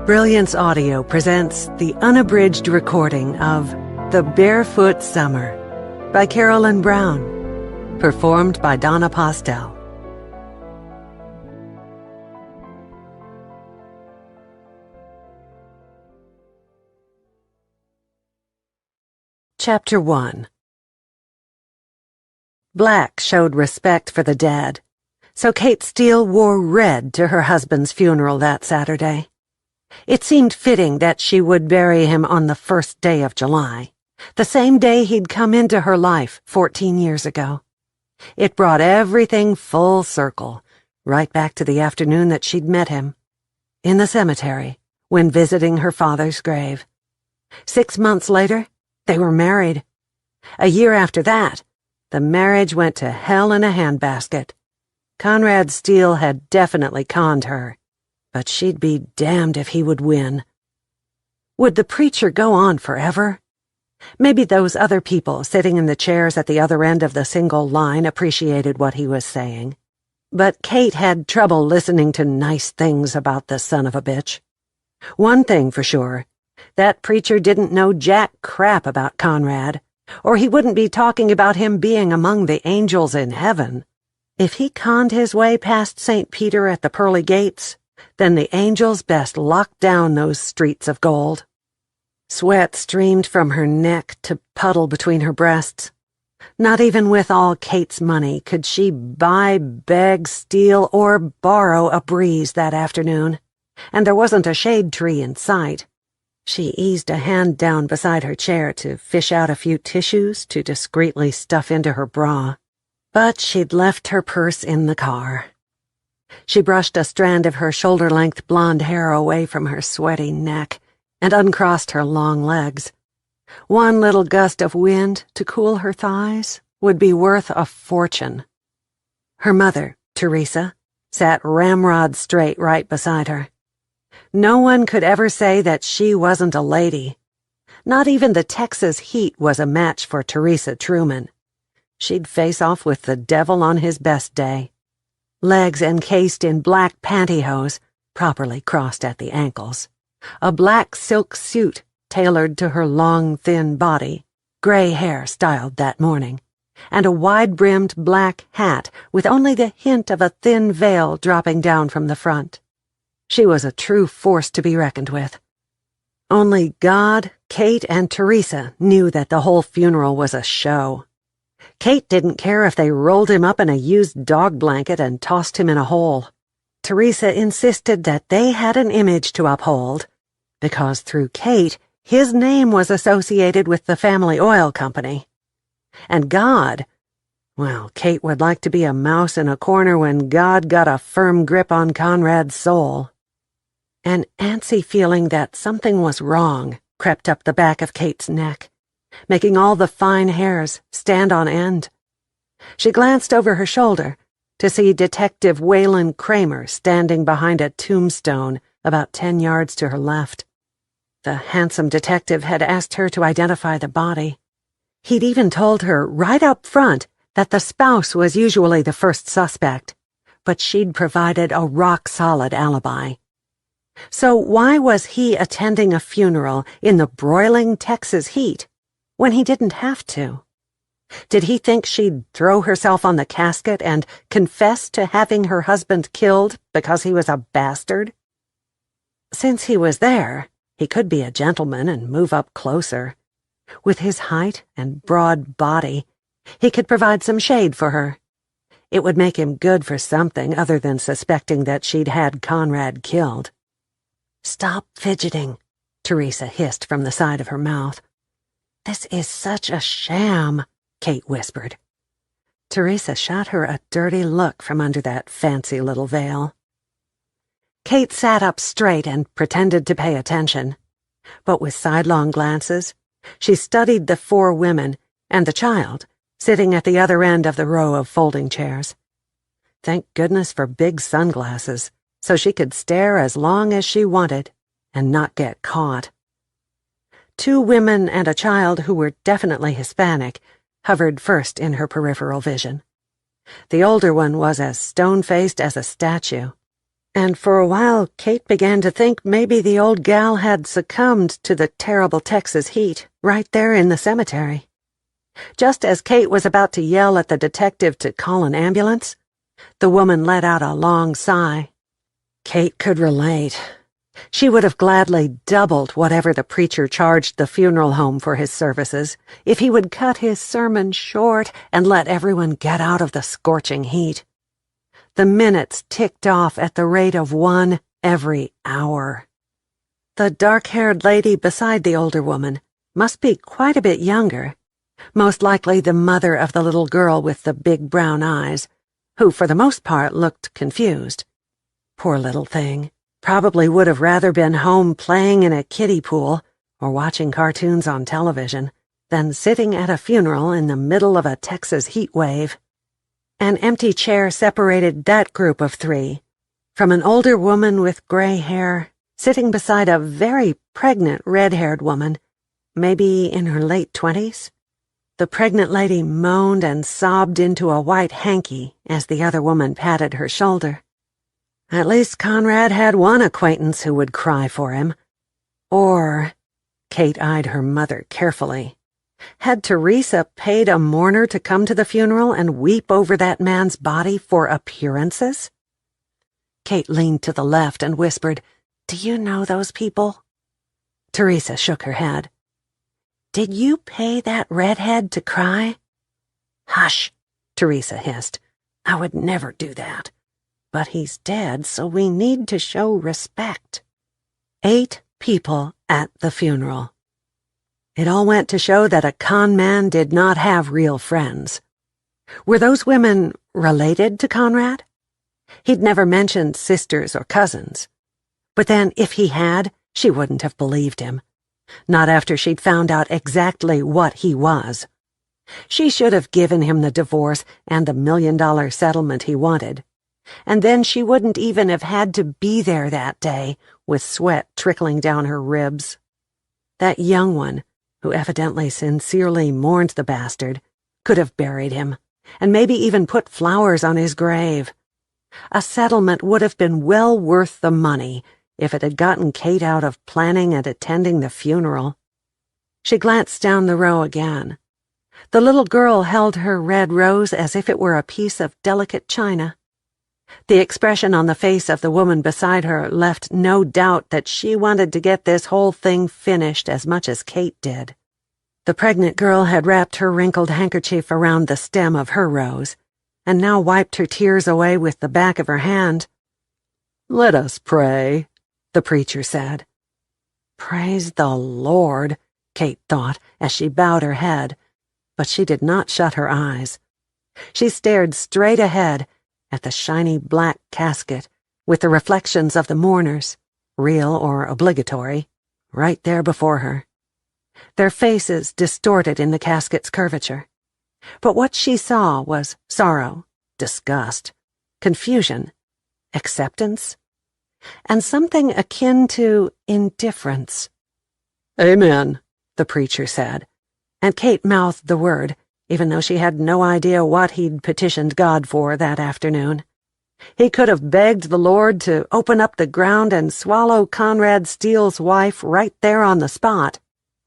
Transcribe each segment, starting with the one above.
Brilliance Audio presents the unabridged recording of The Barefoot Summer by Carolyn Brown, performed by Donna Postel. Chapter 1. Black showed respect for the dead, so Kate Steele wore red to her husband's funeral that Saturday. It seemed fitting that she would bury him on the first day of July, the same day he'd come into her life 14 years ago. It brought everything full circle, right back to the afternoon that she'd met him, in the cemetery, when visiting her father's grave. 6 months later, they were married. A year after that, the marriage went to hell in a handbasket. Conrad Steele had definitely conned her, but she'd be damned if he would win. Would the preacher go on forever? Maybe those other people sitting in the chairs at the other end of the single line appreciated what he was saying. But Kate had trouble listening to nice things about the son of a bitch. One thing for sure, that preacher didn't know jack crap about Conrad, or he wouldn't be talking about him being among the angels in heaven. If he conned his way past St. Peter at the pearly gates, then the angels best lock down those streets of gold. Sweat streamed from her neck to puddle between her breasts. Not even with all Kate's money could she buy, beg, steal, or borrow a breeze that afternoon, and there wasn't a shade tree in sight. She eased a hand down beside her chair to fish out a few tissues to discreetly stuff into her bra, but she'd left her purse in the car. She brushed a strand of her shoulder-length blonde hair away from her sweaty neck and uncrossed her long legs. One little gust of wind to cool her thighs would be worth a fortune. Her mother, Teresa, sat ramrod straight right beside her. No one could ever say that she wasn't a lady. Not even the Texas heat was a match for Teresa Truman. She'd face off with the devil on his best day. Legs encased in black pantyhose, properly crossed at the ankles, a black silk suit tailored to her long, thin body, gray hair styled that morning, and a wide-brimmed black hat with only the hint of a thin veil dropping down from the front. She was a true force to be reckoned with. Only God, Kate, and Teresa knew that the whole funeral was a show. Kate didn't care if they rolled him up in a used dog blanket and tossed him in a hole. Teresa insisted that they had an image to uphold, because through Kate, his name was associated with the family oil company. And God, well, Kate would like to be a mouse in a corner when God got a firm grip on Conrad's soul. An antsy feeling that something was wrong crept up the back of Kate's neck, making all the fine hairs stand on end. She glanced over her shoulder to see Detective Waylon Kramer standing behind a tombstone about 10 yards to her left. The handsome detective had asked her to identify the body. He'd even told her right up front that the spouse was usually the first suspect, but she'd provided a rock-solid alibi. So why was he attending a funeral in the broiling Texas heat when he didn't have to? Did he think she'd throw herself on the casket and confess to having her husband killed because he was a bastard? Since he was there, he could be a gentleman and move up closer. With his height and broad body, he could provide some shade for her. It would make him good for something other than suspecting that she'd had Conrad killed. "Stop fidgeting," Teresa hissed from the side of her mouth. "This is such a sham," Kate whispered. Teresa shot her a dirty look from under that fancy little veil. Kate sat up straight and pretended to pay attention, but with sidelong glances, she studied the 4 women and the child sitting at the other end of the row of folding chairs. Thank goodness for big sunglasses, so she could stare as long as she wanted and not get caught. 2 women and a child who were definitely Hispanic hovered first in her peripheral vision. The older one was as stone-faced as a statue. And for a while, Kate began to think maybe the old gal had succumbed to the terrible Texas heat right there in the cemetery. Just as Kate was about to yell at the detective to call an ambulance, the woman let out a long sigh. Kate could relate. She would have gladly doubled whatever the preacher charged the funeral home for his services if he would cut his sermon short and let everyone get out of the scorching heat. The minutes ticked off at the rate of 1 every hour. The dark-haired lady beside the older woman must be quite a bit younger, most likely the mother of the little girl with the big brown eyes, who for the most part looked confused. Poor little thing. Probably would have rather been home playing in a kiddie pool or watching cartoons on television than sitting at a funeral in the middle of a Texas heat wave. An empty chair separated that group of 3 from an older woman with gray hair sitting beside a very pregnant red-haired woman, maybe in her late 20s. The pregnant lady moaned and sobbed into a white hanky as the other woman patted her shoulder. At least Conrad had one acquaintance who would cry for him. Or, Kate eyed her mother carefully, had Teresa paid a mourner to come to the funeral and weep over that man's body for appearances? Kate leaned to the left and whispered, "Do you know those people?" Teresa shook her head. "Did you pay that redhead to cry?" "Hush," Teresa hissed. "I would never do that. But he's dead, so we need to show respect." 8 people at the funeral. It all went to show that a con man did not have real friends. Were those women related to Conrad? He'd never mentioned sisters or cousins. But then, if he had, she wouldn't have believed him. Not after she'd found out exactly what he was. She should have given him the divorce and the $1 million settlement he wanted. And then she wouldn't even have had to be there that day, with sweat trickling down her ribs. That young one, who evidently sincerely mourned the bastard, could have buried him, and maybe even put flowers on his grave. A settlement would have been well worth the money if it had gotten Kate out of planning and attending the funeral. She glanced down the row again. The little girl held her red rose as if it were a piece of delicate china. The expression on the face of the woman beside her left no doubt that she wanted to get this whole thing finished as much as Kate did. The pregnant girl had wrapped her wrinkled handkerchief around the stem of her rose, and now wiped her tears away with the back of her hand. "Let us pray," the preacher said. Praise the Lord, Kate thought as she bowed her head, but she did not shut her eyes. She stared straight ahead at the shiny black casket with the reflections of the mourners, real or obligatory, right there before her. Their faces distorted in the casket's curvature. But what she saw was sorrow, disgust, confusion, acceptance, and something akin to indifference. "Amen," the preacher said, and Kate mouthed the word, even though she had no idea what he'd petitioned God for that afternoon. He could have begged the Lord to open up the ground and swallow Conrad Steele's wife right there on the spot,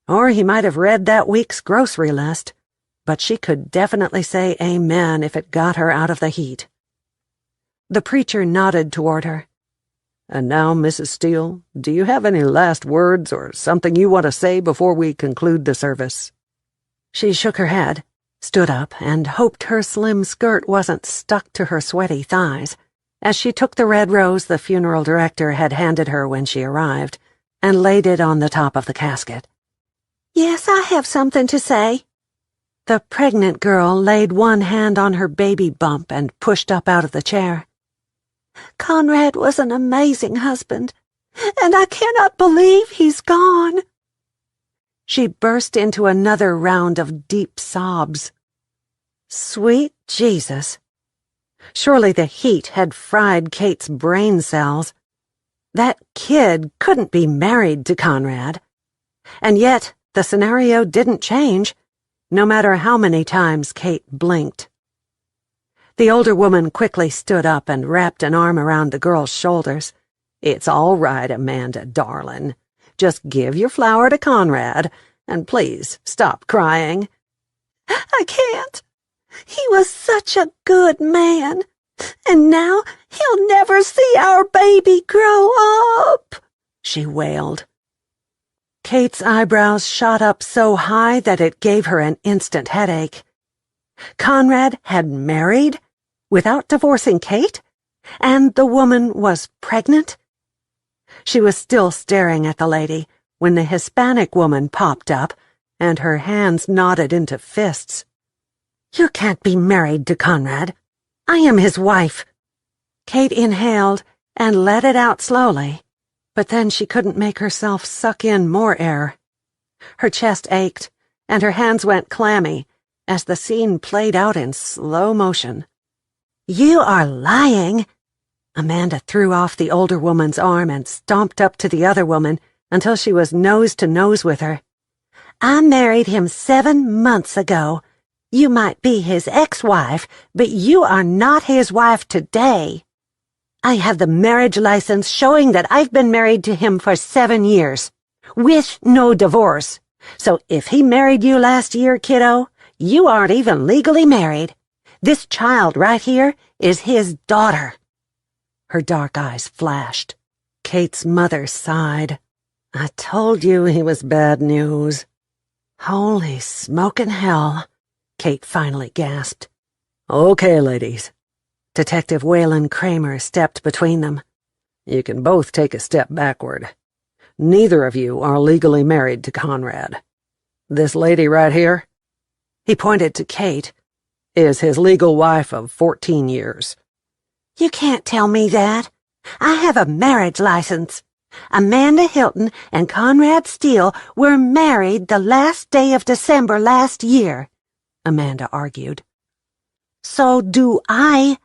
or he might have read that week's grocery list, but she could definitely say amen if it got her out of the heat. The preacher nodded toward her. "And now, Mrs. Steele, do you have any last words or something you want to say before we conclude the service?" She shook her head, stood up, and hoped her slim skirt wasn't stuck to her sweaty thighs, as she took the red rose the funeral director had handed her when she arrived, and laid it on the top of the casket. "Yes, I have something to say." The pregnant girl laid one hand on her baby bump and pushed up out of the chair. "Conrad was an amazing husband, and I cannot believe he's gone." She burst into another round of deep sobs. Sweet Jesus! Surely the heat had fried Kate's brain cells. That kid couldn't be married to Conrad. And yet the scenario didn't change, no matter how many times Kate blinked. The older woman quickly stood up and wrapped an arm around the girl's shoulders. "It's all right, Amanda, darling. Just give your flower to Conrad, and please stop crying." "I can't. He was such a good man, and now he'll never see our baby grow up," she wailed. Kate's eyebrows shot up so high that it gave her an instant headache. Conrad had married without divorcing Kate, and the woman was pregnant. She was still staring at the lady when the Hispanic woman popped up, and her hands knotted into fists. "You can't be married to Conrad. I am his wife." Kate inhaled and let it out slowly, but then she couldn't make herself suck in more air. Her chest ached, and her hands went clammy as the scene played out in slow motion. "You are lying." Amanda threw off the older woman's arm and stomped up to the other woman until she was nose to nose with her. "I married him 7 months ago. You might be his ex-wife, but you are not his wife today. I have the marriage license showing that I've been married to him for 7 years, with no divorce. So if he married you last year, kiddo, you aren't even legally married. This child right here is his daughter." Her dark eyes flashed. Kate's mother sighed. "I told you he was bad news." "Holy smokin' hell," Kate finally gasped. "Okay, ladies." Detective Waylon Kramer stepped between them. "You can both take a step backward. Neither of you are legally married to Conrad. This lady right here," he pointed to Kate, "is his legal wife of 14 years. "You can't tell me that. I have a marriage license. Amanda Hilton and Conrad Steele were married the last day of December last year," Amanda argued. "So do I,"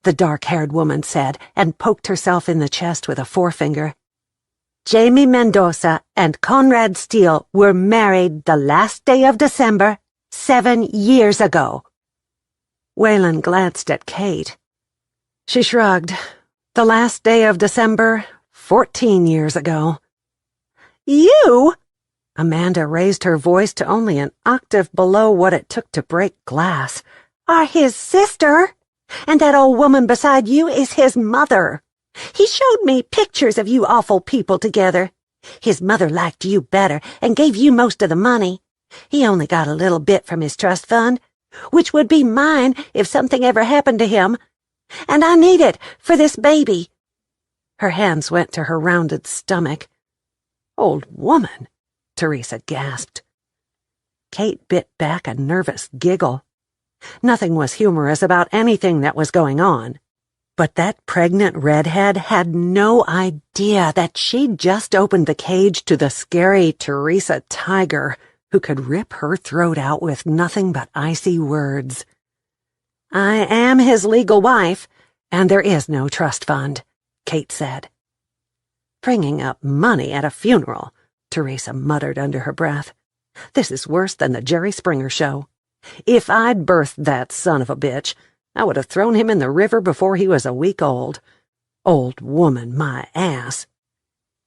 the dark-haired woman said, and poked herself in the chest with a forefinger. "Jamie Mendoza and Conrad Steele were married the last day of December 7 years ago." Waylon glanced at Kate. She shrugged. "The last day of December, 14 years ago." "You?" Amanda raised her voice to only an octave below what it took to break glass. "Are his sister, and that old woman beside you is his mother. He showed me pictures of you awful people together. His mother liked you better and gave you most of the money. He only got a little bit from his trust fund, which would be mine if something ever happened to him. And I need it for this baby." Her hands went to her rounded stomach. "Old woman," Teresa gasped. Kate bit back a nervous giggle. Nothing was humorous about anything that was going on, but that pregnant redhead had no idea that she'd just opened the cage to the scary Teresa Tiger, who could rip her throat out with nothing but icy words. "I am his legal wife, and there is no trust fund," Kate said. "Bringing up money at a funeral," Teresa muttered under her breath. "This is worse than the Jerry Springer show. If I'd birthed that son of a bitch, I would have thrown him in the river before he was a week old. Old woman, my ass."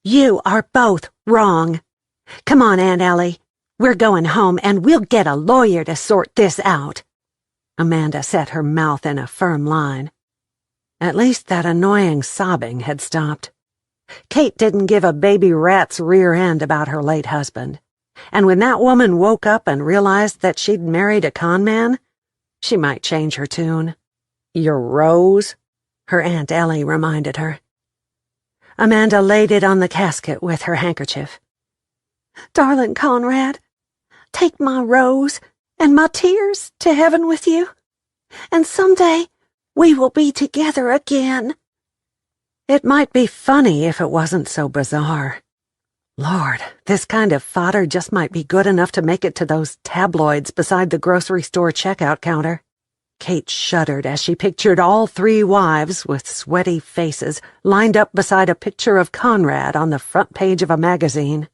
"You are both wrong. Come on, Aunt Ellie. We're going home, and we'll get a lawyer to sort this out." Amanda set her mouth in a firm line. At least that annoying sobbing had stopped. Kate didn't give a baby rat's rear end about her late husband, and when that woman woke up and realized that she'd married a con man, she might change her tune. "Your rose?" her Aunt Ellie reminded her. Amanda laid it on the casket with her handkerchief. "Darling Conrad, take my rose and my tears to heaven with you, and someday we will be together again." It might be funny if it wasn't so bizarre. Lord, this kind of fodder just might be good enough to make it to those tabloids beside the grocery store checkout counter. Kate shuddered as she pictured all 3 wives with sweaty faces lined up beside a picture of Conrad on the front page of a magazine.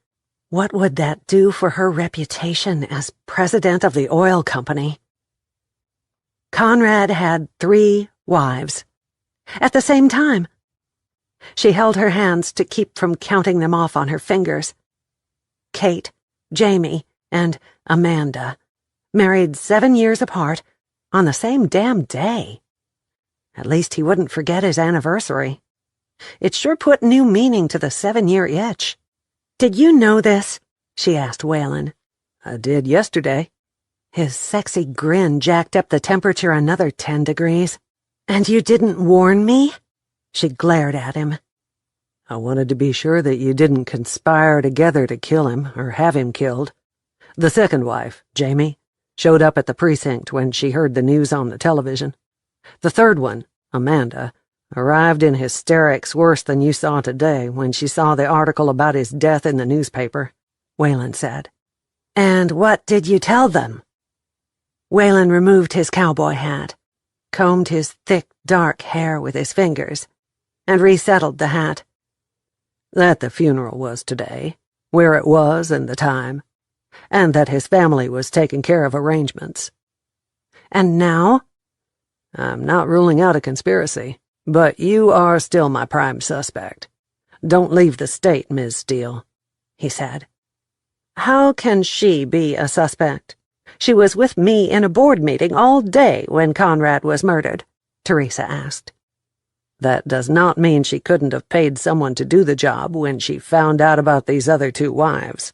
What would that do for her reputation as president of the oil company? Conrad had 3 wives. At the same time. She held her hands to keep from counting them off on her fingers. Kate, Jamie, and Amanda, married 7 years apart on the same damn day. At least he wouldn't forget his anniversary. It sure put new meaning to the 7-year itch. "Did you know this?" she asked Waylon. "I did yesterday." His sexy grin jacked up the temperature another 10 degrees. "And you didn't warn me?" She glared at him. "I wanted to be sure that you didn't conspire together to kill him or have him killed. The second wife, Jamie, showed up at the precinct when she heard the news on the television. The third one, Amanda, arrived in hysterics worse than you saw today when she saw the article about his death in the newspaper," Waylon said. "And what did you tell them?" Waylon removed his cowboy hat, combed his thick, dark hair with his fingers, and resettled the hat. "That the funeral was today, where it was and the time, and that his family was taking care of arrangements." "And now?" "I'm not ruling out a conspiracy, but you are still my prime suspect. Don't leave the state, Ms. Steele," he said. "How can she be a suspect? She was with me in a board meeting all day when Conrad was murdered," Teresa asked. "That does not mean she couldn't have paid someone to do the job when she found out about these other 2 wives."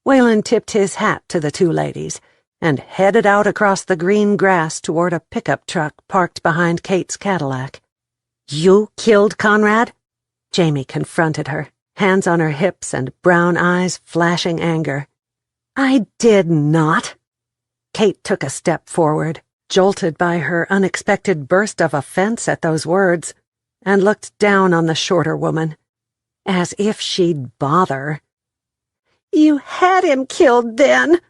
Waylon tipped his hat to the 2 ladies and headed out across the green grass toward a pickup truck parked behind Kate's Cadillac. "You killed Conrad?" Jamie confronted her, hands on her hips and brown eyes flashing anger. "I did not." Kate took a step forward, jolted by her unexpected burst of offense at those words, and looked down on the shorter woman, as if she'd bother. "You had him killed then,"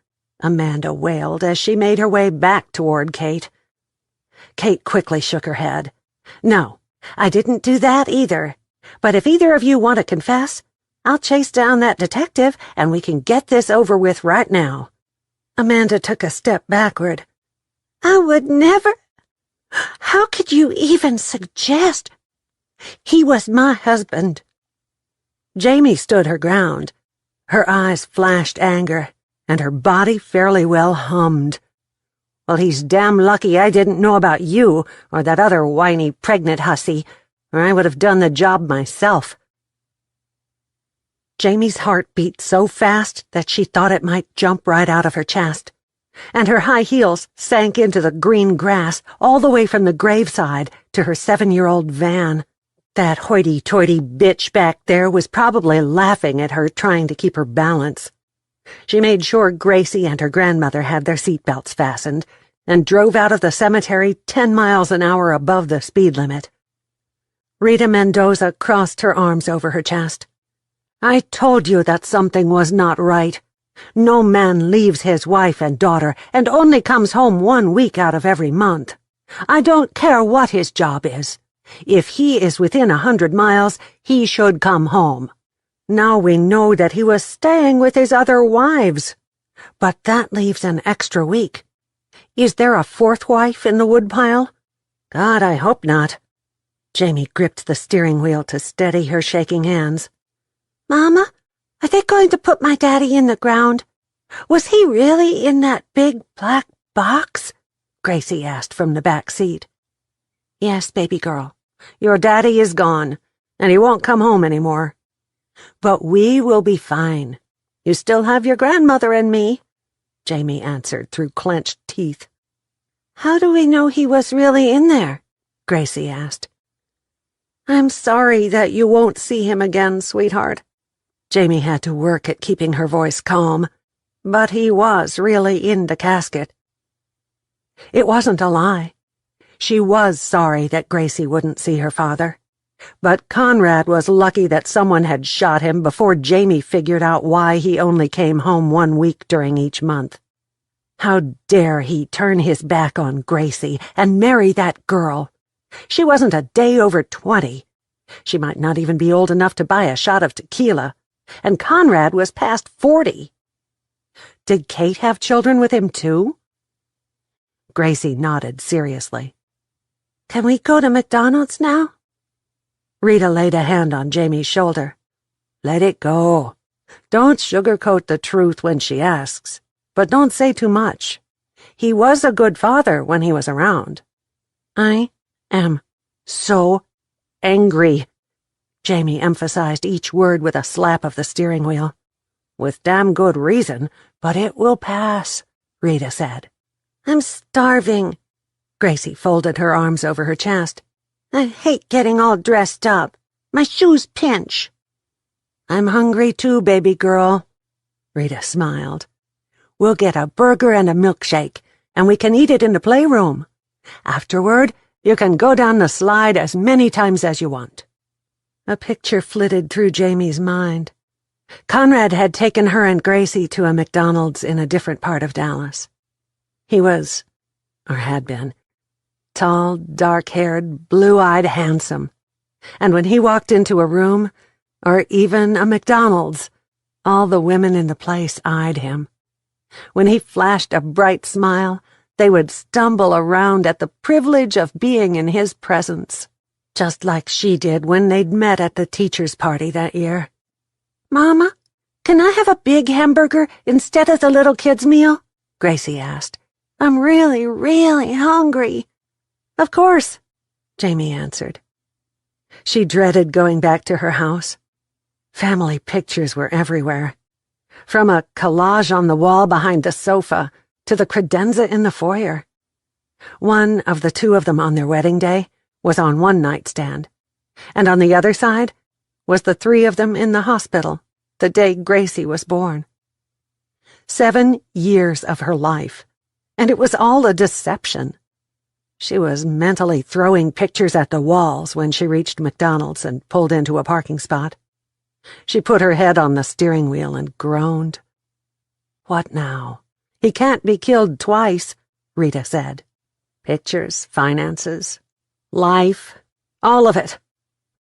Amanda wailed as she made her way back toward Kate. Kate quickly shook her head. "No, I didn't do that either. But if either of you want to confess, I'll chase down that detective and we can get this over with right now." Amanda took a step backward. "I would never. How could you even suggest? He was my husband." Jamie stood her ground. Her eyes flashed anger, and her body fairly well hummed. "Well, he's damn lucky I didn't know about you or that other whiny pregnant hussy, or I would have done the job myself." Jamie's heart beat so fast that she thought it might jump right out of her chest, and her high heels sank into the green grass all the way from the graveside to her 7-year-old van. That hoity-toity bitch back there was probably laughing at her, trying to keep her balance. She made sure Gracie and her grandmother had their seatbelts fastened and drove out of the cemetery 10 miles an hour above the speed limit. Rita Mendoza crossed her arms over her chest. "I told you that something was not right. No man leaves his wife and daughter and only comes home 1 week out of every month. I don't care what his job is. If he is within 100 miles, he should come home. Now we know that he was staying with his other wives. But that leaves an extra week. Is there a 4th wife in the woodpile? God, I hope not." Jamie gripped the steering wheel to steady her shaking hands. "Mama, are they going to put my daddy in the ground? Was he really in that big black box?" Gracie asked from the back seat. "Yes, baby girl. Your daddy is gone, and he won't come home anymore. But we will be fine. You still have your grandmother and me," Jamie answered through clenched teeth. "How do we know he was really in there?" Gracie asked. "I'm sorry that you won't see him again, sweetheart." Jamie had to work at keeping her voice calm, but he was really in the casket. It wasn't a lie. She was sorry that Gracie wouldn't see her father. But Conrad was lucky that someone had shot him before Jamie figured out why he only came home 1 week during each month. How dare he turn his back on Gracie and marry that girl? She wasn't a day over 20. She might not even be old enough to buy a shot of tequila, and Conrad was past 40. Did Kate have children with him too? Gracie nodded seriously. Can we go to McDonald's now? Rita laid a hand on Jamie's shoulder. Let it go. Don't sugarcoat the truth when she asks, but don't say too much. He was a good father when he was around. I am so angry. Jamie emphasized each word with a slap of the steering wheel. With damn good reason, but it will pass, Rita said. I'm starving. Gracie folded her arms over her chest. I hate getting all dressed up. My shoes pinch. I'm hungry too, baby girl. Rita smiled. We'll get a burger and a milkshake, and we can eat it in the playroom. Afterward, you can go down the slide as many times as you want. A picture flitted through Jamie's mind. Conrad had taken her and Gracie to a McDonald's in a different part of Dallas. He was, or had been, tall, dark-haired, blue-eyed, handsome. And when he walked into a room, or even a McDonald's, all the women in the place eyed him. When he flashed a bright smile, they would stumble around at the privilege of being in his presence, just like she did when they'd met at the teacher's party that year. Mama, can I have a big hamburger instead of the little kid's meal? Gracie asked. I'm really, really hungry. Of course, Jamie answered. She dreaded going back to her house. Family pictures were everywhere. From a collage on the wall behind the sofa to the credenza in the foyer. One of the two of them on their wedding day was on one nightstand, and on the other side was the three of them in the hospital the day Gracie was born. 7 years of her life, and it was all a deception. She was mentally throwing pictures at the walls when she reached McDonald's and pulled into a parking spot. She put her head on the steering wheel and groaned. What now? He can't be killed twice, Rita said. Pictures, finances, life, all of it.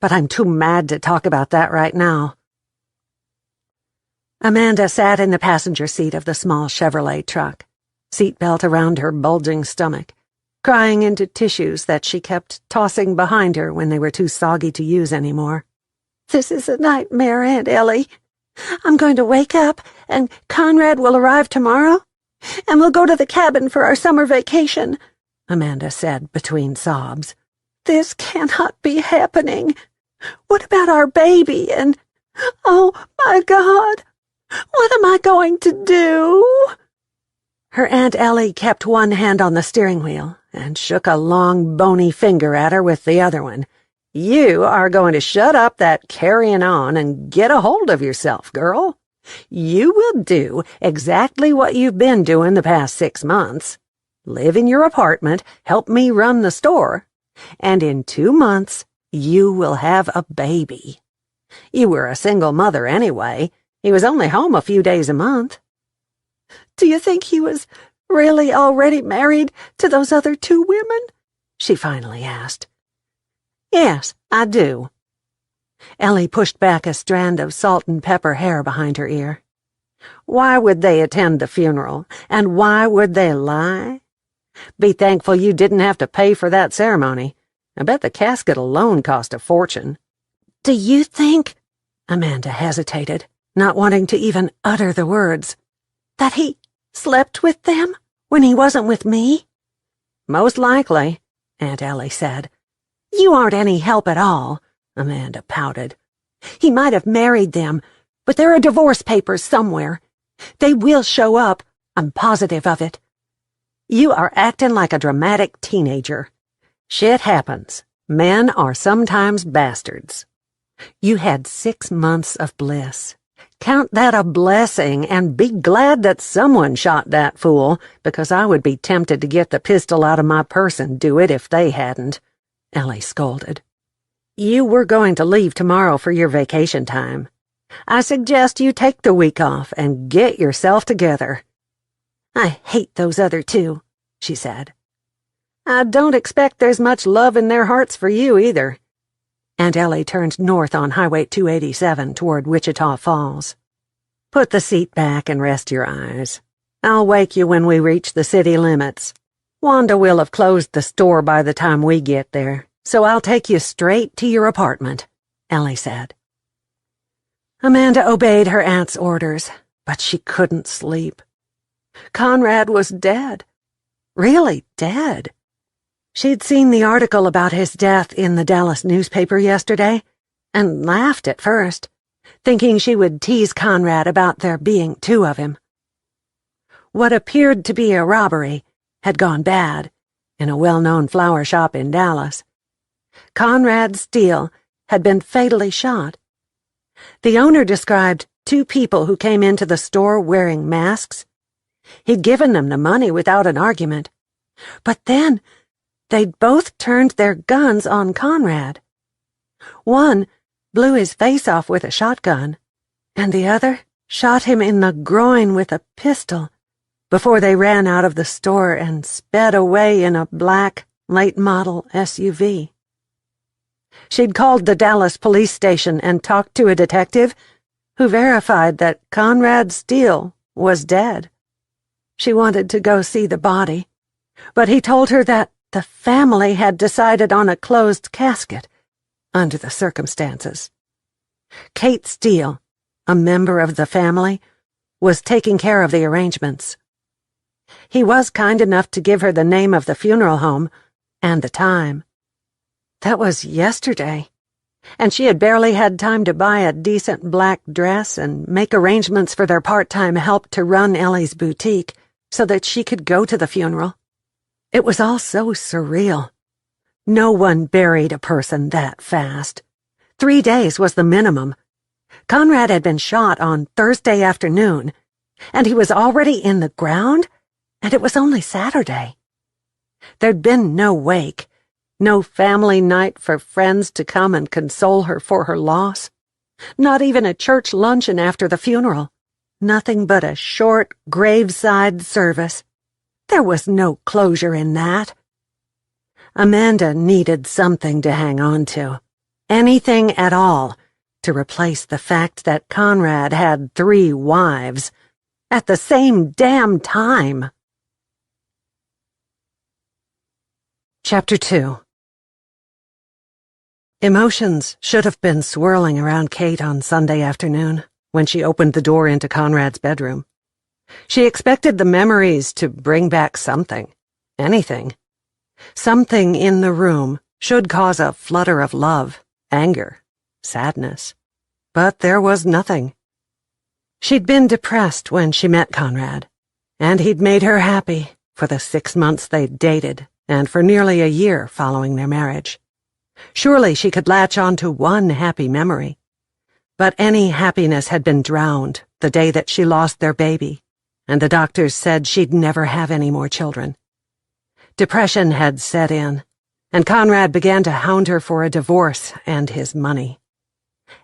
But I'm too mad to talk about that right now. Amanda sat in the passenger seat of the small Chevrolet truck, seatbelt around her bulging stomach, crying into tissues that she kept tossing behind her when they were too soggy to use anymore. This is a nightmare, Aunt Ellie. I'm going to wake up, and Conrad will arrive tomorrow, and we'll go to the cabin for our summer vacation, Amanda said between sobs. This cannot be happening. What about our baby and... Oh, my God! What am I going to do? Her Aunt Ellie kept one hand on the steering wheel and shook a long, bony finger at her with the other one. You are going to shut up that carrying on and get a hold of yourself, girl. You will do exactly what you've been doing the past 6 months. Live in your apartment, help me run the store, and in 2 months you will have a baby. You were a single mother anyway. He was only home a few days a month. Do you think he was really already married to those other 2 women? She finally asked. Yes, I do. Ellie pushed back a strand of salt and pepper hair behind her ear. Why would they attend the funeral, and why would they lie? Be thankful you didn't have to pay for that ceremony. I bet the casket alone cost a fortune. Do you think, Amanda hesitated, not wanting to even utter the words, that he slept with them when he wasn't with me? Most likely, Aunt Ellie said. You aren't any help at all, Amanda pouted. He might have married them, but there are divorce papers somewhere. They will show up, I'm positive of it. You are acting like a dramatic teenager. Shit happens. Men are sometimes bastards. You had 6 months of bliss. Count that a blessing and be glad that someone shot that fool, because I would be tempted to get the pistol out of my purse and do it if they hadn't. Ellie scolded. You were going to leave tomorrow for your vacation time. I suggest you take the week off and get yourself together. I hate those other 2, she said. I don't expect there's much love in their hearts for you either. Aunt Ellie turned north on Highway 287 toward Wichita Falls. Put the seat back and rest your eyes. I'll wake you when we reach the city limits. Wanda will have closed the store by the time we get there, so I'll take you straight to your apartment," Ellie said. Amanda obeyed her aunt's orders, but she couldn't sleep. Conrad was dead. Really dead. She'd seen the article about his death in the Dallas newspaper yesterday, and laughed at first, thinking she would tease Conrad about there being two of him. What appeared to be a robbery had gone bad in a well-known flower shop in Dallas. Conrad Steele had been fatally shot. The owner described two people who came into the store wearing masks. He'd given them the money without an argument, but then they'd both turned their guns on Conrad. One blew his face off with a shotgun, and the other shot him in the groin with a pistol before they ran out of the store and sped away in a black, late-model SUV. She'd called the Dallas police station and talked to a detective who verified that Conrad Steele was dead. She wanted to go see the body, but he told her that the family had decided on a closed casket under the circumstances. Kate Steele, a member of the family, was taking care of the arrangements. He was kind enough to give her the name of the funeral home and the time. That was yesterday, and she had barely had time to buy a decent black dress and make arrangements for their part-time help to run Ellie's boutique so that she could go to the funeral. It was all so surreal. No one buried a person that fast. 3 days was the minimum. Conrad had been shot on Thursday afternoon, and he was already in the ground, and it was only Saturday. There'd been no wake, no family night for friends to come and console her for her loss, not even a church luncheon after the funeral, nothing but a short graveside service. There was no closure in that. Amanda needed something to hang on to, anything at all, to replace the fact that Conrad had 3 wives at the same damn time. Chapter 2. Emotions should have been swirling around Kate on Sunday afternoon when she opened the door into Conrad's bedroom. She expected the memories to bring back something, anything. Something in the room should cause a flutter of love, anger, sadness. But there was nothing. She'd been depressed when she met Conrad, and he'd made her happy for the 6 months they'd dated and for nearly a year following their marriage. Surely she could latch on to one happy memory. But any happiness had been drowned the day that she lost their baby, and the doctors said she'd never have any more children. Depression had set in, and Conrad began to hound her for a divorce and his money.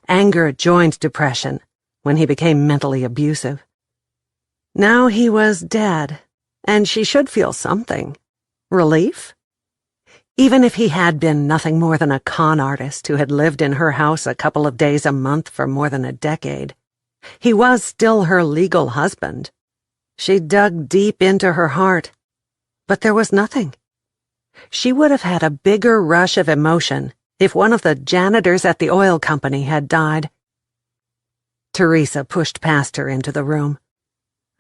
Anger joined depression when he became mentally abusive. Now he was dead, and she should feel something. Relief? Even if he had been nothing more than a con artist who had lived in her house a couple of days a month for more than a decade, he was still her legal husband. She dug deep into her heart, but there was nothing. She would have had a bigger rush of emotion if one of the janitors at the oil company had died. Teresa pushed past her into the room.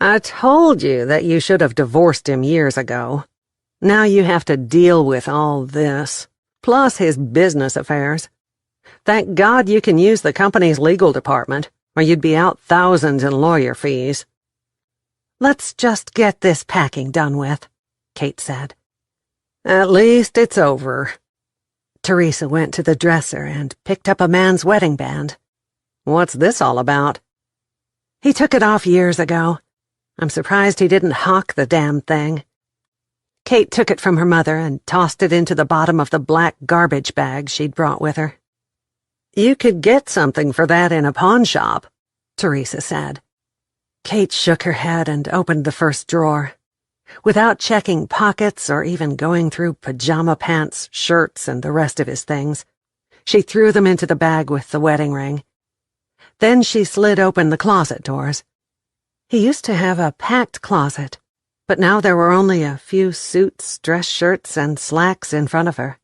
"I told you that you should have divorced him years ago. Now you have to deal with all this, plus his business affairs. Thank God you can use the company's legal department, or you'd be out thousands in lawyer fees." "Let's just get this packing done with," Kate said. "At least it's over." Teresa went to the dresser and picked up a man's wedding band. "What's this all about?" "He took it off years ago. I'm surprised he didn't hawk the damn thing." Kate took it from her mother and tossed it into the bottom of the black garbage bag she'd brought with her. "You could get something for that in a pawn shop," Teresa said. Kate shook her head and opened the first drawer. Without checking pockets or even going through pajama pants, shirts, and the rest of his things, she threw them into the bag with the wedding ring. Then she slid open the closet doors. He used to have a packed closet. but now there were only a few suits, dress shirts, and slacks in front of her.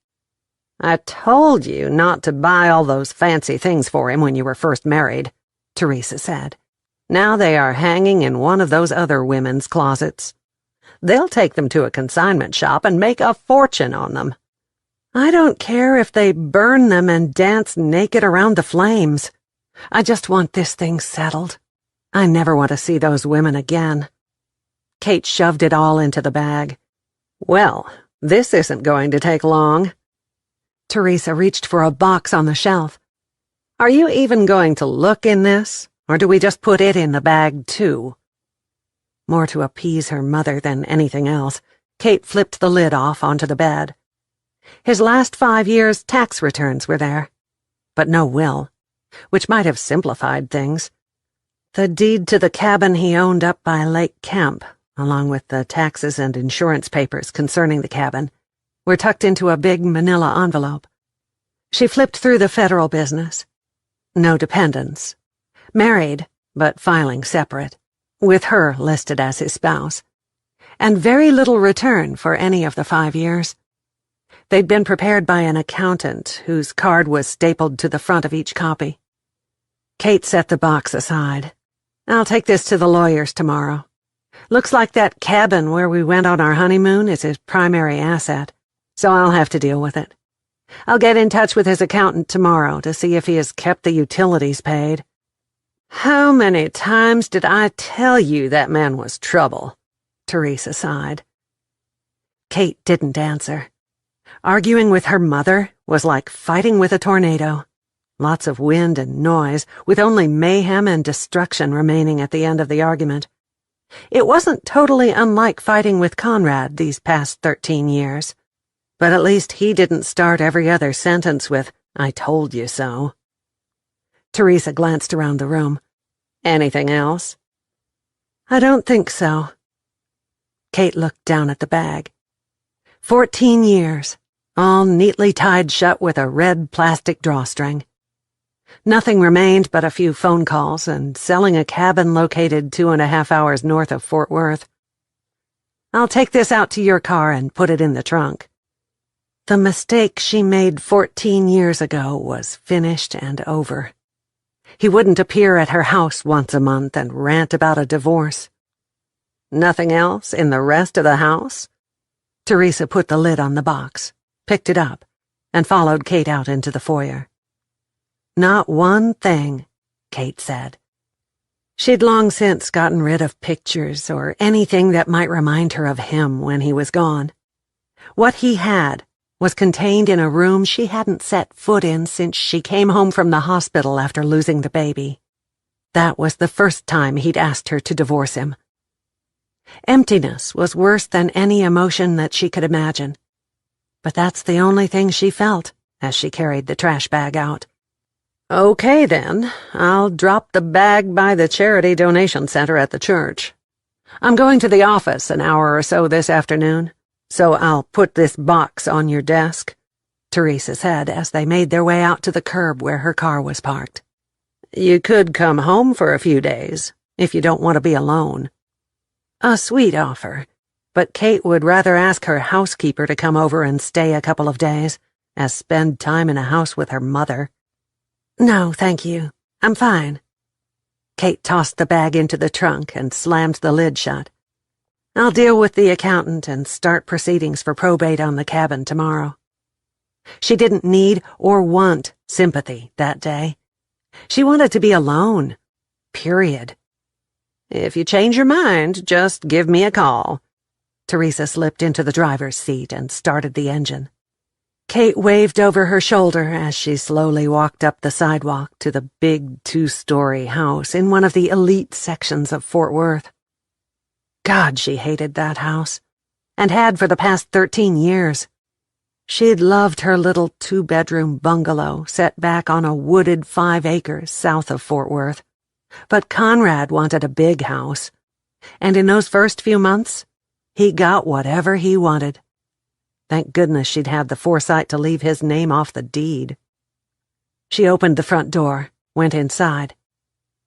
"I told you not to buy all those fancy things for him when you were first married," Teresa said. "Now they are hanging in one of those other women's closets. They'll take them to a consignment shop and make a fortune on them. I don't care if they burn them and dance naked around the flames. I just want this thing settled. I never want to see those women again." Kate shoved it all into the bag. "Well, this isn't going to take long." Teresa reached for a box on the shelf. "Are you even going to look in this, or do we just put it in the bag, too?" More to appease her mother than anything else, Kate flipped the lid off onto the bed. His last 5 years' tax returns were there, but no will, which might have simplified things. The deed to the cabin he owned up by Lake Camp, along with the taxes and insurance papers concerning the cabin, were tucked into a big manila envelope. She flipped through the federal business. No dependents. Married, but filing separate, with her listed as his spouse. And very little return for any of the 5 years. They'd been prepared by an accountant whose card was stapled to the front of each copy. Kate set the box aside. "I'll take this to the lawyers tomorrow. Looks like that cabin where we went on our honeymoon is his primary asset, so I'll have to deal with it. I'll get in touch with his accountant tomorrow to see if he has kept the utilities paid." "How many times did I tell you that man was trouble?" Teresa sighed. Kate didn't answer. Arguing with her mother was like fighting with a tornado. Lots of wind and noise, with only mayhem and destruction remaining at the end of the argument. It wasn't totally unlike fighting with Conrad these past 13 years, but at least he didn't start every other sentence with, "I told you so." Teresa glanced around the room. "Anything else?" "I don't think so." Kate looked down at the bag. 14 years, all neatly tied shut with a red plastic drawstring. Nothing remained but a few phone calls and selling a cabin located 2.5 hours north of Fort Worth. "I'll take this out to your car and put it in the trunk." The mistake she made 14 years ago was finished and over. He wouldn't appear at her house once a month and rant about a divorce. "Nothing else in the rest of the house?" Teresa put the lid on the box, picked it up, and followed Kate out into the foyer. "Not one thing," Kate said. She'd long since gotten rid of pictures or anything that might remind her of him when he was gone. What he had was contained in a room she hadn't set foot in since she came home from the hospital after losing the baby. That was the first time he'd asked her to divorce him. Emptiness was worse than any emotion that she could imagine. But that's the only thing she felt as she carried the trash bag out. "Okay, then. I'll drop the bag by the charity donation center at the church. I'm going to the office an hour or so this afternoon, so I'll put this box on your desk," Teresa said as they made their way out to the curb where her car was parked. "You could come home for a few days, if you don't want to be alone." A sweet offer, but Kate would rather ask her housekeeper to come over and stay a couple of days, as spend time in a house with her mother. "No, thank you. I'm fine." Kate tossed the bag into the trunk and slammed the lid shut. "I'll deal with the accountant and start proceedings for probate on the cabin tomorrow." She didn't need or want sympathy that day. She wanted to be alone. Period. "If you change your mind, just give me a call." Teresa slipped into the driver's seat and started the engine. Kate waved over her shoulder as she slowly walked up the sidewalk to the big 2-story house in one of the elite sections of Fort Worth. God, she hated that house, and had for the past 13 years. She'd loved her little 2-bedroom bungalow set back on a wooded 5 acres south of Fort Worth. But Conrad wanted a big house, and in those first few months, he got whatever he wanted. Thank goodness she'd had the foresight to leave his name off the deed. She opened the front door, went inside,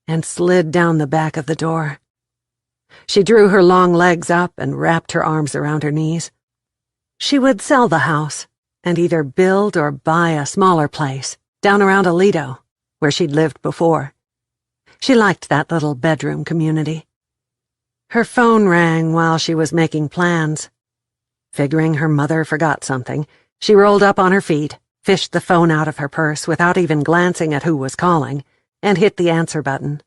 and slid down the back of the door. She drew her long legs up and wrapped her arms around her knees. She would sell the house and either build or buy a smaller place down around Aledo, where she'd lived before. She liked that little bedroom community. Her phone rang while she was making plans. Figuring her mother forgot something, she rolled up on her feet, fished the phone out of her purse without even glancing at who was calling, and hit the answer button.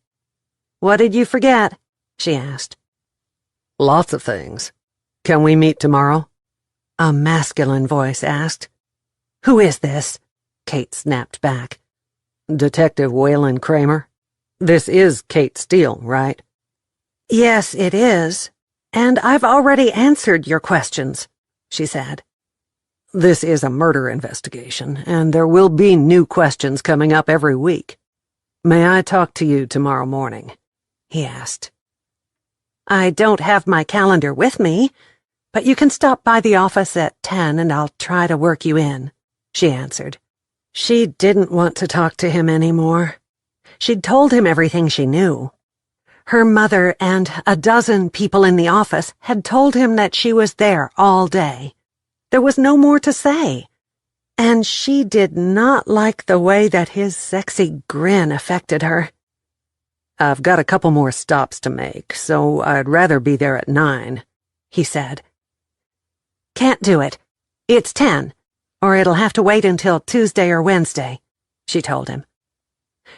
"What did you forget?" she asked. "Lots of things. Can we meet tomorrow?" a masculine voice asked. "Who is this?" Kate snapped back. "Detective Waylon Kramer. This is Kate Steele, right?" "Yes, it is. And I've already answered your questions," she said. "This is a murder investigation, and there will be new questions coming up every week. May I talk to you tomorrow morning?" he asked. "I don't have my calendar with me, but you can stop by the office at 10 and I'll try to work you in," she answered. She didn't want to talk to him anymore. She'd told him everything she knew. Her mother and a dozen people in the office had told him that she was there all day. There was no more to say. And she did not like the way that his sexy grin affected her. "I've got a couple more stops to make, so I'd rather be there at 9, he said. "Can't do it. It's 10, or it'll have to wait until Tuesday or Wednesday," she told him.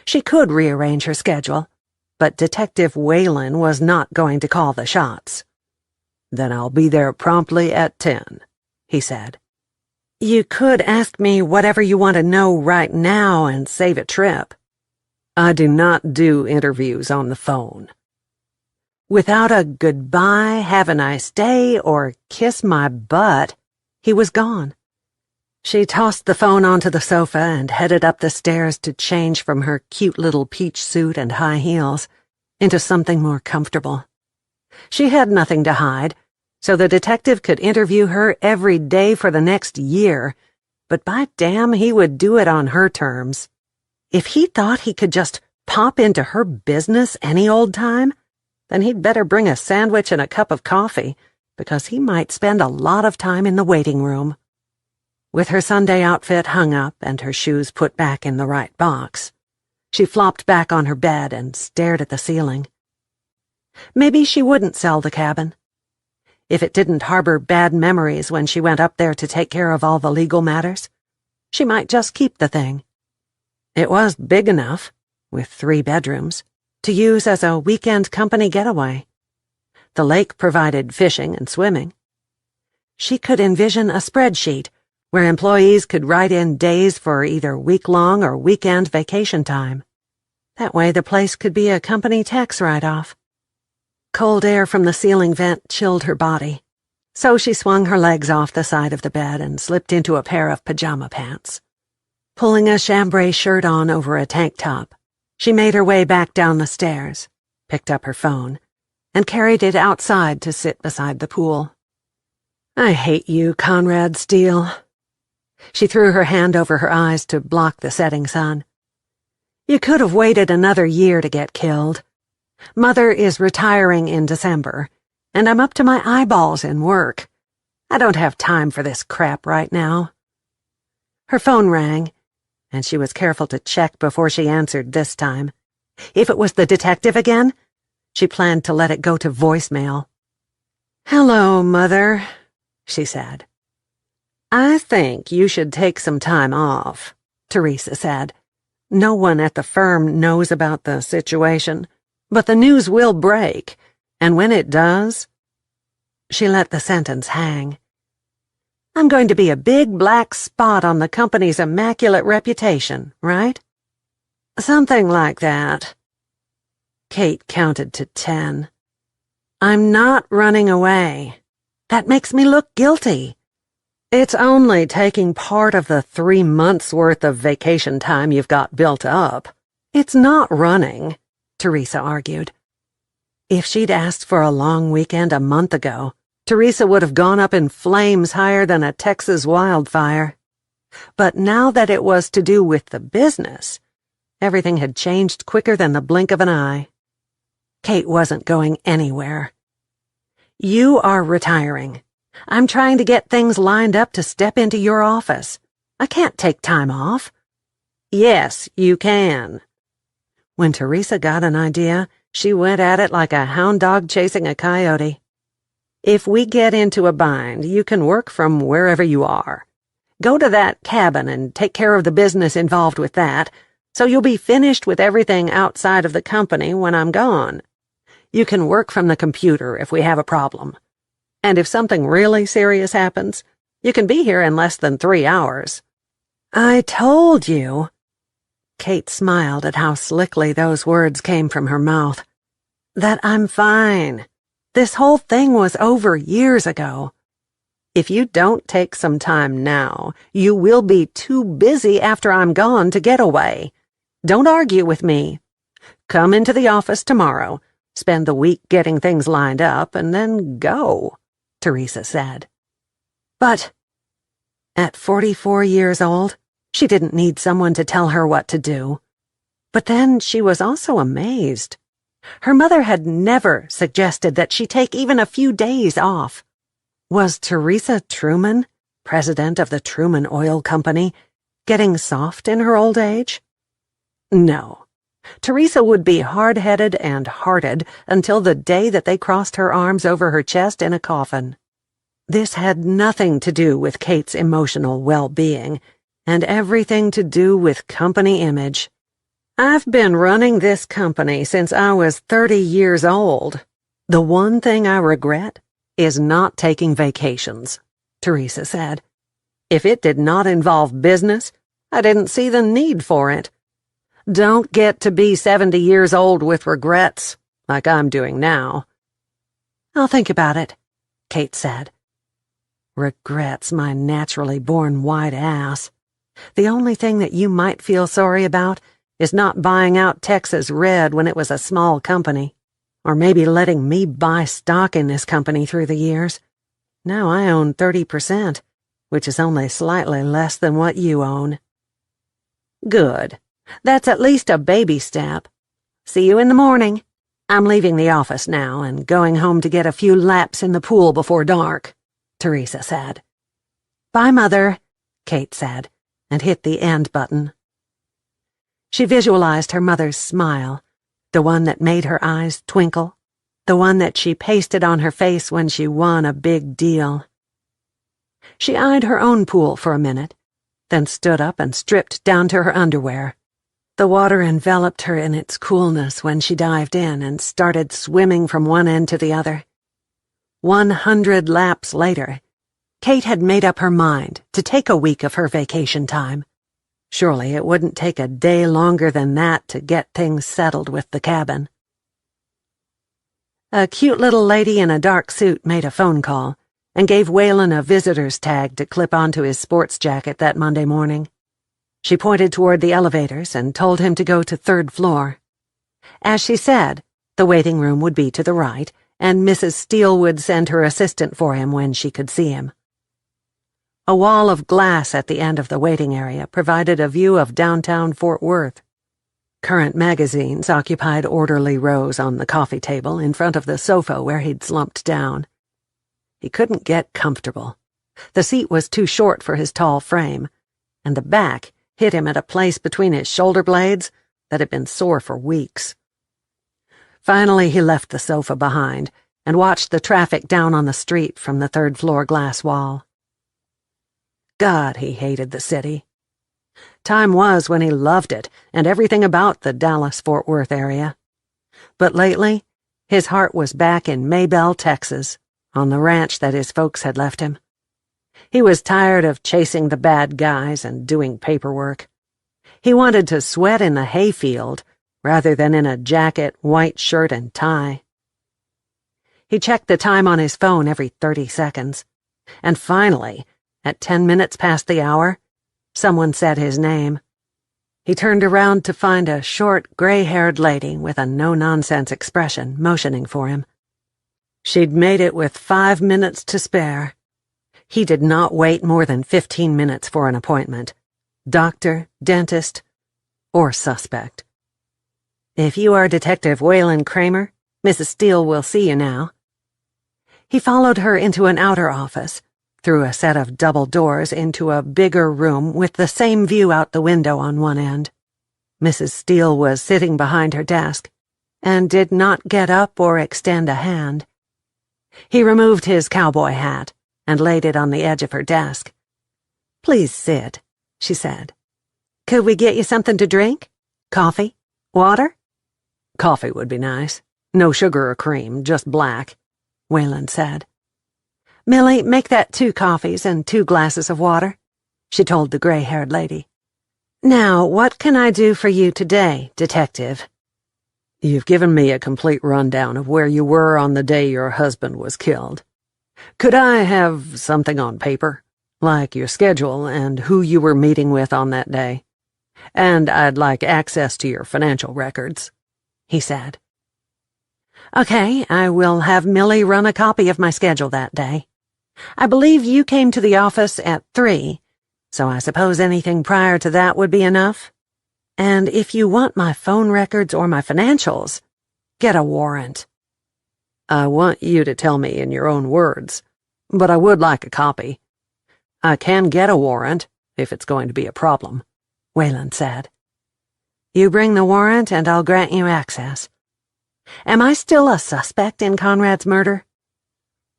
She could rearrange her schedule, but Detective Waylon was not going to call the shots. "Then I'll be there promptly at 10, he said. "You could ask me whatever you want to know right now and save a trip." "I do not do interviews on the phone." Without a goodbye, have a nice day, or kiss my butt, he was gone. She tossed the phone onto the sofa and headed up the stairs to change from her cute little peach suit and high heels into something more comfortable. She had nothing to hide, so the detective could interview her every day for the next year, but by damn, he would do it on her terms. If he thought he could just pop into her business any old time, then he'd better bring a sandwich and a cup of coffee, because he might spend a lot of time in the waiting room. With her Sunday outfit hung up and her shoes put back in the right box, she flopped back on her bed and stared at the ceiling. Maybe she wouldn't sell the cabin. If it didn't harbor bad memories when she went up there to take care of all the legal matters, she might just keep the thing. It was big enough, with 3 bedrooms, to use as a weekend company getaway. The lake provided fishing and swimming. She could envision a spreadsheet where employees could write in days for either week-long or weekend vacation time. That way the place could be a company tax write-off. Cold air from the ceiling vent chilled her body, so she swung her legs off the side of the bed and slipped into a pair of pajama pants. Pulling a chambray shirt on over a tank top, she made her way back down the stairs, picked up her phone, and carried it outside to sit beside the pool. "I hate you, Conrad Steele." She threw her hand over her eyes to block the setting sun. "You could have waited another year to get killed. Mother is retiring in December, and I'm up to my eyeballs in work. I don't have time for this crap right now." Her phone rang, and she was careful to check before she answered this time. If it was the detective again, she planned to let it go to voicemail. "Hello, Mother," she said. "I think you should take some time off," Teresa said. "No one at the firm knows about the situation, but the news will break, and when it does—" She let the sentence hang. "I'm going to be a big black spot on the company's immaculate reputation, right?" "Something like that." Kate counted to 10. "I'm not running away. That makes me look guilty. It's only taking part of the 3 months' worth of vacation time you've got built up. It's not running," Teresa argued. If she'd asked for a long weekend a month ago, Teresa would have gone up in flames higher than a Texas wildfire. But now that it was to do with the business, everything had changed quicker than the blink of an eye. Kate wasn't going anywhere. "You are retiring. I'm trying to get things lined up to step into your office. I can't take time off." "Yes, you can." When Teresa got an idea, she went at it like a hound dog chasing a coyote. "If we get into a bind, you can work from wherever you are. Go to that cabin and take care of the business involved with that, so you'll be finished with everything outside of the company when I'm gone. You can work from the computer if we have a problem. And if something really serious happens, you can be here in less than 3 hours." "I told you." Kate smiled at how slickly those words came from her mouth. "That I'm fine. This whole thing was over years ago. If you don't take some time now, you will be too busy after I'm gone to get away. Don't argue with me. Come into the office tomorrow, spend the week getting things lined up, and then go," Teresa said. But at 44 years old, she didn't need someone to tell her what to do. But then she was also amazed. Her mother had never suggested that she take even a few days off. Was Teresa Truman, president of the Truman Oil Company, getting soft in her old age? No. Teresa would be hard-headed and hearted until the day that they crossed her arms over her chest in a coffin. This had nothing to do with Kate's emotional well-being, and everything to do with company image. "I've been running this company since I was 30 years old. The one thing I regret is not taking vacations," Teresa said. "If it did not involve business, I didn't see the need for it. Don't get to be 70 years old with regrets, like I'm doing now." "I'll think about it," Kate said. Regrets, my naturally born white ass. The only thing that you might feel sorry about is not buying out Texas Red when it was a small company, or maybe letting me buy stock in this company through the years. Now I own 30%, which is only slightly less than what you own. Good. That's at least a baby step. See you in the morning. I'm leaving the office now and going home to get a few laps in the pool before dark, Teresa said. Bye, Mother, Kate said, and hit the end button. She visualized her mother's smile, the one that made her eyes twinkle, the one that she pasted on her face when she won a big deal. She eyed her own pool for a minute, then stood up and stripped down to her underwear. The water enveloped her in its coolness when she dived in and started swimming from one end to the other. 100 laps later, Kate had made up her mind to take a week of her vacation time. Surely it wouldn't take a day longer than that to get things settled with the cabin. A cute little lady in a dark suit made a phone call and gave Waylon a visitor's tag to clip onto his sports jacket that Monday morning. She pointed toward the elevators and told him to go to 3rd floor. As she said, the waiting room would be to the right, and Mrs. Steele would send her assistant for him when she could see him. A wall of glass at the end of the waiting area provided a view of downtown Fort Worth. Current magazines occupied orderly rows on the coffee table in front of the sofa where he'd slumped down. He couldn't get comfortable. The seat was too short for his tall frame, and the back hit him at a place between his shoulder blades that had been sore for weeks. Finally, he left the sofa behind and watched the traffic down on the street from the 3rd floor glass wall. God, he hated the city. Time was when he loved it and everything about the Dallas-Fort Worth area. But lately, his heart was back in Maybelle, Texas, on the ranch that his folks had left him. He was tired of chasing the bad guys and doing paperwork. He wanted to sweat in the hayfield rather than in a jacket, white shirt, and tie. He checked the time on his phone every 30 seconds, and finally, at 10 minutes past the hour, someone said his name. He turned around to find a short, gray-haired lady with a no-nonsense expression motioning for him. She'd made it with 5 minutes to spare. He did not wait more than 15 minutes for an appointment. Doctor, dentist, or suspect. If you are Detective Waylon Kramer, Mrs. Steele will see you now." He followed her into an outer office, through a set of double doors into a bigger room with the same view out the window on one end. Mrs. Steele was sitting behind her desk, and did not get up or extend a hand. He removed his cowboy hat and laid it on the edge of her desk. "Please sit," she said. "Could we get you something to drink? Coffee? Water?" "Coffee would be nice. No sugar or cream, just black," Wayland said. "Millie, make that 2 coffees and 2 glasses of water," she told the gray-haired lady. "Now, what can I do for you today, Detective?" "You've given me a complete rundown of where you were on the day your husband was killed. Could I have something on paper, like your schedule and who you were meeting with on that day? And I'd like access to your financial records," he said. "Okay, I will have Millie run a copy of my schedule that day. I believe you came to the office at 3, so I suppose anything prior to that would be enough. And if you want my phone records or my financials, get a warrant." "I want you to tell me in your own words, but I would like a copy. I can get a warrant, if it's going to be a problem," Wayland said. "You bring the warrant and I'll grant you access. Am I still a suspect in Conrad's murder?"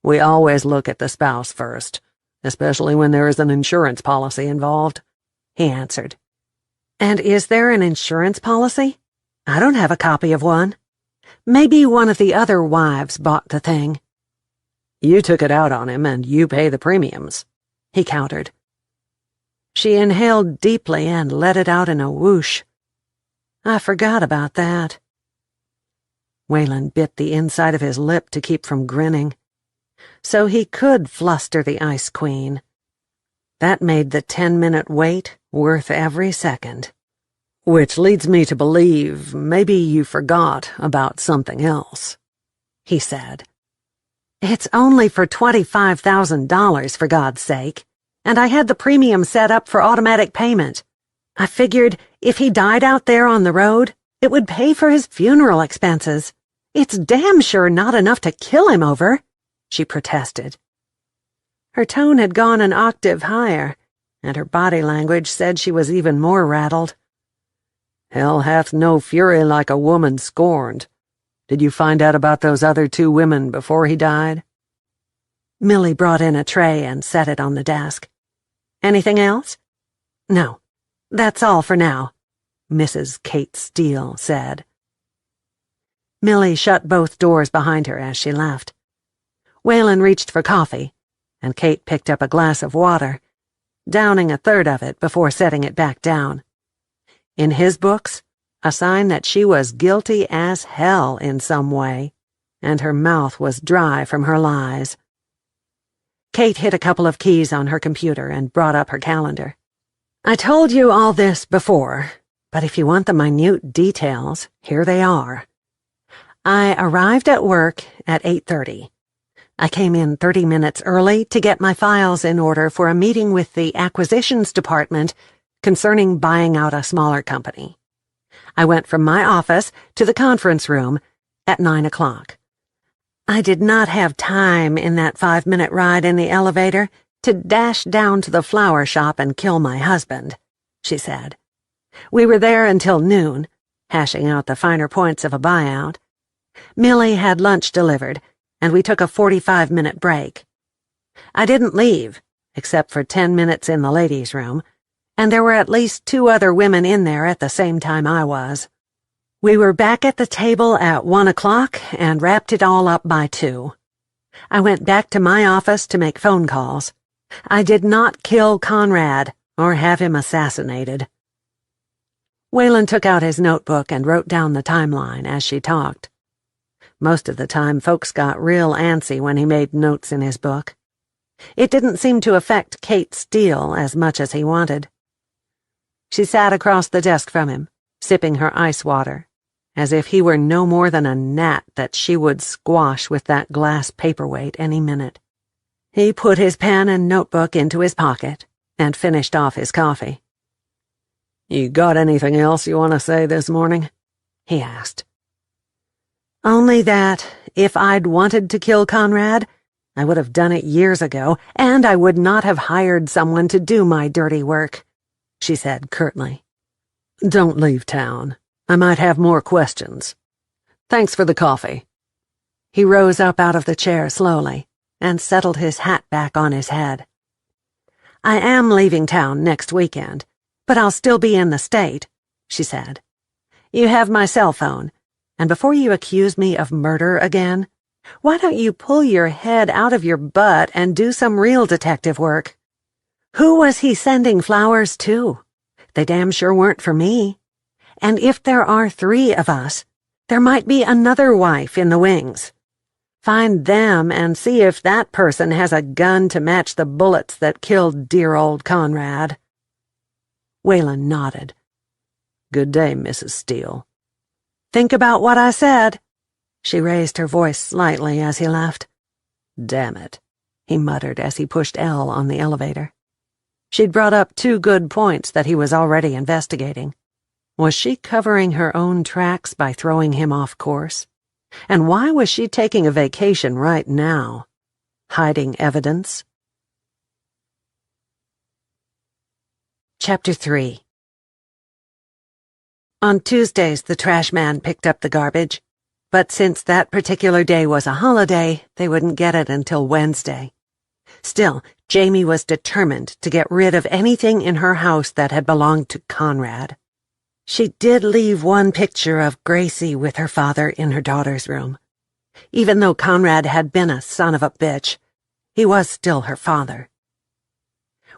"We always look at the spouse first, especially when there is an insurance policy involved," he answered. "And is there an insurance policy? I don't have a copy of one. Maybe one of the other wives bought the thing." "You took it out on him and you pay the premiums," he countered. She inhaled deeply and let it out in a whoosh. "I forgot about that." Wayland bit the inside of his lip to keep from grinning. So he could fluster the Ice Queen. That made the 10-minute wait worth every second. "Which leads me to believe maybe you forgot about something else," he said. "It's only for $25,000, for God's sake, and I had the premium set up for automatic payment. I figured if he died out there on the road, it would pay for his funeral expenses. It's damn sure not enough to kill him over," she protested. Her tone had gone an octave higher, and her body language said she was even more rattled. "Hell hath no fury like a woman scorned. Did you find out about those other 2 women before he died?" Millie brought in a tray and set it on the desk. "Anything else?" "No, that's all for now," Mrs. Kate Steele said. Millie shut both doors behind her as she left. Wayland reached for coffee, and Kate picked up a glass of water, downing a third of it before setting it back down. In his books, a sign that she was guilty as hell in some way, and her mouth was dry from her lies. Kate hit a couple of keys on her computer and brought up her calendar. "I told you all this before, but if you want the minute details, here they are. I arrived at work at 8:30. I came in 30 minutes early to get my files in order for a meeting with the acquisitions department concerning buying out a smaller company. I went from my office to the conference room at 9 o'clock. I did not have time in that 5-minute ride in the elevator to dash down to the flower shop and kill my husband," she said. "We were there until noon, hashing out the finer points of a buyout. Millie had lunch delivered, and we took a 45-minute break. I didn't leave, except for 10 minutes in the ladies' room, and there were at least 2 other women in there at the same time I was. We were back at the table at 1 o'clock and wrapped it all up by 2. I went back to my office to make phone calls. I did not kill Conrad or have him assassinated." Wayland took out his notebook and wrote down the timeline as she talked. Most of the time, folks got real antsy when he made notes in his book. It didn't seem to affect Kate Steele as much as he wanted. She sat across the desk from him, sipping her ice water, as if he were no more than a gnat that she would squash with that glass paperweight any minute. He put his pen and notebook into his pocket and finished off his coffee. "You got anything else you want to say this morning?" he asked. Only that, if I'd wanted to kill Conrad, I would have done it years ago, and I would not have hired someone to do my dirty work, she said curtly. Don't leave town. I might have more questions. Thanks for the coffee. He rose up out of the chair slowly and settled his hat back on his head. I am leaving town next weekend, but I'll still be in the state, she said. You have my cell phone, and before you accuse me of murder again, why don't you pull your head out of your butt and do some real detective work? Who was he sending flowers to? They damn sure weren't for me. And if there are 3 of us, there might be another wife in the wings. Find them and see if that person has a gun to match the bullets that killed dear old Conrad. Waylon nodded. Good day, Mrs. Steele. Think about what I said. She raised her voice slightly as he left. Damn it, he muttered as he pushed L on the elevator. She'd brought up 2 good points that he was already investigating. Was she covering her own tracks by throwing him off course? And why was she taking a vacation right now? Hiding evidence? Chapter 3. On Tuesdays, the trash man picked up the garbage, but since that particular day was a holiday, they wouldn't get it until Wednesday. Still, Jamie was determined to get rid of anything in her house that had belonged to Conrad. She did leave one picture of Gracie with her father in her daughter's room. Even though Conrad had been a son of a bitch, he was still her father.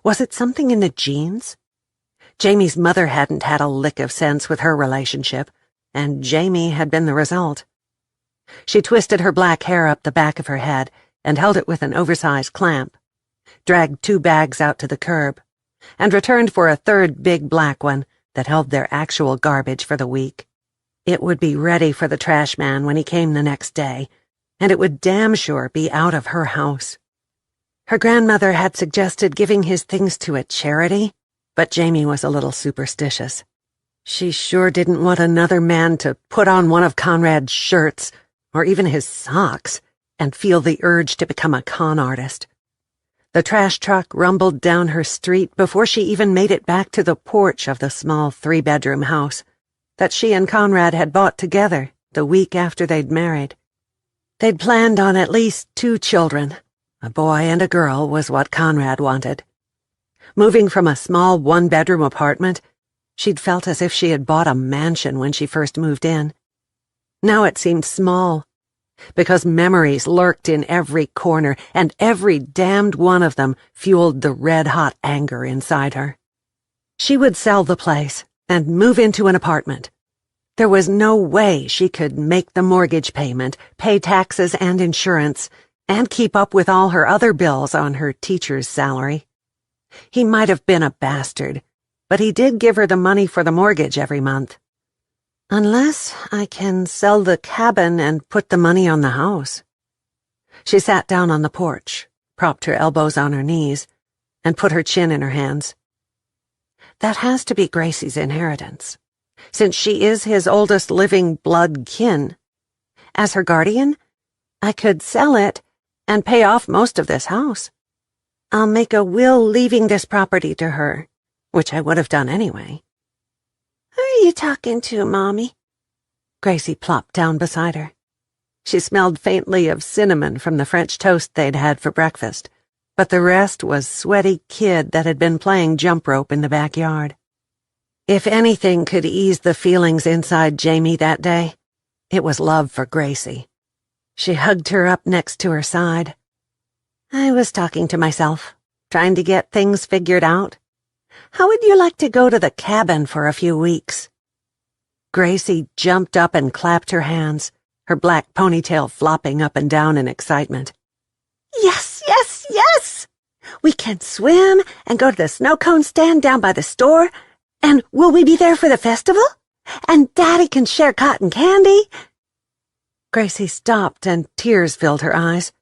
Was it something in the genes? Jamie's mother hadn't had a lick of sense with her relationship, and Jamie had been the result. She twisted her black hair up the back of her head and held it with an oversized clamp, dragged 2 bags out to the curb, and returned for a 3rd big black one that held their actual garbage for the week. It would be ready for the trash man when he came the next day, and it would damn sure be out of her house. Her grandmother had suggested giving his things to a charity, but Jamie was a little superstitious. She sure didn't want another man to put on one of Conrad's shirts, or even his socks, and feel the urge to become a con artist. The trash truck rumbled down her street before she even made it back to the porch of the small 3-bedroom house that she and Conrad had bought together the week after they'd married. They'd planned on at least 2 children. A boy and a girl was what Conrad wanted. Moving from a small 1-bedroom apartment, she'd felt as if she had bought a mansion when she first moved in. Now it seemed small, because memories lurked in every corner, and every damned one of them fueled the red-hot anger inside her. She would sell the place and move into an apartment. There was no way she could make the mortgage payment, pay taxes and insurance, and keep up with all her other bills on her teacher's salary. He might have been a bastard, but he did give her the money for the mortgage every month. Unless I can sell the cabin and put the money on the house. She sat down on the porch, propped her elbows on her knees, and put her chin in her hands. That has to be Gracie's inheritance, since she is his oldest living blood kin. As her guardian, I could sell it and pay off most of this house. I'll make a will leaving this property to her, which I would have done anyway. Who are you talking to, Mommy? Gracie plopped down beside her. She smelled faintly of cinnamon from the French toast they'd had for breakfast, but the rest was sweaty kid that had been playing jump rope in the backyard. If anything could ease the feelings inside Jamie that day, it was love for Gracie. She hugged her up next to her side. I was talking to myself, trying to get things figured out. How would you like to go to the cabin for a few weeks? Gracie jumped up and clapped her hands, her black ponytail flopping up and down in excitement. Yes, yes, yes! We can swim and go to the snow cone stand down by the store, and will we be there for the festival? And Daddy can share cotton candy? Gracie stopped and tears filled her eyes.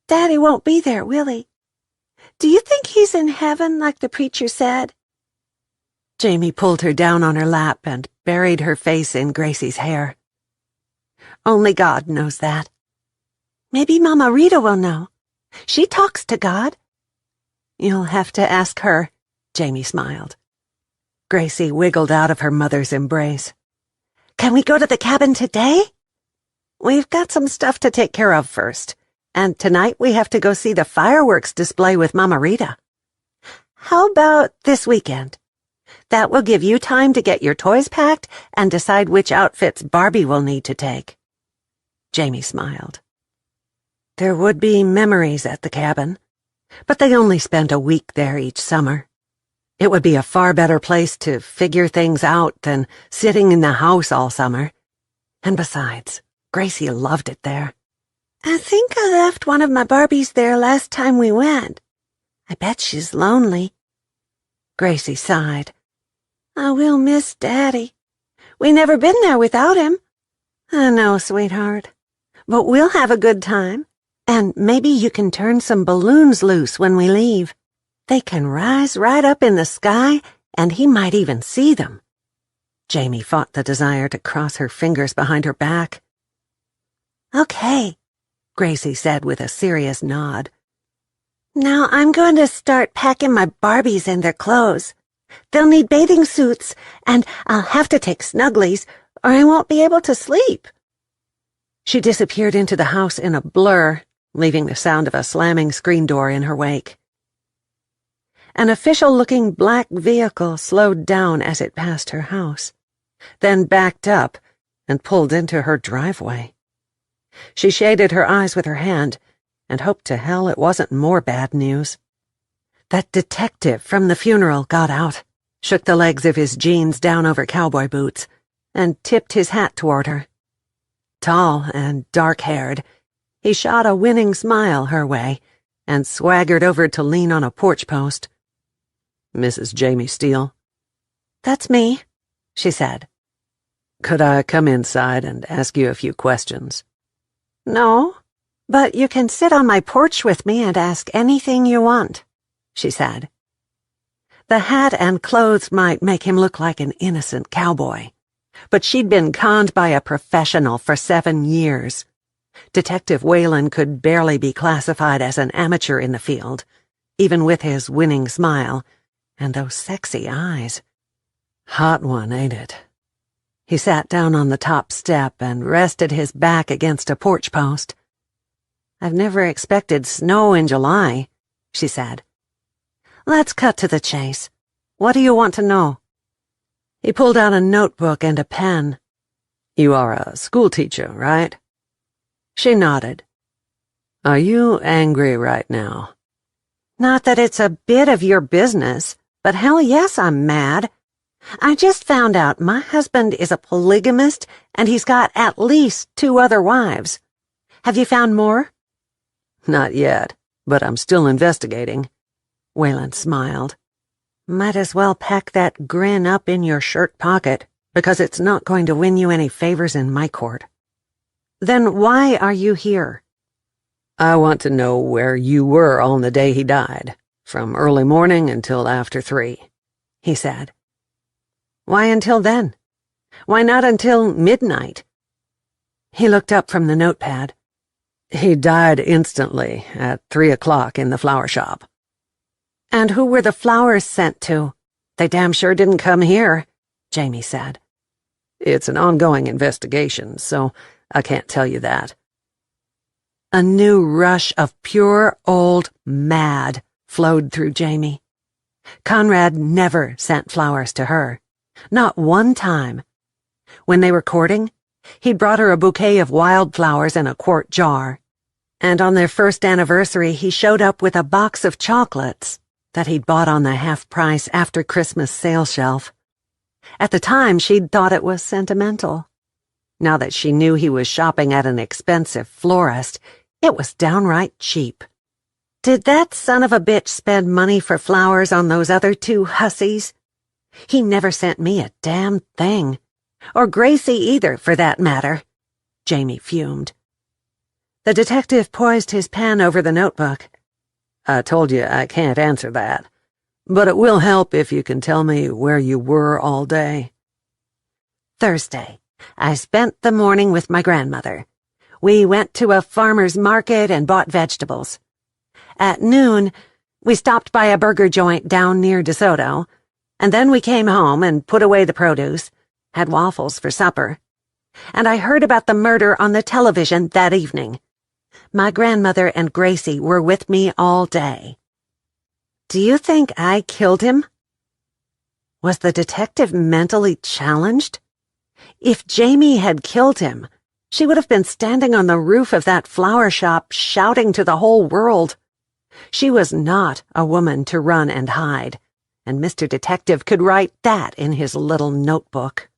Daddy won't be there, will he? Do you think he's in heaven like the preacher said? Jamie pulled her down on her lap and buried her face in Gracie's hair. Only God knows that. Maybe Mama Rita will know. She talks to God. You'll have to ask her, Jamie smiled. Gracie wiggled out of her mother's embrace. Can we go to the cabin today? We've got some stuff to take care of first, and tonight we have to go see the fireworks display with Mama Rita. How about this weekend? That will give you time to get your toys packed and decide which outfits Barbie will need to take. Jamie smiled. There would be memories at the cabin, but they only spent a week there each summer. It would be a far better place to figure things out than sitting in the house all summer. And besides, Gracie loved it there. I think I left one of my Barbies there last time we went. I bet she's lonely. Gracie sighed. I will miss Daddy. We never been there without him. I know, sweetheart. But we'll have a good time. And maybe you can turn some balloons loose when we leave. They can rise right up in the sky, and he might even see them. Jamie fought the desire to cross her fingers behind her back. Okay, Gracie said with a serious nod. Now I'm going to start packing my Barbies and their clothes. They'll need bathing suits, and I'll have to take Snugglies, or I won't be able to sleep. She disappeared into the house in a blur, leaving the sound of a slamming screen door in her wake. An official-looking black vehicle slowed down as it passed her house, then backed up and pulled into her driveway. She shaded her eyes with her hand and hoped to hell it wasn't more bad news. That detective from the funeral got out, shook the legs of his jeans down over cowboy boots, and tipped his hat toward her. Tall and dark-haired, he shot a winning smile her way and swaggered over to lean on a porch post. Mrs. Jamie Steele. That's me, she said. Could I come inside and ask you a few questions? No, but you can sit on my porch with me and ask anything you want, she said. The hat and clothes might make him look like an innocent cowboy, but she'd been conned by a professional for 7 years. Detective Whalen could barely be classified as an amateur in the field, even with his winning smile and those sexy eyes. Hot one, ain't it? He sat down on the top step and rested his back against a porch post. I've never expected snow in July, she said. Let's cut to the chase. What do you want to know? He pulled out a notebook and a pen. You are a schoolteacher, right? She nodded. Are you angry right now? Not that it's a bit of your business, but hell yes, I'm mad. I just found out my husband is a polygamist and he's got at least 2 other wives. Have you found more? Not yet, but I'm still investigating. Whalen smiled. Might as well pack that grin up in your shirt pocket, because it's not going to win you any favors in my court. Then why are you here? I want to know where you were on the day he died, from early morning until after 3, he said. Why until then? Why not until midnight? He looked up from the notepad. He died instantly at 3 o'clock in the flower shop. And who were the flowers sent to? They damn sure didn't come here, Jamie said. It's an ongoing investigation, so I can't tell you that. A new rush of pure old mad flowed through Jamie. Conrad never sent flowers to her. Not one time. When they were courting, he'd brought her a bouquet of wildflowers in a quart jar. And on their first anniversary, he showed up with a box of chocolates that he'd bought on the half-price after-Christmas sale shelf. At the time, she'd thought it was sentimental. Now that she knew he was shopping at an expensive florist, it was downright cheap. Did that son of a bitch spend money for flowers on those other 2 hussies? He never sent me a damn thing. Or Gracie either, for that matter. Jamie fumed. The detective poised his pen over the notebook. I told you I can't answer that, but it will help if you can tell me where you were all day. Thursday, I spent the morning with my grandmother. We went to a farmer's market and bought vegetables. At noon, we stopped by a burger joint down near DeSoto, and then we came home and put away the produce, had waffles for supper. And I heard about the murder on the television that evening. My grandmother and Gracie were with me all day. Do you think I killed him? Was the detective mentally challenged? If Jamie had killed him, she would have been standing on the roof of that flower shop shouting to the whole world. She was not a woman to run and hide, and Mr. Detective could write that in his little notebook.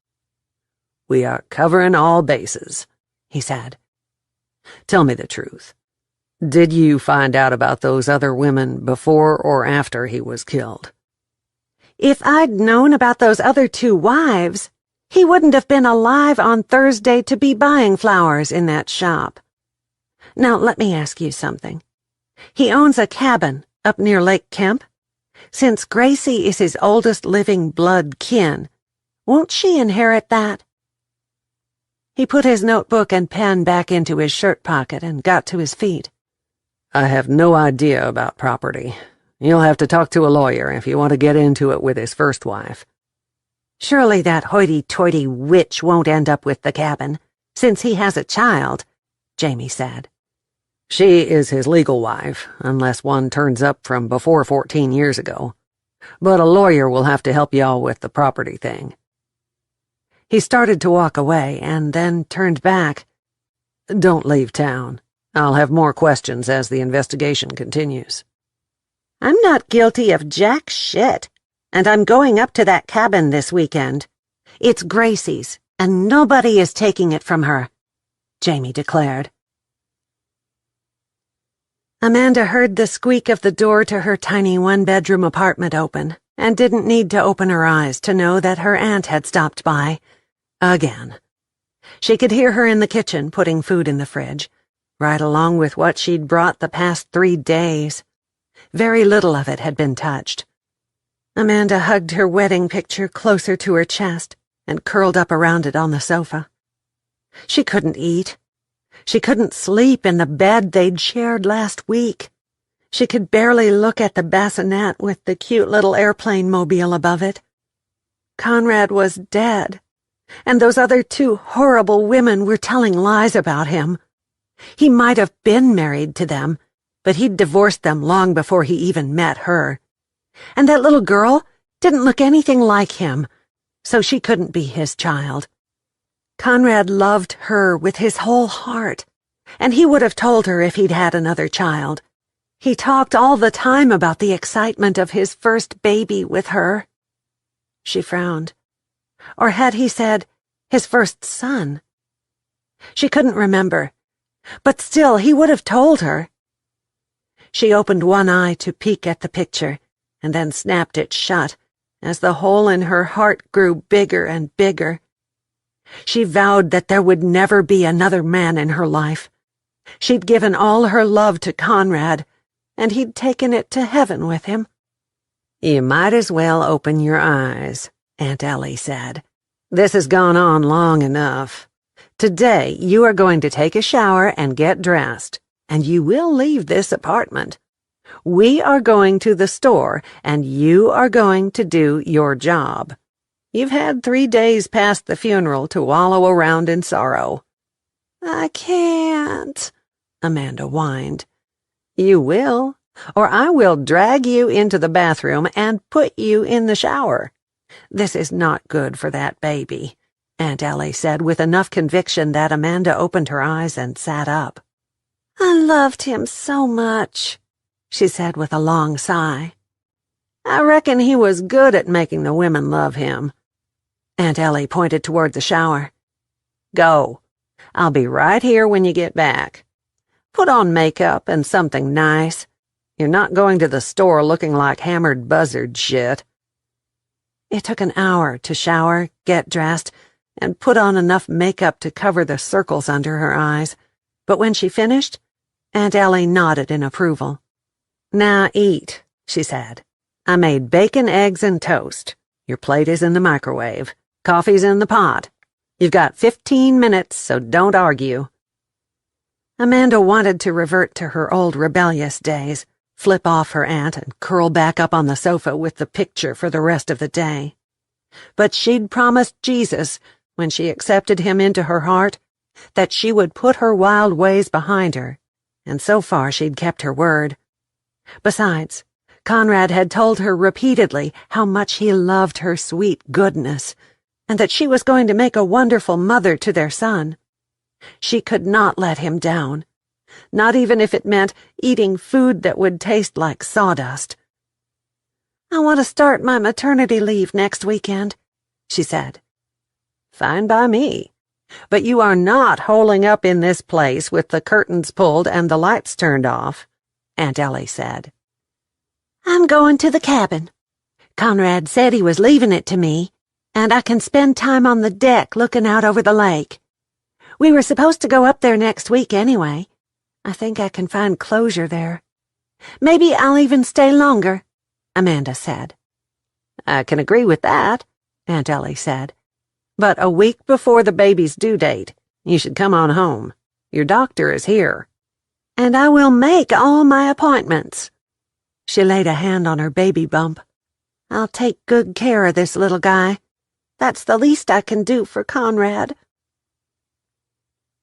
"We are covering all bases," he said. "Tell me the truth. Did you find out about those other women before or after he was killed?" If I'd known about those other 2 wives, he wouldn't have been alive on Thursday to be buying flowers in that shop. Now, let me ask you something. He owns a cabin up near Lake Kemp. Since Gracie is his oldest living blood kin, won't she inherit that? He put his notebook and pen back into his shirt pocket and got to his feet. "I have no idea about property. You'll have to talk to a lawyer if you want to get into it with his first wife." Surely that hoity-toity witch won't end up with the cabin, since he has a child, Jamie said. "She is his legal wife, unless one turns up from before 14 years ago. But a lawyer will have to help y'all with the property thing." He started to walk away and then turned back. "Don't leave town. I'll have more questions as the investigation continues." I'm not guilty of jack shit, and I'm going up to that cabin this weekend. It's Gracie's, and nobody is taking it from her, Jamie declared. Amanda heard the squeak of the door to her tiny one-bedroom apartment open, and didn't need to open her eyes to know that her aunt had stopped by. Again. She could hear her in the kitchen putting food in the fridge, right along with what she'd brought the past 3 days. Very little of it had been touched. Amanda hugged her wedding picture closer to her chest and curled up around it on the sofa. She couldn't eat. She couldn't sleep in the bed they'd shared last week. She could barely look at the bassinet with the cute little airplane mobile above it. Conrad was dead, and those other 2 horrible women were telling lies about him. He might have been married to them, but he'd divorced them long before he even met her. And that little girl didn't look anything like him, so she couldn't be his child. Conrad loved her with his whole heart, and he would have told her if he'd had another child. He talked all the time about the excitement of his first baby with her. She frowned. Or had he said, his first son? She couldn't remember, but still he would have told her. She opened one eye to peek at the picture, and then snapped it shut, as the hole in her heart grew bigger and bigger. She vowed that there would never be another man in her life. She'd given all her love to Conrad, and he'd taken it to heaven with him. "You might as well open your eyes," Aunt Ellie said. "This has gone on long enough. Today you are going to take a shower and get dressed, and you will leave this apartment. We are going to the store, and you are going to do your job. You've had 3 days past the funeral to wallow around in sorrow." "I can't," Amanda whined. "You will, or I will drag you into the bathroom and put you in the shower. This is not good for that baby," Aunt Ellie said with enough conviction that Amanda opened her eyes and sat up. "I loved him so much," she said with a long sigh. "I reckon he was good at making the women love him." Aunt Ellie pointed toward the shower. "Go. I'll be right here when you get back. Put on makeup and something nice. You're not going to the store looking like hammered buzzard shit." It took an hour to shower, get dressed, and put on enough makeup to cover the circles under her eyes, but when she finished, Aunt Ellie nodded in approval. "Now eat," she said. "I made bacon, eggs, and toast. Your plate is in the microwave. Coffee's in the pot. You've got 15 minutes, so don't argue." Amanda wanted to revert to her old rebellious days, flip off her aunt and curl back up on the sofa with the picture for the rest of the day. But she'd promised Jesus, when she accepted him into her heart, that she would put her wild ways behind her, and so far she'd kept her word. Besides, Conrad had told her repeatedly how much he loved her sweet goodness, and that she was going to make a wonderful mother to their son. She could not let him down, not even if it meant eating food that would taste like sawdust. "I want to start my maternity leave next weekend," she said. "Fine by me. But you are not holing up in this place with the curtains pulled and the lights turned off," Aunt Ellie said. "I'm going to the cabin. Conrad said he was leaving it to me, and I can spend time on the deck looking out over the lake. We were supposed to go up there next week anyway. I think I can find closure there. Maybe I'll even stay longer," Amanda said. "I can agree with that," Aunt Ellie said. "But a week before the baby's due date, you should come on home. Your doctor is here." "And I will make all my appointments." She laid a hand on her baby bump. "I'll take good care of this little guy. That's the least I can do for Conrad."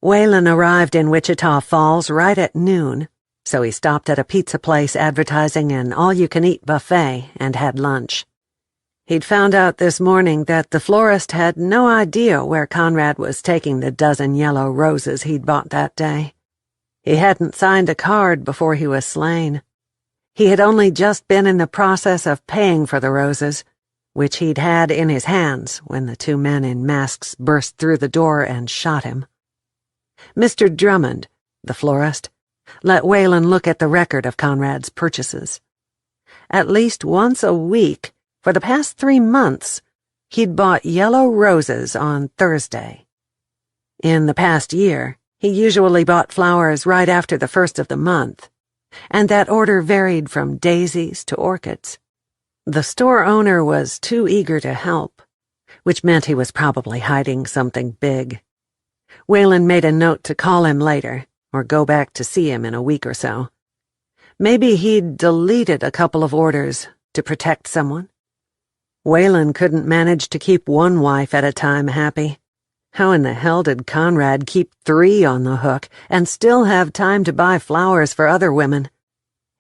Waylon arrived in Wichita Falls right at noon, so he stopped at a pizza place advertising an all-you-can-eat buffet and had lunch. He'd found out this morning that the florist had no idea where Conrad was taking the dozen yellow roses he'd bought that day. He hadn't signed a card before he was slain. He had only just been in the process of paying for the roses, which he'd had in his hands when the two men in masks burst through the door and shot him. Mr. Drummond, the florist, let Waylon look at the record of Conrad's purchases. At least once a week, for the past 3 months, he'd bought yellow roses on Thursday. In the past year, he usually bought flowers right after the first of the month, and that order varied from daisies to orchids. The store owner was too eager to help, which meant he was probably hiding something big. Waylon made a note to call him later, or go back to see him in a week or so. Maybe he'd deleted a couple of orders to protect someone. Waylon couldn't manage to keep one wife at a time happy. How in the hell did Conrad keep 3 on the hook and still have time to buy flowers for other women?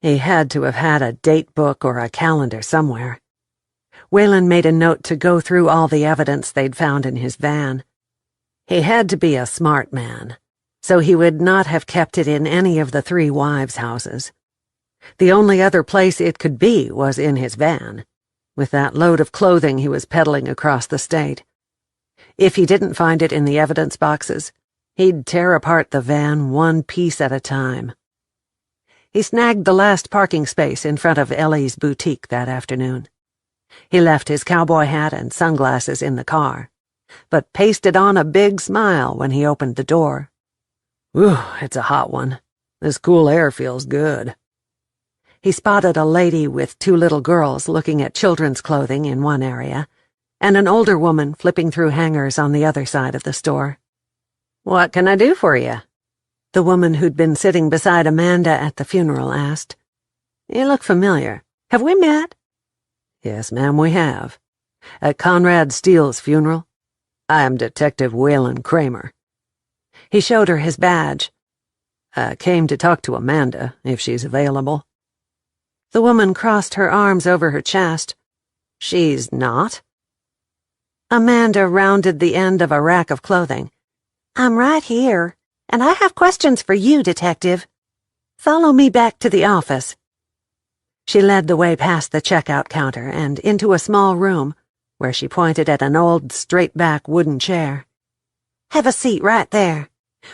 He had to have had a date book or a calendar somewhere. Waylon made a note to go through all the evidence they'd found in his van. He had to be a smart man, so he would not have kept it in any of the 3 wives' houses. The only other place it could be was in his van, with that load of clothing he was peddling across the state. If he didn't find it in the evidence boxes, he'd tear apart the van one piece at a time. He snagged the last parking space in front of Ellie's boutique that afternoon. He left his cowboy hat and sunglasses in the car, but pasted on a big smile when he opened the door. "Whew, it's a hot one. This cool air feels good." He spotted a lady with 2 little girls looking at children's clothing in one area, and an older woman flipping through hangers on the other side of the store. "What can I do for you?" the woman who'd been sitting beside Amanda at the funeral asked. "You look familiar. Have we met?" "Yes, ma'am, we have. At Conrad Steele's funeral. I am Detective Waylon Kramer." He showed her his badge. "I came to talk to Amanda, if she's available." The woman crossed her arms over her chest. "She's not?" Amanda rounded the end of a rack of clothing. "I'm right here, and I have questions for you, Detective. Follow me back to the office." She led the way past the checkout counter and into a small room, where she pointed at an old, straight-back wooden chair. "Have a seat right there.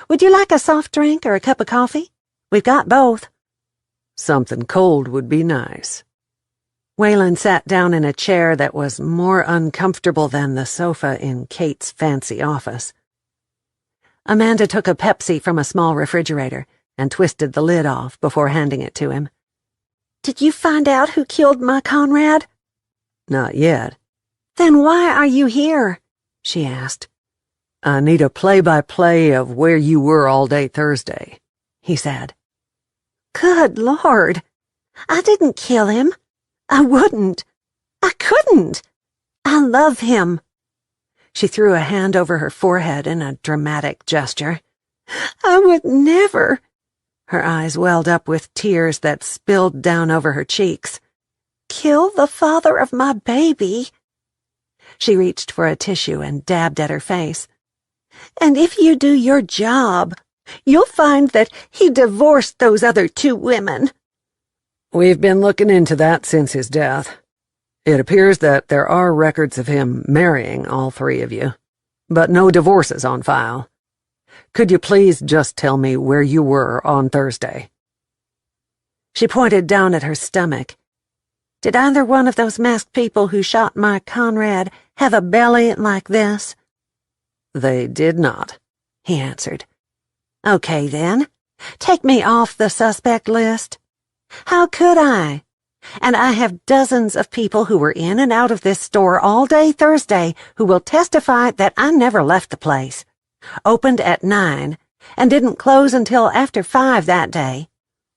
Would you like a soft drink or a cup of coffee? We've got both." "Something cold would be nice." Waylon sat down in a chair that was more uncomfortable than the sofa in Kate's fancy office. Amanda took a Pepsi from a small refrigerator and twisted the lid off before handing it to him. "Did you find out who killed my Conrad?" "Not yet." "Then why are you here?" she asked. I need a play-by-play of where you were all day Thursday, he said. Good Lord! I didn't kill him. I wouldn't. I couldn't. I love him. She threw a hand over her forehead in a dramatic gesture. I would never. Her eyes welled up with tears that spilled down over her cheeks. Kill the father of my baby. She reached for a tissue and dabbed at her face. And if you do your job, you'll find that he divorced those other 2 women. We've been looking into that since his death. It appears that there are records of him marrying all 3 of you, but no divorces on file. Could you please just tell me where you were on Thursday? She pointed down at her stomach. Did either one of those masked people who shot my Conrad have a belly like this? They did not, he answered. Okay, then. Take me off the suspect list. How could I? And I have dozens of people who were in and out of this store all day Thursday who will testify that I never left the place. Opened at 9 and didn't close until after 5 that day.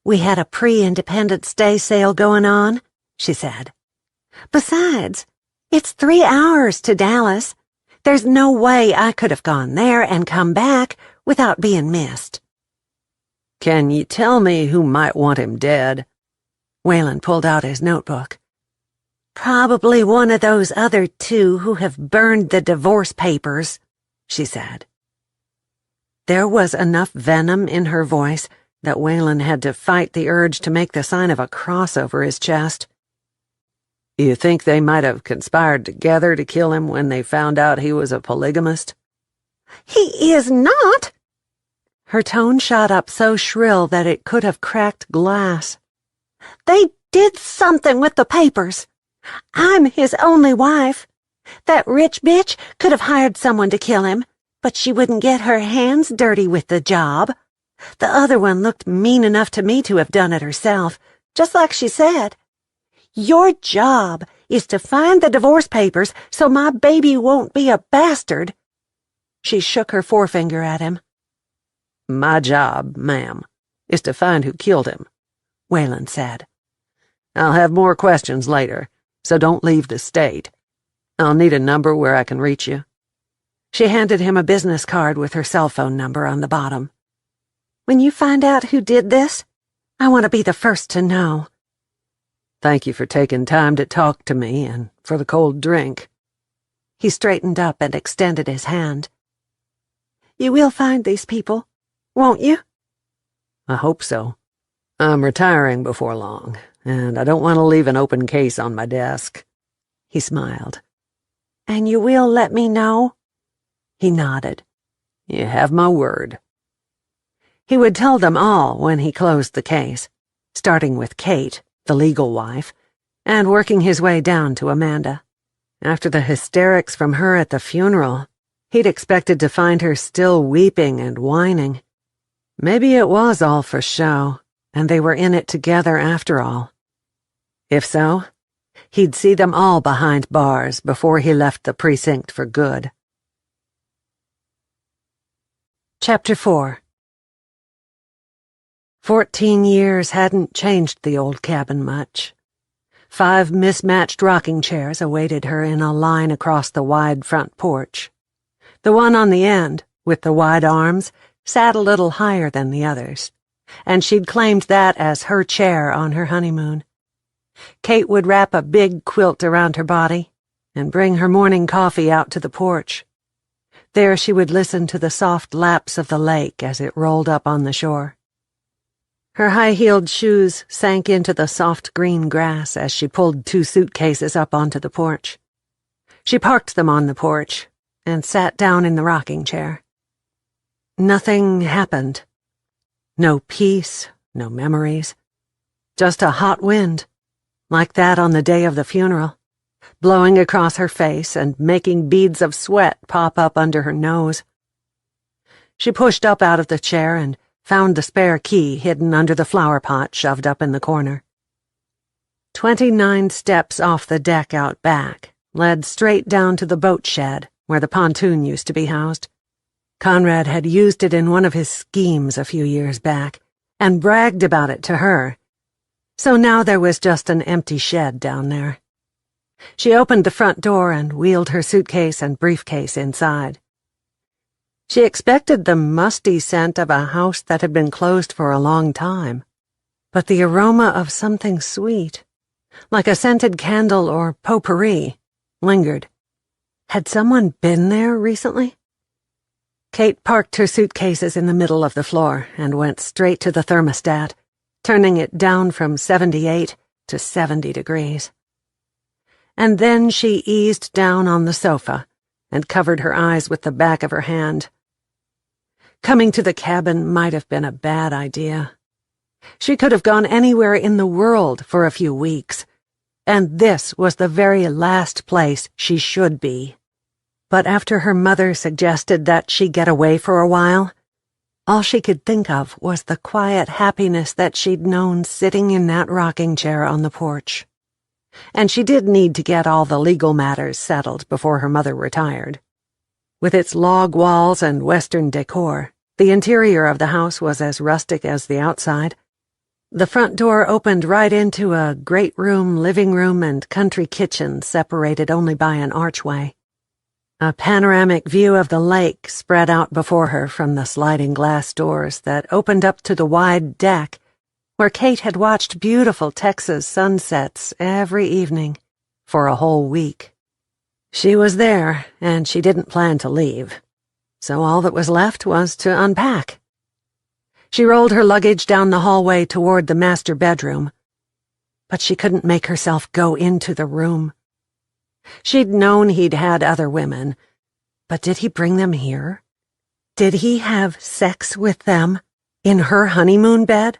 We had a pre-Independence Day sale going on, she said. Besides, it's 3 hours to Dallas. There's no way I could have gone there and come back without being missed. Can you tell me who might want him dead? Whalen pulled out his notebook. Probably one of those other 2 who have burned the divorce papers, she said. There was enough venom in her voice that Whalen had to fight the urge to make the sign of a cross over his chest. You think they might have conspired together to kill him when they found out he was a polygamist? He is not! Her tone shot up so shrill that it could have cracked glass. They did something with the papers. I'm his only wife. That rich bitch could have hired someone to kill him, but she wouldn't get her hands dirty with the job. The other one looked mean enough to me to have done it herself, just like she said. Your job is to find the divorce papers so my baby won't be a bastard. She shook her forefinger at him. My job, ma'am, is to find who killed him, Whalen said. I'll have more questions later, so don't leave the state. I'll need a number where I can reach you. She handed him a business card with her cell phone number on the bottom. When you find out who did this, I want to be the first to know. Thank you for taking time to talk to me and for the cold drink. He straightened up and extended his hand. You will find these people, won't you? I hope so. I'm retiring before long, and I don't want to leave an open case on my desk. He smiled. And you will let me know? He nodded. You have my word. He would tell them all when he closed the case, starting with Kate, the legal wife, and working his way down to Amanda. After the hysterics from her at the funeral, he'd expected to find her still weeping and whining. Maybe it was all for show, and they were in it together after all. If so, he'd see them all behind bars before he left the precinct for good. Chapter 4. 14 years hadn't changed the old cabin much. 5 mismatched rocking chairs awaited her in a line across the wide front porch. The one on the end, with the wide arms, sat a little higher than the others, and she'd claimed that as her chair on her honeymoon. Kate would wrap a big quilt around her body and bring her morning coffee out to the porch. There she would listen to the soft laps of the lake as it rolled up on the shore. Her high-heeled shoes sank into the soft green grass as she pulled 2 suitcases up onto the porch. She parked them on the porch and sat down in the rocking chair. Nothing happened. No peace, no memories. Just a hot wind, like that on the day of the funeral, blowing across her face and making beads of sweat pop up under her nose. She pushed up out of the chair and found the spare key hidden under the flower pot shoved up in the corner. 29 steps off the deck out back led straight down to the boat shed where the pontoon used to be housed. Conrad had used it in one of his schemes a few years back, and bragged about it to her. So now there was just an empty shed down there. She opened the front door and wheeled her suitcase and briefcase inside. She expected the musty scent of a house that had been closed for a long time, but the aroma of something sweet, like a scented candle or potpourri, lingered. Had someone been there recently? Kate parked her suitcases in the middle of the floor and went straight to the thermostat, turning it down from 78 to 70 degrees. And then she eased down on the sofa and covered her eyes with the back of her hand. Coming to the cabin might have been a bad idea. She could have gone anywhere in the world for a few weeks, and this was the very last place she should be. But after her mother suggested that she get away for a while, all she could think of was the quiet happiness that she'd known sitting in that rocking chair on the porch. And she did need to get all the legal matters settled before her mother retired. With its log walls and Western decor, the interior of the house was as rustic as the outside. The front door opened right into a great room, living room, and country kitchen separated only by an archway. A panoramic view of the lake spread out before her from the sliding glass doors that opened up to the wide deck where Kate had watched beautiful Texas sunsets every evening for a whole week. She was there, and she didn't plan to leave, so all that was left was to unpack. She rolled her luggage down the hallway toward the master bedroom, but she couldn't make herself go into the room. She'd known he'd had other women, but did he bring them here? Did he have sex with them in her honeymoon bed?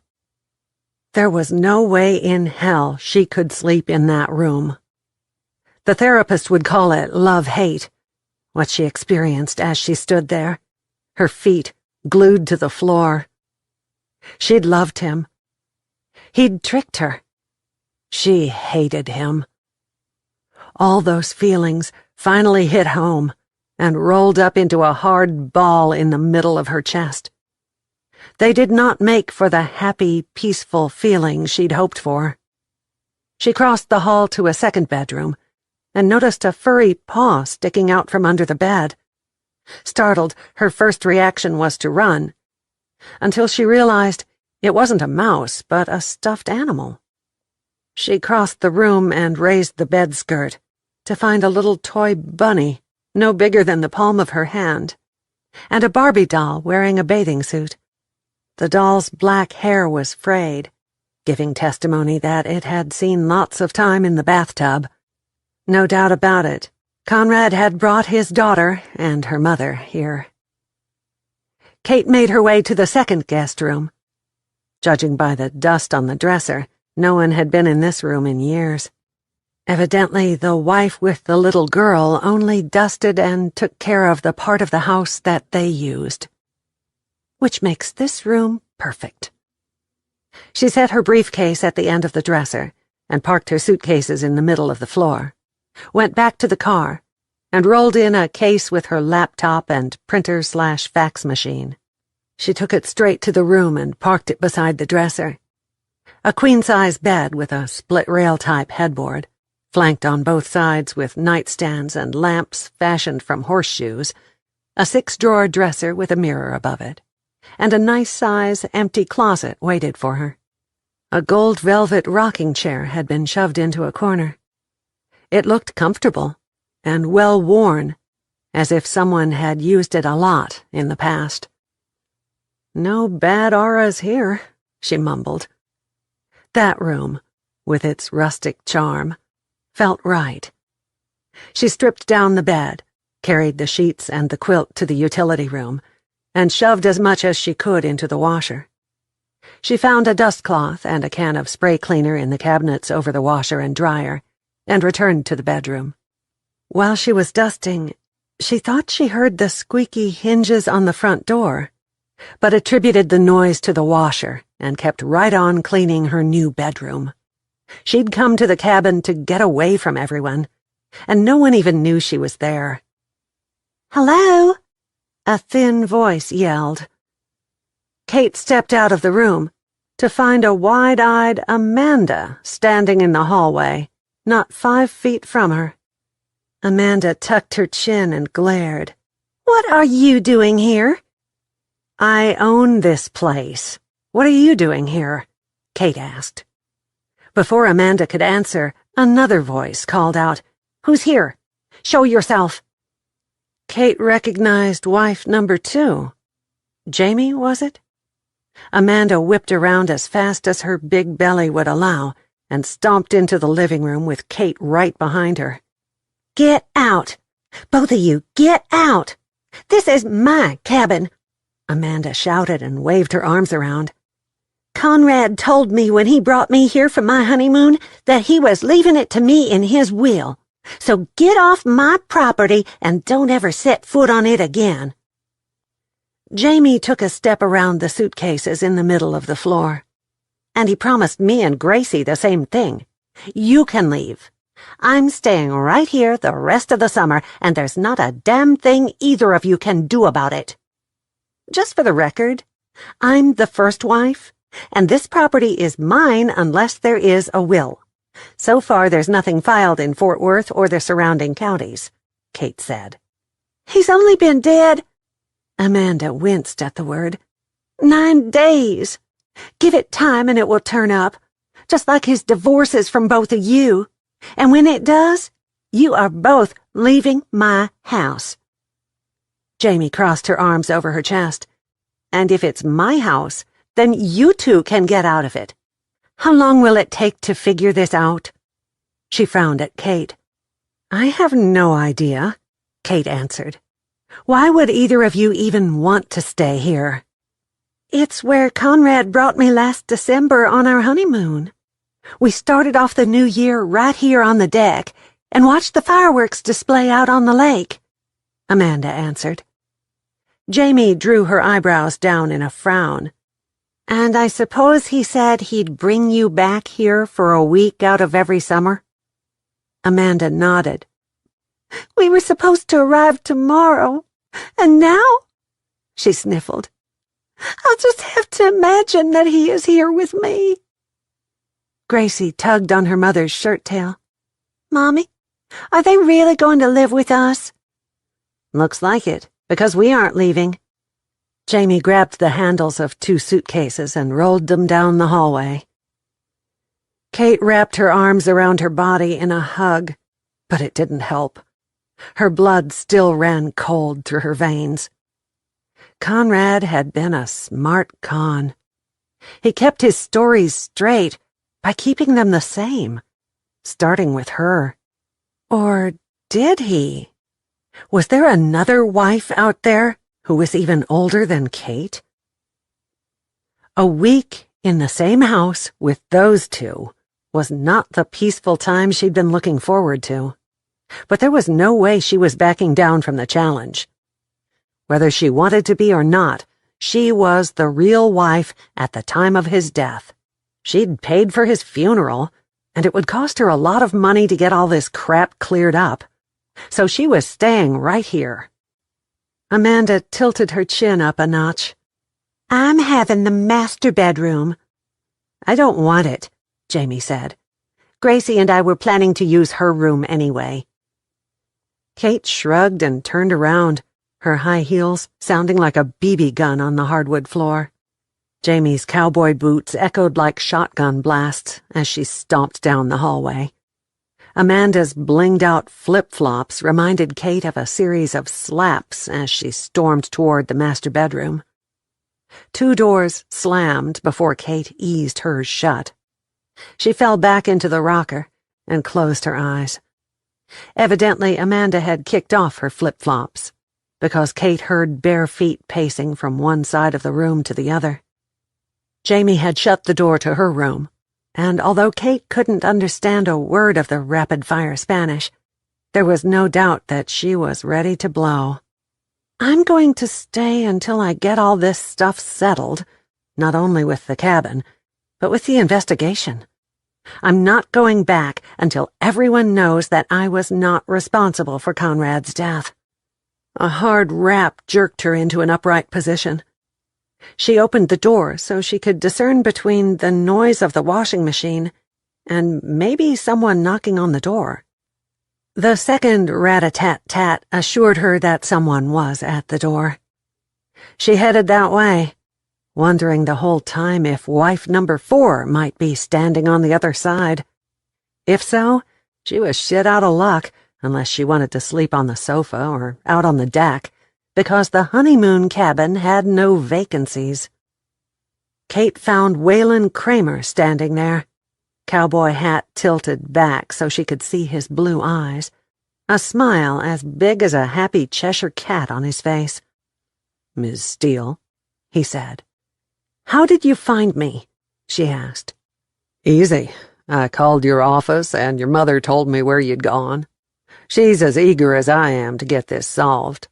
There was no way in hell she could sleep in that room. The therapist would call it love-hate, what she experienced as she stood there, her feet glued to the floor. She'd loved him. He'd tricked her. She hated him. All those feelings finally hit home and rolled up into a hard ball in the middle of her chest. They did not make for the happy, peaceful feeling she'd hoped for. She crossed the hall to a second bedroom and noticed a furry paw sticking out from under the bed. Startled, her first reaction was to run, until she realized it wasn't a mouse, but a stuffed animal. She crossed the room and raised the bed skirt to find a little toy bunny, no bigger than the palm of her hand, and a Barbie doll wearing a bathing suit. The doll's black hair was frayed, giving testimony that it had seen lots of time in the bathtub. No doubt about it, Conrad had brought his daughter and her mother here. Kate made her way to the second guest room. Judging by the dust on the dresser, no one had been in this room in years. Evidently, the wife with the little girl only dusted and took care of the part of the house that they used. Which makes this room perfect. She set her briefcase at the end of the dresser and parked her suitcases in the middle of the floor, went back to the car, and rolled in a case with her laptop and printer/fax machine. She took it straight to the room and parked it beside the dresser. A queen-size bed with a split-rail-type headboard, flanked on both sides with nightstands and lamps fashioned from horseshoes, a 6-drawer dresser with a mirror above it, and a nice-size empty closet waited for her. A gold velvet rocking chair had been shoved into a corner. It looked comfortable and well-worn, as if someone had used it a lot in the past. "No bad auras here," she mumbled. That room, with its rustic charm, felt right. She stripped down the bed, carried the sheets and the quilt to the utility room, and shoved as much as she could into the washer. She found a dustcloth and a can of spray cleaner in the cabinets over the washer and dryer, and returned to the bedroom. While she was dusting, she thought she heard the squeaky hinges on the front door, but attributed the noise to the washer and kept right on cleaning her new bedroom. She'd come to the cabin to get away from everyone, and no one even knew she was there. "Hello? a thin voice yelled. Kate stepped out of the room to find a wide-eyed Amanda standing in the hallway, not 5 feet from her. Amanda tucked her chin and glared. "What are you doing here?" "I own this place. What are you doing here?" Kate asked. Before Amanda could answer, another voice called out, "Who's here? Show yourself." Kate recognized wife number 2. Jamie, was it? Amanda whipped around as fast as her big belly would allow and stomped into the living room with Kate right behind her. "Get out! Both of you, get out! This is my cabin!" Amanda shouted and waved her arms around. "Conrad told me when he brought me here for my honeymoon that he was leaving it to me in his will. So get off my property and don't ever set foot on it again." Jamie took a step around the suitcases in the middle of the floor. "And he promised me and Gracie the same thing. You can leave. I'm staying right here the rest of the summer, and there's not a damn thing either of you can do about it. Just for the record, I'm the first wife, and this property is mine unless there is a will. So far, there's nothing filed in Fort Worth or the surrounding counties," Kate said. "He's only been dead," Amanda winced at the word, 9 days. Give it time and it will turn up, just like his divorces from both of you. And when it does, you are both leaving my house." Jamie crossed her arms over her chest. "And if it's my house, then you two can get out of it. How long will it take to figure this out?" She frowned at Kate. "I have no idea," Kate answered. "Why would either of you even want to stay here?" "It's where Conrad brought me last December on our honeymoon. We started off the new year right here on the deck and watched the fireworks display out on the lake," Amanda answered. Jamie drew her eyebrows down in a frown. "And I suppose he said he'd bring you back here for a week out of every summer?" Amanda nodded. "We were supposed to arrive tomorrow, and now," she sniffled, "I'll just have to imagine that he is here with me." Gracie tugged on her mother's shirt tail. "Mommy, are they really going to live with us?" "Looks like it, because we aren't leaving." Jamie grabbed the handles of 2 suitcases and rolled them down the hallway. Kate wrapped her arms around her body in a hug, but it didn't help. Her blood still ran cold through her veins. Conrad had been a smart con. He kept his stories straight by keeping them the same, starting with her. Or did he? Was there another wife out there who was even older than Kate? A week in the same house with those two was not the peaceful time she'd been looking forward to. But there was no way she was backing down from the challenge. Whether she wanted to be or not, she was the real wife at the time of his death. She'd paid for his funeral, and it would cost her a lot of money to get all this crap cleared up. So she was staying right here. Amanda tilted her chin up a notch. "I'm having the master bedroom." "I don't want it," Jamie said. "Gracie and I were planning to use her room anyway." Kate shrugged and turned around, her high heels sounding like a BB gun on the hardwood floor. Jamie's cowboy boots echoed like shotgun blasts as she stomped down the hallway. Amanda's blinged-out flip-flops reminded Kate of a series of slaps as she stormed toward the master bedroom. 2 doors slammed before Kate eased hers shut. She fell back into the rocker and closed her eyes. Evidently, Amanda had kicked off her flip-flops, because Kate heard bare feet pacing from one side of the room to the other. Jamie had shut the door to her room, and although Kate couldn't understand a word of the rapid-fire Spanish, there was no doubt that she was ready to blow. "I'm going to stay until I get all this stuff settled, not only with the cabin, but with the investigation. I'm not going back until everyone knows that I was not responsible for Conrad's death. A hard rap jerked her into an upright position. She opened the door so she could discern between the noise of the washing machine and maybe someone knocking on the door. The second rat-a-tat-tat assured her that someone was at the door. She headed that way, wondering the whole time if wife number 4 might be standing on the other side. If so, she was shit out of luck unless she wanted to sleep on the sofa or out on the deck, because the honeymoon cabin had no vacancies. Kate found Waylon Kramer standing there, cowboy hat tilted back so she could see his blue eyes, a smile as big as a happy Cheshire cat on his face. "Ms. Steele," he said. "How did you find me?" she asked. "Easy. I called your office and your mother told me where you'd gone. She's as eager as I am to get this solved.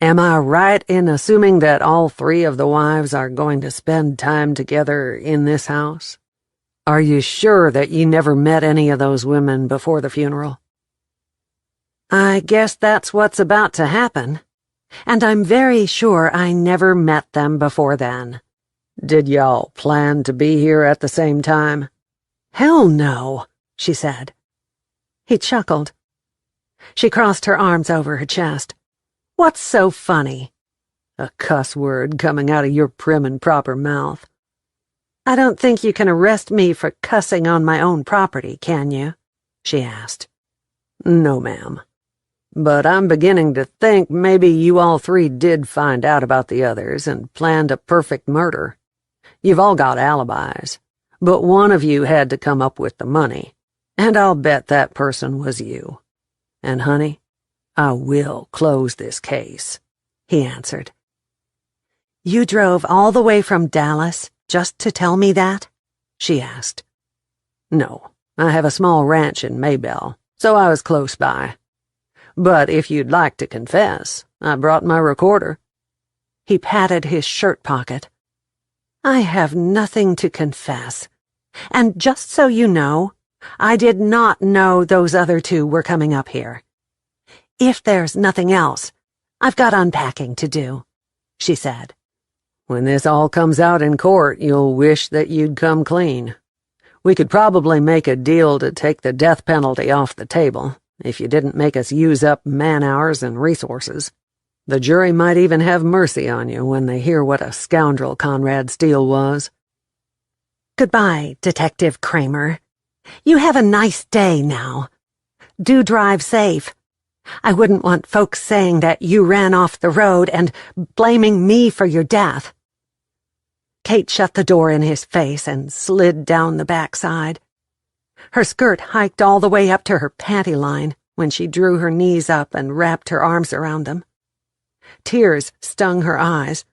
Am I right in assuming that all 3 of the wives are going to spend time together in this house? Are you sure that you never met any of those women before the funeral?" "I guess that's what's about to happen. And I'm very sure I never met them before then." "Did y'all plan to be here at the same time?" "Hell no," she said. He chuckled. She crossed her arms over her chest. "What's so funny?" "A cuss word coming out of your prim and proper mouth." "I don't think you can arrest me for cussing on my own property, can you?" she asked. "No, ma'am. But I'm beginning to think maybe you all 3 did find out about the others and planned a perfect murder. You've all got alibis, but one of you had to come up with the money, and I'll bet that person was you. And, honey, I will close this case," he answered. "You drove all the way from Dallas just to tell me that?" she asked. "No, I have a small ranch in Maybelle, so I was close by. But if you'd like to confess, I brought my recorder." He patted his shirt pocket. "I have nothing to confess. And just so you know, I did not know those other 2 were coming up here. If there's nothing else, I've got unpacking to do," she said. "When this all comes out in court, you'll wish that you'd come clean. We could probably make a deal to take the death penalty off the table if you didn't make us use up man-hours and resources. The jury might even have mercy on you when they hear what a scoundrel Conrad Steele was." "Goodbye, Detective Kramer. You have a nice day now. Do drive safe. I wouldn't want folks saying that you ran off the road and blaming me for your death." Kate shut the door in his face and slid down the backside. Her skirt hiked all the way up to her panty line when she drew her knees up and wrapped her arms around them. Tears stung her eyes,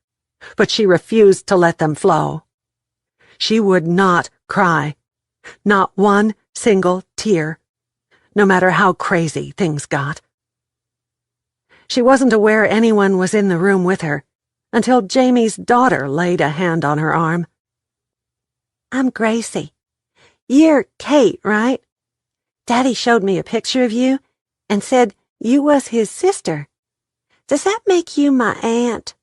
but she refused to let them flow. She would not cry, not one single tear, no matter how crazy things got. She wasn't aware anyone was in the room with her until Jamie's daughter laid a hand on her arm. "I'm Gracie. You're Kate, right? Daddy showed me a picture of you and said you was his sister. Does that make you my aunt?"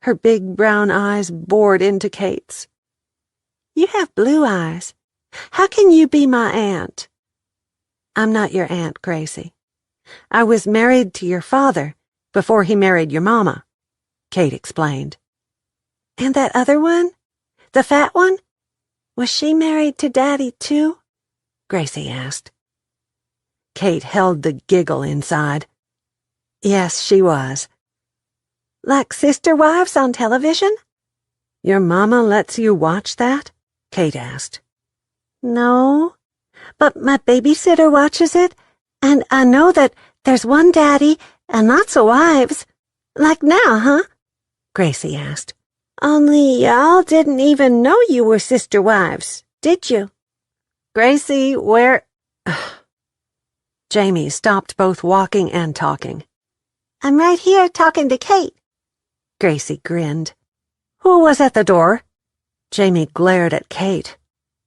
Her big brown eyes bored into Kate's. "You have blue eyes. How can you be my aunt?" "I'm not your Aunt Gracie. I was married to your father before he married your mama," Kate explained. "And that other one? The fat one? Was she married to Daddy, too?" Gracie asked. Kate held the giggle inside. "Yes, she was." "Like sister wives on television?" "Your mama lets you watch that?" Kate asked. "No, but my babysitter watches it, and I know that there's one daddy and lots of wives. Like now, huh?" Gracie asked. "Only y'all didn't even know you were sister wives, did you?" "Gracie, where—" Jamie stopped both walking and talking. "I'm right here talking to Kate." Gracie grinned. "Who was at the door?" Jamie glared at Kate.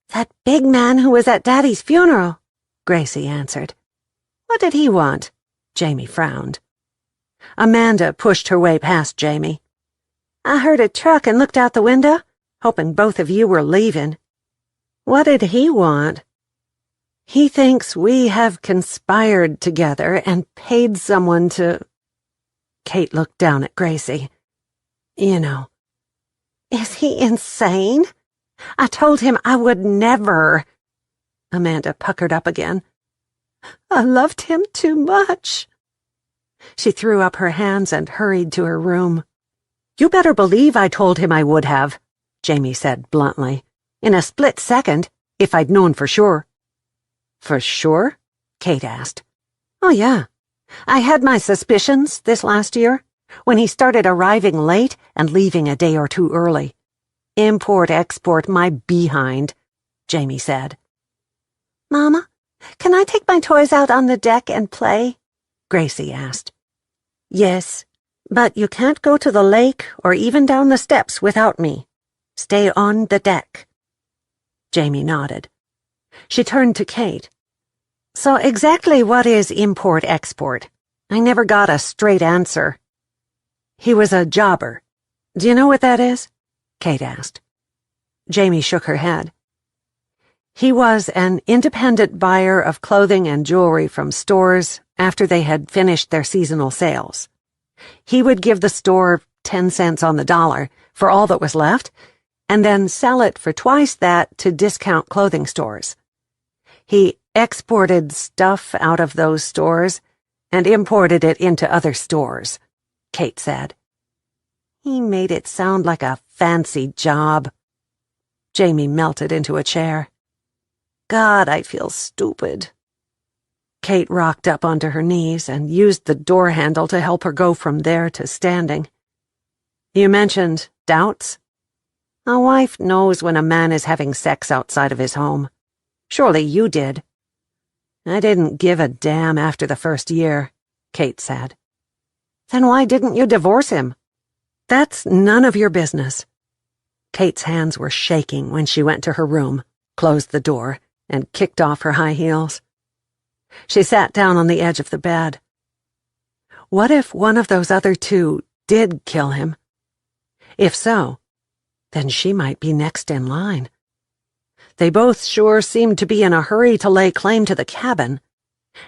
"That big man who was at Daddy's funeral," Gracie answered. "What did he want?" Jamie frowned. Amanda pushed her way past Jamie. I heard a truck and looked out the window, hoping both of you were leaving. What did he want? He thinks we have conspired together and paid someone to... Kate looked down at Gracie. You know. Is he insane? I told him I would never. Amanda puckered up again. I loved him too much. She threw up her hands and hurried to her room. You better believe I told him I would have, Jamie said bluntly. In a split second, if I'd known for sure. For sure? Kate asked. Oh, yeah. I had my suspicions this last year, when he started arriving late and leaving a day or two early. Import-export my behind, Jamie said. Mama, can I take my toys out on the deck and play? Gracie asked. Yes, but you can't go to the lake or even down the steps without me. Stay on the deck. Jamie nodded. She turned to Kate. So exactly what is import-export? I never got a straight answer. He was a jobber. Do you know what that is? Kate asked. Jamie shook her head. He was an independent buyer of clothing and jewelry from stores after they had finished their seasonal sales. He would give the store 10 cents on the dollar for all that was left, and then sell it for twice that to discount clothing stores. He exported stuff out of those stores and imported it into other stores, Kate said. He made it sound like a fancy job. Jamie melted into a chair. God, I feel stupid. Kate rocked up onto her knees and used the door handle to help her go from there to standing. You mentioned doubts? A wife knows when a man is having sex outside of his home. Surely you did. I didn't give a damn after the first year, Kate said. Then why didn't you divorce him? That's none of your business. Kate's hands were shaking when she went to her room, closed the door, and kicked off her high heels. She sat down on the edge of the bed. What if one of those other two did kill him? If so, then she might be next in line. They both sure seemed to be in a hurry to lay claim to the cabin,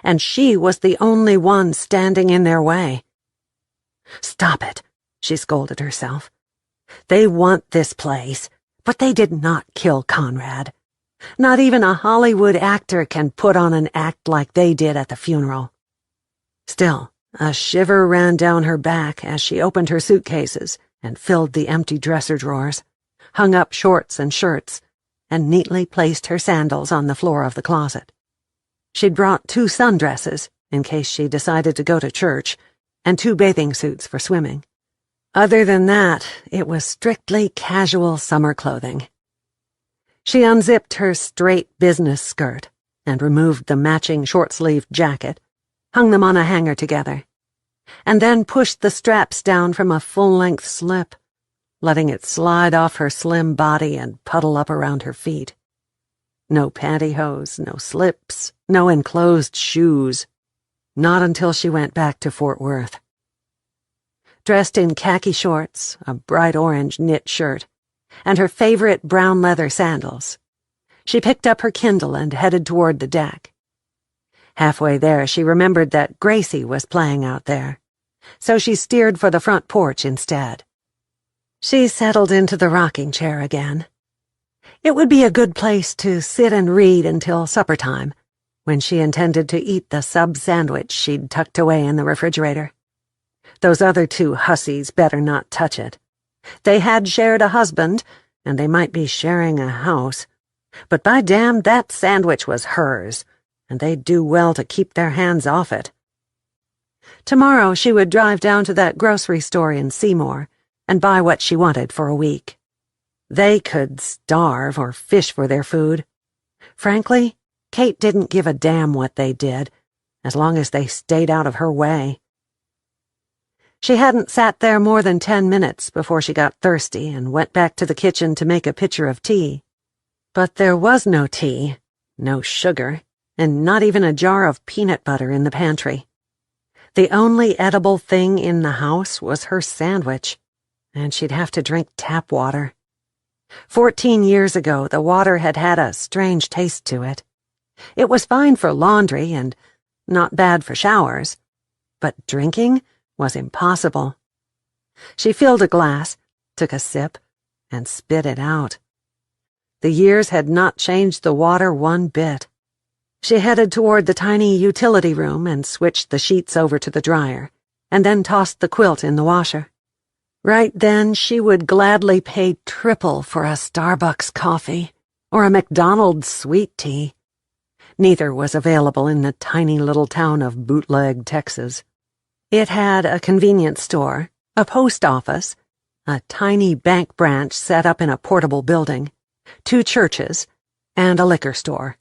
and she was the only one standing in their way. Stop it, she scolded herself. They want this place, but they did not kill Conrad. Not even a Hollywood actor can put on an act like they did at the funeral. Still, a shiver ran down her back as she opened her suitcases and filled the empty dresser drawers, hung up shorts and shirts, and neatly placed her sandals on the floor of the closet. She'd brought 2 sundresses, in case she decided to go to church, and 2 bathing suits for swimming. Other than that, it was strictly casual summer clothing. She unzipped her straight business skirt and removed the matching short-sleeved jacket, hung them on a hanger together, and then pushed the straps down from a full-length slip, letting it slide off her slim body and puddle up around her feet. No pantyhose, no slips, no enclosed shoes. Not until she went back to Fort Worth. Dressed in khaki shorts, a bright orange knit shirt, and her favorite brown leather sandals, she picked up her Kindle and headed toward the deck. Halfway there, she remembered that Gracie was playing out there, so she steered for the front porch instead. She settled into the rocking chair again. It would be a good place to sit and read until supper time, when she intended to eat the sub-sandwich she'd tucked away in the refrigerator. Those other 2 hussies better not touch it. They had shared a husband, and they might be sharing a house, but by damn, that sandwich was hers, and they'd do well to keep their hands off it. Tomorrow she would drive down to that grocery store in Seymour and buy what she wanted for a week. They could starve or fish for their food. Frankly, Kate didn't give a damn what they did, as long as they stayed out of her way. She hadn't sat there more than 10 minutes before she got thirsty and went back to the kitchen to make a pitcher of tea. But there was no tea, no sugar, and not even a jar of peanut butter in the pantry. The only edible thing in the house was her sandwich, and she'd have to drink tap water. 14 years ago, the water had had a strange taste to it. It was fine for laundry and not bad for showers, but drinking was impossible. She filled a glass, took a sip, and spit it out. The years had not changed the water one bit. She headed toward the tiny utility room and switched the sheets over to the dryer, and then tossed the quilt in the washer. Right then, she would gladly pay triple for a Starbucks coffee or a McDonald's sweet tea. Neither was available in the tiny little town of Bootleg, Texas. It had a convenience store, a post office, a tiny bank branch set up in a portable building, 2 churches, and a liquor store.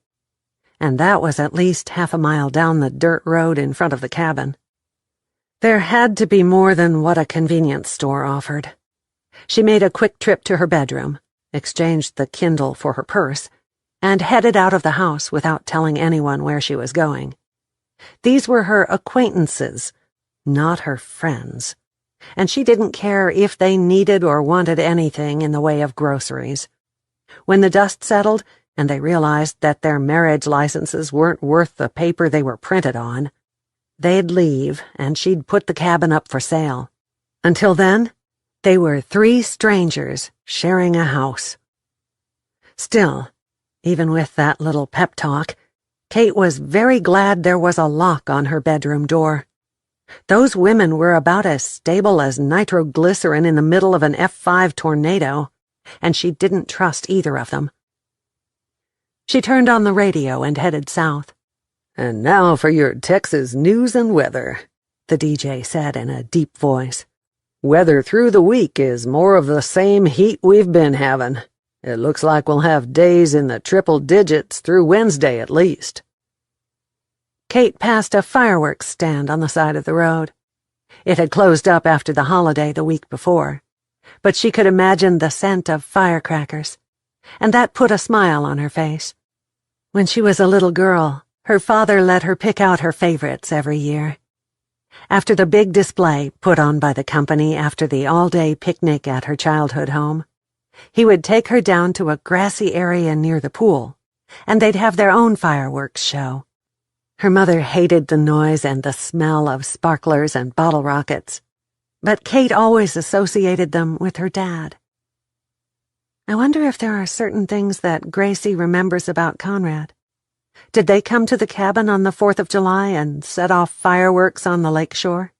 And that was at least half a mile down the dirt road in front of the cabin. There had to be more than what a convenience store offered. She made a quick trip to her bedroom, exchanged the Kindle for her purse, and headed out of the house without telling anyone where she was going. These were her acquaintances, not her friends, and she didn't care if they needed or wanted anything in the way of groceries. When the dust settled and they realized that their marriage licenses weren't worth the paper they were printed on, they'd leave and she'd put the cabin up for sale. Until then, they were 3 strangers sharing a house. Still, even with that little pep talk, Kate was very glad there was a lock on her bedroom door. Those women were about as stable as nitroglycerin in the middle of an F5 tornado, and she didn't trust either of them. She turned on the radio and headed south. "And now for your Texas news and weather," the DJ said in a deep voice. "Weather through the week is more of the same heat we've been having. It looks like we'll have days in the triple digits through Wednesday at least." Kate passed a fireworks stand on the side of the road. It had closed up after the holiday the week before, but she could imagine the scent of firecrackers, and that put a smile on her face. When she was a little girl, her father let her pick out her favorites every year. After the big display put on by the company after the all-day picnic at her childhood home, he would take her down to a grassy area near the pool, and they'd have their own fireworks show. Her mother hated the noise and the smell of sparklers and bottle rockets, but Kate always associated them with her dad. I wonder if there are certain things that Gracie remembers about Conrad. Did they come to the cabin on the 4th of July and set off fireworks on the lakeshore?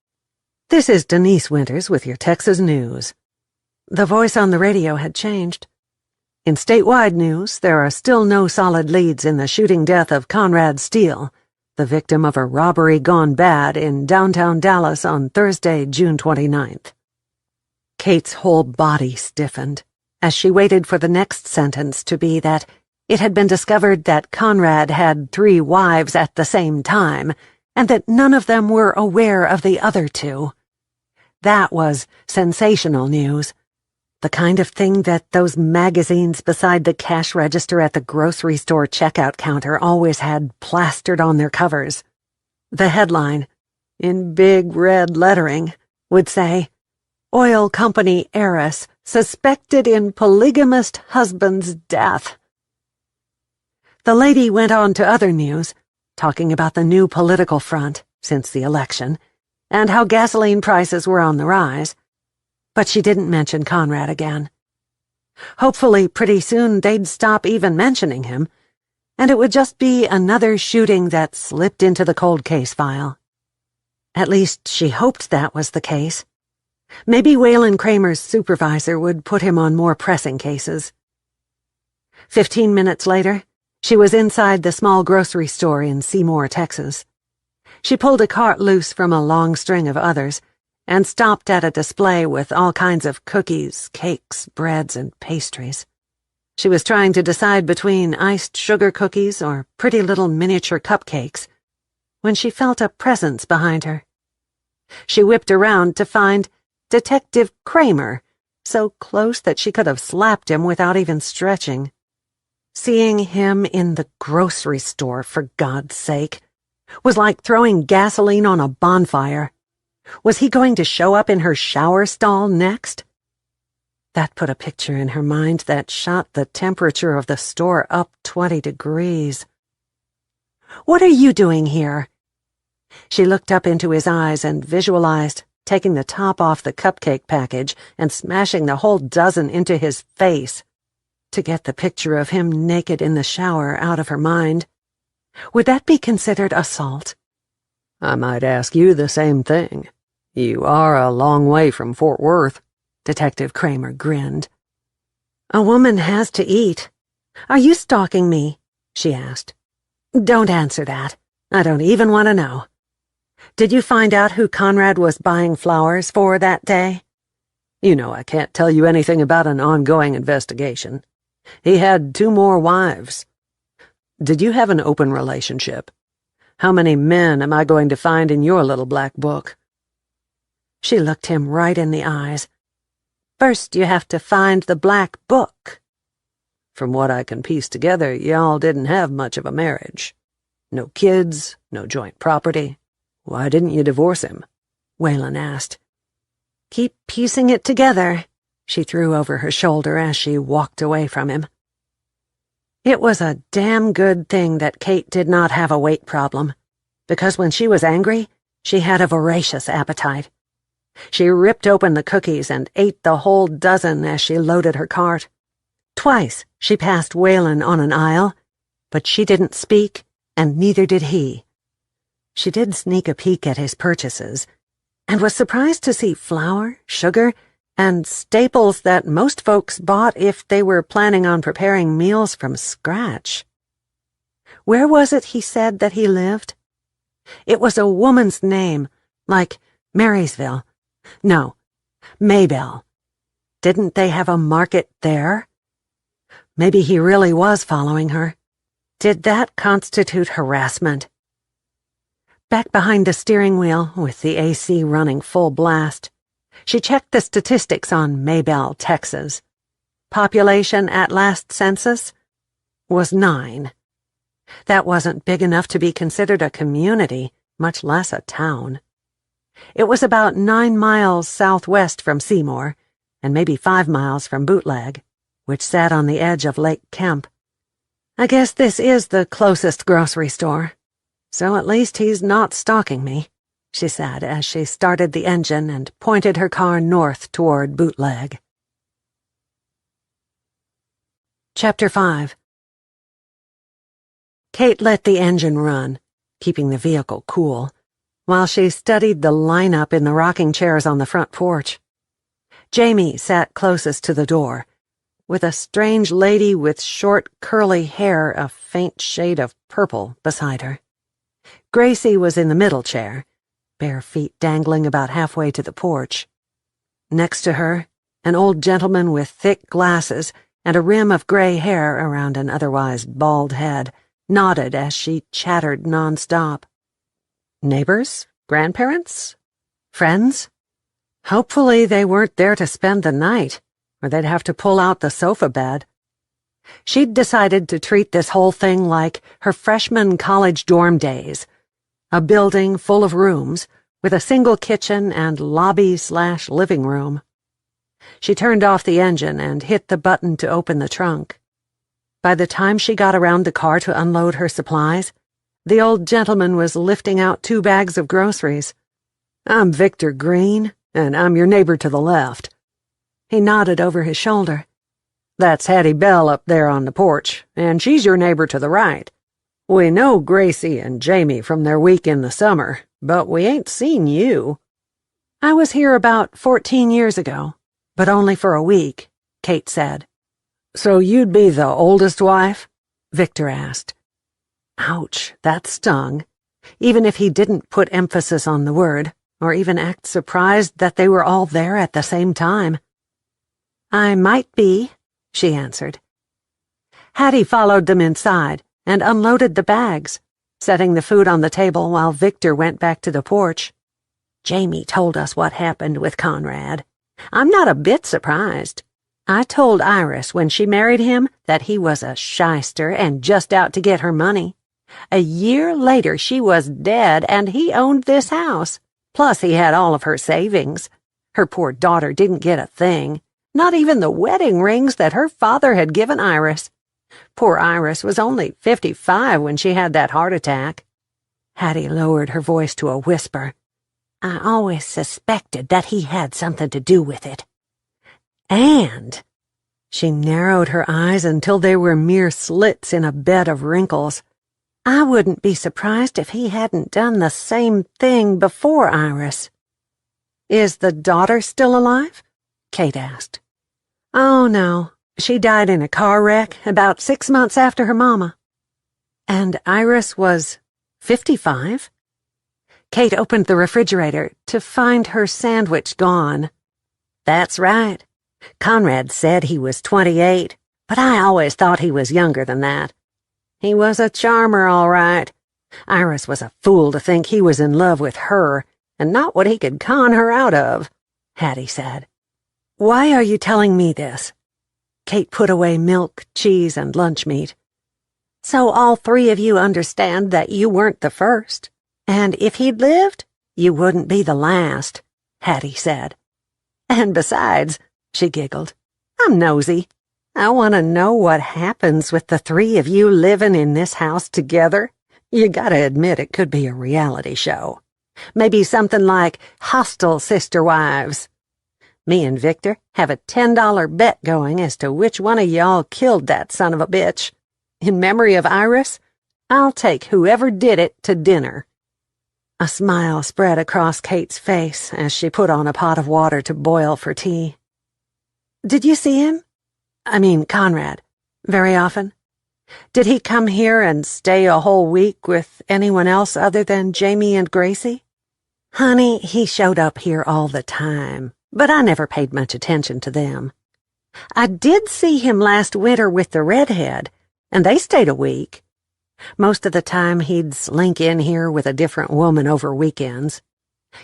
This is Denise Winters with your Texas News. The voice on the radio had changed. In statewide news, there are still no solid leads in the shooting death of Conrad Steele, the victim of a robbery gone bad in downtown Dallas on Thursday, June 29th. Kate's whole body stiffened as she waited for the next sentence to be that it had been discovered that Conrad had 3 wives at the same time, and that none of them were aware of the other 2. That was sensational news. The kind of thing that those magazines beside the cash register at the grocery store checkout counter always had plastered on their covers. The headline, in big red lettering, would say, "Oil company heiress suspected in polygamist husband's death." The lady went on to other news, talking about the new political front since the election, and how gasoline prices were on the rise. But she didn't mention Conrad again. Hopefully, pretty soon they'd stop even mentioning him, and it would just be another shooting that slipped into the cold case file. At least she hoped that was the case. Maybe Waylon Kramer's supervisor would put him on more pressing cases. 15 minutes later, she was inside the small grocery store in Seymour, Texas. She pulled a cart loose from a long string of others and stopped at a display with all kinds of cookies, cakes, breads, and pastries. She was trying to decide between iced sugar cookies or pretty little miniature cupcakes when she felt a presence behind her. She whipped around to find Detective Kramer, so close that she could have slapped him without even stretching. Seeing him in the grocery store, for God's sake. Was like throwing gasoline on a bonfire. Was he going to show up in her shower stall next? That put a picture in her mind that shot the temperature of the store up 20 degrees. "What are you doing here?" She looked up into his eyes and visualized taking the top off the cupcake package and smashing the whole dozen into his face to get the picture of him naked in the shower out of her mind. Would that be considered assault? "I might ask you the same thing. You are a long way from Fort Worth." Detective Kramer grinned. "A woman has to eat. Are you stalking me?" she asked. "Don't answer that. I don't even want to know. Did you find out who Conrad was buying flowers for that day?" "You know I can't tell you anything about an ongoing investigation. He had 2 more wives. Did you have an open relationship? How many men am I going to find in your little black book?" She looked him right in the eyes. "First you have to find the black book." "From what I can piece together, y'all didn't have much of a marriage. No kids, no joint property. Why didn't you divorce him?" Waylon asked. "Keep piecing it together," she threw over her shoulder as she walked away from him. It was a damn good thing that Kate did not have a weight problem, because when she was angry, she had a voracious appetite. She ripped open the cookies and ate the whole dozen as she loaded her cart. Twice she passed Waylon on an aisle, but she didn't speak, and neither did he. She did sneak a peek at his purchases, and was surprised to see flour, sugar, and staples that most folks bought if they were planning on preparing meals from scratch. Where was it he said that he lived? It was a woman's name, like Marysville. No, Maybelle. Didn't they have a market there? Maybe he really was following her. Did that constitute harassment? Back behind the steering wheel, with the AC running full blast, she checked the statistics on Maybelle, Texas. Population at last census was 9. That wasn't big enough to be considered a community, much less a town. It was about 9 miles southwest from Seymour, and maybe 5 miles from Bootleg, which sat on the edge of Lake Kemp. "I guess this is the closest grocery store. So at least he's not stalking me," she said as she started the engine and pointed her car north toward Bootleg. Chapter 5. Kate let the engine run, keeping the vehicle cool, while she studied the lineup in the rocking chairs on the front porch. Jamie sat closest to the door, with a strange lady with short, curly hair, a faint shade of purple, beside her. Gracie was in the middle chair, bare feet dangling about halfway to the porch. Next to her, an old gentleman with thick glasses and a rim of gray hair around an otherwise bald head nodded as she chattered nonstop. Neighbors? Grandparents? Friends? Hopefully they weren't there to spend the night, or they'd have to pull out the sofa bed. She'd decided to treat this whole thing like her freshman college dorm days, a building full of rooms with a single kitchen and lobby/living room. She turned off the engine and hit the button to open the trunk. By the time she got around the car to unload her supplies, the old gentleman was lifting out 2 bags of groceries. "I'm Victor Green, and I'm your neighbor to the left." He nodded over his shoulder. "That's Hattie Bell up there on the porch, and she's your neighbor to the right. We know Gracie and Jamie from their week in the summer, but we ain't seen you." "I was here about 14 years ago, but only for a week," Kate said. "So you'd be the oldest wife?" Victor asked. Ouch, that stung, even if he didn't put emphasis on the word, or even act surprised that they were all there at the same time. "I might be," she answered. Hattie followed them inside and unloaded the bags, setting the food on the table while Victor went back to the porch. "Jamie told us what happened with Conrad. I'm not a bit surprised. I told Iris when she married him that he was a shyster and just out to get her money. A year later, she was dead, and he owned this house. Plus, he had all of her savings. Her poor daughter didn't get a thing, not even the wedding rings that her father had given Iris. Poor Iris was only 55 when she had that heart attack. Hattie lowered her voice to a whisper. I always suspected that he had something to do with it. And she narrowed her eyes until they were mere slits in a bed of wrinkles. I wouldn't be surprised if he hadn't done the same thing before Iris. Is the daughter still alive? Kate asked. Oh, no. She died in a car wreck about 6 months after her mama. And Iris was 55? Kate opened the refrigerator to find her sandwich gone. That's right. Conrad said he was 28, but I always thought he was younger than that. He was a charmer, all right. Iris was a fool to think he was in love with her, and not what he could con her out of, Hattie said. Why are you telling me this? Kate put away milk, cheese, and lunch meat. So all three of you understand that you weren't the first, and if he'd lived, you wouldn't be the last, Hattie said. And besides, she giggled, I'm nosy. I want to know what happens with the three of you living in this house together. You gotta admit it could be a reality show. Maybe something like Hostile Sister Wives. Me and Victor have a $10 bet going as to which one of y'all killed that son of a bitch. In memory of Iris, I'll take whoever did it to dinner. A smile spread across Kate's face as she put on a pot of water to boil for tea. Did you see him? I mean, Conrad. Very often? Did he come here and stay a whole week with anyone else other than Jamie and Gracie? Honey, he showed up here all the time, but I never paid much attention to them. I did see him last winter with the redhead, and they stayed a week. Most of the time he'd slink in here with a different woman over weekends.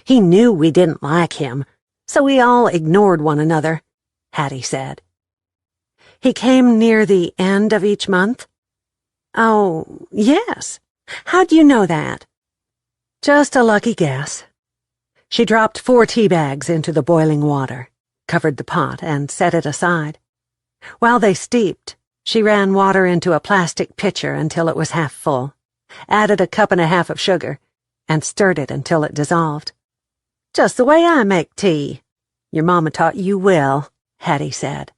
He knew we didn't like him, so we all ignored one another, Hattie said. He came near the end of each month? Oh, yes. How'd you know that? Just a lucky guess. She dropped 4 tea bags into the boiling water, covered the pot, and set it aside. While they steeped, she ran water into a plastic pitcher until it was half full, added a 1.5 cups of sugar, and stirred it until it dissolved. Just the way I make tea. Your mama taught you well, Hattie said.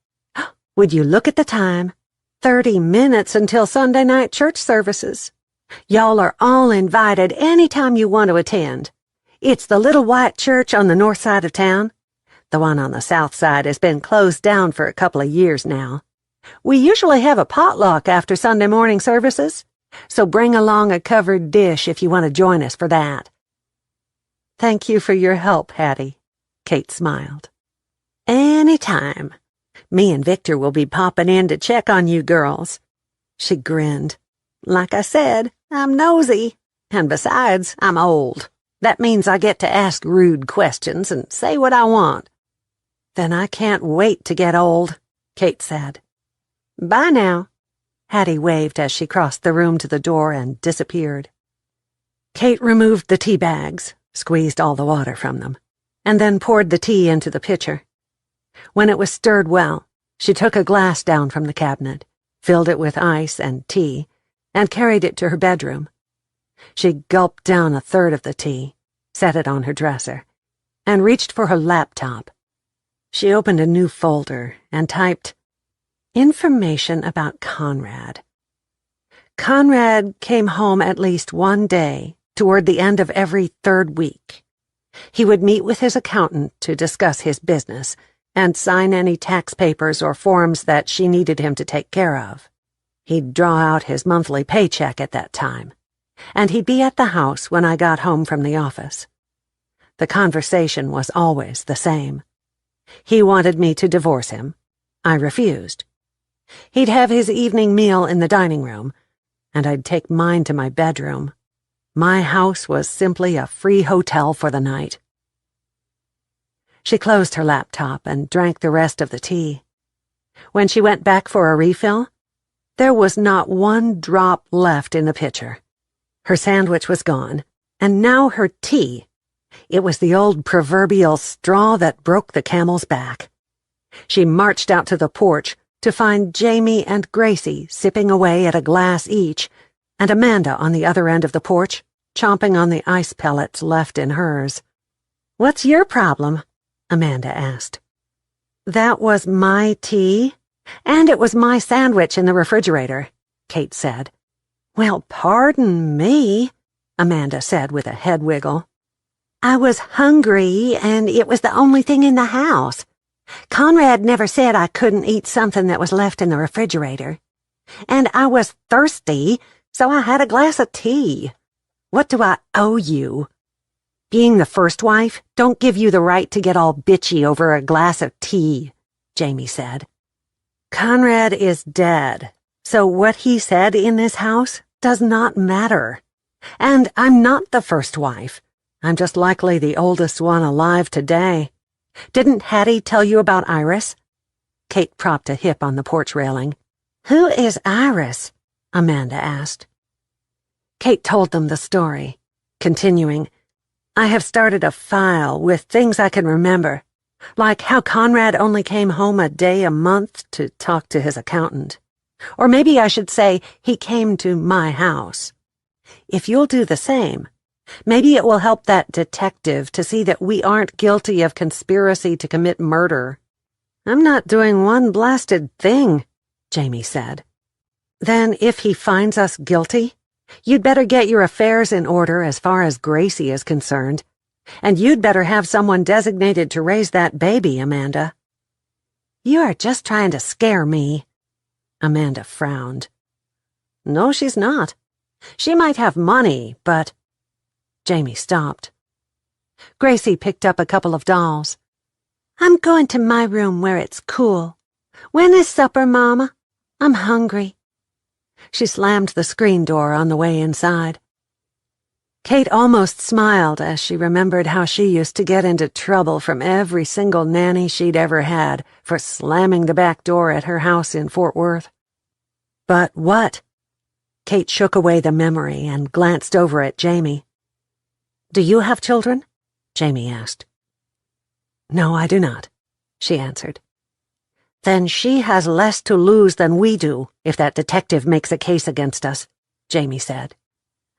Would you look at the time? 30 minutes until Sunday night church services. Y'all are all invited any time you want to attend. It's the little white church on the north side of town. The one on the south side has been closed down for a couple of years now. We usually have a potluck after Sunday morning services, so bring along a covered dish if you want to join us for that. Thank you for your help, Hattie, Kate smiled. Any time. Me and Victor will be popping in to check on you girls. She grinned. Like I said, I'm nosy. And besides, I'm old. That means I get to ask rude questions and say what I want. Then I can't wait to get old, Kate said. Bye now. Hattie waved as she crossed the room to the door and disappeared. Kate removed the tea bags, squeezed all the water from them, and then poured the tea into the pitcher. When it was stirred well, she took a glass down from the cabinet, filled it with ice and tea, and carried it to her bedroom. She gulped down 1/3 of the tea, set it on her dresser, and reached for her laptop. She opened a new folder and typed, Information about Conrad. Conrad came home at least one day toward the end of every 3rd week. He would meet with his accountant to discuss his business and sign any tax papers or forms that she needed him to take care of. He'd draw out his monthly paycheck at that time, and he'd be at the house when I got home from the office. The conversation was always the same. He wanted me to divorce him. I refused. He'd have his evening meal in the dining room, and I'd take mine to my bedroom. My house was simply a free hotel for the night. She closed her laptop and drank the rest of the tea. When she went back for a refill, there was not one drop left in the pitcher. Her sandwich was gone, and now her tea. It was the old proverbial straw that broke the camel's back. She marched out to the porch to find Jamie and Gracie sipping away at a glass each, and Amanda on the other end of the porch, chomping on the ice pellets left in hers. "What's your problem?" Amanda asked. "That was my tea, and it was my sandwich in the refrigerator," Kate said. "Well, pardon me," Amanda said with a head wiggle. "I was hungry, and it was the only thing in the house. Conrad never said I couldn't eat something that was left in the refrigerator. And I was thirsty, so I had a glass of tea. What do I owe you? Being the first wife don't give you the right to get all bitchy over a glass of tea," Jamie said. "Conrad is dead, so what he said in this house does not matter. And I'm not the first wife. I'm just likely the oldest one alive today. Didn't Hattie tell you about Iris?" Kate propped a hip on the porch railing. "Who is Iris?" Amanda asked. Kate told them the story, continuing, "I have started a file with things I can remember, like how Conrad only came home a day a month to talk to his accountant. Or maybe I should say he came to my house. If you'll do the same, maybe it will help that detective to see that we aren't guilty of conspiracy to commit murder." "I'm not doing one blasted thing," Jamie said. "Then if he finds us guilty, you'd better get your affairs in order as far as Gracie is concerned. And you'd better have someone designated to raise that baby, Amanda." "You are just trying to scare me." Amanda frowned. "No, she's not. She might have money, but—" Jamie stopped. Gracie picked up a couple of dolls. "I'm going to my room where it's cool. When is supper, Mama? I'm hungry." She slammed the screen door on the way inside. Kate almost smiled as she remembered how she used to get into trouble from every single nanny she'd ever had for slamming the back door at her house in Fort Worth. But what? Kate shook away the memory and glanced over at Jamie. "Do you have children?" Jamie asked. "No, I do not," she answered. "Then she has less to lose than we do if that detective makes a case against us," Jamie said.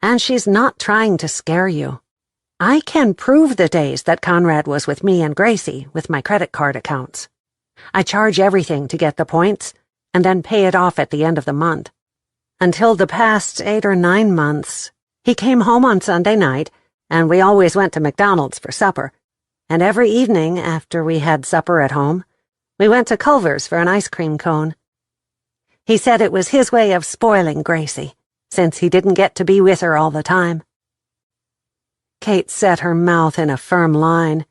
"And she's not trying to scare you. I can prove the days that Conrad was with me and Gracie with my credit card accounts. I charge everything to get the points and then pay it off at the end of the month. Until the past 8 or 9 months, he came home on Sunday night, and we always went to McDonald's for supper. And every evening after we had supper at home, we went to Culver's for an ice cream cone. He said it was his way of spoiling Gracie, since he didn't get to be with her all the time." Kate set her mouth in a firm line.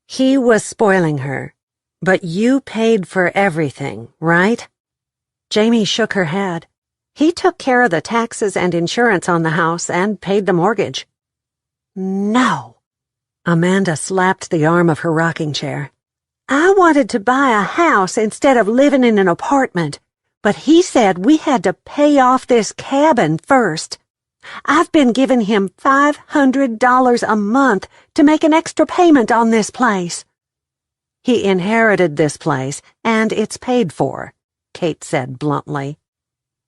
"He was spoiling her, but you paid for everything, right?" Jamie shook her head. "He took care of the taxes and insurance on the house and paid the mortgage." "No." Amanda slapped the arm of her rocking chair. "I wanted to buy a house instead of living in an apartment, but he said we had to pay off this cabin first. I've been giving him $500 a month to make an extra payment on this place." "He inherited this place, and it's paid for," Kate said bluntly.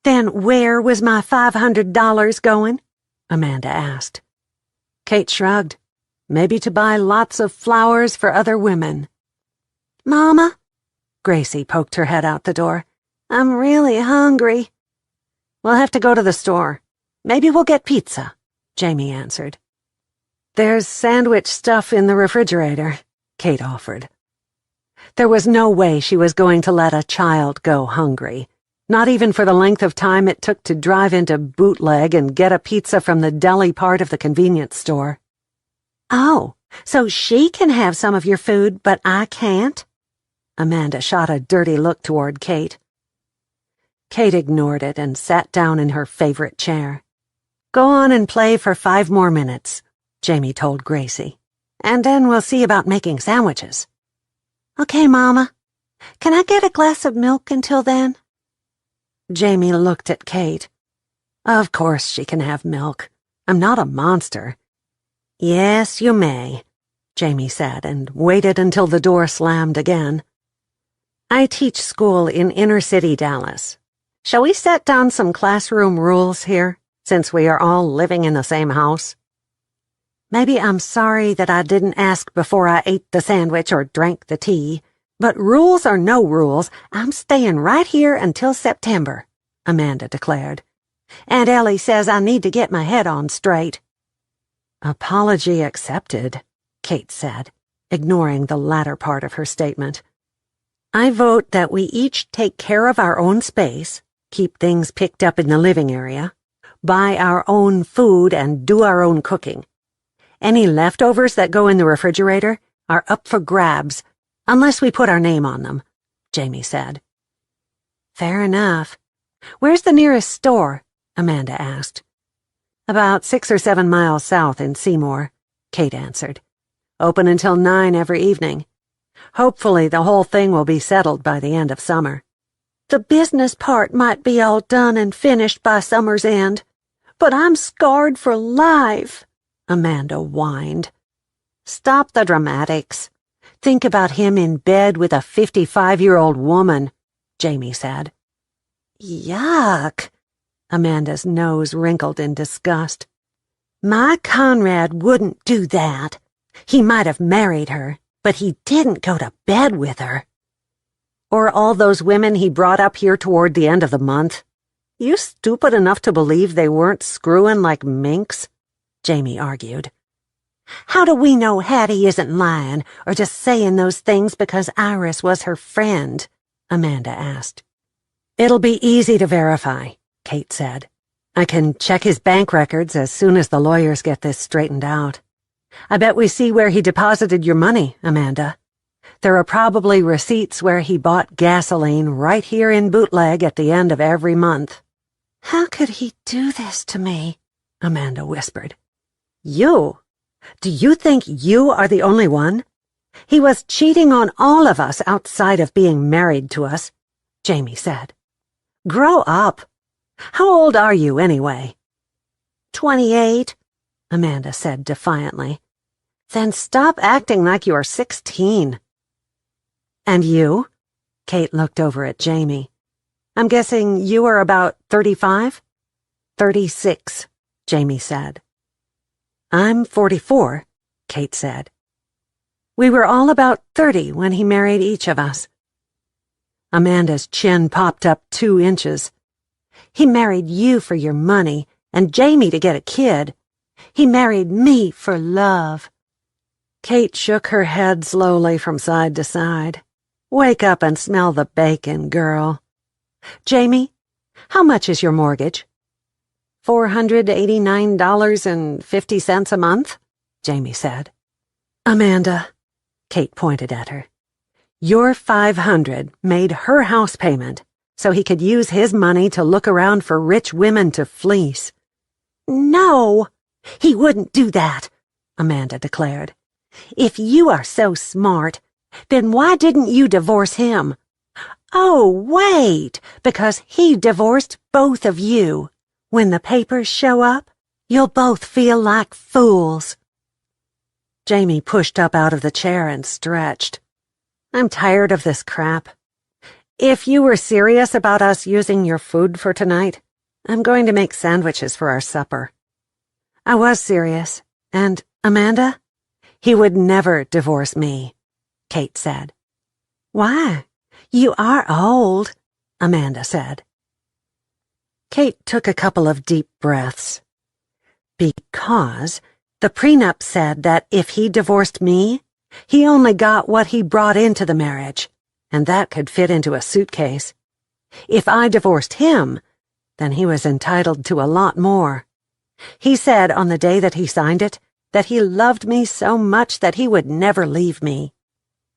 "Then where was my $500 going?" Amanda asked. Kate shrugged. "Maybe to buy lots of flowers for other women." "Mama?" Gracie poked her head out the door. "I'm really hungry." "We'll have to go to the store. Maybe we'll get pizza," Jamie answered. "There's sandwich stuff in the refrigerator," Kate offered. There was no way she was going to let a child go hungry, not even for the length of time it took to drive into Bootleg and get a pizza from the deli part of the convenience store. "Oh, so she can have some of your food, but I can't?" Amanda shot a dirty look toward Kate. Kate ignored it and sat down in her favorite chair. "Go on and play for 5 more minutes," Jamie told Gracie. "And then we'll see about making sandwiches." "Okay, Mama. Can I get a glass of milk until then?" Jamie looked at Kate. Of course she can have milk. I'm not a monster. Yes, you may, Jamie said, and waited until the door slammed again. I teach school in inner-city Dallas. Shall we set down some classroom rules here, since we are all living in the same house? Maybe I'm sorry that I didn't ask before I ate the sandwich or drank the tea, but rules or no rules, I'm staying right here until September, Amanda declared. Aunt Ellie says I need to get my head on straight. Apology accepted, Kate said, ignoring the latter part of her statement. I vote that we each take care of our own space, keep things picked up in the living area, buy our own food, and do our own cooking. Any leftovers that go in the refrigerator are up for grabs, unless we put our name on them, Jamie said. Fair enough. Where's the nearest store? Amanda asked. About 6 or 7 miles south in Seymour, Kate answered. Open until 9 every evening. Hopefully the whole thing will be settled by the end of summer. The business part might be all done and finished by summer's end, but I'm scarred for life, Amanda whined. Stop the dramatics. Think about him in bed with a 55-year-old woman, Jamie said. Yuck. Amanda's nose wrinkled in disgust. My Conrad wouldn't do that. He might have married her, but he didn't go to bed with her. Or all those women he brought up here toward the end of the month. You stupid enough to believe they weren't screwing like minks? Jamie argued. How do we know Hattie isn't lying or just saying those things because Iris was her friend? Amanda asked. It'll be easy to verify, Kate said. I can check his bank records as soon as the lawyers get this straightened out. I bet we see where he deposited your money, Amanda. There are probably receipts where he bought gasoline right here in Bootleg at the end of every month. How could he do this to me? Amanda whispered. You? Do you think you are the only one? He was cheating on all of us outside of being married to us, Jamie said. Grow up. How old are you, anyway? 28, Amanda said defiantly. Then stop acting like you are 16. And you? Kate looked over at Jamie. I'm guessing you are about 35? 36, Jamie said. I'm 44, Kate said. We were all about 30 when he married each of us. Amanda's chin popped up 2 inches. He married you for your money, and Jamie to get a kid. He married me for love. Kate shook her head slowly from side to side. Wake up and smell the bacon, girl. Jamie, how much is your mortgage? $489.50 a month, Jamie said. Amanda, Kate pointed at her. Your $500 made her house payment, so he could use his money to look around for rich women to fleece. No, he wouldn't do that, Amanda declared. If you are so smart, then why didn't you divorce him? Oh, wait, because he divorced both of you. When the papers show up, you'll both feel like fools. Jamie pushed up out of the chair and stretched. I'm tired of this crap. If you were serious about us using your food for tonight, I'm going to make sandwiches for our supper. I was serious, and, Amanda, he would never divorce me, Kate said. Why? You are old, Amanda said. Kate took a couple of deep breaths. Because the prenup said that if he divorced me, he only got what he brought into the marriage, and that could fit into a suitcase. If I divorced him, then he was entitled to a lot more. He said on the day that he signed it that he loved me so much that he would never leave me.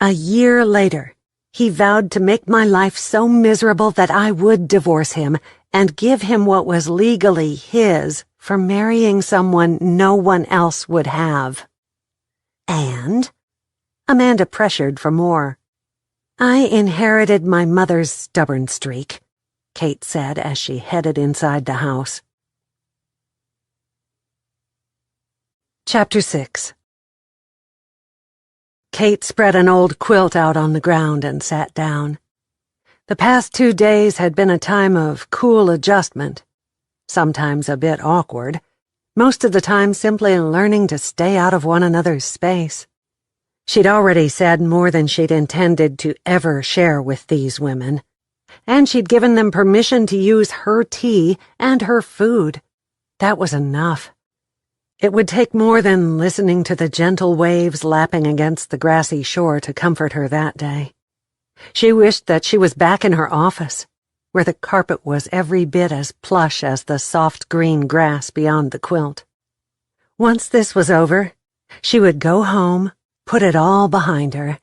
A year later, he vowed to make my life so miserable that I would divorce him and give him what was legally his for marrying someone no one else would have. And? Amanda pressured for more. I inherited my mother's stubborn streak, Kate said as she headed inside the house. Chapter 6. Kate spread an old quilt out on the ground and sat down. The past 2 days had been a time of cool adjustment, sometimes a bit awkward, most of the time simply learning to stay out of one another's space. She'd already said more than she'd intended to ever share with these women, and she'd given them permission to use her tea and her food. That was enough. It would take more than listening to the gentle waves lapping against the grassy shore to comfort her that day. She wished that she was back in her office, where the carpet was every bit as plush as the soft green grass beyond the quilt. Once this was over, she would go home, put it all behind her,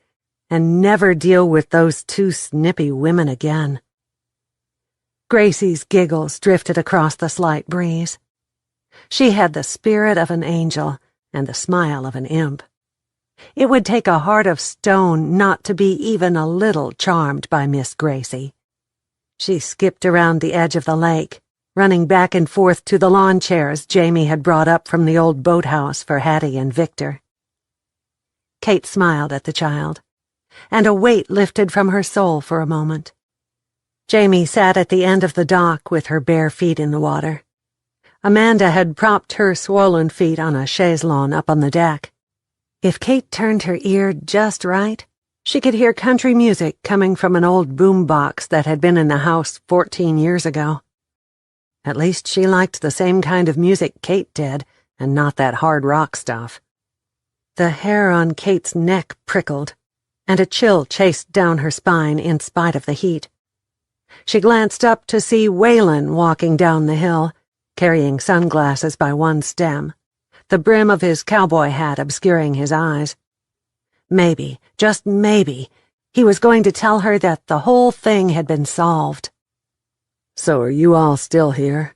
and never deal with those 2 snippy women again. Gracie's giggles drifted across the slight breeze. She had the spirit of an angel and the smile of an imp. It would take a heart of stone not to be even a little charmed by Miss Gracie. She skipped around the edge of the lake, running back and forth to the lawn chairs Jamie had brought up from the old boathouse for Hattie and Victor. Kate smiled at the child, and a weight lifted from her soul for a moment. Jamie sat at the end of the dock with her bare feet in the water. Amanda had propped her swollen feet on a chaise longue up on the deck. If Kate turned her ear just right, she could hear country music coming from an old boom box that had been in the house 14 years ago. At least she liked the same kind of music Kate did, and not that hard rock stuff. The hair on Kate's neck prickled, and a chill chased down her spine in spite of the heat. She glanced up to see Waylon walking down the hill, carrying sunglasses by one stem, the brim of his cowboy hat obscuring his eyes. Maybe, just maybe, he was going to tell her that the whole thing had been solved. So are you all still here?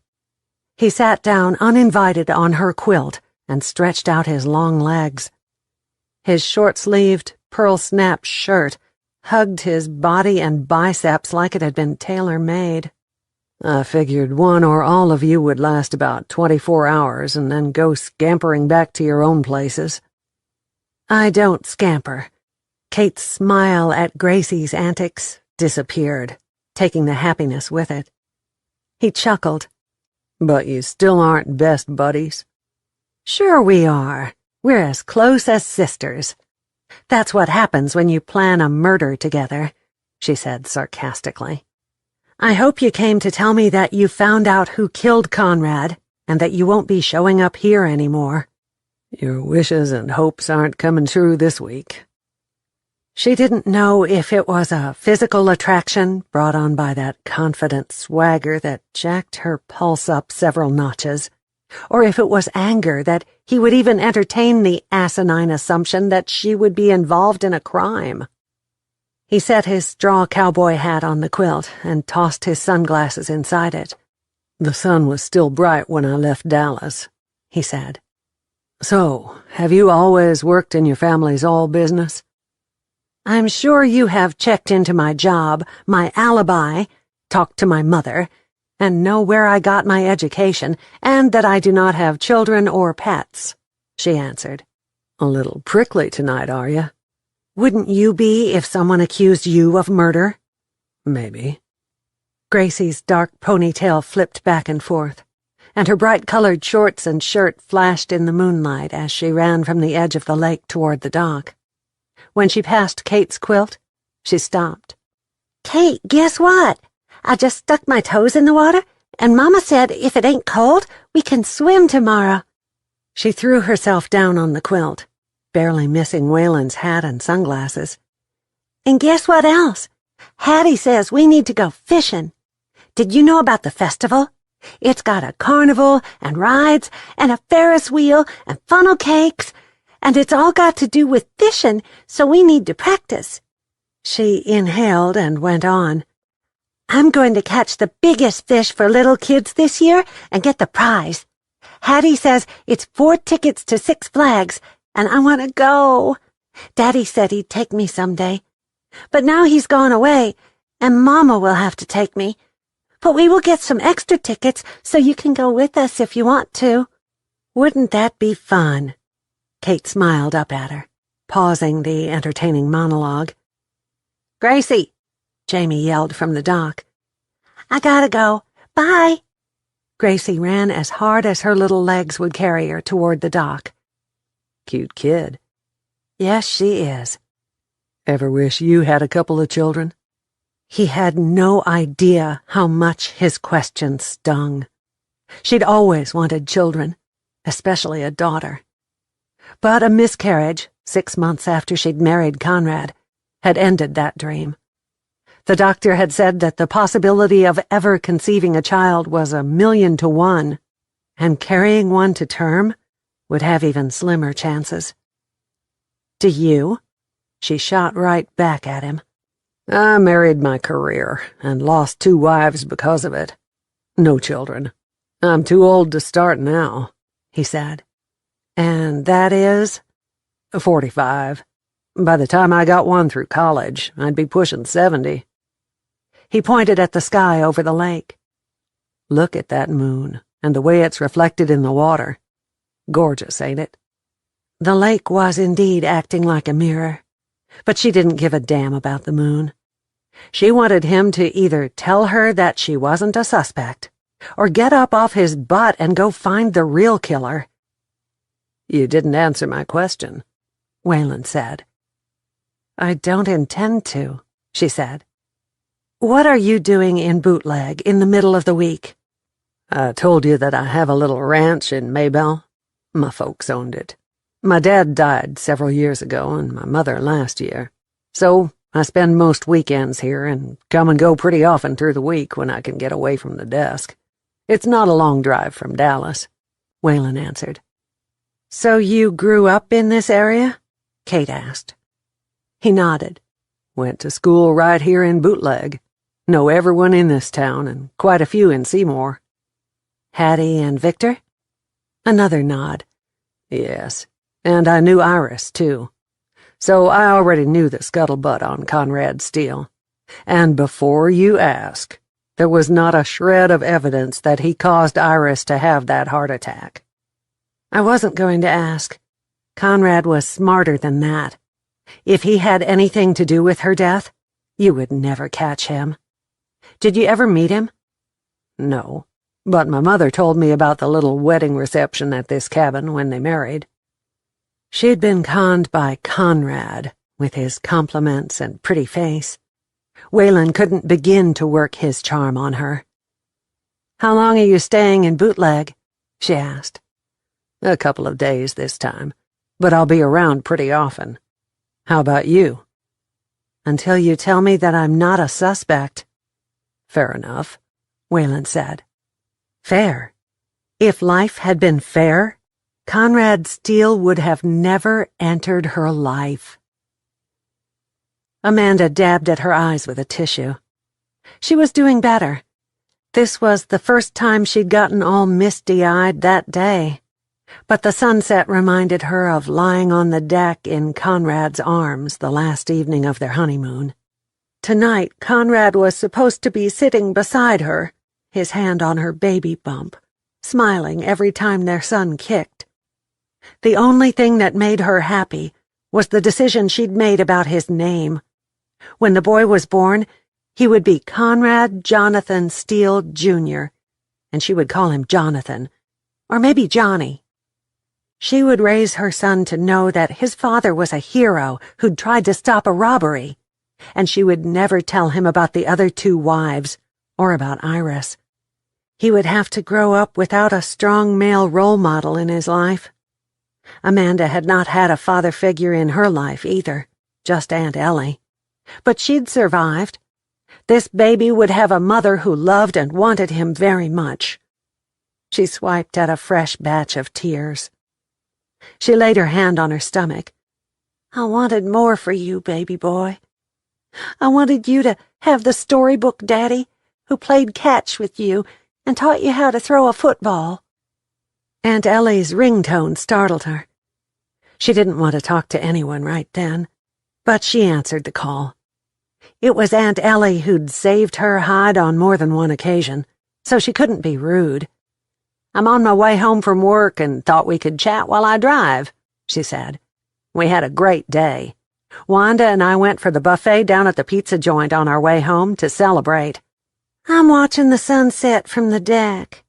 He sat down uninvited on her quilt and stretched out his long legs. His short-sleeved, pearl-snapped shirt hugged his body and biceps like it had been tailor-made. I figured one or all of you would last about 24 hours and then go scampering back to your own places. I don't scamper. Kate's smile at Gracie's antics disappeared, taking the happiness with it. He chuckled. But you still aren't best buddies? Sure we are. We're as close as sisters. That's what happens when you plan a murder together, she said sarcastically. I hope you came to tell me that you found out who killed Conrad and that you won't be showing up here anymore. Your wishes and hopes aren't coming true this week. She didn't know if it was a physical attraction brought on by that confident swagger that jacked her pulse up several notches, or if it was anger that he would even entertain the asinine assumption that she would be involved in a crime. He set his straw cowboy hat on the quilt and tossed his sunglasses inside it. The sun was still bright when I left Dallas, he said. So, have you always worked in your family's oil business? I'm sure you have checked into my job, my alibi, talked to my mother, and know where I got my education, and that I do not have children or pets, she answered. A little prickly tonight, are you? Wouldn't you be if someone accused you of murder? Maybe. Gracie's dark ponytail flipped back and forth, and her bright-colored shorts and shirt flashed in the moonlight as she ran from the edge of the lake toward the dock. When she passed Kate's quilt, she stopped. Kate, guess what? I just stuck my toes in the water, and Mama said if it ain't cold, we can swim tomorrow. She threw herself down on the quilt, barely missing Waylon's hat and sunglasses. And guess what else? Hattie says we need to go fishing. Did you know about the festival? It's got a carnival and rides and a Ferris wheel and funnel cakes, and it's all got to do with fishing, so we need to practice. She inhaled and went on. I'm going to catch the biggest fish for little kids this year and get the prize. Hattie says it's 4 tickets to 6 Flags, and I want to go. Daddy said he'd take me someday. But now he's gone away, and Mama will have to take me. But we will get some extra tickets so you can go with us if you want to. Wouldn't that be fun? Kate smiled up at her, pausing the entertaining monologue. "Gracie," Jamie yelled from the dock. "I gotta go. Bye." Gracie ran as hard as her little legs would carry her toward the dock. Cute kid. Yes, she is. Ever wish you had a couple of children? He had no idea how much his question stung. She'd always wanted children, especially a daughter. But a miscarriage, 6 months after she'd married Conrad, had ended that dream. The doctor had said that the possibility of ever conceiving a child was 1,000,000 to 1, and carrying one to term would have even slimmer chances. "Do you?" She shot right back at him. "I married my career and lost 2 wives because of it. No children. I'm too old to start now," he said. "And that is?" 45. By the time I got one through college, I'd be pushing 70. He pointed at the sky over the lake. "Look at that moon and the way it's reflected in the water. Gorgeous, ain't it?" The lake was indeed acting like a mirror, but she didn't give a damn about the moon. She wanted him to either tell her that she wasn't a suspect, or get up off his butt and go find the real killer. "You didn't answer my question," Waylon said. "I don't intend to," she said. "What are you doing in Bootleg in the middle of the week?" "I told you that I have a little ranch in Maybelle. My folks owned it. My dad died several years ago and my mother last year. So I spend most weekends here and come and go pretty often through the week when I can get away from the desk. It's not a long drive from Dallas," Waylon answered. "So you grew up in this area?" Kate asked. He nodded. "Went to school right here in Bootleg. Know everyone in this town and quite a few in Seymour." "Hattie and Victor?" Another nod. "Yes, and I knew Iris, too. So I already knew the scuttlebutt on Conrad Steele. And before you ask, there was not a shred of evidence that he caused Iris to have that heart attack." "I wasn't going to ask. Conrad was smarter than that. If he had anything to do with her death, you would never catch him. Did you ever meet him?" "No, but my mother told me about the little wedding reception at this cabin when they married." She'd been conned by Conrad, with his compliments and pretty face. Waylon couldn't begin to work his charm on her. "How long are you staying in Bootleg?" she asked. "A couple of days this time, but I'll be around pretty often. How about you?" "Until you tell me that I'm not a suspect." "Fair enough," Waylon said. Fair. If life had been fair, Conrad Steele would have never entered her life. Amanda dabbed at her eyes with a tissue. She was doing better. This was the first time she'd gotten all misty-eyed that day, but the sunset reminded her of lying on the deck in Conrad's arms the last evening of their honeymoon. Tonight, Conrad was supposed to be sitting beside her, his hand on her baby bump, smiling every time their son kicked. The only thing that made her happy was the decision she'd made about his name. When the boy was born, he would be Conrad Jonathan Steele, Jr., and she would call him Jonathan, or maybe Johnny. She would raise her son to know that his father was a hero who'd tried to stop a robbery, and she would never tell him about the other 2 wives, or about Iris. He would have to grow up without a strong male role model in his life. Amanda had not had a father figure in her life either, just Aunt Ellie. But she'd survived. This baby would have a mother who loved and wanted him very much. She swiped at a fresh batch of tears. She laid her hand on her stomach. "I wanted more for you, baby boy. I wanted you to have the storybook daddy who played catch with you and taught you how to throw a football." Aunt Ellie's ringtone startled her. She didn't want to talk to anyone right then, but she answered the call. It was Aunt Ellie who'd saved her hide on more than one occasion, so she couldn't be rude. "I'm on my way home from work and thought we could chat while I drive," she said. "We had a great day. Wanda and I went for the buffet down at the pizza joint on our way home to celebrate." I'm watching the sunset from the deck.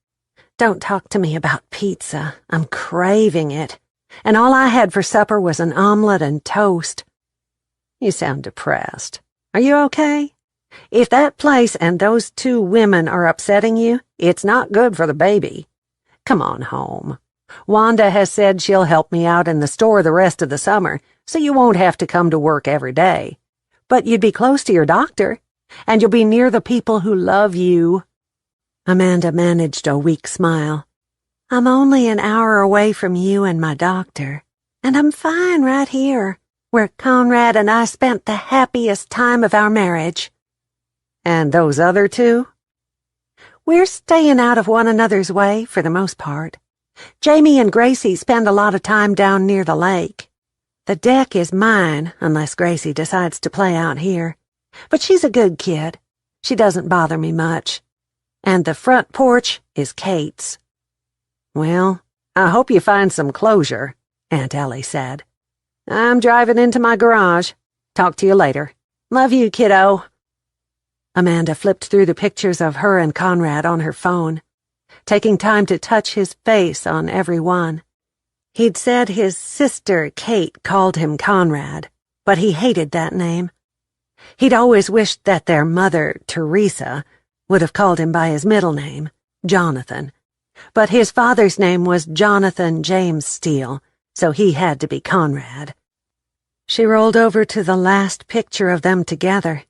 Don't talk to me about pizza. I'm craving it. And all I had for supper was an omelet and toast. You sound depressed. Are you okay? If that place and those 2 women are upsetting you, it's not good for the baby. Come on home. Wanda has said she'll help me out in the store the rest of the summer, so you won't have to come to work every day. But you'd be close to your doctor, and you'll be near the people who love you. Amanda managed a weak smile. I'm only an hour away from you and my doctor, and I'm fine right here, where Conrad and I spent the happiest time of our marriage. And those other 2? We're staying out of one another's way for the most part. Jamie and Gracie spend a lot of time down near the lake. The deck is mine, unless Gracie decides to play out here. But she's a good kid. She doesn't bother me much. And the front porch is Kate's. Well, I hope you find some closure, Aunt Ellie said. I'm driving into my garage. Talk to you later. Love you, kiddo. Amanda flipped through the pictures of her and Conrad on her phone, taking time to touch his face on every one. He'd said his sister, Kate, called him Conrad, but he hated that name. He'd always wished that their mother, Teresa, would have called him by his middle name, Jonathan. But his father's name was Jonathan James Steele, so he had to be Conrad. She rolled over to the last picture of them together.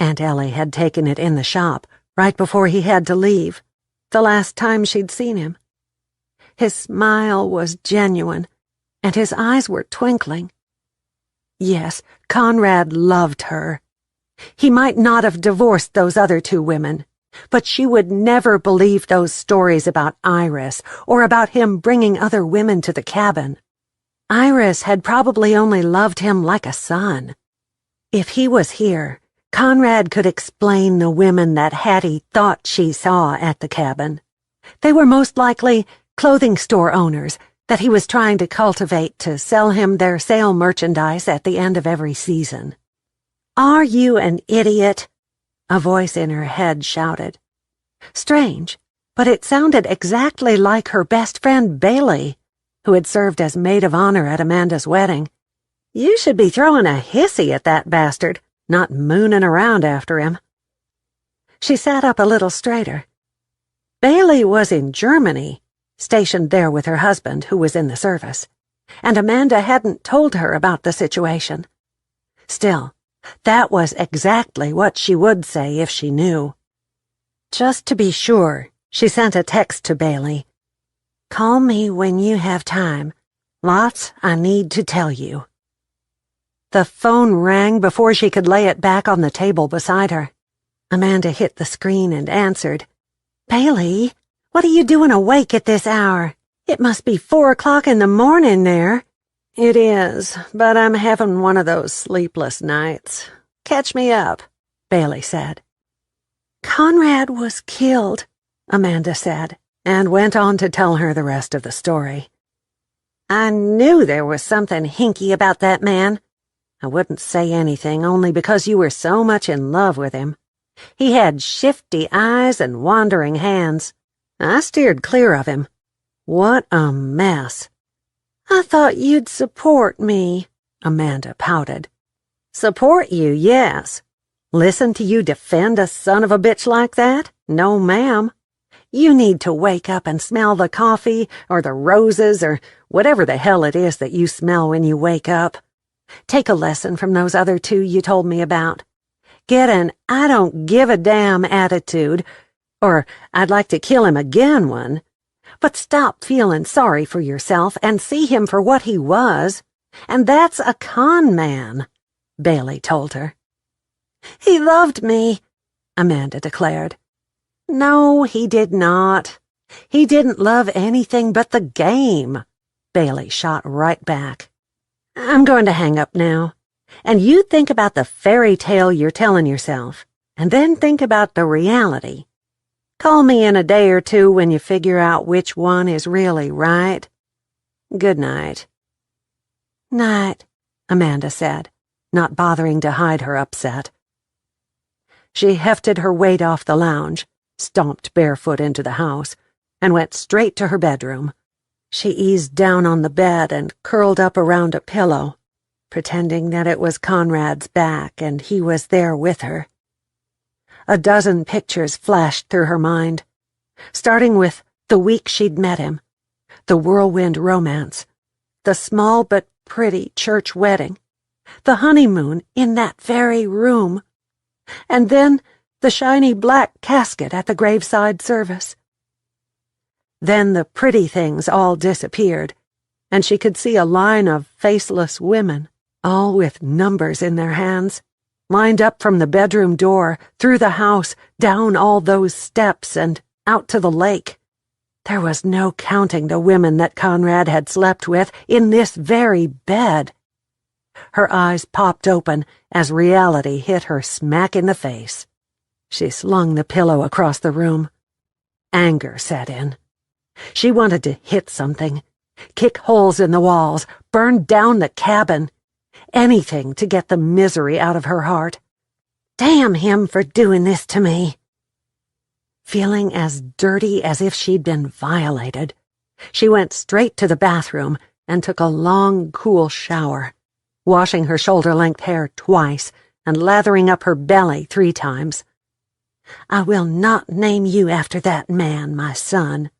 Aunt Ellie had taken it in the shop, right before he had to leave, the last time she'd seen him. His smile was genuine, and his eyes were twinkling. Yes, Conrad loved her. He might not have divorced those other 2 women, but she would never believe those stories about Iris or about him bringing other women to the cabin. Iris had probably only loved him like a son. If he was here, Conrad could explain the women that Hattie thought she saw at the cabin. They were most likely clothing store owners that he was trying to cultivate to sell him their sale merchandise at the end of every season. Are you an idiot? A voice in her head shouted. Strange, but it sounded exactly like her best friend Bailey, who had served as maid of honor at Amanda's wedding. You should be throwing a hissy at that bastard, not mooning around after him. She sat up a little straighter. Bailey was in Germany, stationed there with her husband, who was in the service, and Amanda hadn't told her about the situation. Still, that was exactly what she would say if she knew. Just to be sure, she sent a text to Bailey. Call me when you have time. Lots I need to tell you. The phone rang before she could lay it back on the table beside her. Amanda hit the screen and answered. Bailey, what are you doing awake at this hour? It must be 4 o'clock in the morning there. It is, but I'm having one of those sleepless nights. Catch me up, Bailey said. Conrad was killed, Amanda said, and went on to tell her the rest of the story. I knew there was something hinky about that man. I wouldn't say anything only because you were so much in love with him. He had shifty eyes and wandering hands. I steered clear of him. What a mess. I thought you'd support me, Amanda pouted. Support you, yes. Listen to you defend a son of a bitch like that? No, ma'am. You need to wake up and smell the coffee or the roses or whatever the hell it is that you smell when you wake up. Take a lesson from those other 2 you told me about. Get an I don't give a damn attitude, or I'd like to kill him again one. But stop feeling sorry for yourself and see him for what he was. And that's a con man, Bailey told her. He loved me, Amanda declared. No, he did not. He didn't love anything but the game, Bailey shot right back. I'm going to hang up now, and you think about the fairy tale you're telling yourself, and then think about the reality. Call me in a day or 2 when you figure out which one is really right. Good night. "Night," Amanda said, not bothering to hide her upset. She hefted her weight off the lounge, stomped barefoot into the house, and went straight to her bedroom. She eased down on the bed and curled up around a pillow, pretending that it was Conrad's back and he was there with her. A dozen pictures flashed through her mind, starting with the week she'd met him, the whirlwind romance, the small but pretty church wedding, the honeymoon in that very room, and then the shiny black casket at the graveside service. Then the pretty things all disappeared, and she could see a line of faceless women, all with numbers in their hands, lined up from the bedroom door, through the house, down all those steps, and out to the lake. There was no counting the women that Conrad had slept with in this very bed. Her eyes popped open as reality hit her smack in the face. She slung the pillow across the room. Anger set in. She wanted to hit something, kick holes in the walls, burn down the cabin, anything to get the misery out of her heart. Damn him for doing this to me. Feeling as dirty as if she'd been violated, she went straight to the bathroom and took a long, cool shower, washing her shoulder-length hair twice and lathering up her belly 3 times. "I will not name you after that man, my son.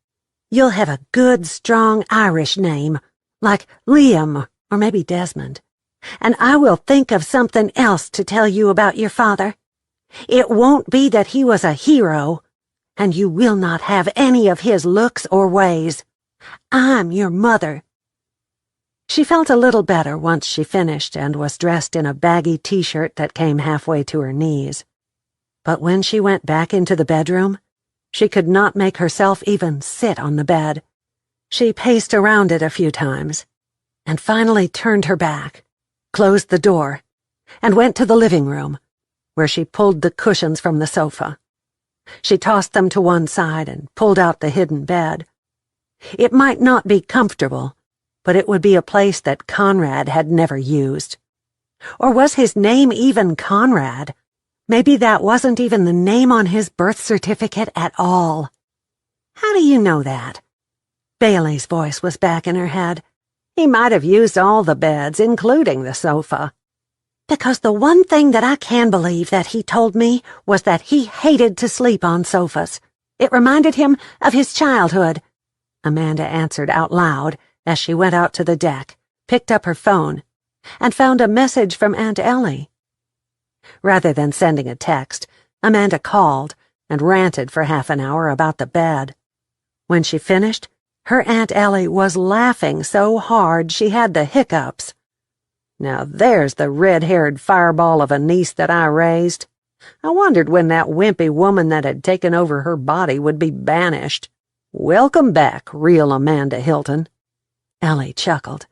You'll have a good, strong Irish name, like Liam or maybe Desmond, and I will think of something else to tell you about your father. It won't be that he was a hero, and you will not have any of his looks or ways. I'm your mother." She felt a little better once she finished and was dressed in a baggy t-shirt that came halfway to her knees. But when she went back into the bedroom, she could not make herself even sit on the bed. She paced around it a few times, and finally turned her back, closed the door, and went to the living room, where she pulled the cushions from the sofa. She tossed them to one side and pulled out the hidden bed. It might not be comfortable, but it would be a place that Conrad had never used. Or was his name even Conrad? Maybe that wasn't even the name on his birth certificate at all. "How do you know that?" Bailey's voice was back in her head. "He might have used all the beds, including the sofa." "Because the one thing that I can believe that he told me was that he hated to sleep on sofas. It reminded him of his childhood," Amanda answered out loud as she went out to the deck, picked up her phone, and found a message from Aunt Ellie. Rather than sending a text, Amanda called and ranted for half an hour about the bed. When she finished, her Aunt Ellie was laughing so hard she had the hiccups. "Now there's the red-haired fireball of a niece that I raised. I wondered when that wimpy woman that had taken over her body would be banished. Welcome back, real Amanda Hilton." Ellie chuckled.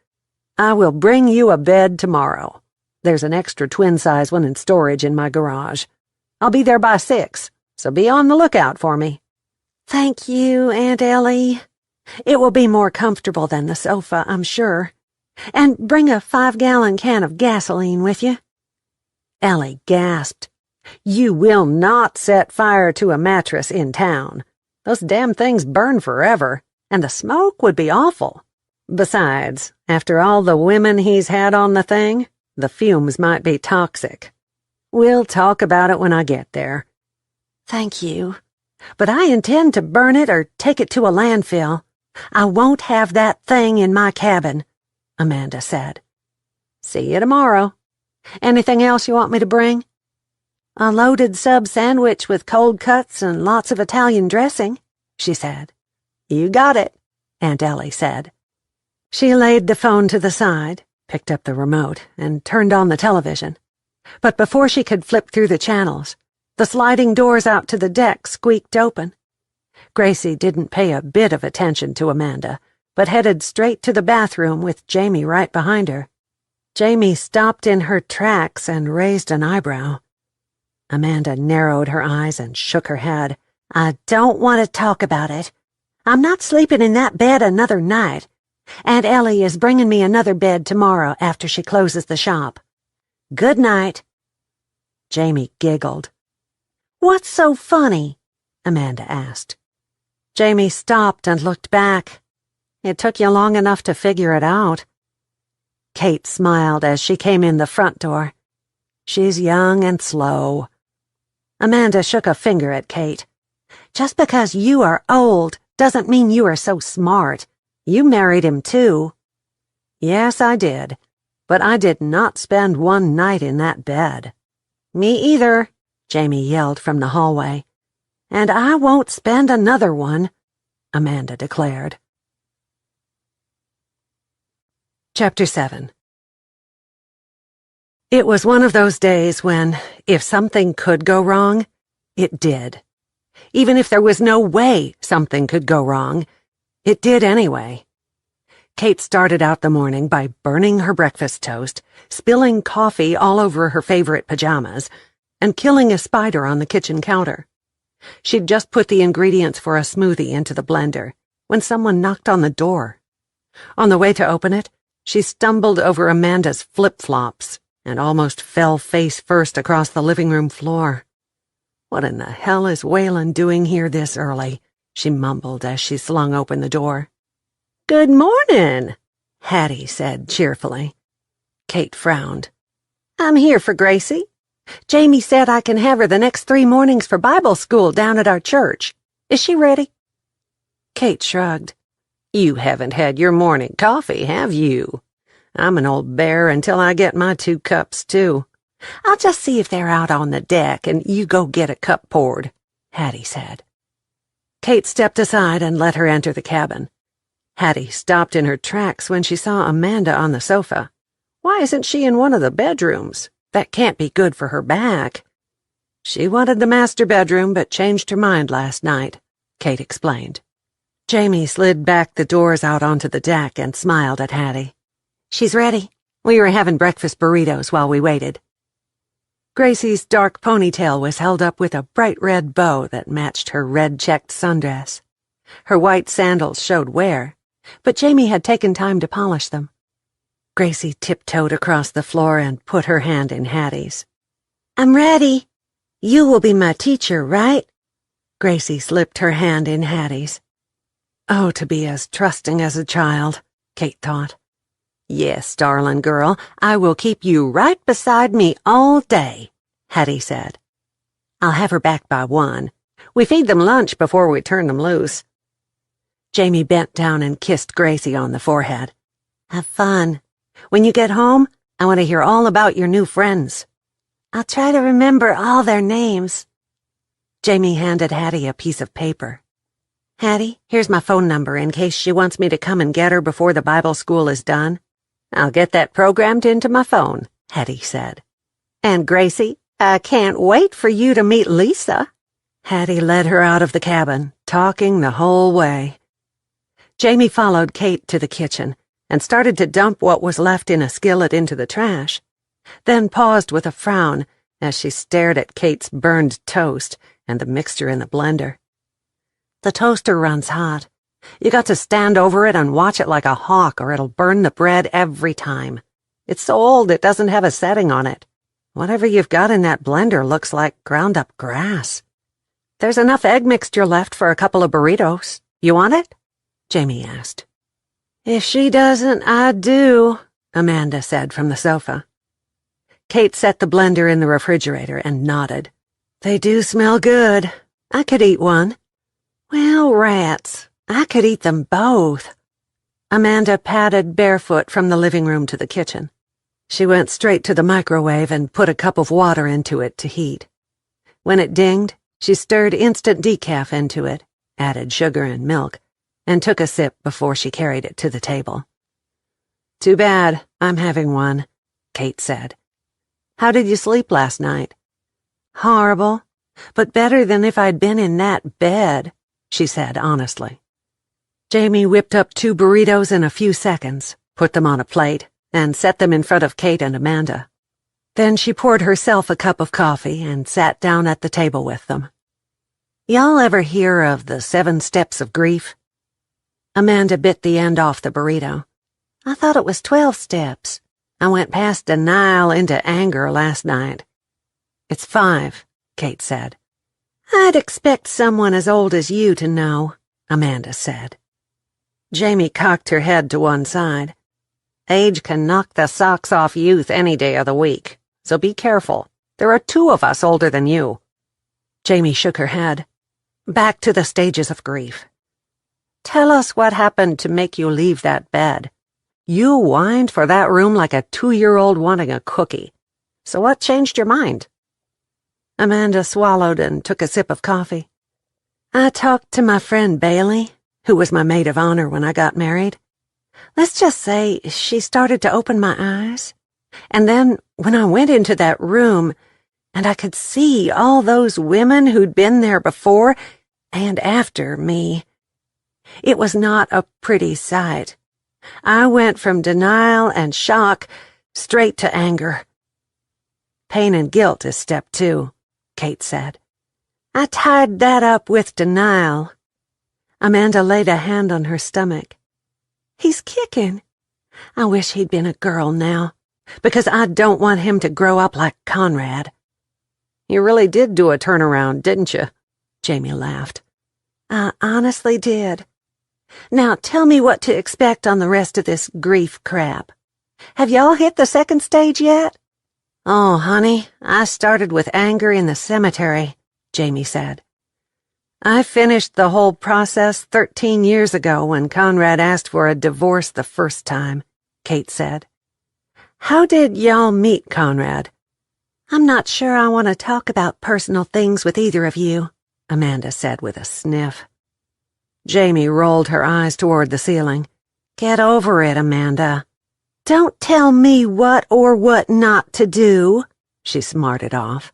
"I will bring you a bed tomorrow. There's an extra twin-size one in storage in my garage. I'll be there by 6, so be on the lookout for me." "Thank you, Aunt Ellie. It will be more comfortable than the sofa, I'm sure. And bring a 5-gallon can of gasoline with you." Ellie gasped. "You will not set fire to a mattress in town. Those damn things burn forever, and the smoke would be awful. Besides, after all the women he's had on the thing, the fumes might be toxic. We'll talk about it when I get there." "Thank you. But I intend to burn it or take it to a landfill. I won't have that thing in my cabin," Amanda said. "See you tomorrow. Anything else you want me to bring?" "A loaded sub sandwich with cold cuts and lots of Italian dressing," she said. "You got it," Aunt Ellie said. She laid the phone to the side, picked up the remote, and turned on the television. But before she could flip through the channels, the sliding doors out to the deck squeaked open. Gracie didn't pay a bit of attention to Amanda, but headed straight to the bathroom with Jamie right behind her. Jamie stopped in her tracks and raised an eyebrow. Amanda narrowed her eyes and shook her head. "I don't want to talk about it. I'm not sleeping in that bed another night. Aunt Ellie is bringing me another bed tomorrow after she closes the shop. Good night." Jamie giggled. "What's so funny?" Amanda asked. Jamie stopped and looked back. It took you long enough to figure it out. Kate smiled as she came in the front door. She's young and slow. Amanda shook a finger at Kate. "Just because you are old doesn't mean you are so smart. You married him too." "Yes, I did, but I did not spend one night in that bed." "Me either," Jamie yelled from the hallway. "And I won't spend another one," Amanda declared. Chapter 7. It was one of those days when, if something could go wrong, it did. Even if there was no way something could go wrong, it did anyway. Kate started out the morning by burning her breakfast toast, spilling coffee all over her favorite pajamas, and killing a spider on the kitchen counter. She'd just put the ingredients for a smoothie into the blender when someone knocked on the door. On the way to open it, she stumbled over Amanda's flip-flops and almost fell face first across the living room floor. "What in the hell is Waylon doing here this early?" she mumbled as she slung open the door. "Good morning," Hattie said cheerfully. Kate frowned. "I'm here for Gracie. Jamie said I can have her the next 3 mornings for Bible school down at our church. Is she ready?" Kate shrugged. "You haven't had your morning coffee, have you? I'm an old bear until I get my 2 cups, too." "I'll just see if they're out on the deck, and you go get a cup poured," Hattie said. Kate stepped aside and let her enter the cabin. Hattie stopped in her tracks when she saw Amanda on the sofa. Why isn't she in one of the bedrooms? That can't be good for her back. She wanted the master bedroom, but changed her mind last night, Kate explained. Jamie slid back the doors out onto the deck and smiled at Hattie. "She's ready. We were having breakfast burritos while we waited." Gracie's dark ponytail was held up with a bright red bow that matched her red-checked sundress. Her white sandals showed wear, but Jamie had taken time to polish them. Gracie tiptoed across the floor and put her hand in Hattie's. "I'm ready. You will be my teacher, right?" Gracie slipped her hand in Hattie's. Oh, to be as trusting as a child, Kate thought. "Yes, darling girl, I will keep you right beside me all day," Hattie said. "I'll have her back by 1. We feed them lunch before we turn them loose." Jamie bent down and kissed Gracie on the forehead. "Have fun. When you get home, I want to hear all about your new friends." "I'll try to remember all their names." Jamie handed Hattie a piece of paper. "Hattie, here's my phone number in case she wants me to come and get her before the Bible school is done." "I'll get that programmed into my phone," Hattie said. "And Gracie, I can't wait for you to meet Lisa." Hattie led her out of the cabin, talking the whole way. Jamie followed Kate to the kitchen and started to dump what was left in a skillet into the trash, then paused with a frown as she stared at Kate's burned toast and the mixture in the blender. "The toaster runs hot. You got to stand over it and watch it like a hawk or it'll burn the bread every time. It's so old it doesn't have a setting on it. Whatever you've got in that blender looks like ground-up grass. There's enough egg mixture left for a couple of burritos. You want it?" Jamie asked. "If she doesn't, I do," Amanda said from the sofa. Kate set the blender in the refrigerator and nodded. "They do smell good. I could eat one." "Well, rats, I could eat them both." Amanda padded barefoot from the living room to the kitchen. She went straight to the microwave and put a cup of water into it to heat. When it dinged, she stirred instant decaf into it, added sugar and milk, and took a sip before she carried it to the table. "Too bad, I'm having one," Kate said. "How did you sleep last night?" "Horrible, but better than if I'd been in that bed," she said honestly. Jamie whipped up 2 burritos in a few seconds, put them on a plate, and set them in front of Kate and Amanda. Then she poured herself a cup of coffee and sat down at the table with them. "Y'all ever hear of the 7 steps of grief?" Amanda bit the end off the burrito. I thought it was 12 steps. I went past denial into anger last night. It's 5, Kate said. I'd expect someone as old as you to know, Amanda said. Jamie cocked her head to one side. Age can knock the socks off youth any day of the week, so be careful. There are 2 of us older than you. Jamie shook her head. Back to the stages of grief. Tell us what happened to make you leave that bed. You whined for that room like a 2-year-old wanting a cookie. So what changed your mind? Amanda swallowed and took a sip of coffee. I talked to my friend Bailey, who was my maid of honor when I got married. Let's just say she started to open my eyes. And then when I went into that room, and I could see all those women who'd been there before and after me, it was not a pretty sight. I went from denial and shock straight to anger. Pain and guilt is step 2, Kate said. I tied that up with denial. Amanda laid a hand on her stomach. He's kicking. I wish he'd been a girl now, because I don't want him to grow up like Conrad. You really did do a turnaround, didn't you? Jamie laughed. I honestly did. Now tell me what to expect on the rest of this grief crap. Have y'all hit the 2nd stage yet? Oh, honey, I started with anger in the cemetery, Jamie said. I finished the whole process 13 years ago when Conrad asked for a divorce the first time, Kate said. How did y'all meet Conrad? I'm not sure I want to talk about personal things with either of you, Amanda said with a sniff. Jamie rolled her eyes toward the ceiling. Get over it, Amanda. Don't tell me what or what not to do, she smarted off.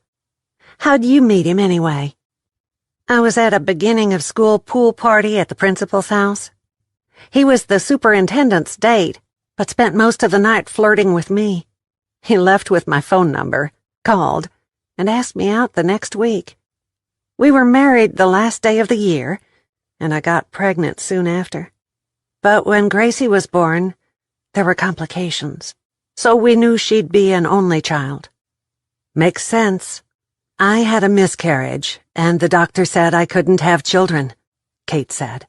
How'd you meet him anyway? I was at a beginning of school pool party at the principal's house. He was the superintendent's date, but spent most of the night flirting with me. He left with my phone number, called, and asked me out the next week. We were married the last day of the year, and I got pregnant soon after. But when Gracie was born, there were complications, so we knew she'd be an only child. Makes sense. I had a miscarriage, and the doctor said I couldn't have children, Kate said.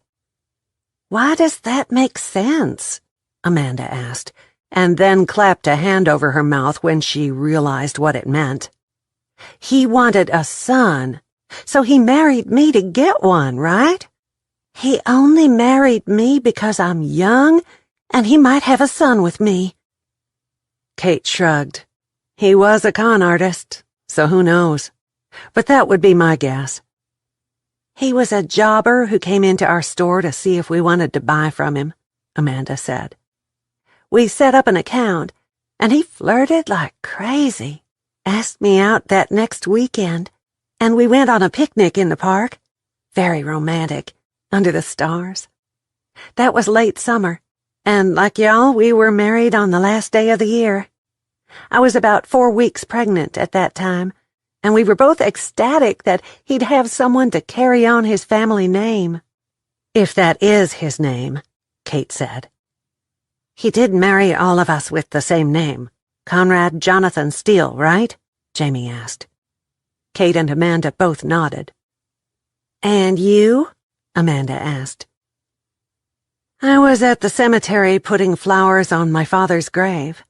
Why does that make sense? Amanda asked, and then clapped a hand over her mouth when she realized what it meant. He wanted a son, so he married me to get one, right? He only married me because I'm young, and he might have a son with me. Kate shrugged. He was a con artist, so who knows? But that would be my guess. He was a jobber who came into our store to see if we wanted to buy from him, Amanda said. We set up an account, and he flirted like crazy, asked me out that next weekend, and we went on a picnic in the park. Very romantic, under the stars. That was late summer, and like y'all, we were married on the last day of the year. I was about 4 weeks pregnant at that time, and we were both ecstatic that he'd have someone to carry on his family name. If that is his name, Kate said. He did marry all of us with the same name, Conrad Jonathan Steele, right? Jamie asked. Kate and Amanda both nodded. And you? Amanda asked. I was at the cemetery putting flowers on my father's grave,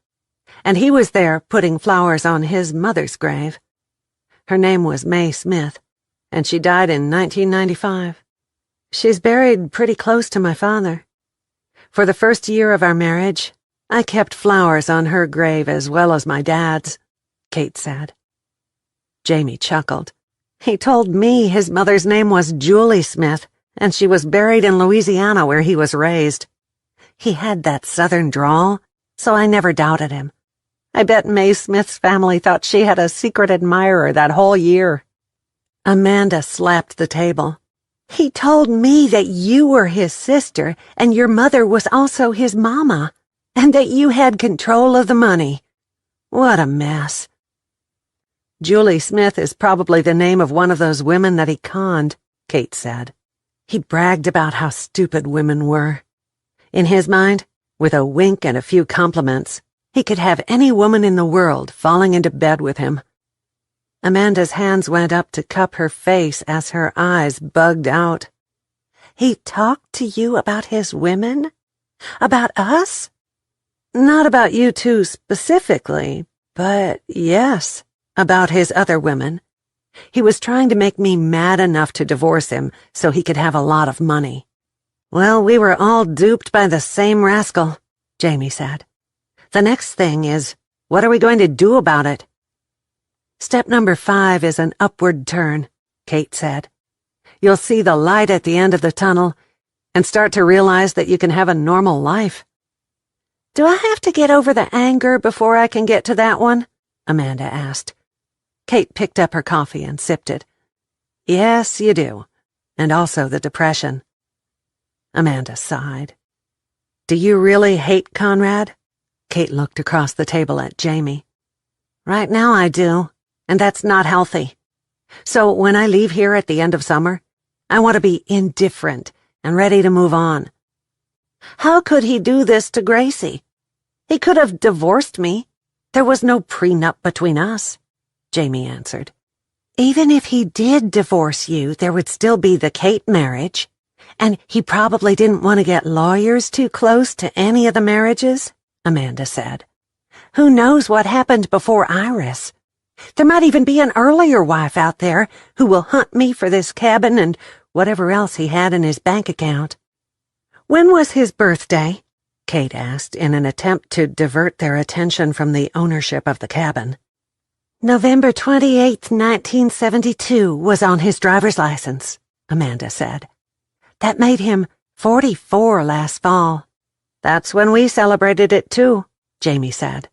and he was there putting flowers on his mother's grave. Her name was May Smith, and she died in 1995. She's buried pretty close to my father. For the first year of our marriage, I kept flowers on her grave as well as my dad's, Kate said. Jamie chuckled. He told me his mother's name was Julie Smith, and she was buried in Louisiana where he was raised. He had that southern drawl, so I never doubted him. I bet May Smith's family thought she had a secret admirer that whole year. Amanda slapped the table. He told me that you were his sister and your mother was also his mama, and that you had control of the money. What a mess. Julie Smith is probably the name of one of those women that he conned, Kate said. He bragged about how stupid women were, In his mind, with a wink and a few compliments, he could have any woman in the world falling into bed with him. Amanda's hands went up to cup her face as her eyes bugged out. He talked to you about his women? About us? Not about you two specifically, but yes, about his other women. He was trying to make me mad enough to divorce him so he could have a lot of money. Well, we were all duped by the same rascal, Jamie said. The next thing is, what are we going to do about it? Step number 5 is an upward turn, Kate said. You'll see the light at the end of the tunnel and start to realize that you can have a normal life. Do I have to get over the anger before I can get to that one? Amanda asked. Kate picked up her coffee and sipped it. Yes, you do. And also the depression. Amanda sighed. Do you really hate Conrad? Kate looked across the table at Jamie. Right now I do, and that's not healthy. So when I leave here at the end of summer, I want to be indifferent and ready to move on. How could he do this to Gracie? He could have divorced me. There was no prenup between us, Jamie answered. Even if he did divorce you, there would still be the Kate marriage, and he probably didn't want to get lawyers too close to any of the marriages, Amanda said. Who knows what happened before Iris? There might even be an earlier wife out there who will hunt me for this cabin and whatever else he had in his bank account. When was his birthday? Kate asked in an attempt to divert their attention from the ownership of the cabin. November 28th, 1972 was on his driver's license, Amanda said. That made him 44 last fall. That's when we celebrated it too, Jamie said.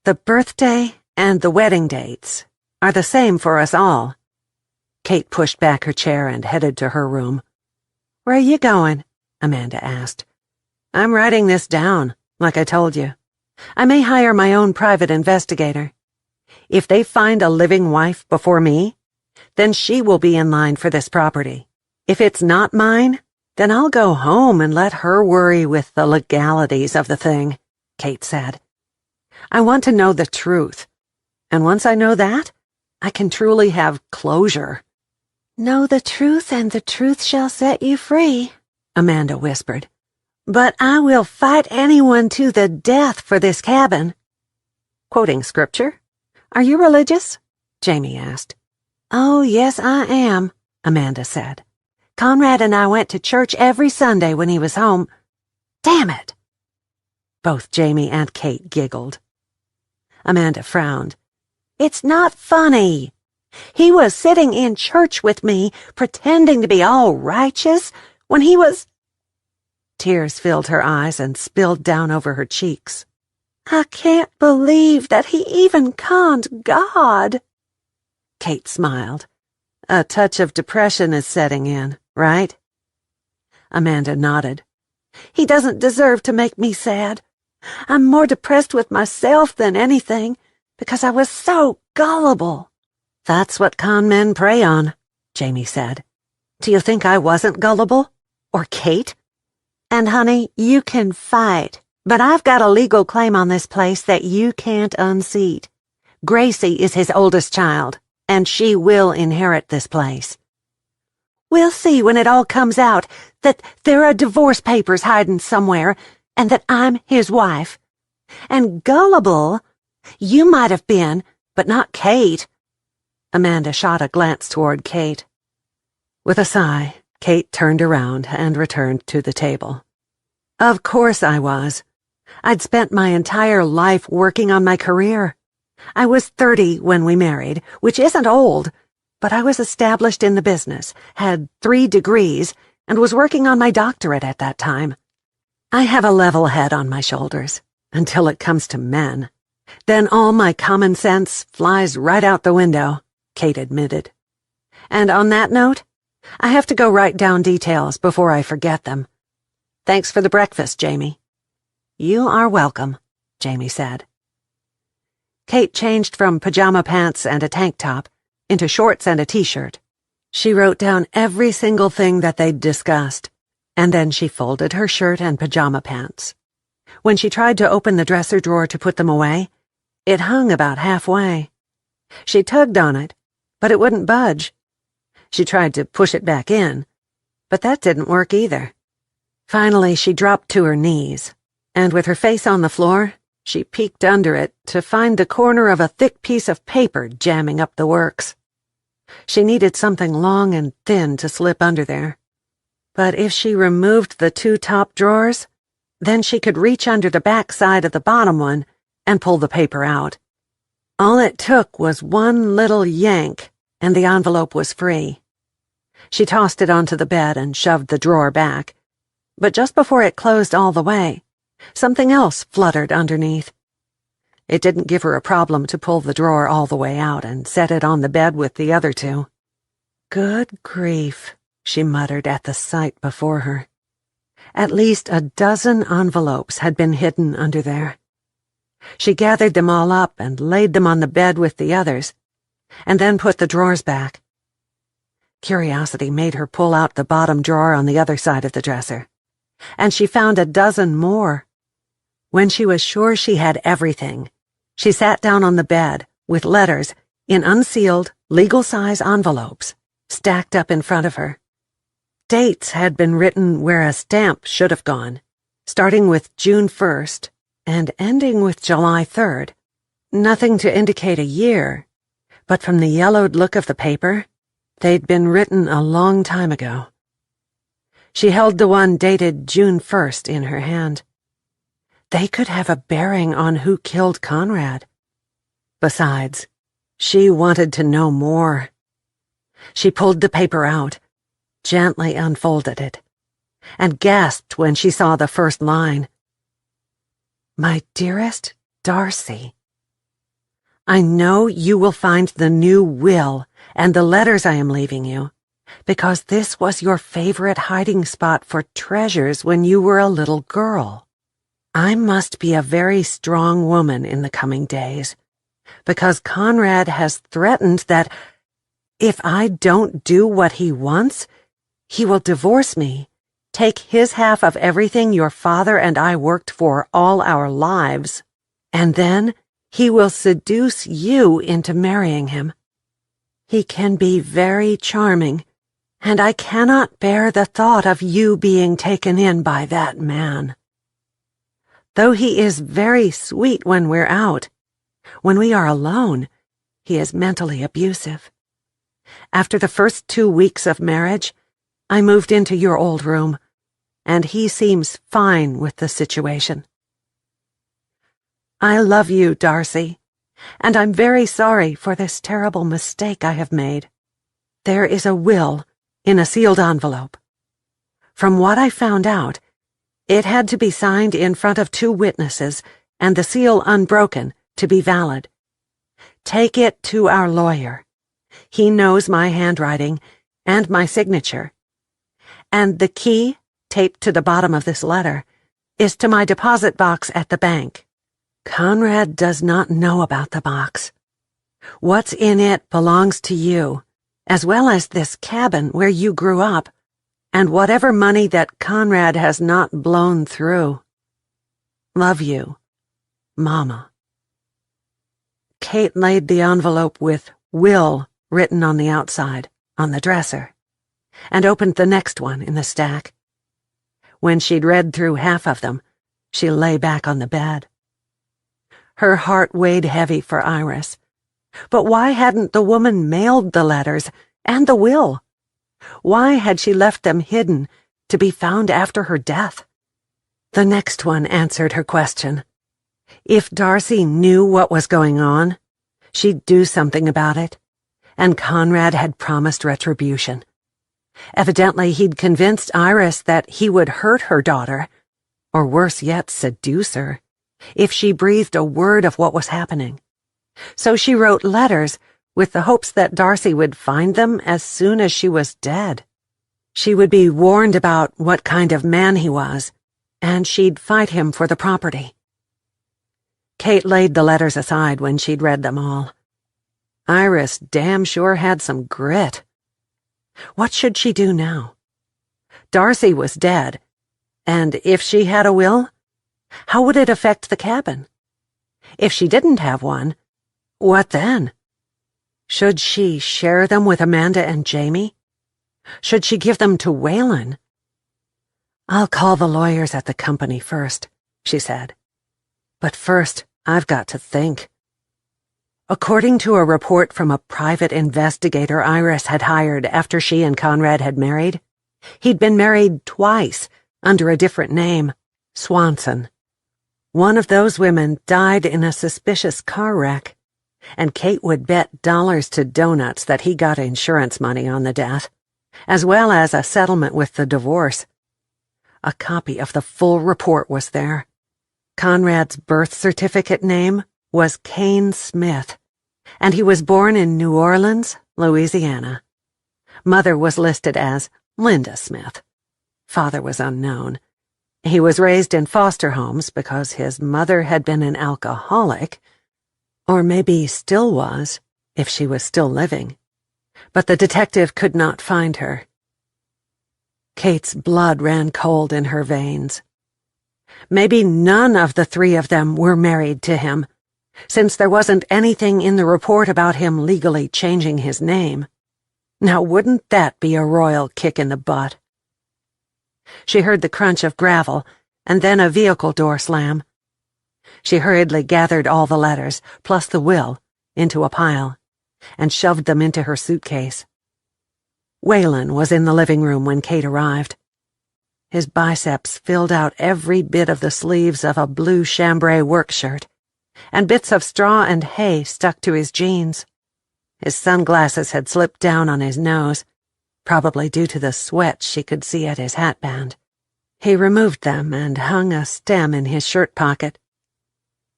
The birthday and the wedding dates are the same for us all. Kate pushed back her chair and headed to her room. Where are you going? Amanda asked. I'm writing this down, like I told you. I may hire my own private investigator. If they find a living wife before me, then she will be in line for this property. If it's not mine, then I'll go home and let her worry with the legalities of the thing, Kate said. I want to know the truth, and once I know that, I can truly have closure. Know the truth, and the truth shall set you free, Amanda whispered. But I will fight anyone to the death for this cabin. Quoting scripture? Are you religious? Jamie asked. Oh, yes, I am, Amanda said. Conrad and I went to church every Sunday when he was home. Damn it! Both Jamie and Kate giggled. Amanda frowned. It's not funny. He was sitting in church with me, pretending to be all righteous, when he was... Tears filled her eyes and spilled down over her cheeks. I can't believe that he even conned God. Kate smiled. A touch of depression is setting in, right? Amanda nodded. He doesn't deserve to make me sad. I'm more depressed with myself than anything, because I was so gullible. That's what con men prey on, Jamie said. Do you think I wasn't gullible? Or Kate? And honey, you can fight, but I've got a legal claim on this place that you can't unseat. Gracie is his oldest child, and she will inherit this place. We'll see when it all comes out that there are divorce papers hiding somewhere, and that I'm his wife. And gullible, you might have been, but not Kate. Amanda shot a glance toward Kate. With a sigh, Kate turned around and returned to the table. Of course I was. I'd spent my entire life working on my career. I was 30 when we married, which isn't old, but I was established in the business, had 3 degrees, and was working on my doctorate at that time. I have a level head on my shoulders, until it comes to men. Then all my common sense flies right out the window, Kate admitted. And on that note, I have to go write down details before I forget them. Thanks for the breakfast, Jamie. You are welcome, Jamie said. Kate changed from pajama pants and a tank top into shorts and a t-shirt. She wrote down every single thing that they'd discussed, and then she folded her shirt and pajama pants. When she tried to open the dresser drawer to put them away, it hung about halfway. She tugged on it, but it wouldn't budge. She tried to push it back in, but that didn't work either. Finally, she dropped to her knees, and with her face on the floor, she peeked under it to find the corner of a thick piece of paper jamming up the works. She needed something long and thin to slip under there. But if she removed the two top drawers, then she could reach under the back side of the bottom one and pull the paper out. All it took was one little yank, and the envelope was free. She tossed it onto the bed and shoved the drawer back, but just before it closed all the way, something else fluttered underneath. It didn't give her a problem to pull the drawer all the way out and set it on the bed with the other two. Good grief, she muttered at the sight before her. At least a dozen envelopes had been hidden under there. She gathered them all up and laid them on the bed with the others, and then put the drawers back. Curiosity made her pull out the bottom drawer on the other side of the dresser, and she found a dozen more. When she was sure she had everything, she sat down on the bed with letters in unsealed, legal-size envelopes stacked up in front of her. Dates had been written where a stamp should have gone, starting with June 1st and ending with July 3rd. Nothing to indicate a year, but from the yellowed look of the paper, they'd been written a long time ago. She held the one dated June 1st in her hand. They could have a bearing on who killed Conrad. Besides, she wanted to know more. She pulled the paper out, gently unfolded it, and gasped when she saw the first line. My dearest Darcy, I know you will find the new will and the letters I am leaving you, because this was your favorite hiding spot for treasures when you were a little girl. I must be a very strong woman in the coming days, because Conrad has threatened that if I don't do what he wants, he will divorce me, take his half of everything your father and I worked for all our lives, and then he will seduce you into marrying him. He can be very charming, and I cannot bear the thought of you being taken in by that man. Though he is very sweet when we're out, when we are alone, he is mentally abusive. After the first 2 weeks of marriage, I moved into your old room, and he seems fine with the situation. I love you, Darcy, and I'm very sorry for this terrible mistake I have made. There is a will in a sealed envelope. From what I found out, it had to be signed in front of 2 witnesses and the seal unbroken to be valid. Take it to our lawyer. He knows my handwriting and my signature. And the key, taped to the bottom of this letter, is to my deposit box at the bank. Conrad does not know about the box. What's in it belongs to you, as well as this cabin where you grew up, and whatever money that Conrad has not blown through. Love you, Mama. Kate laid the envelope with Will written on the outside on the dresser, and opened the next one in the stack. When she'd read through half of them, she lay back on the bed. Her heart weighed heavy for Iris. But why hadn't the woman mailed the letters and the will? Why had she left them hidden to be found after her death? The next one answered her question. If Darcy knew what was going on, she'd do something about it, and Conrad had promised retribution. Evidently, he'd convinced Iris that he would hurt her daughter, or worse yet, seduce her, if she breathed a word of what was happening. So she wrote letters with the hopes that Darcy would find them as soon as she was dead. She would be warned about what kind of man he was, and she'd fight him for the property. Kate laid the letters aside when she'd read them all. Iris damn sure had some grit. What should she do now? Darcy was dead, and if she had a will, how would it affect the cabin? If she didn't have one, what then? Should she share them with Amanda and Jamie? Should she give them to Waylon? "I'll call the lawyers at the company first," she said. "But first, I've got to think." According to a report from a private investigator Iris had hired after she and Conrad had married, he'd been married twice under a different name, Swanson. One of those women died in a suspicious car wreck, and Kate would bet dollars to donuts that he got insurance money on the death, as well as a settlement with the divorce. A copy of the full report was there. Conrad's birth certificate name was Kane Smith, and he was born in New Orleans, Louisiana. Mother was listed as Linda Smith. Father was unknown. He was raised in foster homes because his mother had been an alcoholic, or maybe still was, if she was still living. But the detective could not find her. Kate's blood ran cold in her veins. Maybe none of the three of them were married to him, since there wasn't anything in the report about him legally changing his name. Now wouldn't that be a royal kick in the butt? She heard the crunch of gravel, and then a vehicle door slam. She hurriedly gathered all the letters, plus the will, into a pile, and shoved them into her suitcase. Waylon was in the living room when Kate arrived. His biceps filled out every bit of the sleeves of a blue chambray work shirt, and bits of straw and hay stuck to his jeans. His sunglasses had slipped down on his nose, probably due to the sweat she could see at his hatband. He removed them and hung a stem in his shirt pocket.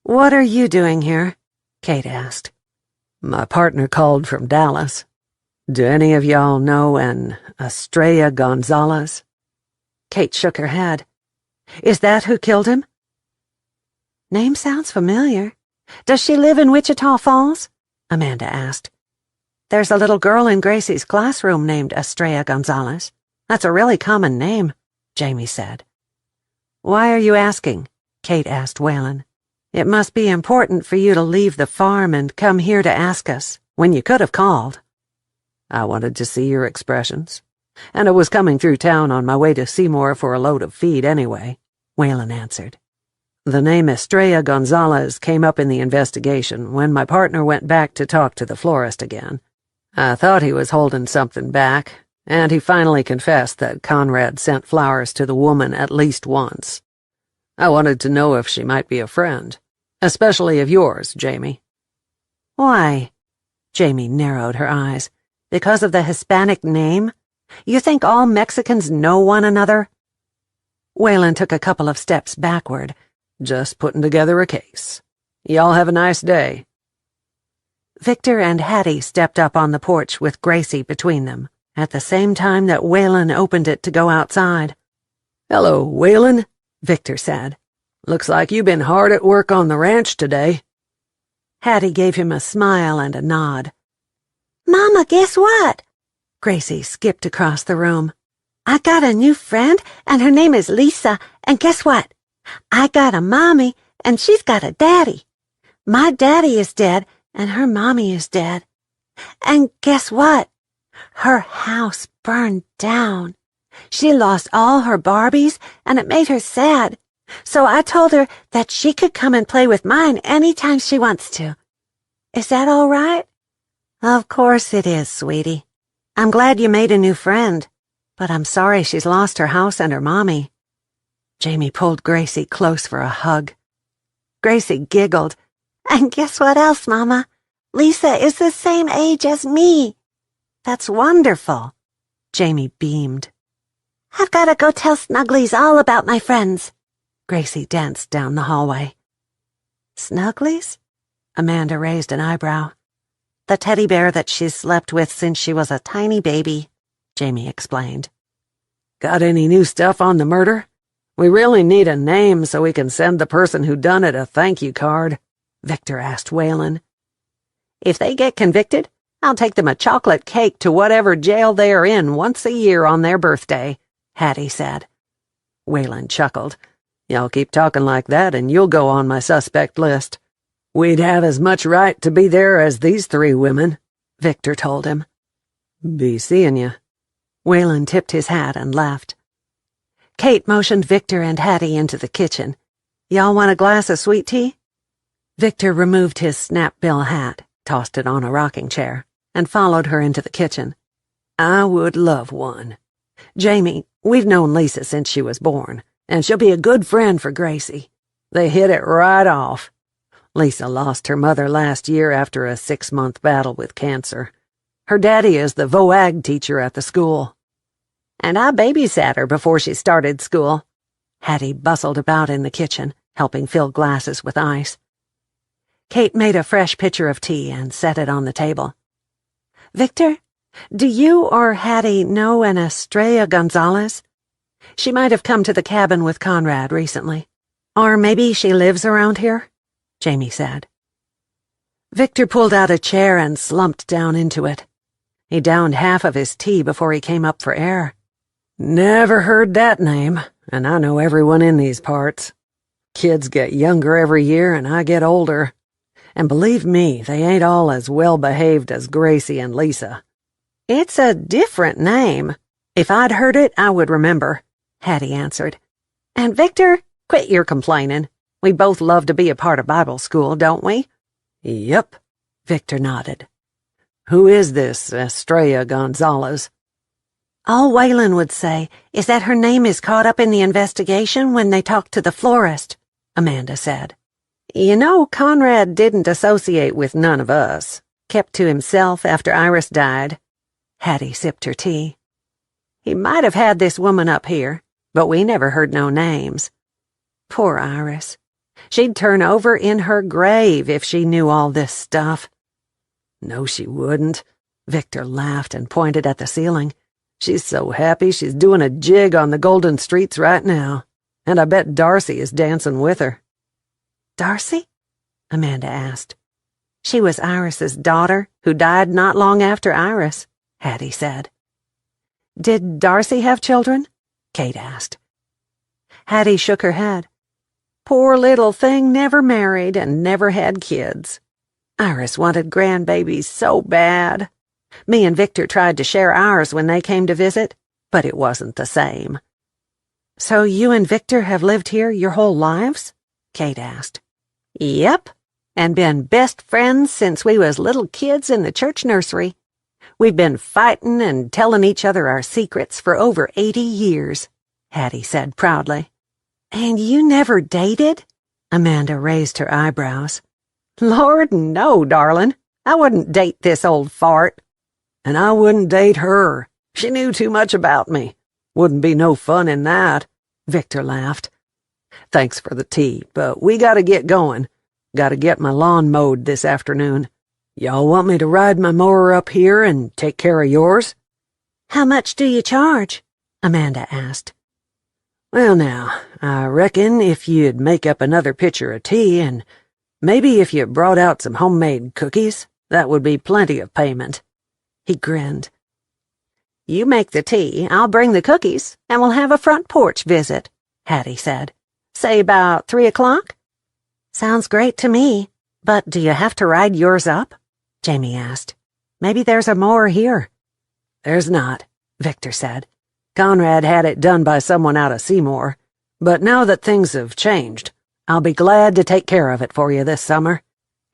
"What are you doing here?" Kate asked. "My partner called from Dallas. Do any of y'all know an Estrella Gonzalez?" Kate shook her head. "Is that who killed him?" "Name sounds familiar. Does she live in Wichita Falls?" Amanda asked. "There's a little girl in Gracie's classroom named Estrella Gonzalez. That's a really common name," Jamie said. "Why are you asking?" Kate asked Waylon. "It must be important for you to leave the farm and come here to ask us, when you could have called." "I wanted to see your expressions, and I was coming through town on my way to Seymour for a load of feed anyway," Waylon answered. "The name Estrella Gonzalez came up in the investigation when my partner went back to talk to the florist again. I thought he was holding something back, and he finally confessed that Conrad sent flowers to the woman at least once. I wanted to know if she might be a friend, especially of yours, Jamie." "Why?" Jamie narrowed her eyes. "Because of the Hispanic name? You think all Mexicans know one another?" Waylon took a couple of steps backward. "Just putting together a case. Y'all have a nice day." Victor and Hattie stepped up on the porch with Gracie between them, at the same time that Waylon opened it to go outside. "Hello, Waylon," Victor said. "Looks like you've been hard at work on the ranch today." Hattie gave him a smile and a nod. "Mama, guess what?" Gracie skipped across the room. "I got a new friend, and her name is Lisa, and guess what? I got a mommy, and she's got a daddy. My daddy is dead, and her mommy is dead. And guess what? Her house burned down. She lost all her Barbies, and it made her sad. So I told her that she could come and play with mine anytime she wants to. Is that all right?" "Of course it is, sweetie. I'm glad you made a new friend, but I'm sorry she's lost her house and her mommy." Jamie pulled Gracie close for a hug. Gracie giggled. "And guess what else, Mama? Lisa is the same age as me." "That's wonderful." Jamie beamed. "I've got to go tell Snugglies all about my friends." Gracie danced down the hallway. "Snugglies?" Amanda raised an eyebrow. "The teddy bear that she's slept with since she was a tiny baby," Jamie explained. "Got any new stuff on the murder? We really need a name so we can send the person who done it a thank you card," Victor asked Waylon. "If they get convicted, I'll take them a chocolate cake to whatever jail they are in once a year on their birthday," Hattie said. Waylon chuckled. Y'all keep talking like that and you'll go on my suspect list. We'd have as much right to be there as these 3 women, Victor told him. Be seeing you. Waylon tipped his hat and left. Kate motioned Victor and Hattie into the kitchen. Y'all want a glass of sweet tea? Victor removed his snap-bill hat, tossed it on a rocking chair, and followed her into the kitchen. I would love one. Jamie, we've known Lisa since she was born, and she'll be a good friend for Gracie. They hit it right off. Lisa lost her mother last year after a 6-month battle with cancer. Her daddy is the VOAG teacher at the school. And I babysat her before she started school. Hattie bustled about in the kitchen, helping fill glasses with ice. Kate made a fresh pitcher of tea and set it on the table. Victor, do you or Hattie know an Estrella Gonzalez? She might have come to the cabin with Conrad recently. Or maybe she lives around here, Jamie said. Victor pulled out a chair and slumped down into it. He downed half of his tea before he came up for air. Never heard that name, and I know everyone in these parts. Kids get younger every year and I get older. And believe me, they ain't all as well-behaved as Gracie and Lisa. It's a different name. If I'd heard it, I would remember, Hattie answered. And Victor, quit your complaining. We both love to be a part of Bible school, don't we? Yep, Victor nodded. Who is this Estrella Gonzalez? All Waylon would say is that her name is caught up in the investigation when they talk to the florist, Amanda said. You know, Conrad didn't associate with none of us. Kept to himself after Iris died. Hattie sipped her tea. He might have had this woman up here, but we never heard no names. Poor Iris. She'd turn over in her grave if she knew all this stuff. No, she wouldn't. Victor laughed and pointed at the ceiling. She's so happy she's doing a jig on the golden streets right now. And I bet Darcy is dancing with her. Darcy? Amanda asked. She was Iris's daughter, who died not long after Iris, Hattie said. Did Darcy have children? Kate asked. Hattie shook her head. Poor little thing never married and never had kids. Iris wanted grandbabies so bad. Me and Victor tried to share ours when they came to visit, but it wasn't the same. So you and Victor have lived here your whole lives? Kate asked. Yep, and been best friends since we was little kids in the church nursery. We've been fighting and telling each other our secrets for over 80 years, Hattie said proudly. And you never dated? Amanda raised her eyebrows. Lord, no, darling. I wouldn't date this old fart. And I wouldn't date her. She knew too much about me. Wouldn't be no fun in that, Victor laughed. Thanks for the tea, but we gotta get going. Gotta get my lawn mowed this afternoon. Y'all want me to ride my mower up here and take care of yours? How much do you charge? Amanda asked. Well now, I reckon if you'd make up another pitcher of tea and maybe if you brought out some homemade cookies, that would be plenty of payment. He grinned. You make the tea, I'll bring the cookies, and we'll have a front porch visit, Hattie said. Say about 3 o'clock? Sounds great to me, but do you have to ride yours up? Jamie asked. Maybe there's a mower here. There's not, Victor said. Conrad had it done by someone out of Seymour, but now that things have changed, I'll be glad to take care of it for you this summer.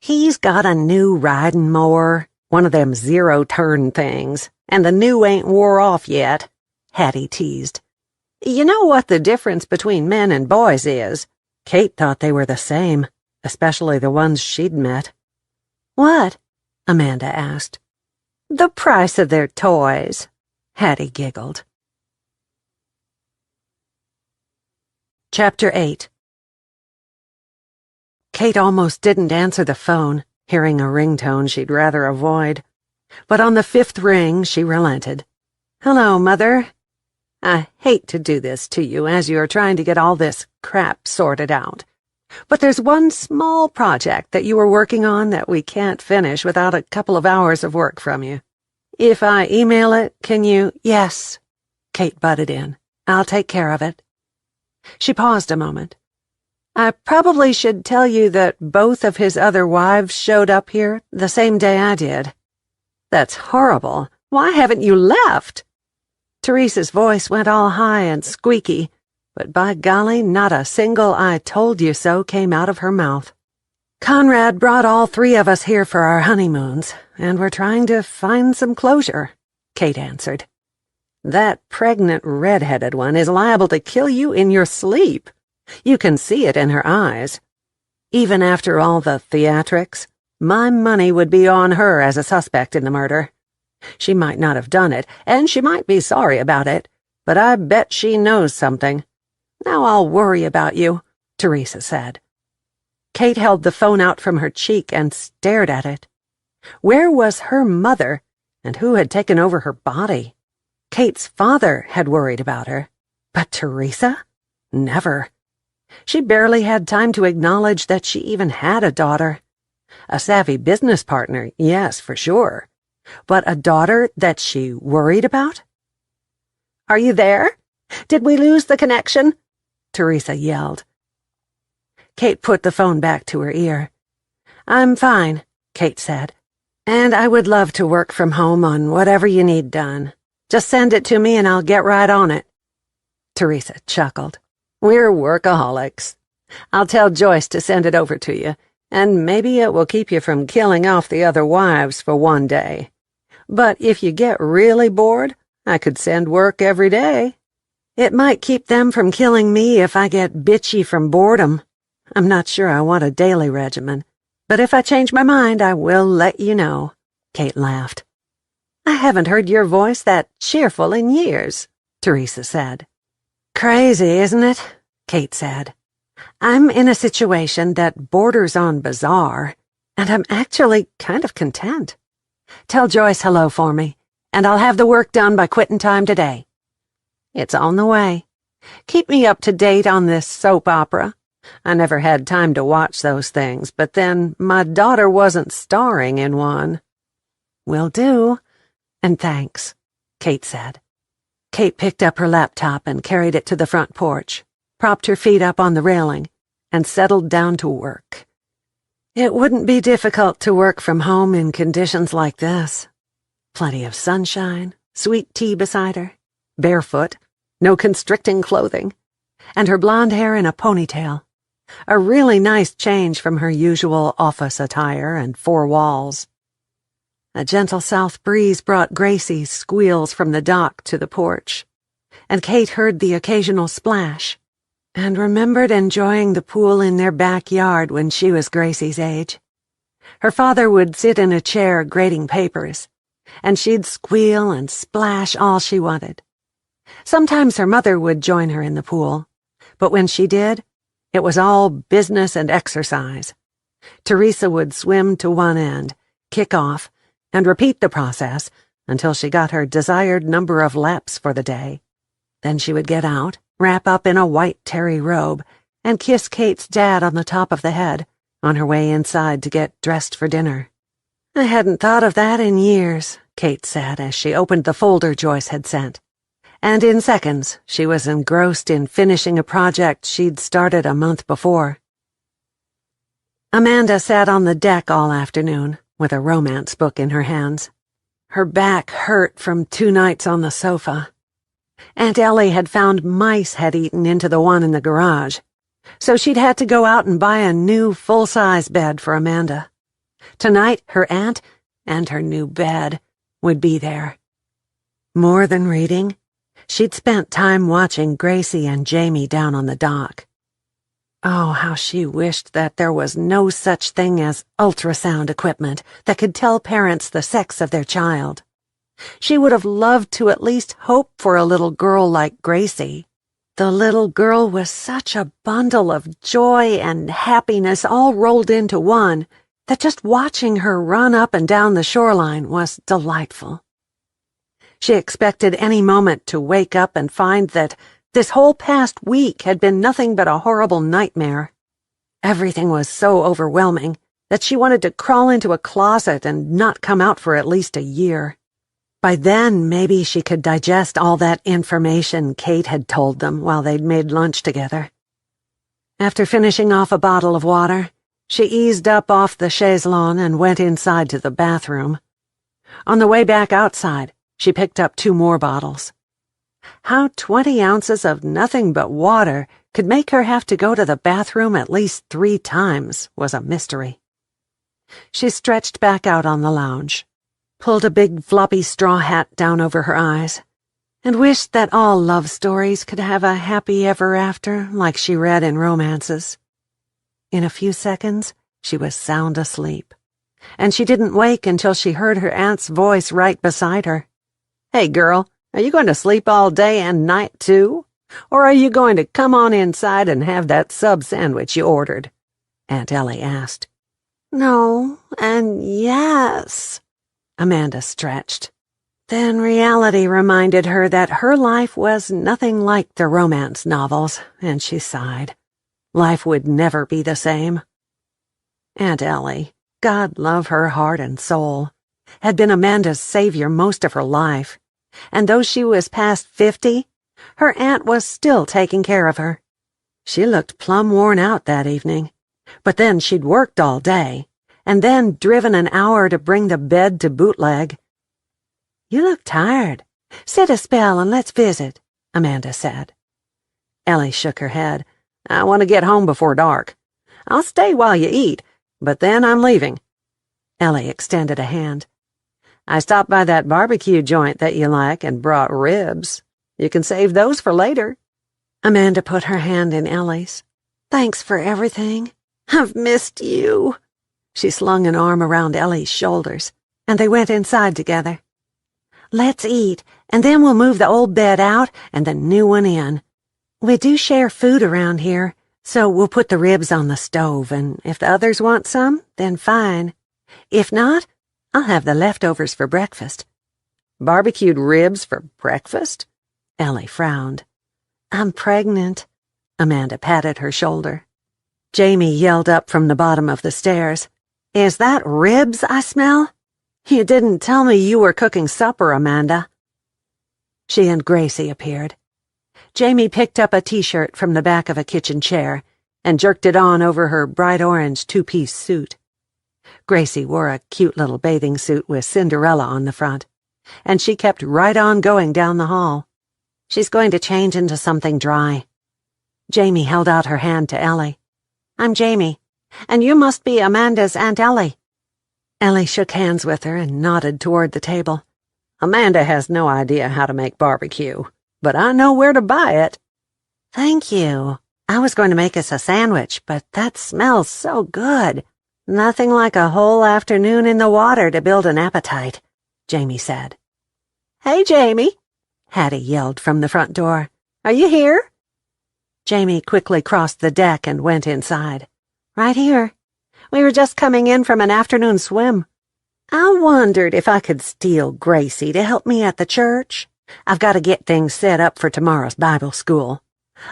He's got a new riding mower, one of them zero-turn things, and the new ain't wore off yet, Hattie teased. You know what the difference between men and boys is? Kate thought they were the same, especially the ones she'd met. What? Amanda asked. The price of their toys, Hattie giggled. Chapter 8. Kate almost didn't answer the phone, hearing a ringtone she'd rather avoid. But on the 5th ring, she relented. Hello, Mother. I hate to do this to you as you are trying to get all this crap sorted out. But there's one small project that you were working on that we can't finish without a couple of hours of work from you. If I email it, can you— Yes, Kate butted in. I'll take care of it." She paused a moment. "I probably should tell you that both of his other wives showed up here the same day I did." "That's horrible. Why haven't you left?" Teresa's voice went all high and squeaky, but by golly, not a single "I told you so" came out of her mouth. "Conrad brought all three of us here for our honeymoons, and we're trying to find some closure," Kate answered. "That pregnant red-headed one is liable to kill you in your sleep. You can see it in her eyes. Even after all the theatrics, my money would be on her as a suspect in the murder. She might not have done it, and she might be sorry about it, but I bet she knows something. Now I'll worry about you," Teresa said. Kate held the phone out from her cheek and stared at it. Where was her mother, and who had taken over her body? Kate's father had worried about her, but Teresa? Never. She barely had time to acknowledge that she even had a daughter. A savvy business partner, yes, for sure. But a daughter that she worried about? "Are you there? Did we lose the connection?" Teresa yelled. Kate put the phone back to her ear. "I'm fine," Kate said, "and I would love to work from home on whatever you need done. Just send it to me and I'll get right on it." Teresa chuckled. "We're workaholics. I'll tell Joyce to send it over to you, and maybe it will keep you from killing off the other wives for one day. But if you get really bored, I could send work every day. It might keep them from killing me if I get bitchy from boredom. I'm not sure I want a daily regimen, but if I change my mind, I will let you know," Kate laughed. "I haven't heard your voice that cheerful in years," Teresa said. "Crazy, isn't it?" Kate said. "I'm in a situation that borders on bizarre, and I'm actually kind of content. Tell Joyce hello for me, and I'll have the work done by quitting time today." "It's on the way. Keep me up to date on this soap opera. I never had time to watch those things, but then my daughter wasn't starring in one." "Will do, and thanks," Kate said. Kate picked up her laptop and carried it to the front porch, propped her feet up on the railing, and settled down to work. It wouldn't be difficult to work from home in conditions like this. Plenty of sunshine, sweet tea beside her, barefoot, no constricting clothing, and her blonde hair in a ponytail. A really nice change from her usual office attire and four walls. A gentle south breeze brought Gracie's squeals from the dock to the porch, and Kate heard the occasional splash, and remembered enjoying the pool in their backyard when she was Gracie's age. Her father would sit in a chair grading papers, and she'd squeal and splash all she wanted. Sometimes her mother would join her in the pool, but when she did, it was all business and exercise. Teresa would swim to one end, kick off, and repeat the process until she got her desired number of laps for the day. Then she would get out, wrap up in a white terry robe, and kiss Kate's dad on the top of the head on her way inside to get dressed for dinner. "I hadn't thought of that in years," Kate said as she opened the folder Joyce had sent. And in seconds, she was engrossed in finishing a project she'd started a month before. Amanda sat on the deck all afternoon, with a romance book in her hands. Her back hurt from 2 nights on the sofa. Aunt Ellie had found mice had eaten into the one in the garage, so she'd had to go out and buy a new full-size bed for Amanda. Tonight, her aunt and her new bed would be there. More than reading, she'd spent time watching Gracie and Jamie down on the dock. Oh, how she wished that there was no such thing as ultrasound equipment that could tell parents the sex of their child. She would have loved to at least hope for a little girl like Gracie. The little girl was such a bundle of joy and happiness all rolled into one that just watching her run up and down the shoreline was delightful. She expected any moment to wake up and find that this whole past week had been nothing but a horrible nightmare. Everything was so overwhelming that she wanted to crawl into a closet and not come out for at least a year. By then, maybe she could digest all that information Kate had told them while they'd made lunch together. After finishing off a bottle of water, she eased up off the chaise longue and went inside to the bathroom. On the way back outside, she picked up 2 more bottles. How 20 ounces of nothing but water could make her have to go to the bathroom at least 3 times was a mystery. She stretched back out on the lounge, pulled a big floppy straw hat down over her eyes, and wished that all love stories could have a happy ever after like she read in romances. In a few seconds, she was sound asleep, and she didn't wake until she heard her aunt's voice right beside her. "Hey, girl, are you going to sleep all day and night, too? Or are you going to come on inside and have that sub sandwich you ordered?" Aunt Ellie asked. "No, and yes." Amanda stretched. Then reality reminded her that her life was nothing like the romance novels, and she sighed. Life would never be the same. Aunt Ellie, God love her heart and soul, had been Amanda's savior most of her life, and though she was past 50, her aunt was still taking care of her. She looked plumb worn out that evening, but then she'd worked all day, and then driven an hour to bring the bed to Bootleg. "You look tired. Sit a spell and let's visit," Amanda said. Ellie shook her head. "I want to get home before dark. I'll stay while you eat, but then I'm leaving." Ellie extended a hand. "I stopped by that barbecue joint that you like and brought ribs. You can save those for later." Amanda put her hand in Ellie's. "Thanks for everything. I've missed you." She slung an arm around Ellie's shoulders, and they went inside together. "Let's eat, and then we'll move the old bed out and the new one in. We do share food around here, so we'll put the ribs on the stove, and if the others want some, then fine. If not, I'll have the leftovers for breakfast." "Barbecued ribs for breakfast?" Ellie frowned. "I'm pregnant." Amanda patted her shoulder. Jamie yelled up from the bottom of the stairs. "Is that ribs I smell? You didn't tell me you were cooking supper, Amanda." She and Gracie appeared. Jamie picked up a t-shirt from the back of a kitchen chair and jerked it on over her bright orange 2-piece suit. Gracie wore a cute little bathing suit with Cinderella on the front, and she kept right on going down the hall. "She's going to change into something dry." Jamie held out her hand to Ellie. "I'm Jamie, and you must be Amanda's Aunt Ellie." Ellie shook hands with her and nodded toward the table. "Amanda has no idea how to make barbecue, but I know where to buy it." "Thank you. I was going to make us a sandwich, but that smells so good. Nothing like a whole afternoon in the water to build an appetite," Jamie said. "Hey, Jamie," Hattie yelled from the front door. "Are you here?" Jamie quickly crossed the deck and went inside. "Right here. We were just coming in from an afternoon swim. I wondered if I could steal Gracie to help me at the church. I've got to get things set up for tomorrow's Bible school.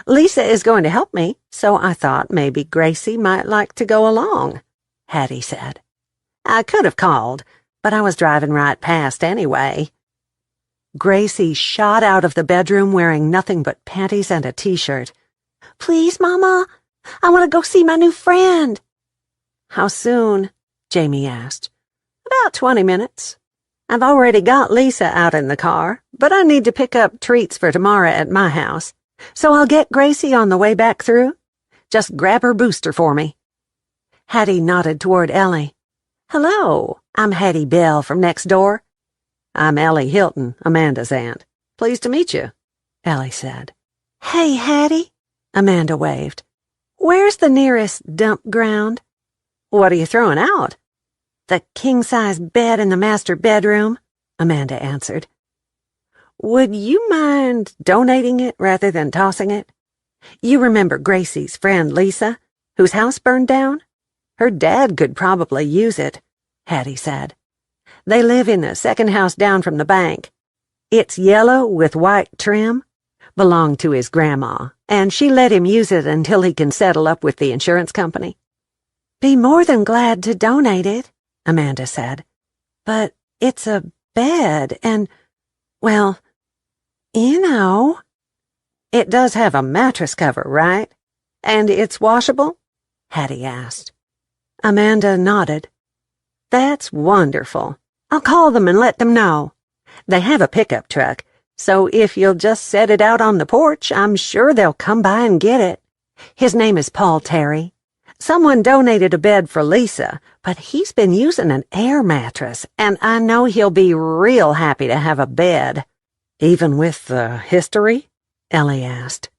Lisa is going to help me, so I thought maybe Gracie might like to go along," Hattie said. "I could have called, but I was driving right past anyway." Gracie shot out of the bedroom wearing nothing but panties and a t-shirt. "Please, Mama, I want to go see my new friend." "How soon?" Jamie asked. "About 20 minutes. I've already got Lisa out in the car, but I need to pick up treats for tomorrow at my house, so I'll get Gracie on the way back through. Just grab her booster for me." Hattie nodded toward Ellie. "Hello, I'm Hattie Bell from next door." "I'm Ellie Hilton, Amanda's aunt. Pleased to meet you," Ellie said. "Hey, Hattie," Amanda waved. "Where's the nearest dump ground?" "What are you throwing out?" "The king-size bed in the master bedroom," Amanda answered. "Would you mind donating it rather than tossing it? You remember Gracie's friend Lisa, whose house burned down? Her dad could probably use it," Hattie said. "They live in the second house down from the bank. It's yellow with white trim. Belonged to his grandma, and she let him use it until he can settle up with the insurance company." "Be more than glad to donate it," Amanda said. "But it's a bed and, well, you know. It does have a mattress cover, right? And it's washable? Hattie asked. Amanda nodded. That's wonderful. I'll call them and let them know. They have a pickup truck, so if you'll just set it out on the porch, I'm sure they'll come by and get it. His name is Paul Terry. Someone donated a bed for Lisa, but he's been using an air mattress, and I know he'll be real happy to have a bed. Even with the history? Ellie asked.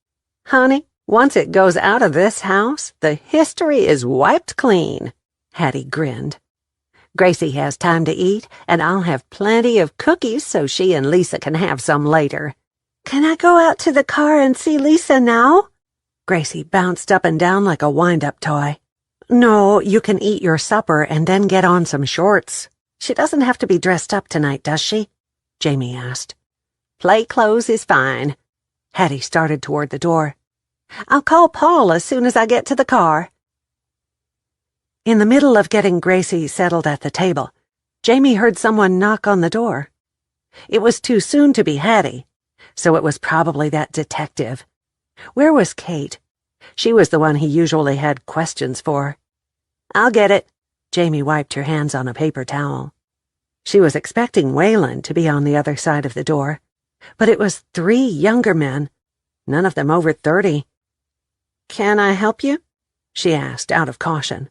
Honey, once it goes out of this house, the history is wiped clean. Hattie grinned. Gracie has time to eat, and I'll have plenty of cookies so she and Lisa can have some later. Can I go out to the car and see Lisa now? Gracie bounced up and down like a wind-up toy. No, you can eat your supper and then get on some shorts. She doesn't have to be dressed up tonight, does she? Jamie asked. Play clothes is fine. Hattie started toward the door. I'll call Paul as soon as I get to the car. In the middle of getting Gracie settled at the table, Jamie heard someone knock on the door. It was too soon to be Hattie, so it was probably that detective. Where was Kate? She was the one he usually had questions for. I'll get it. Jamie wiped her hands on a paper towel. She was expecting Waylon to be on the other side of the door, but it was 3 younger men, none of them over 30. Can I help you? She asked out of caution.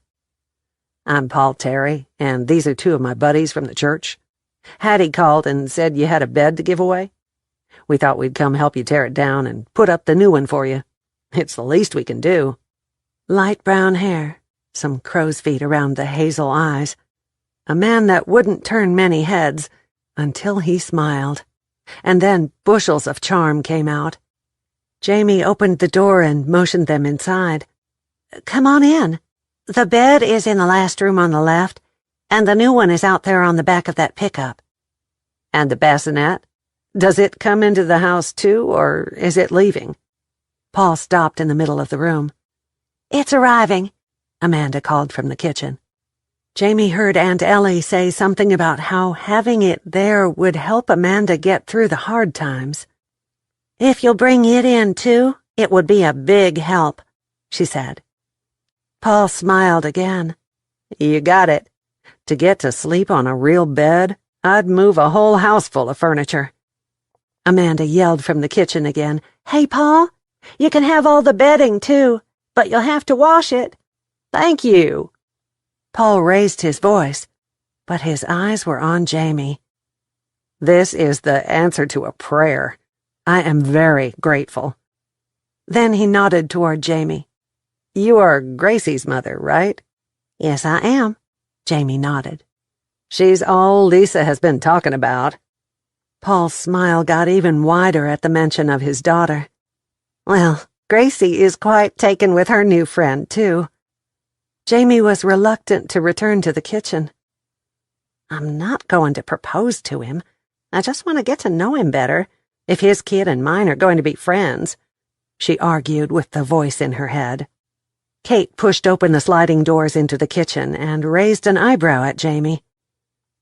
I'm Paul Terry, and these are 2 of my buddies from the church. Hattie called and said you had a bed to give away. We thought we'd come help you tear it down and put up the new one for you. It's the least we can do. Light brown hair, some crow's feet around the hazel eyes. A man that wouldn't turn many heads until he smiled. And then bushels of charm came out. Jamie opened the door and motioned them inside. Come on in. The bed is in the last room on the left, and the new one is out there on the back of that pickup. And the bassinet? Does it come into the house too, or is it leaving? Paul stopped in the middle of the room. It's arriving, Amanda called from the kitchen. Jamie heard Aunt Ellie say something about how having it there would help Amanda get through the hard times. If you'll bring it in too, it would be a big help, she said. Paul smiled again. You got it. To get to sleep on a real bed, I'd move a whole house full of furniture. Amanda yelled from the kitchen again. Hey, Paul, you can have all the bedding too, but you'll have to wash it. Thank you. Paul raised his voice, but his eyes were on Jamie. This is the answer to a prayer. I am very grateful. Then he nodded toward Jamie. You are Gracie's mother, right? Yes, I am. Jamie nodded. She's all Lisa has been talking about. Paul's smile got even wider at the mention of his daughter. Well, Gracie is quite taken with her new friend, too. Jamie was reluctant to return to the kitchen. I'm not going to propose to him. I just want to get to know him better, if his kid and mine are going to be friends, she argued with the voice in her head. Kate pushed open the sliding doors into the kitchen and raised an eyebrow at Jamie.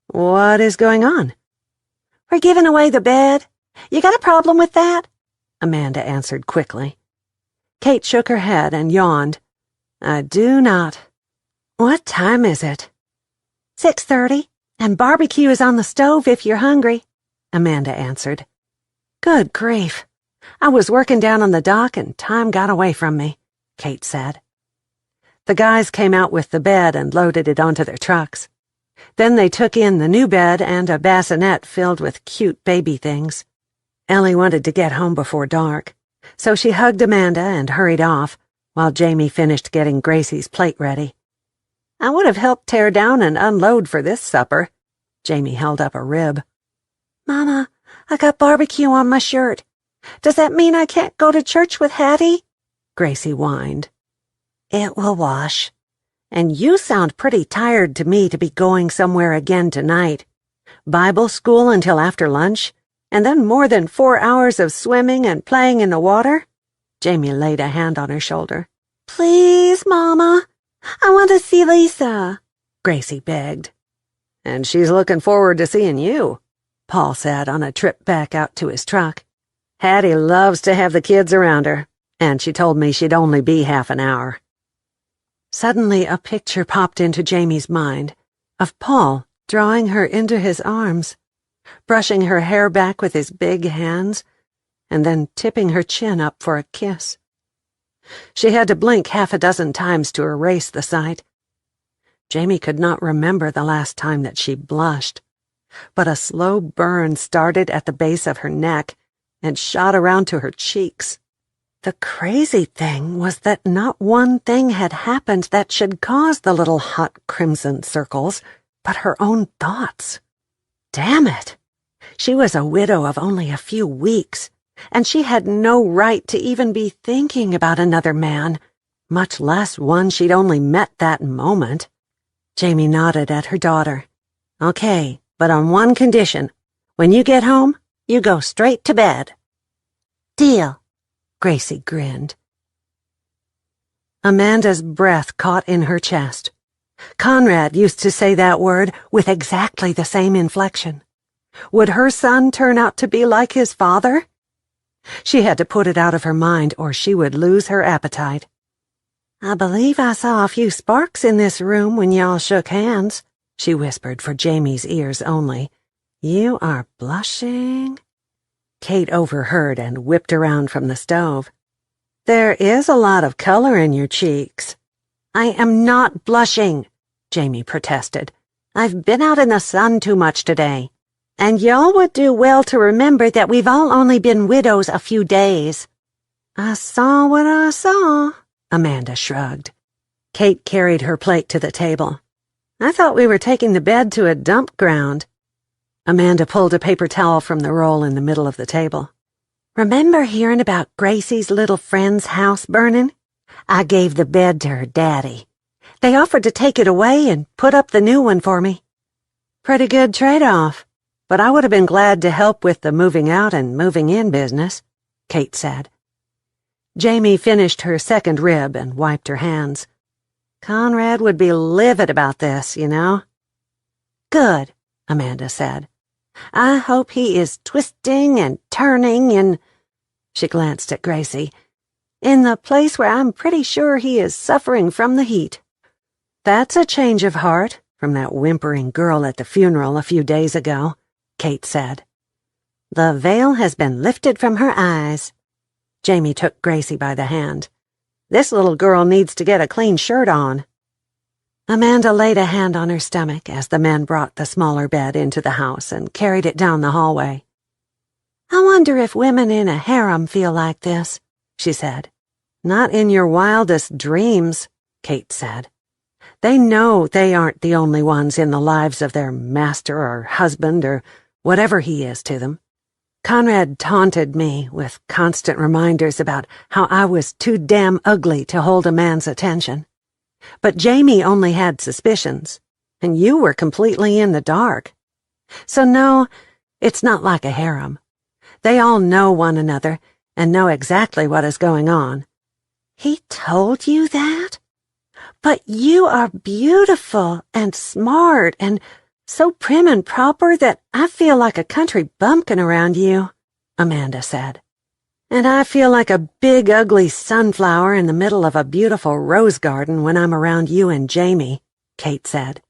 What is going on? We're giving away the bed. You got a problem with that? Amanda answered quickly. Kate shook her head and yawned. I do not. What time is it? 6:30, and barbecue is on the stove if you're hungry, Amanda answered. Good grief. I was working down on the dock and time got away from me, Kate said. The guys came out with the bed and loaded it onto their trucks. Then they took in the new bed and a bassinet filled with cute baby things. Ellie wanted to get home before dark, so she hugged Amanda and hurried off, while Jamie finished getting Gracie's plate ready. I would have helped tear down and unload for this supper. Jamie held up a rib. Mama, I got barbecue on my shirt. Does that mean I can't go to church with Hattie? Gracie whined. It will wash. And you sound pretty tired to me to be going somewhere again tonight. Bible school until after lunch, and then more than 4 hours of swimming and playing in the water? Jamie laid a hand on her shoulder. Please, Mama. I want to see Lisa, Gracie begged. And she's looking forward to seeing you. Paul said on a trip back out to his truck. Hattie loves to have the kids around her, and she told me she'd only be half an hour. Suddenly a picture popped into Jamie's mind of Paul drawing her into his arms, brushing her hair back with his big hands, and then tipping her chin up for a kiss. She had to blink half a dozen times to erase the sight. Jamie could not remember the last time that she blushed, but a slow burn started at the base of her neck and shot around to her cheeks. The crazy thing was that not one thing had happened that should cause the little hot crimson circles, but her own thoughts. Damn it! She was a widow of only a few weeks, and she had no right to even be thinking about another man, much less one she'd only met that moment. Jamie nodded at her daughter. Okay, but on one condition. When you get home, you go straight to bed. Deal. Gracie grinned. Amanda's breath caught in her chest. Conrad used to say that word with exactly the same inflection. Would her son turn out to be like his father? She had to put it out of her mind or she would lose her appetite. I believe I saw a few sparks in this room when y'all shook hands, she whispered for Jamie's ears only. You are blushing. Kate overheard and whipped around from the stove. There is a lot of color in your cheeks. I am not blushing, Jamie protested. I've been out in the sun too much today. And y'all would do well to remember that we've all only been widows a few days. I saw what I saw, Amanda shrugged. Kate carried her plate to the table. I thought we were taking the bed to a dump ground. Amanda pulled a paper towel from the roll in the middle of the table. Remember hearing about Gracie's little friend's house burning? I gave the bed to her daddy. They offered to take it away and put up the new one for me. Pretty good trade-off, but I would have been glad to help with the moving out and moving in business, Kate said. Jamie finished her second rib and wiped her hands. Conrad would be livid about this, you know. Good, Amanda said. I hope he is twisting and turning in, she glanced at Gracie, in the place where I'm pretty sure he is suffering from the heat. That's a change of heart from that whimpering girl at the funeral a few days ago, Kate said. The veil has been lifted from her eyes. Jamie took Gracie by the hand. This little girl needs to get a clean shirt on. Amanda laid a hand on her stomach as the men brought the smaller bed into the house and carried it down the hallway. I wonder if women in a harem feel like this, she said. Not in your wildest dreams, Kate said. They know they aren't the only ones in the lives of their master or husband or whatever he is to them. Conrad taunted me with constant reminders about how I was too damn ugly to hold a man's attention. But Jamie only had suspicions, and you were completely in the dark. So no, it's not like a harem. They all know one another and know exactly what is going on. He told you that? But you are beautiful and smart and so prim and proper that I feel like a country bumpkin around you, Amanda said. And I feel like a big ugly sunflower in the middle of a beautiful rose garden when I'm around you and Jamie, Kate said.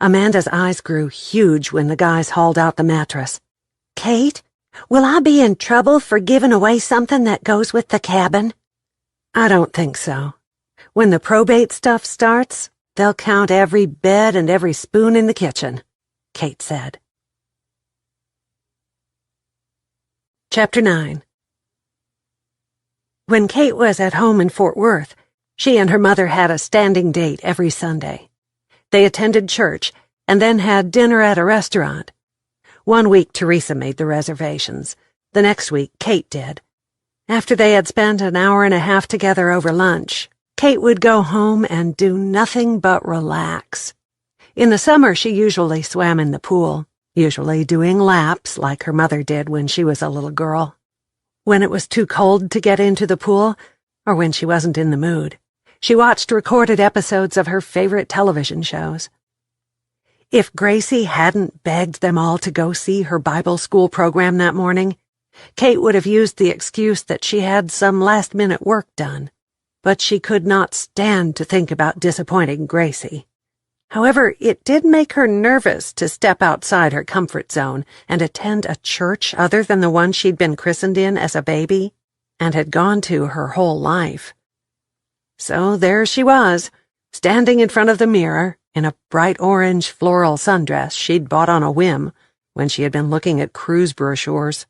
Amanda's eyes grew huge when the guys hauled out the mattress. Kate, will I be in trouble for giving away something that goes with the cabin? I don't think so. When the probate stuff starts, they'll count every bed and every spoon in the kitchen, Kate said. Chapter 9. When Kate was at home in Fort Worth, she and her mother had a standing date every Sunday. They attended church and then had dinner at a restaurant. One week Teresa made the reservations. The next week Kate did. After they had spent an hour and a half together over lunch, Kate would go home and do nothing but relax. In the summer she usually swam in the pool, usually doing laps like her mother did when she was a little girl. When it was too cold to get into the pool, or when she wasn't in the mood, she watched recorded episodes of her favorite television shows. If Gracie hadn't begged them all to go see her Bible school program that morning, Kate would have used the excuse that she had some last-minute work done. But she could not stand to think about disappointing Gracie. However, it did make her nervous to step outside her comfort zone and attend a church other than the one she'd been christened in as a baby and had gone to her whole life. So there she was, standing in front of the mirror in a bright orange floral sundress she'd bought on a whim when she had been looking at cruise brochures.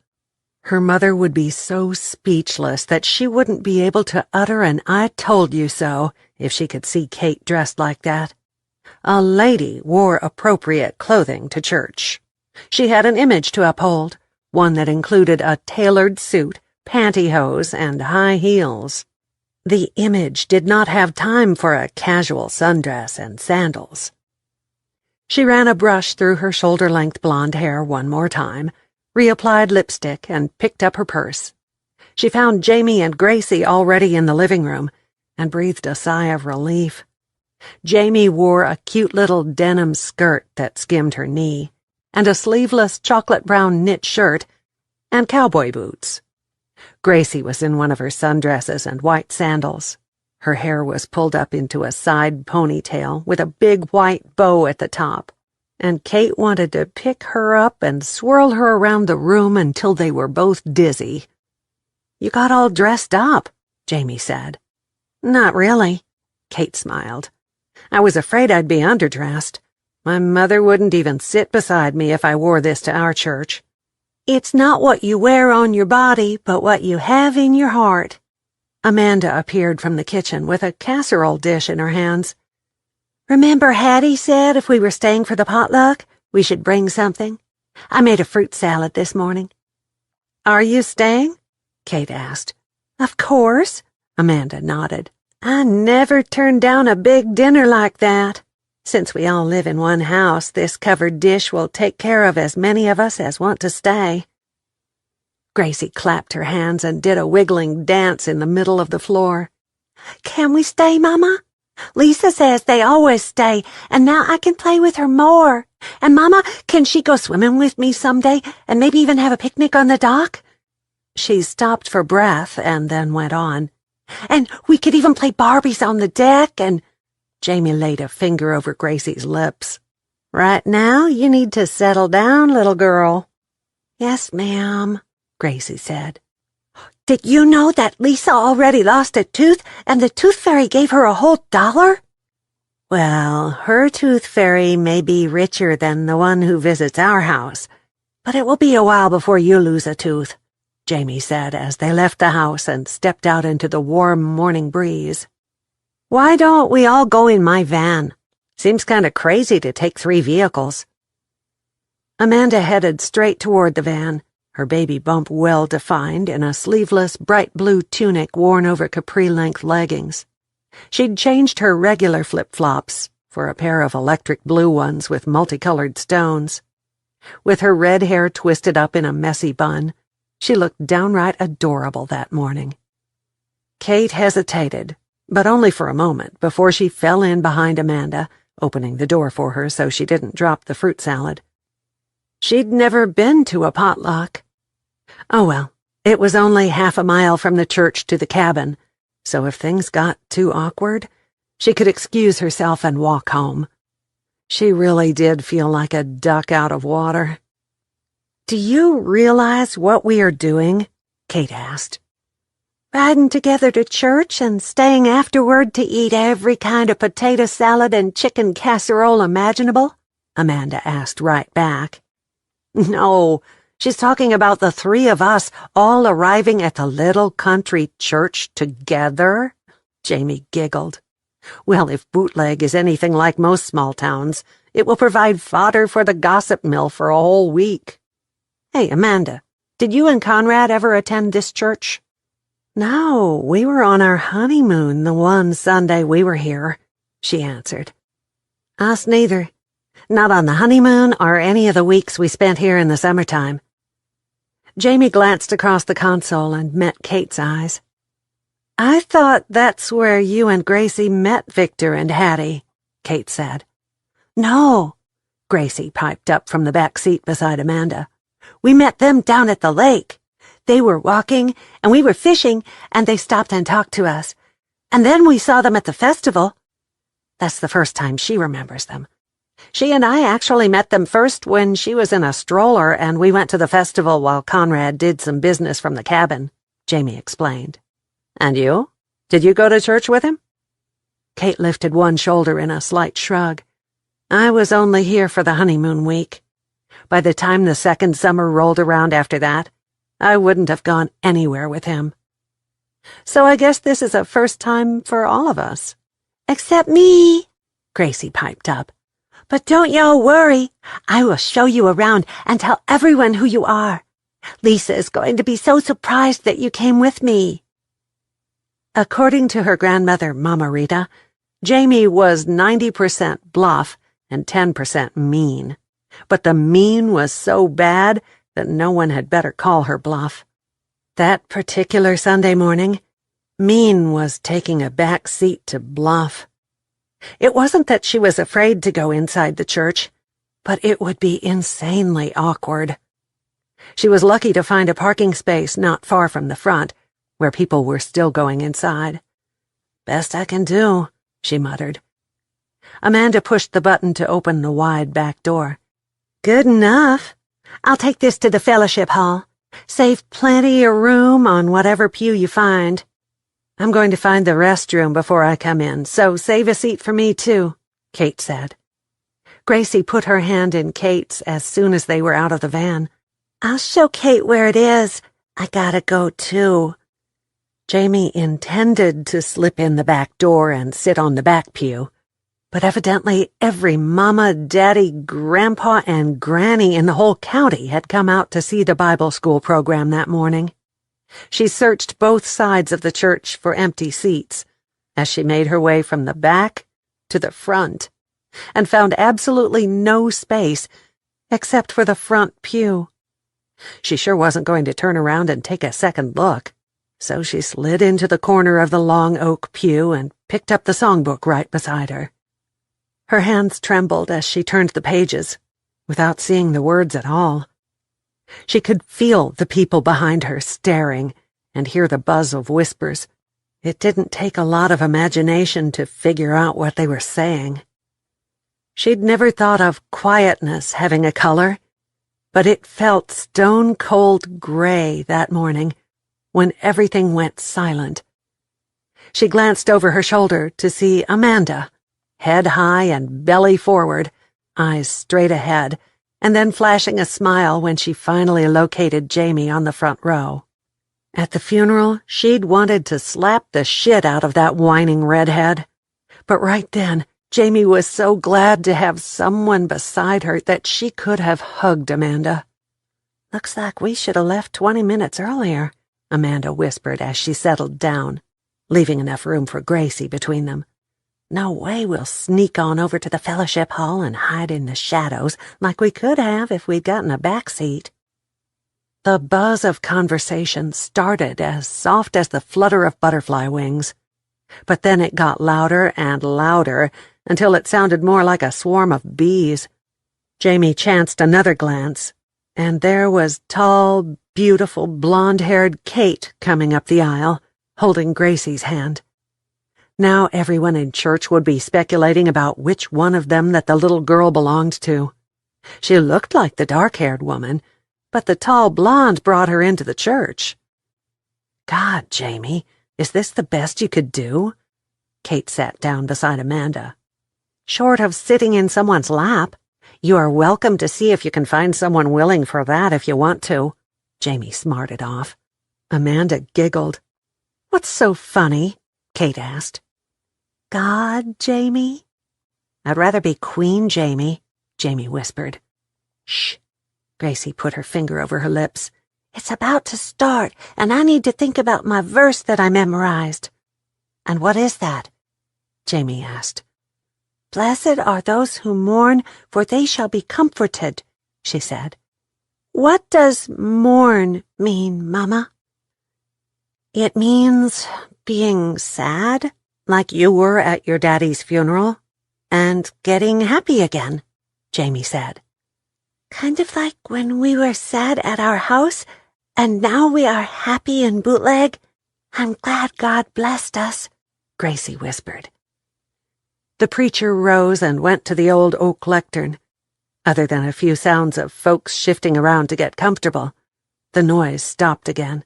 Her mother would be so speechless that she wouldn't be able to utter an "I told you so" if she could see Kate dressed like that. A lady wore appropriate clothing to church. She had an image to uphold, one that included a tailored suit, pantyhose, and high heels. The image did not have time for a casual sundress and sandals. She ran a brush through her shoulder-length blonde hair one more time, reapplied lipstick, and picked up her purse. She found Jamie and Gracie already in the living room and breathed a sigh of relief. Jamie wore a cute little denim skirt that skimmed her knee, and a sleeveless chocolate-brown knit shirt, and cowboy boots. Gracie was in one of her sundresses and white sandals. Her hair was pulled up into a side ponytail with a big white bow at the top, and Kate wanted to pick her up and swirl her around the room until they were both dizzy. "You got all dressed up," Jamie said. "Not really," Kate smiled. "I was afraid I'd be underdressed. My mother wouldn't even sit beside me if I wore this to our church." "It's not what you wear on your body, but what you have in your heart." Amanda appeared from the kitchen with a casserole dish in her hands. "Remember Hattie said if we were staying for the potluck, we should bring something? I made a fruit salad this morning." "Are you staying?" Kate asked. "Of course," Amanda nodded. "I never turn down a big dinner like that. Since we all live in one house, this covered dish will take care of as many of us as want to stay." Gracie clapped her hands and did a wiggling dance in the middle of the floor. "Can we stay, Mama? Lisa says they always stay, and now I can play with her more. And Mama, can she go swimming with me someday and maybe even have a picnic on the dock?" She stopped for breath and then went on. "And we could even play Barbies on the deck and—" Jamie laid a finger over Gracie's lips. "Right now, you need to settle down, little girl." "Yes, ma'am," Gracie said. "Did you know that Lisa already lost a tooth and the tooth fairy gave her a whole $1? "Well, her tooth fairy may be richer than the one who visits our house, but it will be a while before you lose a tooth," Jamie said as they left the house and stepped out into the warm morning breeze. "Why don't we all go in my van? Seems kind of crazy to take 3 vehicles." Amanda headed straight toward the van, her baby bump well-defined in a sleeveless bright blue tunic worn over capri-length leggings. She'd changed her regular flip-flops for a pair of electric blue ones with multicolored stones. With her red hair twisted up in a messy bun, she looked downright adorable that morning. Kate hesitated, but only for a moment, before she fell in behind Amanda, opening the door for her so she didn't drop the fruit salad. She'd never been to a potluck. Oh well, it was only half a mile from the church to the cabin, so if things got too awkward, she could excuse herself and walk home. She really did feel like a duck out of water. "Do you realize what we are doing?" Kate asked. "Riding together to church and staying afterward to eat every kind of potato salad and chicken casserole imaginable?" Amanda asked right back. "No, she's talking about the 3 of us all arriving at the little country church together," Jamie giggled. "Well, if Bootleg is anything like most small towns, it will provide fodder for the gossip mill for a whole week." "Hey, Amanda, did you and Conrad ever attend this church?" "No, we were on our honeymoon the one Sunday we were here," she answered. "Us neither. Not on the honeymoon or any of the weeks we spent here in the summertime." Jamie glanced across the console and met Kate's eyes. "I thought that's where you and Gracie met Victor and Hattie," Kate said. "No. Gracie piped up from the back seat beside Amanda. "We met them down at the lake. They were walking, and we were fishing, and they stopped and talked to us. And then we saw them at the festival." That's the first time she remembers them. "She and I actually met them first when she was in a stroller, and we went to the festival while Conrad did some business from the cabin," Jamie explained. "And you? Did you go to church with him?" Kate lifted one shoulder in a slight shrug. "I was only here for the honeymoon week. By the time the second summer rolled around after that, I wouldn't have gone anywhere with him. So I guess this is a first time for all of us." "Except me," Gracie piped up. "But don't y'all worry. I will show you around and tell everyone who you are. Lisa is going to be so surprised that you came with me." According to her grandmother, Mama Rita, Jamie was 90% bluff and 10% mean. But the mean was so bad that no one had better call her bluff. That particular Sunday morning, mean was taking a back seat to bluff. It wasn't that she was afraid to go inside the church, but it would be insanely awkward. She was lucky to find a parking space not far from the front, where people were still going inside. "Best I can do," she muttered. Amanda pushed the button to open the wide back door. "Good enough. I'll take this to the fellowship hall. Save plenty of room on whatever pew you find." "I'm going to find the restroom before I come in, so save a seat for me, too," Kate said. Gracie put her hand in Kate's as soon as they were out of the van. "I'll show Kate where it is. I gotta go, too." Jamie intended to slip in the back door and sit on the back pew, but evidently every mama, daddy, grandpa, and granny in the whole county had come out to see the Bible school program that morning. She searched both sides of the church for empty seats as she made her way from the back to the front, and found absolutely no space except for the front pew. She sure wasn't going to turn around and take a second look, so she slid into the corner of the long oak pew and picked up the songbook right beside her. Her hands trembled as she turned the pages, without seeing the words at all. She could feel the people behind her staring and hear the buzz of whispers. It didn't take a lot of imagination to figure out what they were saying. She'd never thought of quietness having a color, but it felt stone-cold gray that morning when everything went silent. She glanced over her shoulder to see Amanda, head high and belly forward, eyes straight ahead, and then flashing a smile when she finally located Jamie on the front row. At the funeral, she'd wanted to slap the shit out of that whining redhead. But right then, Jamie was so glad to have someone beside her that she could have hugged Amanda. "Looks like we should have left 20 minutes earlier," Amanda whispered as she settled down, leaving enough room for Gracie between them. "No way we'll sneak on over to the fellowship hall and hide in the shadows like we could have if we'd gotten a back seat." The buzz of conversation started as soft as the flutter of butterfly wings, but then it got louder and louder until it sounded more like a swarm of bees. Jamie chanced another glance, and there was tall, beautiful, blonde-haired Kate coming up the aisle, holding Gracie's hand. Now everyone in church would be speculating about which one of them that the little girl belonged to. She looked like the dark-haired woman, but the tall blonde brought her into the church. "God, Jamie, is this the best you could do?" Kate sat down beside Amanda. "Short of sitting in someone's lap, you are welcome to see if you can find someone willing for that if you want to," Jamie smarted off. Amanda giggled. "What's so funny?" Kate asked. "God, Jamie?" "I'd rather be Queen Jamie," Jamie whispered. "Shh." Gracie put her finger over her lips. "It's about to start, and I need to think about my verse that I memorized." "And what is that?" Jamie asked. "Blessed are those who mourn, for they shall be comforted," she said. "What does mourn mean, Mama?" "It means being sad, like you were at your daddy's funeral, and getting happy again," Jamie said. Kind of like when we were sad at our house, and now we are happy in Bootleg. I'm glad God blessed us, Gracie whispered. The preacher rose and went to the old oak lectern. Other than a few sounds of folks shifting around to get comfortable, the noise stopped again.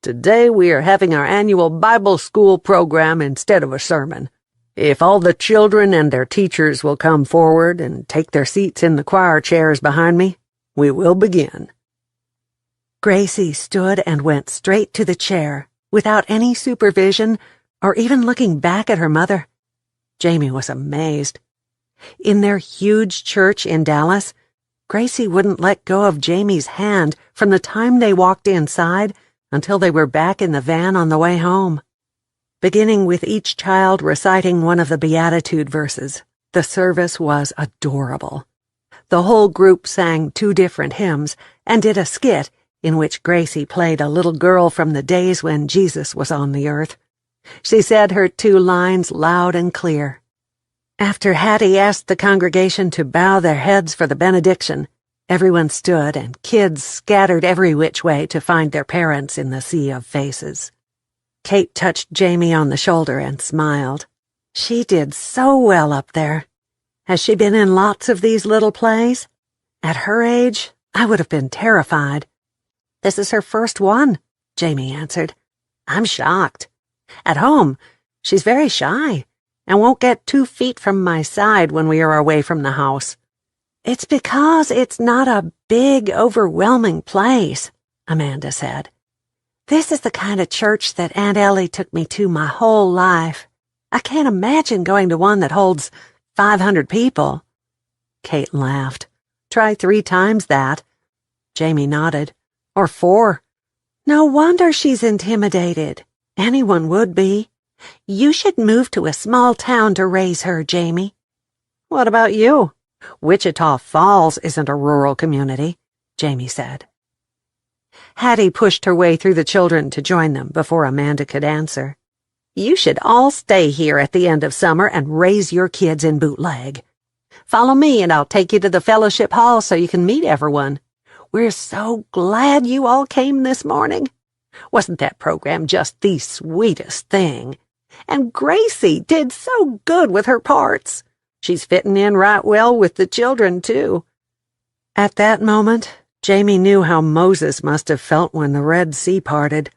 Today we are having our annual Bible school program instead of a sermon. If all the children and their teachers will come forward and take their seats in the choir chairs behind me, we will begin. Gracie stood and went straight to the chair, without any supervision or even looking back at her mother. Jamie was amazed. In their huge church in Dallas, Gracie wouldn't let go of Jamie's hand from the time they walked inside until they were back in the van on the way home. Beginning with each child reciting one of the Beatitude verses, the service was adorable. The whole group sang 2 different hymns and did a skit in which Gracie played a little girl from the days when Jesus was on the earth. She said her 2 lines loud and clear. After Hattie asked the congregation to bow their heads for the benediction, everyone stood and kids scattered every which way to find their parents in the sea of faces. Kate touched Jamie on the shoulder and smiled. She did so well up there. Has she been in lots of these little plays? At her age, I would have been terrified. This is her first one, Jamie answered. I'm shocked. At home, she's very shy and won't get 2 feet from my side when we are away from the house. It's because it's not a big, overwhelming place, Amanda said. This is the kind of church that Aunt Ellie took me to my whole life. I can't imagine going to one that holds 500 people. Kate laughed. Try 3 times that. Jamie nodded. Or 4. No wonder she's intimidated. Anyone would be. You should move to a small town to raise her, Jamie. What about you? Wichita Falls isn't a rural community, Jamie said. Hattie pushed her way through the children to join them before Amanda could answer. You should all stay here at the end of summer and raise your kids in Bootleg. Follow me and I'll take you to the fellowship hall so you can meet everyone. We're so glad you all came this morning. Wasn't that program just the sweetest thing? And Gracie did so good with her parts. She's fitting in right well with the children, too. At that moment, Jamie knew how Moses must have felt when the Red Sea parted.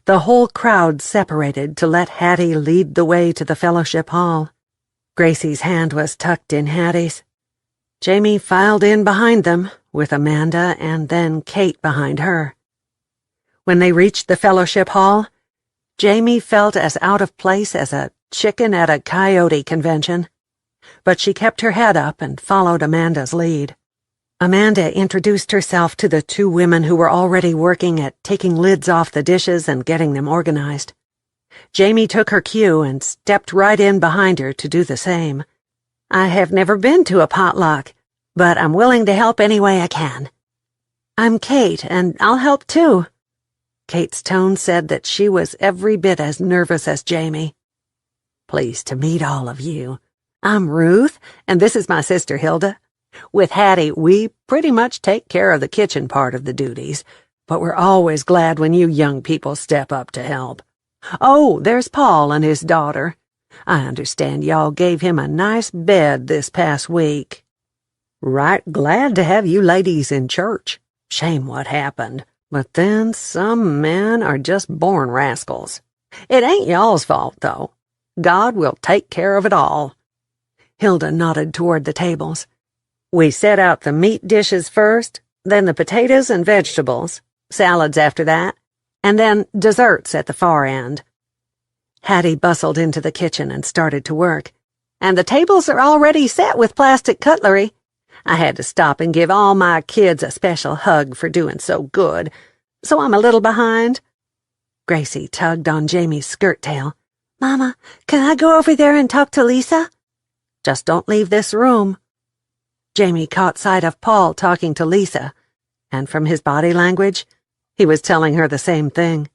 The whole crowd separated to let Hattie lead the way to the fellowship hall. Gracie's hand was tucked in Hattie's. Jamie filed in behind them, with Amanda and then Kate behind her. When they reached the fellowship hall, Jamie felt as out of place as a chicken at a coyote convention. But she kept her head up and followed Amanda's lead. Amanda introduced herself to the 2 women who were already working at taking lids off the dishes and getting them organized. Jamie took her cue and stepped right in behind her to do the same. I have never been to a potluck, but I'm willing to help any way I can. I'm Kate, and I'll help too. Kate's tone said that she was every bit as nervous as Jamie. Pleased to meet all of you. I'm Ruth, and this is my sister Hilda. With Hattie, we pretty much take care of the kitchen part of the duties, but we're always glad when you young people step up to help. Oh, there's Paul and his daughter. I understand y'all gave him a nice bed this past week. Right glad to have you ladies in church. Shame what happened, but then some men are just born rascals. It ain't y'all's fault, though. God will take care of it all. Hilda nodded toward the tables. We set out the meat dishes first, then the potatoes and vegetables, salads after that, and then desserts at the far end. Hattie bustled into the kitchen and started to work. And the tables are already set with plastic cutlery. I had to stop and give all my kids a special hug for doing so good, so I'm a little behind. Gracie tugged on Jamie's skirt tail. Mama, can I go over there and talk to Lisa? Just don't leave this room. Jamie caught sight of Paul talking to Lisa, and from his body language, he was telling her the same thing.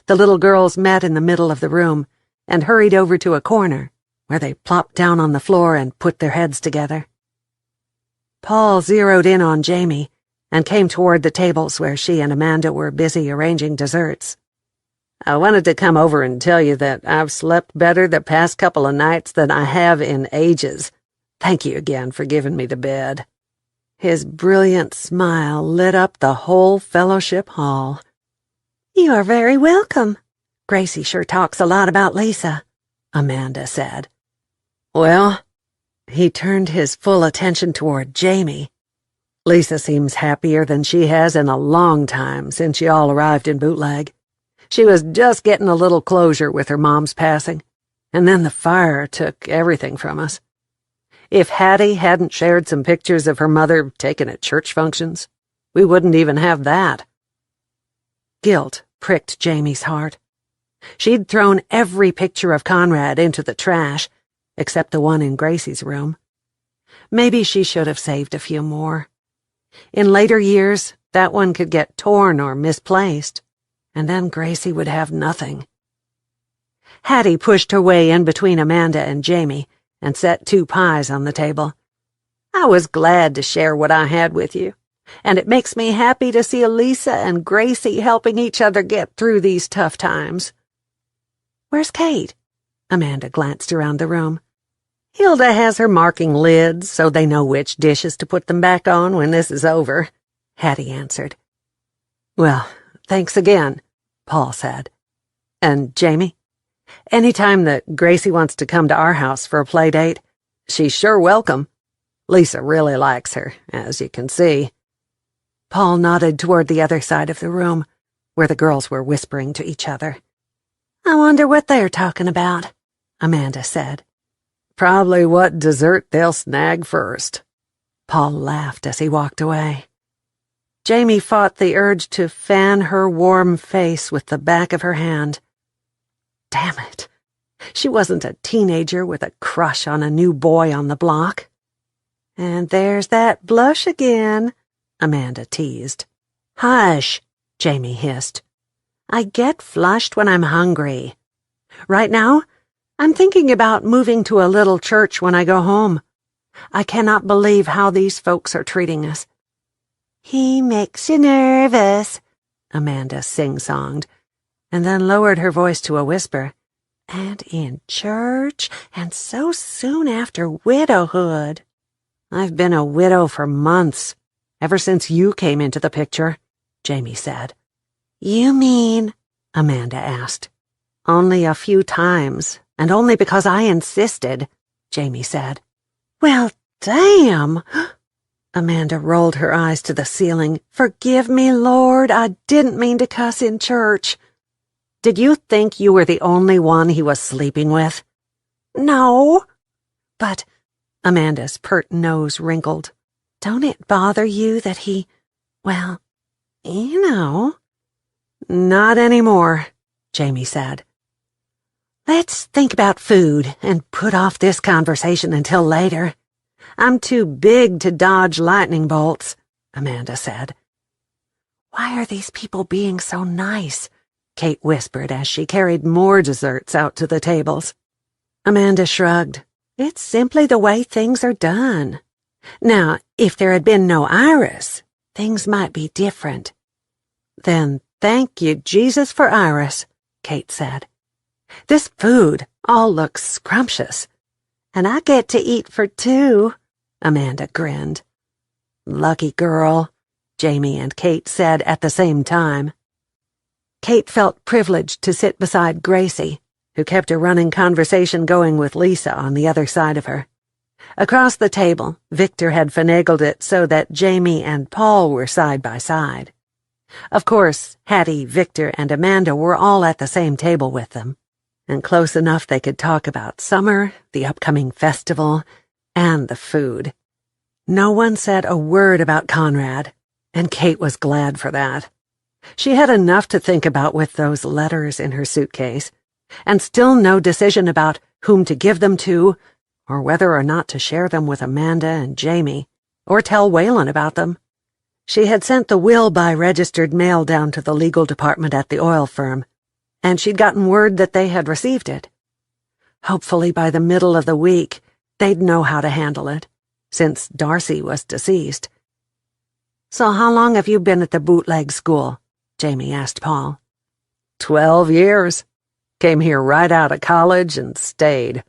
The little girls met in the middle of the room and hurried over to a corner, where they plopped down on the floor and put their heads together. Paul zeroed in on Jamie and came toward the tables where she and Amanda were busy arranging desserts. I wanted to come over and tell you that I've slept better the past couple of nights than I have in ages. Thank you again for giving me the bed." His brilliant smile lit up the whole fellowship hall. "You are very welcome. Gracie sure talks a lot about Lisa," Amanda said. "Well," he turned his full attention toward Jamie. "Lisa seems happier than she has in a long time since you all arrived in Bootleg. She was just getting a little closure with her mom's passing, and then the fire took everything from us. If Hattie hadn't shared some pictures of her mother taken at church functions, we wouldn't even have that." Guilt pricked Jamie's heart. She'd thrown every picture of Conrad into the trash, except the one in Gracie's room. Maybe she should have saved a few more. In later years, that one could get torn or misplaced, and then Gracie would have nothing. Hattie pushed her way in between Amanda and Jamie and set 2 pies on the table. "I was glad to share what I had with you, and it makes me happy to see Lisa and Gracie helping each other get through these tough times." "Where's Kate?" Amanda glanced around the room. "Hilda has her marking lids so they know which dishes to put them back on when this is over," Hattie answered. "Well, thanks again," Paul said. "And Jamie? Anytime that Gracie wants to come to our house for a play date, she's sure welcome. Lisa really likes her, as you can see." Paul nodded toward the other side of the room, where the girls were whispering to each other. "I wonder what they're talking about," Amanda said. "Probably what dessert they'll snag first." Paul laughed as he walked away. Jamie fought the urge to fan her warm face with the back of her hand. Damn it. She wasn't a teenager with a crush on a new boy on the block. "And there's that blush again," Amanda teased. "Hush," Jamie hissed. "I get flushed when I'm hungry. Right now, I'm thinking about moving to a little church when I go home. I cannot believe how these folks are treating us." "He makes you nervous," Amanda sing-songed, and then lowered her voice to a whisper. "And in church, and so soon after widowhood." "I've been a widow for months, ever since you came into the picture," Jamie said. "You mean?" Amanda asked. "Only a few times, and only because I insisted," Jamie said. "Well, damn!" Amanda rolled her eyes to the ceiling. "Forgive me, Lord, I didn't mean to cuss in church." "Did you think you were the only one he was sleeping with?" "No." "But," Amanda's pert nose wrinkled, "don't it bother you that he, well, you know?" "Not anymore," Jamie said. "Let's think about food and put off this conversation until later. I'm too big to dodge lightning bolts," Amanda said. "Why are these people being so nice?" Kate whispered as she carried more desserts out to the tables. Amanda shrugged. "It's simply the way things are done. Now, if there had been no Iris, things might be different." "Then thank you, Jesus, for Iris," Kate said. "This food all looks scrumptious." "And I get to eat for 2. Amanda grinned. "Lucky girl," Jamie and Kate said at the same time. Kate felt privileged to sit beside Gracie, who kept a running conversation going with Lisa on the other side of her. Across the table, Victor had finagled it so that Jamie and Paul were side by side. Of course, Hattie, Victor, and Amanda were all at the same table with them, and close enough they could talk about summer, the upcoming festival, and the food. No one said a word about Conrad, and Kate was glad for that. She had enough to think about with those letters in her suitcase, and still no decision about whom to give them to, or whether or not to share them with Amanda and Jamie, or tell Waylon about them. She had sent the will by registered mail down to the legal department at the oil firm, and she'd gotten word that they had received it. Hopefully by the middle of the week, they'd know how to handle it, since Darcy was deceased. "So how long have you been at the bootleg school?" Jamie asked Paul. 12 years. Came here right out of college and stayed.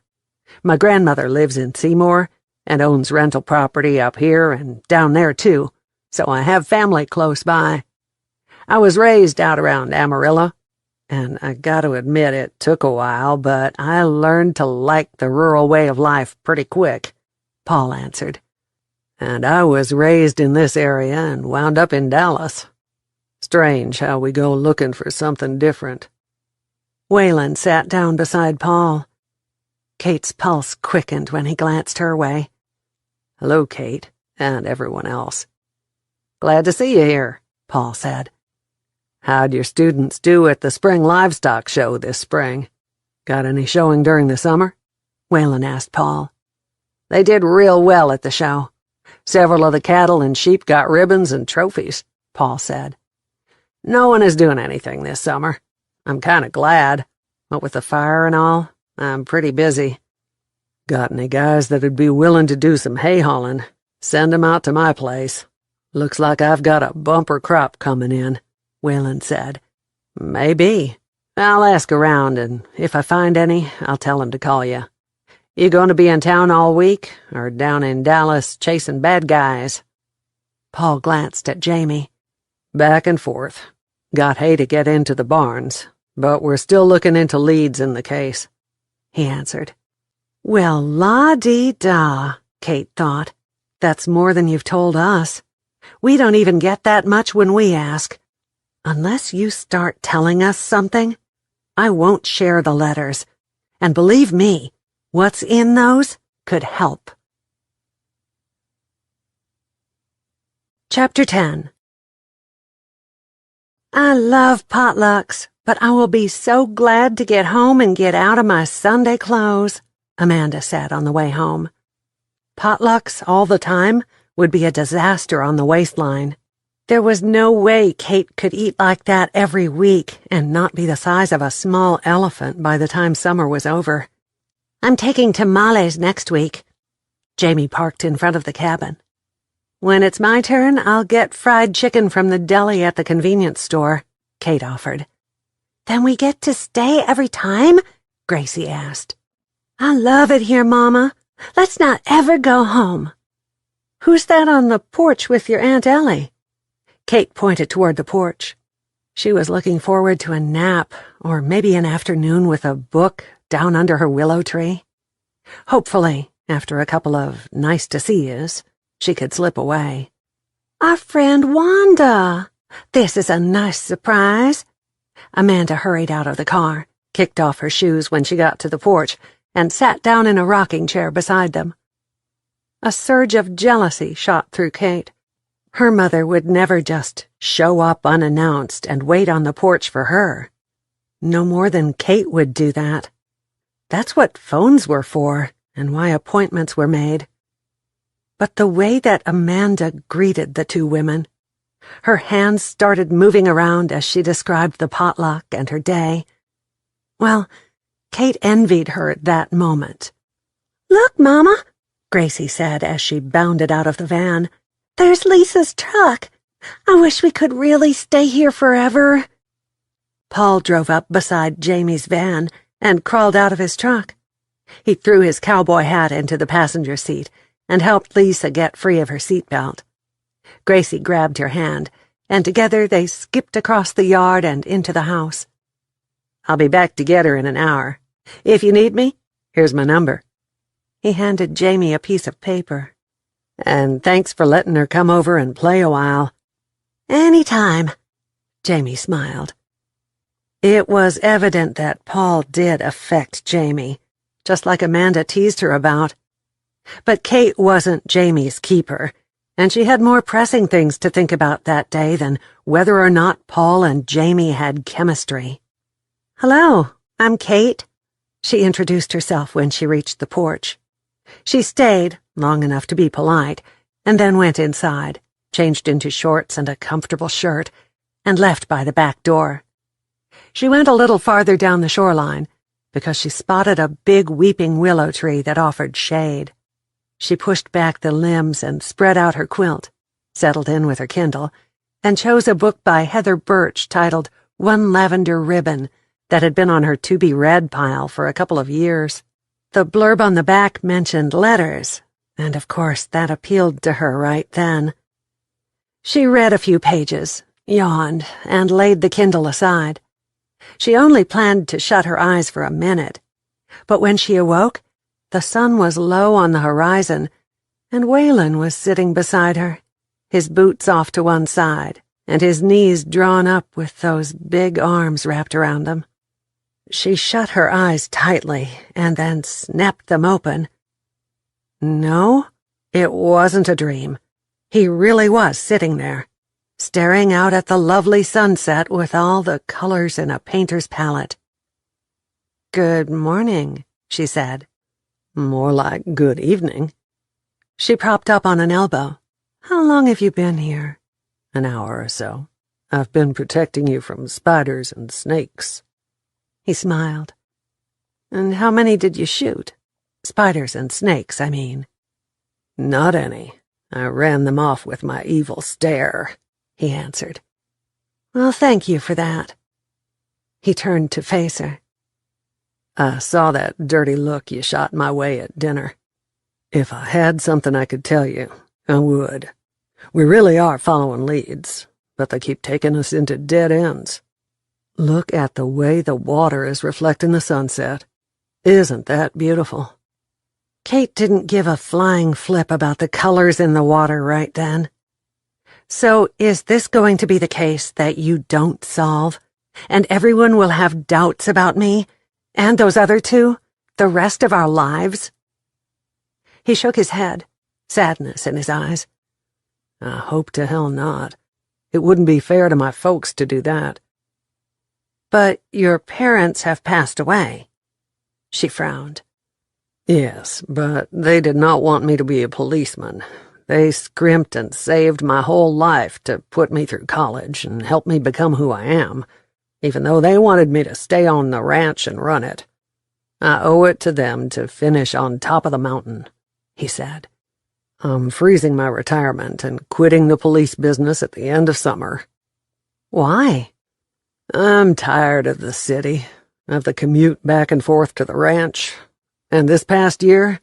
My grandmother lives in Seymour and owns rental property up here and down there too, so I have family close by. I was raised out around Amarillo, and I gotta admit it took a while, but I learned to like the rural way of life pretty quick," Paul answered. "And I was raised in this area and wound up in Dallas. Strange how we go looking for something different." Waylon sat down beside Paul. Kate's pulse quickened when he glanced her way. "Hello, Kate, and everyone else. Glad to see you here," Paul said. "How'd your students do at the spring livestock show this spring? Got any showing during the summer?" Waylon asked Paul. "They did real well at the show. Several of the cattle and sheep got ribbons and trophies," Paul said. "No one is doing anything this summer. I'm kinda glad. What with the fire and all, I'm pretty busy. Got any guys that'd be willing to do some hay hauling? Send 'em out to my place. Looks like I've got a bumper crop coming in," Waylon said. "Maybe. I'll ask around, and if I find any, I'll tell 'em to call you. You going to be in town all week, or down in Dallas chasing bad guys?" Paul glanced at Jamie. "Back and forth. Got hay to get into the barns, but we're still looking into leads in the case," he answered. Well, la-dee-da, Kate thought. That's more than you've told us. We don't even get that much when we ask. Unless you start telling us something, I won't share the letters. And believe me, what's in those could help. Chapter 10. I love potlucks, but I will be so glad to get home and get out of my Sunday clothes, Amanda said on the way home. Potlucks all the time would be a disaster on the waistline. There was no way Kate could eat like that every week and not be the size of a small elephant by the time summer was over. I'm taking tamales next week. Jamie parked in front of the cabin. When it's my turn, I'll get fried chicken from the deli at the convenience store, Kate offered. Then we get to stay every time? Gracie asked. I love it here, Mama. Let's not ever go home. Who's that on the porch with your Aunt Ellie? Kate pointed toward the porch. She was looking forward to a nap, or maybe an afternoon with a book down under her willow tree. Hopefully, after a couple of nice-to-see-yous, she could slip away. Our friend Wanda! This is a nice surprise. Amanda hurried out of the car, kicked off her shoes when she got to the porch, and sat down in a rocking chair beside them. A surge of jealousy shot through Kate. Her mother would never just show up unannounced and wait on the porch for her. No more than Kate would do that. That's what phones were for, and why appointments were made. But the way that Amanda greeted the two women, her hands started moving around as she described the potluck and her day. Well, Kate envied her at that moment. Look, Mama, Gracie said as she bounded out of the van. There's Lisa's truck. I wish we could really stay here forever. Paul drove up beside Jamie's van and crawled out of his truck. He threw his cowboy hat into the passenger seat and helped Lisa get free of her seatbelt. Gracie grabbed her hand, and together they skipped across the yard and into the house. I'll be back to get her in an hour. If you need me, here's my number. He handed Jamie a piece of paper. And thanks for letting her come over and play a while. Anytime, Jamie smiled. It was evident that Paul did affect Jamie, just like Amanda teased her about. But Kate wasn't Jamie's keeper, and she had more pressing things to think about that day than whether or not Paul and Jamie had chemistry. Hello, I'm Kate. She introduced herself when she reached the porch. She stayed long enough to be polite, and then went inside, changed into shorts and a comfortable shirt, and left by the back door. She went a little farther down the shoreline, because she spotted a big weeping willow tree that offered shade. She pushed back the limbs and spread out her quilt, settled in with her Kindle, and chose a book by Heather Birch titled One Lavender Ribbon that had been on her to-be-read pile for a couple of years. The blurb on the back mentioned letters, and of course that appealed to her right then. She read a few pages, yawned, and laid the Kindle aside. She only planned to shut her eyes for a minute, but when she awoke, the sun was low on the horizon, and Waylon was sitting beside her, his boots off to one side, and his knees drawn up with those big arms wrapped around them. She shut her eyes tightly and then snapped them open. No, it wasn't a dream. He really was sitting there, staring out at the lovely sunset with all the colors in a painter's palette. "Good morning," she said. "More like good evening." She propped up on an elbow. "How long have you been here?" "An hour or so. I've been protecting you from spiders and snakes." He smiled. "And how many did you shoot? Spiders and snakes, I mean." "Not any. I ran them off with my evil stare," he answered. "Well, thank you for that." He turned to face her. "I saw that dirty look you shot my way at dinner. If I had something I could tell you, I would. We really are following leads, but they keep taking us into dead ends. Look at the way the water is reflecting the sunset. Isn't that beautiful?" Kate didn't give a flying flip about the colors in the water right then. "So is this going to be the case that you don't solve, and everyone will have doubts about me, and those other two, the rest of our lives?" He shook his head, sadness in his eyes. "I hope to hell not. It wouldn't be fair to my folks to do that." "But your parents have passed away." She frowned. "Yes, but they did not want me to be a policeman. They scrimped and saved my whole life to put me through college and help me become who I am, even though they wanted me to stay on the ranch and run it. I owe it to them to finish on top of the mountain," he said. "I'm freezing my retirement and quitting the police business at the end of summer." "Why?" "I'm tired of the city, of the commute back and forth to the ranch, and this past year,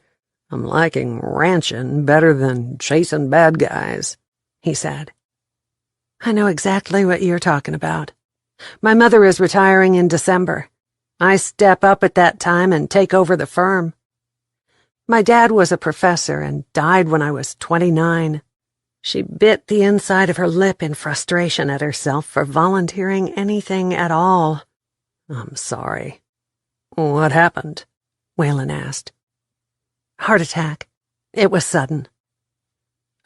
I'm liking ranching better than chasing bad guys," he said. "I know exactly what you're talking about. My mother is retiring in December. I step up at that time and take over the firm. My dad was a professor and died when I was 29. She bit the inside of her lip in frustration at herself for volunteering anything at all. "I'm sorry." "What happened?" Waylon asked. "Heart attack. It was sudden."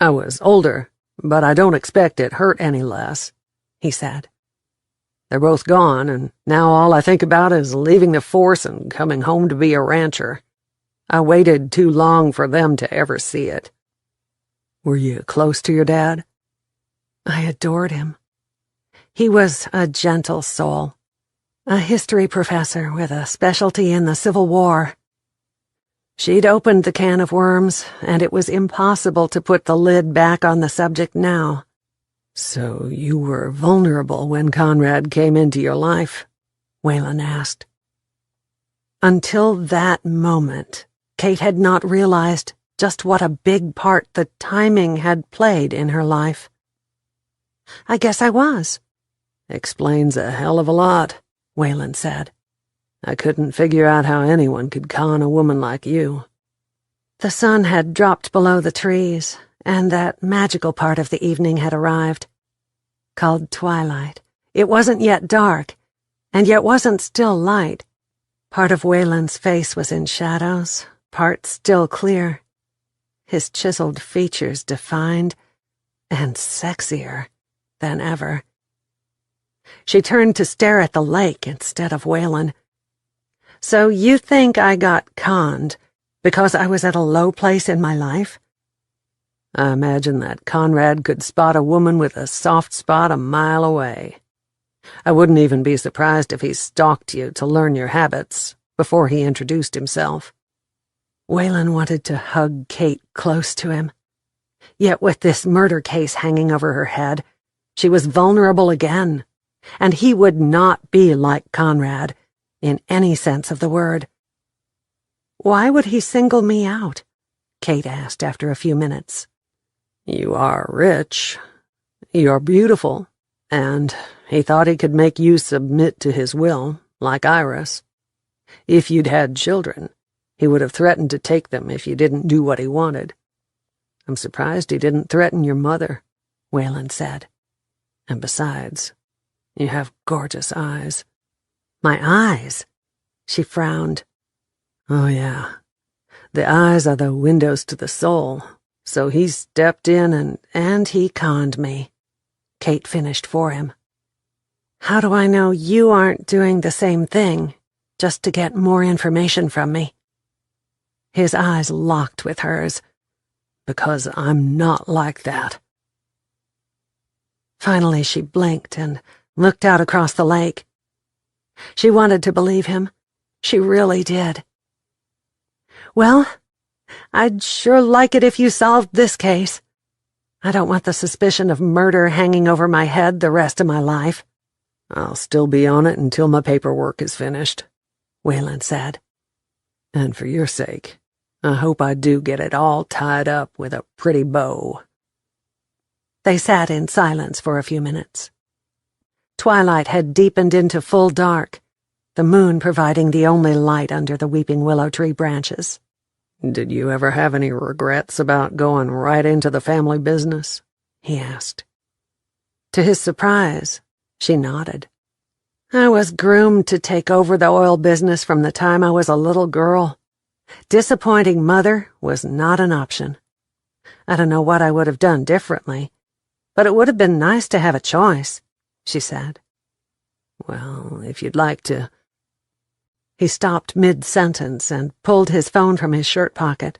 "I was older, but I don't expect it hurt any less," he said. "They're both gone, and now all I think about is leaving the force and coming home to be a rancher. I waited too long for them to ever see it." "Were you close to your dad?" "I adored him. He was a gentle soul, a history professor with a specialty in the Civil War. She'd opened the can of worms, and it was impossible to put the lid back on the subject now." "So you were vulnerable when Conrad came into your life?" Waylon asked. Until that moment, Kate had not realized just what a big part the timing had played in her life. "I guess I was." "Explains a hell of a lot," Waylon said. "I couldn't figure out how anyone could con a woman like you." The sun had dropped below the trees, and that magical part of the evening had arrived. Called twilight. It wasn't yet dark, and yet wasn't still light. Part of Waylon's face was in shadows, part still clear. His chiseled features defined and sexier than ever. She turned to stare at the lake instead of Waylon. "So you think I got conned because I was at a low place in my life?" "I imagine that Conrad could spot a woman with a soft spot a mile away. I wouldn't even be surprised if he stalked you to learn your habits before he introduced himself." Waylon wanted to hug Kate close to him. Yet with this murder case hanging over her head, she was vulnerable again, and he would not be like Conrad, in any sense of the word. "Why would he single me out?" Kate asked after a few minutes. "You are rich, you're beautiful, and he thought he could make you submit to his will, like Iris. If you'd had children, he would have threatened to take them if you didn't do what he wanted. I'm surprised he didn't threaten your mother," Waylon said. "And besides, you have gorgeous eyes." "My eyes?" She frowned. "Oh, yeah. The eyes are the windows to the soul, so he stepped in and he conned me," Kate finished for him. "How do I know you aren't doing the same thing, just to get more information from me?" His eyes locked with hers. "Because I'm not like that." Finally she blinked and looked out across the lake. She wanted to believe him. She really did. "Well, I'd sure like it if you solved this case. I don't want the suspicion of murder hanging over my head the rest of my life." "I'll still be on it until my paperwork is finished," Waylon said. "And for your sake, I hope I do get it all tied up with a pretty bow." They sat in silence for a few minutes. Twilight had deepened into full dark, the moon providing the only light under the weeping willow tree branches. "Did you ever have any regrets about going right into the family business?" he asked. To his surprise, she nodded. "I was groomed to take over the oil business from the time I was a little girl. Disappointing Mother was not an option. I don't know what I would have done differently, but it would have been nice to have a choice," she said. "Well, if you'd like to—" He stopped mid-sentence and pulled his phone from his shirt pocket.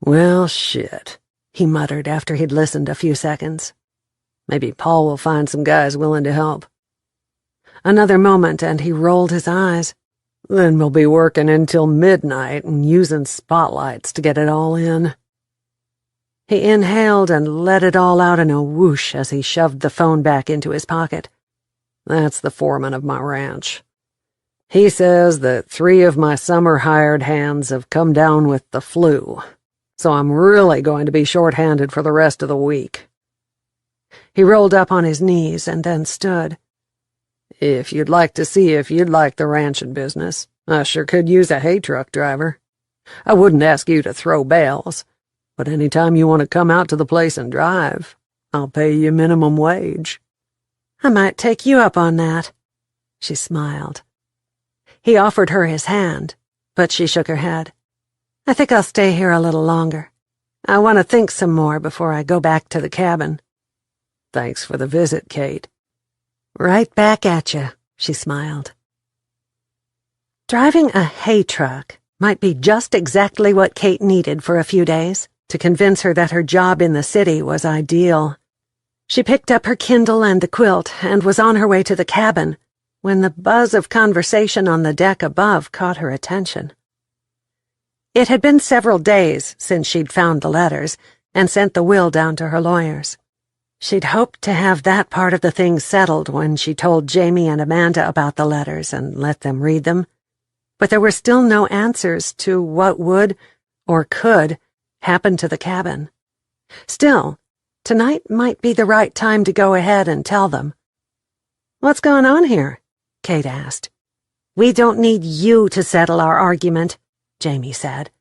"Well, shit," he muttered after he'd listened a few seconds. "Maybe Paul will find some guys willing to help." Another moment and he rolled his eyes. "Then we'll be working until midnight and using spotlights to get it all in." He inhaled and let it all out in a whoosh as he shoved the phone back into his pocket. "That's the foreman of my ranch. He says that 3 of my summer hired hands have come down with the flu, so I'm really going to be short-handed for the rest of the week." He rolled up on his knees and then stood. "If you'd like to see if you'd like the ranching business, I sure could use a hay truck driver. I wouldn't ask you to throw bales, but any time you want to come out to the place and drive, I'll pay you minimum wage." "I might take you up on that." She smiled. He offered her his hand, but she shook her head. "I think I'll stay here a little longer. I want to think some more before I go back to the cabin." "Thanks for the visit, Kate." "Right back at you," she smiled. Driving a hay truck might be just exactly what Kate needed for a few days to convince her that her job in the city was ideal. She picked up her Kindle and the quilt and was on her way to the cabin when the buzz of conversation on the deck above caught her attention. It had been several days since she'd found the letters and sent the will down to her lawyers. She'd hoped to have that part of the thing settled when she told Jamie and Amanda about the letters and let them read them, but there were still no answers to what would, or could, happen to the cabin. Still, tonight might be the right time to go ahead and tell them. "What's going on here?" Kate asked. "We don't need you to settle our argument," Jamie said.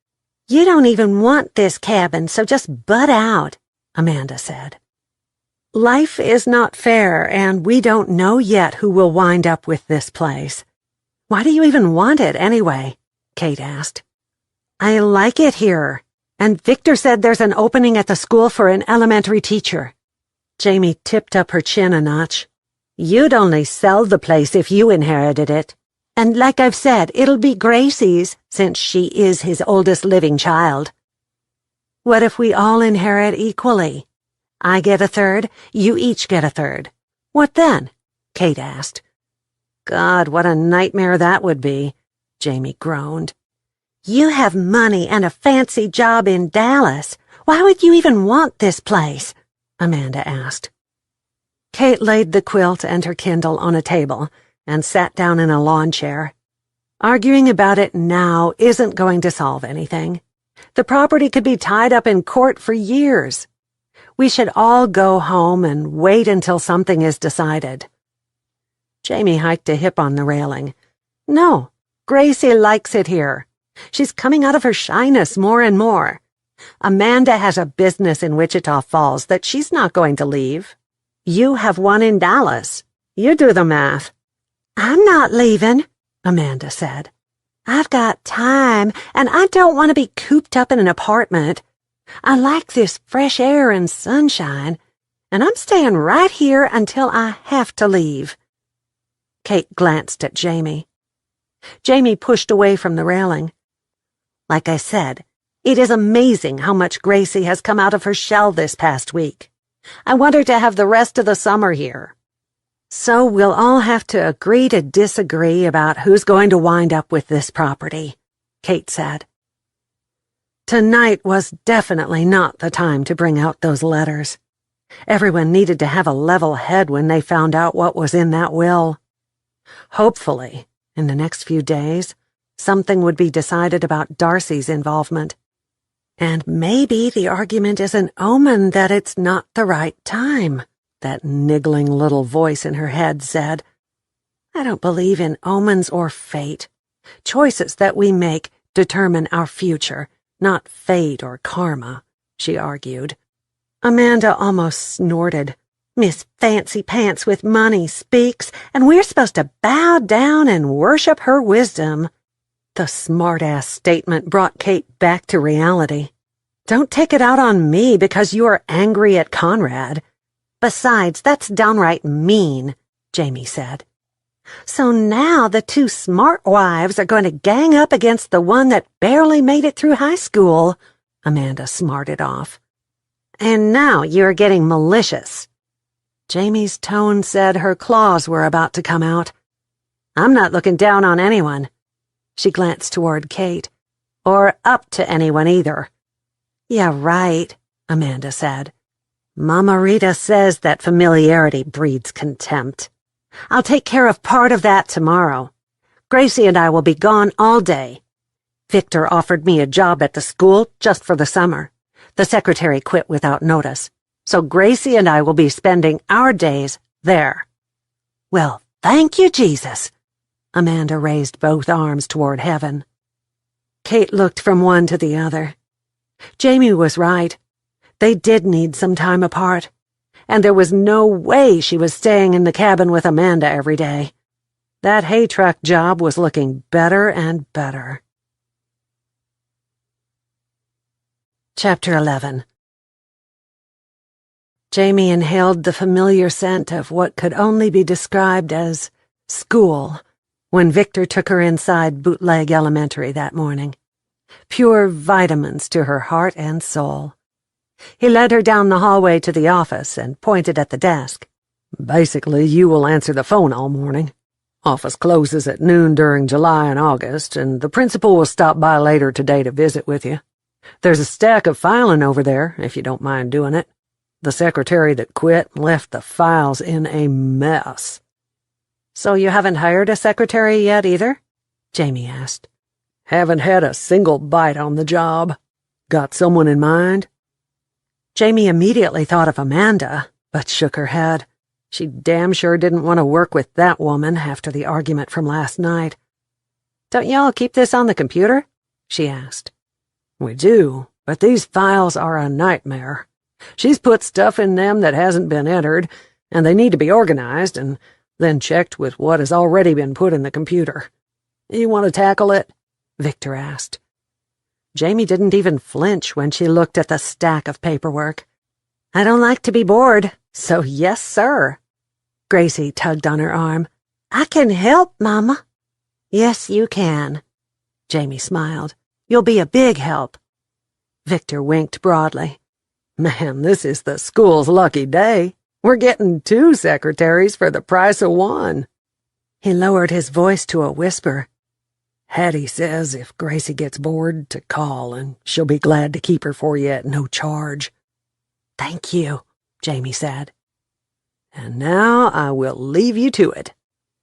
"You don't even want this cabin, so just butt out," Amanda said. "Life is not fair, and we don't know yet who will wind up with this place. Why do you even want it, anyway?" Kate asked. "I like it here, and Victor said there's an opening at the school for an elementary teacher." Jamie tipped up her chin a notch. "You'd only sell the place if you inherited it. And like I've said, it'll be Gracie's, since she is his oldest living child." "What if we all inherit equally? I get a third, you each get a third. What then?" Kate asked. "God, what a nightmare that would be," Jamie groaned. You have money and a fancy job in Dallas. Why would you even want this place? Amanda asked. Kate laid the quilt and her Kindle on a table and sat down in a lawn chair. Arguing about it now isn't going to solve anything. The property could be tied up in court for years. We should all go home and wait until something is decided. Jamie hiked a hip on the railing. No, Gracie likes it here. She's coming out of her shyness more and more. Amanda has a business in Wichita Falls that she's not going to leave. You have one in Dallas. You do the math. I'm not leaving, Amanda said. I've got time, and I don't want to be cooped up in an apartment. I like this fresh air and sunshine, and I'm staying right here until I have to leave. Kate glanced at Jamie. Jamie pushed away from the railing. Like I said, it is amazing how much Gracie has come out of her shell this past week. I want her to have the rest of the summer here. So we'll all have to agree to disagree about who's going to wind up with this property, Kate said. Tonight was definitely not the time to bring out those letters. Everyone needed to have a level head when they found out what was in that will. Hopefully, in the next few days, something would be decided about Darcy's involvement. And maybe the argument is an omen that it's not the right time, that niggling little voice in her head said. I don't believe in omens or fate. Choices that we make determine our future, not fate or karma, she argued. Amanda almost snorted. Miss Fancy Pants with money speaks, and we're supposed to bow down and worship her wisdom. The smart-ass statement brought Kate back to reality. Don't take it out on me because you are angry at Conrad. Besides, that's downright mean, Jamie said. So now the two smart wives are going to gang up against the one that barely made it through high school, Amanda smarted off. And now you're getting malicious. Jamie's tone said her claws were about to come out. I'm not looking down on anyone. She glanced toward Kate. Or up to anyone either. Yeah, right, Amanda said. Mama Rita says that familiarity breeds contempt. I'll take care of part of that tomorrow. Gracie and I will be gone all day. Victor offered me a job at the school just for the summer. The secretary quit without notice, so Gracie and I will be spending our days there. Well, thank you, Jesus. Amanda raised both arms toward heaven. Kate looked from one to the other. Jamie was right. They did need some time apart, and there was no way she was staying in the cabin with Amanda every day. That hay truck job was looking better and better. Chapter 11. Jamie inhaled the familiar scent of what could only be described as school when Victor took her inside Bootleg Elementary that morning. Pure vitamins to her heart and soul. He led her down the hallway to the office and pointed at the desk. Basically, you will answer the phone all morning. Office closes at noon during July and August, and the principal will stop by later today to visit with you. There's a stack of filing over there, if you don't mind doing it. The secretary that quit left the files in a mess. So you haven't hired a secretary yet either? Jamie asked. Haven't had a single bite on the job. Got someone in mind? Jamie immediately thought of Amanda, but shook her head. She damn sure didn't want to work with that woman after the argument from last night. Don't y'all keep this on the computer? She asked. We do, but these files are a nightmare. She's put stuff in them that hasn't been entered, and they need to be organized and then checked with what has already been put in the computer. You want to tackle it? Victor asked. Jamie didn't even flinch when she looked at the stack of paperwork. I don't like to be bored, so yes, sir. Gracie tugged on her arm. I can help, Mama. Yes, you can. Jamie smiled. You'll be a big help. Victor winked broadly. Man, this is the school's lucky day. We're getting 2 secretaries for the price of 1. He lowered his voice to a whisper. Hattie says if Gracie gets bored to call, and she'll be glad to keep her for you at no charge." "Thank you," Jamie said. "And now I will leave you to it."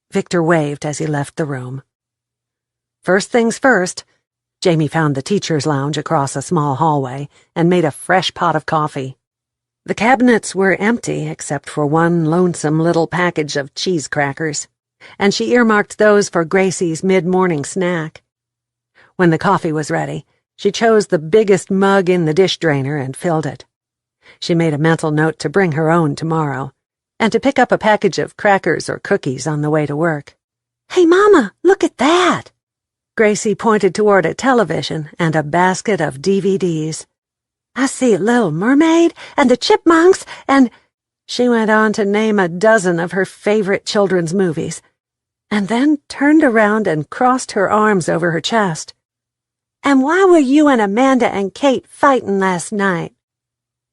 Victor waved as he left the room. First things first, Jamie found the teacher's lounge across a small hallway and made a fresh pot of coffee. The cabinets were empty except for one lonesome little package of cheese crackers, and she earmarked those for Gracie's mid-morning snack. When the coffee was ready, she chose the biggest mug in the dish drainer and filled it. She made a mental note to bring her own tomorrow, and to pick up a package of crackers or cookies on the way to work. "Hey, Mama, look at that!" Gracie pointed toward a television and a basket of DVDs. "I see Little Mermaid and the Chipmunks and—" She went on to name a dozen of her favorite children's movies, and then turned around and crossed her arms over her chest. "And why were you and Amanda and Kate fighting last night?"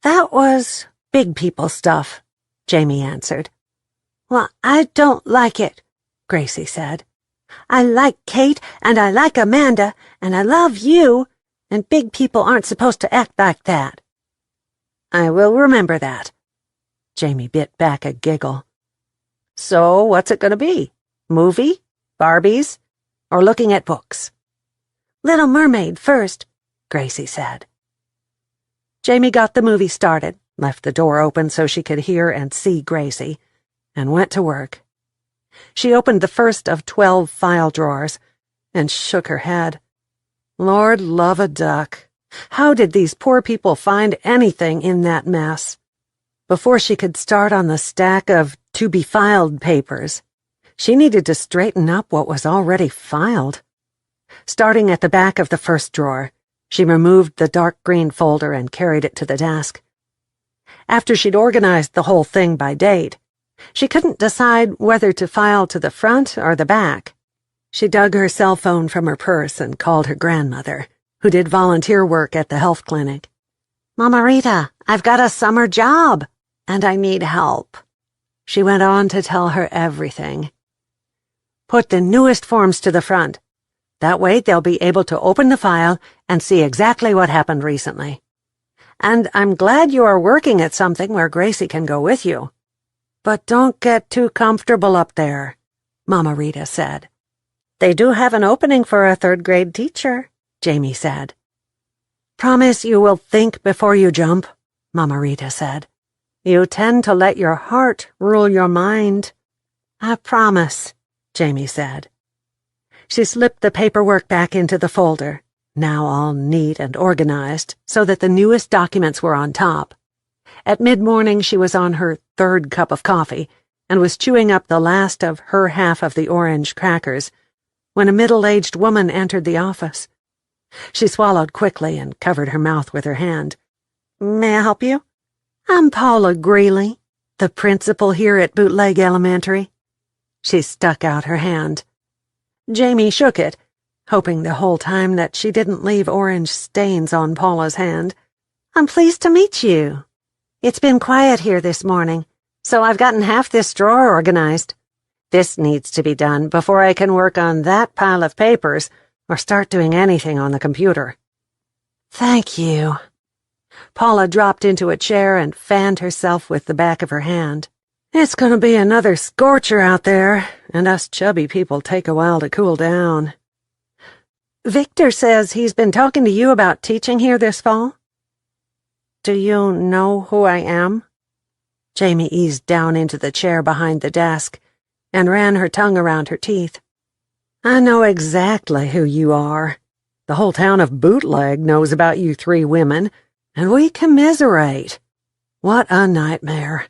"That was big people stuff," Jamie answered. "Well, I don't like it," Gracie said. "I like Kate, and I like Amanda, and I love you, and big people aren't supposed to act like that." "I will remember that." Jamie bit back a giggle. "So what's it going to be? Movie? Barbies? Or looking at books?" "Little Mermaid first," Gracie said. Jamie got the movie started, left the door open so she could hear and see Gracie, and went to work. She opened the first of 12 file drawers and shook her head. Lord love a duck. How did these poor people find anything in that mess? Before she could start on the stack of to-be-filed papers, she needed to straighten up what was already filed. Starting at the back of the first drawer, she removed the dark green folder and carried it to the desk. After she'd organized the whole thing by date, she couldn't decide whether to file to the front or the back. She dug her cell phone from her purse and called her grandmother, who did volunteer work at the health clinic. "Mama Rita, I've got a summer job, and I need help." She went on to tell her everything. "Put the newest forms to the front. That way they'll be able to open the file and see exactly what happened recently. And I'm glad you are working at something where Gracie can go with you. But don't get too comfortable up there," Mama Rita said. "They do have an opening for a third-grade teacher," Jamie said. "Promise you will think before you jump," Mama Rita said. "You tend to let your heart rule your mind." "I promise," Jamie said. She slipped the paperwork back into the folder, now all neat and organized so that the newest documents were on top. At mid-morning she was on her third cup of coffee and was chewing up the last of her half of the orange crackers when a middle-aged woman entered the office. She swallowed quickly and covered her mouth with her hand. "May I help you?" "I'm Paula Greeley, the principal here at Bootleg Elementary." She stuck out her hand. Jamie shook it, hoping the whole time that she didn't leave orange stains on Paula's hand. "I'm pleased to meet you. It's been quiet here this morning, so I've gotten half this drawer organized. This needs to be done before I can work on that pile of papers or start doing anything on the computer." "Thank you." Paula dropped into a chair and fanned herself with the back of her hand. "It's going to be another scorcher out there, and us chubby people take a while to cool down." "Victor says he's been talking to you about teaching here this fall." "Do you know who I am?" Jamie eased down into the chair behind the desk and ran her tongue around her teeth. "I know exactly who you are. The whole town of Bootleg knows about you three women, and we commiserate. What a nightmare.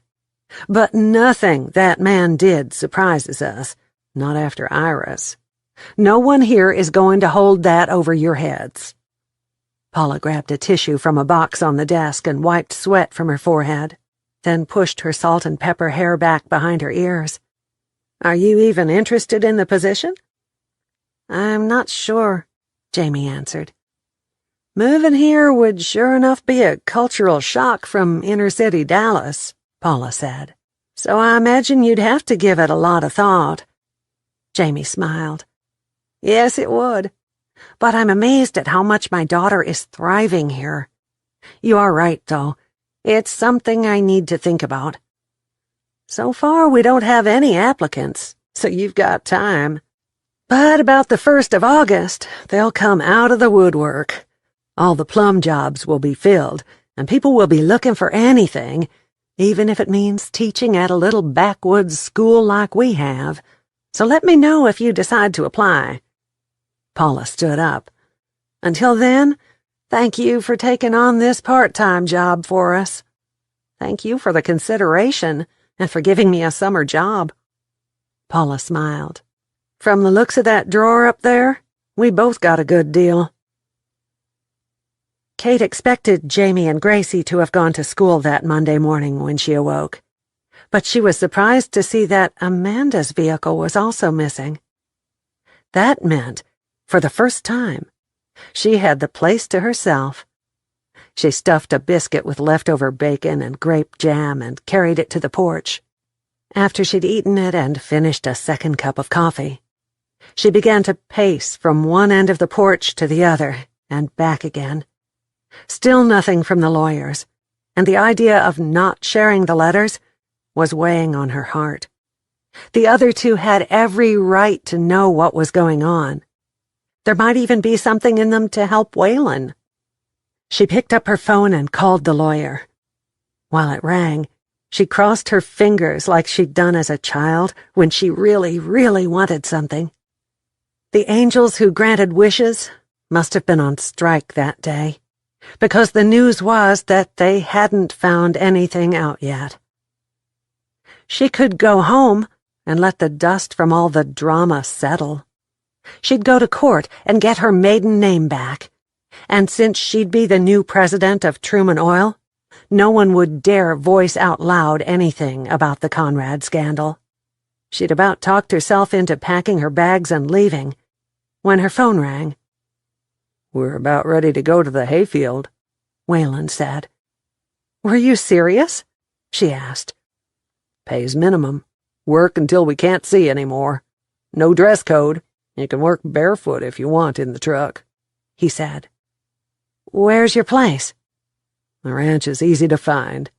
But nothing that man did surprises us, not after Iris. No one here is going to hold that over your heads." Paula grabbed a tissue from a box on the desk and wiped sweat from her forehead, then pushed her salt and pepper hair back behind her ears. "Are you even interested in the position?" "I'm not sure," Jamie answered. "Moving here would sure enough be a cultural shock from inner-city Dallas," Paula said. "So I imagine you'd have to give it a lot of thought." Jamie smiled. Yes, it would. But I'm amazed at how much my daughter is thriving here. You are right, though. It's something I need to think about. So far, we don't have any applicants, so you've got time. But about the 1st of August, they'll come out of the woodwork. All the plum jobs will be filled, and people will be looking for anything, even if it means teaching at a little backwoods school like we have. So let me know if you decide to apply. Paula stood up. Until then, thank you for taking on this part-time job for us. Thank you for the consideration and for giving me a summer job. Paula smiled. From the looks of that drawer up there, we both got a good deal. Kate expected Jamie and Gracie to have gone to school that Monday morning when she awoke, but she was surprised to see that Amanda's vehicle was also missing. That meant, for the first time, she had the place to herself. She stuffed a biscuit with leftover bacon and grape jam and carried it to the porch. After she'd eaten it and finished a second cup of coffee, she began to pace from one end of the porch to the other and back again. Still nothing from the lawyers, and the idea of not sharing the letters was weighing on her heart. The other two had every right to know what was going on. There might even be something in them to help Waylon. She picked up her phone and called the lawyer. While it rang, she crossed her fingers like she'd done as a child when she really, really wanted something. The angels who granted wishes must have been on strike that day, because the news was that they hadn't found anything out yet. She could go home and let the dust from all the drama settle. She'd go to court and get her maiden name back, and since she'd be the new president of Truman Oil, no one would dare voice out loud anything about the Conrad scandal. She'd about talked herself into packing her bags and leaving when her phone rang. "We're about ready to go to the hayfield," Waylon said. "Were you serious?" she asked. "Pays minimum. Work until we can't see anymore. No dress code. You can work barefoot if you want in the truck," he said. "Where's your place?" "The ranch is easy to find.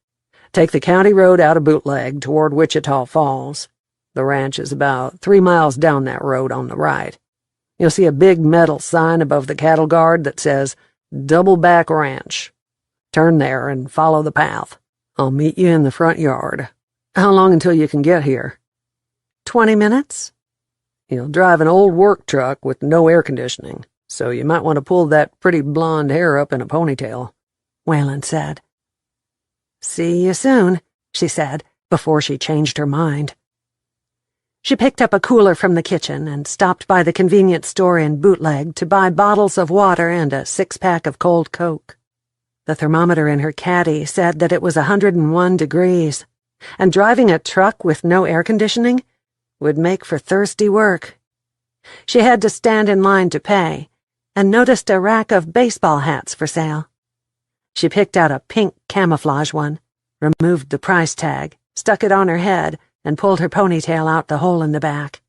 Take the county road out of Bootleg toward Wichita Falls. The ranch is about 3 miles down that road on the right. You'll see a big metal sign above the cattle guard that says Double Back Ranch. Turn there and follow the path. I'll meet you in the front yard. How long until you can get here?" 20 minutes. "You'll drive an old work truck with no air conditioning, so you might want to pull that pretty blonde hair up in a ponytail," Waylon said. "See you soon," she said, before she changed her mind. She picked up a cooler from the kitchen and stopped by the convenience store in Bootleg to buy bottles of water and a 6-pack of cold Coke. The thermometer in her caddy said that it was 101 degrees, and driving a truck with no air conditioning would make for thirsty work. She had to stand in line to pay, and noticed a rack of baseball hats for sale. She picked out a pink camouflage one, removed the price tag, stuck it on her head, and pulled her ponytail out the hole in the back.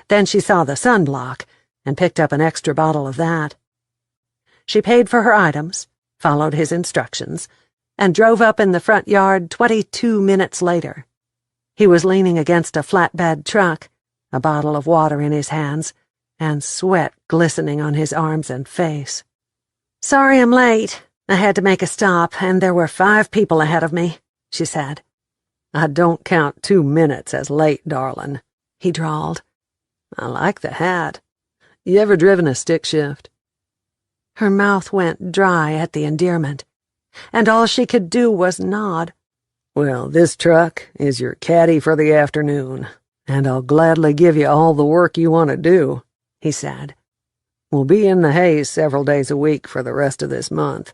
Then she saw the sunblock and picked up an extra bottle of that. She paid for her items, followed his instructions, and drove up in the front yard 22 minutes later. He was leaning against a flatbed truck, a bottle of water in his hands, and sweat glistening on his arms and face. "Sorry I'm late. I had to make a stop, and there were 5 people ahead of me," she said. "I don't count 2 minutes as late, darling," he drawled. "I like the hat. You ever driven a stick shift?" Her mouth went dry at the endearment, and all she could do was nod. "Well, this truck is your caddy for the afternoon, and I'll gladly give you all the work you want to do," he said. "We'll be in the hay several days a week for the rest of this month,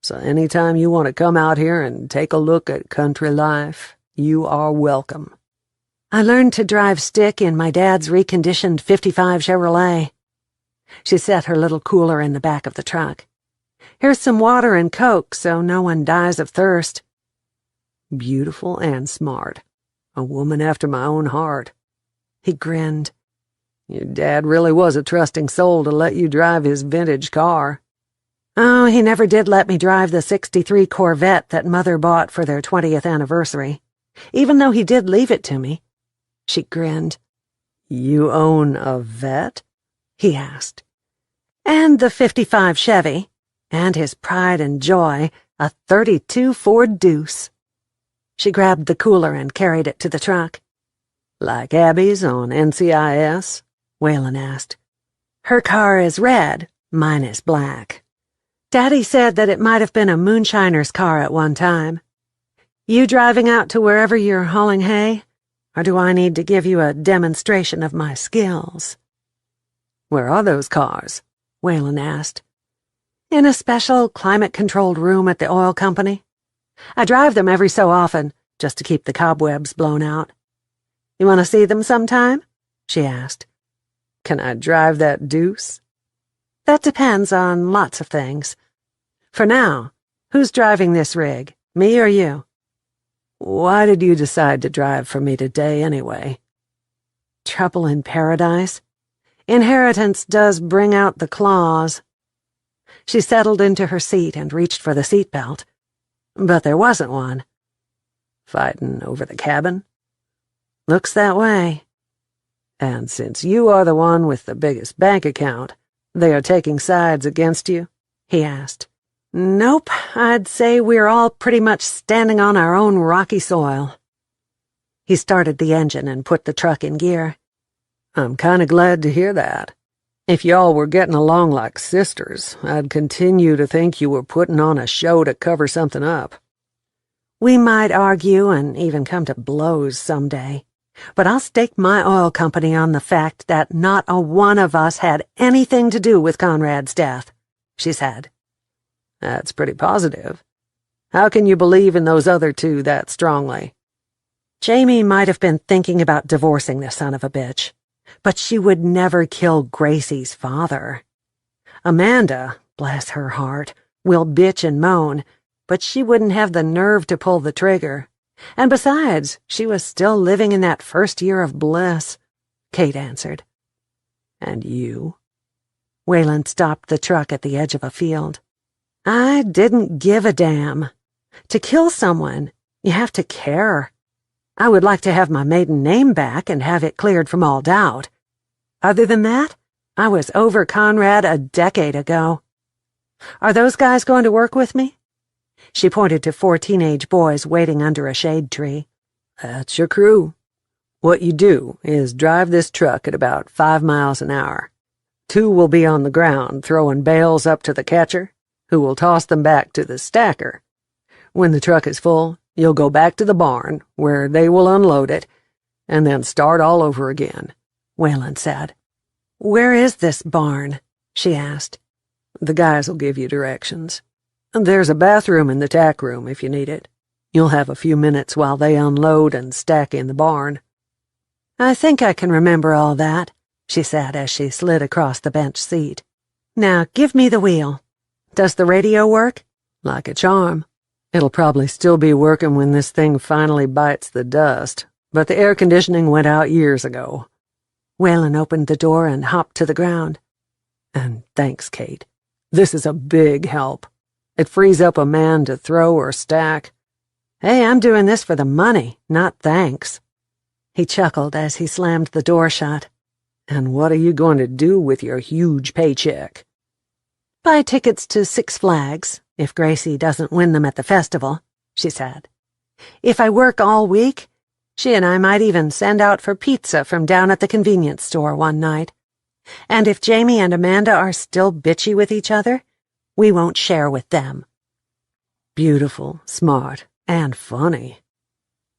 so anytime you want to come out here and take a look at country life, you are welcome." "I learned to drive stick in my dad's reconditioned '55 Chevrolet." She set her little cooler in the back of the truck. "Here's some water and Coke so no one dies of thirst." "Beautiful and smart. A woman after my own heart." He grinned. Your dad really was a trusting soul to let you drive his vintage car. Oh, he never did let me drive the '63 Corvette that Mother bought for their 20th anniversary, even though he did leave it to me. She grinned. You own a vet? He asked. And the '55 Chevy, and his pride and joy, a '32 Ford Deuce. She grabbed the cooler and carried it to the truck. Like Abby's on NCIS? Waylon asked. Her car is red, mine is black. Daddy said that it might have been a moonshiner's car at one time. You driving out to wherever you're hauling hay? Or do I need to give you a demonstration of my skills? Where are those cars? Waylon asked. In a special climate-controlled room at the oil company. I drive them every so often, just to keep the cobwebs blown out. You want to see them sometime? She asked. Can I drive that Deuce? That depends on lots of things. For now, who's driving this rig, me or you? Why did you decide to drive for me today anyway? Trouble in paradise. Inheritance does bring out the claws. She settled into her seat and reached for the seatbelt. But there wasn't one. Fighting over the cabin? Looks that way. And since you are the one with the biggest bank account, they are taking sides against you? He asked. Nope, I'd say we're all pretty much standing on our own rocky soil. He started the engine and put the truck in gear. I'm kinda glad to hear that. If y'all were getting along like sisters, I'd continue to think you were putting on a show to cover something up. We might argue and even come to blows someday, but I'll stake my oil company on the fact that not a one of us had anything to do with Conrad's death, she said. That's pretty positive. How can you believe in those other two that strongly? Jamie might have been thinking about divorcing the son of a bitch, but she would never kill Gracie's father. Amanda, bless her heart, will bitch and moan, but she wouldn't have the nerve to pull the trigger. And besides, she was still living in that first year of bliss, Kate answered. And you? Waylon stopped the truck at the edge of a field. I didn't give a damn. To kill someone, you have to care. I would like to have my maiden name back and have it cleared from all doubt. Other than that, I was over Conrad a decade ago. Are those guys going to work with me? She pointed to 4 teenage boys waiting under a shade tree. That's your crew. What you do is drive this truck at about 5 miles an hour. 2 will be on the ground throwing bales up to the catcher, who will toss them back to the stacker. When the truck is full, you'll go back to the barn, where they will unload it, and then start all over again, Waylon said. Where is this barn? She asked. The guys will give you directions. There's a bathroom in the tack room if you need it. You'll have a few minutes while they unload and stack in the barn. I think I can remember all that, she said as she slid across the bench seat. Now give me the wheel. Does the radio work? Like a charm. It'll probably still be working when this thing finally bites the dust, but the air conditioning went out years ago. Waylon opened the door and hopped to the ground. And thanks, Kate. This is a big help. It frees up a man to throw or stack. Hey, I'm doing this for the money, not thanks. He chuckled as he slammed the door shut. And what are you going to do with your huge paycheck? Buy tickets to Six Flags, if Gracie doesn't win them at the festival, she said. If I work all week, she and I might even send out for pizza from down at the convenience store one night. And if Jamie and Amanda are still bitchy with each other, we won't share with them. Beautiful, smart, and funny.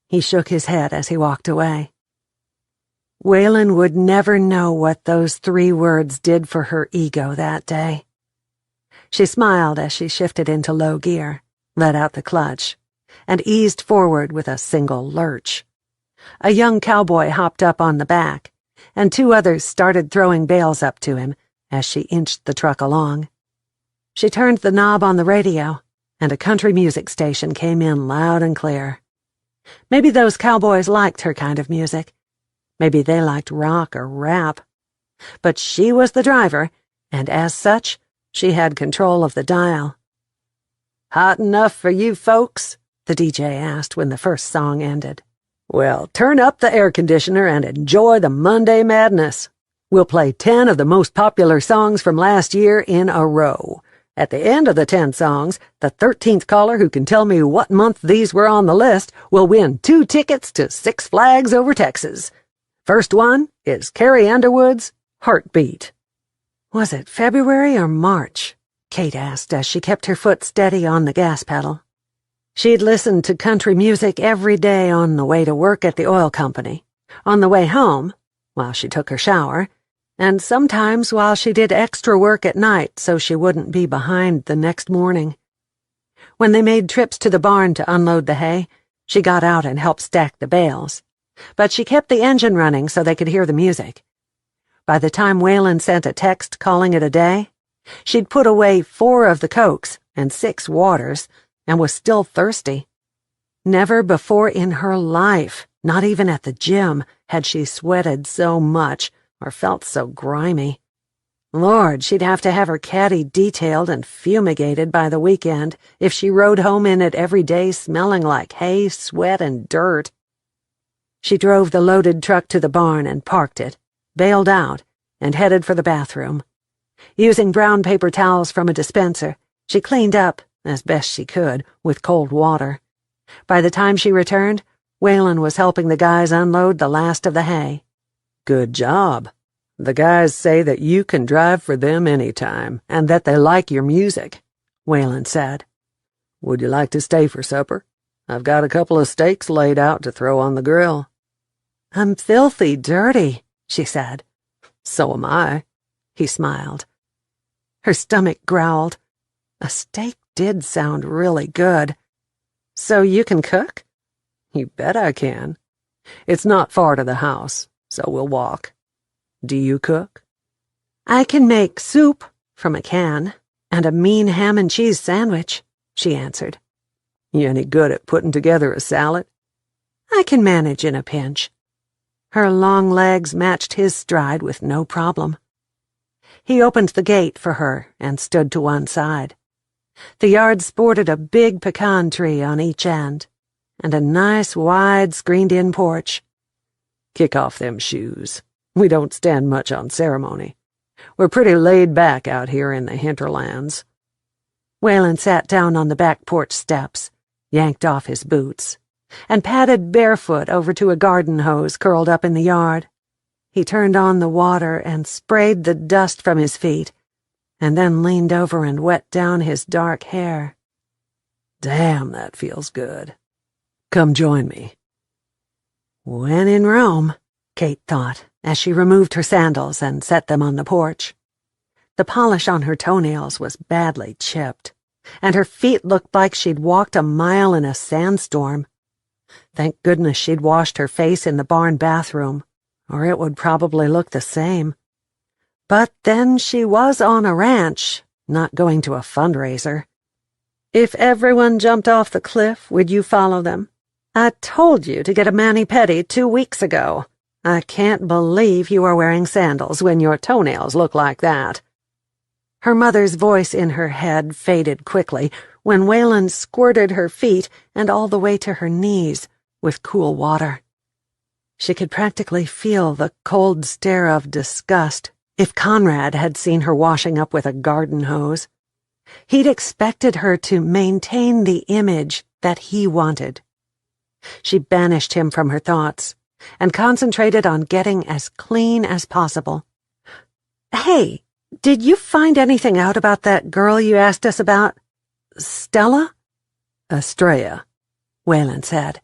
He shook his head as he walked away. Waylon would never know what those 3 words did for her ego that day. She smiled as she shifted into low gear, let out the clutch, and eased forward with a single lurch. A young cowboy hopped up on the back, and 2 others started throwing bales up to him as she inched the truck along. She turned the knob on the radio, and a country music station came in loud and clear. Maybe those cowboys liked her kind of music. Maybe they liked rock or rap. But she was the driver, and as such, she had control of the dial. "Hot enough for you folks?" the DJ asked when the first song ended. "Well, turn up the air conditioner and enjoy the Monday madness. We'll play 10 of the most popular songs from last year in a row. At the end of the 10 songs, the 13th caller who can tell me what month these were on the list will win 2 tickets to Six Flags over Texas. First one is Carrie Underwood's Heartbeat." "Was it February or March?" Kate asked as she kept her foot steady on the gas pedal. She'd listened to country music every day on the way to work at the oil company, on the way home, while she took her shower, and sometimes while she did extra work at night so she wouldn't be behind the next morning. When they made trips to the barn to unload the hay, she got out and helped stack the bales, but she kept the engine running so they could hear the music. By the time Waylon sent a text calling it a day, she'd put away 4 of the Cokes and 6 waters and was still thirsty. Never before in her life, not even at the gym, had she sweated so much or felt so grimy. Lord, she'd have to have her caddy detailed and fumigated by the weekend if she rode home in it every day smelling like hay, sweat, and dirt. She drove the loaded truck to the barn and parked it, bailed out, and headed for the bathroom. Using brown paper towels from a dispenser, she cleaned up, as best she could, with cold water. By the time she returned, Waylon was helping the guys unload the last of the hay. "Good job. The guys say that you can drive for them any time, and that they like your music," Waylon said. "Would you like to stay for supper? I've got a couple of steaks laid out to throw on the grill." "I'm filthy dirty," she said. "So am I," he smiled. Her stomach growled. A steak did sound really good. "So you can cook?" "You bet I can. It's not far to the house, so we'll walk. Do you cook?" "I can make soup from a can and a mean ham and cheese sandwich," she answered. "You any good at putting together a salad?" "I can manage in a pinch." Her long legs matched his stride with no problem. He opened the gate for her and stood to one side. The yard sported a big pecan tree on each end, and a nice, wide, screened-in porch. "Kick off them shoes. We don't stand much on ceremony. We're pretty laid back out here in the hinterlands." Waylon sat down on the back porch steps, yanked off his boots, and padded barefoot over to a garden hose curled up in the yard. He turned on the water and sprayed the dust from his feet, and then leaned over and wet down his dark hair. "Damn, that feels good. Come join me." When in Rome, Kate thought, as she removed her sandals and set them on the porch. The polish on her toenails was badly chipped, and her feet looked like she'd walked a mile in a sandstorm. Thank goodness she'd washed her face in the barn bathroom, or it would probably look the same. But then she was on a ranch, not going to a fundraiser. "If everyone jumped off the cliff, would you follow them? I told you to get a mani-pedi 2 weeks ago. I can't believe you are wearing sandals when your toenails look like that." Her mother's voice in her head faded quickly when Waylon squirted her feet and all the way to her knees with cool water. She could practically feel the cold stare of disgust if Conrad had seen her washing up with a garden hose. He'd expected her to maintain the image that he wanted. She banished him from her thoughts and concentrated on getting as clean as possible. "Hey, did you find anything out about that girl you asked us about? Stella?" "Estrella," Waylon said.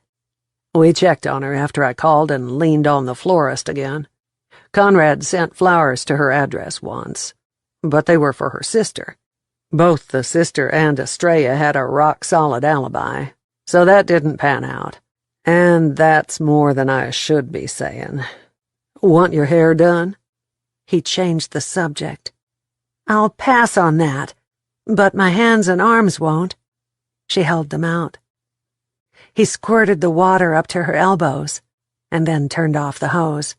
"We checked on her after I called and leaned on the florist again. Conrad sent flowers to her address once, but they were for her sister. Both the sister and Estrella had a rock-solid alibi, so that didn't pan out. And that's more than I should be saying. Want your hair done?" He changed the subject. "I'll pass on that, but my hands and arms won't." She held them out. He squirted the water up to her elbows and then turned off the hose.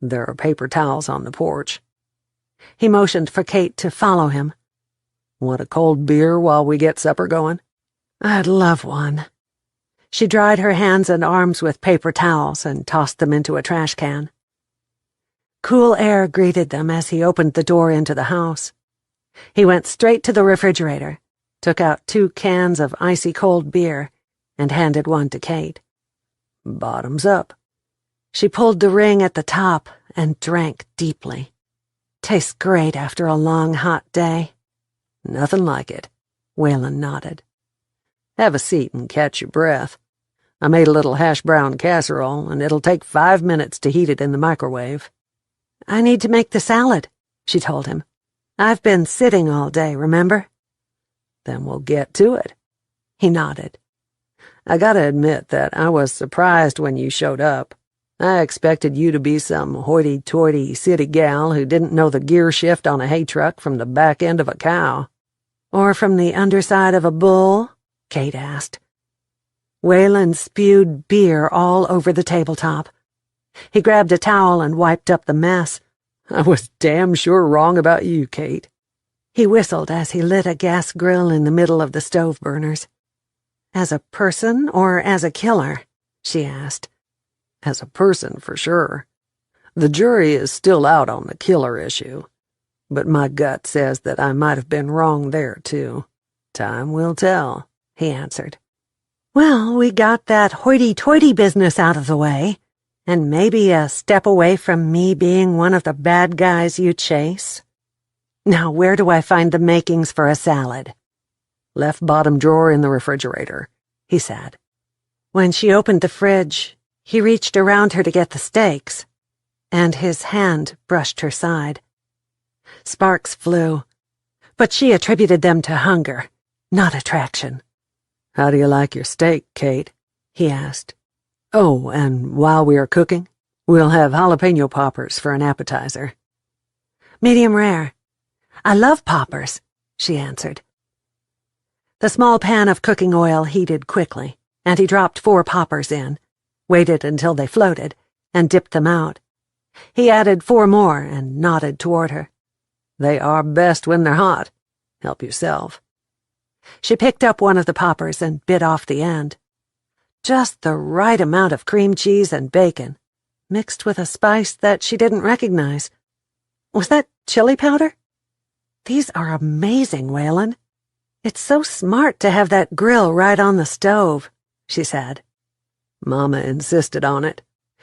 There are paper towels on the porch. He motioned for Kate to follow him. Want a cold beer while we get supper going? I'd love one. She dried her hands and arms with paper towels and tossed them into a trash can. Cool air greeted them as he opened the door into the house. He went straight to the refrigerator, took out 2 cans of icy cold beer, and handed one to Kate. Bottoms up. She pulled the ring at the top and drank deeply. Tastes great after a long, hot day. Nothing like it, Waylon nodded. Have a seat and catch your breath. I made a little hash brown casserole, and it'll take 5 minutes to heat it in the microwave. I need to make the salad, she told him. I've been sitting all day, remember? Then we'll get to it. He nodded. I gotta admit that I was surprised when you showed up. I expected you to be some hoity-toity city gal who didn't know the gear shift on a hay truck from the back end of a cow. Or from the underside of a bull? Kate asked. Waylon spewed beer all over the tabletop. He grabbed a towel and wiped up the mess. I was damn sure wrong about you, Kate. He whistled as he lit a gas grill in the middle of the stove burners. As a person or as a killer? She asked. As a person, for sure. The jury is still out on the killer issue, but my gut says that I might have been wrong there, too. Time will tell, he answered. Well, we got that hoity-toity business out of the way, and maybe a step away from me being one of the bad guys you chase. Now, where do I find the makings for a salad? Left bottom drawer in the refrigerator, he said. When she opened the fridge, he reached around her to get the steaks, and his hand brushed her side. Sparks flew, but she attributed them to hunger, not attraction. How do you like your steak, Kate? He asked. Oh, and while we are cooking, we'll have jalapeno poppers for an appetizer. Medium rare. I love poppers, she answered. The small pan of cooking oil heated quickly, and he dropped 4 poppers in, waited until they floated, and dipped them out. He added 4 more and nodded toward her. They are best when they're hot. Help yourself. She picked up one of the poppers and bit off the end. Just the right amount of cream cheese and bacon, mixed with a spice that she didn't recognize. Was that chili powder? These are amazing, Waylon. It's so smart to have that grill right on the stove, she said. Mama insisted on it.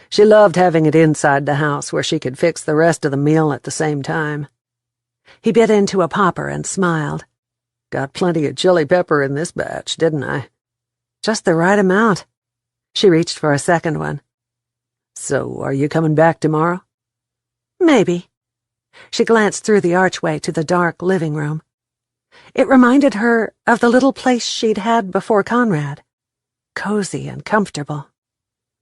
She loved having it inside the house where she could fix the rest of the meal at the same time. He bit into a popper and smiled. Got plenty of chili pepper in this batch, didn't I? Just the right amount. She reached for a second one. So, are you coming back tomorrow? Maybe. She glanced through the archway to the dark living room. It reminded her of the little place she'd had before Conrad. Cozy and comfortable.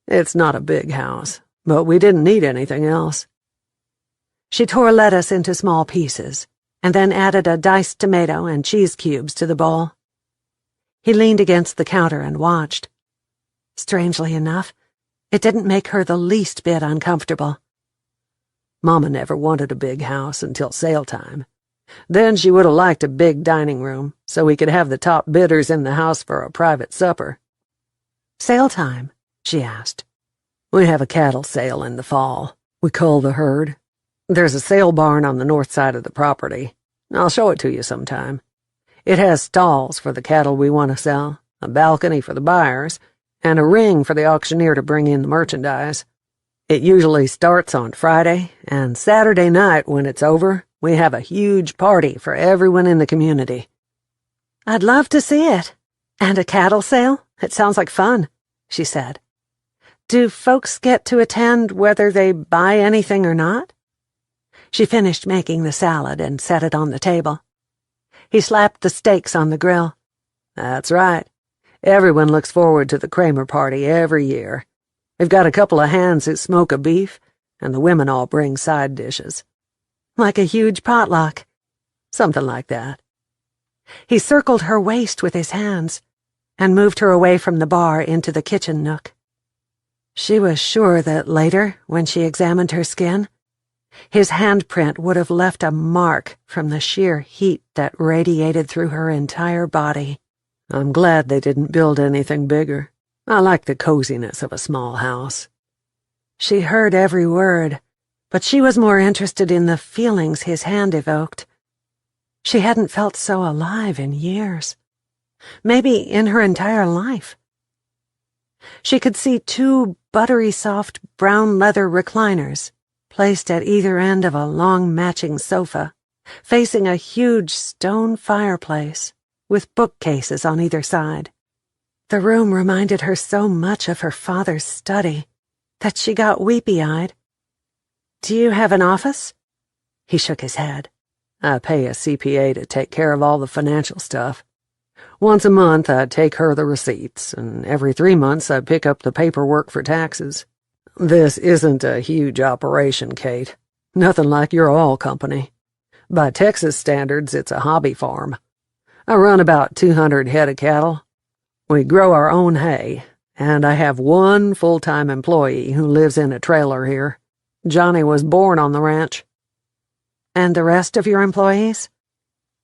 It's not a big house, but we didn't need anything else. She tore lettuce into small pieces, and then added a diced tomato and cheese cubes to the bowl. He leaned against the counter and watched. Strangely enough, it didn't make her the least bit uncomfortable. Mama never wanted a big house until sale time. Then she would have liked a big dining room, so we could have the top bidders in the house for a private supper. Sale time? She asked. We have a cattle sale in the fall. We cull the herd. There's a sale barn on the north side of the property. I'll show it to you sometime. It has stalls for the cattle we want to sell, a balcony for the buyers, and a ring for the auctioneer to bring in the merchandise. It usually starts on Friday, and Saturday night, when it's over, we have a huge party for everyone in the community. I'd love to see it. And a cattle sale? It sounds like fun, she said. Do folks get to attend whether they buy anything or not? She finished making the salad and set it on the table. He slapped the steaks on the grill. That's right. Everyone looks forward to the Kramer party every year. We've got a couple of hands who smoke a beef, and the women all bring side dishes. Like a huge potluck. Something like that. He circled her waist with his hands and moved her away from the bar into the kitchen nook. She was sure that later, when she examined her skin, his handprint would have left a mark from the sheer heat that radiated through her entire body. I'm glad they didn't build anything bigger. I like the coziness of a small house. She heard every word, but she was more interested in the feelings his hand evoked. She hadn't felt so alive in years. Maybe in her entire life. She could see 2 buttery soft brown leather recliners placed at either end of a long matching sofa, facing a huge stone fireplace with bookcases on either side. The room reminded her so much of her father's study that she got weepy-eyed. "Do you have an office?" He shook his head. I pay a CPA to take care of all the financial stuff. Once a month I take her the receipts, and every 3 months I pick up the paperwork for taxes. This isn't a huge operation, Kate. Nothing like your oil company. By Texas standards, it's a hobby farm. I run about 200 head of cattle. We grow our own hay, and I have 1 full-time employee who lives in a trailer here. Johnny was born on the ranch. And the rest of your employees?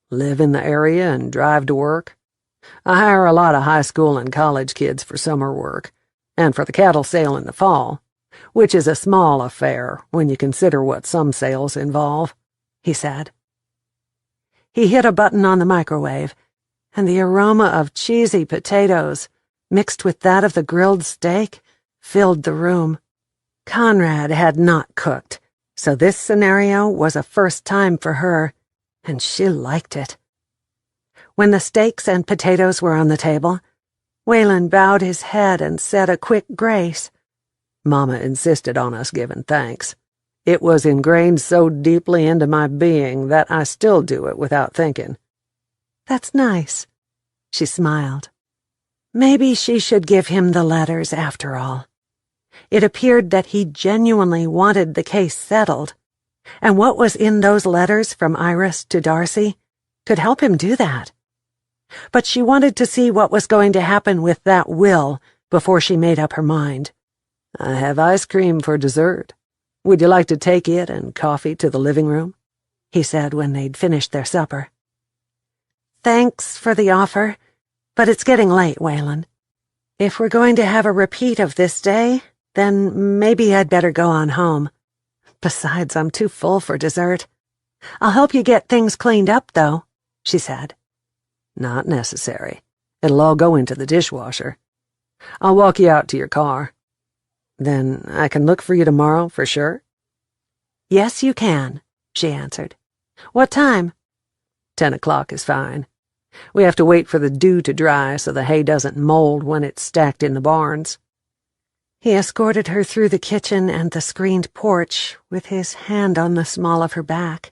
Live in the area and drive to work. I hire a lot of high school and college kids for summer work, and for the cattle sale in the fall, which is a small affair when you consider what some sales involve, he said. He hit a button on the microwave, and the aroma of cheesy potatoes, mixed with that of the grilled steak, filled the room. Conrad had not cooked, so this scenario was a first time for her, and she liked it. When the steaks and potatoes were on the table, Waylon bowed his head and said a quick grace. Mama insisted on us giving thanks. It was ingrained so deeply into my being that I still do it without thinking. That's nice, she smiled. Maybe she should give him the letters after all. It appeared that he genuinely wanted the case settled, and what was in those letters from Iris to Darcy could help him do that. But she wanted to see what was going to happen with that will before she made up her mind. I have ice cream for dessert. Would you like to take it and coffee to the living room? He said when they'd finished their supper. Thanks for the offer, but it's getting late, Waylon. If we're going to have a repeat of this day, then maybe I'd better go on home. Besides, I'm too full for dessert. I'll help you get things cleaned up, though, she said. Not necessary. It'll all go into the dishwasher. I'll walk you out to your car. Then I can look for you tomorrow, for sure? Yes, you can, she answered. What time? 10 o'clock is fine. We have to wait for the dew to dry so the hay doesn't mold when it's stacked in the barns. He escorted her through the kitchen and the screened porch with his hand on the small of her back.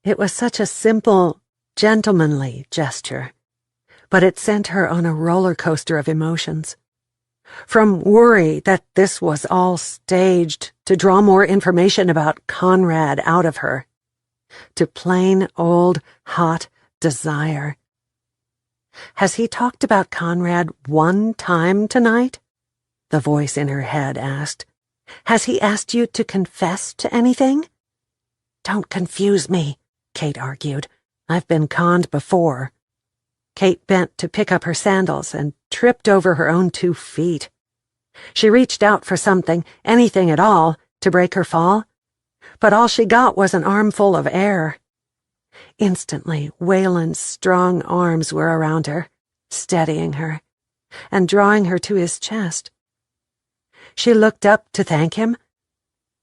It was such a simple, gentlemanly gesture, but it sent her on a roller coaster of emotions. From worry that this was all staged to draw more information about Conrad out of her, to plain old, hot desire. Has he talked about Conrad one time tonight? The voice in her head asked. Has he asked you to confess to anything? Don't confuse me, Kate argued. I've been conned before. Kate bent to pick up her sandals and tripped over her own 2 feet. She reached out for something, anything at all, to break her fall, but all she got was an armful of air. Instantly, Waylon's strong arms were around her, steadying her, and drawing her to his chest. She looked up to thank him,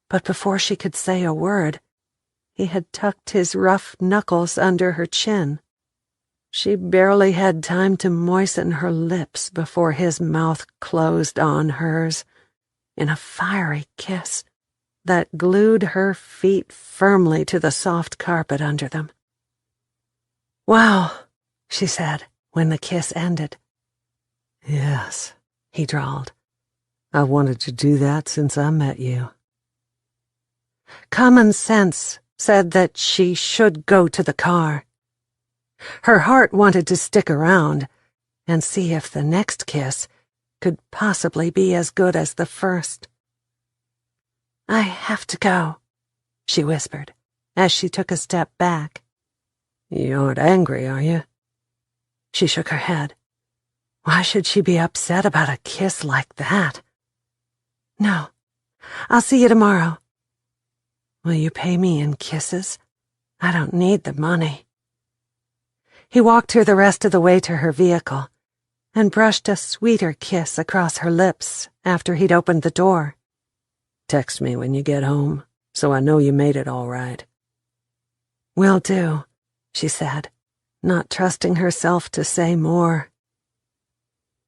but before she could say a word, he had tucked his rough knuckles under her chin. She barely had time to moisten her lips before his mouth closed on hers in a fiery kiss that glued her feet firmly to the soft carpet under them. Wow, she said when the kiss ended. Yes, he drawled. I wanted to do that since I met you. Common sense said that she should go to the car. Her heart wanted to stick around and see if the next kiss could possibly be as good as the first. "I have to go," she whispered, as she took a step back. You aren't angry, are you? She shook her head. Why should she be upset about a kiss like that? "No. I'll see you tomorrow." "Will you pay me in kisses? I don't need the money." He walked her the rest of the way to her vehicle and brushed a sweeter kiss across her lips after he'd opened the door. Text me when you get home, so I know you made it all right. "Will do," she said, not trusting herself to say more.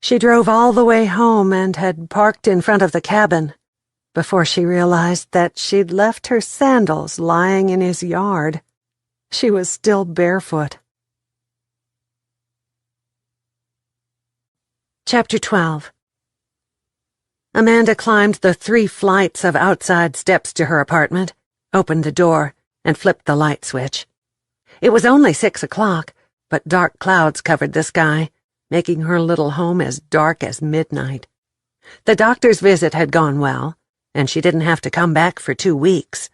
She drove all the way home and had parked in front of the cabin before she realized that she'd left her sandals lying in his yard. She was still barefoot. Chapter 12. Amanda climbed the 3 flights of outside steps to her apartment, opened the door, and flipped the light switch. It was only 6 o'clock, but dark clouds covered the sky, making her little home as dark as midnight. The doctor's visit had gone well, and she didn't have to come back for 2 weeks.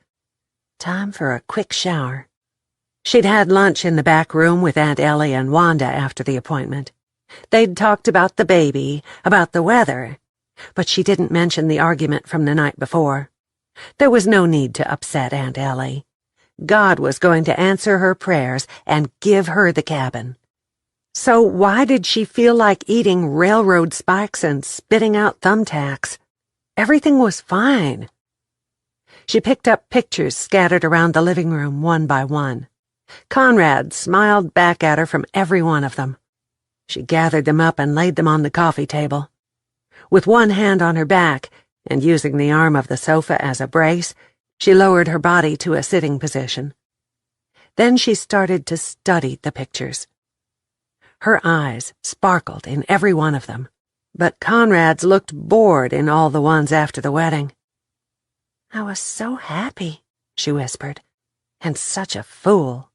Time for a quick shower. She'd had lunch in the back room with Aunt Ellie and Wanda after the appointment. They'd talked about the baby, about the weather, but she didn't mention the argument from the night before. There was no need to upset Aunt Ellie. God was going to answer her prayers and give her the cabin. So why did she feel like eating railroad spikes and spitting out thumbtacks? Everything was fine. She picked up pictures scattered around the living room one by one. Conrad smiled back at her from every one of them. She gathered them up and laid them on the coffee table. With one hand on her back and using the arm of the sofa as a brace, she lowered her body to a sitting position. Then she started to study the pictures. Her eyes sparkled in every one of them, but Conrad's looked bored in all the ones after the wedding. "I was so happy," she whispered, "and such a fool.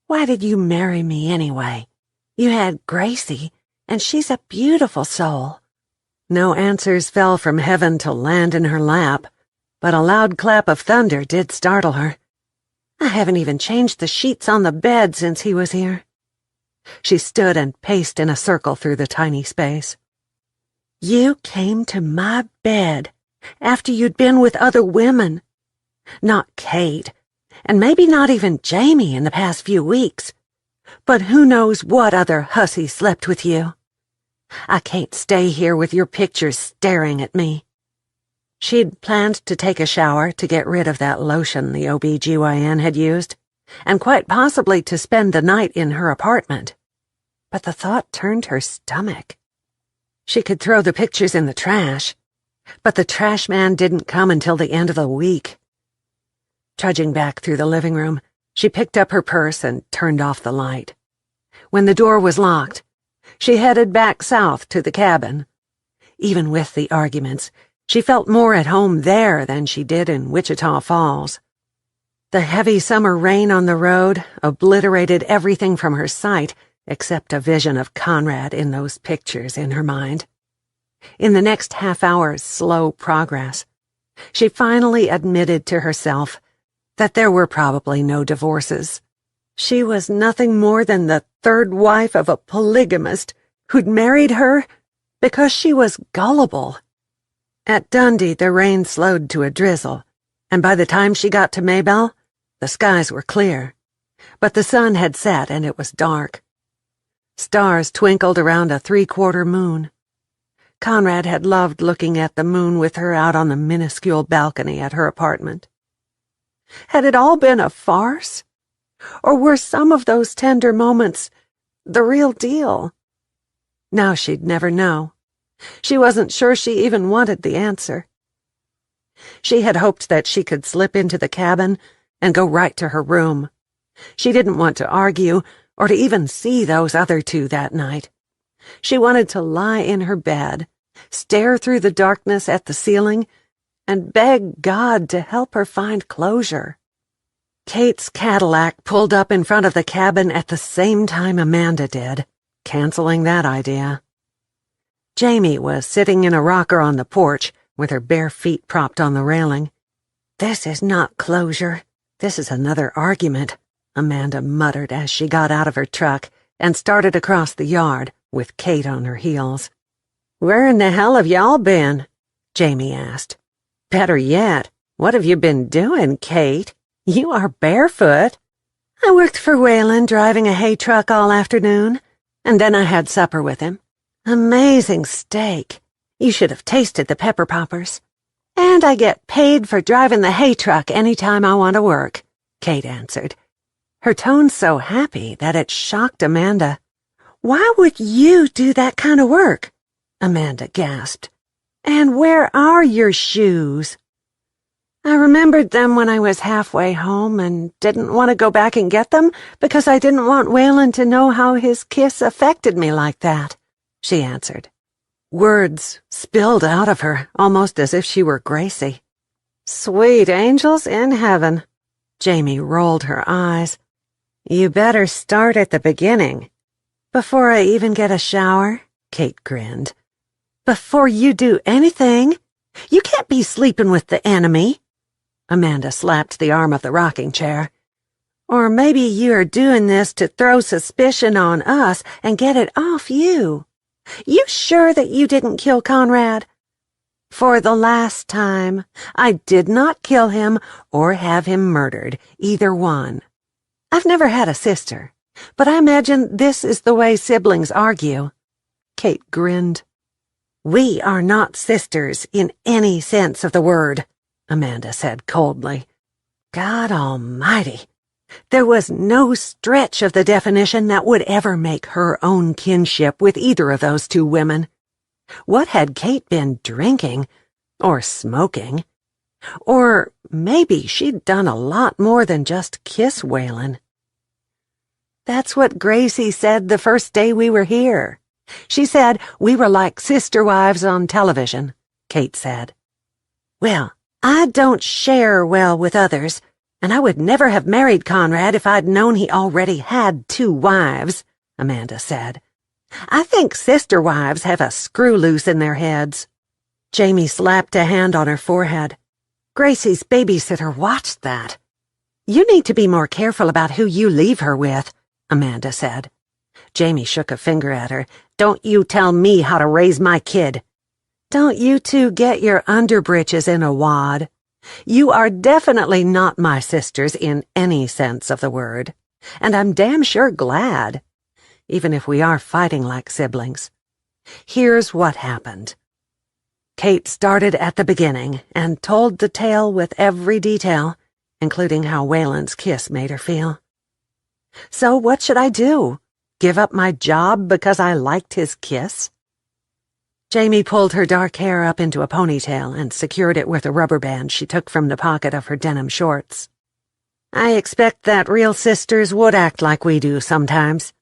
Why did you marry me anyway? You had Gracie, and she's a beautiful soul." No answers fell from heaven to land in her lap, but a loud clap of thunder did startle her. "I haven't even changed the sheets on the bed since he was here." She stood and paced in a circle through the tiny space. "You came to my bed after you'd been with other women. Not Kate, and maybe not even Jamie in the past few weeks. But who knows what other hussy slept with you? I can't stay here with your pictures staring at me." She'd planned to take a shower to get rid of that lotion the OB-GYN had used, and quite possibly to spend the night in her apartment. But the thought turned her stomach. She could throw the pictures in the trash, but the trash man didn't come until the end of the week. Trudging back through the living room, she picked up her purse and turned off the light. When the door was locked, she headed back south to the cabin. Even with the arguments, she felt more at home there than she did in Wichita Falls. The heavy summer rain on the road obliterated everything from her sight except a vision of Conrad in those pictures in her mind. In the next half hour's slow progress, she finally admitted to herself that there were probably no divorces. She was nothing more than the third wife of a polygamist who'd married her because she was gullible. At Dundee, the rain slowed to a drizzle, and by the time she got to Maybelle, the skies were clear. But the sun had set and it was dark. Stars twinkled around a 3/4 moon. Conrad had loved looking at the moon with her out on the minuscule balcony at her apartment. Had it all been a farce? Or were some of those tender moments the real deal? Now she'd never know. She wasn't sure she even wanted the answer. She had hoped that she could slip into the cabin and go right to her room. She didn't want to argue or to even see those other two that night. She wanted to lie in her bed, stare through the darkness at the ceiling, and beg God to help her find closure. Kate's Cadillac pulled up in front of the cabin at the same time Amanda did, canceling that idea. Jamie was sitting in a rocker on the porch with her bare feet propped on the railing. "This is not closure. This is another argument," Amanda muttered as she got out of her truck and started across the yard with Kate on her heels. "Where in the hell have y'all been?" Jamie asked. "Better yet, what have you been doing, Kate? You are barefoot." "I worked for Whalen driving a hay truck all afternoon, and then I had supper with him. Amazing steak. You should have tasted the pepper poppers. And I get paid for driving the hay truck any time I want to work," Kate answered, her tone so happy that it shocked Amanda. "Why would you do that kind of work?" Amanda gasped. "And where are your shoes?" "I remembered them when I was halfway home and didn't want to go back and get them because I didn't want Whalen to know how his kiss affected me like that," she answered. Words spilled out of her, almost as if she were Gracie. "Sweet angels in heaven." Jamie rolled her eyes. "You better start at the beginning." "Before I even get a shower?" Kate grinned. "Before you do anything? You can't be sleeping with the enemy." Amanda slapped the arm of the rocking chair. "Or maybe you're doing this to throw suspicion on us and get it off you. You sure that you didn't kill Conrad?" "For the last time, I did not kill him or have him murdered, either one. I've never had a sister, but I imagine this is the way siblings argue." Kate grinned. "We are not sisters in any sense of the word," Amanda said coldly. "God almighty! There was no stretch of the definition that would ever make her own kinship with either of those two women. What had Kate been drinking? Or smoking? Or maybe she'd done a lot more than just kiss Whalen. "That's what Gracie said the first day we were here. She said we were like sister wives on television," Kate said. "Well, I don't share well with others, and I would never have married Conrad if I'd known he already had 2 wives, Amanda said. "I think sister wives have a screw loose in their heads." Jamie slapped a hand on her forehead. Gracie's babysitter watched that. "You need to be more careful about who you leave her with," Amanda said. Jamie shook a finger at her. "Don't you tell me how to raise my kid." "Don't you two get your underbritches in a wad? You are definitely not my sisters in any sense of the word, and I'm damn sure glad, even if we are fighting like siblings. Here's what happened." Kate started at the beginning and told the tale with every detail, including how Whalen's kiss made her feel. "So what should I do? Give up my job because I liked his kiss?" Jamie pulled her dark hair up into a ponytail and secured it with a rubber band she took from the pocket of her denim shorts. "I expect that real sisters would act like we do sometimes."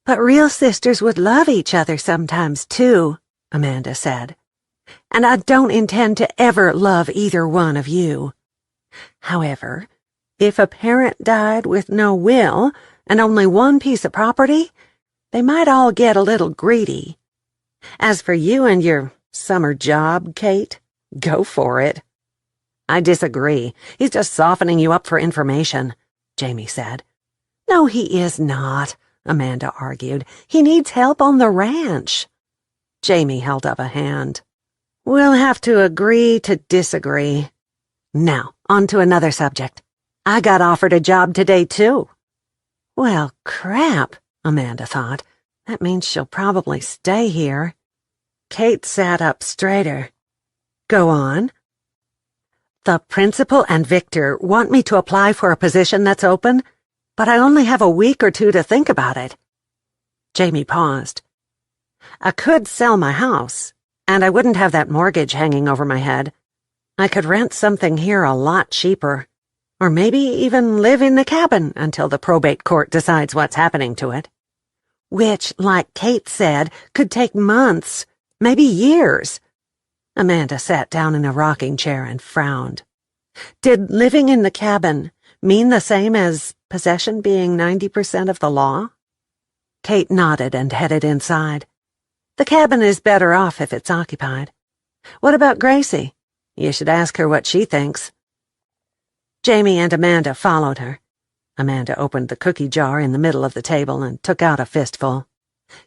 "But real sisters would love each other sometimes, too," Amanda said. "And I don't intend to ever love either one of you. However, if a parent died with no will and only one piece of property, they might all get a little greedy. As for you and your summer job, Kate, go for it." "I disagree. He's just softening you up for information," Jamie said. "No, he is not," Amanda argued. "He needs help on the ranch." Jamie held up a hand. "We'll have to agree to disagree. Now, on to another subject. I got offered a job today, too." "Well, crap," Amanda thought. "That means she'll probably stay here." Kate sat up straighter. "Go on." "The principal and Victor want me to apply for a position that's open, but I only have a week or 2 to think about it." Jamie paused. "I could sell my house, and I wouldn't have that mortgage hanging over my head. I could rent something here a lot cheaper, or maybe even live in the cabin until the probate court decides what's happening to it. Which, like Kate said, could take months, maybe years." Amanda sat down in a rocking chair and frowned. "Did living in the cabin mean the same as possession being 90% of the law?" Kate nodded and headed inside. The cabin is better off if it's occupied. What about Gracie? You should ask her what she thinks." Jamie and Amanda followed her. Amanda opened the cookie jar in the middle of the table and took out a fistful.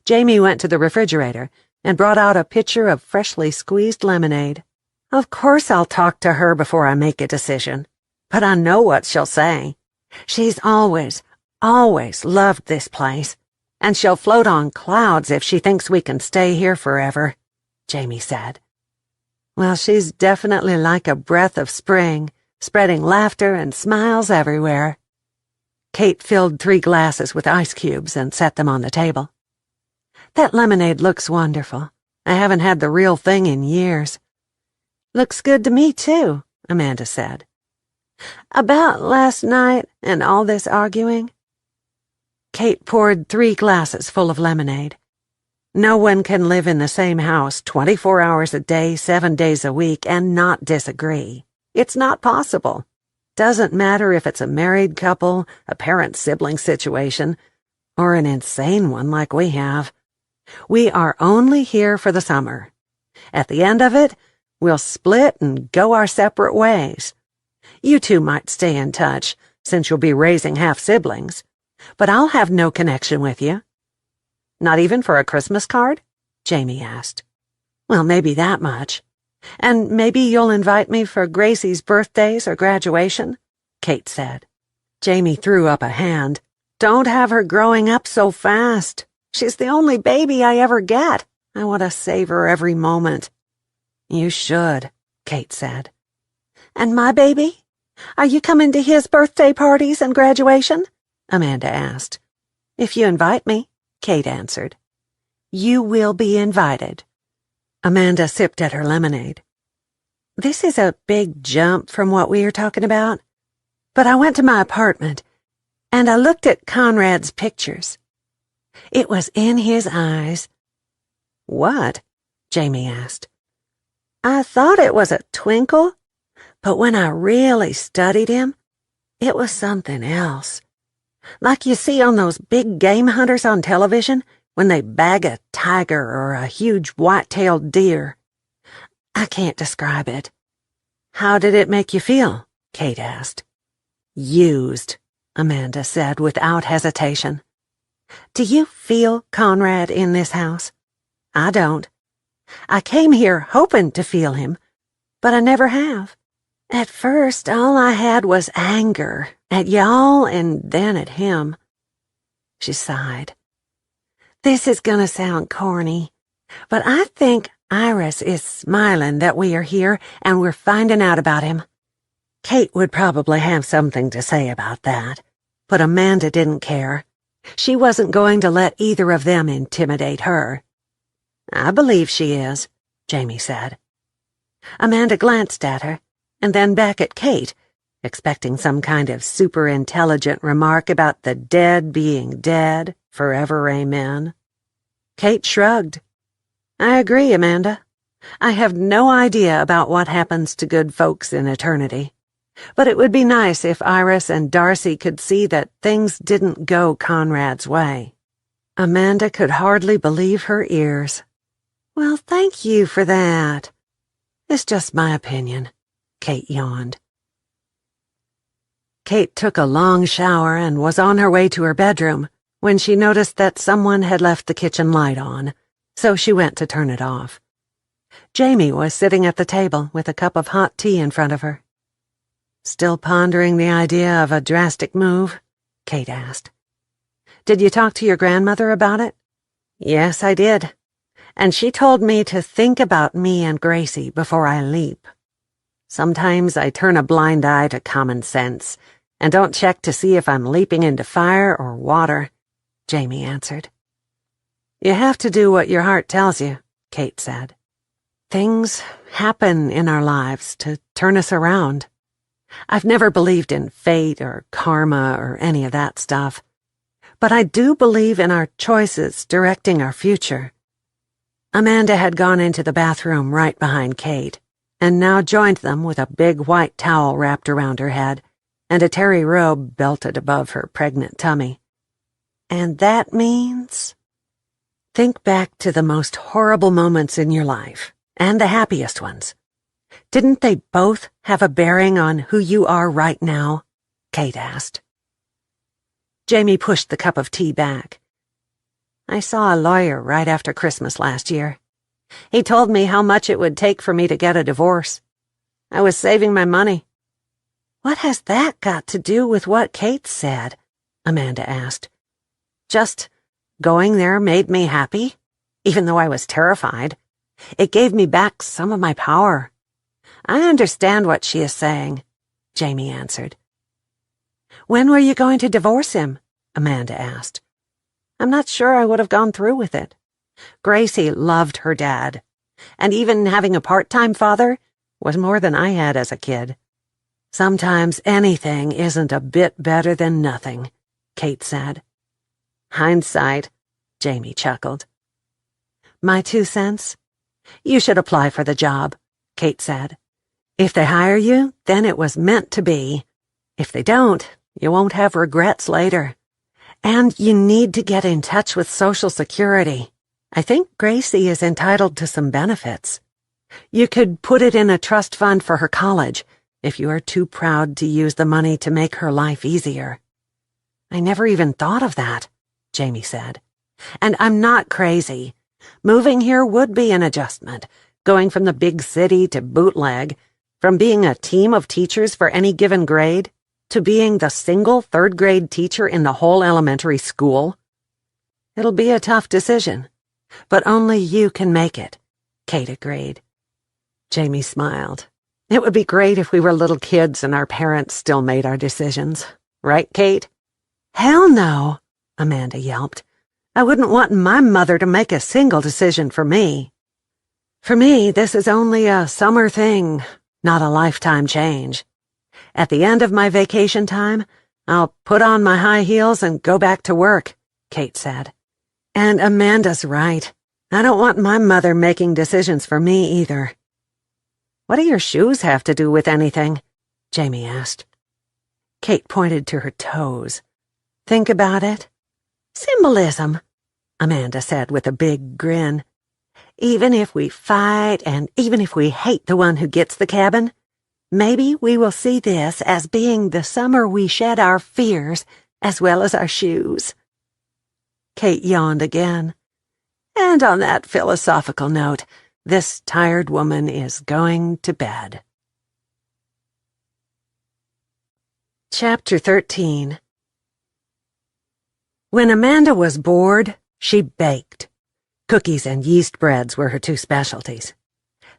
Jamie went to the refrigerator and brought out a pitcher of freshly squeezed lemonade. "Of course I'll talk to her before I make a decision, but I know what she'll say. She's always loved this place, and she'll float on clouds if she thinks we can stay here forever," Jamie said. "Well, she's definitely like a breath of spring, spreading laughter and smiles everywhere." Kate filled 3 glasses with ice cubes and set them on the table. "That lemonade looks wonderful. I haven't had the real thing in years." "Looks good to me, too," Amanda said. "About last night and all this arguing?" Kate poured 3 glasses full of lemonade. No one can live in the same house 24 hours a day, 7 days a week, and not disagree. It's not possible. Doesn't matter if it's a married couple, a parent-sibling situation, or an insane one like we have. We are only here for the summer. At the end of it, we'll split and go our separate ways. You two might stay in touch, since you'll be raising half-siblings, but I'll have no connection with you." "Not even for a Christmas card?" Jamie asked. "Well, maybe that much. And maybe you'll invite me for Gracie's birthdays or graduation," Kate said. Jamie threw up a hand. "Don't have her growing up so fast. She's the only baby I ever get. I want to save her every moment." "You should," Kate said. "And my baby? Are you coming to his birthday parties and graduation?" Amanda asked. "If you invite me," Kate answered. "You will be invited." Amanda sipped at her lemonade. "This is a big jump from what we are talking about, but I went to my apartment, and I looked at Conrad's pictures. It was in his eyes." "What?" Jamie asked. "I thought it was a twinkle, but when I really studied him, it was something else. Like you see on those big game hunters on television, when they bag a tiger or a huge white-tailed deer. I can't describe it." "How did it make you feel?" Kate asked. "Used," Amanda said without hesitation. "Do you feel Conrad in this house? I don't. I came here hoping to feel him, but I never have. At first, all I had was anger at y'all and then at him." She sighed. "This is gonna sound corny, but I think Iris is smiling that we are here and we're finding out about him." Kate would probably have something to say about that, but Amanda didn't care. She wasn't going to let either of them intimidate her. "I believe she is," Jamie said. Amanda glanced at her, and then back at Kate, expecting some kind of super-intelligent remark about the dead being dead, forever amen. Kate shrugged. "I agree, Amanda. I have no idea about what happens to good folks in eternity. But it would be nice if Iris and Darcy could see that things didn't go Conrad's way." Amanda could hardly believe her ears. "Well, thank you for that. It's just my opinion," Kate yawned. Kate took a long shower and was on her way to her bedroom when she noticed that someone had left the kitchen light on, so she went to turn it off. Jamie was sitting at the table with a cup of hot tea in front of her. "Still pondering the idea of a drastic move?" Kate asked. "Did you talk to your grandmother about it?" "Yes, I did. And she told me to think about me and Gracie before I leap. Sometimes I turn a blind eye to common sense and don't check to see if I'm leaping into fire or water," Jamie answered. "You have to do what your heart tells you," Kate said. "Things happen in our lives to turn us around. I've never believed in fate or karma or any of that stuff, but I do believe in our choices directing our future." Amanda had gone into the bathroom right behind Kate, and now joined them with a big white towel wrapped around her head and a terry robe belted above her pregnant tummy. "And that means?" Think back to the most horrible moments in your life, and the happiest ones. Didn't they both have a bearing on who you are right now? Kate asked. Jamie pushed the cup of tea back. I saw a lawyer right after Christmas last year. He told me how much it would take for me to get a divorce. I was saving my money. What has that got to do with what Kate said? Amanda asked. Just going there made me happy, even though I was terrified. It gave me back some of my power. I understand what she is saying, Jamie answered. When were you going to divorce him? Amanda asked. I'm not sure I would have gone through with it. Gracie loved her dad, and even having a part-time father was more than I had as a kid. Sometimes anything isn't a bit better than nothing, Kate said. Hindsight, Jamie chuckled. My 2 cents? You should apply for the job, Kate said. If they hire you, then it was meant to be. If they don't, you won't have regrets later. And you need to get in touch with Social Security. I think Gracie is entitled to some benefits. You could put it in a trust fund for her college if you are too proud to use the money to make her life easier. I never even thought of that, Jamie said. And I'm not crazy. Moving here would be an adjustment, going from the big city to bootleg, from being a team of teachers for any given grade to being the single third-grade teacher in the whole elementary school. It'll be a tough decision, but only you can make it, Kate agreed. Jamie smiled. It would be great if we were little kids and our parents still made our decisions. Right, Kate? Hell no, Amanda yelped. I wouldn't want my mother to make a single decision for me. For me, this is only a summer thing, not a lifetime change. At the end of my vacation time, I'll put on my high heels and go back to work, Kate said. And Amanda's right. I don't want my mother making decisions for me either. What do your shoes have to do with anything? Jamie asked. Kate pointed to her toes. Think about it. Symbolism, Amanda said with a big grin. Even if we fight and even if we hate the one who gets the cabin, maybe we will see this as being the summer we shed our fears as well as our shoes. Kate yawned again. And on that philosophical note, this tired woman is going to bed. Chapter 13. When Amanda was bored, she baked. Cookies and yeast breads were her 2 specialties.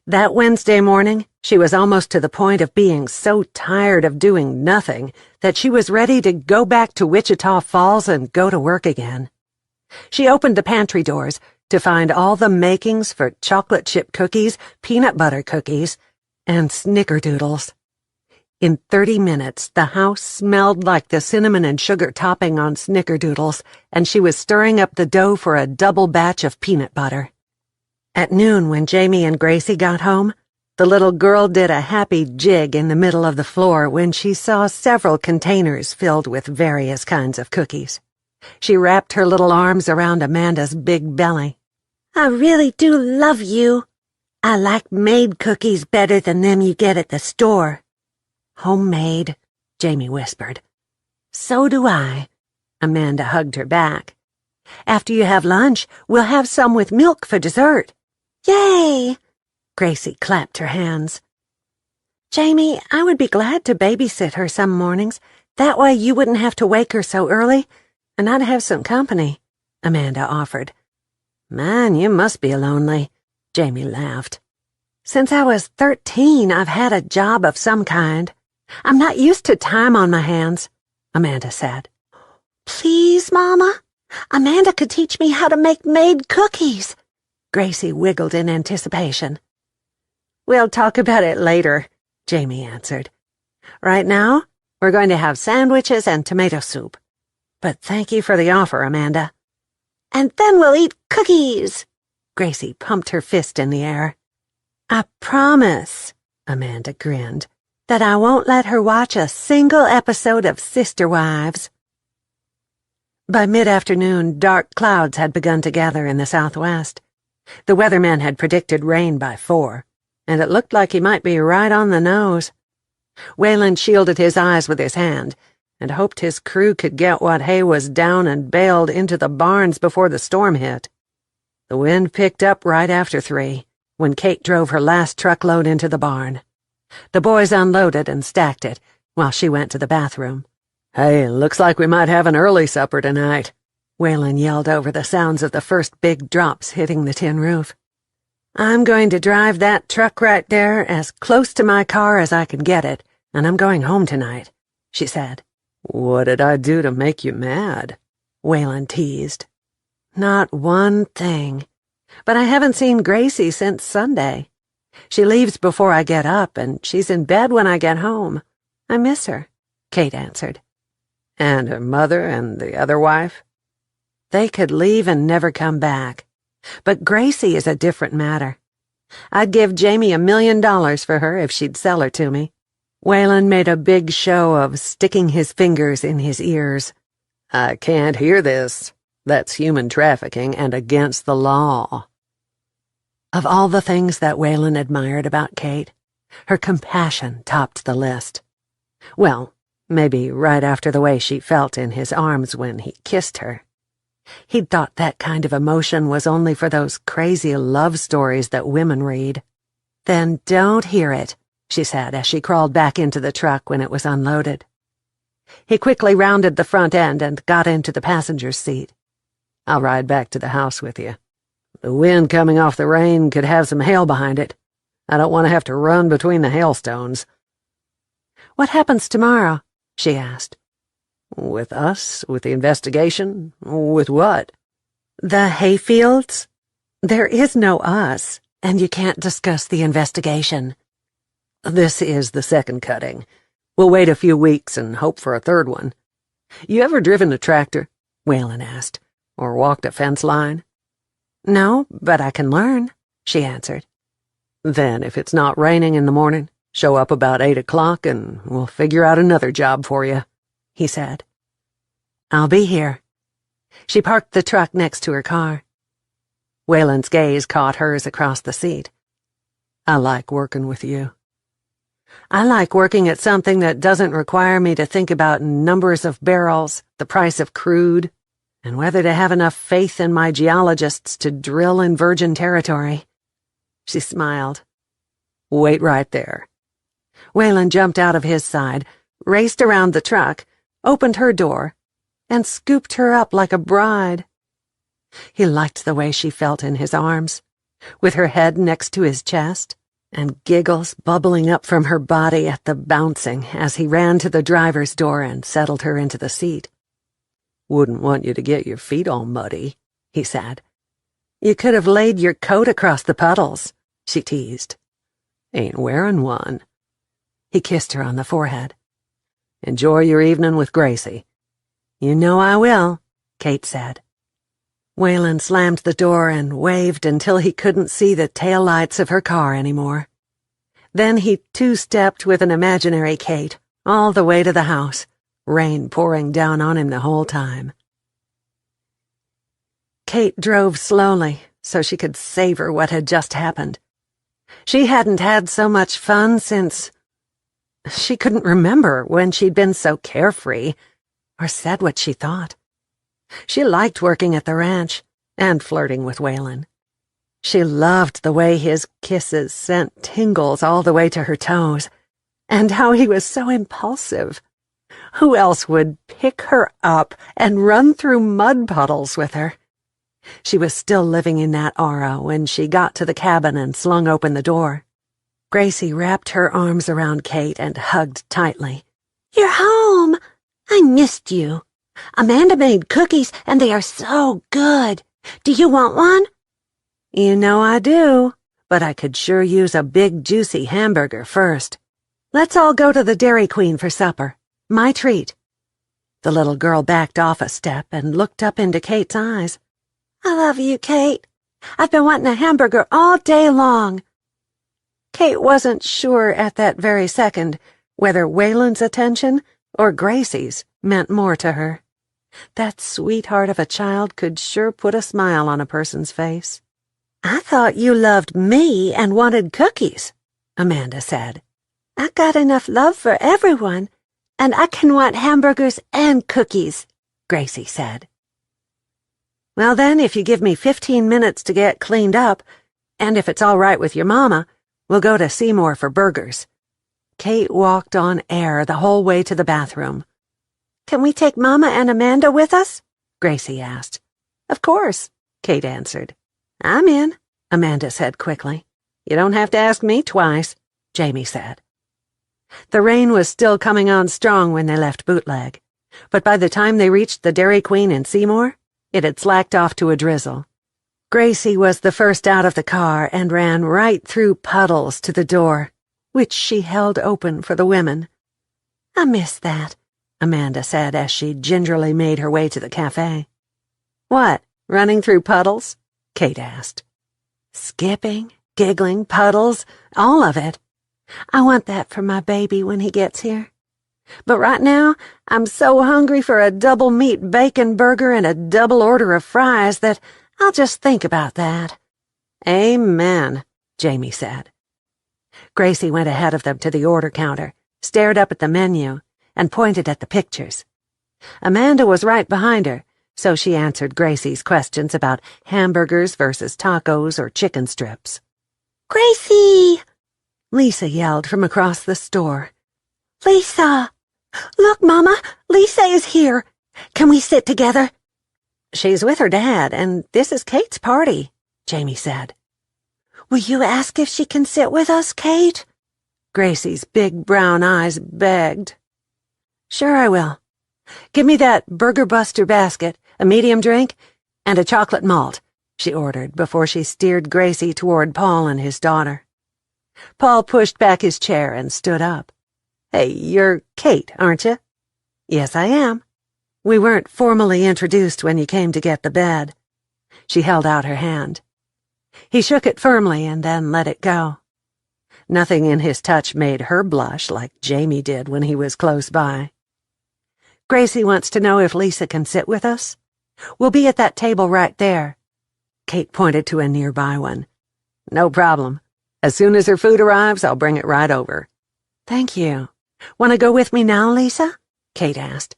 That Wednesday morning, she was almost to the point of being so tired of doing nothing that she was ready to go back to Wichita Falls and go to work again. She opened the pantry doors to find all the makings for chocolate chip cookies, peanut butter cookies, and snickerdoodles. In 30 minutes, the house smelled like the cinnamon and sugar topping on snickerdoodles, and she was stirring up the dough for a double batch of peanut butter. At noon, when Jamie and Gracie got home, the little girl did a happy jig in the middle of the floor when she saw several containers filled with various kinds of cookies. She wrapped her little arms around Amanda's big belly. I really do love you. I like made cookies better than them you get at the store. Homemade, Jamie whispered. So do I. Amanda hugged her back. After you have lunch, we'll have some with milk for dessert. Yay! Gracie clapped her hands. Jamie, I would be glad to babysit her some mornings. That way you wouldn't have to wake her so early, and I'd have some company, Amanda offered. Man, you must be lonely, Jamie laughed. Since I was 13, I've had a job of some kind. I'm not used to time on my hands, Amanda said. Please, Mama? Amanda could teach me how to make made cookies. Gracie wiggled in anticipation. We'll talk about it later, Jamie answered. Right now, we're going to have sandwiches and tomato soup. But thank you for the offer, Amanda. And then we'll eat cookies. Gracie pumped her fist in the air. I promise, Amanda grinned, that I won't let her watch a single episode of Sister Wives. By mid-afternoon, dark clouds had begun to gather in the southwest. The weatherman had predicted rain by 4, and it looked like he might be right on the nose. Wayland shielded his eyes with his hand and hoped his crew could get what hay was down and baled into the barns before the storm hit. The wind picked up right after 3, when Kate drove her last truckload into the barn. The boys unloaded and stacked it while she went to the bathroom. "Hey, looks like we might have an early supper tonight," Wayland yelled over the sounds of the first big drops hitting the tin roof. "I'm going to drive that truck right there as close to my car as I can get it, and I'm going home tonight," she said. "What did I do to make you mad?" Wayland teased. "Not one thing. But I haven't seen Gracie since Sunday. She leaves before I get up, and she's in bed when I get home. I miss her," Kate answered. "And her mother and the other wife?" "They could leave and never come back. But Gracie is a different matter. I'd give Jamie $1 million for her if she'd sell her to me." Wayland made a big show of sticking his fingers in his ears. "I can't hear this. That's human trafficking and against the law." Of all the things that Wayland admired about Kate, her compassion topped the list. Well, maybe right after the way she felt in his arms when he kissed her. He'd thought that kind of emotion was only for those crazy love stories that women read. "Then don't hear it," she said as she crawled back into the truck when it was unloaded. He quickly rounded the front end and got into the passenger's seat. "I'll ride back to the house with you. The wind coming off the rain could have some hail behind it. I don't want to have to run between the hailstones." "What happens tomorrow?" she asked. "With us? With the investigation? With what?" "The hayfields? There is no us, and you can't discuss the investigation." "This is the second cutting. We'll wait a few weeks and hope for a third one. You ever driven a tractor?" Wayland asked. "Or walked a fence line?" "No, but I can learn," she answered. "Then if it's not raining in the morning, show up about 8 o'clock and we'll figure out another job for you," he said. "I'll be here." She parked the truck next to her car. Wayland's gaze caught hers across the seat. "I like working with you." "I like working at something that doesn't require me to think about numbers of barrels, the price of crude, and whether to have enough faith in my geologists to drill in virgin territory." She smiled. "Wait right there." Wayland jumped out of his side, raced around the truck, opened her door, and scooped her up like a bride. He liked the way she felt in his arms, with her head next to his chest, and giggles bubbling up from her body at the bouncing as he ran to the driver's door and settled her into the seat. "Wouldn't want you to get your feet all muddy," he said. "You could have laid your coat across the puddles," she teased. "Ain't wearing one." He kissed her on the forehead. "Enjoy your evening with Gracie." "You know I will," Kate said. Wayland slammed the door and waved until he couldn't see the taillights of her car anymore. Then he two-stepped with an imaginary Kate all the way to the house, rain pouring down on him the whole time. Kate drove slowly so she could savor what had just happened. She hadn't had so much fun since... She couldn't remember when she'd been so carefree, or said what she thought. She liked working at the ranch, and flirting with Wayland. She loved the way his kisses sent tingles all the way to her toes, and how he was so impulsive. Who else would pick her up and run through mud puddles with her? She was still living in that aura when she got to the cabin and slung open the door. Gracie wrapped her arms around Kate and hugged tightly. "You're home! I missed you. Amanda made cookies, and they are so good. Do you want one?" "You know I do, but I could sure use a big, juicy hamburger first. Let's all go to the Dairy Queen for supper. My treat." The little girl backed off a step and looked up into Kate's eyes. "I love you, Kate. I've been wanting a hamburger all day long." Kate wasn't sure at that very second whether Wayland's attention or Gracie's meant more to her. That sweetheart of a child could sure put a smile on a person's face. I thought you loved me and wanted cookies, Amanda said. I got enough love for everyone, and I can want hamburgers and cookies, Gracie said. Well then, if you give me 15 minutes to get cleaned up, and if it's all right with your mama, we'll go to Seymour for burgers. Kate walked on air the whole way to the bathroom. Can we take Mama and Amanda with us? Gracie asked. Of course, Kate answered. I'm in, Amanda said quickly. You don't have to ask me twice, Jamie said. The rain was still coming on strong when they left Bootleg, but by the time they reached the Dairy Queen in Seymour, it had slacked off to a drizzle. Gracie was the first out of the car and ran right through puddles to the door, which she held open for the women. I miss that, Amanda said as she gingerly made her way to the cafe. What, running through puddles? Kate asked. Skipping, giggling, puddles, all of it. I want that for my baby when he gets here. But right now, I'm so hungry for a double meat bacon burger and a double order of fries that I'll just think about that. Amen, Jamie said. Gracie went ahead of them to the order counter, stared up at the menu, and pointed at the pictures. Amanda was right behind her, so she answered Gracie's questions about hamburgers versus tacos or chicken strips. Gracie! Lisa yelled from across the store. Lisa! Look, Mama, Lisa is here. Can we sit together? She's with her dad, and this is Kate's party, Jamie said. Will you ask if she can sit with us, Kate? Gracie's big brown eyes begged. Sure I will. Give me that Burger Buster basket, a medium drink, and a chocolate malt, she ordered before she steered Gracie toward Paul and his daughter. Paul pushed back his chair and stood up. Hey, you're Kate, aren't you? Yes, I am. We weren't formally introduced when you came to get the bed. She held out her hand. He shook it firmly and then let it go. Nothing in his touch made her blush like Jamie did when he was close by. Gracie wants to know if Lisa can sit with us. We'll be at that table right there. Kate pointed to a nearby one. No problem. As soon as her food arrives, I'll bring it right over. Thank you. Want to go with me now, Lisa? Kate asked.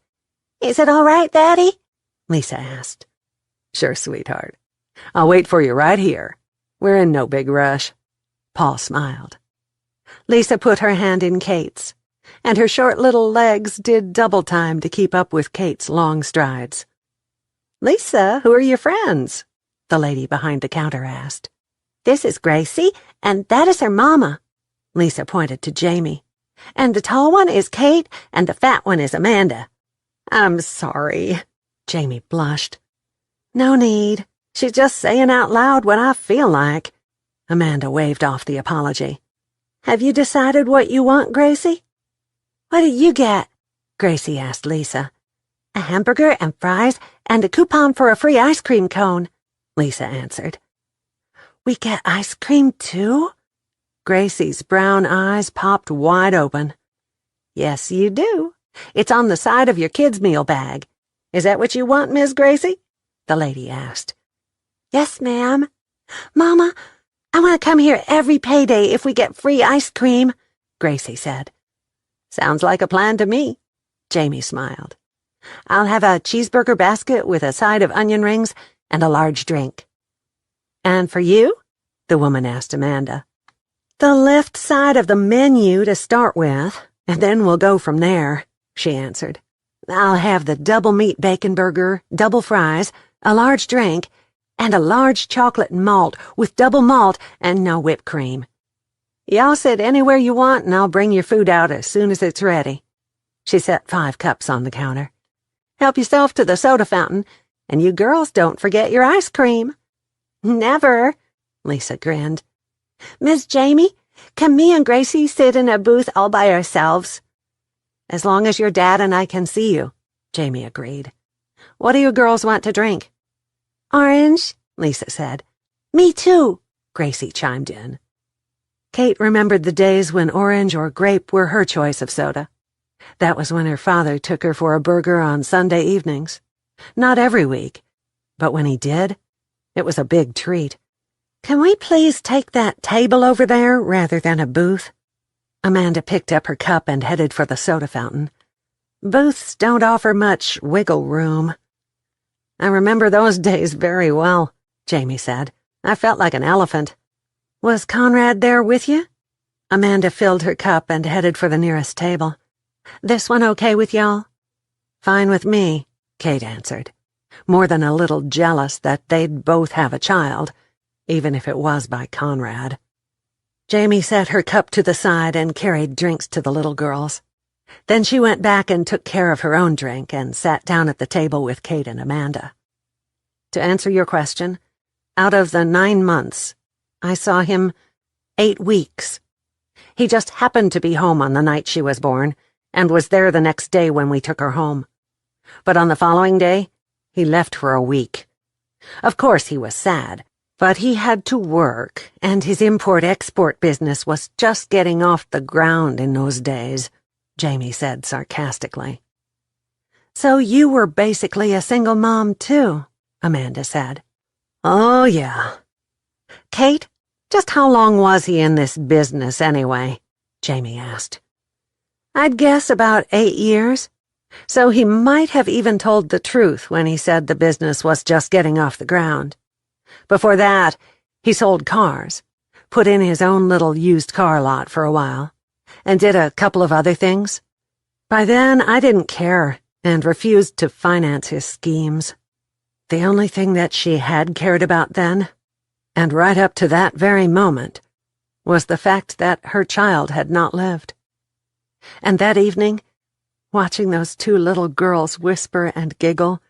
Is it all right, Daddy? Lisa asked. Sure, sweetheart. I'll wait for you right here. We're in no big rush. Paul smiled. Lisa put her hand in Kate's, and her short little legs did double time to keep up with Kate's long strides. Lisa, who are your friends? The lady behind the counter asked. This is Gracie, and that is her mama. Lisa pointed to Jamie. And the tall one is Kate, and the fat one is Amanda. I'm sorry. Jamie blushed. No need. She's just saying out loud what I feel like. Amanda waved off the apology. Have you decided what you want, Gracie? What did you get? Gracie asked Lisa. A hamburger and fries and a coupon for a free ice cream cone, Lisa answered. We get ice cream too? Gracie's brown eyes popped wide open. Yes, you do. It's on the side of your kids' meal bag. Is that what you want, Miss Gracie? The lady asked. Yes, ma'am. Mama, I want to come here every payday if we get free ice cream, Gracie said. Sounds like a plan to me, Jamie smiled. I'll have a cheeseburger basket with a side of onion rings and a large drink. And for you? The woman asked Amanda. The left side of the menu to start with, and then we'll go from there, she answered. I'll have the double meat bacon burger, double fries, a large drink, and a large chocolate malt with double malt and no whipped cream. Y'all sit anywhere you want and I'll bring your food out as soon as it's ready. She set 5 cups on the counter. Help yourself to the soda fountain, and you girls don't forget your ice cream. Never, Lisa grinned. Miss Jamie, can me and Gracie sit in a booth all by ourselves? As long as your dad and I can see you, Jamie agreed. What do you girls want to drink? Orange, Lisa said. Me too, Gracie chimed in. Kate remembered the days when orange or grape were her choice of soda. That was when her father took her for a burger on Sunday evenings. Not every week, but when he did, it was a big treat. "Can we please take that table over there rather than a booth?" Amanda picked up her cup and headed for the soda fountain. "Booths don't offer much wiggle room." "I remember those days very well," Jamie said. "I felt like an elephant." "Was Conrad there with you?" Amanda filled her cup and headed for the nearest table. "This one okay with y'all?" "Fine with me," Kate answered, more than a little jealous that they'd both have a child, even if it was by Conrad. Jamie set her cup to the side and carried drinks to the little girls. Then she went back and took care of her own drink and sat down at the table with Kate and Amanda. "To answer your question, out of the 9 months, I saw him 8 weeks. He just happened to be home on the night she was born, and was there the next day when we took her home. But on the following day, he left for a week. Of course he was sad, but he had to work, and his import-export business was just getting off the ground in those days," Jamie said sarcastically. "So you were basically a single mom, too," Amanda said. "Oh, yeah." "Kate, just how long was he in this business, anyway?" Jamie asked. "I'd guess about 8 years. So he might have even told the truth when he said the business was just getting off the ground. Before that, he sold cars, put in his own little used car lot for a while, and did a couple of other things. By then, I didn't care and refused to finance his schemes. The only thing that she had cared about then, and right up to that very moment, was the fact that her child had not lived. And that evening, watching those 2 little girls whisper and giggle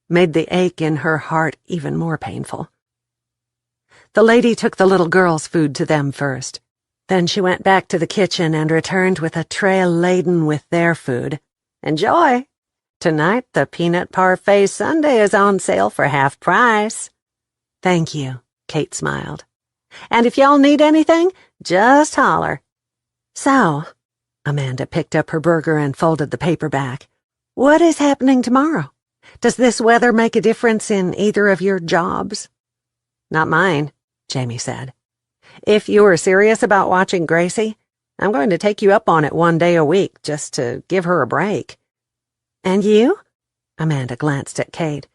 made the ache in her heart even more painful. The lady took the little girls' food to them first. Then she went back to the kitchen and returned with a tray laden with their food. "Enjoy! Tonight the peanut parfait sundae is on sale for half price." "Thank you," Kate smiled. "And if y'all need anything, just holler." "So," Amanda picked up her burger and folded the paper back, "what is happening tomorrow? Does this weather make a difference in either of your jobs?" "Not mine," Jamie said. "If you were serious about watching Gracie, I'm going to take you up on it 1 day a week just to give her a break." "And you?" Amanda glanced at Kate.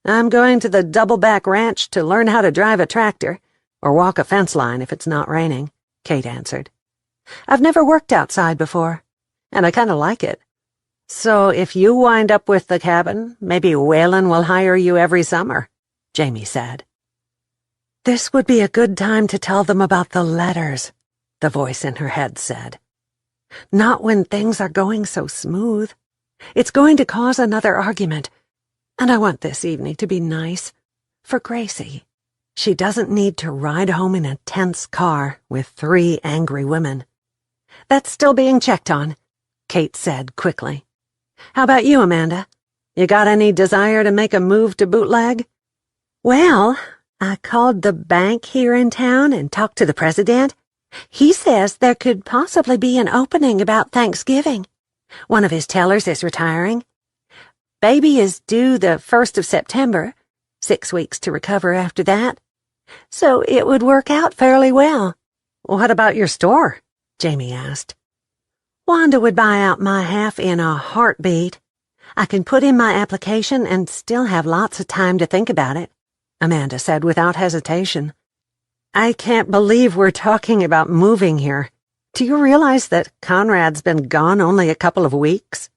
"I'm going to the Doubleback Ranch to learn how to drive a tractor, or walk a fence line if it's not raining," Kate answered. "I've never worked outside before, and I kind of like it. So if you wind up with the cabin, maybe Waylon will hire you every summer," Jamie said. "This would be a good time to tell them about the letters," the voice in her head said. "Not when things are going so smooth. It's going to cause another argument, and I want this evening to be nice. For Gracie. She doesn't need to ride home in a tense car with 3 angry women." "That's still being checked on," Kate said quickly. "How about you, Amanda? You got any desire to make a move to bootleg?" "Well, I called the bank here in town and talked to the president. He says there could possibly be an opening about Thanksgiving. One of his tellers is retiring. Baby is due the 1st of September, 6 weeks to recover after that. So it would work out fairly well." "What about your store?" Jamie asked. "Wanda would buy out my half in a heartbeat. I can put in my application and still have lots of time to think about it," Amanda said without hesitation. "I can't believe we're talking about moving here. Do you realize that Conrad's been gone only a couple of weeks?"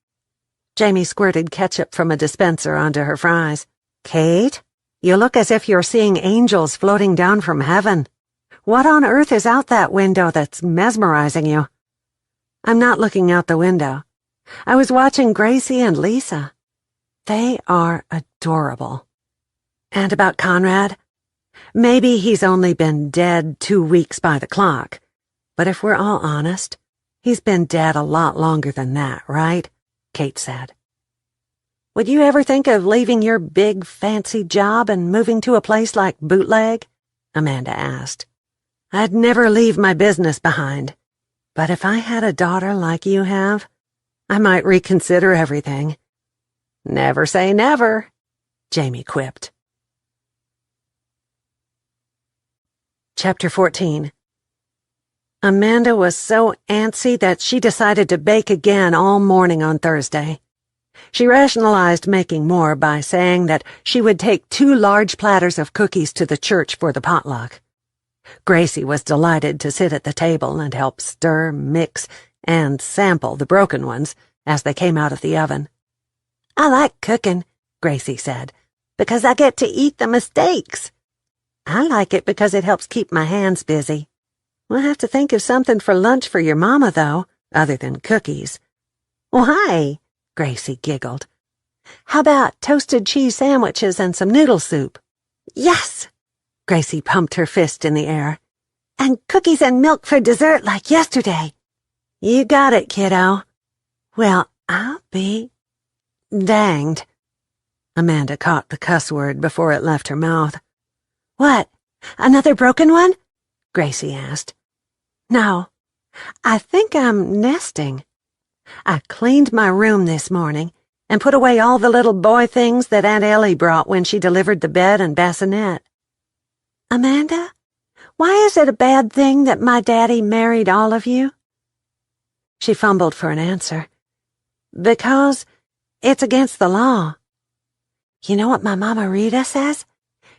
Jamie squirted ketchup from a dispenser onto her fries. "Kate, you look as if you're seeing angels floating down from heaven. What on earth is out that window that's mesmerizing you?" "I'm not looking out the window. I was watching Gracie and Lisa. They are adorable." "And about Conrad? Maybe he's only been dead 2 weeks by the clock, but if we're all honest, he's been dead a lot longer than that, right?" Kate said. "Would you ever think of leaving your big, fancy job and moving to a place like Bootleg?" Amanda asked. "I'd never leave my business behind, but if I had a daughter like you have, I might reconsider everything." Never say never, Jamie quipped. Chapter 14. Amanda was so antsy that she decided to bake again all morning on Thursday. She rationalized making more by saying that she would take 2 large platters of cookies to the church for the potluck. Gracie was delighted to sit at the table and help stir, mix, and sample the broken ones as they came out of the oven. "I like cooking," Gracie said, "because I get to eat the mistakes. I like it because it helps keep my hands busy. We'll have to think of something for lunch for your mama, though, other than cookies." "Why?" Gracie giggled. "How about toasted cheese sandwiches and some noodle soup?" "Yes!" Gracie pumped her fist in the air. "And cookies and milk for dessert like yesterday." "You got it, kiddo." "Well, I'll be danged." Amanda caught the cuss word before it left her mouth. "What? Another broken one?" Gracie asked. "No. I think I'm nesting. I cleaned my room this morning and put away all the little boy things that Aunt Ellie brought when she delivered the bed and bassinet." "Amanda, why is it a bad thing that my daddy married all of you?" She fumbled for an answer. "Because it's against the law." "You know what my Mama Rita says?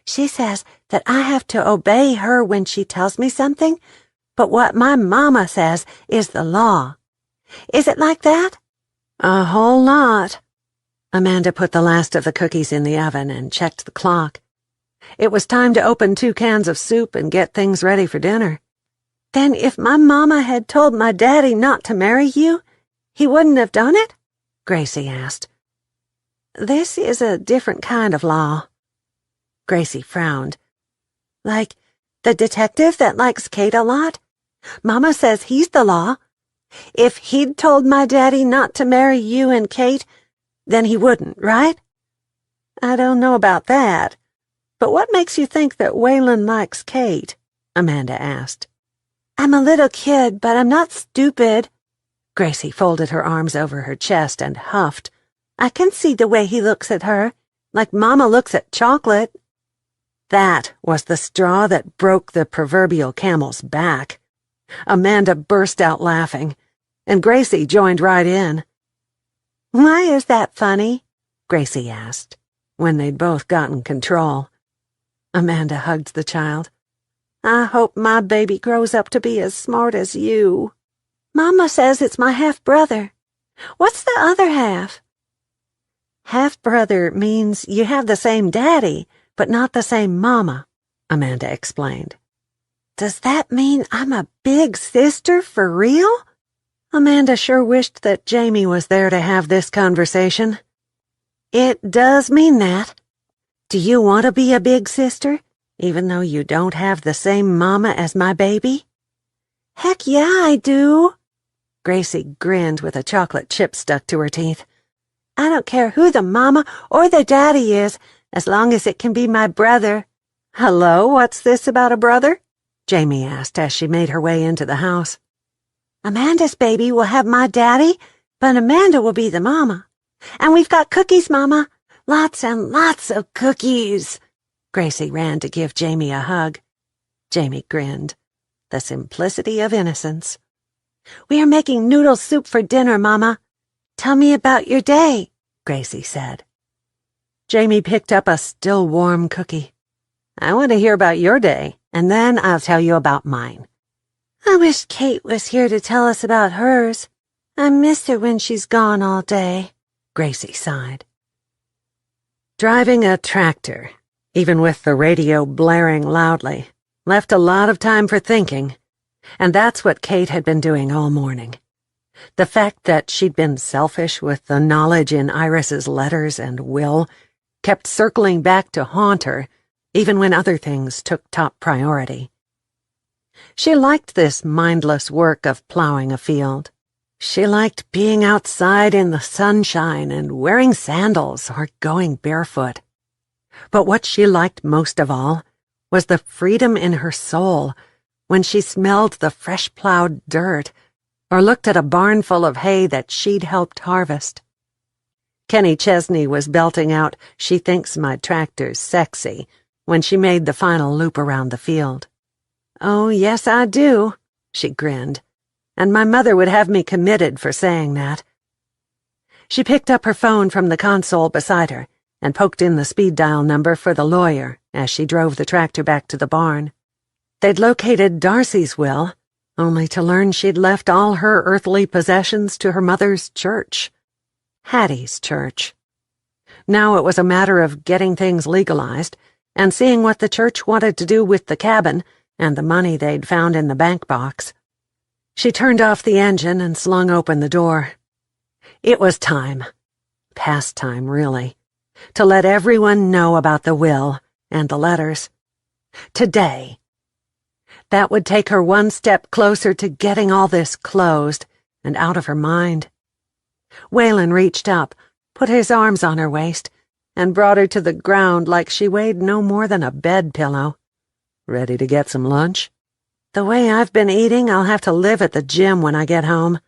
She says that I have to obey her when she tells me something, but what my mama says is the law. Is it like that?" "A whole lot." Amanda put the last of the cookies in the oven and checked the clock. It was time to open 2 cans of soup and get things ready for dinner. "Then if my mama had told my daddy not to marry you, he wouldn't have done it?" Gracie asked. "This is a different kind of law." Gracie frowned. "Like the detective that likes Kate a lot? Mama says he's the law. If he'd told my daddy not to marry you and Kate, then he wouldn't, right?" "I don't know about that. But what makes you think that Waylon likes Kate?" Amanda asked. "I'm a little kid, but I'm not stupid." Gracie folded her arms over her chest and huffed. "I can see the way he looks at her, like Mama looks at chocolate." That was the straw that broke the proverbial camel's back. Amanda burst out laughing, and Gracie joined right in. "Why is that funny?" Gracie asked, when they'd both gotten control. Amanda hugged the child. "I hope my baby grows up to be as smart as you. Mama says it's my half-brother. What's the other half?" "Half-brother means you have the same daddy, but not the same mama," Amanda explained. "Does that mean I'm a big sister for real?" Amanda sure wished that Jamie was there to have this conversation. "It does mean that. Do you want to be a big sister, even though you don't have the same mama as my baby?" "Heck yeah, I do." Gracie grinned with a chocolate chip stuck to her teeth. "I don't care who the mama or the daddy is, as long as it can be my brother." "Hello, what's this about a brother?" Jamie asked as she made her way into the house. "Amanda's baby will have my daddy, but Amanda will be the mama. And we've got cookies, Mama. Lots and lots of cookies." Gracie ran to give Jamie a hug. Jamie grinned. The simplicity of innocence. "We are making noodle soup for dinner, Mama. Tell me about your day," Gracie said. Jamie picked up a still warm cookie. "I want to hear about your day, and then I'll tell you about mine." "I wish Kate was here to tell us about hers. I miss her when she's gone all day," Gracie sighed. Driving a tractor, even with the radio blaring loudly, left a lot of time for thinking, and that's what Kate had been doing all morning. The fact that she'd been selfish with the knowledge in Iris's letters and will kept circling back to haunt her, even when other things took top priority. She liked this mindless work of plowing a field. She liked being outside in the sunshine and wearing sandals or going barefoot. But what she liked most of all was the freedom in her soul when she smelled the fresh-plowed dirt or looked at a barn full of hay that she'd helped harvest. Kenny Chesney was belting out, "She thinks my tractor's sexy," when she made the final loop around the field. "Oh, yes, I do," she grinned, "and my mother would have me committed for saying that." She picked up her phone from the console beside her and poked in the speed dial number for the lawyer as she drove the tractor back to the barn. They'd located Darcy's will, only to learn she'd left all her earthly possessions to her mother's church. Hattie's church. Now it was a matter of getting things legalized and seeing what the church wanted to do with the cabin and the money they'd found in the bank box. She turned off the engine and slung open the door. It was time, past time really, to let everyone know about the will and the letters. Today. That would take her one step closer to getting all this closed and out of her mind. Waylon reached up, put his arms on her waist, and brought her to the ground like she weighed no more than a bed pillow. "Ready to get some lunch?" "The way I've been eating, I'll have to live at the gym when I get home."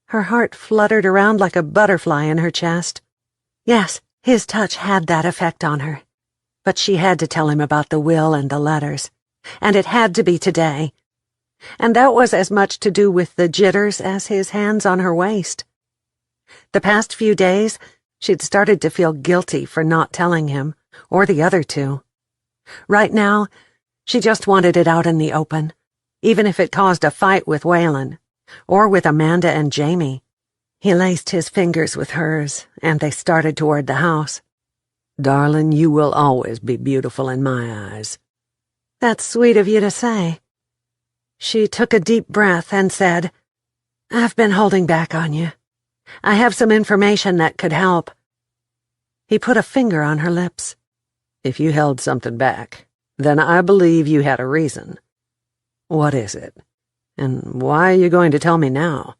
Her heart fluttered around like a butterfly in her chest. Yes, his touch had that effect on her. But she had to tell him about the will and the letters, and it had to be today. And that was as much to do with the jitters as his hands on her waist. The past few days, she'd started to feel guilty for not telling him, or the other two. Right now, she just wanted it out in the open, even if it caused a fight with Waylon, or with Amanda and Jamie. He laced his fingers with hers, and they started toward the house. "Darling, you will always be beautiful in my eyes." "That's sweet of you to say." She took a deep breath and said, "I've been holding back on you. I have some information that could help." He put a finger on her lips. "If you held something back, then I believe you had a reason. What is it? And why are you going to tell me now?"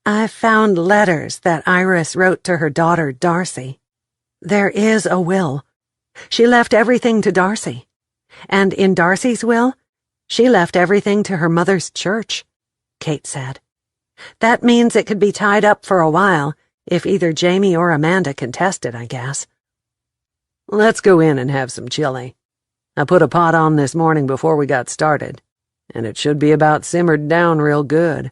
"I found letters that Iris wrote to her daughter, Darcy. There is a will. She left everything to Darcy. And in Darcy's will, she left everything to her mother's church," Kate said. "That means it could be tied up for a while, if either Jamie or Amanda contest it, I guess." "Let's go in and have some chili. I put a pot on this morning before we got started, and it should be about simmered down real good.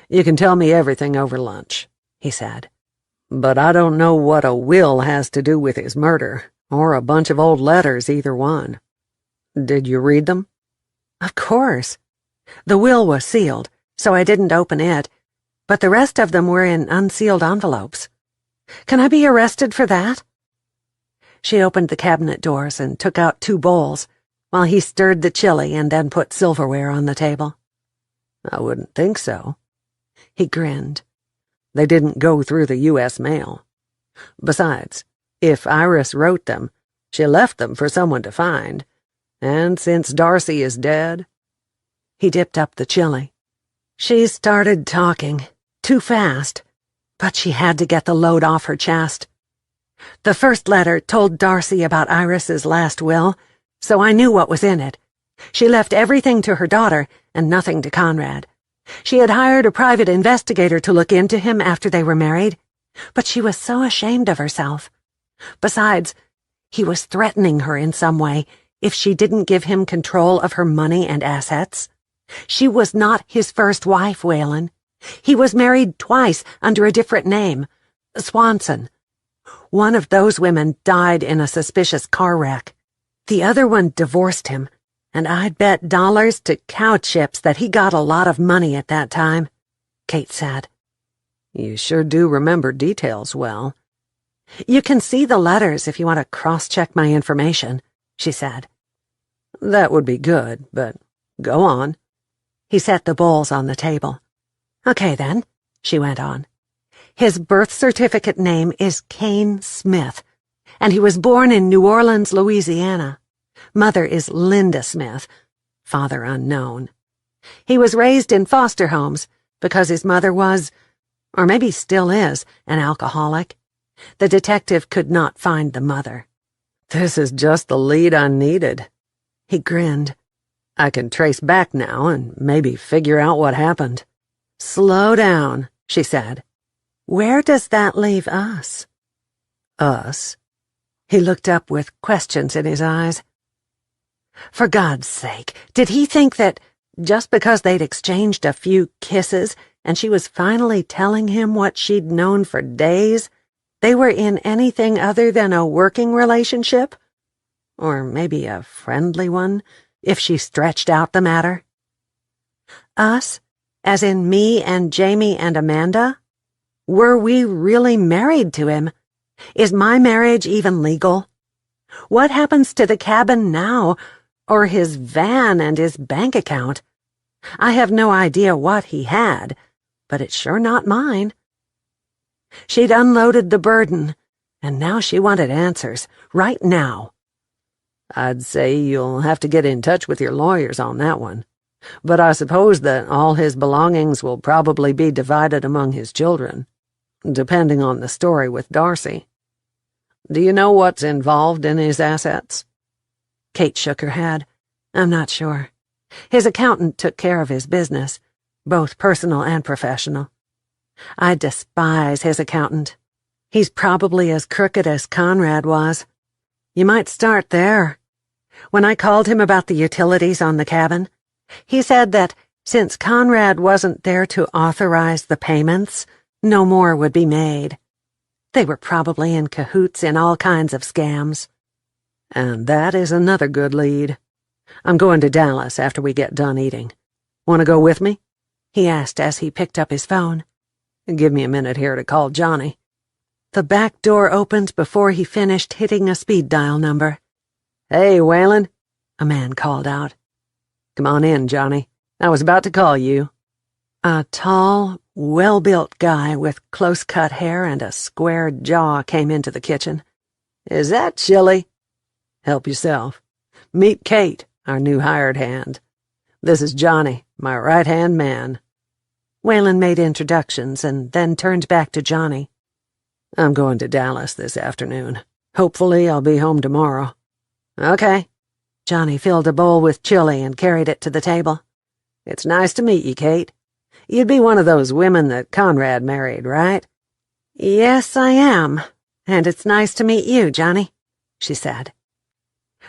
You can tell me everything over lunch," he said. "But I don't know what a will has to do with his murder, or a bunch of old letters, either one. Did you read them?" "Of course. The will was sealed, so I didn't open it, but the rest of them were in unsealed envelopes. Can I be arrested for that?" She opened the cabinet doors and took out 2 bowls, while he stirred the chili and then put silverware on the table. "I wouldn't think so." He grinned. "They didn't go through the U.S. mail. Besides, if Iris wrote them, she left them for someone to find, and since Darcy is dead—" He dipped up the chili. She started talking, too fast, but she had to get the load off her chest. "The first letter told Darcy about Iris's last will, so I knew what was in it. She left everything to her daughter and nothing to Conrad. She had hired a private investigator to look into him after they were married, but she was so ashamed of herself. Besides, he was threatening her in some way if she didn't give him control of her money and assets. She was not his first wife, Waylon. He was married twice under a different name, Swanson. One of those women died in a suspicious car wreck. The other one divorced him, and I'd bet dollars to cow chips that he got a lot of money at that time," Kate said. "You sure do remember details well." "You can see the letters if you want to cross-check my information," she said. "That would be good, but go on." He set the bowls on the table. "Okay, then," she went on. "His birth certificate name is Kane Smith, and he was born in New Orleans, Louisiana. Mother is Linda Smith, father unknown. He was raised in foster homes because his mother was, or maybe still is, an alcoholic. The detective could not find the mother." "This is just the lead I needed." He grinned. "I can trace back now and maybe figure out what happened." "Slow down," she said. Where does that leave us? Us? He looked up with questions in his eyes. For God's sake, did he think that just because they'd exchanged a few kisses and she was finally telling him what she'd known for days, they were in anything other than a working relationship? Or maybe a friendly one, if she stretched out the matter? Us, as in me and Jamie and Amanda? Were we really married to him? Is my marriage even legal? What happens to the cabin now, or his van and his bank account? I have no idea what he had, but it's sure not mine. She'd unloaded the burden, and now she wanted answers, right now. I'd say you'll have to get in touch with your lawyers on that one. But I suppose that all his belongings will probably be divided among his children, depending on the story with Darcy. Do you know what's involved in his assets? Kate shook her head. I'm not sure. His accountant took care of his business, both personal and professional. I despise his accountant. He's probably as crooked as Conrad was. You might start there. When I called him about the utilities on the cabin, he said that since Conrad wasn't there to authorize the payments, no more would be made. They were probably in cahoots in all kinds of scams. And that is another good lead. I'm going to Dallas after we get done eating. Want to go with me? He asked as he picked up his phone. Give me a minute here to call Johnny. The back door opened before he finished hitting a speed dial number. Hey, Waylon, a man called out. Come on in, Johnny. I was about to call you. A tall, well-built guy with close-cut hair and a square jaw came into the kitchen. Is that chili? Help yourself. Meet Kate, our new hired hand. This is Johnny, my right-hand man. Waylon made introductions and then turned back to Johnny. I'm going to Dallas this afternoon. Hopefully I'll be home tomorrow. Okay. Johnny filled a bowl with chili and carried it to the table. It's nice to meet you, Kate. You'd be one of those women that Conrad married, right? Yes, I am. And it's nice to meet you, Johnny, she said.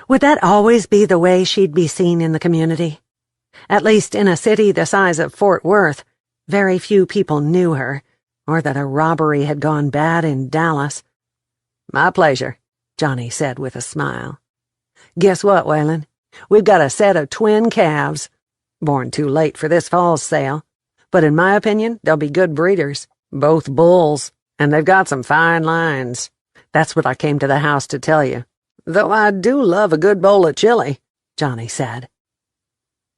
Would that always be the way she'd be seen in the community? At least in a city the size of Fort Worth, very few people knew her, or that a robbery had gone bad in Dallas. My pleasure, Johnny said with a smile. Guess what, Waylon? We've got a set of twin calves. Born too late for this fall's sale, but in my opinion, they'll be good breeders. Both bulls, and they've got some fine lines. That's what I came to the house to tell you. Though I do love a good bowl of chili, Johnny said.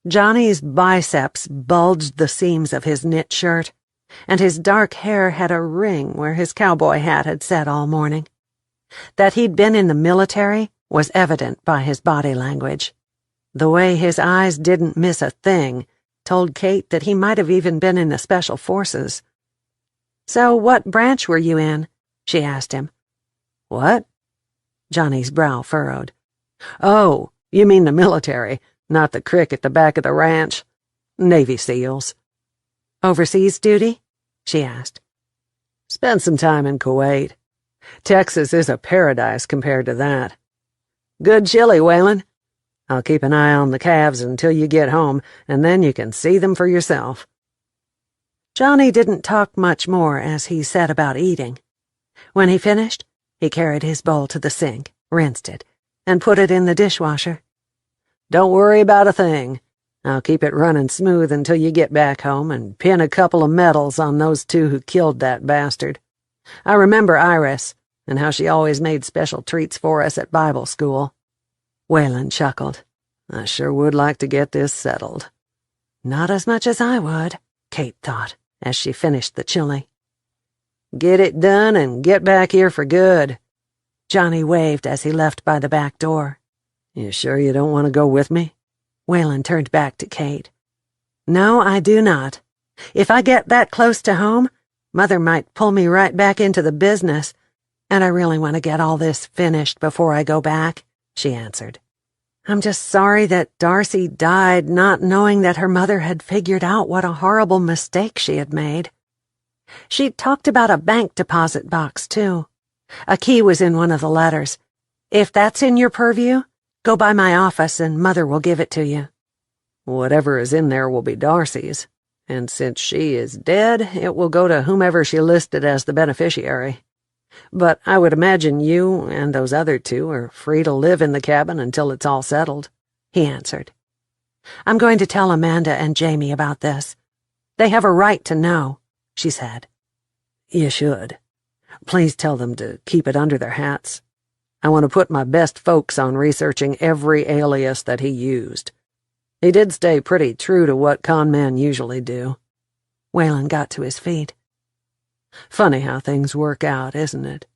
Johnny's biceps bulged the seams of his knit shirt, and his dark hair had a ring where his cowboy hat had sat all morning. That he'd been in the military was evident by his body language. The way his eyes didn't miss a thing told Kate that he might have even been in the Special Forces. "So what branch were you in?" she asked him. "What?" Johnny's brow furrowed. "Oh, you mean the military, not the crick at the back of the ranch. Navy SEALs." "Overseas duty?" she asked. "Spent some time in Kuwait. Texas is a paradise compared to that. Good chili, Waylon. I'll keep an eye on the calves until you get home, and then you can see them for yourself." Johnny didn't talk much more as he set about eating. When he finished, he carried his bowl to the sink, rinsed it, and put it in the dishwasher. "Don't worry about a thing. I'll keep it running smooth until you get back home and pin a couple of medals on those two who killed that bastard. I remember Iris, and how she always made special treats for us at Bible school." Waylon chuckled. "I sure would like to get this settled." "Not as much as I would," Kate thought, as she finished the chili. "Get it done and get back here for good." Johnny waved as he left by the back door. "You sure you don't want to go with me?" Waylon turned back to Kate. "No, I do not. If I get that close to home, Mother might pull me right back into the business, and I really want to get all this finished before I go back," she answered. "I'm just sorry that Darcy died not knowing that her mother had figured out what a horrible mistake she had made. She talked about a bank deposit box, too. A key was in one of the letters. If that's in your purview, go by my office and Mother will give it to you. Whatever is in there will be Darcy's, and since she is dead, it will go to whomever she listed as the beneficiary. But I would imagine you and those other two are free to live in the cabin until it's all settled," he answered. "I'm going to tell Amanda and Jamie about this. They have a right to know," she said. "You should. Please tell them to keep it under their hats. I want to put my best folks on researching every alias that he used. He did stay pretty true to what con men usually do." Waylon got to his feet. Funny how things work out, isn't it?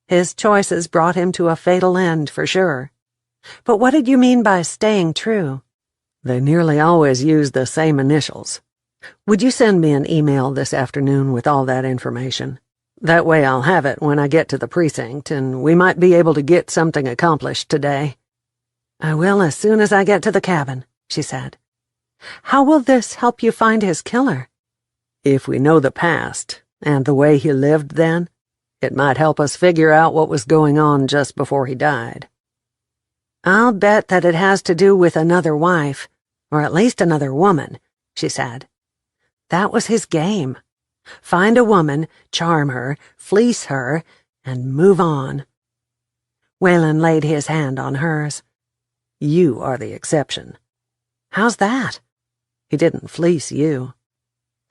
His choices brought him to a fatal end, for sure. But what did you mean by staying true? They nearly always use the same initials. Would you send me an email this afternoon with all that information? That way I'll have it when I get to the precinct, and we might be able to get something accomplished today. "I will as soon as I get to the cabin," she said. "How will this help you find his killer?" "If we know the past, and the way he lived then, it might help us figure out what was going on just before he died." "I'll bet that it has to do with another wife, or at least another woman," she said. "That was his game. Find a woman, charm her, fleece her, and move on." Waylon laid his hand on hers. "You are the exception." "How's that?" "He didn't fleece you."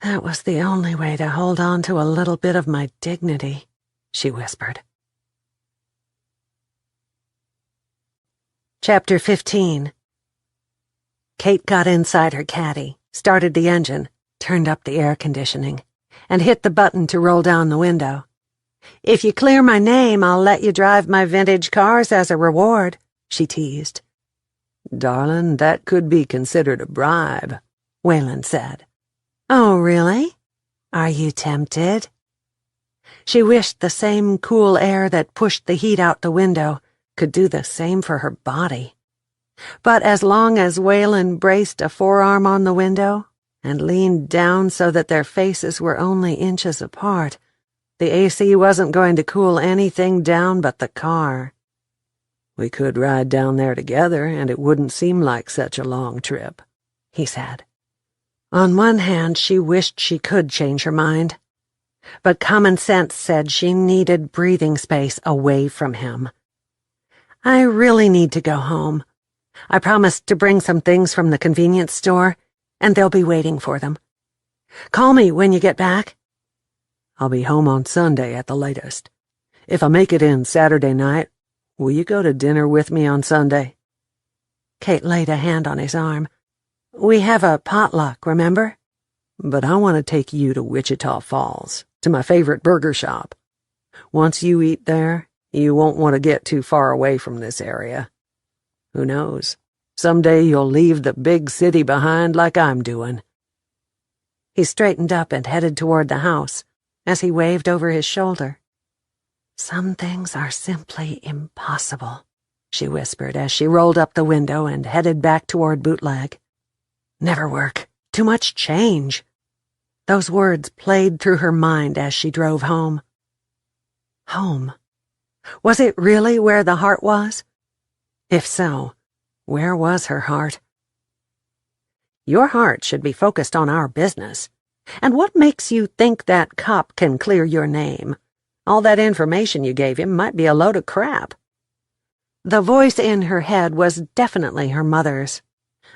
"That was the only way to hold on to a little bit of my dignity," she whispered. Chapter 15. Kate got inside her caddy, started the engine, turned up the air conditioning, and hit the button to roll down the window. "If you clear my name, I'll let you drive my vintage cars as a reward," she teased. "Darling, that could be considered a bribe," Waylon said. "Oh, really? Are you tempted?" She wished the same cool air that pushed the heat out the window could do the same for her body. But as long as Waylon braced a forearm on the window and leaned down so that their faces were only inches apart, the AC wasn't going to cool anything down but the car. "We could ride down there together, and it wouldn't seem like such a long trip," he said. On one hand, she wished she could change her mind, but common sense said she needed breathing space away from him. "I really need to go home. I promised to bring some things from the convenience store, and they'll be waiting for them. Call me when you get back." "I'll be home on Sunday at the latest. If I make it in Saturday night, will you go to dinner with me on Sunday?" Kate laid a hand on his arm. "We have a potluck, remember?" "But I want to take you to Wichita Falls, to my favorite burger shop. Once you eat there, you won't want to get too far away from this area. Who knows? Someday you'll leave the big city behind like I'm doing." He straightened up and headed toward the house as he waved over his shoulder. "Some things are simply impossible," she whispered as she rolled up the window and headed back toward Bootleg. "Never work. Too much change." Those words played through her mind as she drove home. Home. Was it really where the heart was? If so, where was her heart? "Your heart should be focused on our business. And what makes you think that cop can clear your name? All that information you gave him might be a load of crap." The voice in her head was definitely her mother's.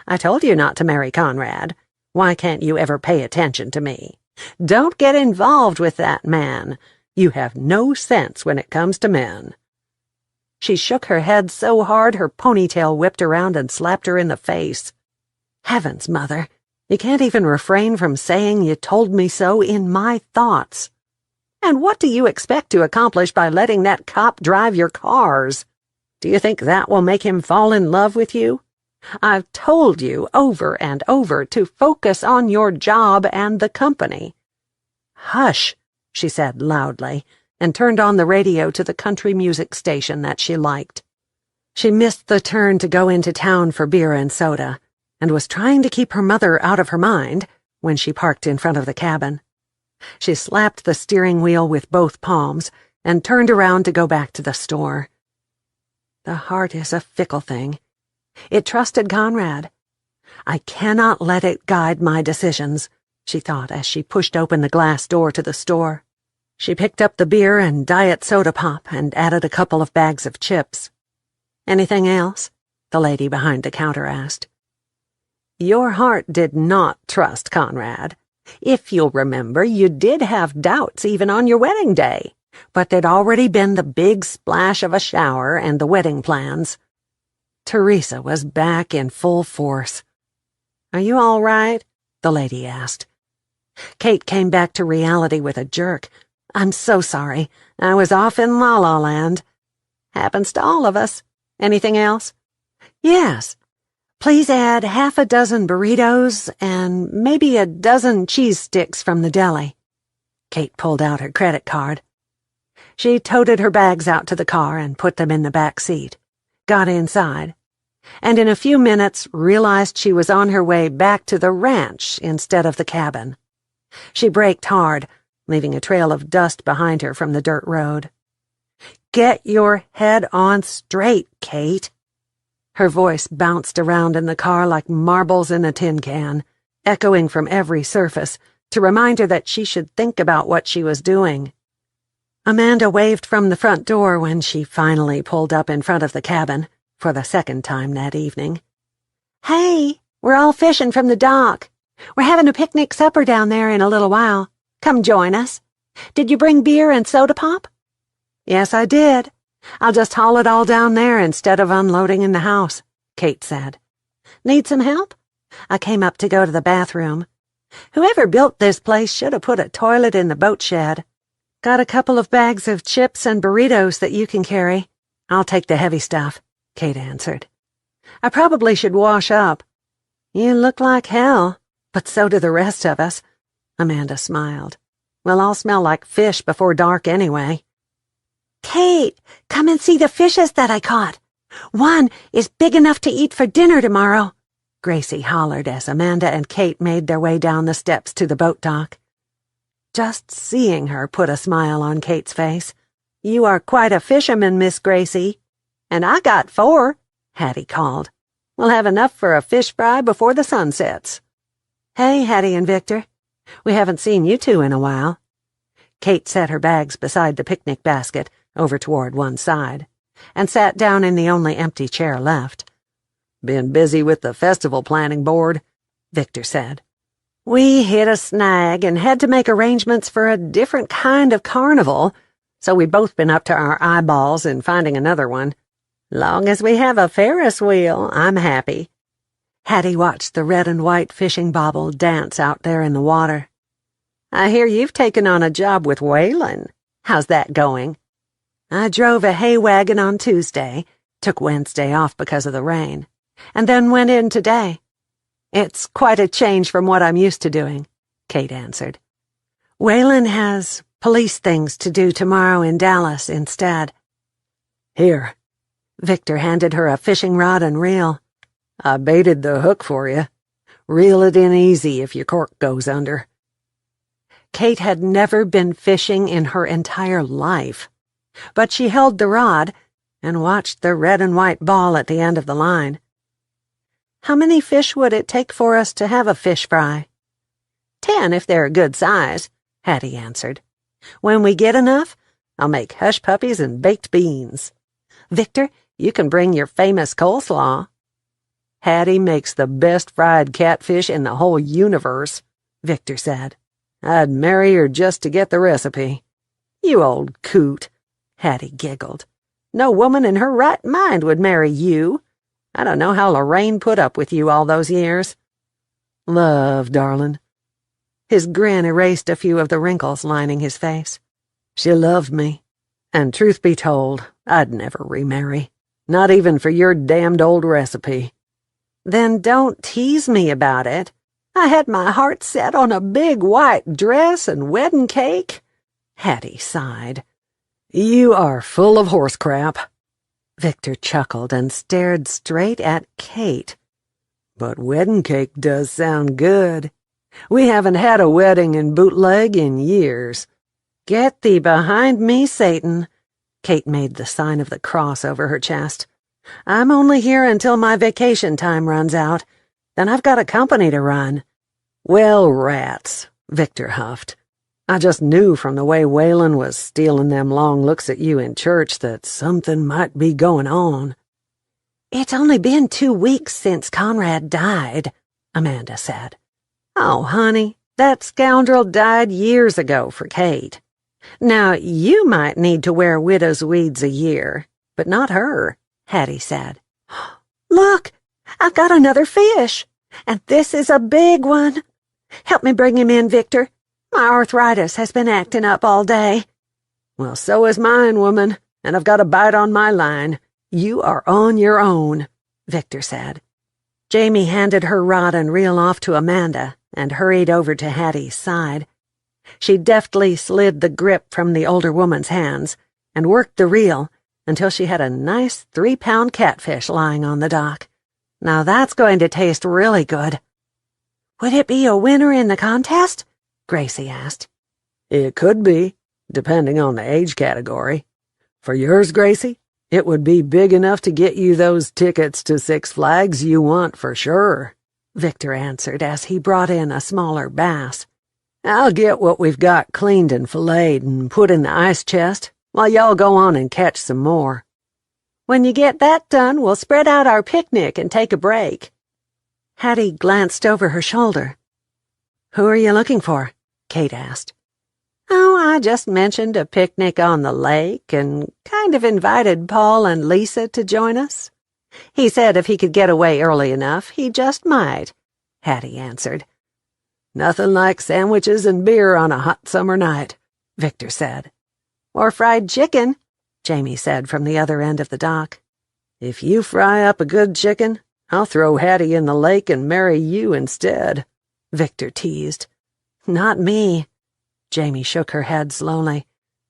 "I told you not to marry Conrad. Why can't you ever pay attention to me? Don't get involved with that man. You have no sense when it comes to men." She shook her head so hard her ponytail whipped around and slapped her in the face. "Heavens, Mother, you can't even refrain from saying you told me so in my thoughts. And what do you expect to accomplish by letting that cop drive your cars? Do you think that will make him fall in love with you? I've told you over and over to focus on your job and the company." "Hush," she said loudly, and turned on the radio to the country music station that she liked. She missed the turn to go into town for beer and soda, and was trying to keep her mother out of her mind when she parked in front of the cabin. She slapped the steering wheel with both palms and turned around to go back to the store. The heart is a fickle thing. It trusted Conrad. I cannot let it guide my decisions, she thought as she pushed open the glass door to the store. She picked up the beer and diet soda pop and added a couple of bags of chips. "Anything else?" the lady behind the counter asked. "Your heart did not trust Conrad. If you'll remember, you did have doubts even on your wedding day, but there'd already been the big splash of a shower and the wedding plans." Teresa was back in full force. "Are you all right?" the lady asked. Kate came back to reality with a jerk. "I'm so sorry. I was off in La La Land." "Happens to all of us. Anything else?" "Yes. Please add half a dozen burritos and maybe a dozen cheese sticks from the deli." Kate pulled out her credit card. She toted her bags out to the car and put them in the back seat, got inside, and in a few minutes realized she was on her way back to the ranch instead of the cabin. She braked hard, leaving a trail of dust behind her from the dirt road. "Get your head on straight, Kate." Her voice bounced around in the car like marbles in a tin can, echoing from every surface to remind her that she should think about what she was doing. Amanda waved from the front door when she finally pulled up in front of the cabin, for the second time that evening. "Hey, we're all fishing from the dock. We're having a picnic supper down there in a little while. Come join us. Did you bring beer and soda pop?" "Yes, I did. I'll just haul it all down there instead of unloading in the house," Kate said. "Need some help? I came up to go to the bathroom. Whoever built this place should have put a toilet in the boat shed. Got a couple of bags of chips and burritos that you can carry. I'll take the heavy stuff," Kate answered. "I probably should wash up." "You look like hell, but so do the rest of us," Amanda smiled. "We'll all smell like fish before dark anyway." "Kate, come and see the fishes that I caught. One is big enough to eat for dinner tomorrow," Gracie hollered as Amanda and Kate made their way down the steps to the boat dock. Just seeing her put a smile on Kate's face. "You are quite a fisherman, Miss Gracie." "And I got 4, Hattie called. "We'll have enough for a fish fry before the sun sets." "Hey, Hattie and Victor. We haven't seen you two in a while." Kate set her bags beside the picnic basket, over toward one side, and sat down in the only empty chair left. "Been busy with the festival planning board," Victor said. "We hit a snag and had to make arrangements for a different kind of carnival, so we've both been up to our eyeballs in finding another one. Long as we have a Ferris wheel, I'm happy." Hattie watched the red and white fishing bobble dance out there in the water. "I hear you've taken on a job with Waylon. How's that going?" "I drove a hay wagon on Tuesday, took Wednesday off because of the rain, and then went in today. It's quite a change from what I'm used to doing," Kate answered. "Waylon has police things to do tomorrow in Dallas instead." "Here." Victor handed her a fishing rod and reel. "I baited the hook for you. Reel it in easy if your cork goes under." Kate had never been fishing in her entire life, but she held the rod and watched the red and white ball at the end of the line. "How many fish would it take for us to have a fish fry?" 10 if they're a good size," Hattie answered. "When we get enough, I'll make hush puppies and baked beans. Victor, you can bring your famous coleslaw." "Hattie makes the best fried catfish in the whole universe," Victor said. "I'd marry her just to get the recipe." "You old coot," Hattie giggled. "No woman in her right mind would marry you. I don't know how Lorraine put up with you all those years." "Love, darling." His grin erased a few of the wrinkles lining his face. "She loved me, and truth be told, I'd never remarry. Not even for your damned old recipe." "Then don't tease me about it. I had my heart set on a big white dress and wedding cake." Hattie sighed. "You are full of horse crap." Victor chuckled and stared straight at Kate. "But wedding cake does sound good." We haven't had a wedding in Bootleg in years." "Get thee behind me, Satan." Kate made the sign of the cross over her chest. "I'm only here until my vacation time runs out. Then I've got a company to run." "Well, rats," Victor huffed. "I just knew from the way Waylon was stealing them long looks at you in church that something might be going on." "It's only been 2 weeks since Conrad died," Amanda said. "Oh, honey, that scoundrel died years ago for Kate. Now, you might need to wear widow's weeds a year, but not her," Hattie said. "Look, I've got another fish, and this is a big one. Help me bring him in, Victor. My arthritis has been acting up all day." "Well, so is mine, woman, and I've got a bite on my line. You are on your own," Victor said. Jamie handed her rod and reel off to Amanda and hurried over to Hattie's side. She deftly slid the grip from the older woman's hands and worked the reel until she had a nice 3-pound catfish lying on the dock. "Now that's going to taste really good." "Would it be a winner in the contest?" Gracie asked. "It could be, depending on the age category. For yours, Gracie, it would be big enough to get you those tickets to Six Flags you want for sure," Victor answered as he brought in a smaller bass. "I'll get what we've got cleaned and filleted and put in the ice chest while y'all go on and catch some more. When you get that done, we'll spread out our picnic and take a break." Hattie glanced over her shoulder. "Who are you looking for?" Kate asked. "Oh, I just mentioned a picnic on the lake and kind of invited Paul and Lisa to join us. He said if he could get away early enough, he just might," Hattie answered. "Nothing like sandwiches and beer on a hot summer night," Victor said. "Or fried chicken," Jamie said from the other end of the dock. "If you fry up a good chicken, I'll throw Hattie in the lake and marry you instead," Victor teased. "Not me." Jamie shook her head slowly.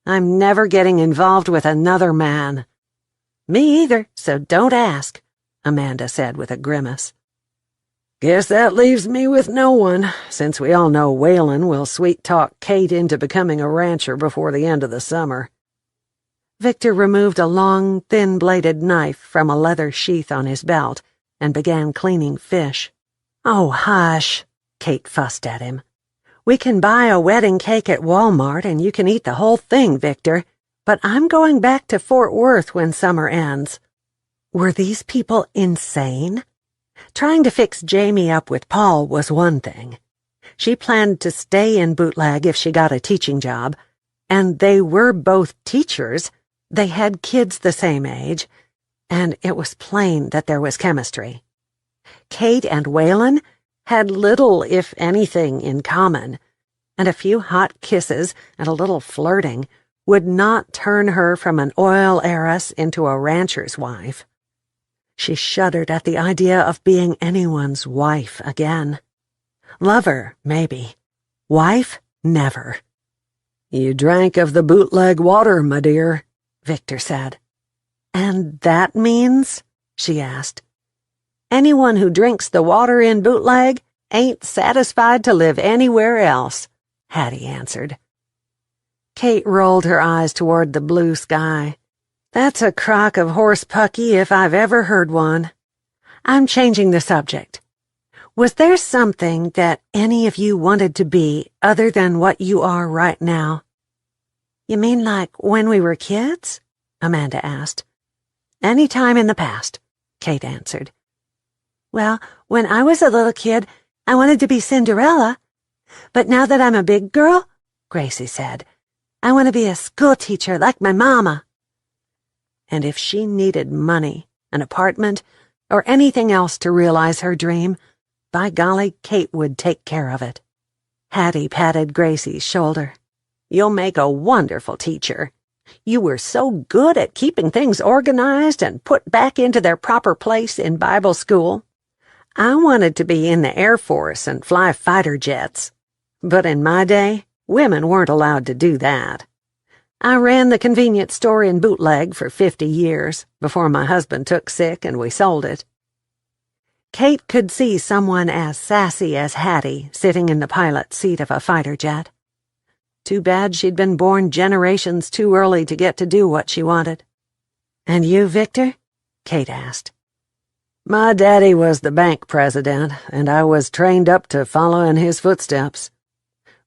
"I'm never getting involved with another man." "Me either, so don't ask," Amanda said with a grimace. "Guess that leaves me with no one, since we all know Waylon will sweet-talk Kate into becoming a rancher before the end of the summer." Victor removed a long, thin-bladed knife from a leather sheath on his belt and began cleaning fish. "Oh, hush," Kate fussed at him. "We can buy a wedding cake at Walmart and you can eat the whole thing, Victor, but I'm going back to Fort Worth when summer ends." Were these people insane? Trying to fix Jamie up with Paul was one thing. She planned to stay in Bootleg if she got a teaching job, and they were both teachers. They had kids the same age, and it was plain that there was chemistry. Kate and Waylon had little, if anything, in common, and a few hot kisses and a little flirting would not turn her from an oil heiress into a rancher's wife. She shuddered at the idea of being anyone's wife again. Lover, maybe. Wife, never. "You drank of the Bootleg water, my dear," Victor said. "And that means?" she asked. "Anyone who drinks the water in Bootleg ain't satisfied to live anywhere else," Hattie answered. Kate rolled her eyes toward the blue sky. "That's a crock of horse pucky if I've ever heard one. I'm changing the subject. Was there something that any of you wanted to be other than what you are right now?" "You mean like when we were kids?" Amanda asked. "Any time in the past," Kate answered. "Well, when I was a little kid, I wanted to be Cinderella. But now that I'm a big girl," Gracie said, "I want to be a school teacher like my mama." And if she needed money, an apartment, or anything else to realize her dream, by golly, Kate would take care of it. Hattie patted Gracie's shoulder. "You'll make a wonderful teacher. You were so good at keeping things organized and put back into their proper place in Bible school. I wanted to be in the Air Force and fly fighter jets. But in my day, women weren't allowed to do that. I ran the convenience store in Bootleg for 50 years before my husband took sick and we sold it." Kate could see someone as sassy as Hattie sitting in the pilot's seat of a fighter jet. Too bad she'd been born generations too early to get to do what she wanted. "And you, Victor?" Kate asked. My daddy was the bank president, and I was trained up to follow in his footsteps.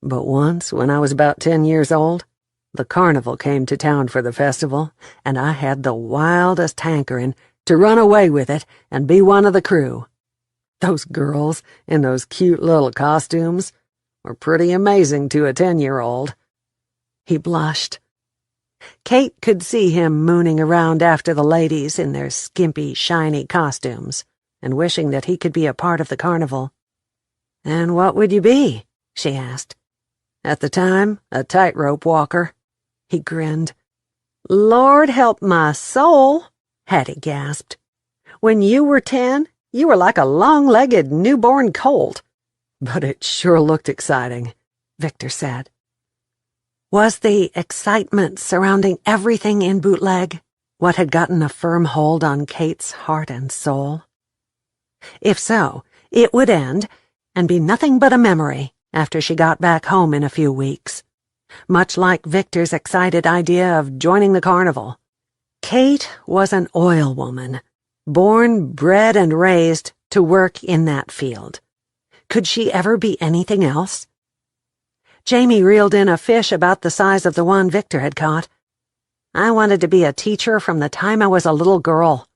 But once, when I was about 10 years old, the carnival came to town for the festival, and I had the wildest hankering to run away with it and be one of the crew. Those girls in those cute little costumes were pretty amazing to a 10-year-old. He blushed. Kate could see him mooning around after the ladies in their skimpy, shiny costumes, and wishing that he could be a part of the carnival. "And what would you be?" she asked. At the time, a tightrope walker. He grinned. "Lord help my soul," Hattie gasped. "When you were 10, you were like a long-legged newborn colt." "But it sure looked exciting," Victor said. Was the excitement surrounding everything in Bootleg what had gotten a firm hold on Kate's heart and soul? If so, it would end and be nothing but a memory after she got back home in a few weeks, much like Victor's excited idea of joining the carnival. Kate was an oil woman, born, bred, and raised to work in that field. Could she ever be anything else? Jamie reeled in a fish about the size of the one Victor had caught. "I wanted to be a teacher from the time I was a little girl."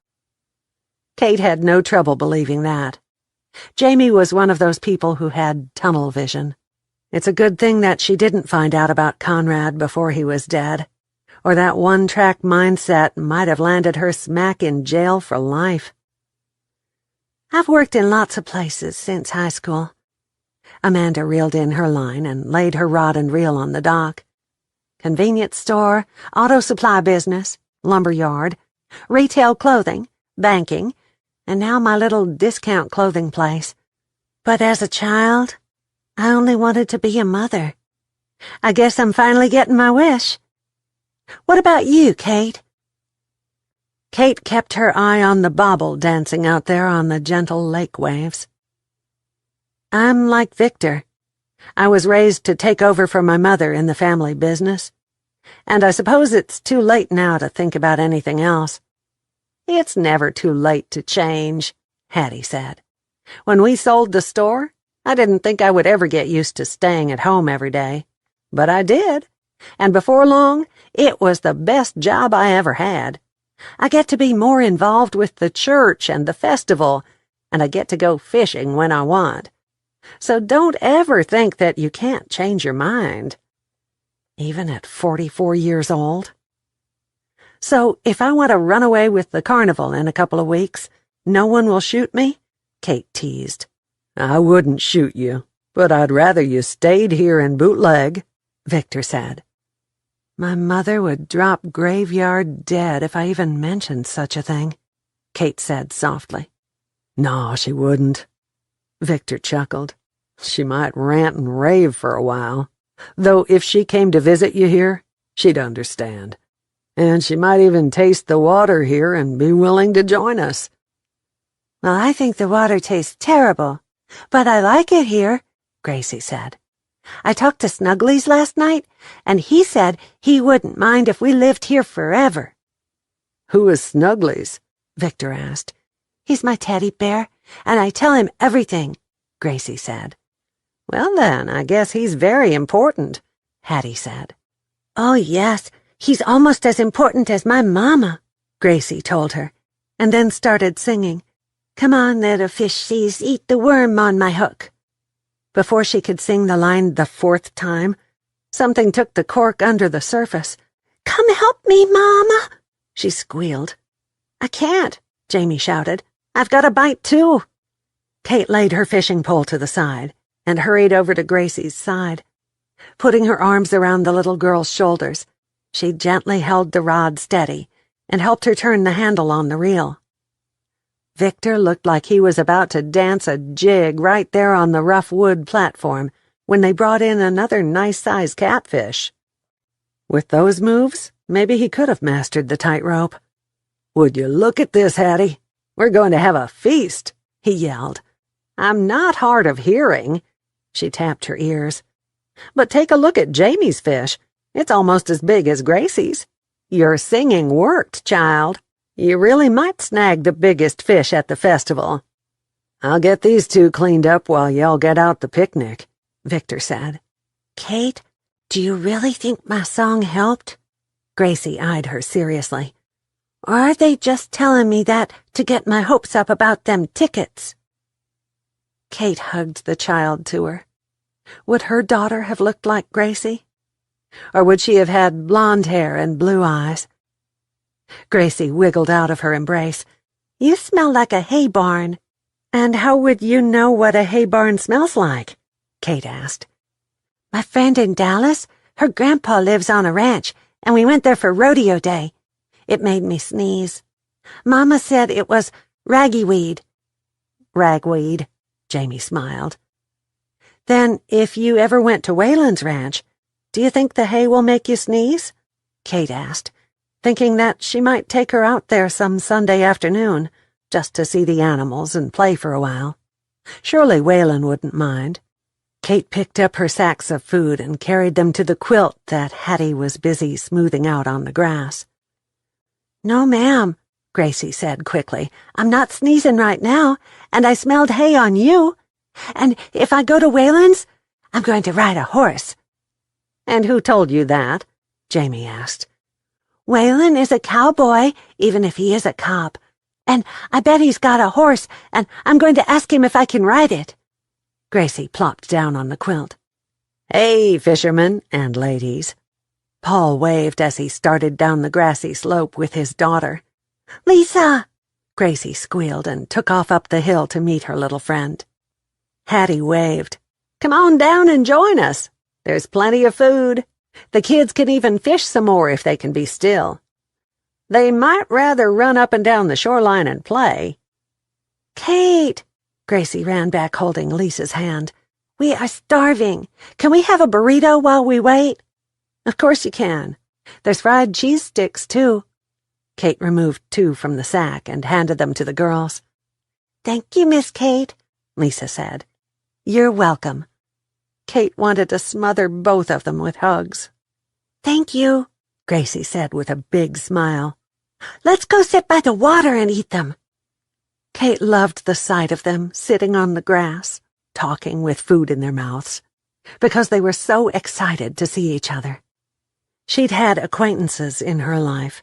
Kate had no trouble believing that. Jamie was one of those people who had tunnel vision. It's a good thing that she didn't find out about Conrad before he was dead, or that one-track mindset might have landed her smack in jail for life. "I've worked in lots of places since high school." Amanda reeled in her line and laid her rod and reel on the dock. "Convenience store, auto supply business, lumber yard, retail clothing, banking, and now my little discount clothing place. But as a child, I only wanted to be a mother. I guess I'm finally getting my wish. What about you, Kate?" Kate kept her eye on the bobble dancing out there on the gentle lake waves. "I'm like Victor. I was raised to take over for my mother in the family business, and I suppose it's too late now to think about anything else." "It's never too late to change," Hattie said. "When we sold the store, I didn't think I would ever get used to staying at home every day. But I did, and before long, it was the best job I ever had. I get to be more involved with the church and the festival, and I get to go fishing when I want. So don't ever think that you can't change your mind." Even at 44 years old? "So if I want to run away with the carnival in a couple of weeks, no one will shoot me?" Kate teased. "I wouldn't shoot you, but I'd rather you stayed here in Bootleg," Victor said. "My mother would drop graveyard dead if I even mentioned such a thing," Kate said softly. "No, she wouldn't." Victor chuckled. "She might rant and rave for a while, though if she came to visit you here, she'd understand. And she might even taste the water here and be willing to join us." "Well, I think the water tastes terrible, but I like it here," Gracie said. "I talked to Snugglies last night, and he said he wouldn't mind if we lived here forever." "Who is Snugglies?" Victor asked. "He's my teddy bear, and I tell him everything," Gracie said. "Well then, I guess he's very important," Hattie said. "Oh yes, he's almost as important as my mama," Gracie told her, and then started singing, "Come on, little fishies, eat the worm on my hook." Before she could sing the line the 4th time, something took the cork under the surface. "Come help me, Mama," she squealed. "I can't," Jamie shouted. "I've got a bite too." Kate laid her fishing pole to the side and hurried over to Gracie's side. Putting her arms around the little girl's shoulders, she gently held the rod steady and helped her turn the handle on the reel. Victor looked like he was about to dance a jig right there on the rough wood platform when they brought in another nice-sized catfish. With those moves, maybe he could have mastered the tightrope. "Would you look at this, Hattie? We're going to have a feast," he yelled. "I'm not hard of hearing." She tapped her ears. "But take a look at Jamie's fish. It's almost as big as Gracie's. Your singing worked, child. You really might snag the biggest fish at the festival." "I'll get these two cleaned up while y'all get out the picnic," Victor said. Kate, do you really think my song helped? Gracie eyed her seriously. Or are they just telling me that to get my hopes up about them tickets? Kate hugged the child to her. Would her daughter have looked like Gracie? Or would she have had blonde hair and blue eyes? Gracie wiggled out of her embrace. You smell like a hay barn. And how would you know what a hay barn smells like? Kate asked. My friend in Dallas, her grandpa lives on a ranch, and we went there for rodeo day. It made me sneeze. Mama said it was raggyweed. Ragweed, Jamie smiled. Then, if you ever went to Whalen's ranch, do you think the hay will make you sneeze? Kate asked, thinking that she might take her out there some Sunday afternoon, just to see the animals and play for a while. Surely Whalen wouldn't mind. Kate picked up her sacks of food and carried them to the quilt that Hattie was busy smoothing out on the grass. No, ma'am, Gracie said quickly. I'm not sneezing right now, and I smelled hay on you. And if I go to Whalen's, I'm going to ride a horse. And who told you that? Jamie asked. Whalen is a cowboy, even if he is a cop. And I bet he's got a horse, and I'm going to ask him if I can ride it. Gracie plopped down on the quilt. Hey, fishermen and ladies. Paul waved as he started down the grassy slope with his daughter. Lisa! Gracie squealed and took off up the hill to meet her little friend. Hattie waved. Come on down and join us. There's plenty of food. The kids can even fish some more if they can be still. They might rather run up and down the shoreline and play. Kate! Gracie ran back holding Lisa's hand. We are starving. Can we have a burrito while we wait? Of course you can. There's fried cheese sticks, too. Kate removed 2 from the sack and handed them to the girls. Thank you, Miss Kate, Lisa said. You're welcome. Kate wanted to smother both of them with hugs. Thank you, Gracie said with a big smile. Let's go sit by the water and eat them. Kate loved the sight of them sitting on the grass, talking with food in their mouths, because they were so excited to see each other. She'd had acquaintances in her life,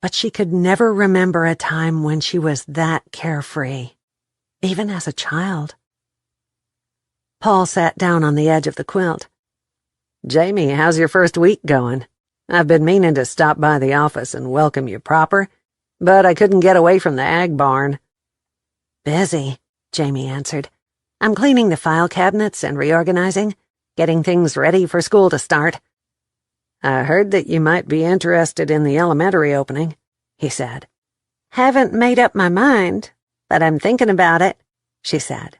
but she could never remember a time when she was that carefree, even as a child. Paul sat down on the edge of the quilt. Jamie, how's your first week going? I've been meaning to stop by the office and welcome you proper, but I couldn't get away from the ag barn. Busy, Jamie answered. I'm cleaning the file cabinets and reorganizing, getting things ready for school to start. I heard that you might be interested in the elementary opening, he said. Haven't made up my mind, but I'm thinking about it, she said.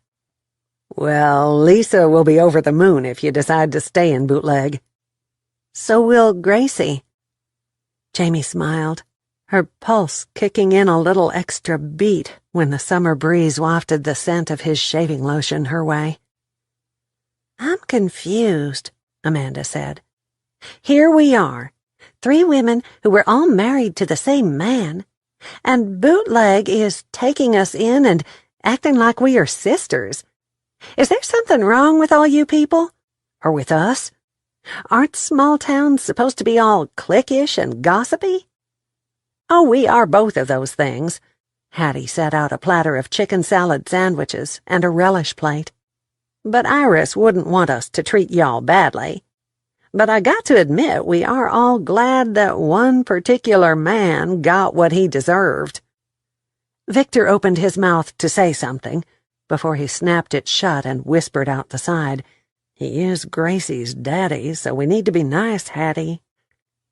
Well, Lisa will be over the moon if you decide to stay in Bootleg. So will Gracie. Jamie smiled, her pulse kicking in a little extra beat when the summer breeze wafted the scent of his shaving lotion her way. I'm confused, Amanda said. Here we are, 3 women who were all married to the same man, and Bootleg is taking us in and acting like we are sisters. Is there something wrong with all you people? Or with us? Aren't small towns supposed to be all cliquish and gossipy? Oh, we are both of those things. Hattie set out a platter of chicken salad sandwiches and a relish plate. But Iris wouldn't want us to treat y'all badly. But I got to admit we are all glad that one particular man got what he deserved. Victor opened his mouth to say something before he snapped it shut and whispered out the side, He is Gracie's daddy, so we need to be nice, Hattie.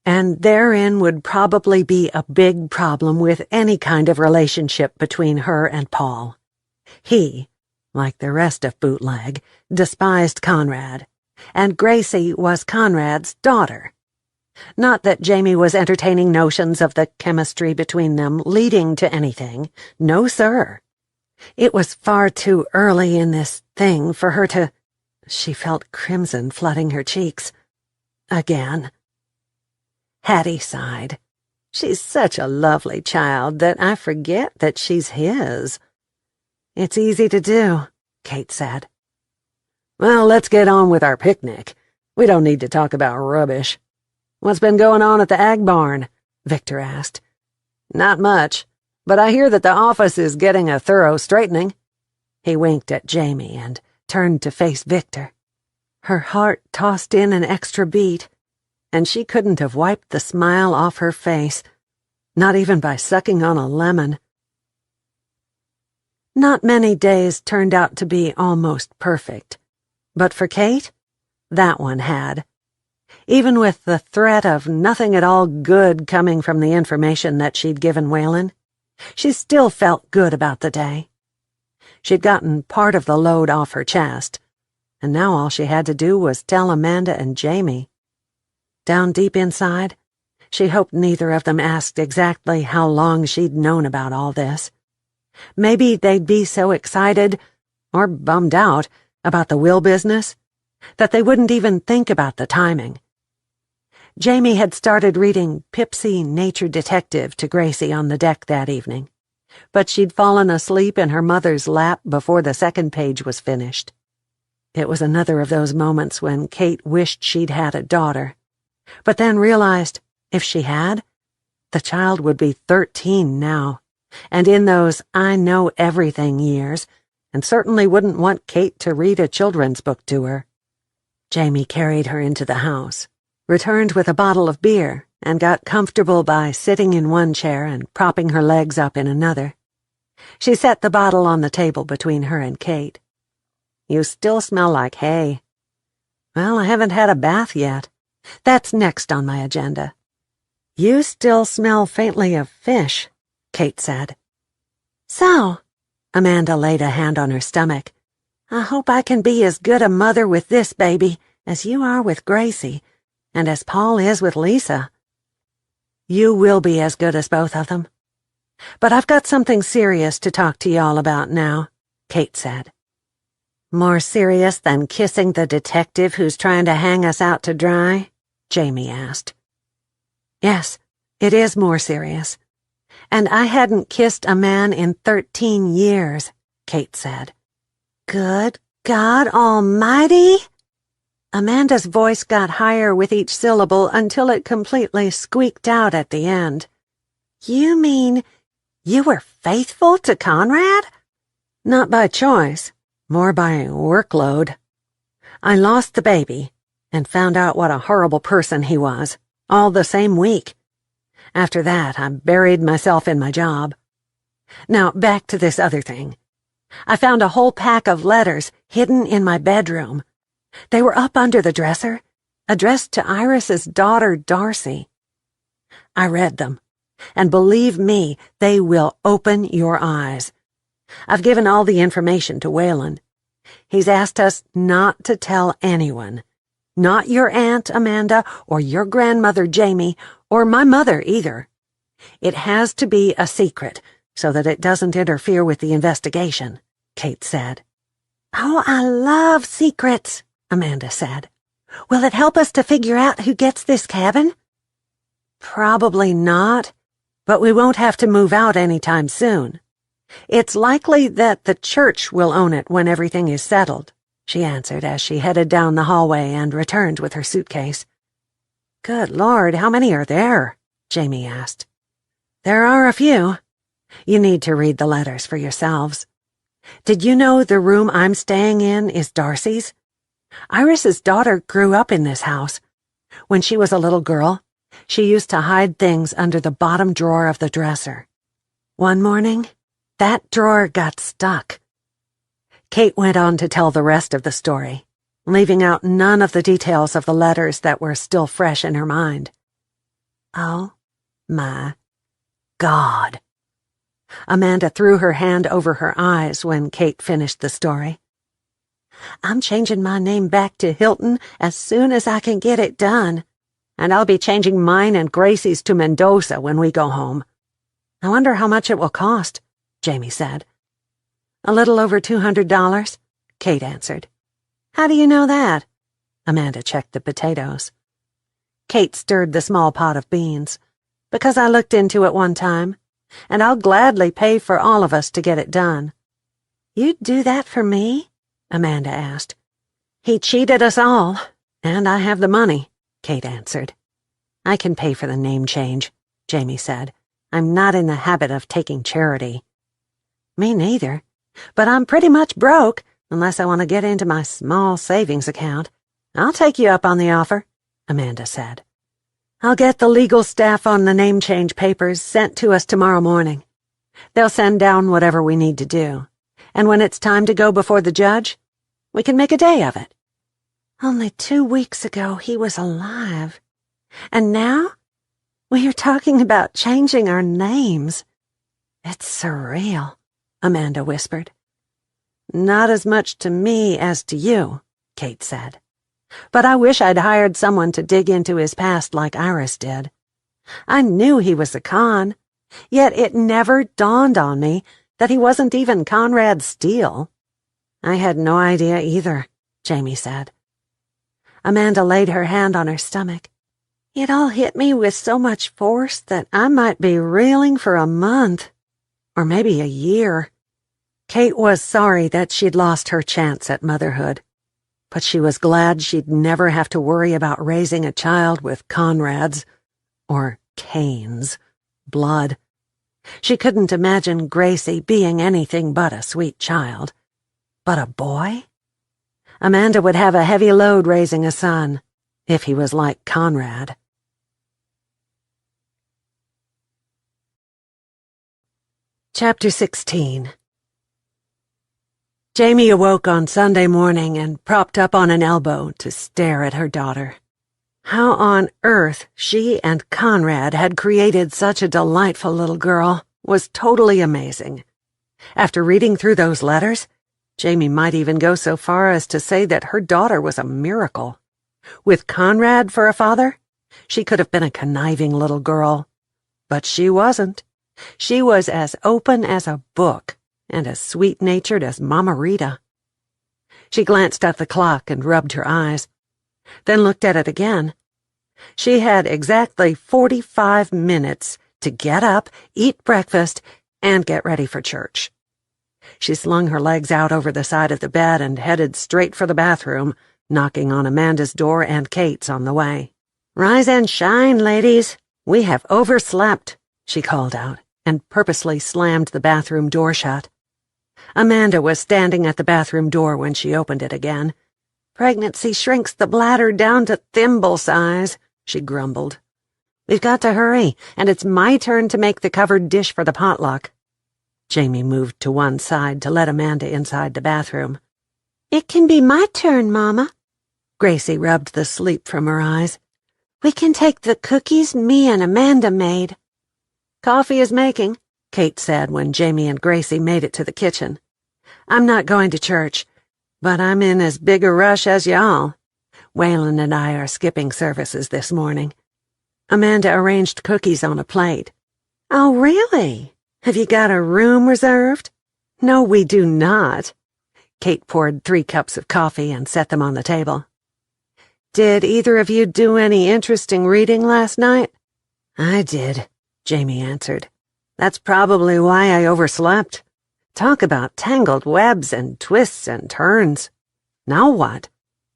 And therein would probably be a big problem with any kind of relationship between her and Paul. He, like the rest of Bootleg, despised Conrad, and Gracie was Conrad's daughter. Not that Jamie was entertaining notions of the chemistry between them leading to anything. No, sir. It was far too early in this thing for her to... She felt crimson flooding her cheeks. Again. Hattie sighed. She's such a lovely child that I forget that she's his. It's easy to do, Kate said. Well, let's get on with our picnic. We don't need to talk about rubbish. What's been going on at the ag barn? Victor asked. Not much, but I hear that the office is getting a thorough straightening. He winked at Jamie and turned to face Victor. Her heart tossed in an extra beat, and she couldn't have wiped the smile off her face, not even by sucking on a lemon. Not many days turned out to be almost perfect, but for Kate, that one had. Even with the threat of nothing at all good coming from the information that she'd given Waylon, she still felt good about the day. She'd gotten part of the load off her chest, and now all she had to do was tell Amanda and Jamie. Down deep inside, she hoped neither of them asked exactly how long she'd known about all this. Maybe they'd be so excited, or bummed out, about the will business, that they wouldn't even think about the timing. Jamie had started reading Pipsy Nature Detective to Gracie on the deck that evening, but she'd fallen asleep in her mother's lap before the second page was finished. It was another of those moments when Kate wished she'd had a daughter, but then realized if she had, the child would be 13 now, and in those I know everything years, and certainly wouldn't want Kate to read a children's book to her. Jamie carried her into the house, returned with a bottle of beer, and got comfortable by sitting in one chair and propping her legs up in another. She set the bottle on the table between her and Kate. You still smell like hay. Well, I haven't had a bath yet. That's next on my agenda. You still smell faintly of fish, Kate said. So, Amanda laid a hand on her stomach. I hope I can be as good a mother with this baby as you are with Gracie, and as Paul is with Lisa. You will be as good as both of them. But I've got something serious to talk to y'all about now, Kate said. More serious than kissing the detective who's trying to hang us out to dry? Jamie asked. Yes, it is more serious. And I hadn't kissed a man in 13 years, Kate said. Good God Almighty! Amanda's voice got higher with each syllable until it completely squeaked out at the end. You mean you were faithful to Conrad? Not by choice, more by workload. I lost the baby and found out what a horrible person he was, all the same week. After that, I buried myself in my job. Now, back to this other thing. I found a whole pack of letters hidden in my bedroom. They were up under the dresser, addressed to Iris's daughter, Darcy. I read them, and believe me, they will open your eyes. I've given all the information to Waylon. He's asked us not to tell anyone. Not your aunt, Amanda, or your grandmother, Jamie, or my mother, either. It has to be a secret, so that it doesn't interfere with the investigation, Kate said. Oh, I love secrets, Amanda said. Will it help us to figure out who gets this cabin? Probably not, but we won't have to move out anytime soon. It's likely that the church will own it when everything is settled, she answered as she headed down the hallway and returned with her suitcase. Good Lord, how many are there? Jamie asked. There are a few. You need to read the letters for yourselves. Did you know the room I'm staying in is Darcy's? Iris's daughter grew up in this house. When she was a little girl, she used to hide things under the bottom drawer of the dresser. One morning, that drawer got stuck. Kate went on to tell the rest of the story, leaving out none of the details of the letters that were still fresh in her mind. Oh, my God. Amanda threw her hand over her eyes when Kate finished the story. I'm changing my name back to Hilton as soon as I can get it done, and I'll be changing mine and Gracie's to Mendoza when we go home. I wonder how much it will cost, Jamie said. A little over $200, Kate answered. How do you know that? Amanda checked the potatoes. Kate stirred the small pot of beans. Because I looked into it one time, and I'll gladly pay for all of us to get it done. You'd do that for me? Amanda asked. He cheated us all, and I have the money, Kate answered. I can pay for the name change, Jamie said. I'm not in the habit of taking charity. Me neither, but I'm pretty much broke, unless I want to get into my small savings account. I'll take you up on the offer, Amanda said. I'll get the legal staff on the name change papers sent to us tomorrow morning. They'll send down whatever we need to do, and when it's time to go before the judge, we can make a day of it. Only 2 weeks ago he was alive, and now we are talking about changing our names. It's surreal, Amanda whispered. Not as much to me as to you, Kate said. But I wish I'd hired someone to dig into his past like Iris did. I knew he was a con, yet it never dawned on me that he wasn't even Conrad Steele. I had no idea either, Jamie said. Amanda laid her hand on her stomach. It all hit me with so much force that I might be reeling for a month, or maybe a year. Kate was sorry that she'd lost her chance at motherhood, but she was glad she'd never have to worry about raising a child with Conrad's, or Cain's, blood. She couldn't imagine Gracie being anything but a sweet child. But a boy? Amanda would have a heavy load raising a son, if he was like Conrad. Chapter 16. Jamie awoke on Sunday morning and propped up on an elbow to stare at her daughter. How on earth she and Conrad had created such a delightful little girl was totally amazing. After reading through those letters, Jamie might even go so far as to say that her daughter was a miracle. With Conrad for a father, she could have been a conniving little girl. But she wasn't. She was as open as a book and as sweet-natured as Mama Rita. She glanced at the clock and rubbed her eyes, then looked at it again. She had exactly 45 minutes to get up, eat breakfast, and get ready for church. She slung her legs out over the side of the bed and headed straight for the bathroom, knocking on Amanda's door and Kate's on the way. "Rise and shine, ladies. We have overslept," she called out, and purposely slammed the bathroom door shut. Amanda was standing at the bathroom door when she opened it again. "Pregnancy shrinks the bladder down to thimble size," she grumbled. "We've got to hurry, and it's my turn to make the covered dish for the potluck." Jamie moved to one side to let Amanda inside the bathroom. "It can be my turn, Mama." Gracie rubbed the sleep from her eyes. "We can take the cookies me and Amanda made." "Coffee is making," Kate said when Jamie and Gracie made it to the kitchen. "I'm not going to church, but I'm in as big a rush as y'all. Waylon and I are skipping services this morning." Amanda arranged cookies on a plate. "Oh, really? Have you got a room reserved?" "No, we do not." Kate poured 3 cups of coffee and set them on the table. "Did either of you do any interesting reading last night?" "I did," Jamie answered. "That's probably why I overslept. Talk about tangled webs and twists and turns. Now what?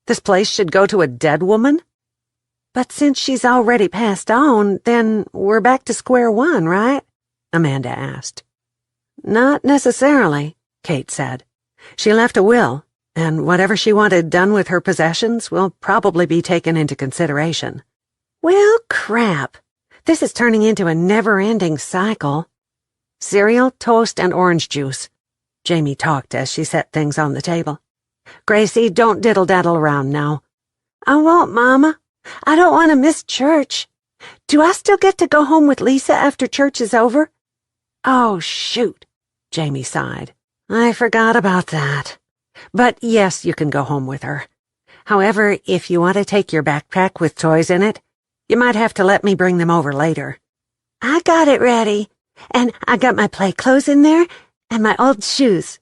This place should go to a dead woman?" "But since she's already passed on, then we're back to square one, right?" Amanda asked. "Not necessarily," Kate said. "She left a will, and whatever she wanted done with her possessions will probably be taken into consideration." "Well, crap. This is turning into a never-ending cycle." "Cereal, toast, and orange juice." Jamie talked as she set things on the table. "Gracie, don't diddle-daddle around now." "I won't, Mama. I don't want to miss church. Do I still get to go home with Lisa after church is over?" "Oh, shoot," Jamie sighed. "I forgot about that. But yes, you can go home with her. However, if you want to take your backpack with toys in it, you might have to let me bring them over later." "I got it ready, and I got my play clothes in there and my old shoes."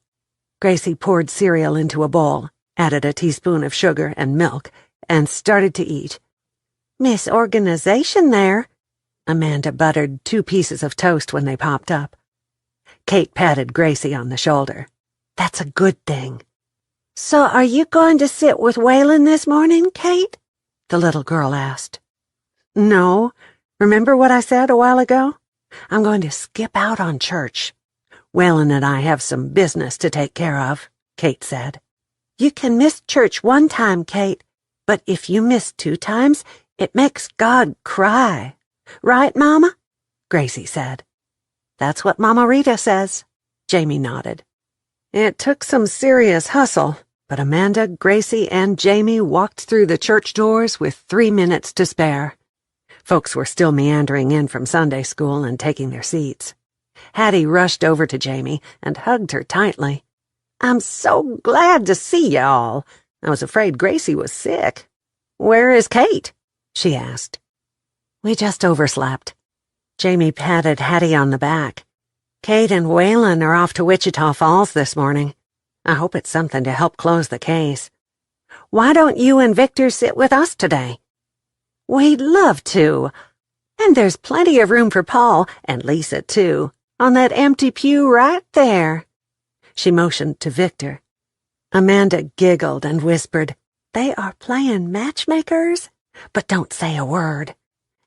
Gracie poured cereal into a bowl, added a teaspoon of sugar and milk, and started to eat. Misorganization there. Amanda buttered 2 pieces of toast when they popped up. Kate patted Gracie on the shoulder. That's a good thing. So are you going to sit with Waylon this morning, Kate? The little girl asked. No. Remember what I said a while ago? I'm going to skip out on church. Waylon and I have some business to take care of, Kate said. You can miss church 1 time, Kate, but if you miss 2 times, it makes God cry. Right, Mama? Gracie said. That's what Mama Rita says. Jamie nodded. It took some serious hustle, but Amanda, Gracie, and Jamie walked through the church doors with 3 minutes to spare. Folks were still meandering in from Sunday school and taking their seats. Hattie rushed over to Jamie and hugged her tightly. I'm so glad to see y'all. I was afraid Gracie was sick. Where is Kate? She asked. We just overslept. Jamie patted Hattie on the back. Kate and Waylon are off to Wichita Falls this morning. I hope it's something to help close the case. Why don't you and Victor sit with us today? We'd love to. And there's plenty of room for Paul, and Lisa too, on that empty pew right there. She motioned to Victor. Amanda giggled and whispered, They are playing matchmakers? But don't say a word.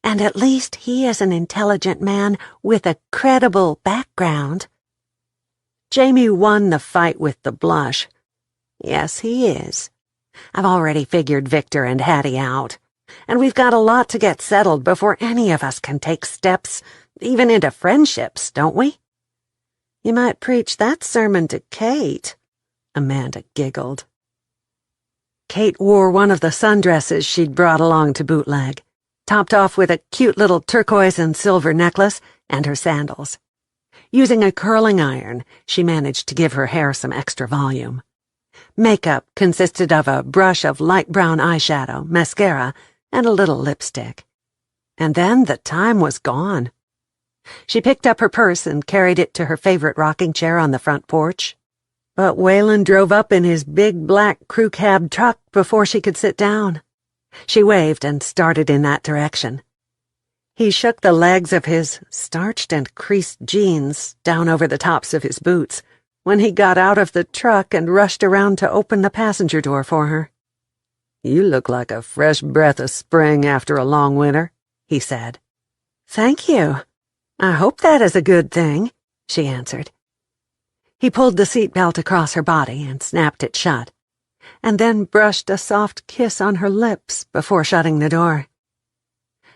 And at least he is an intelligent man with a credible background. Jamie won the fight with the blush. Yes, he is. I've already figured Victor and Hattie out, and we've got a lot to get settled before any of us can take steps, even into friendships, don't we? You might preach that sermon to Kate, Amanda giggled. Kate wore one of the sundresses she'd brought along to bootleg, topped off with a cute little turquoise and silver necklace and her sandals. Using a curling iron, she managed to give her hair some extra volume. Makeup consisted of a brush of light brown eyeshadow, mascara, and a little lipstick. And then the time was gone. She picked up her purse and carried it to her favorite rocking chair on the front porch. But Waylon drove up in his big black crew cab truck before she could sit down. She waved and started in that direction. He shook the legs of his starched and creased jeans down over the tops of his boots when he got out of the truck and rushed around to open the passenger door for her. You look like a fresh breath of spring after a long winter, he said. Thank you. I hope that is a good thing, she answered. He pulled the seatbelt across her body and snapped it shut, and then brushed a soft kiss on her lips before shutting the door.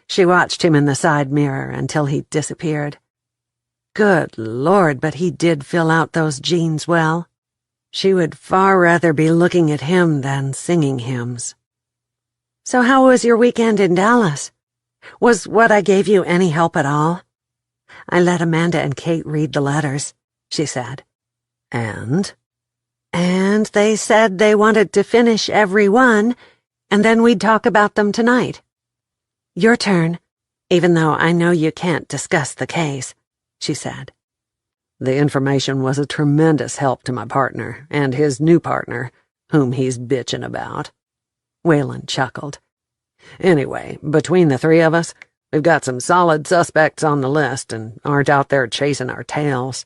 She watched him in the side mirror until he disappeared. Good Lord, but he did fill out those jeans well. She would far rather be looking at him than singing hymns. So how was your weekend in Dallas? Was what I gave you any help at all? I let Amanda and Kate read the letters, she said. And they said they wanted to finish every one, and then we'd talk about them tonight. Your turn, even though I know you can't discuss the case, she said. The information was a tremendous help to my partner and his new partner, whom he's bitching about. Waylon chuckled. Anyway, between the 3 of us, we've got some solid suspects on the list and aren't out there chasing our tails.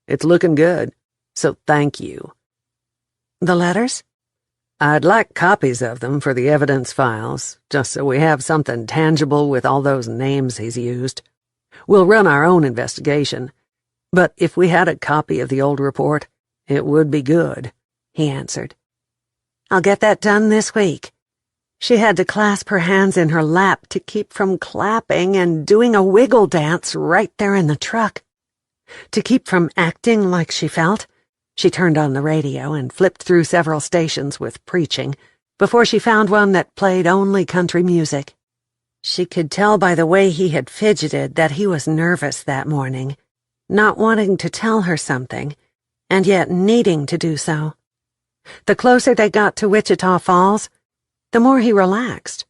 It's looking good, so thank you. The letters? I'd like copies of them for the evidence files, just so we have something tangible with all those names he's used. We'll run our own investigation, but if we had a copy of the old report, it would be good, he answered. I'll get that done this week. She had to clasp her hands in her lap to keep from clapping and doing a wiggle dance right there in the truck. To keep from acting like she felt, she turned on the radio and flipped through several stations with preaching before she found one that played only country music. She could tell by the way he had fidgeted that he was nervous that morning, not wanting to tell her something, and yet needing to do so. The closer they got to Wichita Falls, the more he relaxed.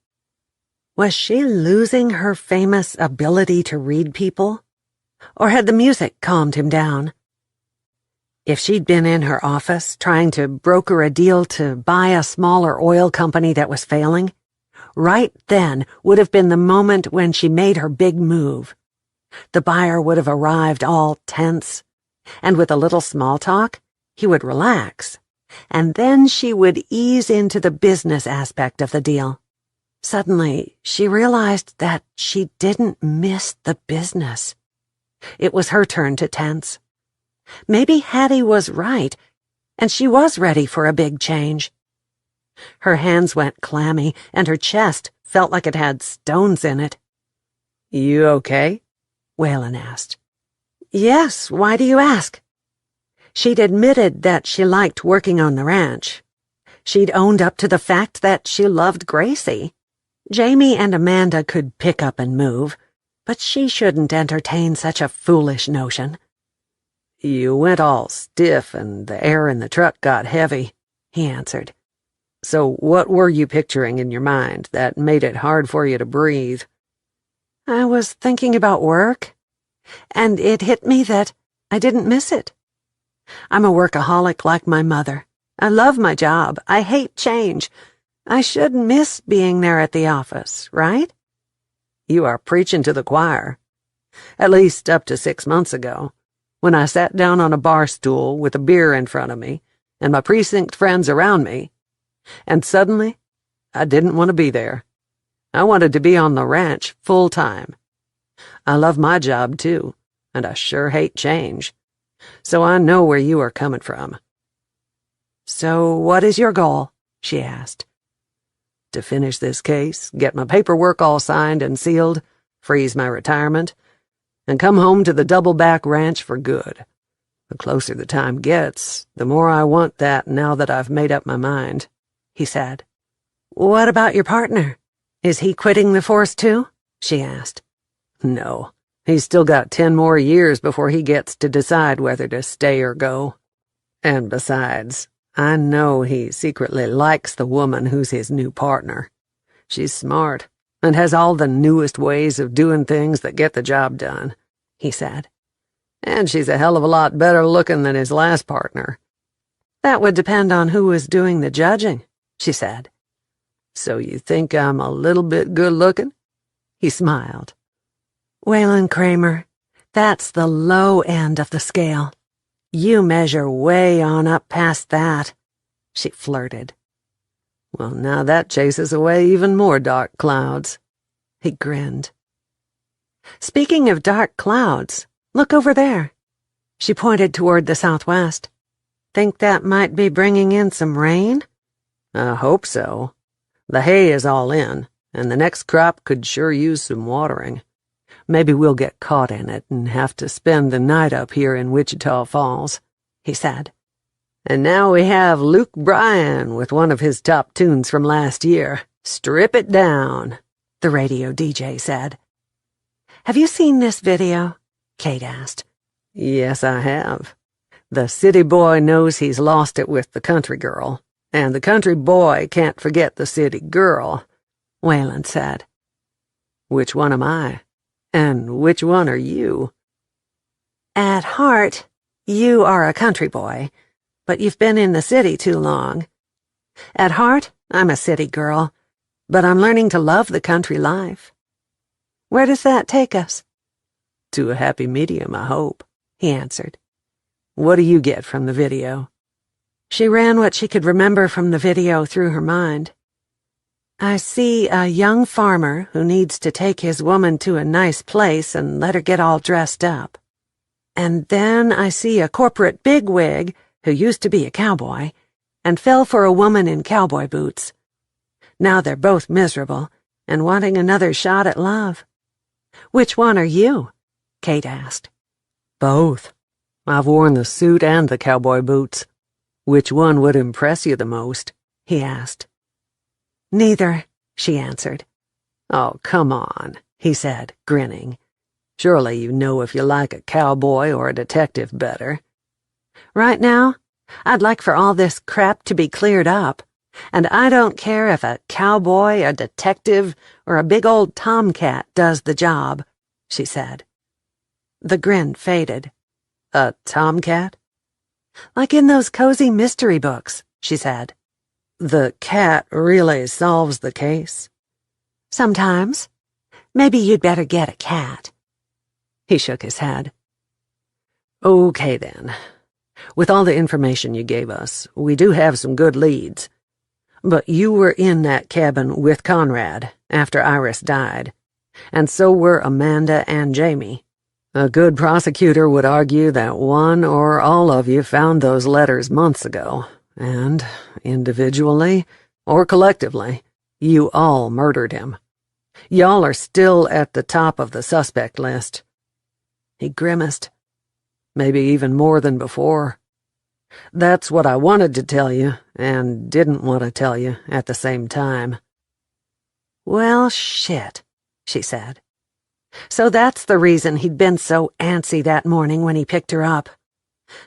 Was she losing her famous ability to read people? Or had the music calmed him down? If she'd been in her office trying to broker a deal to buy a smaller oil company that was failing, right then would have been the moment when she made her big move. The buyer would have arrived all tense, and with a little small talk, he would relax, and then she would ease into the business aspect of the deal. Suddenly, she realized that she didn't miss the business. It was her turn to tense. Maybe Hattie was right, and she was ready for a big change. Her hands went clammy, and her chest felt like it had stones in it. "You okay?" Whalen asked. "Yes, why do you ask?" She'd admitted that she liked working on the ranch. She'd owned up to the fact that she loved Gracie. Jamie and Amanda could pick up and move, but she shouldn't entertain such a foolish notion. "You went all stiff and the air in the truck got heavy," he answered. "So what were you picturing in your mind that made it hard for you to breathe?" I was thinking about work, and it hit me that I didn't miss it. I'm a workaholic like my mother. I love my job. I hate change. I should miss being there at the office, right? "You are preaching to the choir. At least up to 6 months ago, when I sat down on a bar stool with a beer in front of me and my precinct friends around me, and suddenly I didn't want to be there. I wanted to be on the ranch full time. I love my job too, and I sure hate change. So I know where you are coming from." "So what is your goal?" she asked. "To finish this case, get my paperwork all signed and sealed, freeze my retirement, and come home to the Doubleback Ranch for good. The closer the time gets, the more I want that now that I've made up my mind," he said. "What about your partner? Is he quitting the force too?" she asked. "No, he's still got 10 more years before he gets to decide whether to stay or go. And besides, I know he secretly likes the woman who's his new partner. She's smart and has all the newest ways of doing things that get the job done," he said. "And she's a hell of a lot better looking than his last partner." "That would depend on who was doing the judging," she said. "So you think I'm a little bit good looking?" He smiled. "Whalen Kramer, that's the low end of the scale. You measure way on up past that," she flirted. "Well, now that chases away even more dark clouds." He grinned. "Speaking of dark clouds, look over there." She pointed toward the southwest. "Think that might be bringing in some rain?" "I hope so. The hay is all in, and the next crop could sure use some watering. Maybe we'll get caught in it and have to spend the night up here in Wichita Falls," he said. "And now we have Luke Bryan with one of his top tunes from last year. Strip it down," the radio DJ said. "Have you seen this video?" Kate asked. "Yes, I have. The city boy knows he's lost it with the country girl, and the country boy can't forget the city girl," Whalen said. "Which one am I? And which one are you?" "At heart, you are a country boy, but you've been in the city too long. At heart, I'm a city girl, but I'm learning to love the country life. Where does that take us?" "To a happy medium, I hope," he answered. "What do you get from the video?" She ran what she could remember from the video through her mind. "I see a young farmer who needs to take his woman to a nice place and let her get all dressed up. And then I see a corporate bigwig who used to be a cowboy and fell for a woman in cowboy boots. Now they're both miserable and wanting another shot at love. Which one are you?" Kate asked. "Both. I've worn the suit and the cowboy boots. Which one would impress you the most?" he asked. "Neither," she answered. "Oh, come on," he said, grinning. "Surely you know if you like a cowboy or a detective better." "Right now, I'd like for all this crap to be cleared up, and I don't care if a cowboy, a detective, or a big old tomcat does the job," she said. The grin faded. "A tomcat?" Like in those cozy mystery books, she said. The cat really solves the case? Sometimes. Maybe you'd better get a cat. He shook his head. Okay, then. With all the information you gave us, we do have some good leads. But you were in that cabin with Conrad after Iris died, and so were Amanda and Jamie. A good prosecutor would argue that one or all of you found those letters months ago, and, individually or collectively, you all murdered him. Y'all are still at the top of the suspect list. He grimaced. Maybe even more than before. That's what I wanted to tell you, and didn't want to tell you at the same time. Well, shit, she said. So that's the reason he'd been so antsy that morning when he picked her up.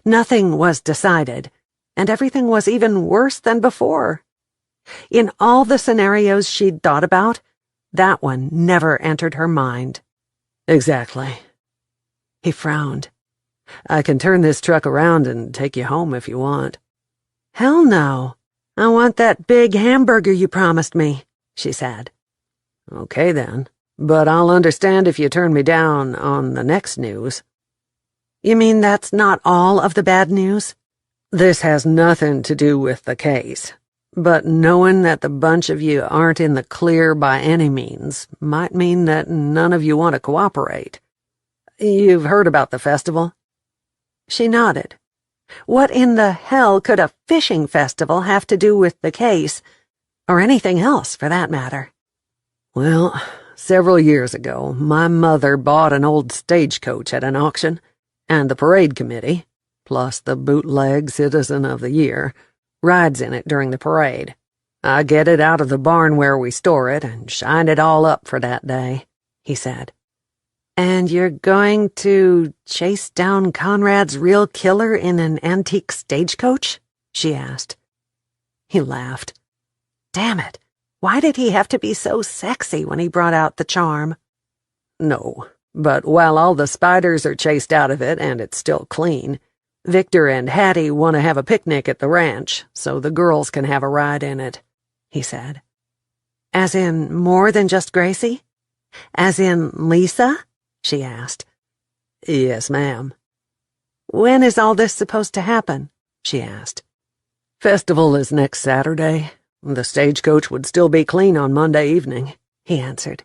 Nothing was decided, and everything was even worse than before. In all the scenarios she'd thought about, that one never entered her mind. Exactly. He frowned. I can turn this truck around and take you home if you want. Hell no. I want that big hamburger you promised me, she said. Okay then, but I'll understand if you turn me down on the next news. You mean that's not all of the bad news? This has nothing to do with the case, but knowing that the bunch of you aren't in the clear by any means might mean that none of you want to cooperate. You've heard about the festival? She nodded. What in the hell could a fishing festival have to do with the case, or anything else for that matter? Well, several years ago, my mother bought an old stagecoach at an auction, and the parade committee, plus the bootleg Citizen of the Year, rides in it during the parade. I get it out of the barn where we store it and shine it all up for that day, he said. And you're going to chase down Conrad's real killer in an antique stagecoach? She asked. He laughed. Damn it, why did he have to be so sexy when he brought out the charm? No, but while all the spiders are chased out of it and it's still clean, Victor and Hattie want to have a picnic at the ranch so the girls can have a ride in it, he said. As in more than just Gracie? As in Lisa? She asked. Yes, ma'am. When is all this supposed to happen? She asked. Festival is next Saturday. The stagecoach would still be clean on Monday evening, he answered.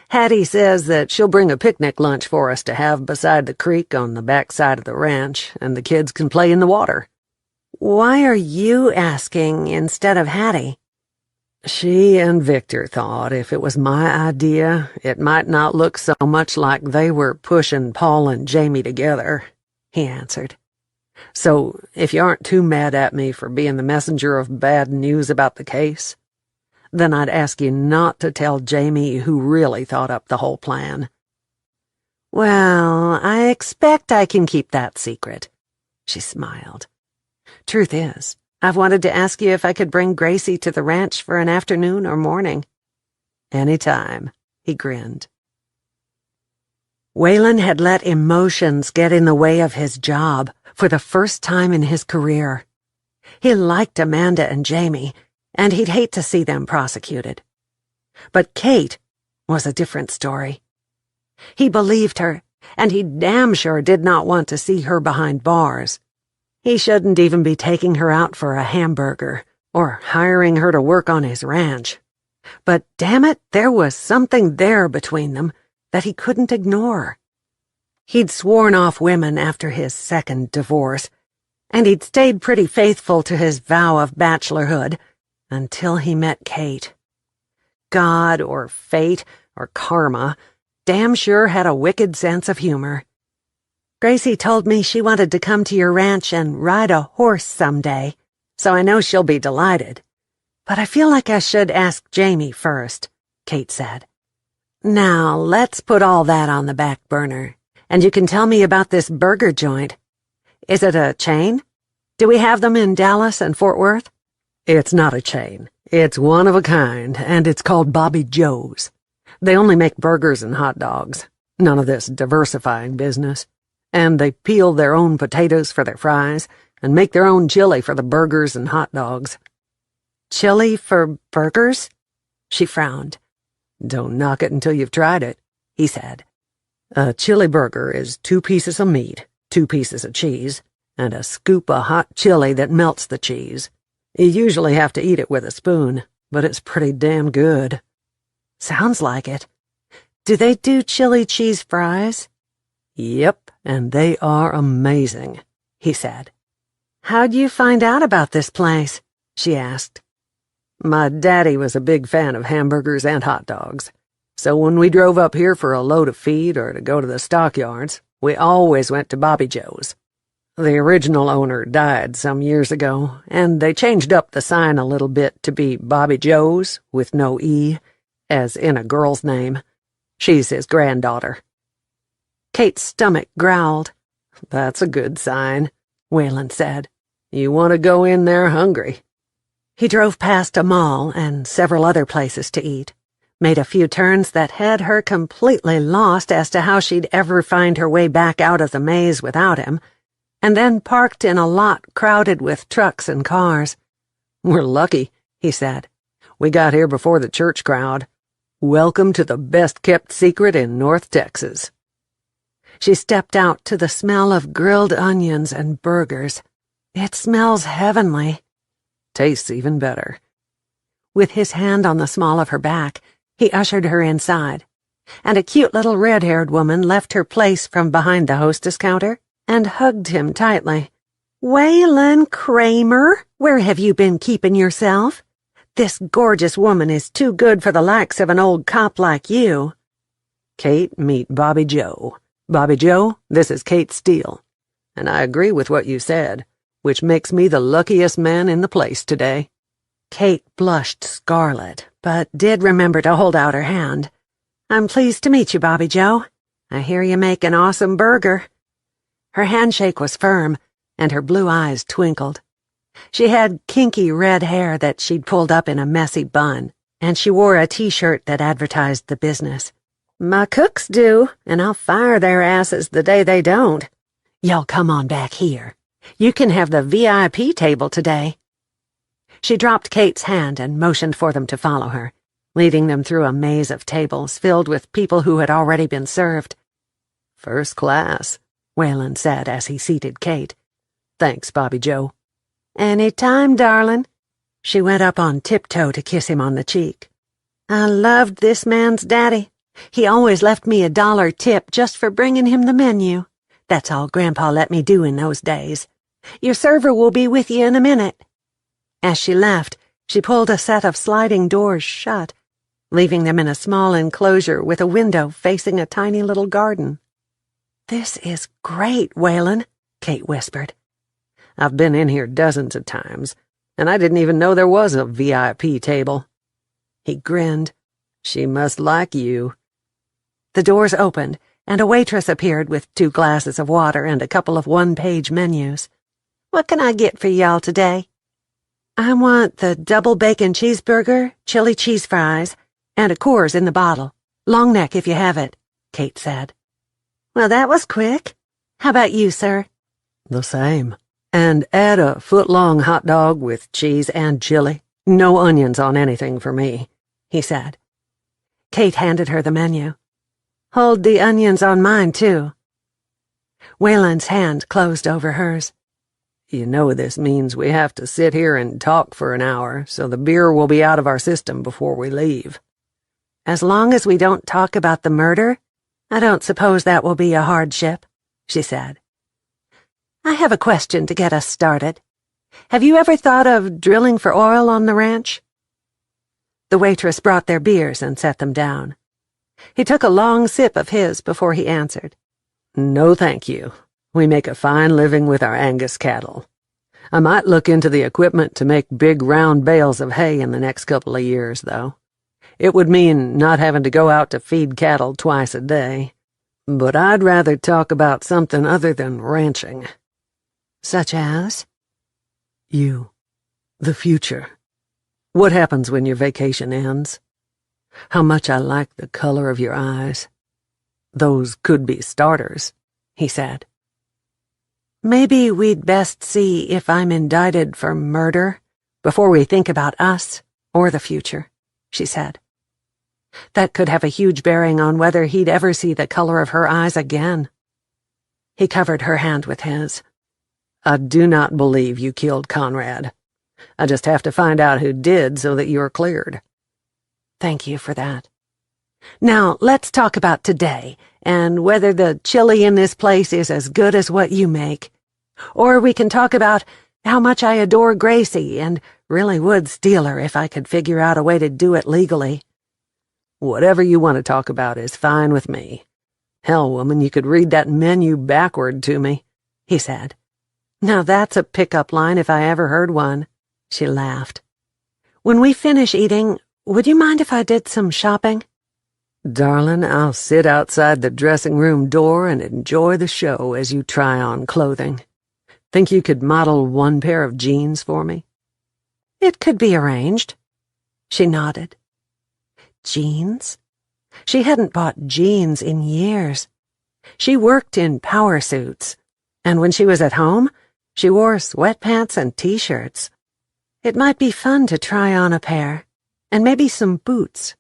Hattie says that she'll bring a picnic lunch for us to have beside the creek on the back side of the ranch, and the kids can play in the water. Why are you asking instead of Hattie? She and Victor thought if it was my idea, it might not look so much like they were pushing Paul and Jamie together, he answered. So, if you aren't too mad at me for being the messenger of bad news about the case, then I'd ask you not to tell Jamie who really thought up the whole plan. Well, I expect I can keep that secret, she smiled. Truth is, I've wanted to ask you if I could bring Gracie to the ranch for an afternoon or morning. Anytime, he grinned. Waylon had let emotions get in the way of his job for the first time in his career. He liked Amanda and Jamie, and he'd hate to see them prosecuted. But Kate was a different story. He believed her, and he damn sure did not want to see her behind bars. He shouldn't even be taking her out for a hamburger or hiring her to work on his ranch. But damn it, there was something there between them that he couldn't ignore. He'd sworn off women after his second divorce, and he'd stayed pretty faithful to his vow of bachelorhood until he met Kate. God or fate or karma damn sure had a wicked sense of humor. Gracie told me she wanted to come to your ranch and ride a horse someday, so I know she'll be delighted. But I feel like I should ask Jamie first, Kate said. Now, let's put all that on the back burner, and you can tell me about this burger joint. Is it a chain? Do we have them in Dallas and Fort Worth? It's not a chain. It's one of a kind, and it's called Bobby Joe's. They only make burgers and hot dogs. None of this diversifying business. And they peel their own potatoes for their fries, and make their own chili for the burgers and hot dogs. Chili for burgers? She frowned. Don't knock it until you've tried it, he said. A chili burger is 2 pieces of meat, 2 pieces of cheese, and a scoop of hot chili that melts the cheese. You usually have to eat it with a spoon, but it's pretty damn good. Sounds like it. Do they do chili cheese fries? Yep, and they are amazing, he said. How'd you find out about this place? She asked. My daddy was a big fan of hamburgers and hot dogs, so when we drove up here for a load of feed or to go to the stockyards, we always went to Bobby Joe's. The original owner died some years ago, and they changed up the sign a little bit to be Bobby Joe's with no E, as in a girl's name. She's his granddaughter. Kate's stomach growled. That's a good sign, Waylon said. You want to go in there hungry. He drove past a mall and several other places to eat, made a few turns that had her completely lost as to how she'd ever find her way back out of the maze without him, and then parked in a lot crowded with trucks and cars. We're lucky, he said. We got here before the church crowd. Welcome to the best-kept secret in North Texas. She stepped out to the smell of grilled onions and burgers. It smells heavenly. Tastes even better. With his hand on the small of her back, he ushered her inside, and a cute little red-haired woman left her place from behind the hostess counter and hugged him tightly. "Waylon Kramer, where have you been keeping yourself? This gorgeous woman is too good for the likes of an old cop like you." Kate, meet Bobby Joe. Bobby Joe, this is Kate Steele. And I agree with what you said, which makes me the luckiest man in the place today. Kate blushed scarlet, but did remember to hold out her hand. "I'm pleased to meet you, Bobby Joe. I hear you make an awesome burger." Her handshake was firm, and her blue eyes twinkled. She had kinky red hair that she'd pulled up in a messy bun, and she wore a T-shirt that advertised the business. "My cooks do, and I'll fire their asses the day they don't. Y'all come on back here. You can have the VIP table today." She dropped Kate's hand and motioned for them to follow her, leading them through a maze of tables filled with people who had already been served. "First class," Waylon said as he seated Kate. "Thanks, Bobby Joe." "Any time, darling." She went up on tiptoe to kiss him on the cheek. "I loved this man's daddy. He always left me $1 tip just for bringing him the menu. That's all Grandpa let me do in those days. Your server will be with you in a minute." As she left, she pulled a set of sliding doors shut, leaving them in a small enclosure with a window facing a tiny little garden. "This is great, Waylon," Kate whispered. "I've been in here dozens of times, and I didn't even know there was a VIP table." He grinned. "She must like you." The doors opened, and a waitress appeared with 2 glasses of water and a couple of one-page menus. "What can I get for y'all today?" "I want the double bacon cheeseburger, chili cheese fries, and a Coors in the bottle. Long neck if you have it," Kate said. "Well, that was quick. How about you, sir?" "The same. And add a foot-long hot dog with cheese and chili. No onions on anything for me," he said. Kate handed her the menu. "Hold the onions on mine, too." Waylon's hand closed over hers. "You know this means we have to sit here and talk for an hour, so the beer will be out of our system before we leave." "As long as we don't talk about the murder, I don't suppose that will be a hardship," she said. "I have a question to get us started. Have you ever thought of drilling for oil on the ranch?" The waitress brought their beers and set them down. He took a long sip of his before he answered. "No, thank you. We make a fine living with our Angus cattle. I might look into the equipment to make big round bales of hay in the next couple of years, though. It would mean not having to go out to feed cattle twice a day. But I'd rather talk about something other than ranching." "Such as?" "You. The future. What happens when your vacation ends? How much I like the color of your eyes. Those could be starters," he said. Maybe we'd best see if I'm indicted for murder before we think about us or the future, she said. That could have a huge bearing on whether he'd ever see the color of her eyes again. He covered her hand with his. I do not believe you killed Conrad. I just have to find out who did so that you're cleared. Thank you for that. Now, let's talk about today, and whether the chili in this place is as good as what you make. Or we can talk about how much I adore Gracie and really would steal her if I could figure out a way to do it legally. Whatever you want to talk about is fine with me. Hell, woman, you could read that menu backward to me, he said. Now that's a pickup line if I ever heard one. She laughed. When we finish eating, would you mind if I did some shopping? Darling, I'll sit outside the dressing room door and enjoy the show as you try on clothing. Think you could model one pair of jeans for me? It could be arranged. She nodded. Jeans? She hadn't bought jeans in years. She worked in power suits, and when she was at home, she wore sweatpants and t-shirts. It might be fun to try on a pair, and maybe some boots.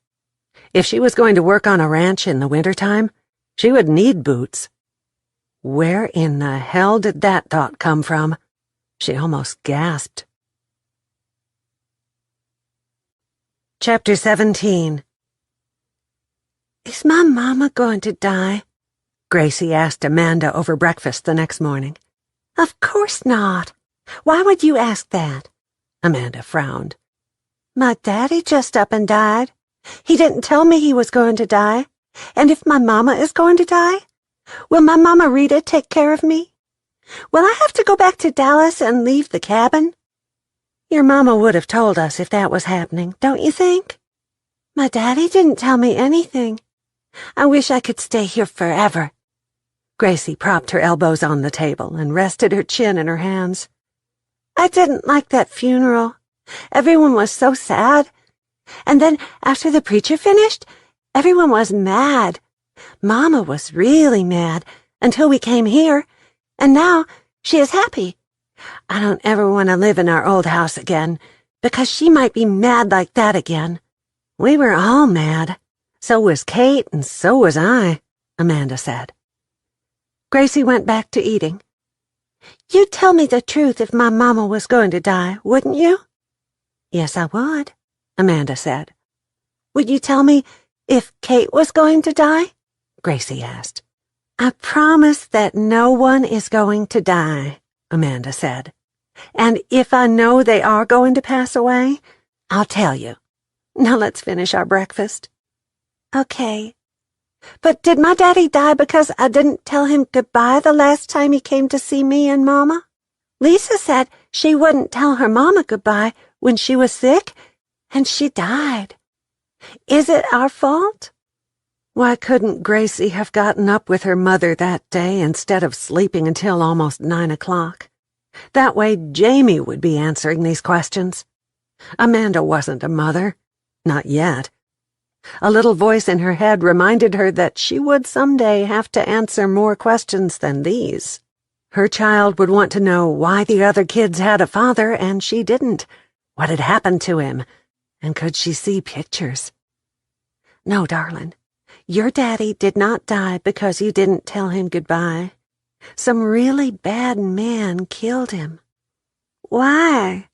If she was going to work on a ranch in the wintertime, she would need boots. Where in the hell did that thought come from? She almost gasped. Chapter 17. Is my mama going to die? Gracie asked Amanda over breakfast the next morning. Of course not. Why would you ask that? Amanda frowned. My daddy just up and died. He didn't tell me he was going to die. And if my mama is going to die, will my Mama Rita take care of me? Will I have to go back to Dallas and leave the cabin? Your mama would have told us if that was happening, don't you think? My daddy didn't tell me anything. I wish I could stay here forever. Gracie propped her elbows on the table and rested her chin in her hands. I didn't like that funeral. Everyone was so sad. And then, after the preacher finished, everyone was mad. Mama was really mad until we came here, and now she is happy. I don't ever want to live in our old house again, because she might be mad like that again. We were all mad. So was Kate, and so was I, Amanda said. Gracie went back to eating. You'd tell me the truth if my mama was going to die, wouldn't you? Yes, I would, Amanda said. Would you tell me if Kate was going to die? Gracie asked. I promise that no one is going to die, Amanda said. And if I know they are going to pass away, I'll tell you. Now let's finish our breakfast. Okay. But did my daddy die because I didn't tell him goodbye the last time he came to see me and Mama? Lisa said she wouldn't tell her Mama goodbye when she was sick, and she died. Is it our fault? Why couldn't Gracie have gotten up with her mother that day instead of sleeping until almost 9 o'clock? That way Jamie would be answering these questions. Amanda wasn't a mother. Not yet. A little voice in her head reminded her that she would someday have to answer more questions than these. Her child would want to know why the other kids had a father and she didn't. What had happened to him? And could she see pictures? No, darling. Your daddy did not die because you didn't tell him goodbye. Some really bad man killed him. Why?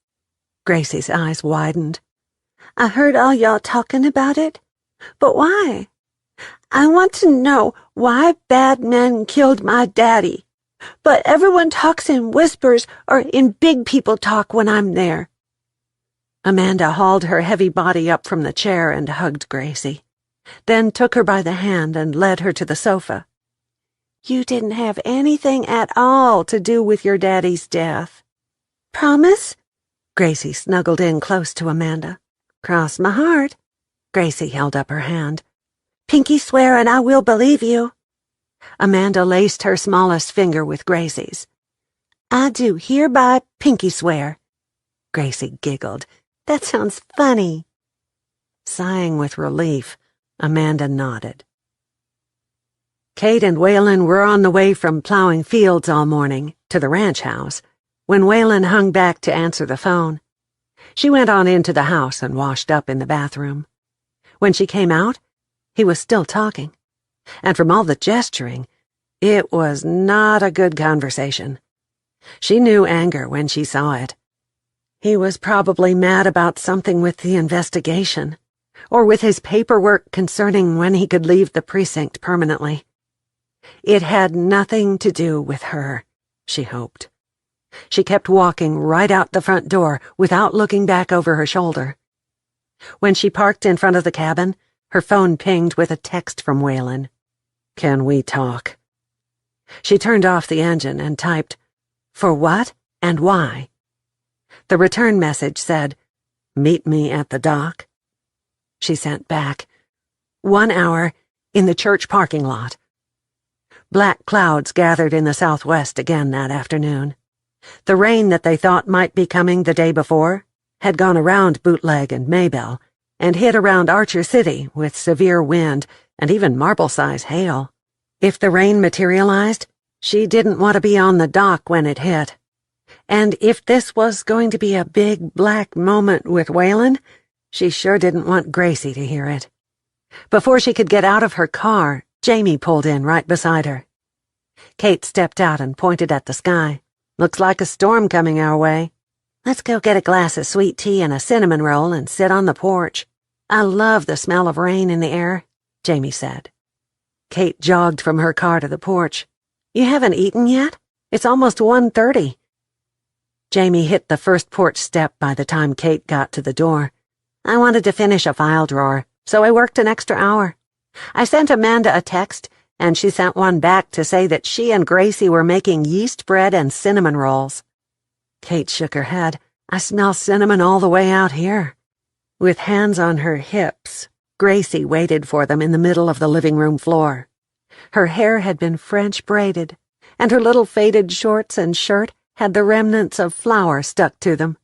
Gracie's eyes widened. I heard all y'all talking about it. But why? I want to know why bad men killed my daddy. But everyone talks in whispers or in big people talk when I'm there. Amanda hauled her heavy body up from the chair and hugged Gracie, then took her by the hand and led her to the sofa. You didn't have anything at all to do with your daddy's death. Promise? Gracie snuggled in close to Amanda. Cross my heart. Gracie held up her hand. Pinky swear and I will believe you. Amanda laced her smallest finger with Gracie's. I do hereby pinky swear. Gracie giggled. That sounds funny. Sighing with relief, Amanda nodded. Kate and Waylon were on the way from plowing fields all morning to to the ranch house when Waylon hung back to answer the phone. She went on into the house and washed up in the bathroom. When she came out, he was still talking, and from all the gesturing, it was not a good conversation. She knew anger when she saw it. He was probably mad about something with the investigation, or with his paperwork concerning when he could leave the precinct permanently. It had nothing to do with her, she hoped. She kept walking right out the front door without looking back over her shoulder. When she parked in front of the cabin, her phone pinged with a text from Waylon. "Can we talk?" She turned off the engine and typed, "For what and why?" The return message said, "Meet me at the dock." She sent back, "1 hour in the church parking lot." Black clouds gathered in the southwest again that afternoon. The rain that they thought might be coming the day before had gone around Bootleg and Maybelle and hit around Archer City with severe wind and even marble-size hail. If the rain materialized, she didn't want to be on the dock when it hit. And if this was going to be a big black moment with Waylon, she sure didn't want Gracie to hear it. Before she could get out of her car, Jamie pulled in right beside her. Kate stepped out and pointed at the sky. "Looks like a storm coming our way. Let's go get a glass of sweet tea and a cinnamon roll and sit on the porch. I love the smell of rain in the air," Jamie said. Kate jogged from her car to the porch. "You haven't eaten yet? It's almost 1:30. Jamie hit the first porch step by the time Kate got to the door. "I wanted to finish a file drawer, so I worked an extra hour. I sent Amanda a text, and she sent one back to say that she and Gracie were making yeast bread and cinnamon rolls." Kate shook her head. "I smell cinnamon all the way out here." With hands on her hips, Gracie waited for them in the middle of the living room floor. Her hair had been French braided, and her little faded shorts and shirt had the remnants of flour stuck to them.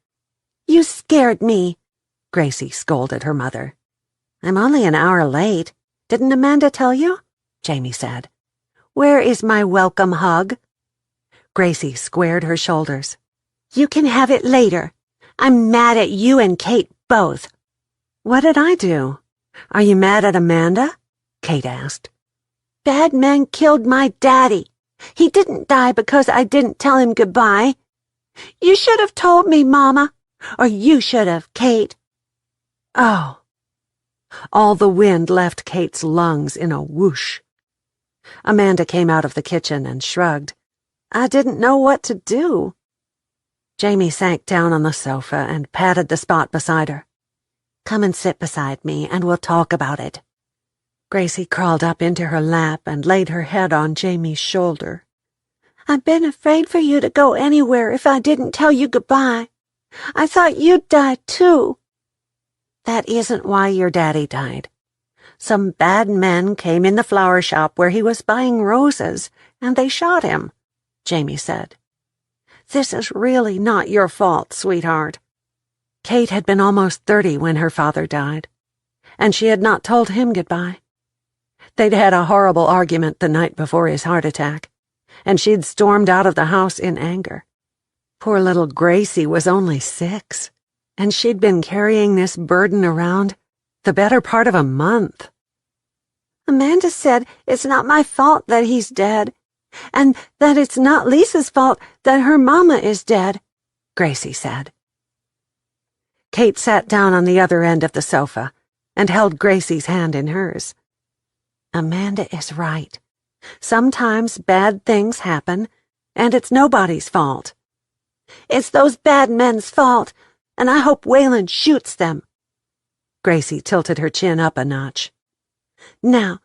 "You scared me," Gracie scolded her mother. "I'm only an hour late. Didn't Amanda tell you?" Jamie said. "Where is my welcome hug?" Gracie squared her shoulders. "You can have it later. I'm mad at you and Kate both." "What did I do? Are you mad at Amanda?" Kate asked. "Bad men killed my daddy. He didn't die because I didn't tell him goodbye. You should have told me, Mama. Or you should have, Kate." "Oh." All the wind left Kate's lungs in a whoosh. Amanda came out of the kitchen and shrugged. "I didn't know what to do." Jamie sank down on the sofa and patted the spot beside her. "Come and sit beside me, and we'll talk about it." Gracie crawled up into her lap and laid her head on Jamie's shoulder. "I've been afraid for you to go anywhere if I didn't tell you goodbye. I thought you'd die, too." "That isn't why your daddy died. Some bad men came in the flower shop where he was buying roses, and they shot him," Jamie said. "This is really not your fault, sweetheart." Kate had been almost 30 when her father died, and she had not told him goodbye. They'd had a horrible argument the night before his heart attack, and she'd stormed out of the house in anger. Poor little Gracie was only 6, and she'd been carrying this burden around the better part of a month. "Amanda said it's not my fault that he's dead, and that it's not Lisa's fault that her mama is dead," Gracie said. Kate sat down on the other end of the sofa and held Gracie's hand in hers. "Amanda is right. Sometimes bad things happen, and it's nobody's fault." "It's those bad men's fault, and I hope Waylon shoots them." Gracie tilted her chin up a notch. "Now,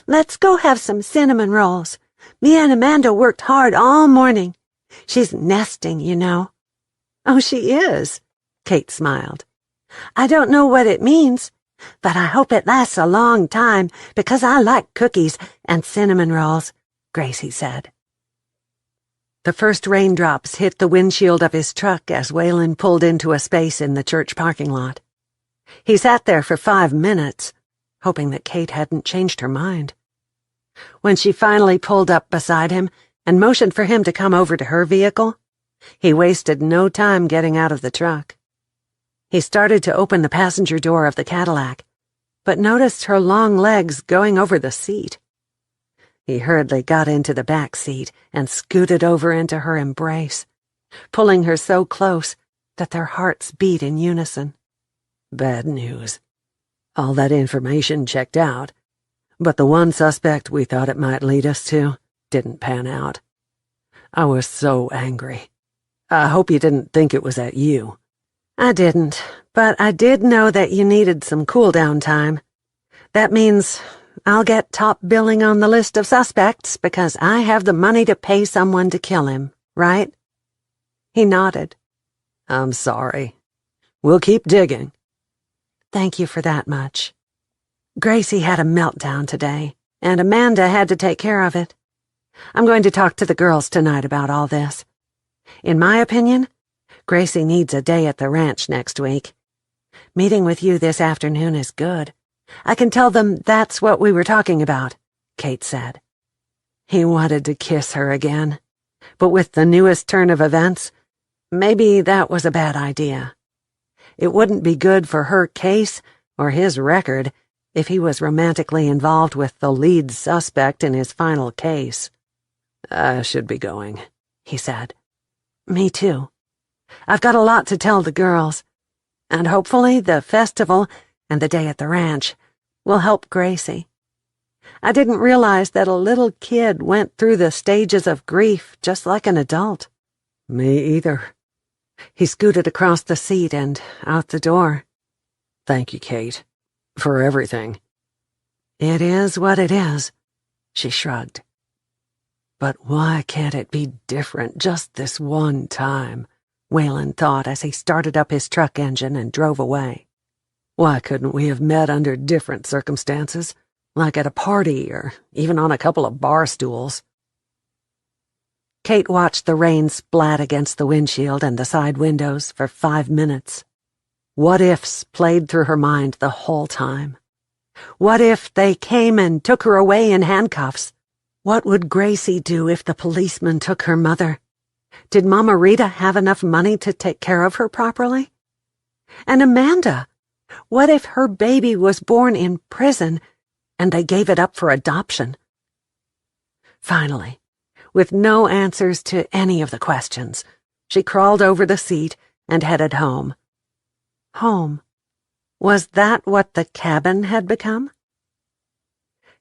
let's go have some cinnamon rolls. Me and Amanda worked hard all morning. She's nesting, you know." "Oh, she is," Kate smiled. "I don't know what it means, but I hope it lasts a long time because I like cookies and cinnamon rolls," Gracie said. The first raindrops hit the windshield of his truck as Waylon pulled into a space in the church parking lot. He sat there for 5 minutes, hoping that Kate hadn't changed her mind. When she finally pulled up beside him, and motioned for him to come over to her vehicle, he wasted no time getting out of the truck. He started to open the passenger door of the Cadillac, but noticed her long legs going over the seat. He hurriedly got into the back seat and scooted over into her embrace, pulling her so close that their hearts beat in unison. Bad news. All that information checked out, but the one suspect we thought it might lead us to didn't pan out. I was so angry. I hope you didn't think it was at you. I didn't, but I did know that you needed some cool-down time. That means I'll get top billing on the list of suspects because I have the money to pay someone to kill him, right? He nodded. I'm sorry. We'll keep digging. Thank you for that much. Gracie had a meltdown today, and Amanda had to take care of it. I'm going to talk to the girls tonight about all this. In my opinion, Gracie needs a day at the ranch next week. Meeting with you this afternoon is good. I can tell them that's what we were talking about, Kate said. He wanted to kiss her again, but with the newest turn of events, maybe that was a bad idea. It wouldn't be good for her case or his record if he was romantically involved with the lead suspect in his final case. I should be going, he said. Me too. I've got a lot to tell the girls, and hopefully the festival and the day at the ranch will help Gracie. I didn't realize that a little kid went through the stages of grief just like an adult. Me either. He scooted across the seat and out the door. Thank you, Kate, for everything. It is what it is, she shrugged. But why can't it be different just this one time? Waylon thought as he started up his truck engine and drove away. Why couldn't we have met under different circumstances, like at a party or even on a couple of bar stools? Kate watched the rain splat against the windshield and the side windows for 5 minutes. What-ifs played through her mind the whole time. What if they came and took her away in handcuffs? What would Gracie do if the policeman took her mother? Did Mama Rita have enough money to take care of her properly? And Amanda, what if her baby was born in prison and they gave it up for adoption? Finally, with no answers to any of the questions, she crawled over the seat and headed home. Home. Was that what the cabin had become?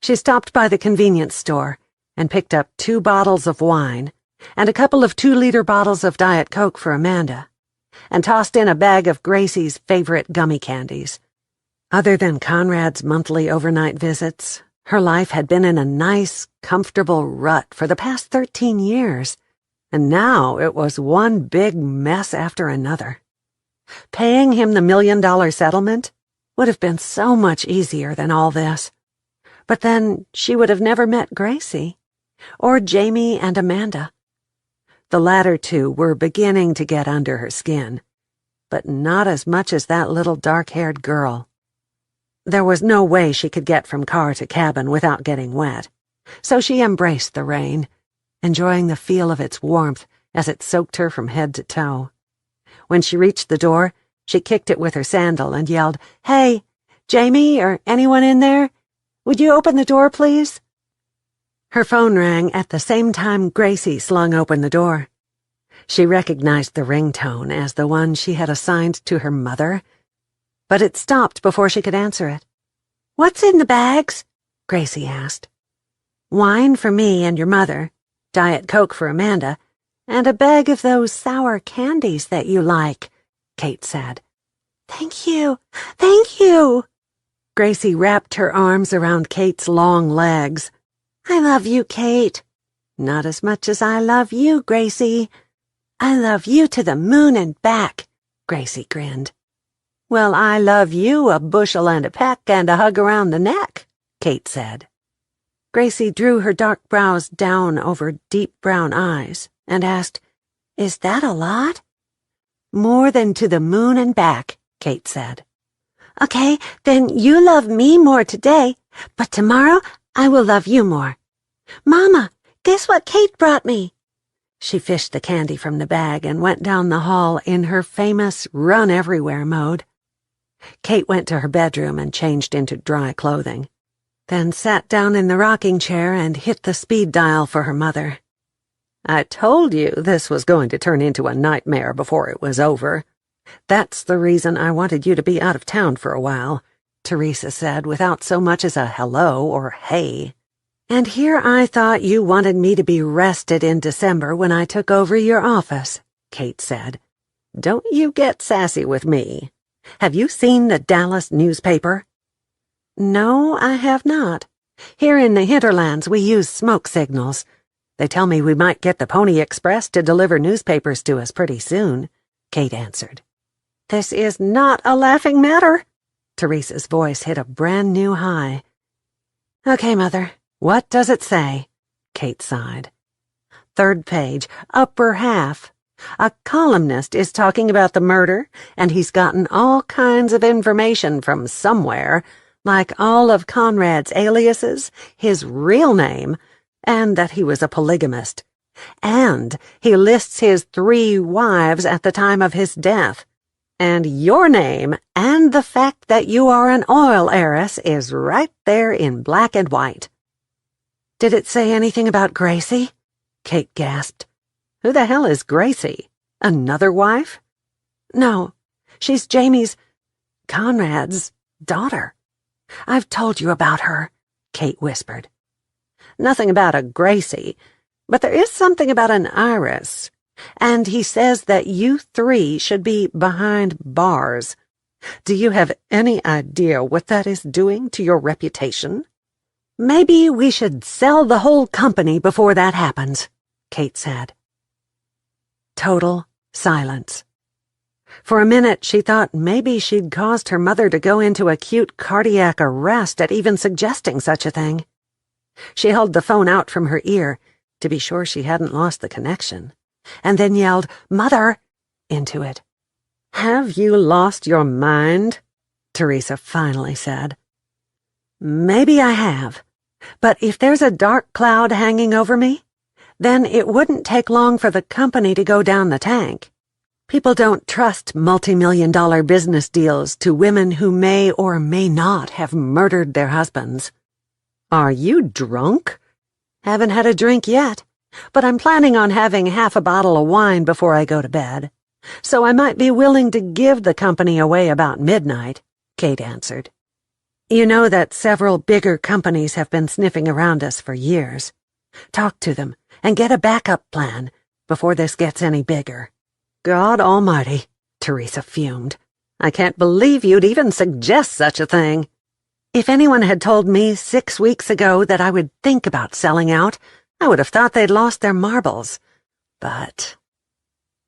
She stopped by the convenience store and picked up 2 bottles of wine and a couple of 2-liter bottles of Diet Coke for Amanda, and tossed in a bag of Gracie's favorite gummy candies. Other than Conrad's monthly overnight visits, her life had been in a nice, comfortable rut for the past 13 years, and now it was one big mess after another. Paying him the $1 million settlement would have been so much easier than all this. But then she would have never met Gracie, or Jamie and Amanda. The latter 2 were beginning to get under her skin, but not as much as that little dark-haired girl. There was no way she could get from car to cabin without getting wet, so she embraced the rain, enjoying the feel of its warmth as it soaked her from head to toe. When she reached the door, she kicked it with her sandal and yelled, "Hey, Jamie or anyone in there? Would you open the door, please?" Her phone rang at the same time Gracie slung open the door. She recognized the ringtone as the one she had assigned to her mother, but it stopped before she could answer it. "What's in the bags?" Gracie asked. "Wine for me and your mother, Diet Coke for Amanda, and a bag of those sour candies that you like," Kate said. "Thank you, thank you." Gracie wrapped her arms around Kate's long legs. "I love you, Kate. Not as much as I love you, Gracie. I love you to the moon and back," Gracie grinned. "Well, I love you a bushel and a peck and a hug around the neck," Kate said. Gracie drew her dark brows down over deep brown eyes and asked, "Is that a lot?" "More than to the moon and back," Kate said. "Okay, then you love me more today, but tomorrow I will love you more. Mama, Guess what Kate brought me? She fished the candy from the bag and went down the hall in her famous run-everywhere mode. Kate went to her bedroom and changed into dry clothing, then sat down in the rocking chair and hit the speed dial for her mother. "I told you this was going to turn into a nightmare before it was over. That's the reason I wanted you to be out of town for a while," Teresa said without so much as a hello or hey. "And here I thought you wanted me to be rested in December when I took over your office," Kate said. "Don't you get sassy with me. Have you seen the Dallas newspaper?" "No, I have not. Here in the hinterlands we use smoke signals. They tell me we might get the Pony Express to deliver newspapers to us pretty soon," Kate answered. "This is not a laughing matter." Teresa's voice hit a brand new high. "Okay, Mother, what does it say?" Kate sighed. "Third page, upper half. A columnist is talking about the murder, and he's gotten all kinds of information from somewhere, like all of Conrad's aliases, his real name, and that he was a polygamist. And he lists his 3 wives at the time of his death. And your name and the fact that you are an oil heiress is right there in black and white." "Did it say anything about Gracie?" Kate gasped. "Who the hell is Gracie? Another wife?" "No, she's Conrad's daughter. I've told you about her," Kate whispered. "Nothing about a Gracie, but there is something about an Iris. And he says that you 3 should be behind bars. Do you have any idea what that is doing to your reputation?" "Maybe we should sell the whole company before that happens," Kate said. Total silence. For a minute she thought maybe she'd caused her mother to go into acute cardiac arrest at even suggesting such a thing. She held the phone out from her ear to be sure she hadn't lost the connection, and then yelled, "Mother!" into it. "Have you lost your mind?" Teresa finally said. "Maybe I have, but if there's a dark cloud hanging over me, then it wouldn't take long for the company to go down the tank. People don't trust multi-million-dollar business deals to women who may or may not have murdered their husbands." "Are you drunk?" "Haven't had a drink yet, but I'm planning on having half a bottle of wine before I go to bed, so I might be willing to give the company away about midnight," Kate answered. "You know that several bigger companies have been sniffing around us for years. Talk to them and get a backup plan before this gets any bigger." "God almighty," Teresa fumed. "I can't believe you'd even suggest such a thing. If anyone had told me 6 weeks ago that I would think about selling out, I would have thought they'd lost their marbles. But—"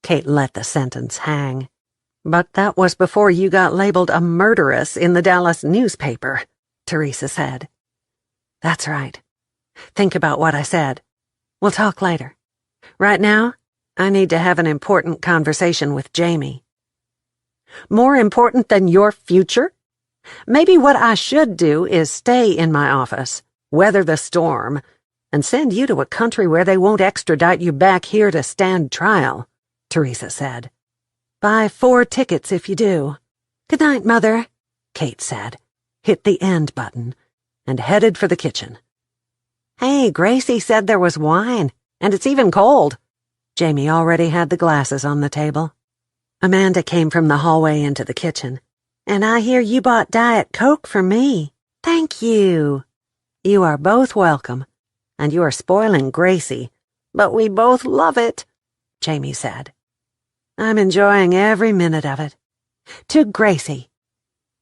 Kate let the sentence hang. "But that was before you got labeled a murderess in the Dallas newspaper," Teresa said. "That's right. Think about what I said. We'll talk later. Right now, I need to have an important conversation with Jamie." "More important than your future? Maybe what I should do is stay in my office, weather the storm, and send you to a country where they won't extradite you back here to stand trial," Teresa said. "Buy 4 tickets if you do." "Good night, Mother," Kate said, hit the end button, and headed for the kitchen. "Hey, Gracie said there was wine, and it's even cold." Jamie already had the glasses on the table. Amanda came from the hallway into the kitchen. "And I hear you bought Diet Coke for me. Thank you." "You are both welcome, and you are spoiling Gracie, but we both love it," Jamie said. "I'm enjoying every minute of it. To Gracie."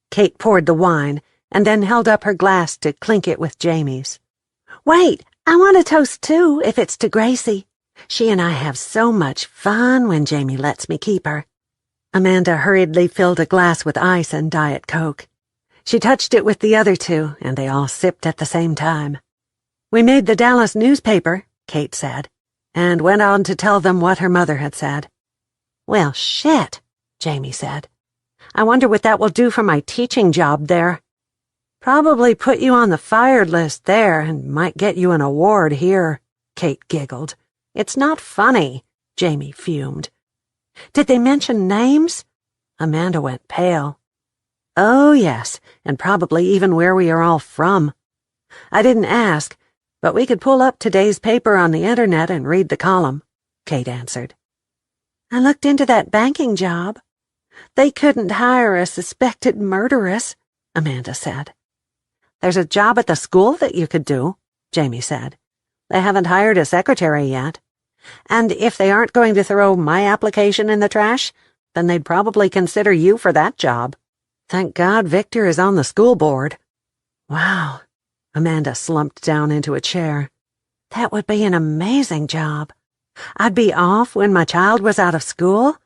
Kate poured the wine and then held up her glass to clink it with Jamie's. "Wait, I want to toast too, if it's to Gracie. She and I have so much fun when Jamie lets me keep her." Amanda hurriedly filled a glass with ice and Diet Coke. She touched it with the other 2, and they all sipped at the same time. "We made the Dallas newspaper," Kate said, and went on to tell them what her mother had said. "Well, shit," Jamie said. "I wonder what that will do for my teaching job there. Probably put you on the fired list there and might get you an award here." Kate giggled. It's not funny, Jamie fumed. Did they mention names? Amanda went pale. Oh, yes, and probably even where we are all from. I didn't ask, but we could pull up today's paper on the internet and read the column, Kate answered. I looked into that banking job. They couldn't hire a suspected murderess, Amanda said. There's a job at the school that you could do, Jamie said. They haven't hired a secretary yet. And if they aren't going to throw my application in the trash, then they'd probably consider you for that job. Thank God Victor is on the school board. Wow. Amanda slumped down into a chair. That would be an amazing job. I'd be off when my child was out of school,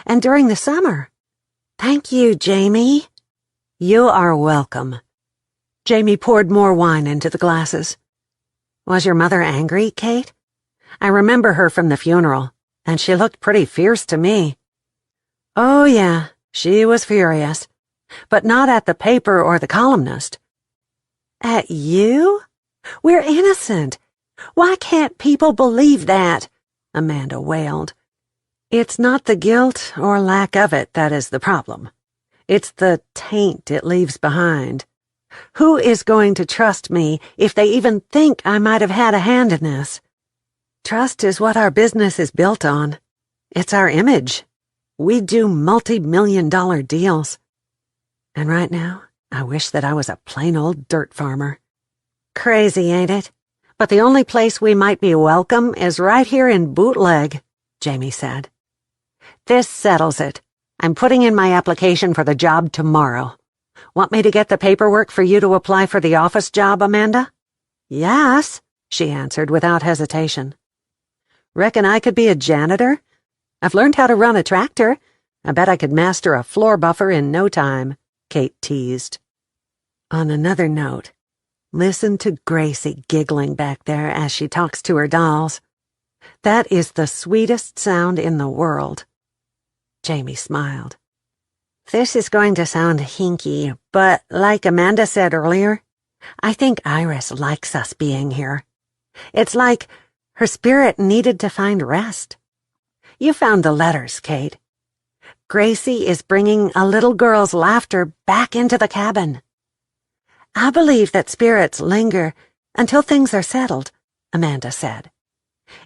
and during the summer. Thank you, Jamie. You are welcome. Jamie poured more wine into the glasses. Was your mother angry, Kate? I remember her from the funeral, and she looked pretty fierce to me. Oh, yeah, she was furious, but not at the paper or the columnist. At you? We're innocent. Why can't people believe that? Amanda wailed. It's not the guilt or lack of it that is the problem. It's the taint it leaves behind. Who is going to trust me if they even think I might have had a hand in this? Trust is what our business is built on. It's our image. We do multi-million-dollar deals. And right now, I wish that I was a plain old dirt farmer. Crazy, ain't it? But the only place we might be welcome is right here in Bootleg, Jamie said. This settles it. I'm putting in my application for the job tomorrow. Want me to get the paperwork for you to apply for the office job, Amanda? Yes, she answered without hesitation. Reckon I could be a janitor? I've learned how to run a tractor. I bet I could master a floor buffer in no time, Kate teased. On another note, listen to Gracie giggling back there as she talks to her dolls. That is the sweetest sound in the world. Jamie smiled. This is going to sound hinky, but like Amanda said earlier, I think Iris likes us being here. It's like her spirit needed to find rest. You found the letters, Kate. Gracie is bringing a little girl's laughter back into the cabin. I believe that spirits linger until things are settled, Amanda said.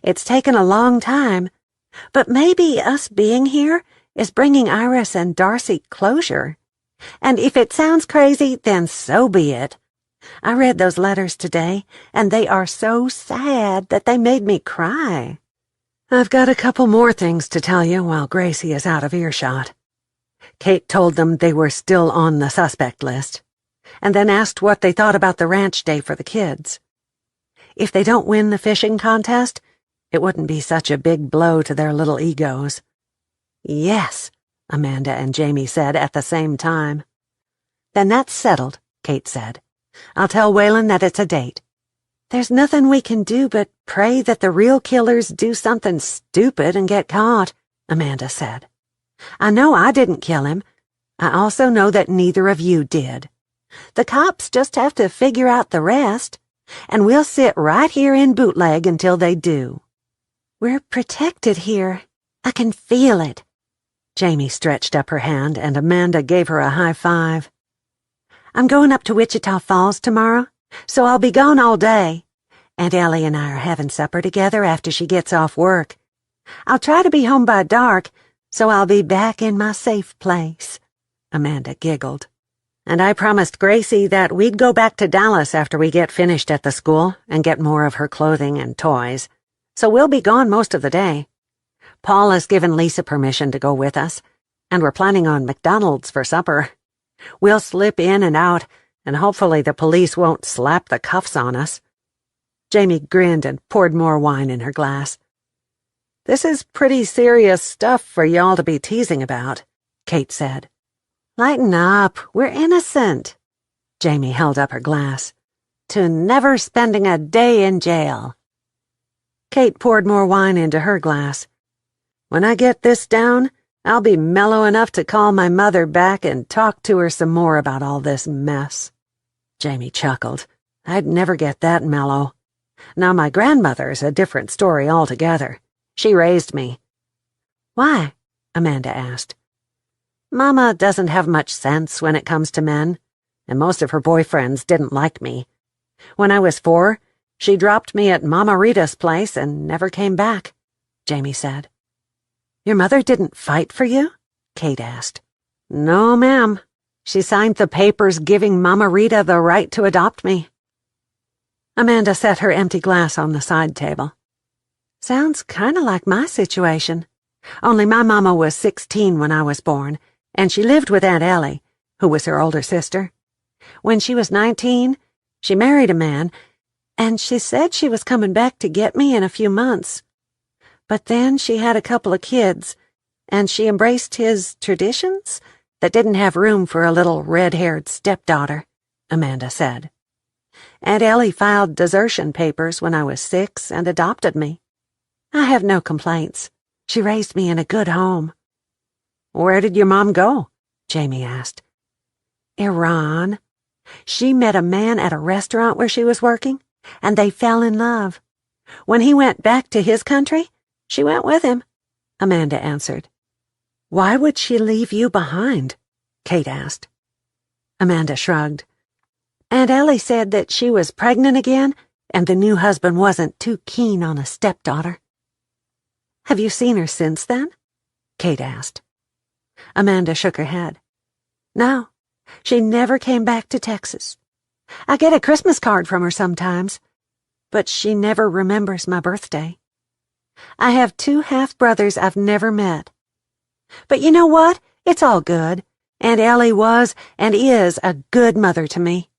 It's taken a long time, but maybe us being here is bringing Iris and Darcy closure. And if it sounds crazy, then so be it. I read those letters today, and they are so sad that they made me cry. I've got a couple more things to tell you while Gracie is out of earshot. Kate told them they were still on the suspect list, and then asked what they thought about the ranch day for the kids. If they don't win the fishing contest, it wouldn't be such a big blow to their little egos. Yes, Amanda and Jamie said at the same time. Then that's settled, Kate said. I'll tell Waylon that it's a date. There's nothing we can do but pray that the real killers do something stupid and get caught, Amanda said. I know I didn't kill him. I also know that neither of you did. The cops just have to figure out the rest, and we'll sit right here in Bootleg until they do. We're protected here. I can feel it. Jamie stretched up her hand, and Amanda gave her a high five. I'm going up to Wichita Falls tomorrow, so I'll be gone all day. Aunt Ellie and I are having supper together after she gets off work. I'll try to be home by dark, so I'll be back in my safe place. Amanda giggled. And I promised Gracie that we'd go back to Dallas after we get finished at the school and get more of her clothing and toys, so we'll be gone most of the day. Paul has given Lisa permission to go with us, and we're planning on McDonald's for supper. We'll slip in and out, and hopefully the police won't slap the cuffs on us. Jamie grinned and poured more wine in her glass. This is pretty serious stuff for y'all to be teasing about, Kate said. Lighten up, we're innocent. Jamie held up her glass. To never spending a day in jail. Kate poured more wine into her glass. When I get this down, I'll be mellow enough to call my mother back and talk to her some more about all this mess. Jamie chuckled. I'd never get that mellow. Now, my grandmother's a different story altogether. She raised me." "Why?" Amanda asked. "Mama doesn't have much sense when it comes to men, and most of her boyfriends didn't like me. When I was 4, she dropped me at Mama Rita's place and never came back," Jamie said. "Your mother didn't fight for you?" Kate asked. "No, ma'am. She signed the papers giving Mama Rita the right to adopt me." Amanda set her empty glass on the side table. "Sounds kind of like my situation. Only my mama was 16 when I was born, and she lived with Aunt Ellie, who was her older sister. When she was 19, she married a man, and she said she was coming back to get me in a few months. But then she had a couple of kids, and she embraced his traditions that didn't have room for a little red-haired stepdaughter," Amanda said. "Aunt Ellie filed desertion papers when I was 6 and adopted me. I have no complaints. She raised me in a good home." "Where did your mom go?" Jamie asked. "Iran. She met a man at a restaurant where she was working, and they fell in love. When he went back to his country, she went with him," Amanda answered. "Why would she leave you behind?" Kate asked. Amanda shrugged. "Aunt Ellie said that she was pregnant again, and the new husband wasn't too keen on a stepdaughter." "Have you seen her since then?" Kate asked. Amanda shook her head. "No, she never came back to Texas. I get a Christmas card from her sometimes, but she never remembers my birthday. I have 2 half-brothers I've never met. But you know what? It's all good. Aunt Ellie was and is a good mother to me."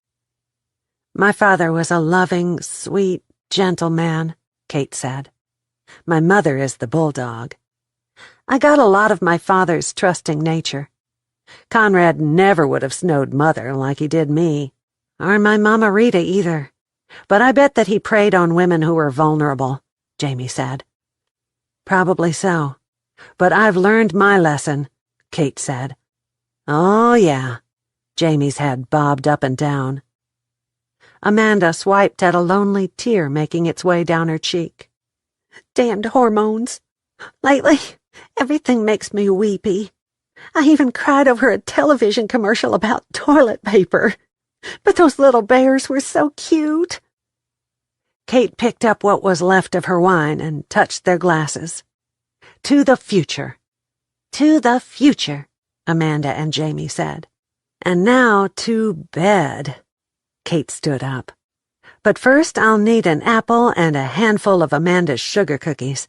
"My father was a loving, sweet, gentle man," Kate said. "My mother is the bulldog. I got a lot of my father's trusting nature. Conrad never would have snowed Mother like he did me, or my Mama Rita either. But I bet that he preyed on women who were vulnerable," Jamie said. "Probably so. But I've learned my lesson," Kate said. "Oh, yeah." Jamie's head bobbed up and down. Amanda swiped at a lonely tear making its way down her cheek. "Damned hormones. Lately, everything makes me weepy. I even cried over a television commercial about toilet paper. But those little bears were so cute." Kate picked up what was left of her wine and touched their glasses. "To the future. To the future," Amanda and Jamie said. "And now to bed." Kate stood up. "But first I'll need an apple and a handful of Amanda's sugar cookies."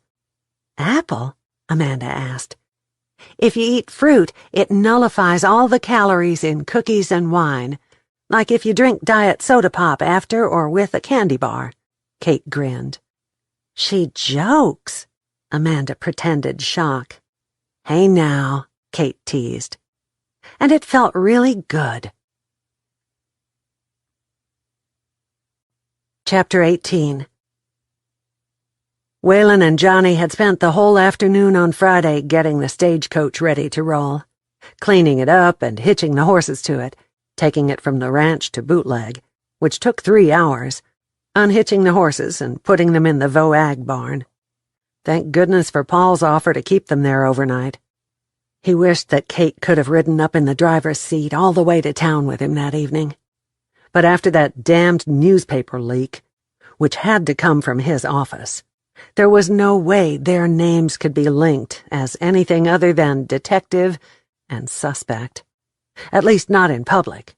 "Apple?" Amanda asked. "If you eat fruit, it nullifies all the calories in cookies and wine, like if you drink diet soda pop after or with a candy bar." Kate grinned. "She jokes," Amanda pretended shock. "Hey now," Kate teased. And it felt really good. Chapter 18. Waylon and Johnny had spent the whole afternoon on Friday getting the stagecoach ready to roll, cleaning it up and hitching the horses to it, taking it from the ranch to Bootleg, which took 3 hours, unhitching the horses and putting them in the Voag barn. Thank goodness for Paul's offer to keep them there overnight. He wished that Kate could have ridden up in the driver's seat all the way to town with him that evening. But after that damned newspaper leak, which had to come from his office, there was no way their names could be linked as anything other than detective and suspect. At least not in public.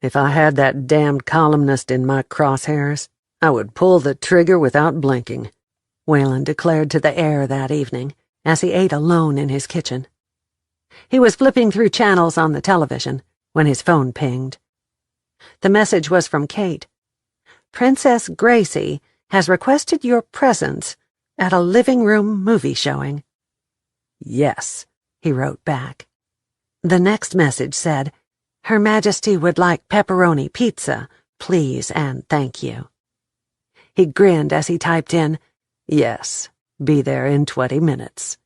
If I had that damned columnist in my crosshairs, I would pull the trigger without blinking, Waylon declared to the air that evening as he ate alone in his kitchen. He was flipping through channels on the television when his phone pinged. The message was from Kate. "Princess Gracie has requested your presence at a living room movie showing." "Yes," he wrote back. The next message said, "Her Majesty would like pepperoni pizza, please and thank you." He grinned as he typed in, "Yes, be there in 20 minutes."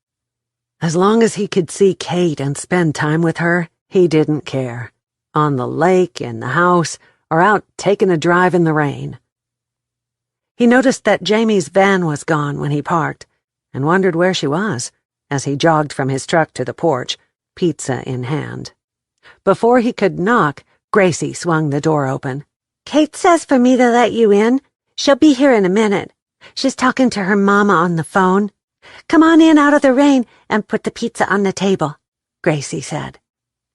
As long as he could see Kate and spend time with her, he didn't care. On the lake, in the house, or out taking a drive in the rain. He noticed that Jamie's van was gone when he parked, and wondered where she was, as he jogged from his truck to the porch, pizza in hand. Before he could knock, Gracie swung the door open. "Kate says for me to let you in. She'll be here in a minute. She's talking to her mama on the phone. Come on in out of the rain and put the pizza on the table," Gracie said.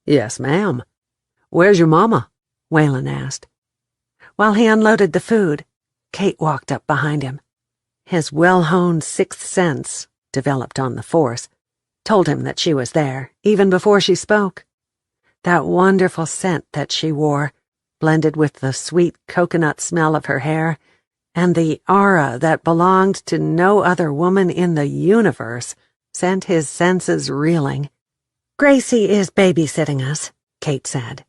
"Yes, ma'am." "Where's your mama?" Waylon asked. While he unloaded the food, Kate walked up behind him. His well-honed sixth sense, developed on the force, told him that she was there, even before she spoke. That wonderful scent that she wore, blended with the sweet coconut smell of her hair, and the aura that belonged to no other woman in the universe, sent his senses reeling. "Gracie is babysitting us," Kate said.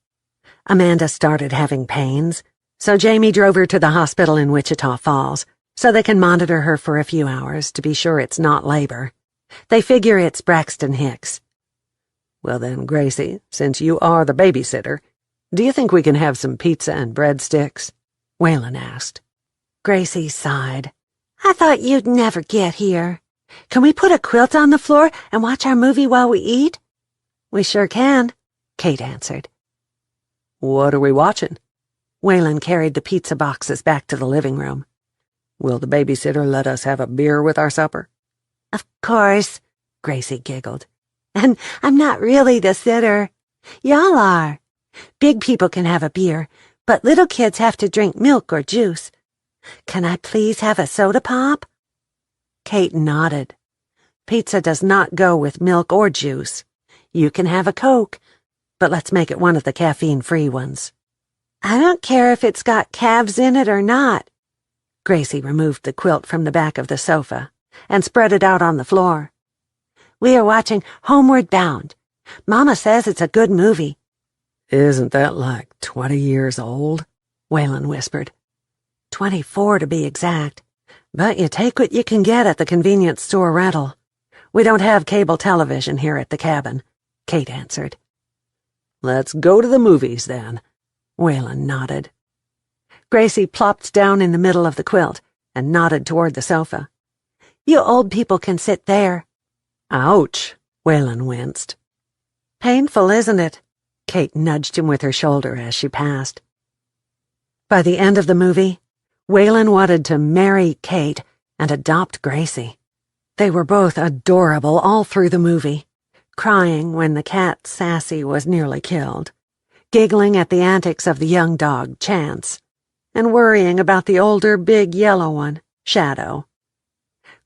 "Amanda started having pains, so Jamie drove her to the hospital in Wichita Falls, so they can monitor her for a few hours to be sure it's not labor. They figure it's Braxton Hicks." "Well then, Gracie, since you are the babysitter, do you think we can have some pizza and breadsticks?" Waylon asked. Gracie sighed. "I thought you'd never get here. Can we put a quilt on the floor and watch our movie while we eat?" "We sure can," Kate answered. "What are we watching?" Waylon carried the pizza boxes back to the living room. "Will the babysitter let us have a beer with our supper?" "Of course," Gracie giggled. "And I'm not really the sitter. Y'all are. Big people can have a beer, but little kids have to drink milk or juice. Can I please have a soda pop?" Kate nodded. "Pizza does not go with milk or juice. You can have a Coke, but let's make it one of the caffeine-free ones." "I don't care if it's got calves in it or not." Gracie removed the quilt from the back of the sofa and spread it out on the floor. "We are watching Homeward Bound. Mama says it's a good movie." "Isn't that like 20 years old?" Waylon whispered. 24 to be exact, but you take what you can get at the convenience store rental. We don't have cable television here at the cabin, Kate answered. "Let's go to the movies, then." Waylon nodded. Gracie plopped down in the middle of the quilt and nodded toward the sofa. "You old people can sit there." "Ouch," Waylon winced. "Painful, isn't it?" Kate nudged him with her shoulder as she passed. By the end of the movie, Waylon wanted to marry Kate and adopt Gracie. They were both adorable all through the movie, crying when the cat Sassy was nearly killed, giggling at the antics of the young dog Chance, and worrying about the older big yellow one, Shadow.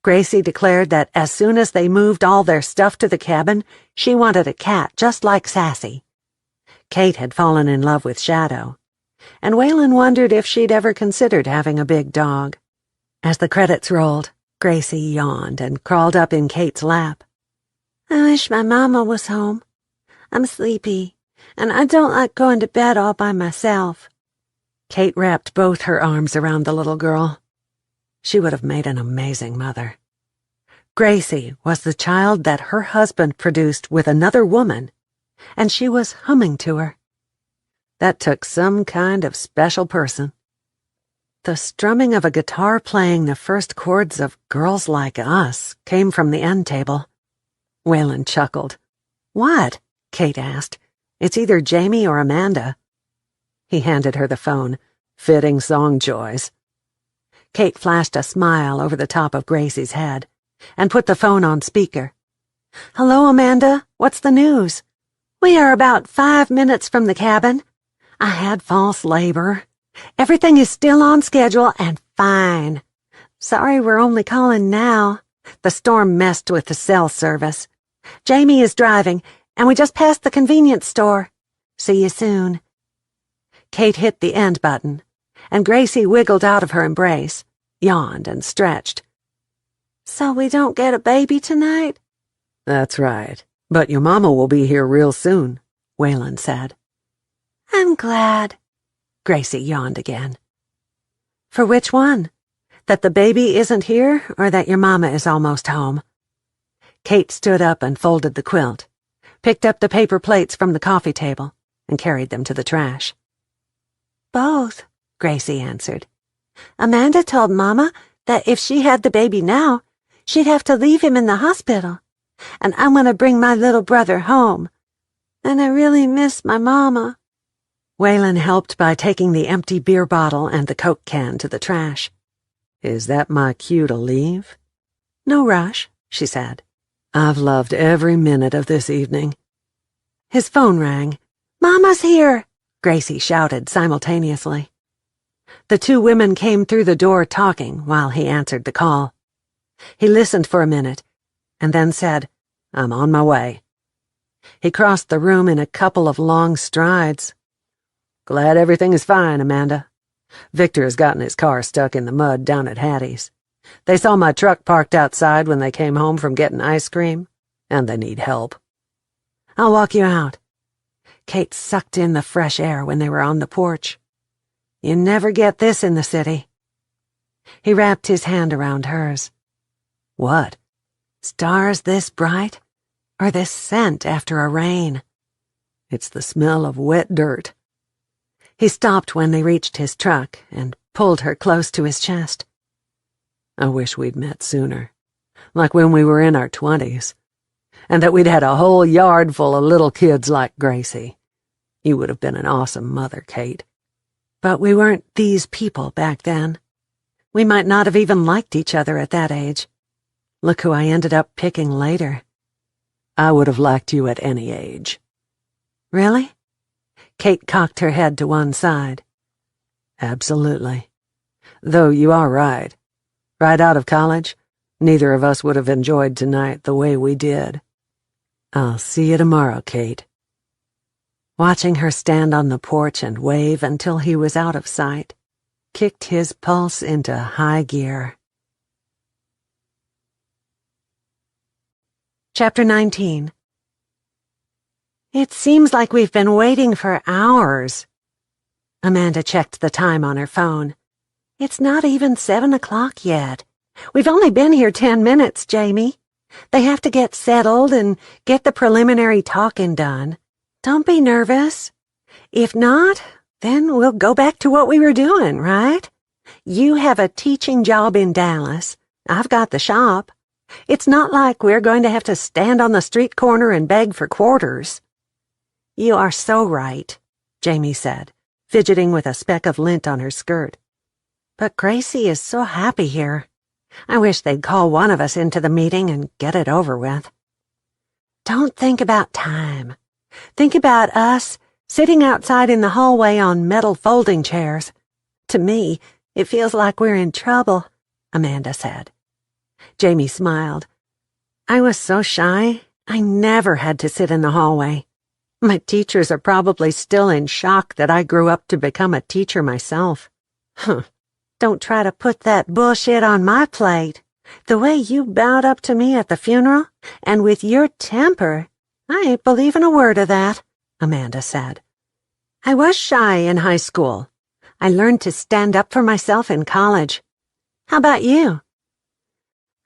Gracie declared that as soon as they moved all their stuff to the cabin, she wanted a cat just like Sassy. Kate had fallen in love with Shadow, and Waylon wondered if she'd ever considered having a big dog. As the credits rolled, Gracie yawned and crawled up in Kate's lap. "I wish my mama was home. I'm sleepy, and I don't like going to bed all by myself." Kate wrapped both her arms around the little girl. She would have made an amazing mother. Gracie was the child that her husband produced with another woman, and she was humming to her. That took some kind of special person. The strumming of a guitar playing the first chords of Girls Like Us came from the end table. Waylon chuckled. "What?" Kate asked. "It's either Jamie or Amanda." He handed her the phone. "Fitting song choice." Kate flashed a smile over the top of Gracie's head and put the phone on speaker. "Hello, Amanda. What's the news?" "We are about 5 minutes from the cabin. I had false labor. Everything is still on schedule and fine. Sorry we're only calling now. The storm messed with the cell service. Jamie is driving, and we just passed the convenience store. See you soon." Kate hit the end button, and Gracie wiggled out of her embrace, yawned and stretched. "So we don't get a baby tonight?" "That's right. But your mama will be here real soon," Waylon said. "I'm glad." Gracie yawned again. "For which one? That the baby isn't here, or that your mama is almost home?" Kate stood up and folded the quilt, picked up the paper plates from the coffee table, and carried them to the trash. "Both," Gracie answered. Amanda told Mama that if she had the baby now, she'd have to leave him in the hospital. And I'm going to bring my little brother home. And I really miss my Mama." Waylon helped by taking the empty beer bottle and the Coke can to the trash. "Is that my cue to leave?" "No rush," she said. "I've loved every minute of this evening." His phone rang. "Mama's here," Gracie shouted simultaneously. The two women came through the door talking while he answered the call. He listened for a minute, and then said, "I'm on my way." He crossed the room in a couple of long strides. "Glad everything is fine, Amanda. Victor has gotten his car stuck in the mud down at Hattie's. They saw my truck parked outside when they came home from getting ice cream, and they need help. I'll walk you out." Kate sucked in the fresh air when they were on the porch. "You never get this in the city." He wrapped his hand around hers. "What? Stars this bright? Or this scent after a rain?" "It's the smell of wet dirt." He stopped when they reached his truck and pulled her close to his chest. "I wish we'd met sooner, like when we were in our 20s, and that we'd had a whole yard full of little kids like Gracie. You would have been an awesome mother, Kate. But we weren't these people back then. We might not have even liked each other at that age. Look who I ended up picking later. I would have liked you at any age." "Really?" Kate cocked her head to one side. "Absolutely. Though you are right. Right out of college, neither of us would have enjoyed tonight the way we did. I'll see you tomorrow, Kate." Watching her stand on the porch and wave until he was out of sight kicked his pulse into high gear. Chapter 19. "It seems like we've been waiting for hours." Amanda checked the time on her phone. "It's not even 7 o'clock yet. We've only been here 10 minutes, Jamie. They have to get settled and get the preliminary talking done. Don't be nervous. If not, then we'll go back to what we were doing, right? You have a teaching job in Dallas. I've got the shop. It's not like we're going to have to stand on the street corner and beg for quarters." "You are so right," Jamie said, fidgeting with a speck of lint on her skirt. "But Gracie is so happy here. I wish they'd call one of us into the meeting and get it over with." "Don't think about time. Think about us sitting outside in the hallway on metal folding chairs. To me, it feels like we're in trouble," Amanda said. Jamie smiled. "I was so shy, I never had to sit in the hallway. My teachers are probably still in shock that I grew up to become a teacher myself." "Huh. Don't try to put that bullshit on my plate. The way you bowed up to me at the funeral, and with your temper, I ain't believing a word of that," Amanda said. "I was shy in high school. I learned to stand up for myself in college. How about you?"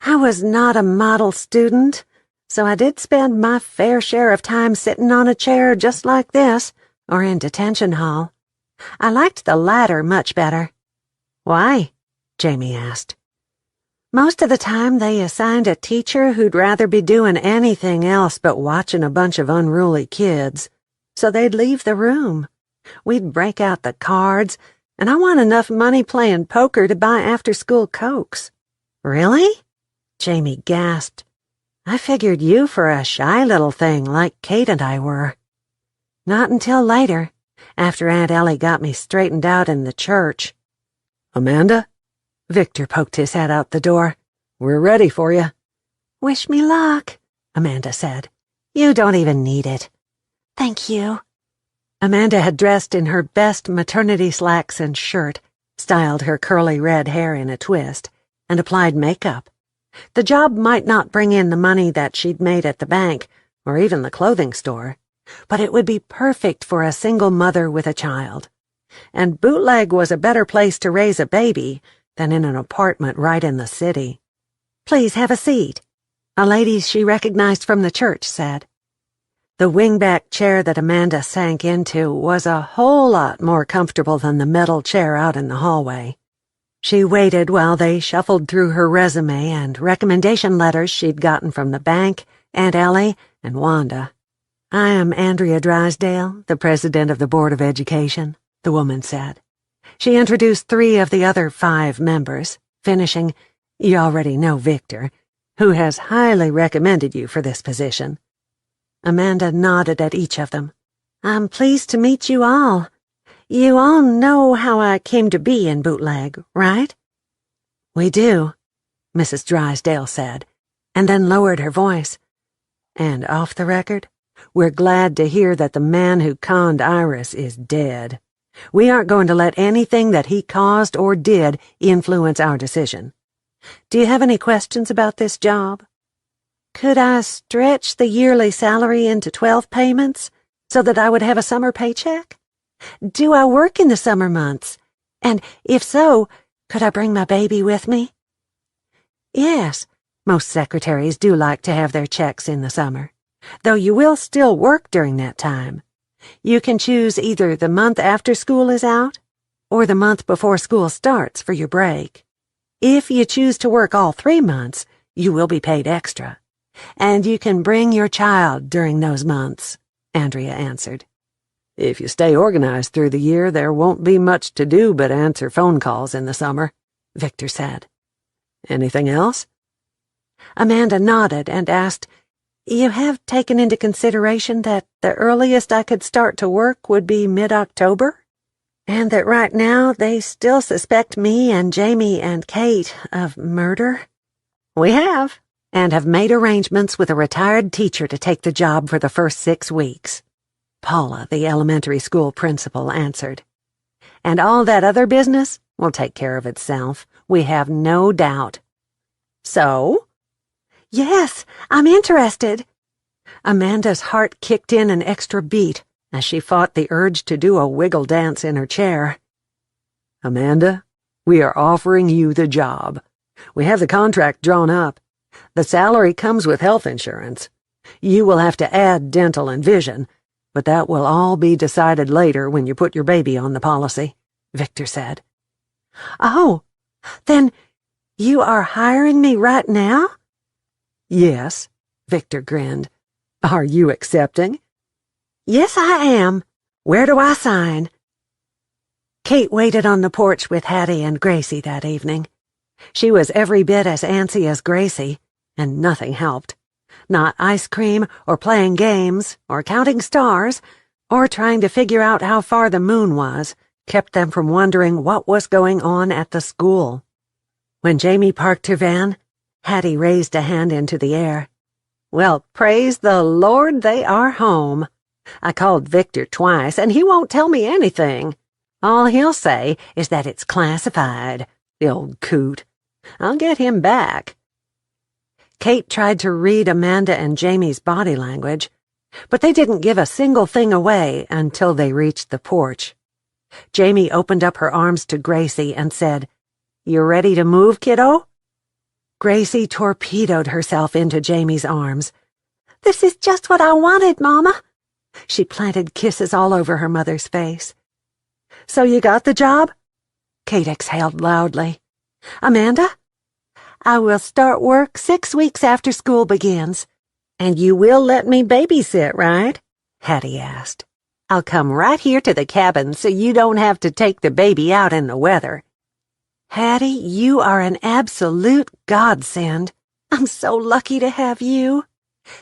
"I was not a model student, so I did spend my fair share of time sitting on a chair just like this, or in detention hall. I liked the latter much better." "Why?" Jamie asked. "Most of the time they assigned a teacher who'd rather be doing anything else but watching a bunch of unruly kids, so they'd leave the room. We'd break out the cards, and I want enough money playing poker to buy after-school Cokes." "Really?" Jamie gasped. "I figured you for a shy little thing like Kate and I were." "Not until later, after Aunt Ellie got me straightened out in the church." "Amanda?" Victor poked his head out the door. "We're ready for you." "Wish me luck," Amanda said. "You don't even need it." "Thank you." Amanda had dressed in her best maternity slacks and shirt, styled her curly red hair in a twist, and applied makeup. The job might not bring in the money that she'd made at the bank, or even the clothing store, but it would be perfect for a single mother with a child. And Bootleg was a better place to raise a baby than in an apartment right in the city. "Please have a seat," a lady she recognized from the church said. The wingback chair that Amanda sank into was a whole lot more comfortable than the metal chair out in the hallway. She waited while they shuffled through her resume and recommendation letters she'd gotten from the bank, Aunt Ellie, and Wanda. "I am Andrea Drysdale, the president of the Board of Education," the woman said. She introduced 3 of the other 5 members, finishing, "You already know Victor, who has highly recommended you for this position." Amanda nodded at each of them. "I'm pleased to meet you all. You all know how I came to be in Bootleg, right?" "We do," Mrs. Drysdale said, and then lowered her voice. "And off the record, we're glad to hear that the man who conned Iris is dead. We aren't going to let anything that he caused or did influence our decision. Do you have any questions about this job?" "Could I stretch the yearly salary into 12 payments so that I would have a summer paycheck? Do I work in the summer months? And if so, could I bring my baby with me?" "Yes, most secretaries do like to have their checks in the summer, though you will still work during that time. You can choose either the month after school is out or the month before school starts for your break. If you choose to work all 3 months, you will be paid extra, and you can bring your child during those months," Andrea answered. If you stay organized through the year, there won't be much to do but answer phone calls in the summer, Victor said. "Anything else?" Amanda nodded and asked, "You have taken into consideration that the earliest I could start to work would be mid-October? And that right now they still suspect me and Jamie and Kate of murder?" "We have, and have made arrangements with a retired teacher to take the job for the first 6 weeks. Paula, the elementary school principal, answered. "And all that other business will take care of itself, we have no doubt." "So?" "Yes, I'm interested." Amanda's heart kicked in an extra beat as she fought the urge to do a wiggle dance in her chair. "Amanda, we are offering you the job. We have the contract drawn up. The salary comes with health insurance. You will have to add dental and vision, but that will all be decided later when you put your baby on the policy," Victor said. "Oh, then you are hiring me right now?" "Yes," Victor grinned. "Are you accepting?" "Yes, I am. Where do I sign?" Kate waited on the porch with Hattie and Gracie that evening. She was every bit as antsy as Gracie, and nothing helped. Not ice cream, or playing games, or counting stars, or trying to figure out how far the moon was, kept them from wondering what was going on at the school. When Jamie parked her van, Hattie raised a hand into the air. "Well, praise the Lord, they are home. I called Victor twice, and he won't tell me anything. All he'll say is that it's classified, the old coot. I'll get him back." Kate tried to read Amanda and Jamie's body language, but they didn't give a single thing away until they reached the porch. Jamie opened up her arms to Gracie and said, "You ready to move, kiddo?" Gracie torpedoed herself into Jamie's arms. "This is just what I wanted, Mama." She planted kisses all over her mother's face. "So you got the job?" Kate exhaled loudly. "Amanda? I will start work 6 weeks after school begins. And you will let me babysit, right?" Hattie asked. "I'll come right here to the cabin so you don't have to take the baby out in the weather." "Hattie, you are an absolute godsend. I'm so lucky to have you.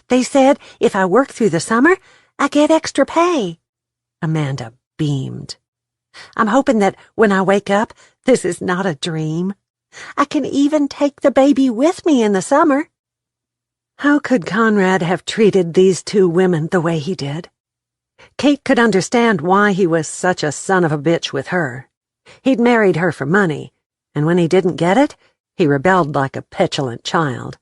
They said if I work through the summer, I get extra pay." Amanda beamed. "I'm hoping that when I wake up, this is not a dream. I can even take the baby with me in the summer." How could Conrad have treated these 2 women the way he did? Kate could understand why he was such a son of a bitch with her. He'd married her for money, and when he didn't get it, he rebelled like a petulant child.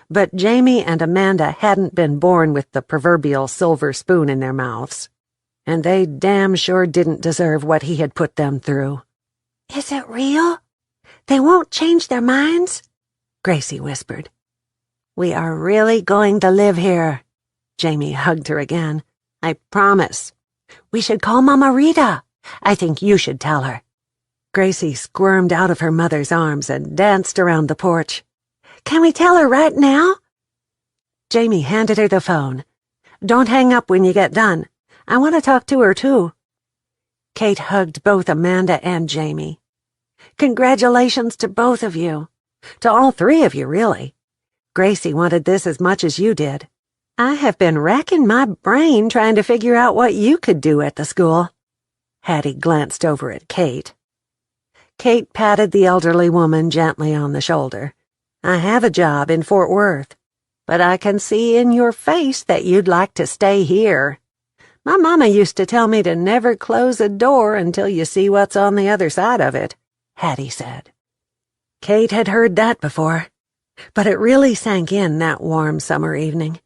But Jamie and Amanda hadn't been born with the proverbial silver spoon in their mouths, and they damn sure didn't deserve what he had put them through. "Is it real? They won't change their minds?" Gracie whispered. "We are really going to live here." Jamie hugged her again. "I promise. We should call Mama Rita. I think you should tell her." Gracie squirmed out of her mother's arms and danced around the porch. "Can we tell her right now?" Jamie handed her the phone. "Don't hang up when you get done. I want to talk to her, too." Kate hugged both Amanda and Jamie. "Congratulations to both of you. To all three of you, really. Gracie wanted this as much as you did. I have been racking my brain trying to figure out what you could do at the school." Hattie glanced over at Kate. Kate patted the elderly woman gently on the shoulder. "I have a job in Fort Worth, but I can see in your face that you'd like to stay here. My mama used to tell me to never close a door until you see what's on the other side of it," Hattie said. Kate had heard that before, but it really sank in that warm summer evening.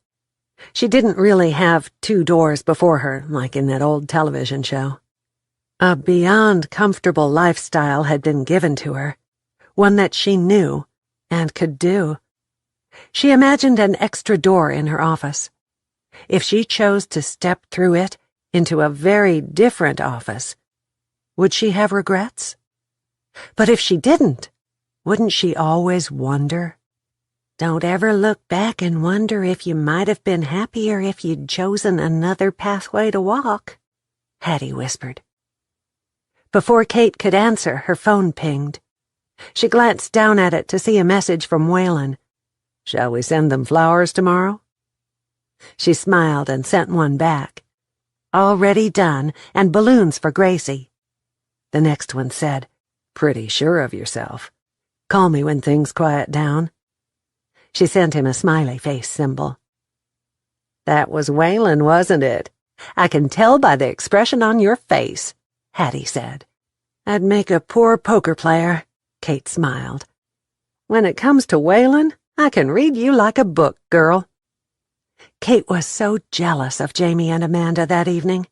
She didn't really have two doors before her like in that old television show. A beyond comfortable lifestyle had been given to her, one that she knew and could do. She imagined an extra door in her office. If she chose to step through it into a very different office, would she have regrets? But if she didn't, wouldn't she always wonder? "Don't ever look back and wonder if you might have been happier if you'd chosen another pathway to walk," Hattie whispered. Before Kate could answer, her phone pinged. She glanced down at it to see a message from Waylon. "Shall we send them flowers tomorrow?" She smiled and sent one back. "Already done, and balloons for Gracie." The next one said, "Pretty sure of yourself. Call me when things quiet down." She sent him a smiley face symbol. "That was Waylon, wasn't it? I can tell by the expression on your face," Hattie said. "I'd make a poor poker player," Kate smiled. "When it comes to Waylon, I can read you like a book, girl." Kate was so jealous of Jamie and Amanda that evening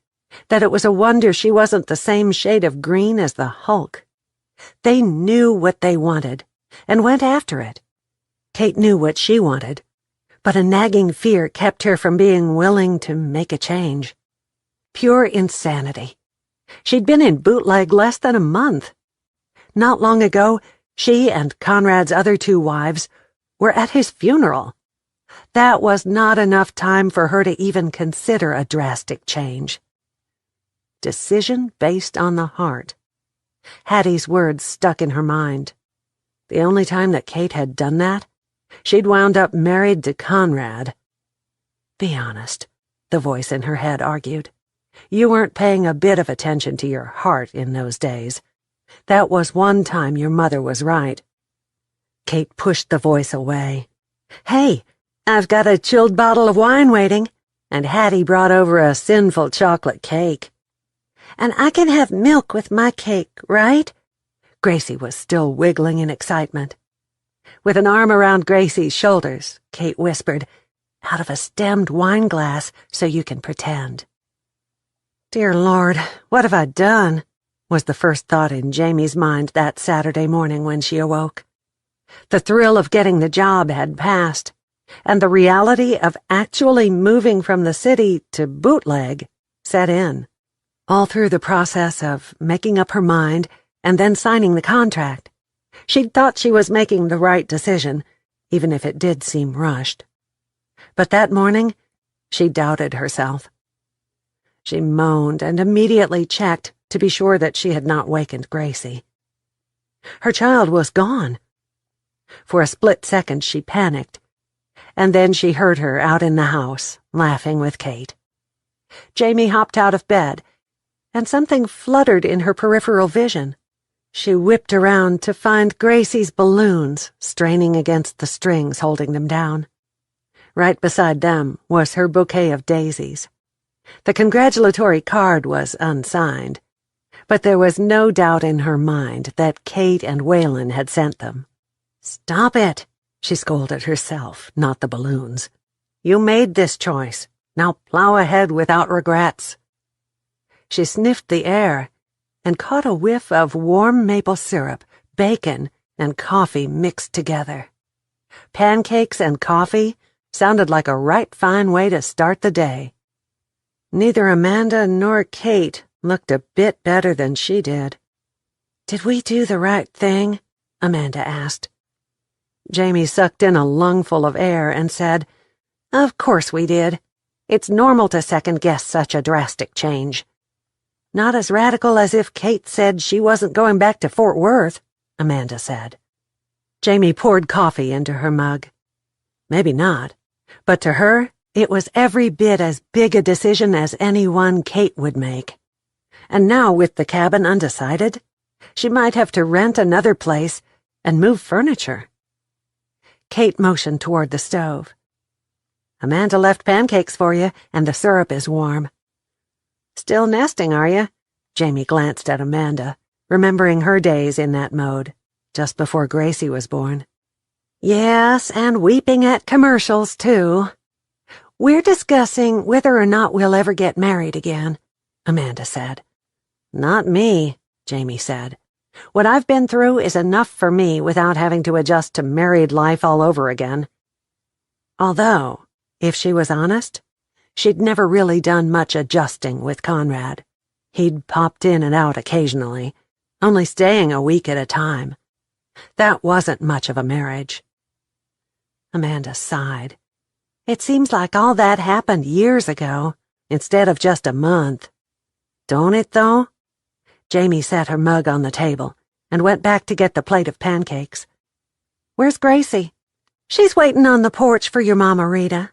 that it was a wonder she wasn't the same shade of green as the Hulk. They knew what they wanted and went after it. Kate knew what she wanted, but a nagging fear kept her from being willing to make a change. Pure insanity. She'd been in bootleg less than a month. Not long ago, she and Conrad's other two wives were at his funeral. That was not enough time for her to even consider a drastic change. Decision based on the heart. Hattie's words stuck in her mind. The only time that Kate had done that, she'd wound up married to Conrad. "Be honest," the voice in her head argued. "You weren't paying a bit of attention to your heart in those days. That was one time your mother was right." Kate pushed the voice away. "Hey, I've got a chilled bottle of wine waiting, and Hattie brought over a sinful chocolate cake." "And I can have milk with my cake, right?" Gracie was still wiggling in excitement. With an arm around Gracie's shoulders, Kate whispered, "Out of a stemmed wine glass so you can pretend." "Dear Lord, what have I done?" was the first thought in Jamie's mind that Saturday morning when she awoke. The thrill of getting the job had passed, and the reality of actually moving from the city to bootleg set in. All through the process of making up her mind and then signing the contract, she'd thought she was making the right decision, even if it did seem rushed. But that morning, she doubted herself. She moaned and immediately checked to be sure that she had not wakened Gracie. Her child was gone. For a split second she panicked, and then she heard her out in the house, laughing with Kate. Jamie hopped out of bed, and something fluttered in her peripheral vision. She whipped around to find Gracie's balloons straining against the strings holding them down. Right beside them was her bouquet of daisies. The congratulatory card was unsigned, but there was no doubt in her mind that Kate and Waylon had sent them. "Stop it," she scolded herself, not the balloons. "You made this choice. Now plow ahead without regrets." She sniffed the air and caught a whiff of warm maple syrup, bacon, and coffee mixed together. Pancakes and coffee sounded like a right fine way to start the day. Neither Amanda nor Kate looked a bit better than she did. Did we do the right thing? Amanda asked. Jamie sucked in a lungful of air and said, Of course we did. It's normal to second-guess such a drastic change. Not as radical as if Kate said she wasn't going back to Fort Worth, Amanda said. Jamie poured coffee into her mug. Maybe not, but to her, it was every bit as big a decision as any one Kate would make. And now, with the cabin undecided, she might have to rent another place and move furniture. Kate motioned toward the stove. Amanda left pancakes for you, and the syrup is warm. Still nesting, are you? Jamie glanced at Amanda, remembering her days in that mode, just before Gracie was born. Yes, and weeping at commercials, too. We're discussing whether or not we'll ever get married again, Amanda said. Not me, Jamie said. What I've been through is enough for me without having to adjust to married life all over again. Although, if she was honest, she'd never really done much adjusting with Conrad. He'd popped in and out occasionally, only staying a week at a time. That wasn't much of a marriage. Amanda sighed. It seems like all that happened years ago, instead of just a month. Don't it, though? Jamie set her mug on the table and went back to get the plate of pancakes. Where's Gracie? She's waiting on the porch for your Mama Rita.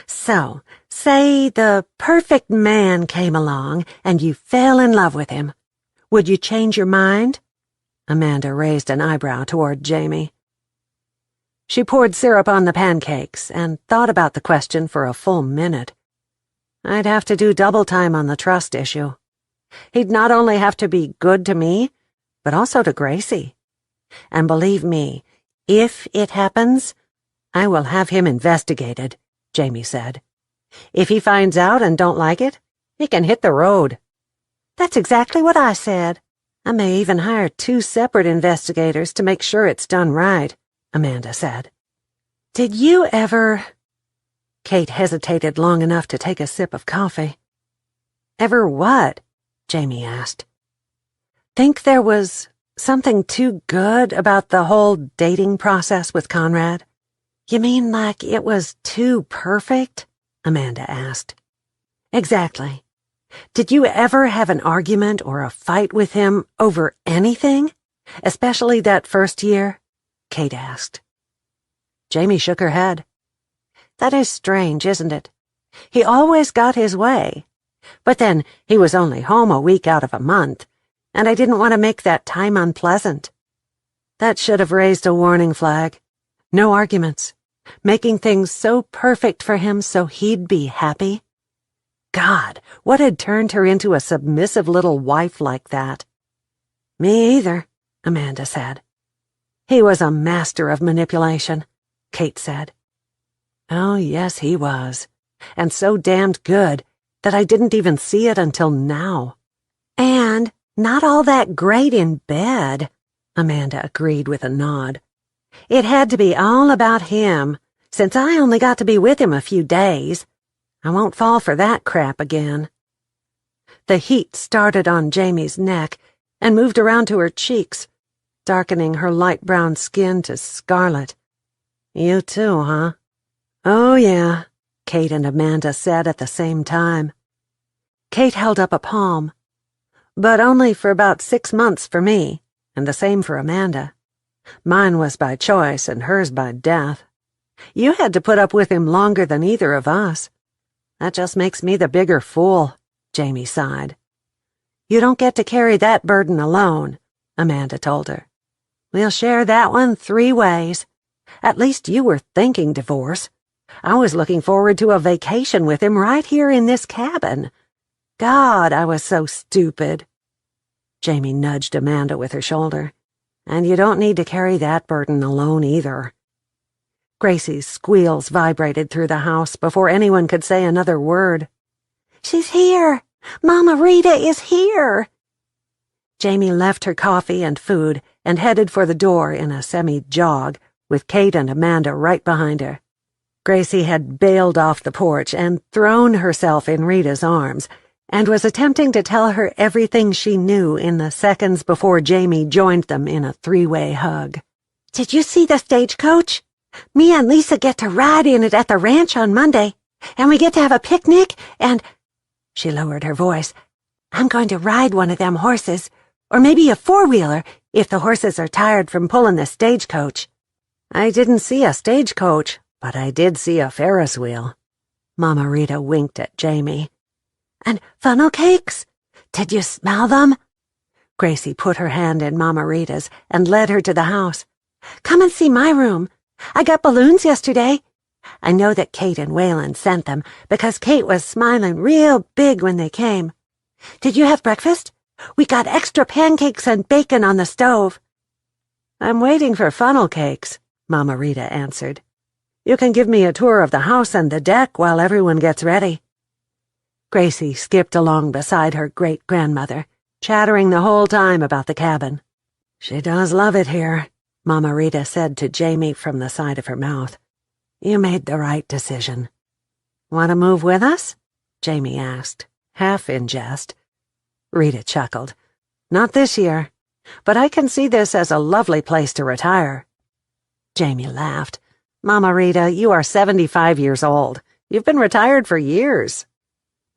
So, say the perfect man came along and you fell in love with him. Would you change your mind? Amanda raised an eyebrow toward Jamie. She poured syrup on the pancakes and thought about the question for a full minute. I'd have to do double time on the trust issue. He'd not only have to be good to me, but also to Gracie. And believe me, if it happens, I will have him investigated, Jamie said. If he finds out and don't like it, he can hit the road. That's exactly what I said. I may even hire 2 separate investigators to make sure it's done right, Amanda said. Did you ever... Kate hesitated long enough to take a sip of coffee. Ever what? Jamie asked. Think there was something too good about the whole dating process with Conrad? You mean like it was too perfect? Amanda asked. Exactly. Did you ever have an argument or a fight with him over anything? Especially that first year? Kate asked. Jamie shook her head. That is strange, isn't it? He always got his way. But then he was only home a week out of a month, and I didn't want to make that time unpleasant. That should have raised a warning flag. No arguments. Making things so perfect for him so he'd be happy. God, what had turned her into a submissive little wife like that? Me either, Amanda said. He was a master of manipulation, Kate said. Oh, yes, he was. And so damned good that I didn't even see it until now. And not all that great in bed, Amanda agreed with a nod. It had to be all about him, since I only got to be with him a few days. I won't fall for that crap again. The heat started on Jamie's neck and moved around to her cheeks, darkening her light brown skin to scarlet. You too, huh? Oh, yeah, Kate and Amanda said at the same time. Kate held up a palm. But only for about 6 months for me, and the same for Amanda. Mine was by choice and hers by death. You had to put up with him longer than either of us. That just makes me the bigger fool, Jamie sighed. You don't get to carry that burden alone, Amanda told her. We'll share that one 3 ways. At least you were thinking divorce. I was looking forward to a vacation with him right here in this cabin. God, I was so stupid. Jamie nudged Amanda with her shoulder. And you don't need to carry that burden alone either. Gracie's squeals vibrated through the house before anyone could say another word. She's here! Mama Rita is here! Jamie left her coffee and food and headed for the door in a semi-jog, with Kate and Amanda right behind her. Gracie had bailed off the porch and thrown herself in Rita's arms, and was attempting to tell her everything she knew in the seconds before Jamie joined them in a three-way hug. Did you see the stagecoach? Me and Lisa get to ride in it at the ranch on Monday, and we get to have a picnic, and—" She lowered her voice. "I'm going to ride one of them horses, or maybe a four-wheeler, if the horses are tired from pulling the stagecoach." "I didn't see a stagecoach, but I did see a Ferris wheel." Mama Rita winked at Jamie. "And funnel cakes? Did you smell them?" Gracie put her hand in Mama Rita's and led her to the house. "Come and see my room. I got balloons yesterday. I know that Kate and Waylon sent them, because Kate was smiling real big when they came. Did you have breakfast? We got extra pancakes and bacon on the stove." "I'm waiting for funnel cakes," Mama Rita answered. "You can give me a tour of the house and the deck while everyone gets ready." Gracie skipped along beside her great-grandmother, chattering the whole time about the cabin. "She does love it here," Mama Rita said to Jamie from the side of her mouth. "You made the right decision." "Want to move with us?" Jamie asked, half in jest. Rita chuckled. "Not this year, but I can see this as a lovely place to retire." Jamie laughed. "Mama Rita, you are 75 years old. You've been retired for years."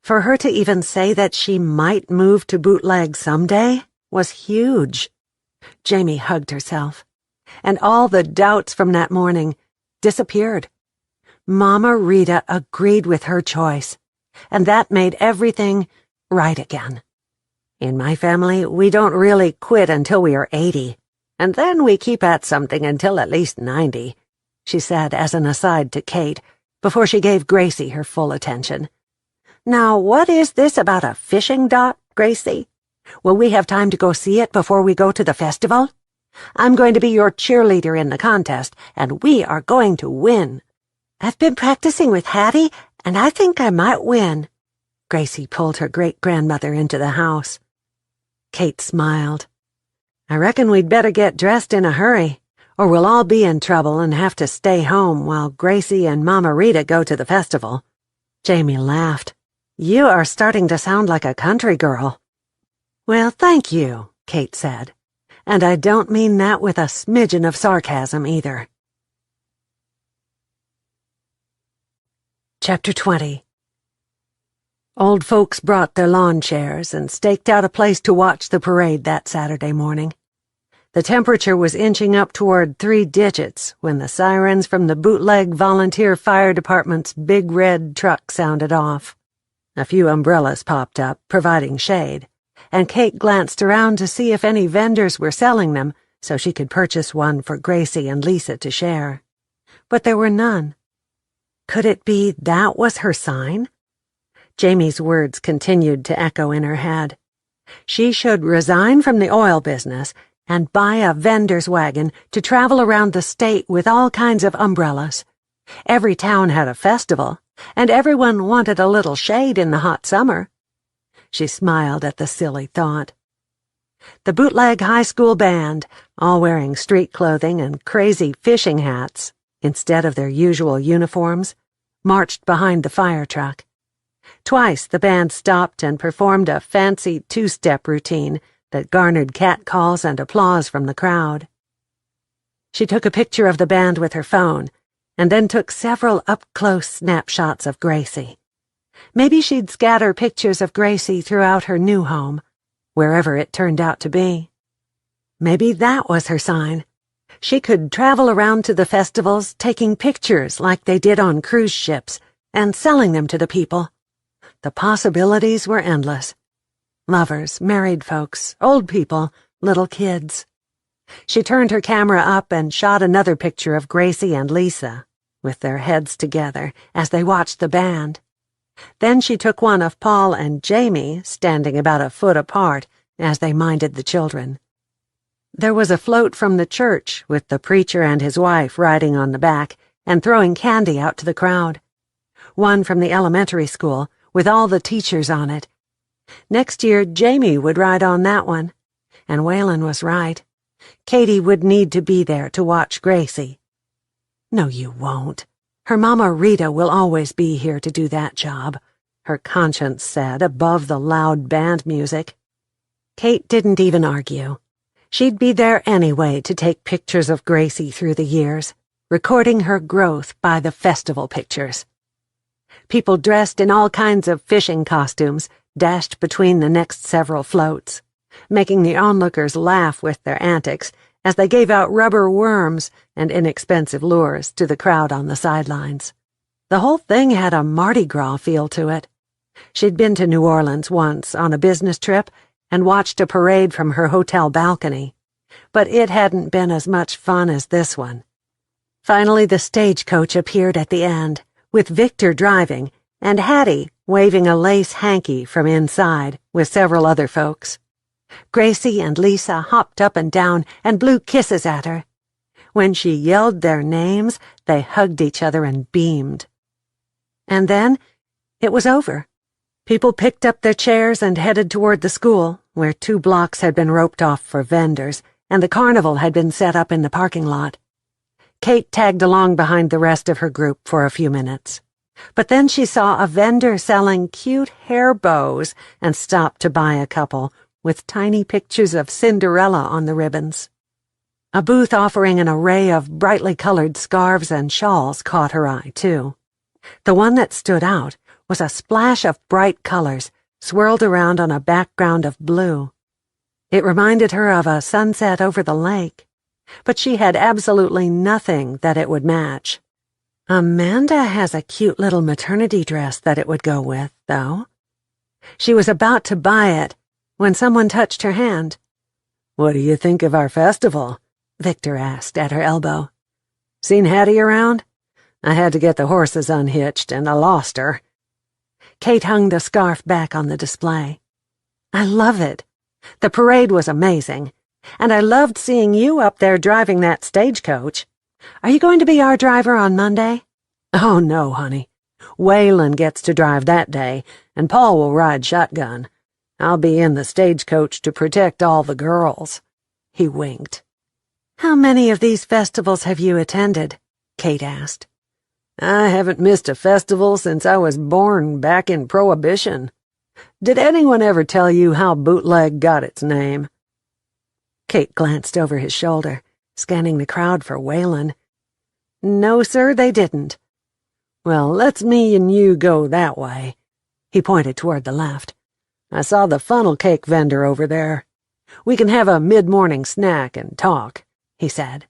For her to even say that she might move to Bootleg someday was huge. Jamie hugged herself, and all the doubts from that morning disappeared. Mama Rita agreed with her choice, and that made everything right again. "In my family, we don't really quit until we are 80, and then we keep at something until at least 90, she said as an aside to Kate, before she gave Gracie her full attention. "Now, what is this about a fishing dock, Gracie? Will we have time to go see it before we go to the festival? I'm going to be your cheerleader in the contest, and we are going to win." "I've been practicing with Hattie, and I think I might win." Gracie pulled her great-grandmother into the house. Kate smiled. "I reckon we'd better get dressed in a hurry, or we'll all be in trouble and have to stay home while Gracie and Mama Rita go to the festival." Jamie laughed. "You are starting to sound like a country girl." "Well, thank you," Kate said. "And I don't mean that with a smidgen of sarcasm either." Chapter 20. Old folks brought their lawn chairs and staked out a place to watch the parade that Saturday morning. The temperature was inching up toward 3 digits when the sirens from the Bootleg Volunteer Fire Department's big red truck sounded off. A few umbrellas popped up, providing shade, and Kate glanced around to see if any vendors were selling them so she could purchase one for Gracie and Lisa to share. But there were none. Could it be that was her sign? Jamie's words continued to echo in her head. She should resign from the oil business and buy a vendor's wagon to travel around the state with all kinds of umbrellas. Every town had a festival, and everyone wanted a little shade in the hot summer. She smiled at the silly thought. The Bootleg High School band, all wearing street clothing and crazy fishing hats instead of their usual uniforms, marched behind the fire truck. Twice the band stopped and performed a fancy 2-step routine that garnered catcalls and applause from the crowd. She took a picture of the band with her phone and then took several up-close snapshots of Gracie. Maybe she'd scatter pictures of Gracie throughout her new home, wherever it turned out to be. Maybe that was her sign. She could travel around to the festivals taking pictures like they did on cruise ships and selling them to the people. The possibilities were endless. Lovers, married folks, old people, little kids. She turned her camera up and shot another picture of Gracie and Lisa, with their heads together, as they watched the band. Then she took one of Paul and Jamie, standing about a foot apart, as they minded the children. There was a float from the church, with the preacher and his wife riding on the back and throwing candy out to the crowd. One from the elementary school, with all the teachers on it. Next year, Jamie would ride on that one. And Waylon was right. Katie would need to be there to watch Gracie. "No, you won't. Her Mama Rita will always be here to do that job," her conscience said above the loud band music. Kate didn't even argue. She'd be there anyway to take pictures of Gracie through the years, recording her growth by the festival pictures. People dressed in all kinds of fishing costumes dashed between the next several floats, making the onlookers laugh with their antics as they gave out rubber worms and inexpensive lures to the crowd on the sidelines. The whole thing had a Mardi Gras feel to it. She'd been to New Orleans once on a business trip and watched a parade from her hotel balcony, but it hadn't been as much fun as this one. Finally, the stagecoach appeared at the end, with Victor driving and Hattie waving a lace hanky from inside with several other folks. Gracie and Lisa hopped up and down and blew kisses at her. When she yelled their names, they hugged each other and beamed. And then it was over. People picked up their chairs and headed toward the school, where 2 blocks had been roped off for vendors, and the carnival had been set up in the parking lot. Kate tagged along behind the rest of her group for a few minutes. But then she saw a vendor selling cute hair bows and stopped to buy a couple, with tiny pictures of Cinderella on the ribbons. A booth offering an array of brightly colored scarves and shawls caught her eye, too. The one that stood out was a splash of bright colors swirled around on a background of blue. It reminded her of a sunset over the lake, but she had absolutely nothing that it would match. Amanda has a cute little maternity dress that it would go with, though. She was about to buy it when someone touched her hand. "What do you think of our festival?" Victor asked at her elbow. "Seen Hattie around? I had to get the horses unhitched, and I lost her." Kate hung the scarf back on the display. "I love it. The parade was amazing, and I loved seeing you up there driving that stagecoach. Are you going to be our driver on Monday?" "Oh, no, honey. Waylon gets to drive that day, and Paul will ride shotgun. I'll be in the stagecoach to protect all the girls." He winked. "How many of these festivals have you attended?" Kate asked. "I haven't missed a festival since I was born back in Prohibition. Did anyone ever tell you how bootleg got its name?" Kate glanced over his shoulder, scanning the crowd for Waylon. "No, sir, they didn't." "Well, let's me and you go that way." He pointed toward the left. "I saw the funnel cake vendor over there. We can have a mid-morning snack and talk," he said.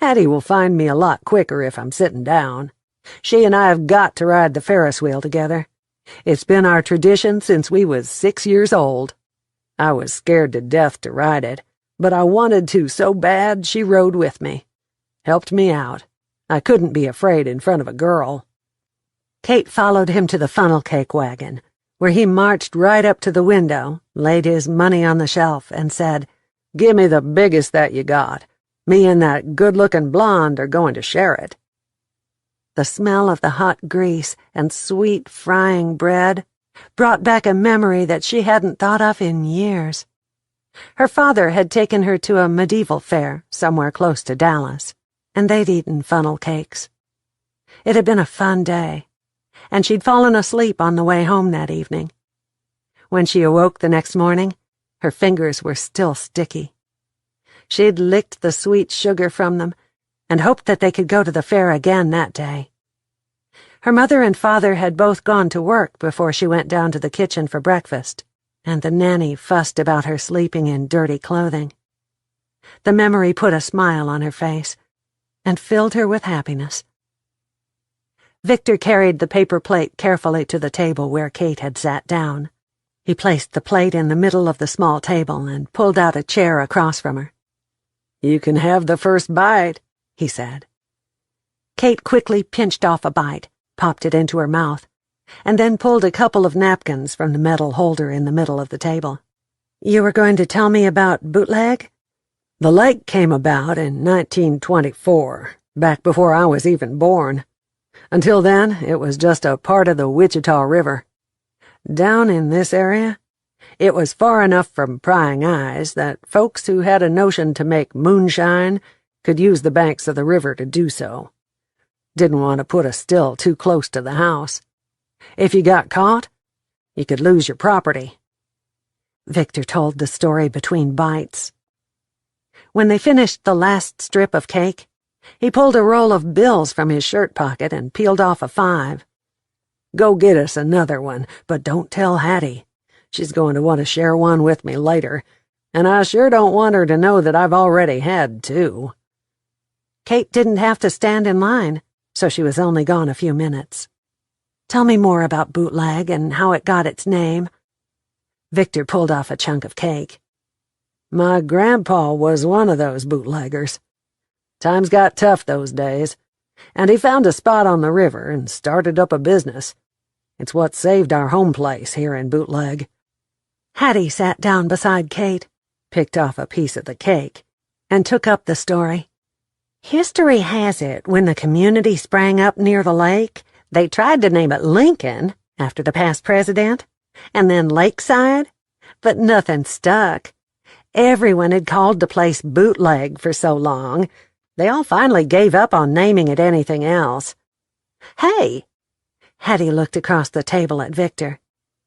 "Hattie will find me a lot quicker if I'm sitting down. She and I have got to ride the Ferris wheel together. It's been our tradition since we was 6 years old. I was scared to death to ride it, but I wanted to so bad she rode with me. Helped me out. I couldn't be afraid in front of a girl." Kate followed him to the funnel cake wagon, where he marched right up to the window, laid his money on the shelf, and said, "Give me the biggest that you got. Me and that good-looking blonde are going to share it." The smell of the hot grease and sweet frying bread brought back a memory that she hadn't thought of in years. Her father had taken her to a medieval fair somewhere close to Dallas, and they'd eaten funnel cakes. It had been a fun day, and she'd fallen asleep on the way home that evening. When she awoke the next morning, her fingers were still sticky. She'd licked the sweet sugar from them and hoped that they could go to the fair again that day. Her mother and father had both gone to work before she went down to the kitchen for breakfast, and the nanny fussed about her sleeping in dirty clothing. The memory put a smile on her face and filled her with happiness. Victor carried the paper plate carefully to the table where Kate had sat down. He placed the plate in the middle of the small table and pulled out a chair across from her. "You can have the first bite," he said. Kate quickly pinched off a bite, popped it into her mouth, and then pulled a couple of napkins from the metal holder in the middle of the table. "You were going to tell me about bootleg?" "The lake came about in 1924, back before I was even born. Until then, it was just a part of the Wichita River. Down in this area, it was far enough from prying eyes that folks who had a notion to make moonshine could use the banks of the river to do so. Didn't want to put a still too close to the house. If you got caught, you could lose your property." Victor told the story between bites. When they finished the last strip of cake, he pulled a roll of bills from his shirt pocket and peeled off a 5. "Go get us another one, but don't tell Hattie. She's going to want to share one with me later, and I sure don't want her to know that I've already had 2. Kate didn't have to stand in line, so she was only gone a few minutes. "Tell me more about Bootleg and how it got its name." Victor pulled off a chunk of cake. "My grandpa was one of those bootleggers. Times got tough those days, and he found a spot on the river and started up a business. It's what saved our home place here in Bootleg." Hattie sat down beside Kate, picked off a piece of the cake, and took up the story. "History has it when the community sprang up near the lake, they tried to name it Lincoln after the past president, and then Lakeside, but nothing stuck. Everyone had called the place Bootleg for so long, they all finally gave up on naming it anything else. Hey!" Hattie looked across the table at Victor.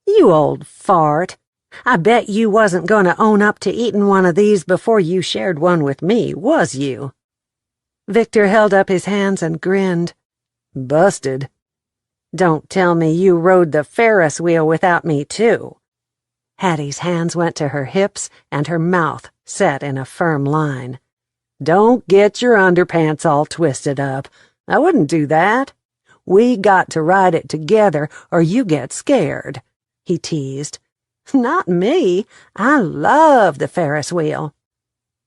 "You old fart. I bet you wasn't going to own up to eating one of these before you shared one with me, was you?" Victor held up his hands and grinned. "Busted." "Don't tell me you rode the Ferris wheel without me, too." Hattie's hands went to her hips and her mouth set in a firm line. "Don't get your underpants all twisted up. I wouldn't do that. We got to ride it together or you get scared," he teased. "Not me. I love the Ferris wheel."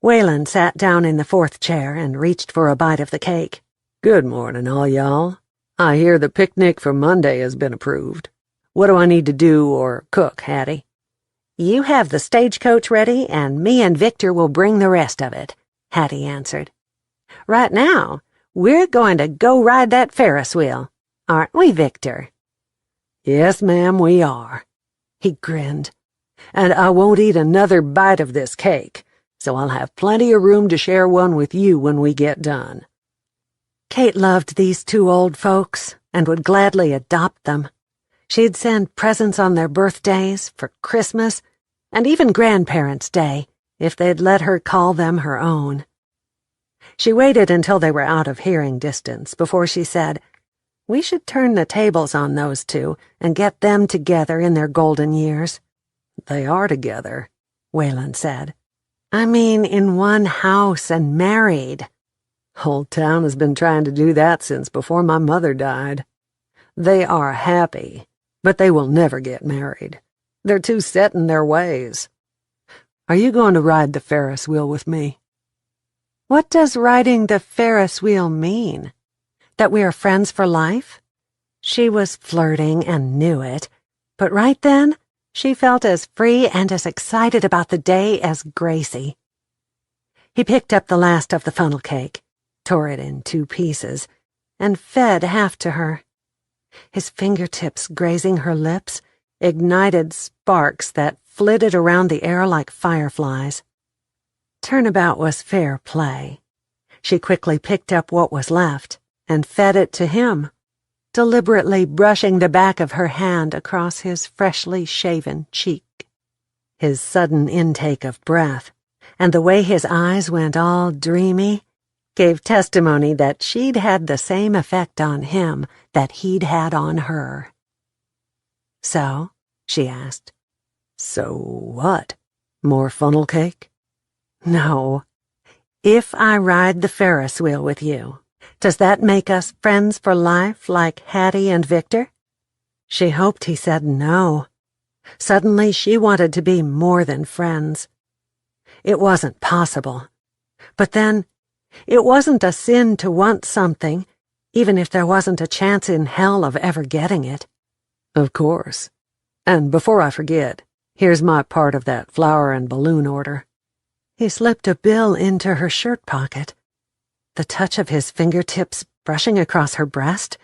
Waylon sat down in the 4th chair and reached for a bite of the cake. "Good morning, all y'all. I hear the picnic for Monday has been approved. What do I need to do or cook, Hattie?" "You have the stagecoach ready, and me and Victor will bring the rest of it," Hattie answered. "Right now, we're going to go ride that Ferris wheel, aren't we, Victor?" "Yes, ma'am, we are." He grinned. "And I won't eat another bite of this cake, so I'll have plenty of room to share one with you when we get done." Kate loved these 2 old folks and would gladly adopt them. She'd send presents on their birthdays, for Christmas, and even Grandparents' Day, if they'd let her call them her own. She waited until they were out of hearing distance before she said, "We should turn the tables on those 2 and get them together in their golden years." "They are together," Waylon said. "I mean in one house and married." "Old Town has been trying to do that since before my mother died. They are happy, but they will never get married. They're too set in their ways. Are you going to ride the Ferris wheel with me?" "What does riding the Ferris wheel mean? That we are friends for life?" She was flirting and knew it, but right then she felt as free and as excited about the day as Gracie. He picked up the last of the funnel cake, tore it in 2 pieces, and fed half to her. His fingertips grazing her lips ignited sparks that flitted around the air like fireflies. Turnabout was fair play. She quickly picked up what was left and fed it to him, deliberately brushing the back of her hand across his freshly shaven cheek. His sudden intake of breath, and the way his eyes went all dreamy, gave testimony that she'd had the same effect on him that he'd had on her. "So?" she asked. "So what? More funnel cake?" "No. If I ride the Ferris wheel with you, does that make us friends for life like Hattie and Victor?" She hoped he said no. Suddenly she wanted to be more than friends. It wasn't possible. But then, it wasn't a sin to want something, even if there wasn't a chance in hell of ever getting it. "Of course. And before I forget, here's my part of that flower and balloon order." He slipped a bill into her shirt pocket. The touch of his fingertips brushing across her breast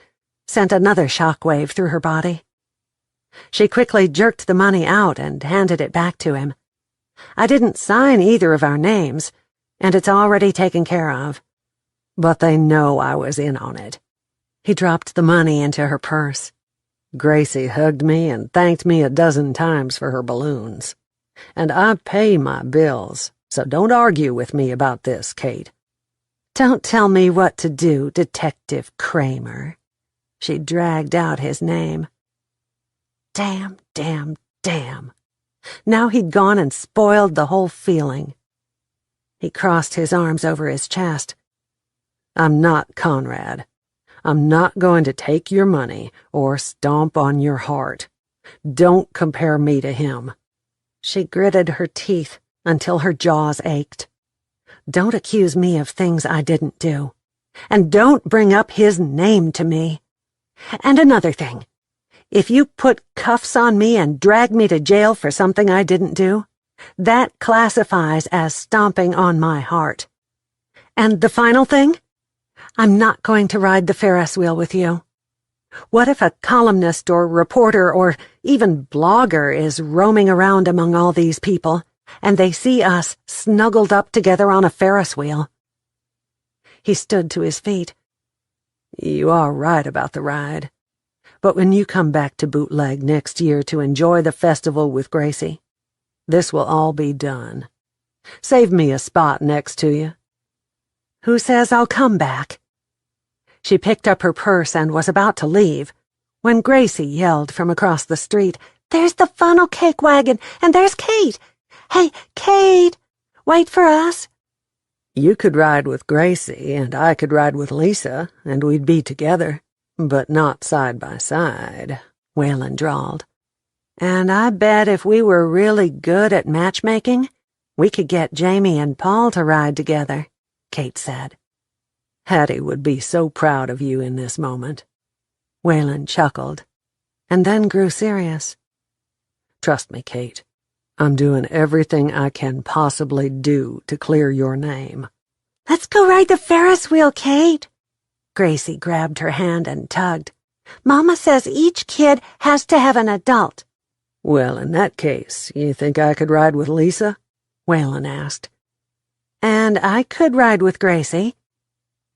sent another shockwave through her body. She quickly jerked the money out and handed it back to him. "I didn't sign either of our names, and it's already taken care of." "But they know I was in on it." He dropped the money into her purse. Gracie hugged me and thanked me a dozen times for her balloons. And I pay my bills, so don't argue with me about this, Kate. Don't tell me what to do, Detective Kramer. She dragged out his name. Damn, damn, damn. Now he'd gone and spoiled the whole feeling. He crossed his arms over his chest. I'm not Conrad. I'm not going to take your money or stomp on your heart. Don't compare me to him. She gritted her teeth until her jaws ached. Don't accuse me of things I didn't do. And don't bring up his name to me. And another thing. If you put cuffs on me and drag me to jail for something I didn't do, that classifies as stomping on my heart. And the final thing? I'm not going to ride the Ferris wheel with you. What if a columnist or reporter or even blogger is roaming around among all these people, and they see us snuggled up together on a Ferris wheel? He stood to his feet. You are right about the ride. But when you come back to Bootleg next year to enjoy the festival with Gracie, this will all be done. Save me a spot next to you. Who says I'll come back? She picked up her purse and was about to leave when Gracie yelled from across the street, "There's the funnel cake wagon, and there's Kate! Hey, Kate! Wait for us!" You could ride with Gracie, and I could ride with Lisa, and we'd be together, but not side by side, Waylon drawled. And I bet if we were really good at matchmaking, we could get Jamie and Paul to ride together, Kate said. Hattie would be so proud of you in this moment. Waylon chuckled, and then grew serious. Trust me, Kate. I'm doing everything I can possibly do to clear your name. Let's go ride the Ferris wheel, Kate. Gracie grabbed her hand and tugged. Mama says each kid has to have an adult. Well, in that case, you think I could ride with Lisa? Waylon asked. And I could ride with Gracie.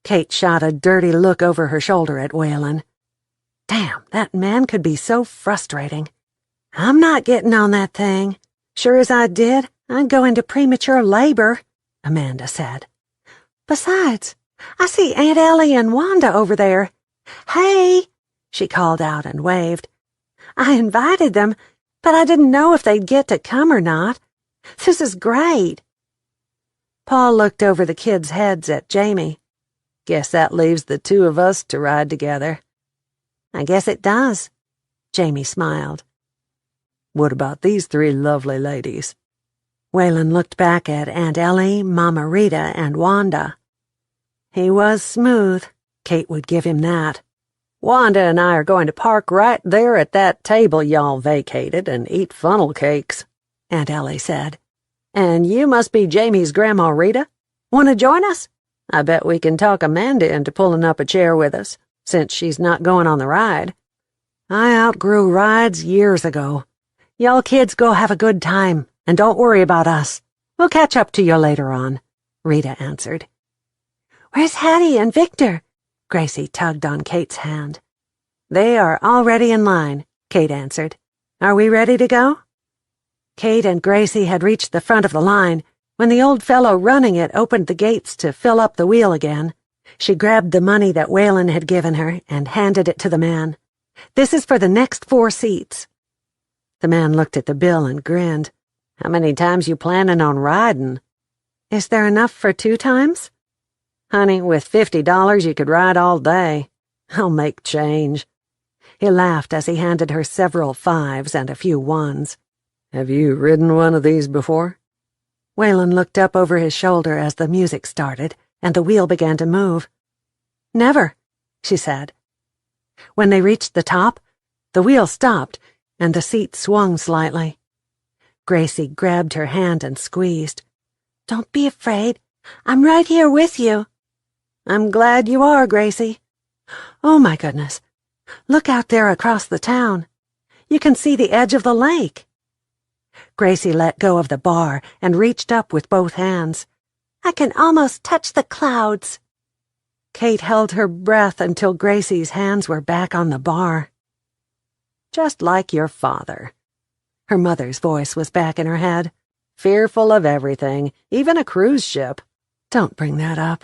Kate shot a dirty look over her shoulder at Waylon. Damn, that man could be so frustrating. I'm not getting on that thing. Sure as I did, I'd go into premature labor, Amanda said. Besides, I see Aunt Ellie and Wanda over there. Hey, she called out and waved. I invited them, but I didn't know if they'd get to come or not. This is great. Paul looked over the kids' heads at Jamie. Guess that leaves the two of us to ride together. I guess it does. Jamie smiled. What about these three lovely ladies? Waylon looked back at Aunt Ellie, Mama Rita, and Wanda. He was smooth. Kate would give him that. Wanda and I are going to park right there at that table y'all vacated and eat funnel cakes, Aunt Ellie said. And you must be Jamie's Grandma Rita. Want to join us? I bet we can talk Amanda into pulling up a chair with us, since she's not going on the ride. I outgrew rides years ago. Y'all kids go have a good time, and don't worry about us. We'll catch up to you later on, Rita answered. Where's Hattie and Victor? Gracie tugged on Kate's hand. They are already in line, Kate answered. Are we ready to go? Kate and Gracie had reached the front of the line when the old fellow running it opened the gates to fill up the wheel again. She grabbed the money that Waylon had given her and handed it to the man. This is for the next 4 seats. The man looked at the bill and grinned. How many times you planning on riding? Is there enough for 2 times? Honey, with $50 you could ride all day. I'll make change. He laughed as he handed her several 5s and a few 1s. Have you ridden one of these before? Waylon looked up over his shoulder as the music started and the wheel began to move. Never, she said. When they reached the top, the wheel stopped and the seat swung slightly. Gracie grabbed her hand and squeezed. Don't be afraid. I'm right here with you. I'm glad you are, Gracie. Oh, my goodness. Look out there across the town. You can see the edge of the lake. Gracie let go of the bar and reached up with both hands. I can almost touch the clouds. Kate held her breath until Gracie's hands were back on the bar. just like your father." Her mother's voice was back in her head. "Fearful of everything, even a cruise ship." "Don't bring that up.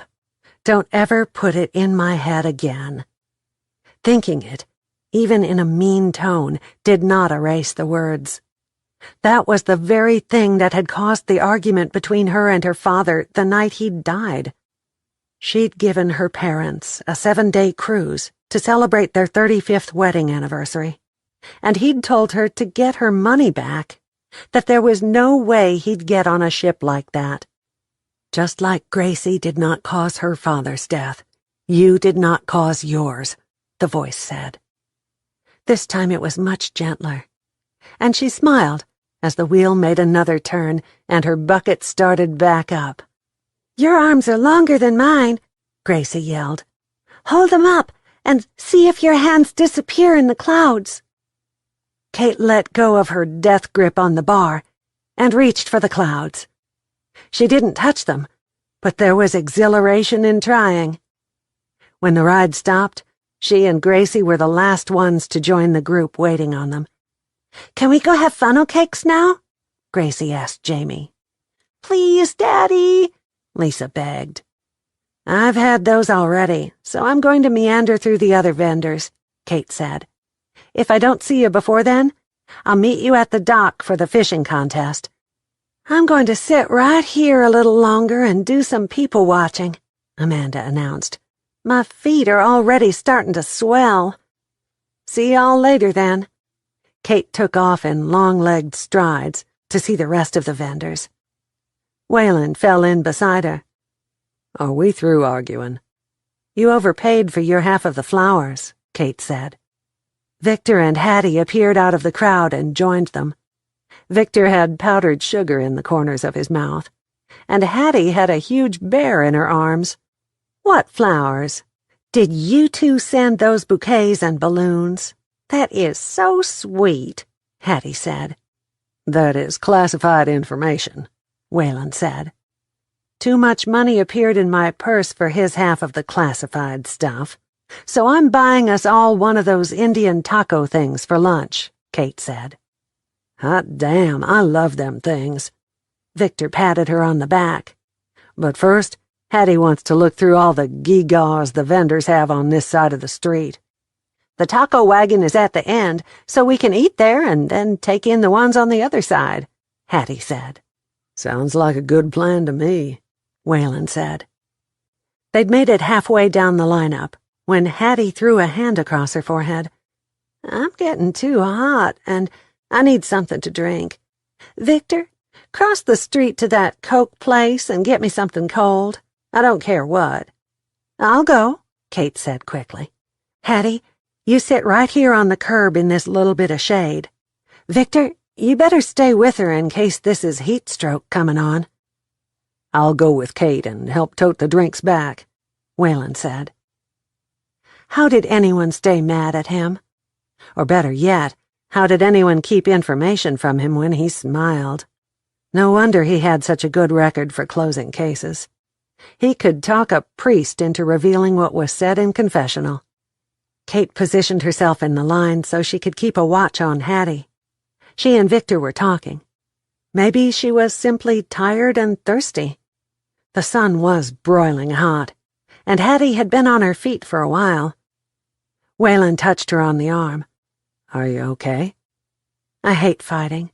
Don't ever put it in my head again." Thinking it, even in a mean tone, did not erase the words. That was the very thing that had caused the argument between her and her father the night he'd died. She'd given her parents a 7-day cruise to celebrate their 35th wedding anniversary, and he'd told her to get her money back, that there was no way he'd get on a ship like that. "Just like Gracie did not cause her father's death, you did not cause yours," the voice said. This time it was much gentler, and she smiled as the wheel made another turn and her bucket started back up. "Your arms are longer than mine," Gracie yelled. "Hold them up and see if your hands disappear in the clouds." Kate let go of her death grip on the bar and reached for the clouds. She didn't touch them, but there was exhilaration in trying. When the ride stopped, she and Gracie were the last ones to join the group waiting on them. "Can we go have funnel cakes now?" Gracie asked Jamie. "Please, Daddy," Lisa begged. "I've had those already, so I'm going to meander through the other vendors," Kate said. "If I don't see you before then, I'll meet you at the dock for the fishing contest." "I'm going to sit right here a little longer and do some people watching," Amanda announced. "My feet are already starting to swell." "See y'all later, then." Kate took off in long-legged strides to see the rest of the vendors. Waylon fell in beside her. "Are we through arguing?" "You overpaid for your half of the flowers," Kate said. Victor and Hattie appeared out of the crowd and joined them. Victor had powdered sugar in the corners of his mouth, and Hattie had a huge bear in her arms. "What flowers? Did you two send those bouquets and balloons? That is so sweet," Hattie said. "That is classified information," Waylon said. "Too much money appeared in my purse for his half of the classified stuff, so I'm buying us all one of those Indian taco things for lunch," Kate said. "Hot damn, I love them things." Victor patted her on the back. "But first, Hattie wants to look through all the gewgaws the vendors have on this side of the street. The taco wagon is at the end, so we can eat there and then take in the ones on the other side," Hattie said. "Sounds like a good plan to me," Waylon said. They'd made it halfway down the lineup when Hattie threw a hand across her forehead. "I'm getting too hot, and I need something to drink. Victor, cross the street to that Coke place and get me something cold. I don't care what." "I'll go," Kate said quickly. "Hattie, you sit right here on the curb in this little bit of shade. Victor, you better stay with her in case this is heat stroke coming on." "I'll go with Kate and help tote the drinks back," Waylon said. How did anyone stay mad at him? Or better yet, how did anyone keep information from him when he smiled? No wonder he had such a good record for closing cases. He could talk a priest into revealing what was said in confessional. Kate positioned herself in the line so she could keep a watch on Hattie. She and Victor were talking. Maybe she was simply tired and thirsty. The sun was broiling hot, and Hattie had been on her feet for a while. Waylon touched her on the arm. "Are you okay?" "I hate fighting.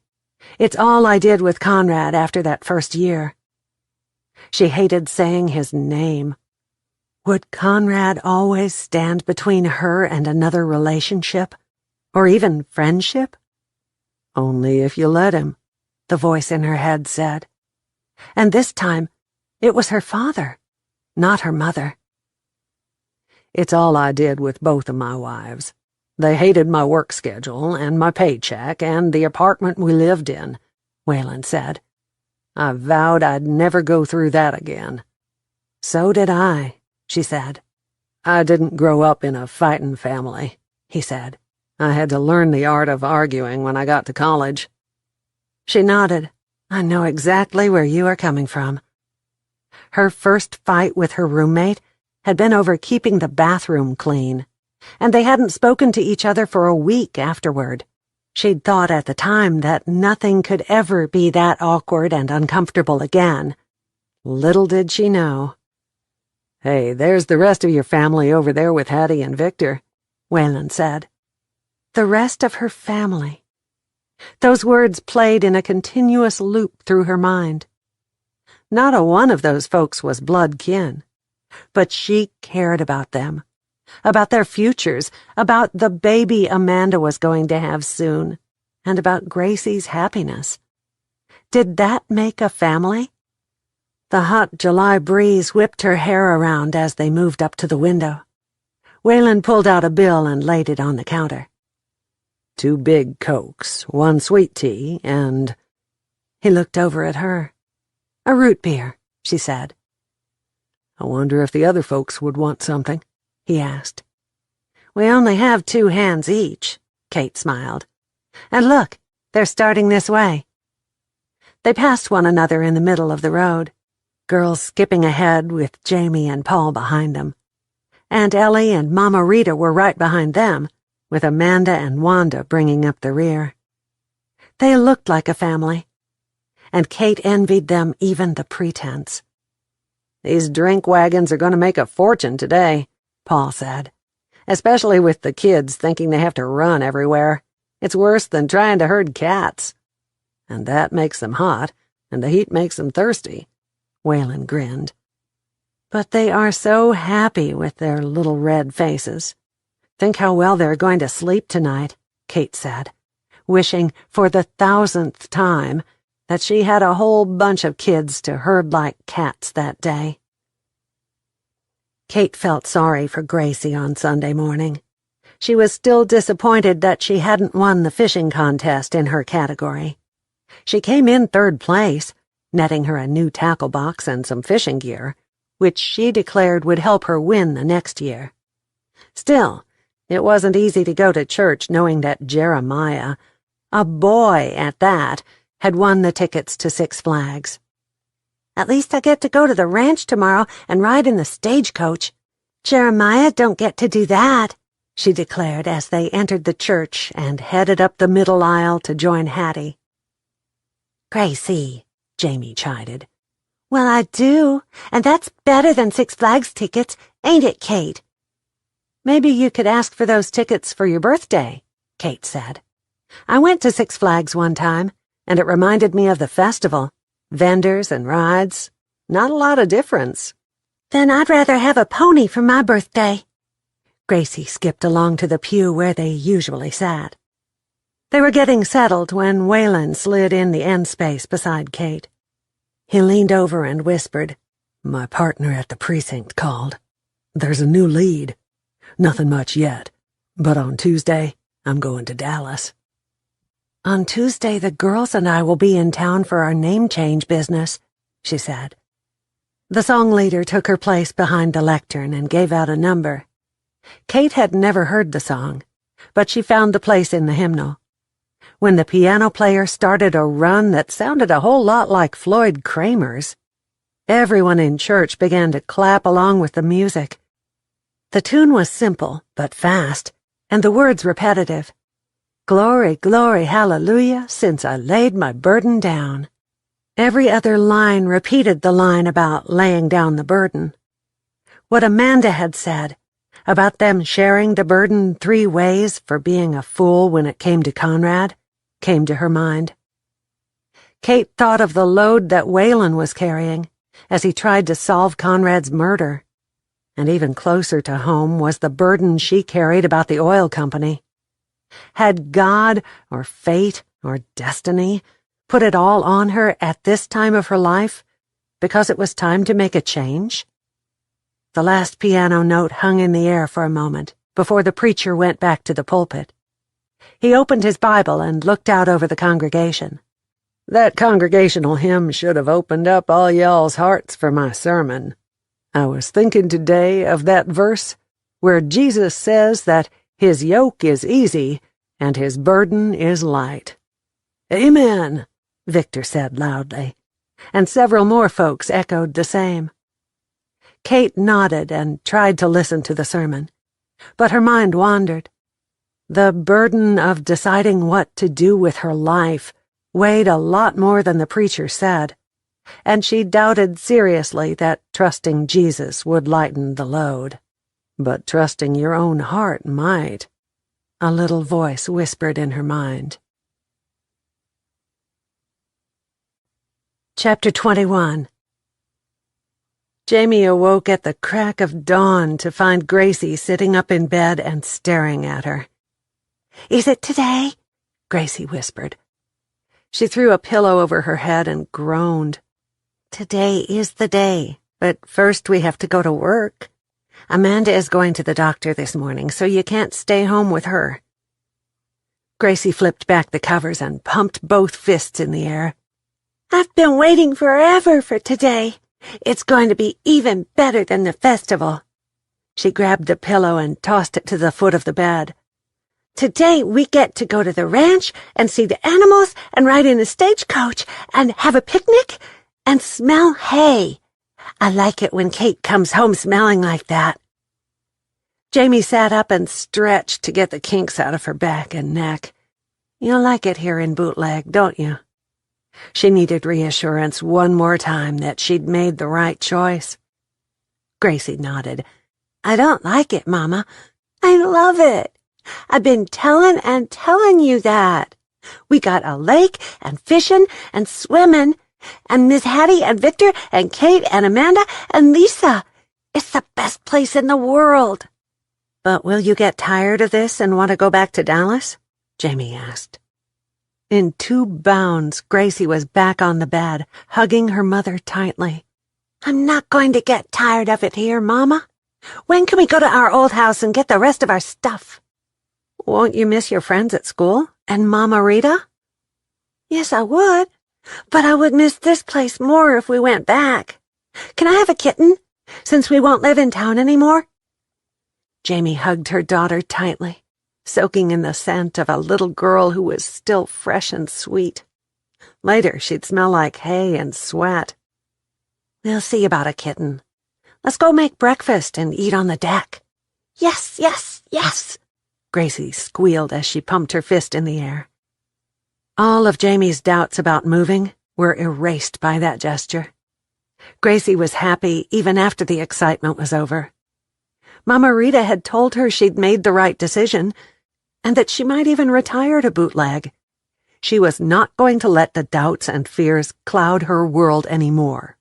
It's all I did with Conrad after that first year." She hated saying his name. Would Conrad always stand between her and another relationship, or even friendship? "Only if you let him," the voice in her head said. And this time, it was her father, not her mother. "It's all I did with both of my wives. They hated my work schedule and my paycheck and the apartment we lived in," Waylon said. "I vowed I'd never go through that again." "So did I," she said. "I didn't grow up in a fightin' family," he said. "I had to learn the art of arguing when I got to college." She nodded. "I know exactly where you are coming from." Her first fight with her roommate had been over keeping the bathroom clean, and they hadn't spoken to each other for a week afterward. She'd thought at the time that nothing could ever be that awkward and uncomfortable again. Little did she know. "Hey, there's the rest of your family over there with Hattie and Victor," Waylon said. The rest of her family. Those words played in a continuous loop through her mind. Not a one of those folks was blood kin, but she cared about them, about their futures, about the baby Amanda was going to have soon, and about Gracie's happiness. Did that make a family? The hot July breeze whipped her hair around as they moved up to the window. Waylon pulled out a bill and laid it on the counter. 2 big Cokes, 1 sweet tea, and... He looked over at her. "A root beer," she said. "I wonder if the other folks would want something?" he asked. "We only have 2 hands each," Kate smiled. "And look, they're starting this way." They passed one another in the middle of the road, girls skipping ahead with Jamie and Paul behind them. Aunt Ellie and Mama Rita were right behind them, with Amanda and Wanda bringing up the rear. They looked like a family, and Kate envied them even the pretense. "These drink wagons are going to make a fortune today," Paul said, "especially with the kids thinking they have to run everywhere. It's worse than trying to herd cats. And that makes them hot, and the heat makes them thirsty." Waylon grinned. "But they are so happy with their little red faces. Think how well they're going to sleep tonight," Kate said, wishing for the 1,000th time that she had a whole bunch of kids to herd like cats that day. Kate felt sorry for Gracie on Sunday morning. She was still disappointed that she hadn't won the fishing contest in her category. She came in 3rd place, netting her a new tackle box and some fishing gear, which she declared would help her win the next year. Still, it wasn't easy to go to church knowing that Jeremiah, a boy at that, had won the tickets to Six Flags. "At least I get to go to the ranch tomorrow and ride in the stagecoach. Jeremiah don't get to do that," she declared as they entered the church and headed up the middle aisle to join Hattie. "Gracie," Jamie chided. "Well, I do, and that's better than Six Flags tickets, ain't it, Kate?" "Maybe you could ask for those tickets for your birthday," Kate said. "I went to Six Flags one time, and it reminded me of the festival. Vendors and rides. Not a lot of difference." "Then I'd rather have a pony for my birthday." Gracie skipped along to the pew where they usually sat. They were getting settled when Waylon slid in the end space beside Kate. He leaned over and whispered, "My partner at the precinct called. There's a new lead. Nothing much yet, but on Tuesday, I'm going to Dallas." "On Tuesday, the girls and I will be in town for our name change business," she said. The song leader took her place behind the lectern and gave out a number. Kate had never heard the song, but she found the place in the hymnal. When the piano player started a run that sounded a whole lot like Floyd Kramer's, everyone in church began to clap along with the music. The tune was simple, but fast, and the words repetitive. "Glory, glory, hallelujah, since I laid my burden down." Every other line repeated the line about laying down the burden. What Amanda had said, about them sharing the burden 3 ways for being a fool when it came to Conrad, came to her mind. Kate thought of the load that Waylon was carrying as he tried to solve Conrad's murder. And even closer to home was the burden she carried about the oil company. Had God, or fate, or destiny put it all on her at this time of her life because it was time to make a change? The last piano note hung in the air for a moment before the preacher went back to the pulpit. He opened his Bible and looked out over the congregation. "That congregational hymn should have opened up all y'all's hearts for my sermon. I was thinking today of that verse where Jesus says that his yoke is easy and his burden is light." "Amen," Victor said loudly, and several more folks echoed the same. Kate nodded and tried to listen to the sermon. but her mind wandered. The burden of deciding what to do with her life weighed a lot more than the preacher said, and she doubted seriously that trusting Jesus would lighten the load. But trusting your own heart might, a little voice whispered in her mind. Chapter 21. Jamie awoke at the crack of dawn to find Gracie sitting up in bed and staring at her. "Is it today?" Gracie whispered. She threw a pillow over her head and groaned. "Today is the day, but first we have to go to work. Amanda is going to the doctor this morning, so you can't stay home with her." Gracie flipped back the covers and pumped both fists in the air. "I've been waiting forever for today. It's going to be even better than the festival." She grabbed the pillow and tossed it to the foot of the bed. "Today we get to go to the ranch and see the animals and ride in a stagecoach and have a picnic and smell hay. I like it when Kate comes home smelling like that." Jamie sat up and stretched to get the kinks out of her back and neck. "You like it here in Bootleg, don't you?" She needed reassurance one more time that she'd made the right choice. Gracie nodded. "I don't like it, Mama. I love it. I've been telling and telling you that. We got a lake and fishing and swimming, and Miss Hattie and Victor and Kate and Amanda and Lisa. It's the best place in the world." "But will you get tired of this and want to go back to Dallas?" Jamie asked. In 2 bounds, Gracie was back on the bed, hugging her mother tightly. "I'm not going to get tired of it here, Mama. When can we go to our old house and get the rest of our stuff?" "Won't you miss your friends at school? And Mama Rita?" "Yes, I would. But I would miss this place more if we went back. Can I have a kitten, since we won't live in town anymore?" Jamie hugged her daughter tightly, soaking in the scent of a little girl who was still fresh and sweet. Later, she'd smell like hay and sweat. "We'll see about a kitten. Let's go make breakfast and eat on the deck." "Yes, yes, yes," Gracie squealed as she pumped her fist in the air. All of Jamie's doubts about moving were erased by that gesture. Gracie was happy even after the excitement was over. Mama Rita had told her she'd made the right decision, and that she might even retire to Bootleg. She was not going to let the doubts and fears cloud her world anymore.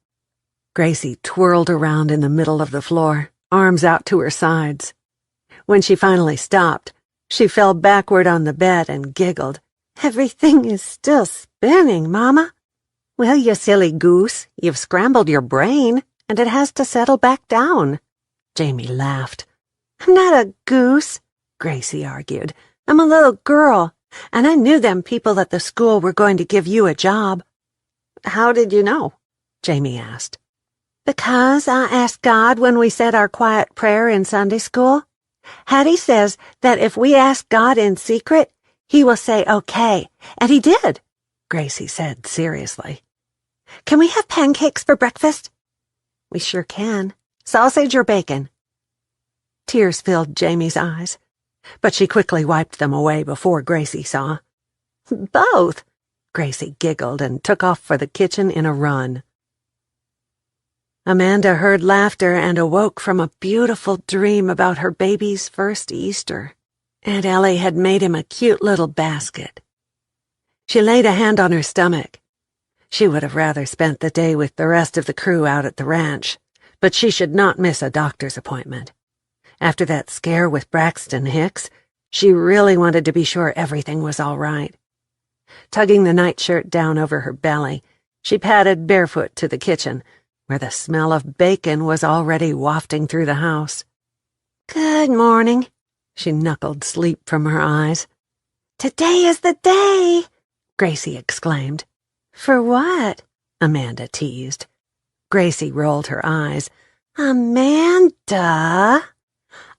Gracie twirled around in the middle of the floor, arms out to her sides. When she finally stopped, she fell backward on the bed and giggled. "Everything is still spinning, Mama." "Well, you silly goose, you've scrambled your brain, and it has to settle back down." Jamie laughed. "I'm not a goose," Gracie argued. "I'm a little girl, and I knew them people at the school were going to give you a job." "How did you know?" Jamie asked. "Because I asked God when we said our quiet prayer in Sunday school. Hattie says that if we ask God in secret, He will say okay, and He did," Gracie said seriously. "Can we have pancakes for breakfast?" "We sure can. Sausage or bacon?" Tears filled Jamie's eyes, but she quickly wiped them away before Gracie saw. "Both," Gracie giggled and took off for the kitchen in a run. Amanda heard laughter and awoke from a beautiful dream about her baby's first Easter. Aunt Ellie had made him a cute little basket. She laid a hand on her stomach. She would have rather spent the day with the rest of the crew out at the ranch, but she should not miss a doctor's appointment. After that scare with Braxton Hicks, she really wanted to be sure everything was all right. Tugging the nightshirt down over her belly, she padded barefoot to the kitchen, where the smell of bacon was already wafting through the house. "Good morning." She knuckled sleep from her eyes. "Today is the day," Gracie exclaimed. "For what?" Amanda teased. Gracie rolled her eyes. "Amanda."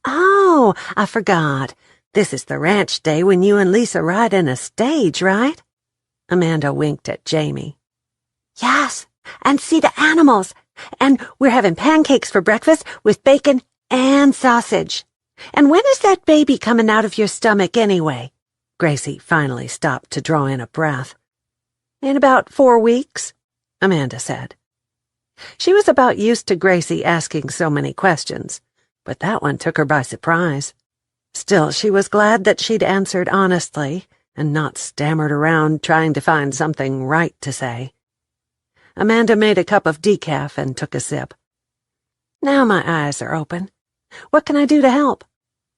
"Oh, I forgot. This is the ranch day when you and Lisa ride in a stage, right?" Amanda winked at Jamie. "Yes, and see the animals. And we're having pancakes for breakfast with bacon and sausage. And when is that baby coming out of your stomach anyway? Gracie finally stopped to draw in a breath. In about 4 weeks, Amanda said. She was about used to Gracie asking so many questions, but that one took her by surprise. Still, she was glad that she'd answered honestly and not stammered around trying to find something right to say. Amanda made a cup of decaf and took a sip. Now my eyes are open. What can I do to help?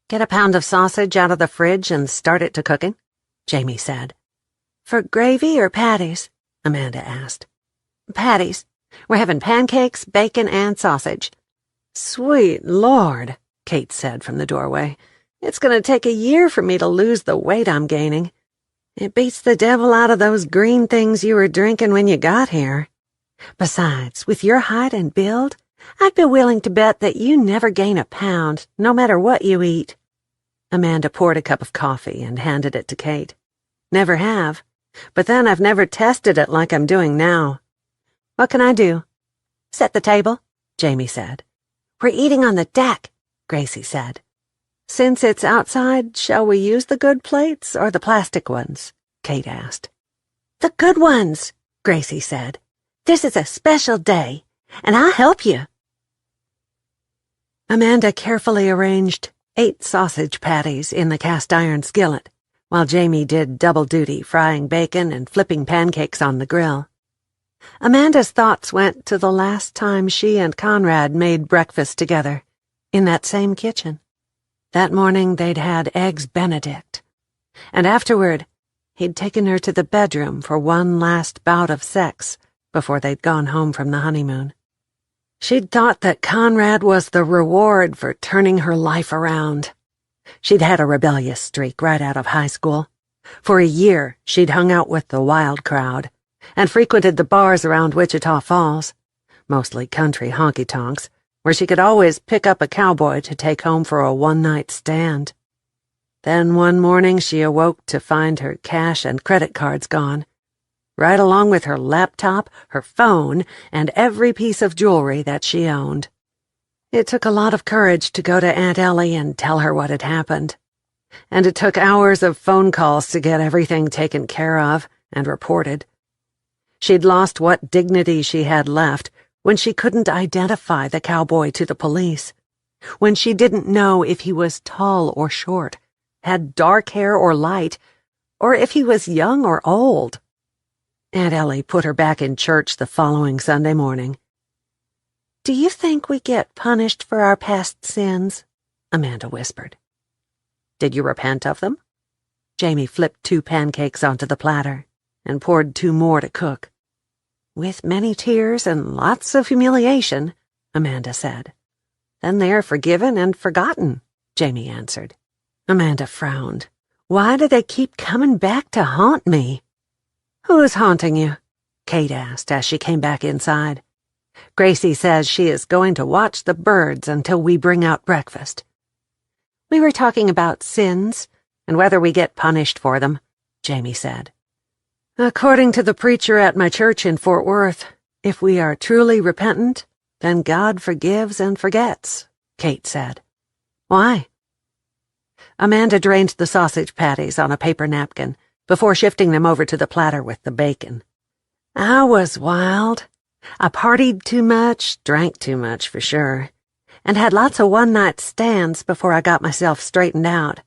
Get a pound of sausage out of the fridge and start it to cooking? Jamie said. For gravy or patties? Amanda asked. Patties. We're having pancakes, bacon, and sausage. Sweet Lord, Kate said from the doorway. It's going to take a year for me to lose the weight I'm gaining. It beats the devil out of those green things you were drinking when you got here. Besides, with your height and build, I'd be willing to bet that you never gain a pound, no matter what you eat. Amanda poured a cup of coffee and handed it to Kate. Never have, but then I've never tested it like I'm doing now. What can I do? Set the table, Jamie said. We're eating on the deck, Gracie said. Since it's outside, shall we use the good plates or the plastic ones? Kate asked. The good ones, Gracie said. This is a special day, and I'll help you. Amanda carefully arranged 8 sausage patties in the cast-iron skillet, while Jamie did double duty frying bacon and flipping pancakes on the grill. Amanda's thoughts went to the last time she and Conrad made breakfast together, in that same kitchen. That morning they'd had Eggs Benedict, and afterward he'd taken her to the bedroom for one last bout of sex before they'd gone home from the honeymoon. She'd thought that Conrad was the reward for turning her life around. She'd had a rebellious streak right out of high school. For a year she'd hung out with the wild crowd and frequented the bars around Wichita Falls, mostly country honky-tonks, where she could always pick up a cowboy to take home for a one-night stand. Then one morning she awoke to find her cash and credit cards gone, right along with her laptop, her phone, and every piece of jewelry that she owned. It took a lot of courage to go to Aunt Ellie and tell her what had happened, and it took hours of phone calls to get everything taken care of and reported. She'd lost what dignity she had left when she couldn't identify the cowboy to the police, when she didn't know if he was tall or short, had dark hair or light, or if he was young or old. Aunt Ellie put her back in church the following Sunday morning. Do you think we get punished for our past sins? Amanda whispered. Did you repent of them? Jamie flipped 2 pancakes onto the platter and poured 2 more to cook. With many tears and lots of humiliation, Amanda said. Then they are forgiven and forgotten, Jamie answered. Amanda frowned. Why do they keep coming back to haunt me? Who's haunting you? Kate asked as she came back inside. Gracie says she is going to watch the birds until we bring out breakfast. We were talking about sins and whether we get punished for them, Jamie said. According to the preacher at my church in Fort Worth, if we are truly repentant, then God forgives and forgets, Kate said. Why? Amanda drained the sausage patties on a paper napkin before shifting them over to the platter with the bacon. I was wild. I partied too much, drank too much for sure, and had lots of one-night stands before I got myself straightened out.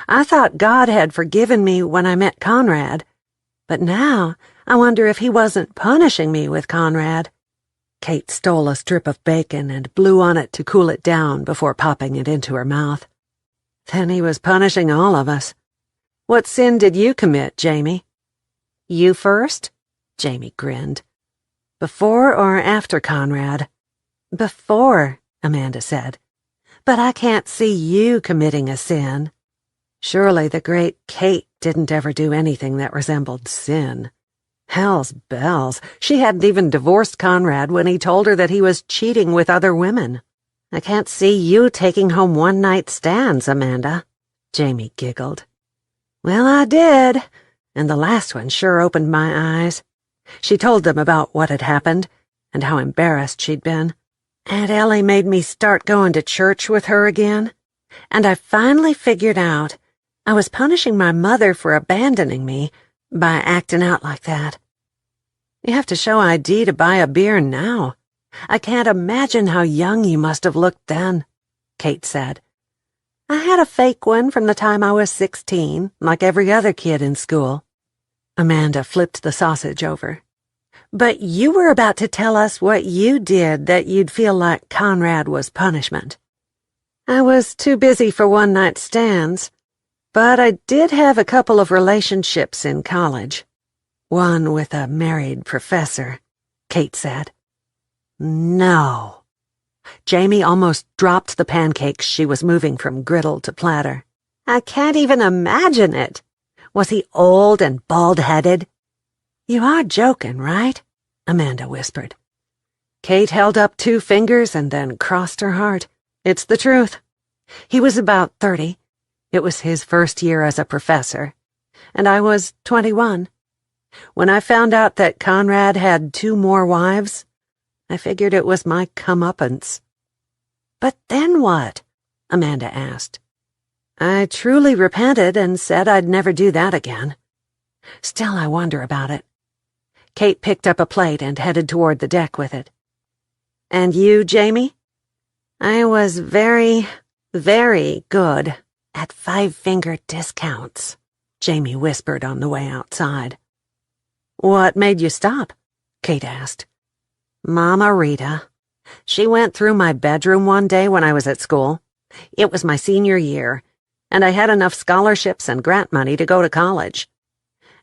I thought God had forgiven me when I met Conrad, but now I wonder if he wasn't punishing me with Conrad. Kate stole a strip of bacon and blew on it to cool it down before popping it into her mouth. Then he was punishing all of us. What sin did you commit, Jamie? You first? Jamie grinned. Before or after Conrad? Before, Amanda said. But I can't see you committing a sin. Surely the great Kate didn't ever do anything that resembled sin. Hell's bells, she hadn't even divorced Conrad when he told her that he was cheating with other women. I can't see you taking home one-night stands, Amanda, Jamie giggled. Well, I did, and the last one sure opened my eyes. She told them about what had happened and how embarrassed she'd been. Aunt Ellie made me start going to church with her again, And I finally figured out I was punishing my mother for abandoning me by acting out like that. You have to show ID to buy a beer now. I can't imagine how young you must have looked then, Kate said. I had a fake one from the time I was 16, like every other kid in school. Amanda flipped the sausage over. But you were about to tell us what you did that you'd feel like Conrad was punishment. I was too busy for one-night stands, but I did have a couple of relationships in college. One with a married professor, Kate said. No. Jamie almost dropped the pancakes she was moving from griddle to platter. I can't even imagine it. Was he old and bald-headed? You are joking, right? Amanda whispered. Kate held up 2 fingers and then crossed her heart. It's the truth. He was about 30. It was his first year as a professor, and I was 21. When I found out that Conrad had 2 more wives, I figured it was my comeuppance. But then what? Amanda asked. I truly repented and said I'd never do that again. Still, I wonder about it. Kate picked up a plate and headed toward the deck with it. And you, Jamie? I was very, very good at 5-finger discounts, Jamie whispered on the way outside. What made you stop? Kate asked. Mama Rita. She went through my bedroom one day when I was at school. It was my senior year, and I had enough scholarships and grant money to go to college.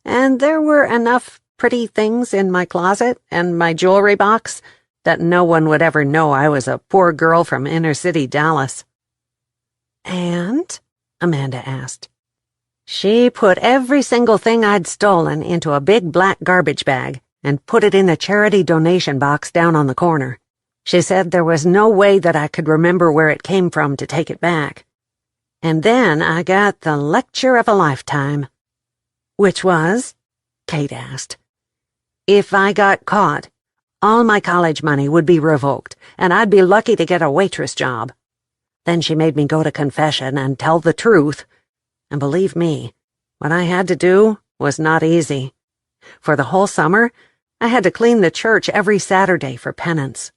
And there were enough pretty things in my closet and my jewelry box that no one would ever know I was a poor girl from inner-city Dallas. And? Amanda asked. She put every single thing I'd stolen into a big black garbage bag and put it in the charity donation box down on the corner. She said there was no way that I could remember where it came from to take it back. And then I got the lecture of a lifetime. Which was? Kate asked. If I got caught, all my college money would be revoked, and I'd be lucky to get a waitress job. Then she made me go to confession and tell the truth. And believe me, what I had to do was not easy. For the whole summer, I had to clean the church every Saturday for penance.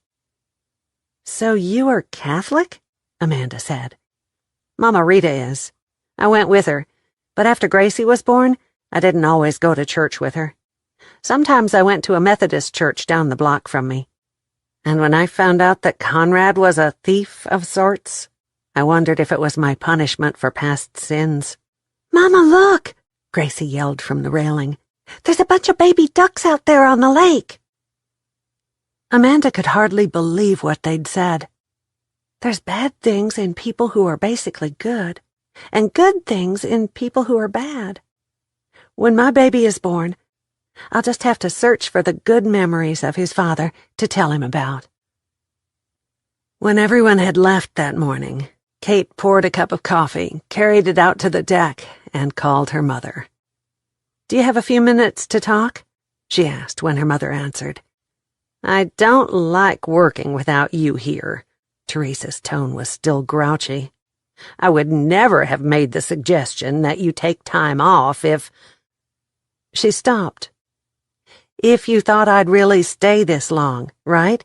So you are Catholic? Amanda said. Mama Rita is. I went with her, but after Gracie was born, I didn't always go to church with her. Sometimes I went to a Methodist church down the block from me. And when I found out that Conrad was a thief of sorts, I wondered if it was my punishment for past sins. Mama, look! Gracie yelled from the railing. There's a bunch of baby ducks out there on the lake. Amanda could hardly believe what they'd said. There's bad things in people who are basically good, and good things in people who are bad. When my baby is born, I'll just have to search for the good memories of his father to tell him about. When everyone had left that morning, Kate poured a cup of coffee, carried it out to the deck, and called her mother. "Do you have a few minutes to talk?" she asked when her mother answered. "I don't like working without you here." Teresa's tone was still grouchy. "I would never have made the suggestion that you take time off if—" She stopped. "If you thought I'd really stay this long, right?"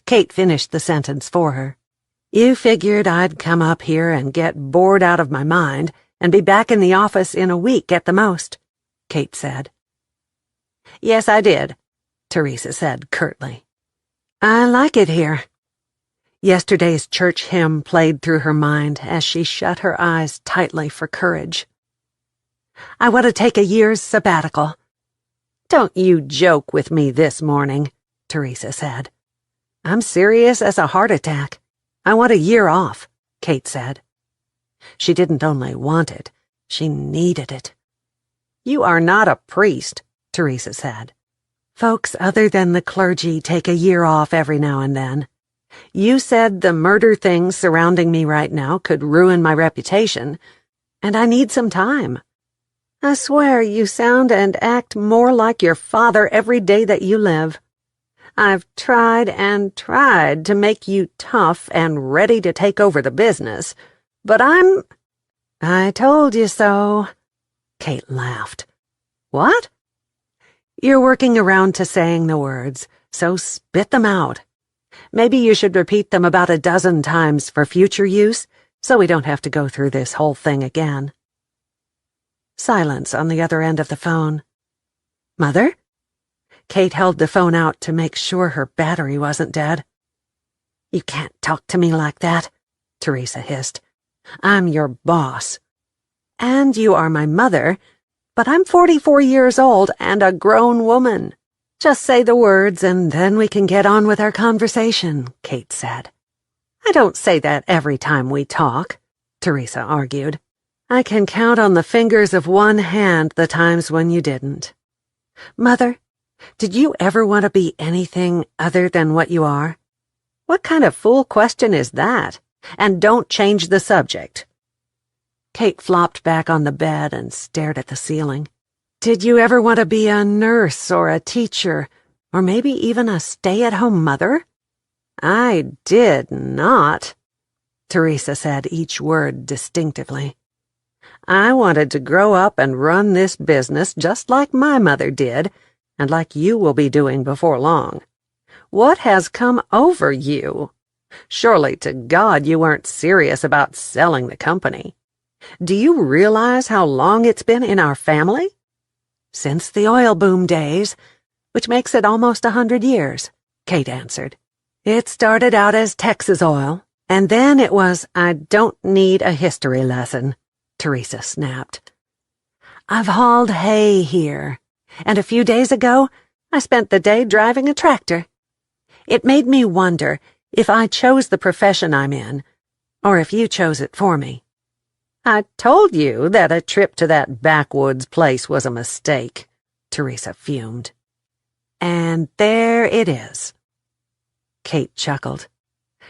Kate finished the sentence for her. "You figured I'd come up here and get bored out of my mind and be back in the office in a week at the most," Kate said. "Yes, I did," Teresa said curtly. "I like it here." Yesterday's church hymn played through her mind as she shut her eyes tightly for courage. "I want to take a year's sabbatical." "Don't you joke with me this morning," Teresa said. "I'm serious as a heart attack. I want a year off," Kate said. She didn't only want it, she needed it. "You are not a priest," Teresa said. "Folks other than the clergy take a year off every now and then. You said the murder things surrounding me right now could ruin my reputation, and I need some time. I swear you sound and act more like your father every day that you live. I've tried and tried to make you tough and ready to take over the business, But I'm... I told you so. Kate laughed. What? You're working around to saying the words, so spit them out. Maybe you should repeat them about a dozen times for future use, so we don't have to go through this whole thing again. Silence on the other end of the phone. Mother? Kate held the phone out to make sure her battery wasn't dead. You can't talk to me like that, Teresa hissed. I'm your boss. And you are my mother, but I'm 44 years old and a grown woman. Just say the words and then we can get on with our conversation, Kate said. I don't say that every time we talk, Teresa argued. I can count on the fingers of one hand the times when you didn't. Mother, did you ever want to be anything other than what you are? What kind of fool question is that? And don't change the subject. Kate flopped back on the bed and stared at the ceiling. Did you ever want to be a nurse or a teacher, or maybe even a stay-at-home mother? I did not, Teresa said each word distinctively. I wanted to grow up and run this business just like my mother did, and like you will be doing before long. What has come over you? Surely to God you weren't serious about selling the company. Do you realize how long it's been in our family? Since the oil boom days, which makes it almost 100 years, Kate answered. It started out as Texas oil, and then it was... I don't need a history lesson, Teresa snapped. I've hauled hay here, and a few days ago, I spent the day driving a tractor. It made me wonder if I chose the profession I'm in, or if you chose it for me. I told you that a trip to that backwoods place was a mistake, Teresa fumed. And there it is. Kate chuckled.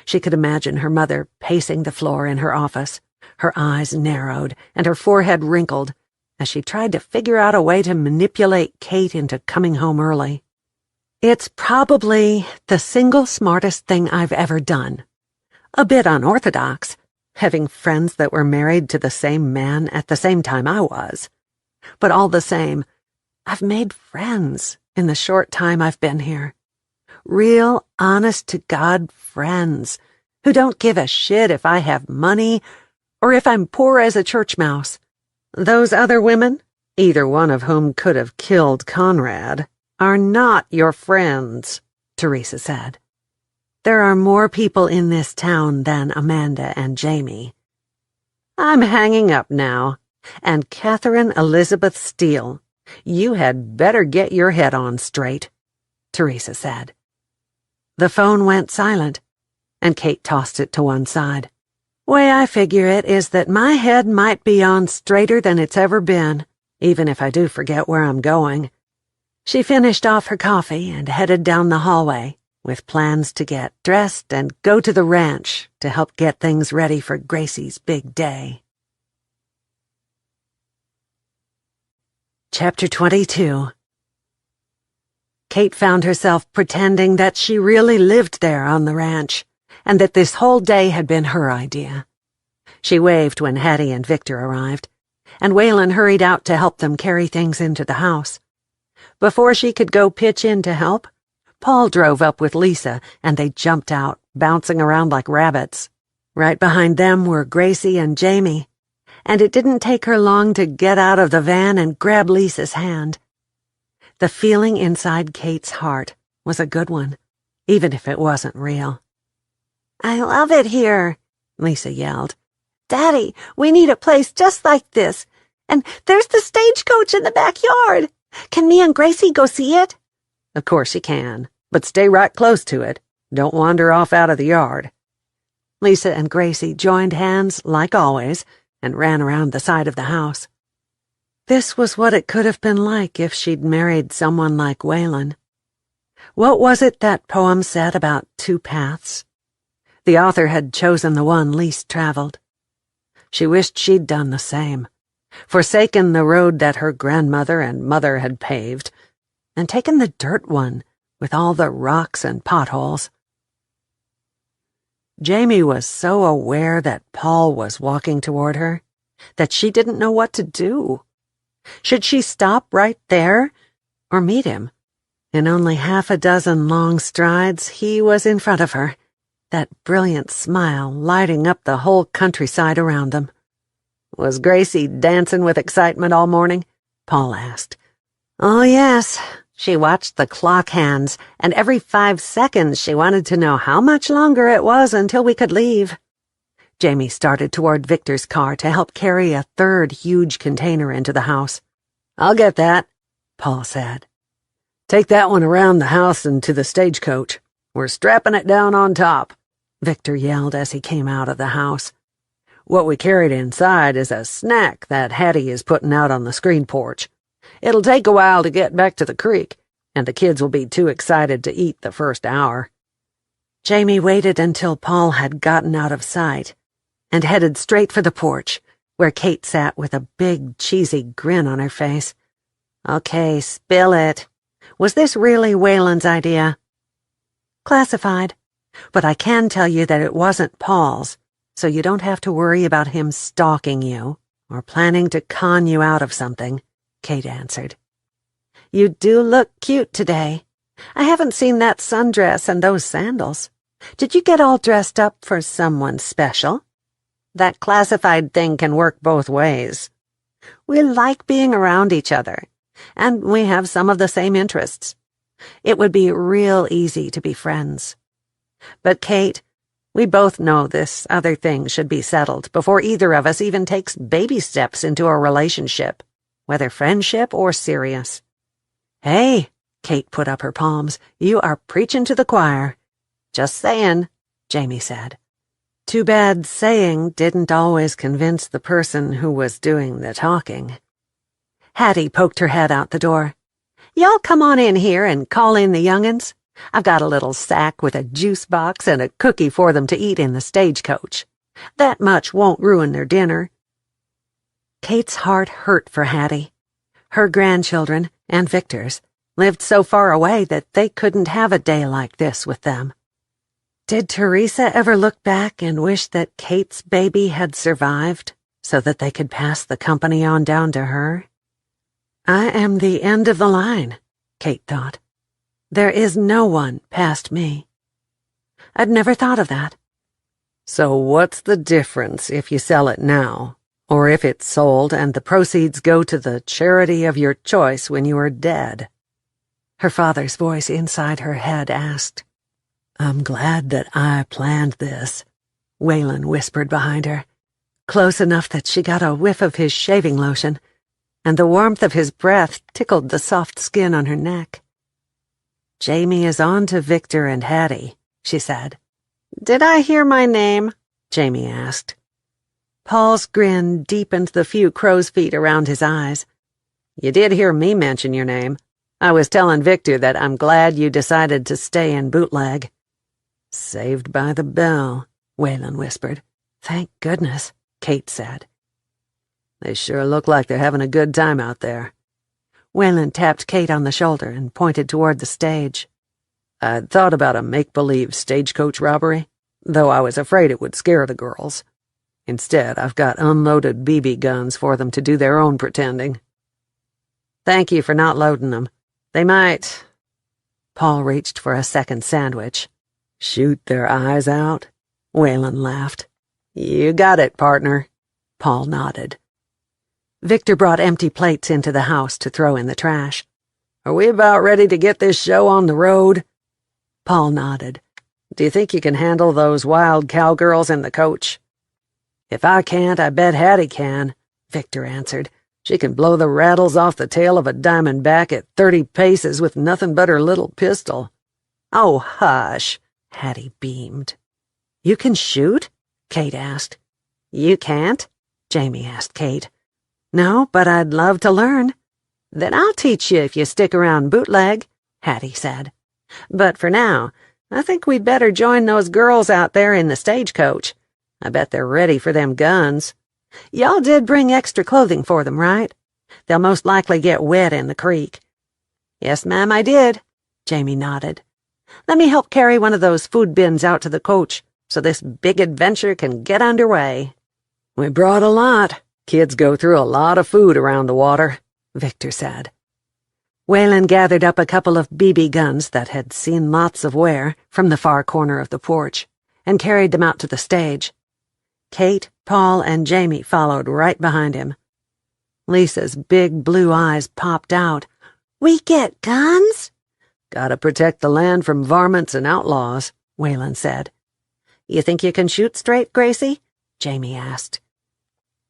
She could imagine her mother pacing the floor in her office, her eyes narrowed and her forehead wrinkled, as she tried to figure out a way to manipulate Kate into coming home early. It's probably the single smartest thing I've ever done. A bit unorthodox, having friends that were married to the same man at the same time I was. But all the same, I've made friends in the short time I've been here. Real, honest-to-God friends who don't give a shit if I have money or if I'm poor as a church mouse. Those other women, either one of whom could have killed Conrad, are not your friends, Teresa said. There are more people in this town than Amanda and Jamie. I'm hanging up now. And Catherine Elizabeth Steele, you had better get your head on straight, Teresa said. The phone went silent, and Kate tossed it to one side. Way I figure it is that my head might be on straighter than it's ever been, even if I do forget where I'm going. She finished off her coffee and headed down the hallway, with plans to get dressed and go to the ranch to help get things ready for Gracie's big day. Chapter 22. Kate found herself pretending that she really lived there on the ranch, and that this whole day had been her idea. She waved when Hattie and Victor arrived, and Waylon hurried out to help them carry things into the house. Before she could go pitch in to help, Paul drove up with Lisa, and they jumped out, bouncing around like rabbits. Right behind them were Gracie and Jamie, and it didn't take her long to get out of the van and grab Lisa's hand. The feeling inside Kate's heart was a good one, even if it wasn't real. I love it here, Lisa yelled. Daddy, we need a place just like this. And there's the stagecoach in the backyard. Can me and Gracie go see it? Of course you can, but stay right close to it. Don't wander off out of the yard. Lisa and Gracie joined hands, like always, and ran around the side of the house. This was what it could have been like if she'd married someone like Waylon. What was it that poem said about two paths? The author had chosen the one least traveled. She wished she'd done the same, forsaken the road that her grandmother and mother had paved, and taken the dirt one with all the rocks and potholes. Jamie was so aware that Paul was walking toward her that she didn't know what to do. Should she stop right there or meet him? In only half a dozen long strides, he was in front of her, that brilliant smile lighting up the whole countryside around them. "Was Gracie dancing with excitement all morning?" Paul asked. "Oh, yes. She watched the clock hands, and every 5 seconds she wanted to know how much longer it was until we could leave." Jamie started toward Victor's car to help carry a third huge container into the house. "I'll get that," Paul said. "Take that one around the house and to the stagecoach. We're strapping it down on top," Victor yelled as he came out of the house. "What we carried inside is a snack that Hattie is putting out on the screen porch. It'll take a while to get back to the creek, and the kids will be too excited to eat the first hour." Jamie waited until Paul had gotten out of sight and headed straight for the porch, where Kate sat with a big, cheesy grin on her face. "Okay, spill it. Was this really Wayland's idea?" "Classified, but I can tell you that it wasn't Paul's, so you don't have to worry about him stalking you or planning to con you out of something," Kate answered. "You do look cute today. I haven't seen that sundress and those sandals. Did you get all dressed up for someone special?" "That classified thing can work both ways. We like being around each other, and we have some of the same interests. It would be real easy to be friends. But, Kate, we both know this other thing should be settled before either of us even takes baby steps into a relationship, whether friendship or serious." "Hey," Kate put up her palms, "you are preaching to the choir." "Just saying," Jamie said. Too bad saying didn't always convince the person who was doing the talking. Hattie poked her head out the door. "Y'all come on in here and call in the young'uns. I've got a little sack with a juice box and a cookie for them to eat in the stagecoach. That much won't ruin their dinner." Kate's heart hurt for Hattie. Her grandchildren, and Victor's, lived so far away that they couldn't have a day like this with them. Did Teresa ever look back and wish that Kate's baby had survived so that they could pass the company on down to her? "I am the end of the line," Kate thought. "There is no one past me." I'd never thought of that. "So what's the difference if you sell it now, or if it's sold and the proceeds go to the charity of your choice when you are dead?" Her father's voice inside her head asked. "I'm glad that I planned this," Wayland whispered behind her, close enough that she got a whiff of his shaving lotion, and the warmth of his breath tickled the soft skin on her neck. "Jamie is on to Victor and Hattie," she said. "Did I hear my name?" Jamie asked. Paul's grin deepened the few crow's feet around his eyes. "You did hear me mention your name. I was telling Victor that I'm glad you decided to stay in Bootleg." "Saved by the bell," Wayland whispered. "Thank goodness," Kate said. "They sure look like they're having a good time out there." Wayland tapped Kate on the shoulder and pointed toward the stage. "I'd thought about a make-believe stagecoach robbery, though I was afraid it would scare the girls. Instead, I've got unloaded BB guns for them to do their own pretending." "Thank you for not loading them. They might—" Paul reached for a second sandwich. "Shoot their eyes out?" Wayland laughed. "You got it, partner." Paul nodded. Victor brought empty plates into the house to throw in the trash. "Are we about ready to get this show on the road?" Paul nodded. "Do you think you can handle those wild cowgirls in the coach?" "If I can't, I bet Hattie can," Victor answered. "She can blow the rattles off the tail of a diamondback at 30 paces with nothing but her little pistol." "Oh, hush," Hattie beamed. "You can shoot?" Kate asked. "You can't?" Jamie asked Kate. "No, but I'd love to learn." "Then I'll teach you if you stick around Bootleg," Hattie said. "But for now, I think we'd better join those girls out there in the stagecoach. I bet they're ready for them guns. Y'all did bring extra clothing for them, right? They'll most likely get wet in the creek." "Yes, ma'am, I did," Jamie nodded. "Let me help carry one of those food bins out to the coach, so this big adventure can get underway. We brought a lot. Kids go through a lot of food around the water, Victor said. Waylon gathered up a couple of BB guns that had seen lots of wear from the far corner of the porch and carried them out to the stage. Kate, Paul, and Jamie followed right behind him. Lisa's big blue eyes popped out. "We get guns?" "Gotta protect the land from varmints and outlaws," Waylon said. "You think you can shoot straight, Gracie?" Jamie asked.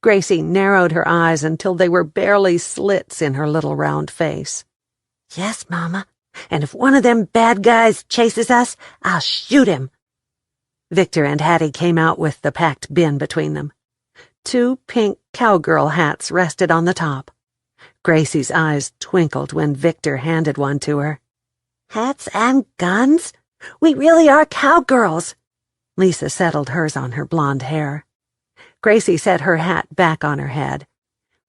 Gracie narrowed her eyes until they were barely slits in her little round face. "Yes, Mama, and if one of them bad guys chases us, I'll shoot him." Victor and Hattie came out with the packed bin between them. 2 pink cowgirl hats rested on the top. Gracie's eyes twinkled when Victor handed one to her. "Hats and guns? We really are cowgirls." Lisa settled hers on her blonde hair. Gracie set her hat back on her head.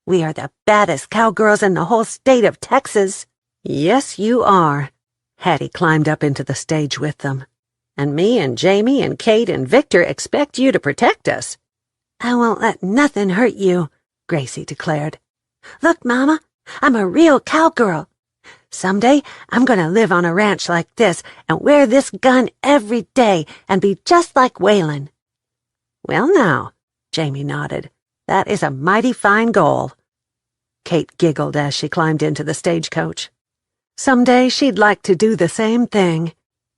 "We are the baddest cowgirls in the whole state of Texas." "Yes, you are." Hattie climbed up into the stage with them. "And me and Jamie and Kate and Victor expect you to protect us." "I won't let nothing hurt you," Gracie declared. "Look, Mama, I'm a real cowgirl. Someday I'm going to live on a ranch like this and wear this gun every day and be just like Waylon." "Well now," Jamie nodded, "that is a mighty fine goal." Kate giggled as she climbed into the stagecoach. Someday she'd like to do the same thing,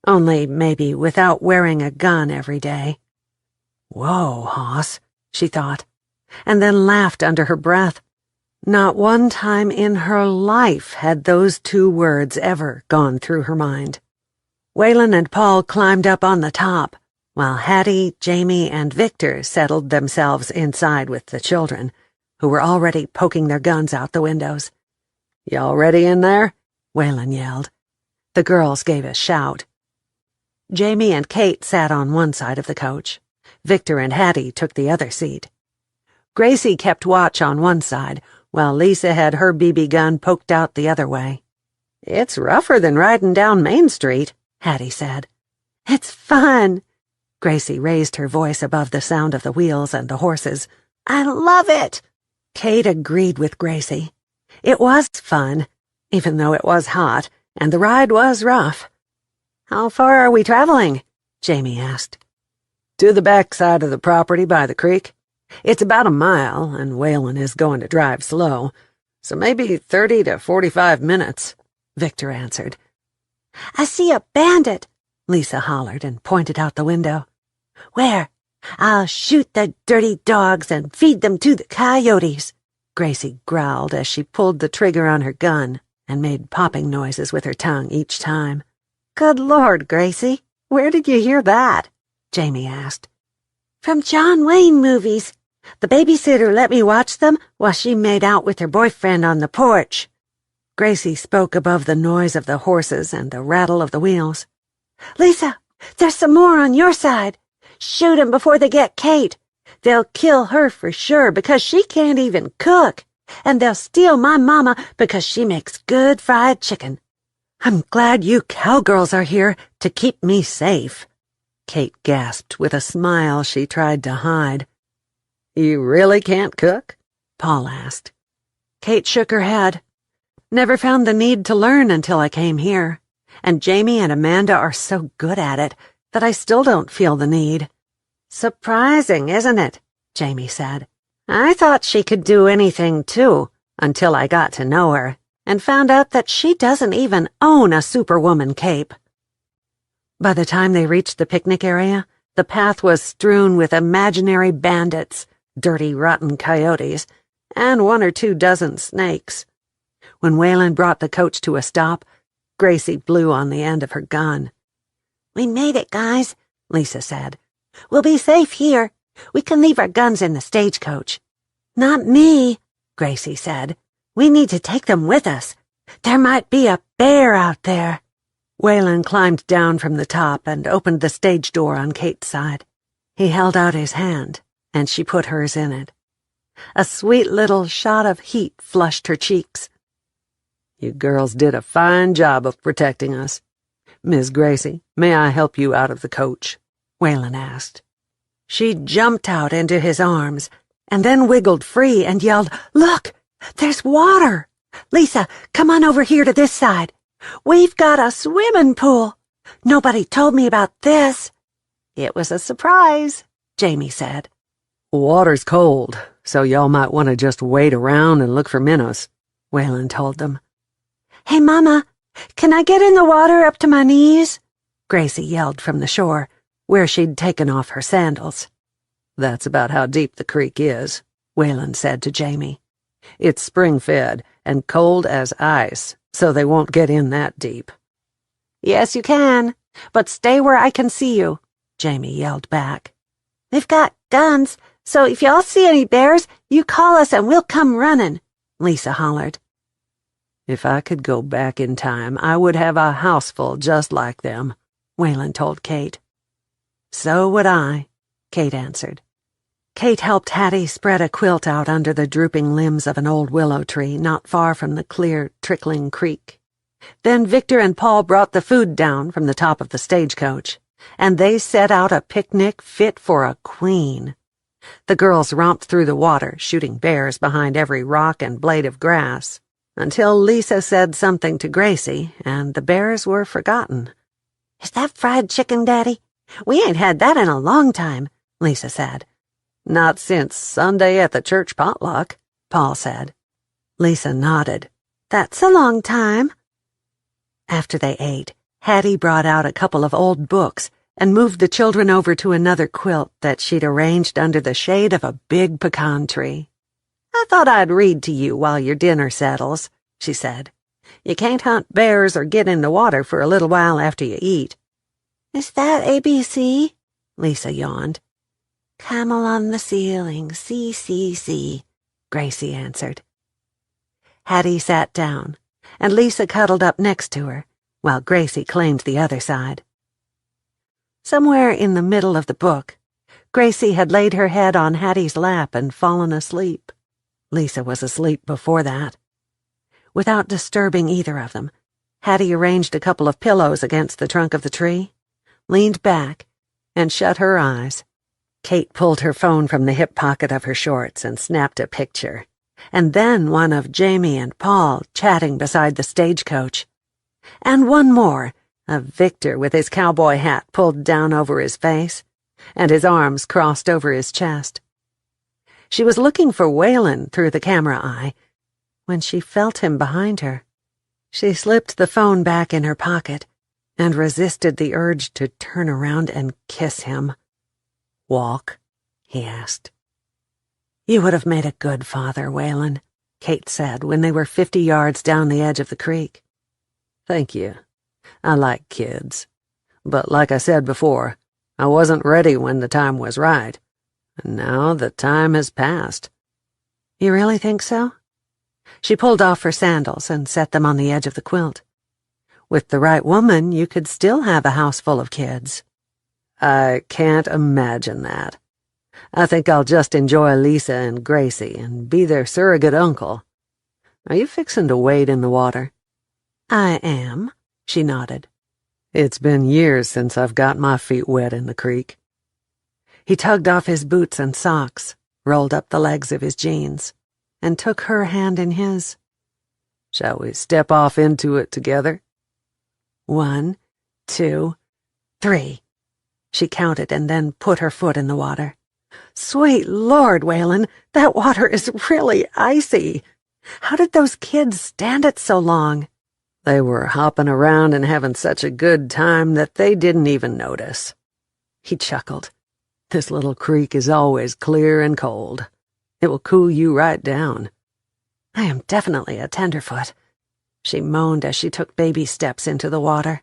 only maybe without wearing a gun every day. "Whoa, Hoss," she thought, and then laughed under her breath. Not one time in her life had those 2 words ever gone through her mind. Waylon and Paul climbed up on the top, while Hattie, Jamie, and Victor settled themselves inside with the children, who were already poking their guns out the windows. "Y'all ready in there?" Waylon yelled. The girls gave a shout. Jamie and Kate sat on one side of the coach. Victor and Hattie took the other seat. Gracie kept watch on one side, while Lisa had her BB gun poked out the other way. "It's rougher than riding down Main Street," Hattie said. "It's fun." Gracie raised her voice above the sound of the wheels and the horses. "I love it." Kate agreed with Gracie. It was fun, even though it was hot, and the ride was rough. "How far are we traveling?" Jamie asked. "To the back side of the property by the creek. It's about a mile, and Waylon is going to drive slow, so maybe 30 to 45 minutes, Victor answered. "I see a bandit," Lisa hollered and pointed out the window. "Where? I'll shoot the dirty dogs and feed them to the coyotes," Gracie growled as she pulled the trigger on her gun and made popping noises with her tongue each time. "Good Lord, Gracie, where did you hear that?" Jamie asked. "From John Wayne movies. The babysitter let me watch them while she made out with her boyfriend on the porch." Gracie spoke above the noise of the horses and the rattle of the wheels. "Lisa, there's some more on your side. Shoot 'em before they get Kate. They'll kill her for sure because she can't even cook, and they'll steal my mama because she makes good fried chicken." "I'm glad you cowgirls are here to keep me safe," Kate gasped with a smile she tried to hide. "You really can't cook?" Paul asked. Kate shook her head. "Never found the need to learn until I came here, and Jamie and Amanda are so good at it that I still don't feel the need." "Surprising, isn't it?" Jamie said. "I thought she could do anything, too, until I got to know her and found out that she doesn't even own a Superwoman cape." By the time they reached the picnic area, the path was strewn with imaginary bandits, dirty, rotten coyotes, and 1 or 2 dozen snakes. When Waylon brought the coach to a stop, Gracie blew on the end of her gun. "We made it, guys," Lisa said. "We'll be safe here. We can leave our guns in the stagecoach." "Not me," Gracie said. "We need to take them with us. There might be a bear out there." Waylon climbed down from the top and opened the stage door on Kate's side. He held out his hand, and she put hers in it. A sweet little shot of heat flushed her cheeks. "You girls did a fine job of protecting us. Miss Gracie, may I help you out of the coach?" Waylon asked. She jumped out into his arms and then wiggled free and yelled, "Look! There's water! Lisa, come on over here to this side. We've got a swimming pool. Nobody told me about this." "It was a surprise," Jamie said. "Water's cold, so y'all might want to just wait around and look for minnows," Waylon told them. "Hey, Mama, can I get in the water up to my knees?" Gracie yelled from the shore, where she'd taken off her sandals. "That's about how deep the creek is," Waylon said to Jamie. "It's spring-fed and cold as ice, so they won't get in that deep." "Yes, you can, but stay where I can see you," Jamie yelled back. "We've got guns, so if y'all see any bears, you call us and we'll come running," Lisa hollered. "If I could go back in time, I would have a house full just like them," Waylon told Kate. "So would I," Kate answered. Kate helped Hattie spread a quilt out under the drooping limbs of an old willow tree not far from the clear, trickling creek. Then Victor and Paul brought the food down from the top of the stagecoach, and they set out a picnic fit for a queen. The girls romped through the water, shooting bears behind every rock and blade of grass, until Lisa said something to Gracie, and the bears were forgotten. "Is that fried chicken, Daddy? We ain't had that in a long time," Lisa said. "Not since Sunday at the church potluck," Paul said. Lisa nodded. "That's a long time." After they ate, Hattie brought out a couple of old books and moved the children over to another quilt that she'd arranged under the shade of a big pecan tree. "I thought I'd read to you while your dinner settles," she said. "You can't hunt bears or get in the water for a little while after you eat." "Is that ABC?" Lisa yawned. "Camel on the ceiling, see, see, see," Gracie answered. Hattie sat down, and Lisa cuddled up next to her, while Gracie claimed the other side. Somewhere in the middle of the book, Gracie had laid her head on Hattie's lap and fallen asleep. Lisa was asleep before that. Without disturbing either of them, Hattie arranged a couple of pillows against the trunk of the tree, leaned back, and shut her eyes. Kate pulled her phone from the hip pocket of her shorts and snapped a picture, and then one of Jamie and Paul chatting beside the stagecoach. And one more, of Victor with his cowboy hat pulled down over his face, and his arms crossed over his chest. She was looking for Waylon through the camera eye when she felt him behind her. She slipped the phone back in her pocket and resisted the urge to turn around and kiss him. "Walk?" he asked. "You would have made a good father, Waylon," Kate said when they were 50 yards down the edge of the creek. "Thank you. I like kids. But like I said before, I wasn't ready when the time was right. And now the time has passed." "You really think so?" She pulled off her sandals and set them on the edge of the quilt. "With the right woman, you could still have a house full of kids." "I can't imagine that. I think I'll just enjoy Lisa and Gracie and be their surrogate uncle. Are you fixin' to wade in the water?" "I am," she nodded. "It's been years since I've got my feet wet in the creek." He tugged off his boots and socks, rolled up the legs of his jeans, and took her hand in his. "Shall we step off into it together?" 1, 2, 3. She counted and then put her foot in the water. "Sweet Lord, Waylon, that water is really icy. How did those kids stand it so long?" "They were hopping around and having such a good time that they didn't even notice." He chuckled. "This little creek is always clear and cold. It will cool you right down." "I am definitely a tenderfoot," she moaned as she took baby steps into the water.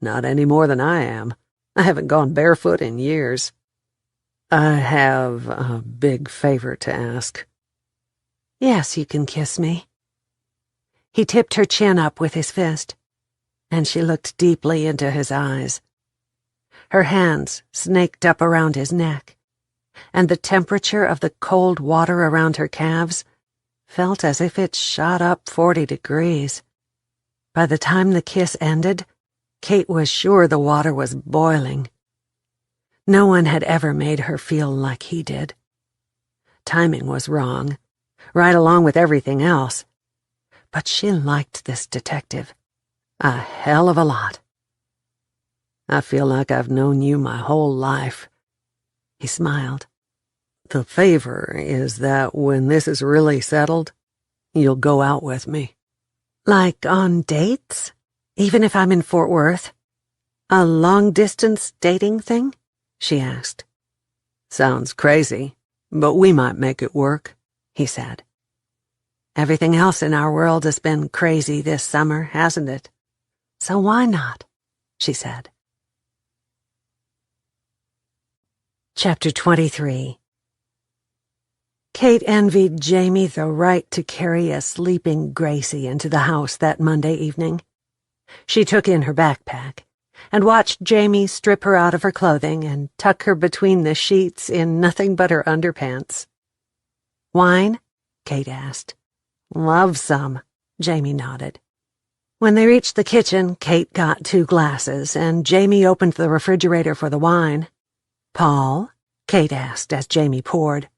"Not any more than I am. I haven't gone barefoot in years." "I have a big favor to ask." "Yes, you can kiss me." He tipped her chin up with his fist, and she looked deeply into his eyes. Her hands snaked up around his neck, and the temperature of the cold water around her calves felt as if it shot up 40 degrees. By the time the kiss ended, Kate was sure the water was boiling. No one had ever made her feel like he did. Timing was wrong, right along with everything else. But she liked this detective a hell of a lot. "I feel like I've known you my whole life." He smiled. "The favor is that when this is really settled, you'll go out with me." Like on dates? Even if I'm in Fort Worth? A long-distance dating thing? She asked. "Sounds crazy, but we might make it work," he said. Everything else in our world has been crazy this summer, hasn't it? So why not? She said. Chapter 23. Kate envied Jamie the right to carry a sleeping Gracie into the house that Monday evening. She took in her backpack and watched Jamie strip her out of her clothing and tuck her between the sheets in nothing but her underpants. "Wine?" Kate asked. "Love some," Jamie nodded. When they reached the kitchen, Kate got 2 glasses, and Jamie opened the refrigerator for the wine. "Paul?" Kate asked as Jamie poured.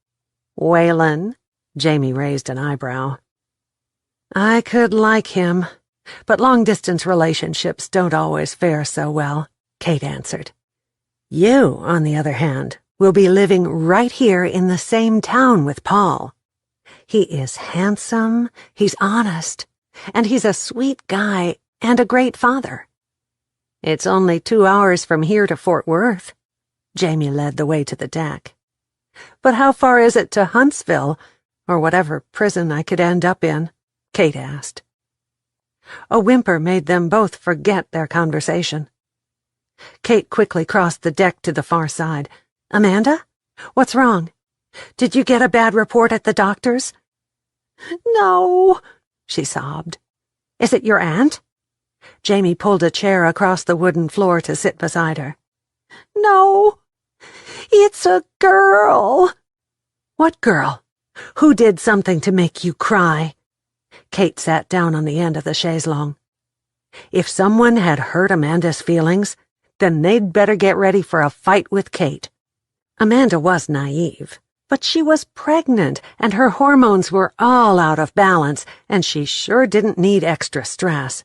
"Waylon?" Jamie raised an eyebrow. "I could like him, but long-distance relationships don't always fare so well," Kate answered. "You, on the other hand, will be living right here in the same town with Paul. He is handsome, he's honest, and he's a sweet guy and a great father. It's only 2 hours from here to Fort Worth." Jamie led the way to the deck. "But how far is it to Huntsville, or whatever prison I could end up in?" Kate asked. A whimper made them both forget their conversation. Kate quickly crossed the deck to the far side. "Amanda? What's wrong? Did you get a bad report at the doctor's?" "No," she sobbed. "Is it your aunt?" Jamie pulled a chair across the wooden floor to sit beside her. "No, it's a girl." "What girl? Who did something to make you cry?" Kate sat down on the end of the chaise-longue. If someone had hurt Amanda's feelings, then they'd better get ready for a fight with Kate. Amanda was naive, but she was pregnant, and her hormones were all out of balance, and she sure didn't need extra stress.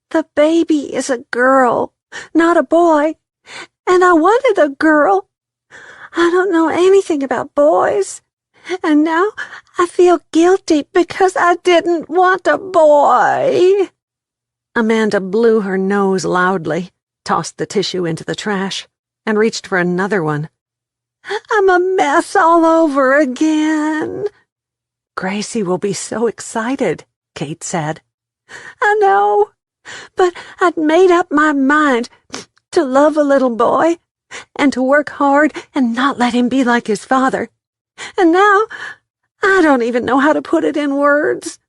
"The baby is a girl, not a boy, and I wanted a girl. I don't know anything about boys, and now I feel guilty because I didn't want a boy." Amanda blew her nose loudly, tossed the tissue into the trash, and reached for another one. "I'm a mess all over again." "Gracie will be so excited," Kate said. "I know, but I'd made up my mind to love a little boy and to work hard and not let him be like his father. And now I don't even know how to put it in words."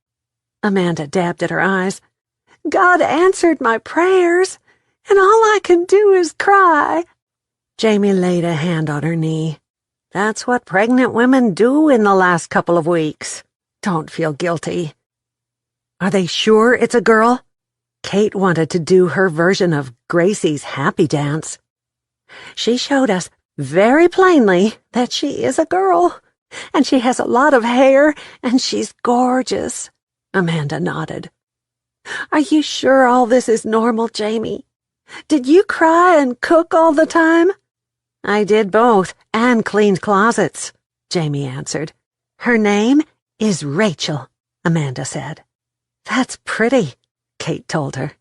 Amanda dabbed at her eyes. "God answered my prayers, and all I can do is cry." Jamie laid a hand on her knee. "That's what pregnant women do in the last couple of weeks. Don't feel guilty." "Are they sure it's a girl?" Kate wanted to do her version of Gracie's happy dance. "She showed us very plainly that she is a girl, and she has a lot of hair, and she's gorgeous." Amanda nodded. "Are you sure all this is normal, Jamie? Did you cry and cook all the time?" "I did both, and cleaned closets," Jamie answered. "Her name is Rachel," Amanda said. "That's pretty," Kate told her.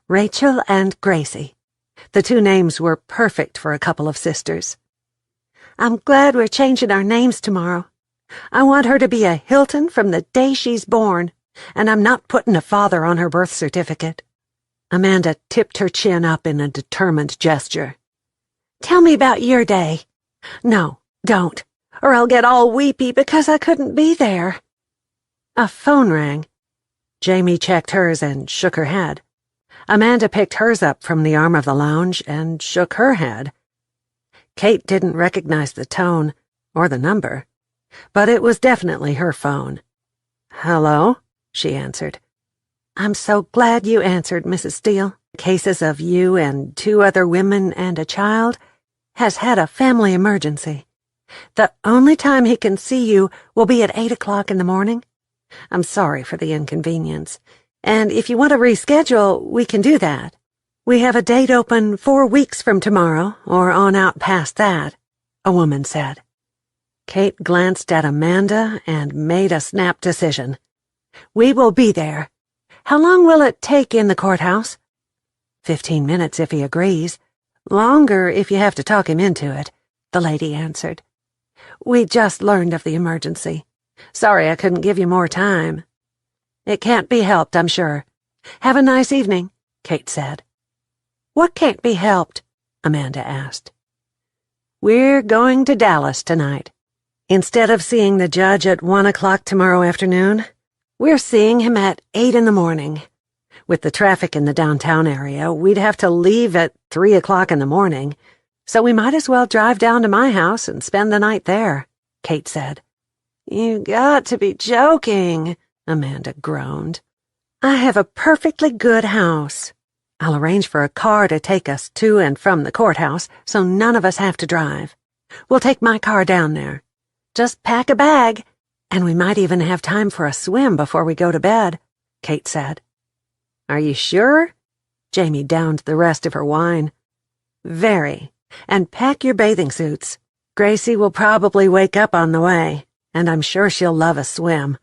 Rachel and Gracie. The 2 names were perfect for a couple of sisters. "I'm glad we're changing our names tomorrow. I want her to be a Hilton from the day she's born, and I'm not putting a father on her birth certificate." Amanda tipped her chin up in a determined gesture. "Tell me about your day." "No, don't, or I'll get all weepy because I couldn't be there." A phone rang. Jamie checked hers and shook her head. Amanda picked hers up from the arm of the lounge and shook her head. Kate didn't recognize the tone or the number, but it was definitely her phone. "Hello?" she answered. "I'm so glad you answered, Mrs. Steele. Cases of you and 2 other women and a child has had a family emergency. The only time he can see you will be at 8 o'clock in the morning. I'm sorry for the inconvenience, and if you want to reschedule, we can do that. We have a date open 4 weeks from tomorrow, or on out past that," a woman said. Kate glanced at Amanda and made a snap decision. "We will be there. How long will it take in the courthouse?" 15 minutes if he agrees. Longer if you have to talk him into it," the lady answered. "We just learned of the emergency. Sorry I couldn't give you more time." "It can't be helped, I'm sure. Have a nice evening," Kate said. "What can't be helped?" Amanda asked. "We're going to Dallas tonight. Instead of seeing the judge at 1 o'clock tomorrow afternoon, we're seeing him at 8 in the morning. With the traffic in the downtown area, we'd have to leave at 3 o'clock in the morning, so we might as well drive down to my house and spend the night there," Kate said. "You got to be joking," Amanda groaned. "I have a perfectly good house. I'll arrange for a car to take us to and from the courthouse so none of us have to drive. We'll take my car down there. Just pack a bag, and we might even have time for a swim before we go to bed," Kate said. "Are you sure?" Jamie downed the rest of her wine. "Very. And pack your bathing suits. Gracie will probably wake up on the way, and I'm sure she'll love a swim."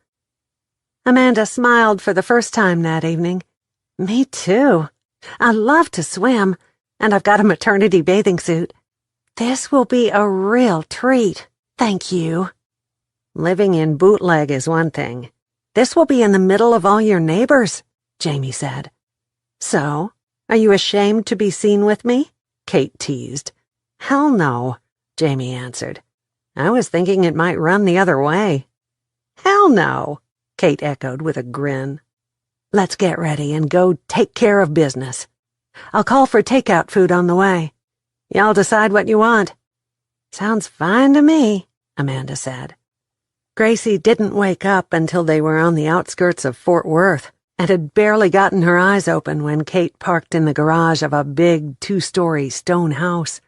Amanda smiled for the first time that evening. "Me too. I love to swim, and I've got a maternity bathing suit. This will be a real treat. Thank you." "Living in Bootleg is one thing. This will be in the middle of all your neighbors," Jamie said. "So, are you ashamed to be seen with me?" Kate teased. "Hell no," Jamie answered. "I was thinking it might run the other way." "Hell no," Kate echoed with a grin. "Let's get ready and go take care of business. I'll call for takeout food on the way. Y'all decide what you want." "Sounds fine to me," Amanda said. Gracie didn't wake up until they were on the outskirts of Fort Worth and had barely gotten her eyes open when Kate parked in the garage of a big 2-story stone house.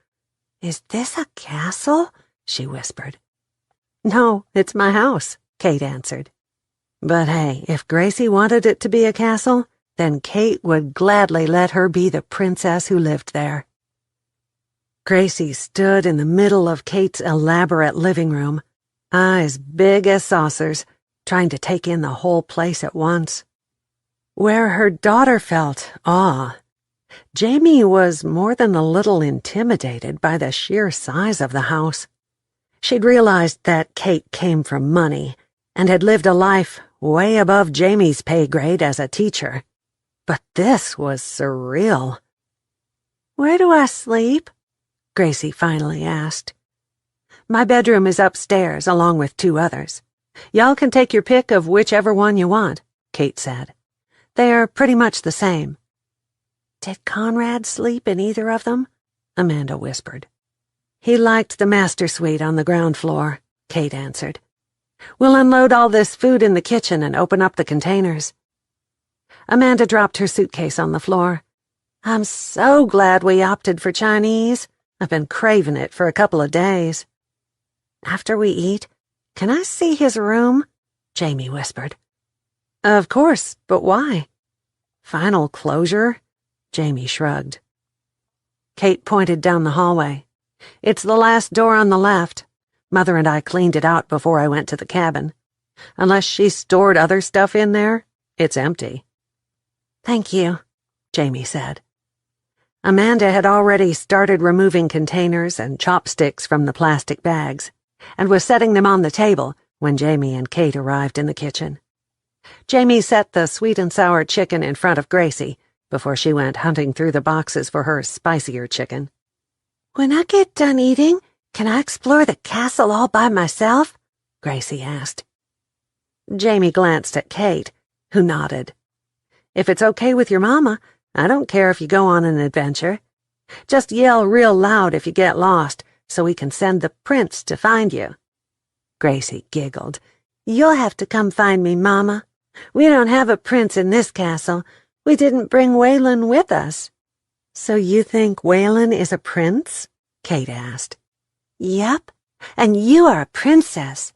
"Is this a castle?" she whispered. "No, it's my house," Kate answered. But hey, if Gracie wanted it to be a castle, then Kate would gladly let her be the princess who lived there. Gracie stood in the middle of Kate's elaborate living room, eyes big as saucers, trying to take in the whole place at once. Where her daughter felt awe, Jamie was more than a little intimidated by the sheer size of the house. She'd realized that Kate came from money and had lived a life way above Jamie's pay grade as a teacher. But this was surreal. "Where do I sleep?" Gracie finally asked. "My bedroom is upstairs, along with 2 others. Y'all can take your pick of whichever one you want," Kate said. "They're pretty much the same." "Did Conrad sleep in either of them?" Amanda whispered. "He liked the master suite on the ground floor," Kate answered. "We'll unload all this food in the kitchen and open up the containers." Amanda dropped her suitcase on the floor. "I'm so glad we opted for Chinese. I've been craving it for a couple of days." "After we eat, can I see his room?" Jamie whispered. "Of course, but why?" "Final closure?" Jamie shrugged. Kate pointed down the hallway. "It's the last door on the left. Mother and I cleaned it out before I went to the cabin. Unless she stored other stuff in there, it's empty." "Thank you," Jamie said. Amanda had already started removing containers and chopsticks from the plastic bags, and was setting them on the table when Jamie and Kate arrived in the kitchen. Jamie set the sweet and sour chicken in front of Gracie before she went hunting through the boxes for her spicier chicken. "When I get done eating, can I explore the castle all by myself?" Gracie asked. Jamie glanced at Kate, who nodded. "If it's okay with your mama, I don't care if you go on an adventure. Just yell real loud if you get lost, so we can send the prince to find you." Gracie giggled. "You'll have to come find me, Mama. We don't have a prince in this castle. We didn't bring Waylon with us." "So you think Waylon is a prince?" Kate asked. Yup, and you are a princess.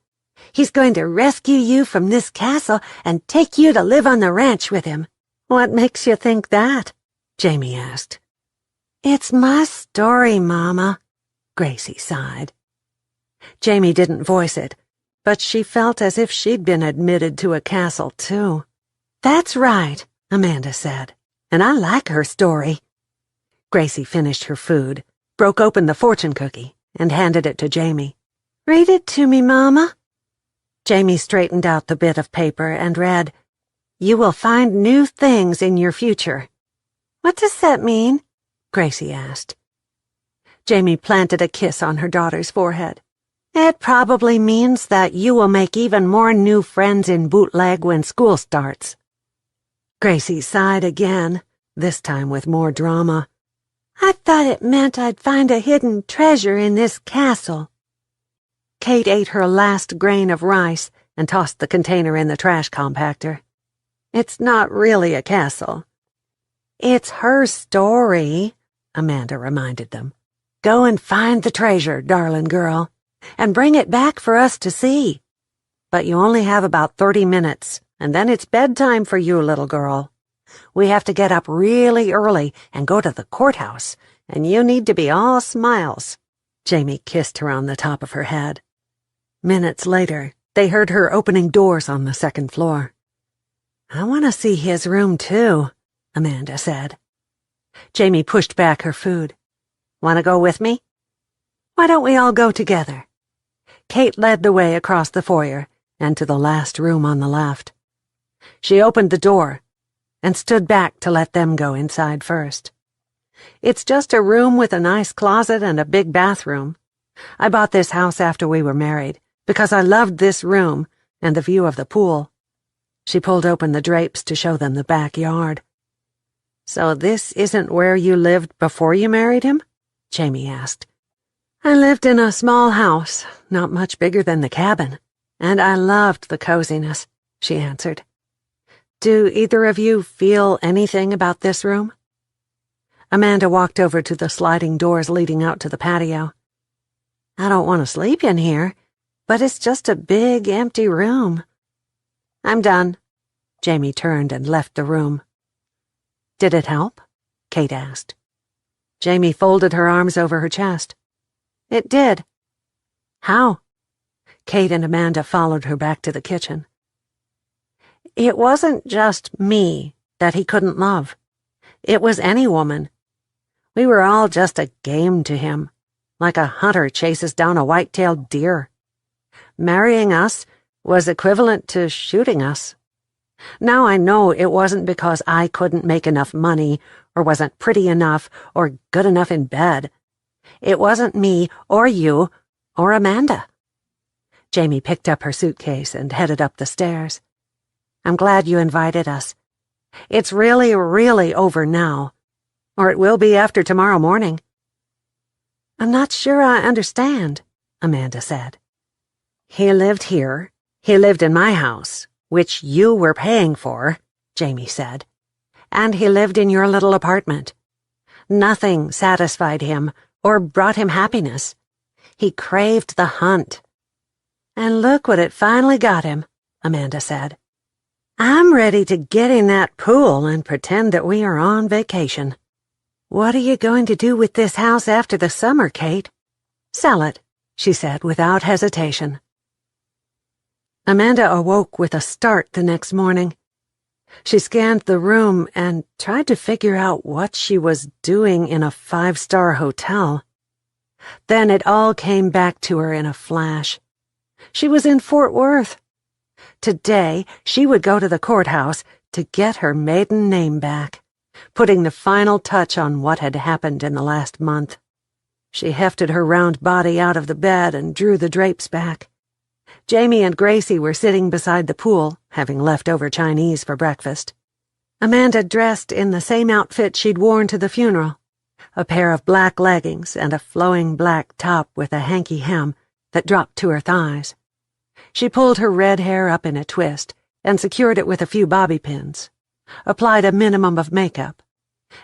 He's going to rescue you from this castle and take you to live on the ranch with him. What makes you think that? Jamie asked. It's my story, Mama, Gracie sighed. Jamie didn't voice it, but she felt as if she'd been admitted to a castle, too. That's right, Amanda said, and I like her story. Gracie finished her food, broke open the fortune cookie, and handed it to Jamie. Read it to me, Mama. Jamie straightened out the bit of paper and read, "You will find new things in your future." What does that mean? Gracie asked. Jamie planted a kiss on her daughter's forehead. It probably means that you will make even more new friends in Bootleg when school starts. Gracie sighed again, this time with more drama. I thought it meant I'd find a hidden treasure in this castle. Kate ate her last grain of rice and tossed the container in the trash compactor. It's not really a castle. It's her story, Amanda reminded them. Go and find the treasure, darling girl, and bring it back for us to see. But you only have about 30 minutes, and then it's bedtime for you, little girl. We have to get up really early and go to the courthouse, and you need to be all smiles. Jamie kissed her on the top of her head. Minutes later, they heard her opening doors on the second floor. I want to see his room, too, Amanda said. Jamie pushed back her food. Want to go with me? Why don't we all go together? Kate led the way across the foyer and to the last room on the left. She opened the door and stood back to let them go inside first. It's just a room with a nice closet and a big bathroom. I bought this house after we were married because I loved this room and the view of the pool. She pulled open the drapes to show them the backyard. So this isn't where you lived before you married him? Jamie asked. I lived in a small house, not much bigger than the cabin, and I loved the coziness, she answered. Do either of you feel anything about this room? Amanda walked over to the sliding doors leading out to the patio. I don't want to sleep in here, but it's just a big, empty room. I'm done. Jamie turned and left the room. Did it help? Kate asked. Jamie folded her arms over her chest. It did. How? Kate and Amanda followed her back to the kitchen. It wasn't just me that he couldn't love. It was any woman. We were all just a game to him, like a hunter chases down a white-tailed deer. Marrying us was equivalent to shooting us. Now I know it wasn't because I couldn't make enough money, or wasn't pretty enough, or good enough in bed. It wasn't me, or you, or Amanda. Jamie picked up her suitcase and headed up the stairs. I'm glad you invited us. It's really, really over now, or it will be after tomorrow morning. I'm not sure I understand, Amanda said. He lived here. He lived in my house, which you were paying for, Jamie said. And he lived in your little apartment. Nothing satisfied him or brought him happiness. He craved the hunt. And look what it finally got him, Amanda said. I'm ready to get in that pool and pretend that we are on vacation. What are you going to do with this house after the summer, Kate? Sell it, she said without hesitation. Amanda awoke with a start the next morning. She scanned the room and tried to figure out what she was doing in a 5-star hotel. Then it all came back to her in a flash. She was in Fort Worth. Today, she would go to the courthouse to get her maiden name back, putting the final touch on what had happened in the last month. She hefted her round body out of the bed and drew the drapes back. Jamie and Gracie were sitting beside the pool, having leftover Chinese for breakfast. Amanda dressed in the same outfit she'd worn to the funeral, a pair of black leggings and a flowing black top with a hanky hem that dropped to her thighs. She pulled her red hair up in a twist and secured it with a few bobby pins, applied a minimum of makeup,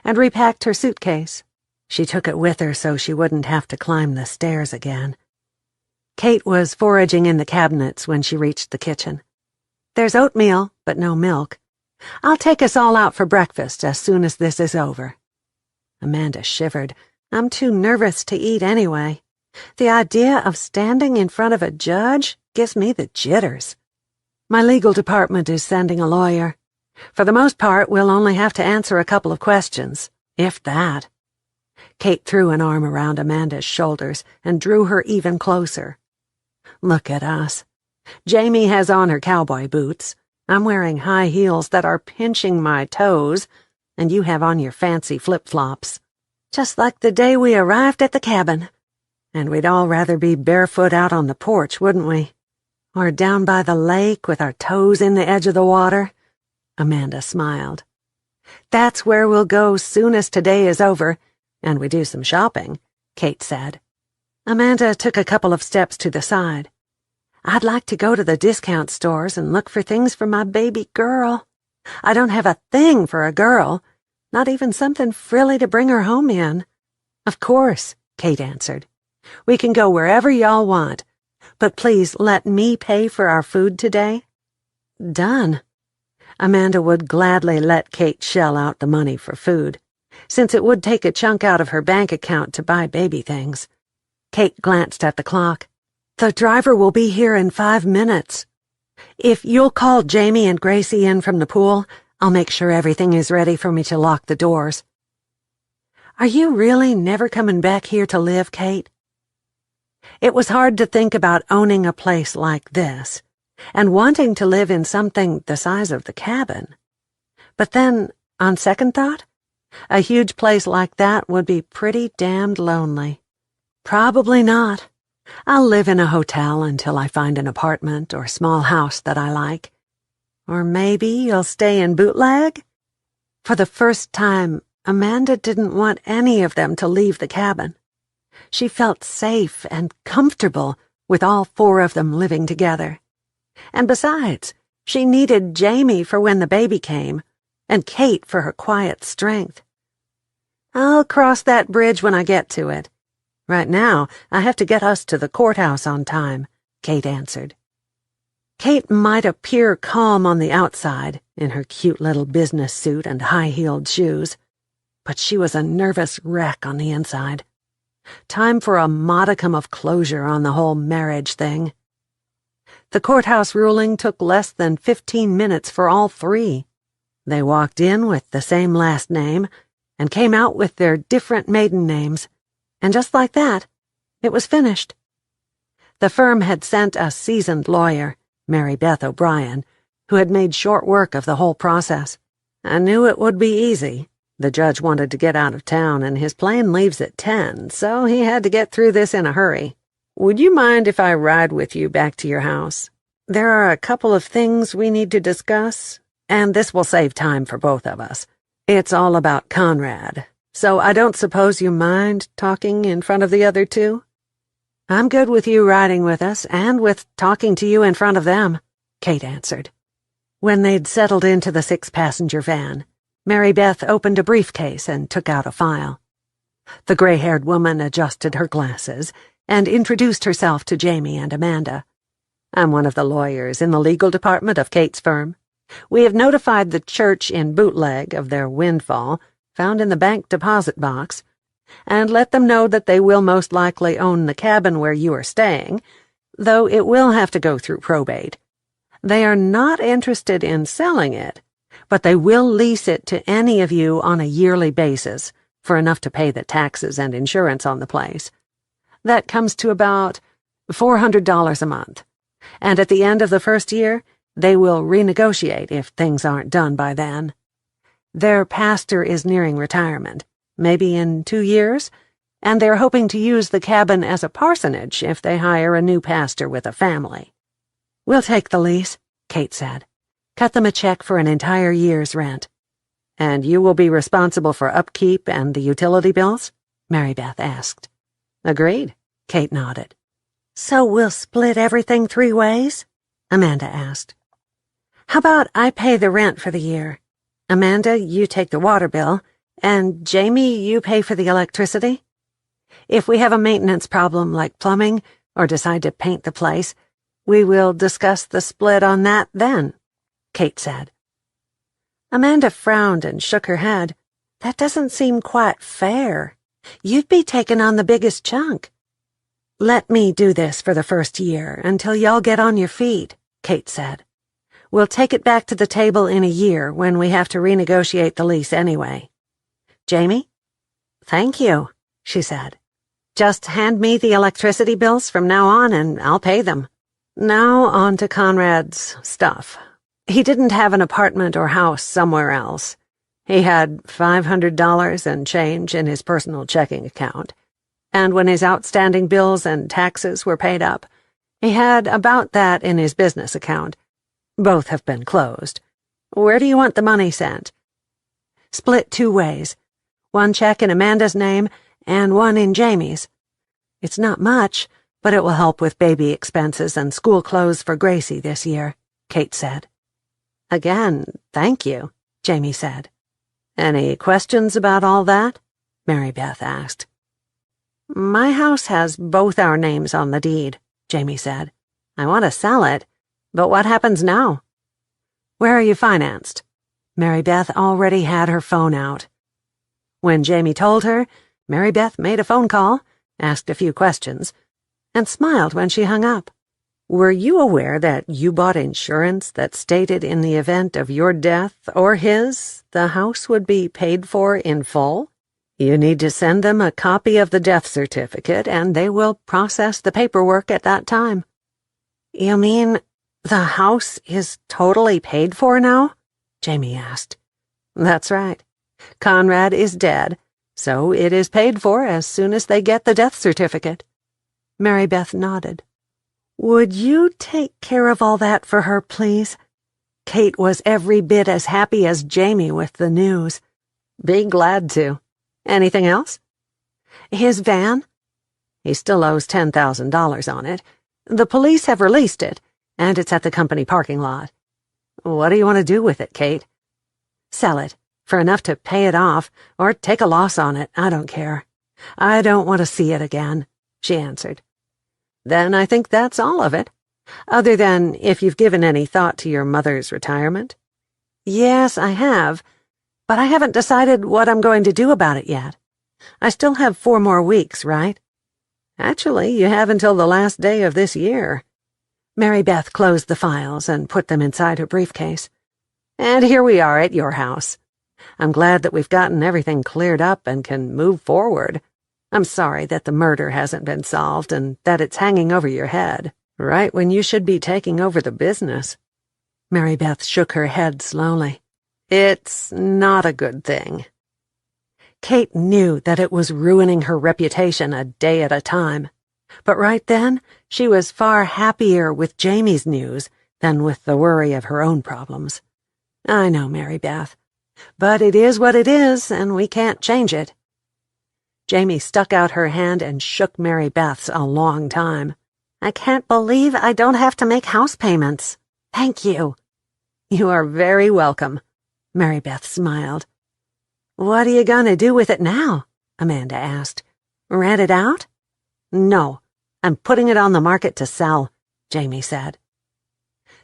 and repacked her suitcase. She took it with her so she wouldn't have to climb the stairs again. Kate was foraging in the cabinets when she reached the kitchen. "There's oatmeal, but no milk. I'll take us all out for breakfast as soon as this is over." Amanda shivered. "I'm too nervous to eat anyway. The idea of standing in front of a judge gives me the jitters. My legal department is sending a lawyer. For the most part, we'll only have to answer a couple of questions, if that." Kate threw an arm around Amanda's shoulders and drew her even closer. "Look at us. Jamie has on her cowboy boots. I'm wearing high heels that are pinching my toes, and you have on your fancy flip-flops. Just like the day we arrived at the cabin. And we'd all rather be barefoot out on the porch, wouldn't we? Or down by the lake with our toes in the edge of the water." Amanda smiled. "That's where we'll go soon as today is over, and we do some shopping," Kate said. Amanda took a couple of steps to the side. "I'd like to go to the discount stores and look for things for my baby girl. I don't have a thing for a girl, not even something frilly to bring her home in." "Of course," Kate answered. "We can go wherever y'all want, but please let me pay for our food today." "Done." Amanda would gladly let Kate shell out the money for food, since it would take a chunk out of her bank account to buy baby things. Kate glanced at the clock. "The driver will be here in 5 minutes. If you'll call Jamie and Gracie in from the pool, I'll make sure everything is ready for me to lock the doors." "Are you really never coming back here to live, Kate?" It was hard to think about owning a place like this, and wanting to live in something the size of the cabin. But then, on second thought, a huge place like that would be pretty damned lonely. "Probably not. I'll live in a hotel until I find an apartment or small house that I like. Or maybe you'll stay in Bootleg?" For the first time, Amanda didn't want any of them to leave the cabin. She felt safe and comfortable with all 4 of them living together. And besides, she needed Jamie for when the baby came, and Kate for her quiet strength. "I'll cross that bridge when I get to it. Right now, I have to get us to the courthouse on time," Kate answered. Kate might appear calm on the outside, in her cute little business suit and high-heeled shoes, but she was a nervous wreck on the inside. Time for a modicum of closure on the whole marriage thing. The courthouse ruling took less than 15 minutes for all 3. They walked in with the same last name and came out with their different maiden names, and just like that, it was finished. The firm had sent a seasoned lawyer, Mary Beth O'Brien, who had made short work of the whole process. "I knew it would be easy. The judge wanted to get out of town, and his plane leaves at 10, so he had to get through this in a hurry. Would you mind if I ride with you back to your house? There are a couple of things we need to discuss, and this will save time for both of us. It's all about Conrad, so I don't suppose you mind talking in front of the other 2? "I'm good with you riding with us, and with talking to you in front of them," Kate answered. When they'd settled into the 6-passenger van, Mary Beth opened a briefcase and took out a file. The gray-haired woman adjusted her glasses and introduced herself to Jamie and Amanda. "I'm one of the lawyers in the legal department of Kate's firm. We have notified the church in Bootleg of their windfall, found in the bank deposit box, and let them know that they will most likely own the cabin where you are staying, though it will have to go through probate. They are not interested in selling it, but they will lease it to any of you on a yearly basis for enough to pay the taxes and insurance on the place. That comes to about $400 a month, and at the end of the first year, they will renegotiate if things aren't done by then. Their pastor is nearing retirement, maybe in 2 years, and they're hoping to use the cabin as a parsonage if they hire a new pastor with a family." "We'll take the lease," Kate said. "Cut them a check for an entire year's rent." "And you will be responsible for upkeep and the utility bills?" Mary Beth asked. "Agreed," Kate nodded. "So we'll split everything 3 ways?" Amanda asked. "How about I pay the rent for the year? Amanda, you take the water bill, And Jamie, you pay for the electricity? If we have a maintenance problem like plumbing or decide to paint the place, we will discuss the split on that then, Kate said. Amanda frowned and shook her head. That doesn't seem quite fair. You'd be taking on the biggest chunk. Let me do this for the first year until y'all get on your feet, Kate said. We'll take it back to the table in a year when we have to renegotiate the lease anyway. Jamie? Thank you, she said. Just hand me the electricity bills from now on and I'll pay them. Now on to Conrad's stuff. He didn't have an apartment or house somewhere else. He had $500 and change in his personal checking account, and when his outstanding bills and taxes were paid up, he had about that in his business account. Both have been closed. Where do you want the money sent? Split 2 ways. 1 check in Amanda's name and 1 in Jamie's. It's not much, but it will help with baby expenses and school clothes for Gracie this year, Kate said. Again, thank you, Jamie said. Any questions about all that? Mary Beth asked. My house has both our names on the deed, Jamie said. I want to sell it, but what happens now? Where are you financed? Mary Beth already had her phone out. When Jamie told her, Mary Beth made a phone call, asked a few questions, and smiled when she hung up. Were you aware that you bought insurance that stated in the event of your death or his, the house would be paid for in full? You need to send them a copy of the death certificate and they will process the paperwork at that time. You mean the house is totally paid for now? Jamie asked. That's right. Conrad is dead, so it is paid for as soon as they get the death certificate. Mary Beth nodded. Would you take care of all that for her, please? Kate was every bit as happy as Jamie with the news. Be glad to. Anything else? His van? He still owes $10,000 on it. The police have released it, and it's at the company parking lot. What do you want to do with it, Kate? Sell it, for enough to pay it off, or take a loss on it, I don't care. I don't want to see it again, she answered. Then I think that's all of it, other than if you've given any thought to your mother's retirement. Yes, I have, but I haven't decided what I'm going to do about it yet. I still have 4 more weeks, right? Actually, you have until the last day of this year. Mary Beth closed the files and put them inside her briefcase. And here we are at your house. I'm glad that we've gotten everything cleared up and can move forward. I'm sorry that the murder hasn't been solved and that it's hanging over your head, right when you should be taking over the business. Mary Beth shook her head slowly. It's not a good thing. Kate knew that it was ruining her reputation a day at a time, but right then she was far happier with Jamie's news than with the worry of her own problems. I know, Mary Beth, but it is what it is, and we can't change it. Jamie stuck out her hand and shook Mary Beth's a long time. I can't believe I don't have to make house payments. Thank you. You are very welcome, Mary Beth smiled. What are you going to do with it now? Amanda asked. Rent it out? No, I'm putting it on the market to sell, Jamie said.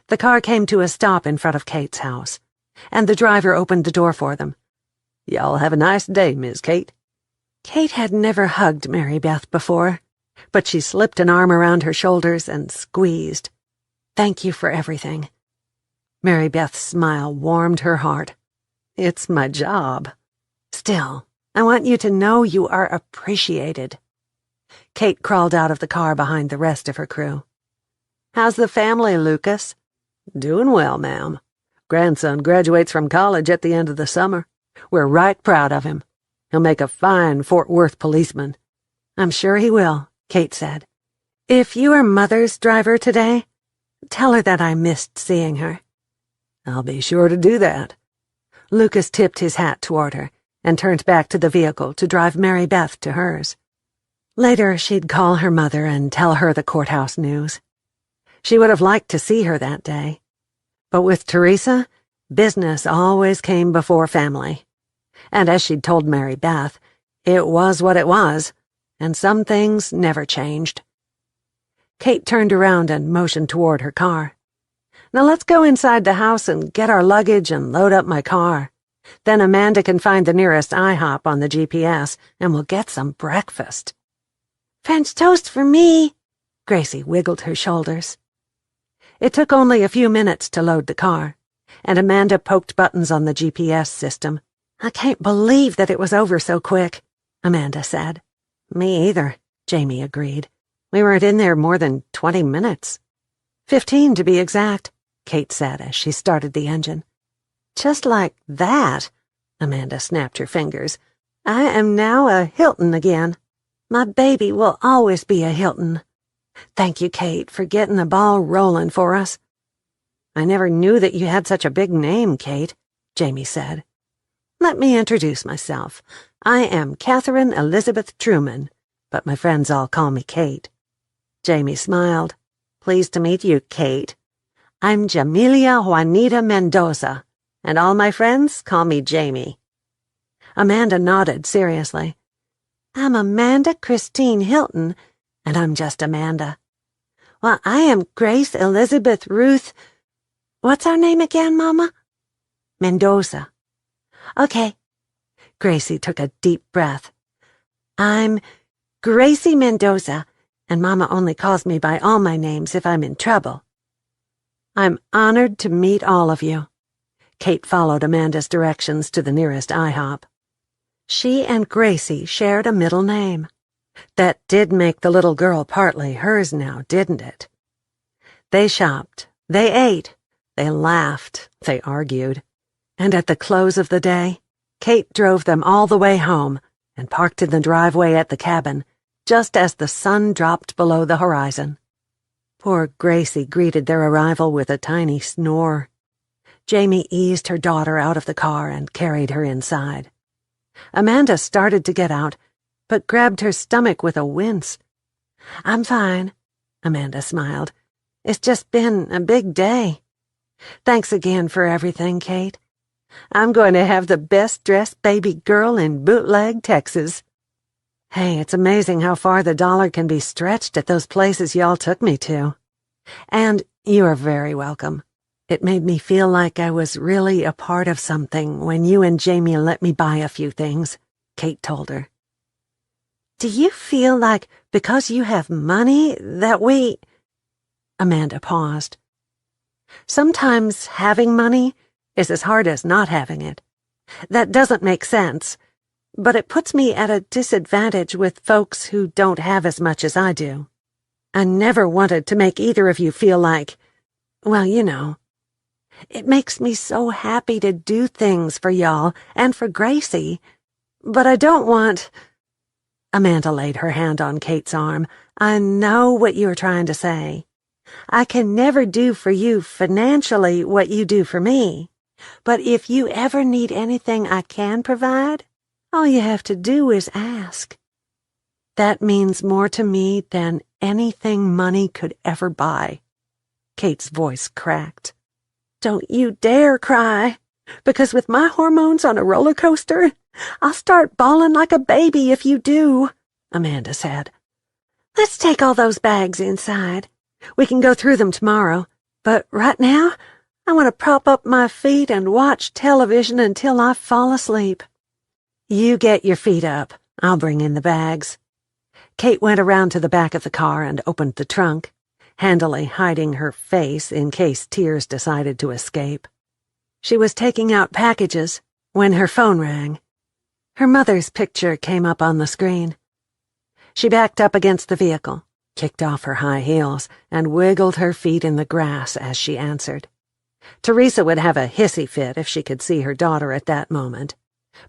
The car came to a stop in front of Kate's house, and the driver opened the door for them. Y'all have a nice day, Miss Kate. Kate had never hugged Mary Beth before, but she slipped an arm around her shoulders and squeezed. Thank you for everything. Mary Beth's smile warmed her heart. It's my job. Still, I want you to know you are appreciated. Kate crawled out of the car behind the rest of her crew. How's the family, Lucas? Doing well, ma'am. Grandson graduates from college at the end of the summer. We're right proud of him. He'll make a fine Fort Worth policeman. I'm sure he will, Kate said. If you are Mother's driver today, tell her that I missed seeing her. I'll be sure to do that. Lucas tipped his hat toward her and turned back to the vehicle to drive Mary Beth to hers. Later, she'd call her mother and tell her the courthouse news. She would have liked to see her that day. But with Teresa, business always came before family. And as she'd told Mary Beth, it was what it was, and some things never changed. Kate turned around and motioned toward her car. Now let's go inside the house and get our luggage and load up my car. Then Amanda can find the nearest IHOP on the GPS, and we'll get some breakfast. French toast for me. Gracie wiggled her shoulders. It took only a few minutes to load the car, and Amanda poked buttons on the GPS system. I can't believe that it was over so quick, Amanda said. Me either, Jamie agreed. We weren't in there more than 20 minutes. 15 to be exact, Kate said as she started the engine. Just like that, Amanda snapped her fingers. I am now a Hilton again. My baby will always be a Hilton. Thank you, Kate, for getting the ball rolling for us. I never knew that you had such a big name, Kate, Jamie said. Let me introduce myself. I am Catherine Elizabeth Truman, but my friends all call me Kate. Jamie smiled. Pleased to meet you, Kate. I'm Jamelia Juanita Mendoza, and all my friends call me Jamie. Amanda nodded seriously. I'm Amanda Christine Hilton, and I'm just Amanda. Well, I am Grace Elizabeth Ruth. What's our name again, Mama? Mendoza. Okay. Gracie took a deep breath. I'm Gracie Mendoza, and Mama only calls me by all my names if I'm in trouble. I'm honored to meet all of you. Kate followed Amanda's directions to the nearest IHOP. She and Gracie shared a middle name. That did make the little girl partly hers now, didn't it? They shopped, they ate, they laughed, they argued. And at the close of the day, Kate drove them all the way home and parked in the driveway at the cabin, just as the sun dropped below the horizon. Poor Gracie greeted their arrival with a tiny snore. Jamie eased her daughter out of the car and carried her inside. Amanda started to get out, but grabbed her stomach with a wince. I'm fine, Amanda smiled. It's just been a big day. Thanks again for everything, Kate. I'm going to have the best-dressed baby girl in Bootleg, Texas. Hey, it's amazing how far the dollar can be stretched at those places y'all took me to. And you are very welcome. It made me feel like I was really a part of something when you and Jamie let me buy a few things, Kate told her. Do you feel like because you have money that we... Amanda paused. Sometimes having money is as hard as not having it. That doesn't make sense, but it puts me at a disadvantage with folks who don't have as much as I do. I never wanted to make either of you feel like, well, you know. It makes me so happy to do things for y'all and for Gracie, but I don't want... Amanda laid her hand on Kate's arm. I know what you're trying to say. I can never do for you financially what you do for me, but if you ever need anything I can provide, all you have to do is ask. That means more to me than anything money could ever buy. Kate's voice cracked. Don't you dare cry, because with my hormones on a roller coaster, I'll start bawling like a baby if you do, Amanda said. Let's take all those bags inside. We can go through them tomorrow, but right now, I want to prop up my feet and watch television until I fall asleep. You get your feet up. I'll bring in the bags. Kate went around to the back of the car and opened the trunk, handily hiding her face in case tears decided to escape. She was taking out packages when her phone rang. Her mother's picture came up on the screen. She backed up against the vehicle, kicked off her high heels, and wiggled her feet in the grass as she answered. Teresa would have a hissy fit if she could see her daughter at that moment,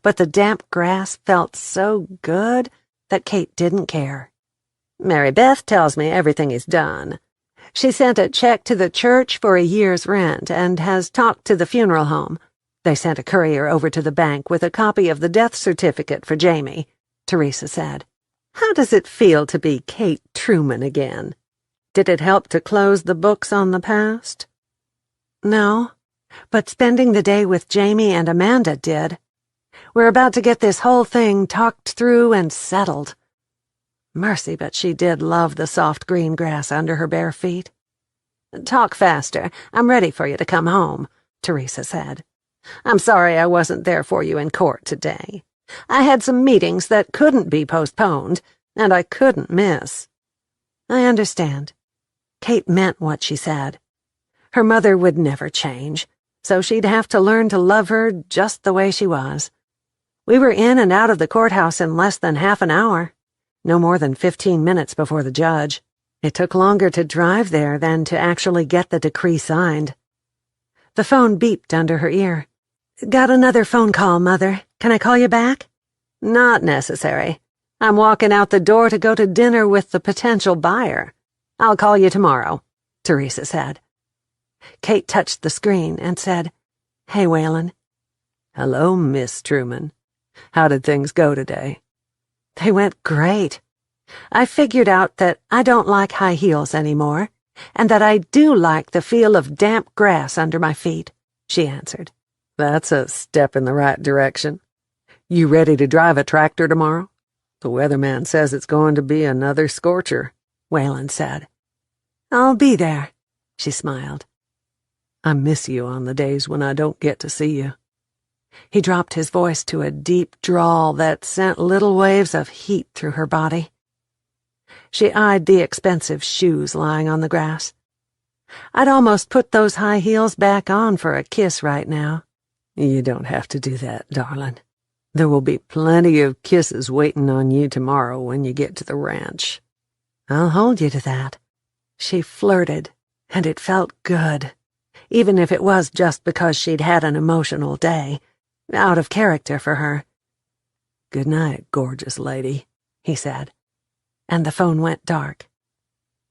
but the damp grass felt so good that Kate didn't care. Mary Beth tells me everything is done. She sent a check to the church for a year's rent and has talked to the funeral home. They sent a courier over to the bank with a copy of the death certificate for Jamie, Teresa said. How does it feel to be Kate Truman again? Did it help to close the books on the past? No, but spending the day with Jamie and Amanda did. We're about to get this whole thing talked through and settled. Mercy, but she did love the soft green grass under her bare feet. Talk faster. I'm ready for you to come home, Teresa said. I'm sorry I wasn't there for you in court today. I had some meetings that couldn't be postponed, and I couldn't miss. I understand. Kate meant what she said. Her mother would never change, so she'd have to learn to love her just the way she was. We were in and out of the courthouse in less than half an hour, no more than 15 minutes before the judge. It took longer to drive there than to actually get the decree signed. The phone beeped under her ear. Got another phone call, Mother. Can I call you back? Not necessary. I'm walking out the door to go to dinner with the potential buyer. I'll call you tomorrow, Teresa said. Kate touched the screen and said, Hey, Waylon. Hello, Miss Truman. How did things go today? They went great. I figured out that I don't like high heels anymore, and that I do like the feel of damp grass under my feet, she answered. That's a step in the right direction. You ready to drive a tractor tomorrow? The weatherman says it's going to be another scorcher, Waylon said. I'll be there, she smiled. I miss you on the days when I don't get to see you. He dropped his voice to a deep drawl that sent little waves of heat through her body. She eyed the expensive shoes lying on the grass. I'd almost put those high heels back on for a kiss right now. You don't have to do that, darling. There will be plenty of kisses waiting on you tomorrow when you get to the ranch. I'll hold you to that. She flirted, and it felt good, even if it was just because she'd had an emotional day, out of character for her. Good night, gorgeous lady, he said, and the phone went dark.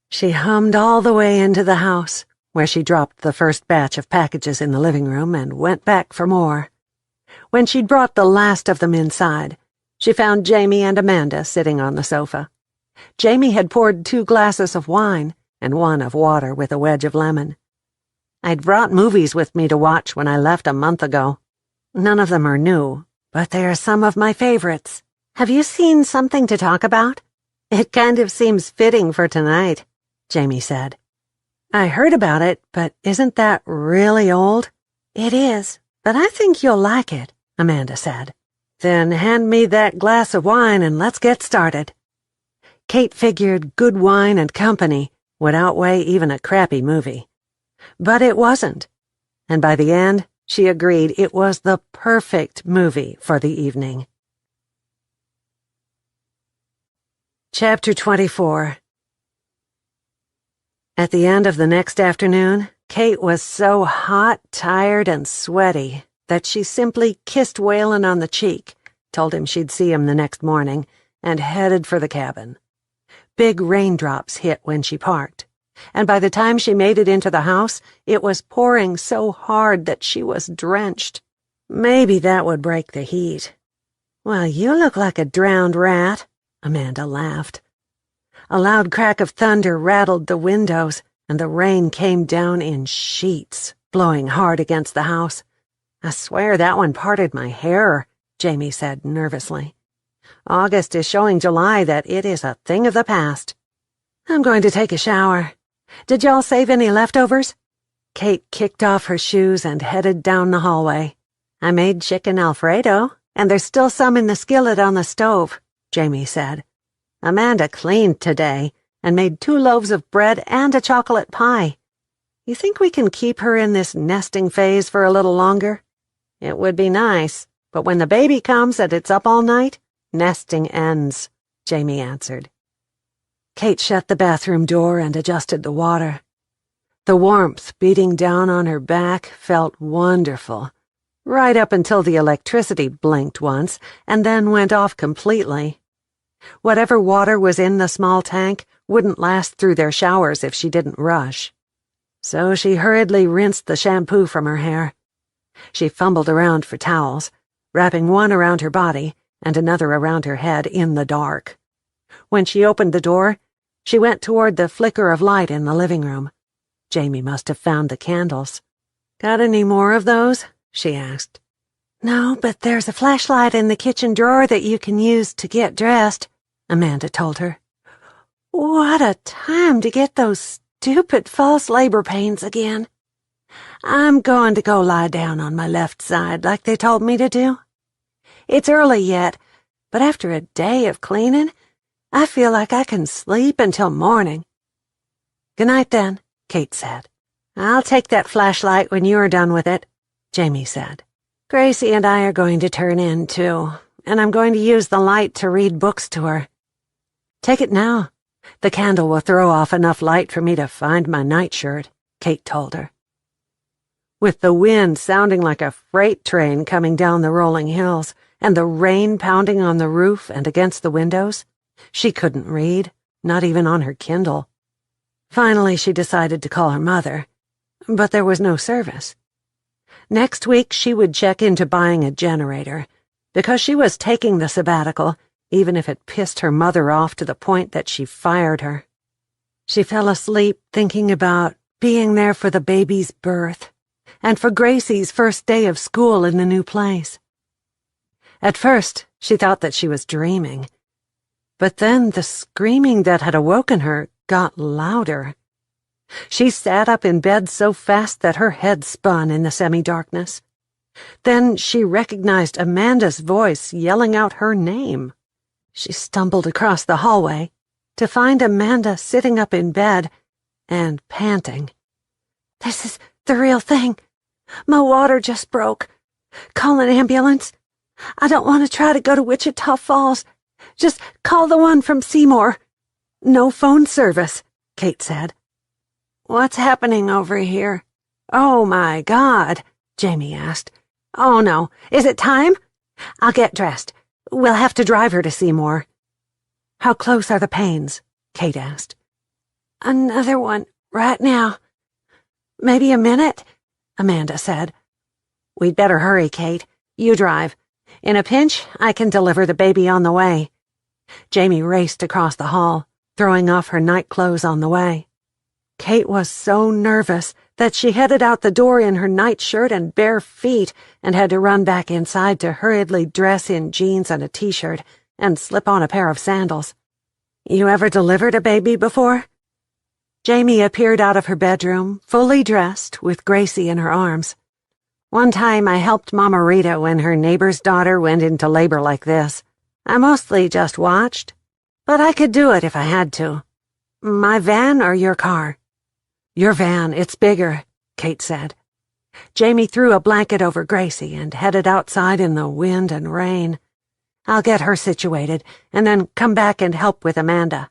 She hummed all the way into the house, where she dropped the first batch of packages in the living room and went back for more. When she'd brought the last of them inside, she found Jamie and Amanda sitting on the sofa. Jamie had poured 2 glasses of wine and 1 of water with a wedge of lemon. I'd brought movies with me to watch when I left a month ago. None of them are new, but they are some of my favorites. Have you seen Something to Talk About? It kind of seems fitting for tonight, Jamie said. I heard about it, but isn't that really old? It is, but I think you'll like it, Amanda said. Then hand me that glass of wine and let's get started. Kate figured good wine and company would outweigh even a crappy movie. But it wasn't, and by the end, she agreed it was the perfect movie for the evening. Chapter 24. At the end of the next afternoon, Kate was so hot, tired, and sweaty that she simply kissed Waylon on the cheek, told him she'd see him the next morning, and headed for the cabin. Big raindrops hit when she parked, and by the time she made it into the house, it was pouring so hard that she was drenched. Maybe that would break the heat. Well, you look like a drowned rat, Amanda laughed. A loud crack of thunder rattled the windows, and the rain came down in sheets, blowing hard against the house. I swear that one parted my hair, Jamie said nervously. August is showing July that it is a thing of the past. I'm going to take a shower. Did y'all save any leftovers? Kate kicked off her shoes and headed down the hallway. I made chicken Alfredo, and there's still some in the skillet on the stove, Jamie said. Amanda cleaned today and made 2 loaves of bread and a chocolate pie. You think we can keep her in this nesting phase for a little longer? It would be nice, but when the baby comes and it's up all night, nesting ends, Jamie answered. Kate shut the bathroom door and adjusted the water. The warmth beating down on her back felt wonderful, right up until the electricity blinked once and then went off completely. Whatever water was in the small tank wouldn't last through their showers if she didn't rush. So she hurriedly rinsed the shampoo from her hair. She fumbled around for towels, wrapping one around her body and another around her head in the dark. When she opened the door, she went toward the flicker of light in the living room. Jamie must have found the candles. Got any more of those? She asked. No, but there's a flashlight in the kitchen drawer that you can use to get dressed, Amanda told her. What a time to get those stupid false labor pains again. I'm going to go lie down on my left side like they told me to do. It's early yet, but after a day of cleaning, I feel like I can sleep until morning. Good night, then, Kate said. I'll take that flashlight when you're done with it, Jamie said. Gracie and I are going to turn in, too, and I'm going to use the light to read books to her. Take it now. The candle will throw off enough light for me to find my nightshirt, Kate told her. With the wind sounding like a freight train coming down the rolling hills and the rain pounding on the roof and against the windows, she couldn't read, not even on her Kindle. Finally, she decided to call her mother, but there was no service. Next week, she would check into buying a generator, because she was taking the sabbatical, even if it pissed her mother off to the point that she fired her. She fell asleep thinking about being there for the baby's birth and for Gracie's first day of school in the new place. At first, she thought that she was dreaming, but then the screaming that had awoken her got louder. She sat up in bed so fast that her head spun in the semi-darkness. Then she recognized Amanda's voice yelling out her name. She stumbled across the hallway to find Amanda sitting up in bed and panting. This is the real thing. My water just broke. Call an ambulance. I don't want to try to go to Wichita Falls. Just call the one from Seymour. No phone service, Kate said. What's happening over here? Oh, my God, Jamie asked. Oh, no. Is it time? I'll get dressed. We'll have to drive her to Seymour. How close are the pains? Kate asked. Another one, right now. Maybe a minute, Amanda said. We'd better hurry, Kate. You drive. In a pinch, I can deliver the baby on the way. Jamie raced across the hall, throwing off her night clothes on the way. Kate was so nervous that she headed out the door in her nightshirt and bare feet and had to run back inside to hurriedly dress in jeans and a t-shirt and slip on a pair of sandals. You ever delivered a baby before? Jamie appeared out of her bedroom, fully dressed, with Gracie in her arms. One time I helped Mama Rita when her neighbor's daughter went into labor like this. I mostly just watched, but I could do it if I had to. My van or your car? Your van, it's bigger, Kate said. Jamie threw a blanket over Gracie and headed outside in the wind and rain. I'll get her situated and then come back and help with Amanda.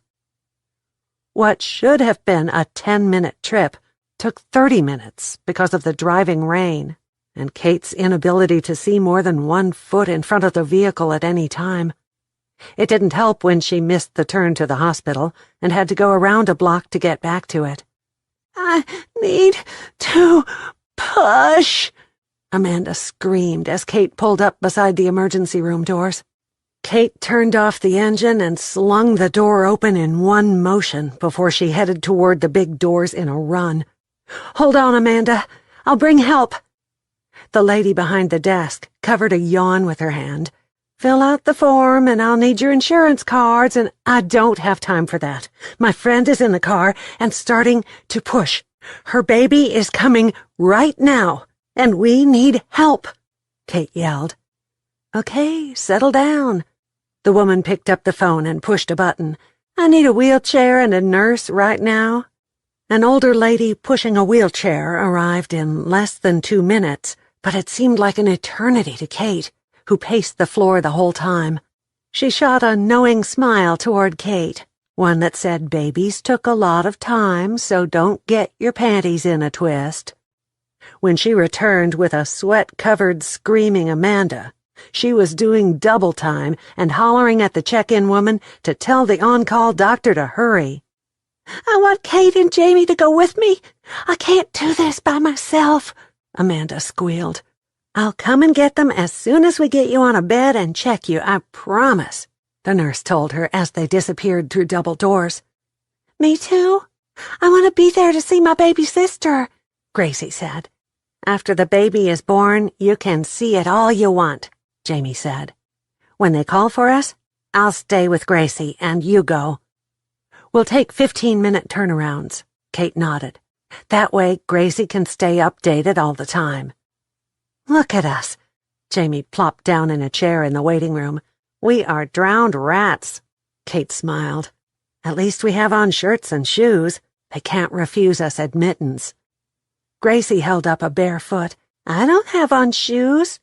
What should have been a 10-minute trip took 30 minutes because of the driving rain and Kate's inability to see more than 1 foot in front of the vehicle at any time. It didn't help when she missed the turn to the hospital and had to go around a block to get back to it. I need to push, Amanda screamed as Kate pulled up beside the emergency room doors. Kate turned off the engine and slung the door open in one motion before she headed toward the big doors in a run. Hold on, Amanda. I'll bring help. The lady behind the desk covered a yawn with her hand. Fill out the form and I'll need your insurance cards, and I don't have time for that. My friend is in the car and starting to push. Her baby is coming right now, and we need help, Kate yelled. Okay, settle down. The woman picked up the phone and pushed a button. I need a wheelchair and a nurse right now. An older lady pushing a wheelchair arrived in less than 2 minutes, but it seemed like an eternity to Kate, who paced the floor the whole time. She shot a knowing smile toward Kate, one that said babies took a lot of time, so don't get your panties in a twist. When she returned with a sweat-covered, screaming Amanda, she was doing double time and hollering at the check-in woman to tell the on-call doctor to hurry. I want Kate and Jamie to go with me. I can't do this by myself, Amanda squealed. I'll come and get them as soon as we get you on a bed and check you, I promise, the nurse told her as they disappeared through double doors. Me too. I want to be there to see my baby sister, Gracie said. After the baby is born, you can see it all you want, Jamie said. When they call for us, I'll stay with Gracie and you go. We'll take 15-minute turnarounds, Kate nodded. That way, Gracie can stay updated all the time. Look at us. Jamie plopped down in a chair in the waiting room. We are drowned rats. Kate smiled. At least we have on shirts and shoes. They can't refuse us admittance. Gracie held up a bare foot. I don't have on shoes.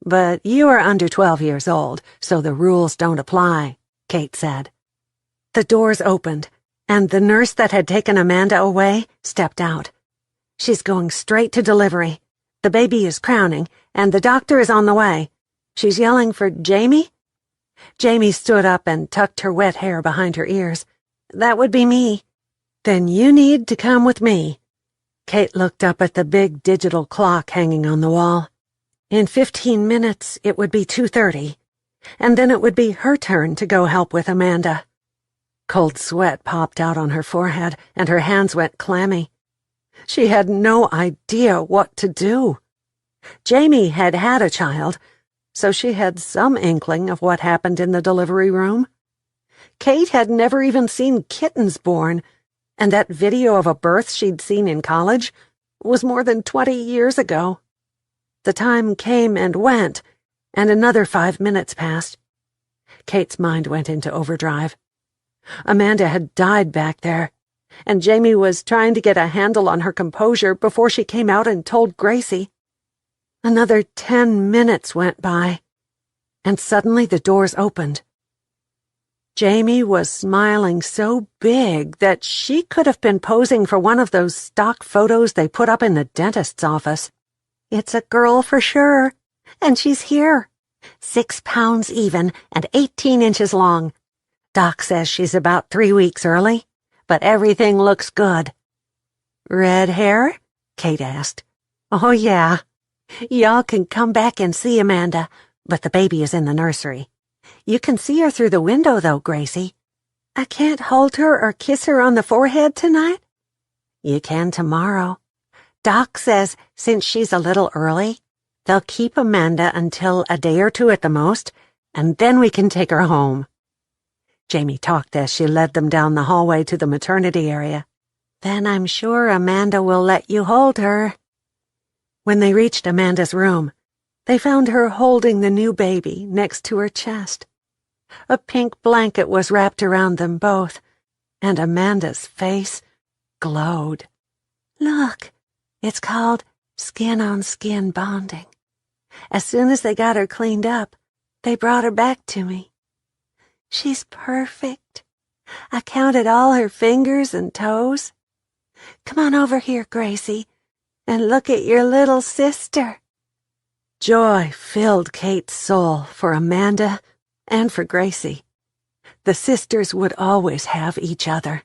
But you are under 12 years old, so the rules don't apply, Kate said. The doors opened, and the nurse that had taken Amanda away stepped out. She's going straight to delivery. The baby is crowning, and the doctor is on the way. She's yelling for Jamie? Jamie stood up and tucked her wet hair behind her ears. That would be me. Then you need to come with me. Kate looked up at the big digital clock hanging on the wall. In 15 minutes, it would be 2:30, and then it would be her turn to go help with Amanda. Cold sweat popped out on her forehead, and her hands went clammy. She had no idea what to do. Jamie had had a child, so she had some inkling of what happened in the delivery room. Kate had never even seen kittens born, and that video of a birth she'd seen in college was more than 20 years ago. The time came and went, and another 5 minutes passed. Kate's mind went into overdrive. Amanda had died back there, and Jamie was trying to get a handle on her composure before she came out and told Gracie. Another 10 minutes went by, and suddenly the doors opened. Jamie was smiling so big that she could have been posing for one of those stock photos they put up in the dentist's office. It's a girl for sure, and she's here. 6 pounds even and 18 inches long. Doc says she's about 3 weeks early, but everything looks good. Red hair? Kate asked. Oh, yeah. Y'all can come back and see Amanda, but the baby is in the nursery. You can see her through the window, though, Gracie. I can't hold her or kiss her on the forehead tonight? You can tomorrow. Doc says since she's a little early, they'll keep Amanda until a day or 2 at the most, and then we can take her home. Jamie talked as she led them down the hallway to the maternity area. Then I'm sure Amanda will let you hold her. When they reached Amanda's room, they found her holding the new baby next to her chest. A pink blanket was wrapped around them both, and Amanda's face glowed. Look, it's called skin-on-skin bonding. As soon as they got her cleaned up, they brought her back to me. She's perfect. I counted all her fingers and toes. Come on over here, Gracie, and look at your little sister. Joy filled Kate's soul for Amanda and for Gracie. The sisters would always have each other.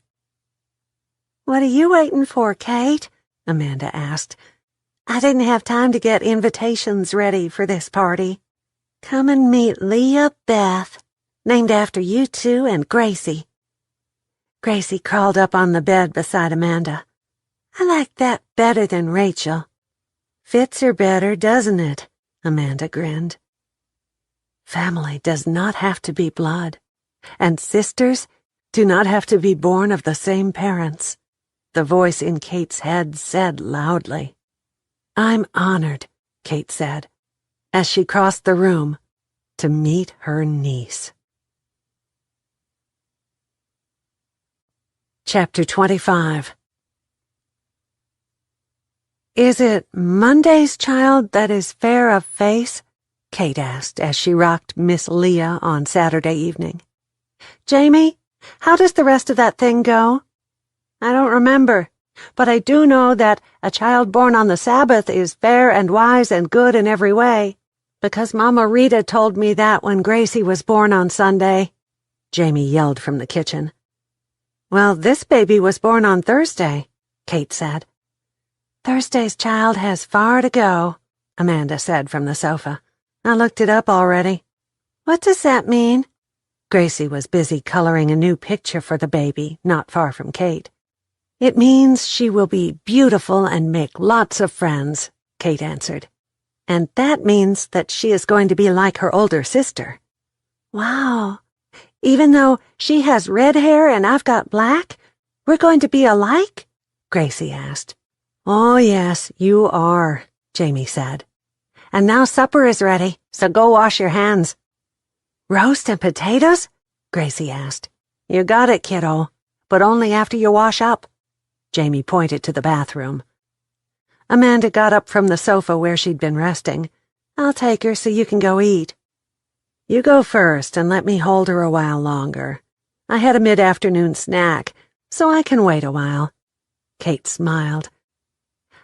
What are you waiting for, Kate? Amanda asked. I didn't have time to get invitations ready for this party. Come and meet Leah Beth, named after you two and Gracie. Gracie crawled up on the bed beside Amanda. I like that better than Rachel. Fits her better, doesn't it? Amanda grinned. Family does not have to be blood, and sisters do not have to be born of the same parents. The voice in Kate's head said loudly. I'm honored, Kate said, as she crossed the room to meet her niece. Chapter 25. Is it Monday's child that is fair of face? Kate asked as she rocked Miss Leah on Saturday evening. Jamie, how does the rest of that thing go? I don't remember, but I do know that a child born on the Sabbath is fair and wise and good in every way, because Mama Rita told me that when Gracie was born on Sunday. Jamie yelled from the kitchen. Well, this baby was born on Thursday, Kate said. Thursday's child has far to go, Amanda said from the sofa. I looked it up already. What does that mean? Gracie was busy coloring a new picture for the baby, not far from Kate. It means she will be beautiful and make lots of friends, Kate answered. And that means that she is going to be like her older sister. Wow. Even though she has red hair and I've got black, we're going to be alike? Gracie asked. Oh, yes, you are, Jamie said. And now supper is ready, so go wash your hands. Roast and potatoes? Gracie asked. You got it, kiddo, but only after you wash up. Jamie pointed to the bathroom. Amanda got up from the sofa where she'd been resting. I'll take her so you can go eat. You go first and let me hold her a while longer. I had a mid-afternoon snack, so I can wait a while. Kate smiled.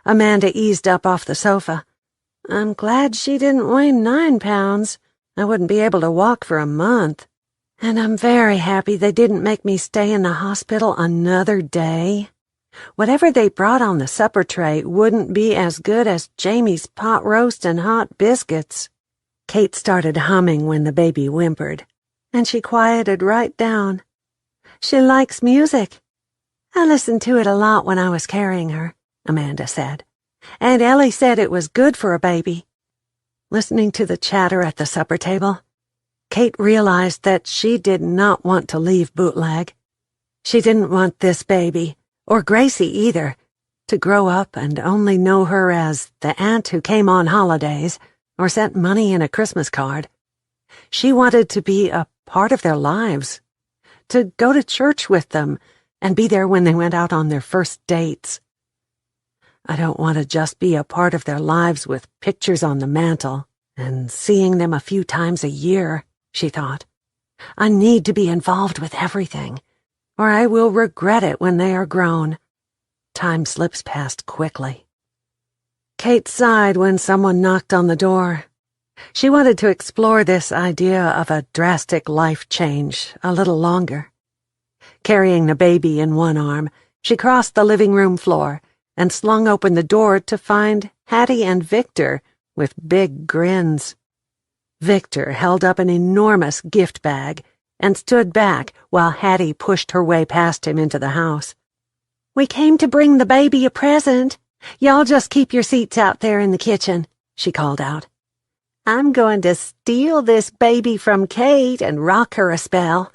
Amanda eased up off the sofa. I'm glad she didn't weigh 9 pounds. I wouldn't be able to walk for a month. And I'm very happy they didn't make me stay in the hospital another day. Whatever they brought on the supper tray wouldn't be as good as Jamie's pot roast and hot biscuits. Kate started humming when the baby whimpered, and she quieted right down. She likes music. I listened to it a lot when I was carrying her, Amanda said. Aunt Ellie said it was good for a baby. Listening to the chatter at the supper table, Kate realized that she did not want to leave Bootleg. She didn't want this baby, or Gracie either, to grow up and only know her as the aunt who came on holidays or sent money in a Christmas card. She wanted to be a part of their lives, to go to church with them and be there when they went out on their first dates. I don't want to just be a part of their lives with pictures on the mantel and seeing them a few times a year, she thought. I need to be involved with everything, or I will regret it when they are grown. Time slips past quickly. Kate sighed when someone knocked on the door. She wanted to explore this idea of a drastic life change a little longer. Carrying the baby in one arm, she crossed the living room floor and slung open the door to find Hattie and Victor with big grins. Victor held up an enormous gift bag and stood back while Hattie pushed her way past him into the house. We came to bring the baby a present. Y'all just keep your seats out there in the kitchen, she called out. I'm going to steal this baby from Kate and rock her a spell.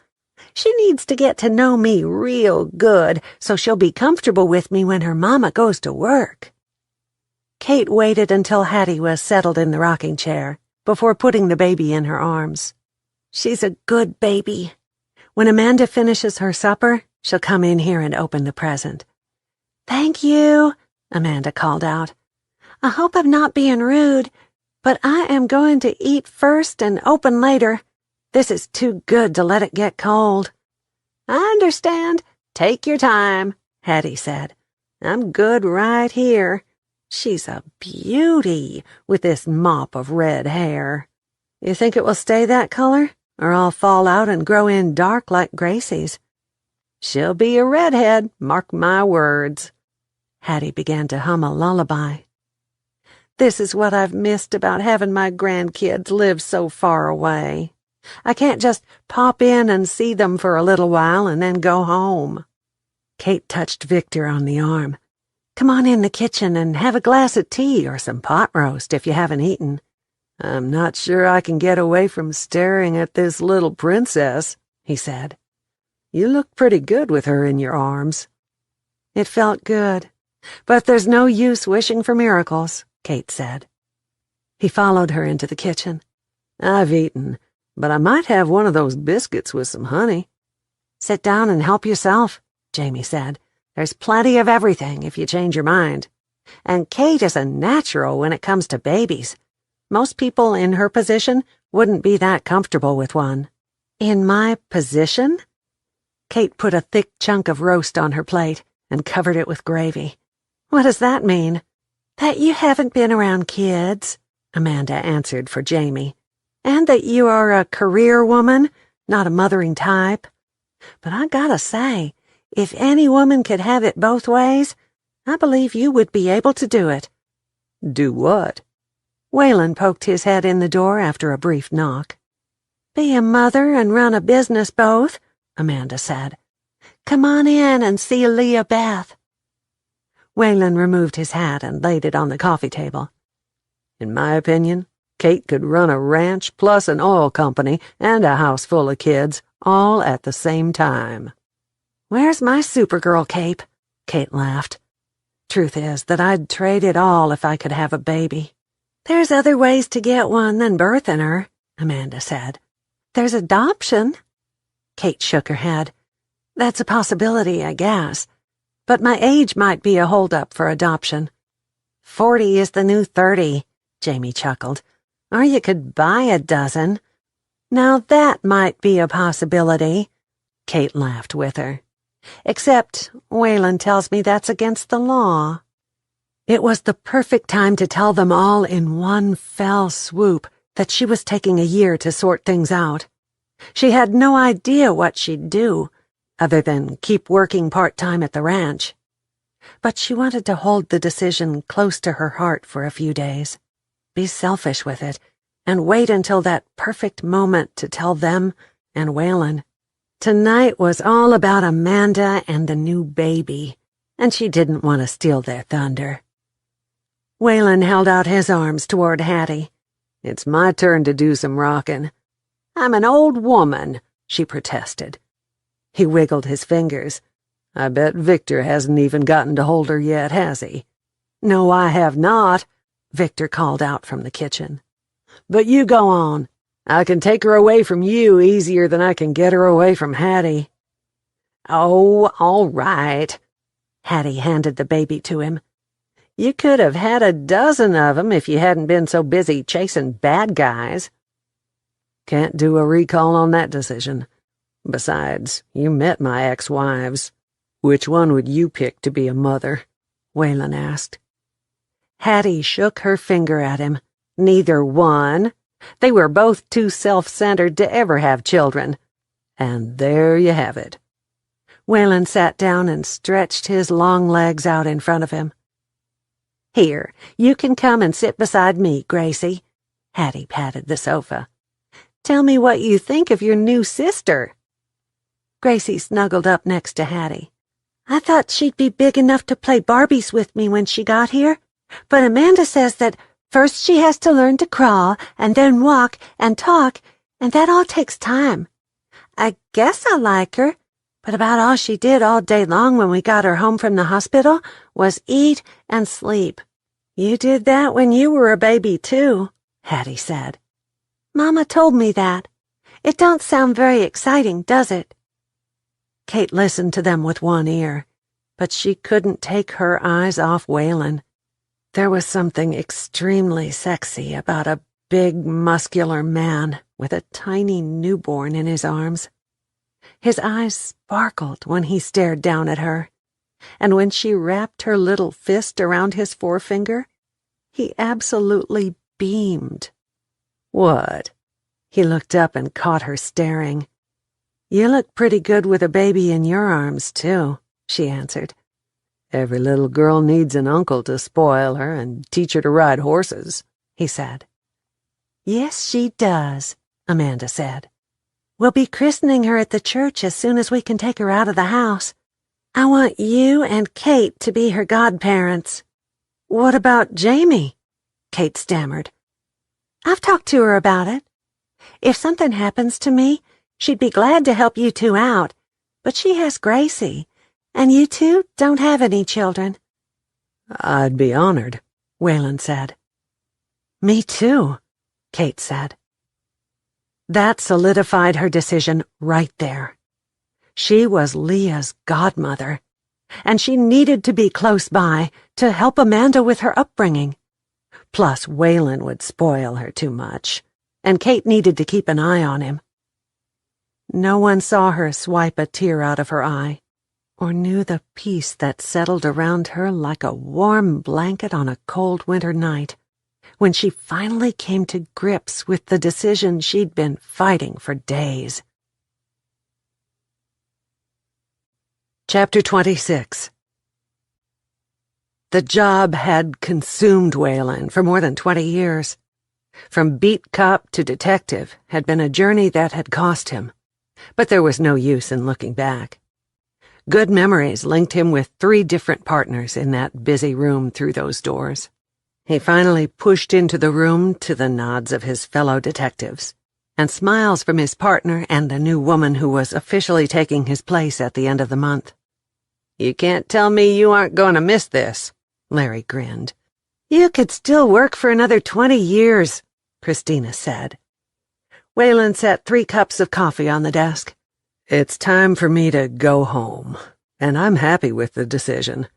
She needs to get to know me real good so she'll be comfortable with me when her mama goes to work. Kate waited until Hattie was settled in the rocking chair before putting the baby in her arms. She's a good baby. When Amanda finishes her supper, she'll come in here and open the present. Thank you, Amanda called out. I hope I'm not being rude, but I am going to eat first and open later. This is too good to let it get cold. I understand. Take your time, Hattie said. I'm good right here. She's a beauty with this mop of red hair. You think it will stay that color, or I'll fall out and grow in dark like Gracie's? She'll be a redhead, mark my words. Hattie began to hum a lullaby. This is what I've missed about having my grandkids live so far away. I can't just pop in and see them for a little while and then go home. Kate touched Victor on the arm. Come on in the kitchen and have a glass of tea or some pot roast if you haven't eaten. I'm not sure I can get away from staring at this little princess, he said. You look pretty good with her in your arms. It felt good, but there's no use wishing for miracles, Kate said. He followed her into the kitchen. I've eaten, but I might have one of those biscuits with some honey. Sit down and help yourself, Jamie said. There's plenty of everything if you change your mind. And Kate is a natural when it comes to babies. Most people in her position wouldn't be that comfortable with one. In my position? Kate put a thick chunk of roast on her plate and covered it with gravy. What does that mean? That you haven't been around kids, Amanda answered for Jamie. And that you are a career woman, not a mothering type. But I gotta say, if any woman could have it both ways, I believe you would be able to do it. Do what? Waylon poked his head in the door after a brief knock. Be a mother and run a business both, Amanda said. Come on in and see Leah Beth. Waylon removed his hat and laid it on the coffee table. In my opinion, Kate could run a ranch plus an oil company and a house full of kids all at the same time. Where's my Supergirl cape? Kate laughed. Truth is that I'd trade it all if I could have a baby. There's other ways to get one than birthing her, Amanda said. There's adoption. Kate shook her head. That's a possibility, I guess. But my age might be a holdup for adoption. 40 is the new 30, Jamie chuckled. Or you could buy a dozen. Now that might be a possibility. Kate laughed with her. Except Waylon tells me that's against the law. It was the perfect time to tell them all in one fell swoop that she was taking a year to sort things out. She had no idea what she'd do, other than keep working part-time at the ranch. But she wanted to hold the decision close to her heart for a few days, be selfish with it, and wait until that perfect moment to tell them and Waylon. Tonight was all about Amanda and the new baby, and she didn't want to steal their thunder. Waylon held out his arms toward Hattie. It's my turn to do some rockin'. I'm an old woman, she protested. He wiggled his fingers. I bet Victor hasn't even gotten to hold her yet, has he? No, I have not, Victor called out from the kitchen. But you go on. I can take her away from you easier than I can get her away from Hattie. Oh, all right. Hattie handed the baby to him. You could have had a dozen of 'em if you hadn't been so busy chasing bad guys. Can't do a recall on that decision. Besides, you met my ex-wives. Which one would you pick to be a mother? Waylon asked. Hattie shook her finger at him. Neither one. They were both too self-centered to ever have children. And there you have it. Waylon sat down and stretched his long legs out in front of him. Here, you can come and sit beside me, Gracie. Hattie patted the sofa. Tell me what you think of your new sister. Gracie snuggled up next to Hattie. I thought she'd be big enough to play Barbies with me when she got here, but Amanda says that first she has to learn to crawl, and then walk and talk, and that all takes time. I guess I like her, but about all she did all day long when we got her home from the hospital was eat and sleep. You did that when you were a baby, too, Hattie said. Mama told me that. It don't sound very exciting, does it? Kate listened to them with one ear, but she couldn't take her eyes off Waylon. There was something extremely sexy about a big, muscular man with a tiny newborn in his arms. His eyes sparkled when he stared down at her, and when she wrapped her little fist around his forefinger, he absolutely beamed. What? He looked up and caught her staring. You look pretty good with a baby in your arms, too, she answered. Every little girl needs an uncle to spoil her and teach her to ride horses, he said. Yes, she does, Amanda said. We'll be christening her at the church as soon as we can take her out of the house. I want you and Kate to be her godparents. What about Jamie? Kate stammered. I've talked to her about it. If something happens to me, she'd be glad to help you two out, but she has Gracie, and you two don't have any children. I'd be honored, Waylon said. Me too, Kate said. That solidified her decision right there. She was Leah's godmother, and she needed to be close by to help Amanda with her upbringing. Plus, Waylon would spoil her too much, and Kate needed to keep an eye on him. No one saw her swipe a tear out of her eye, or knew the peace that settled around her like a warm blanket on a cold winter night, when she finally came to grips with the decision she'd been fighting for days. Chapter 26. The job had consumed Waylon for more than 20 years. From beat cop to detective had been a journey that had cost him, but there was no use in looking back. Good memories linked him with 3 different partners in that busy room through those doors. He finally pushed into the room to the nods of his fellow detectives and smiles from his partner and the new woman who was officially taking his place at the end of the month. "You can't tell me you aren't going to miss this," Larry grinned. "You could still work for another 20 years, Christina said. Waylon set 3 cups of coffee on the desk. "It's time for me to go home, and I'm happy with the decision.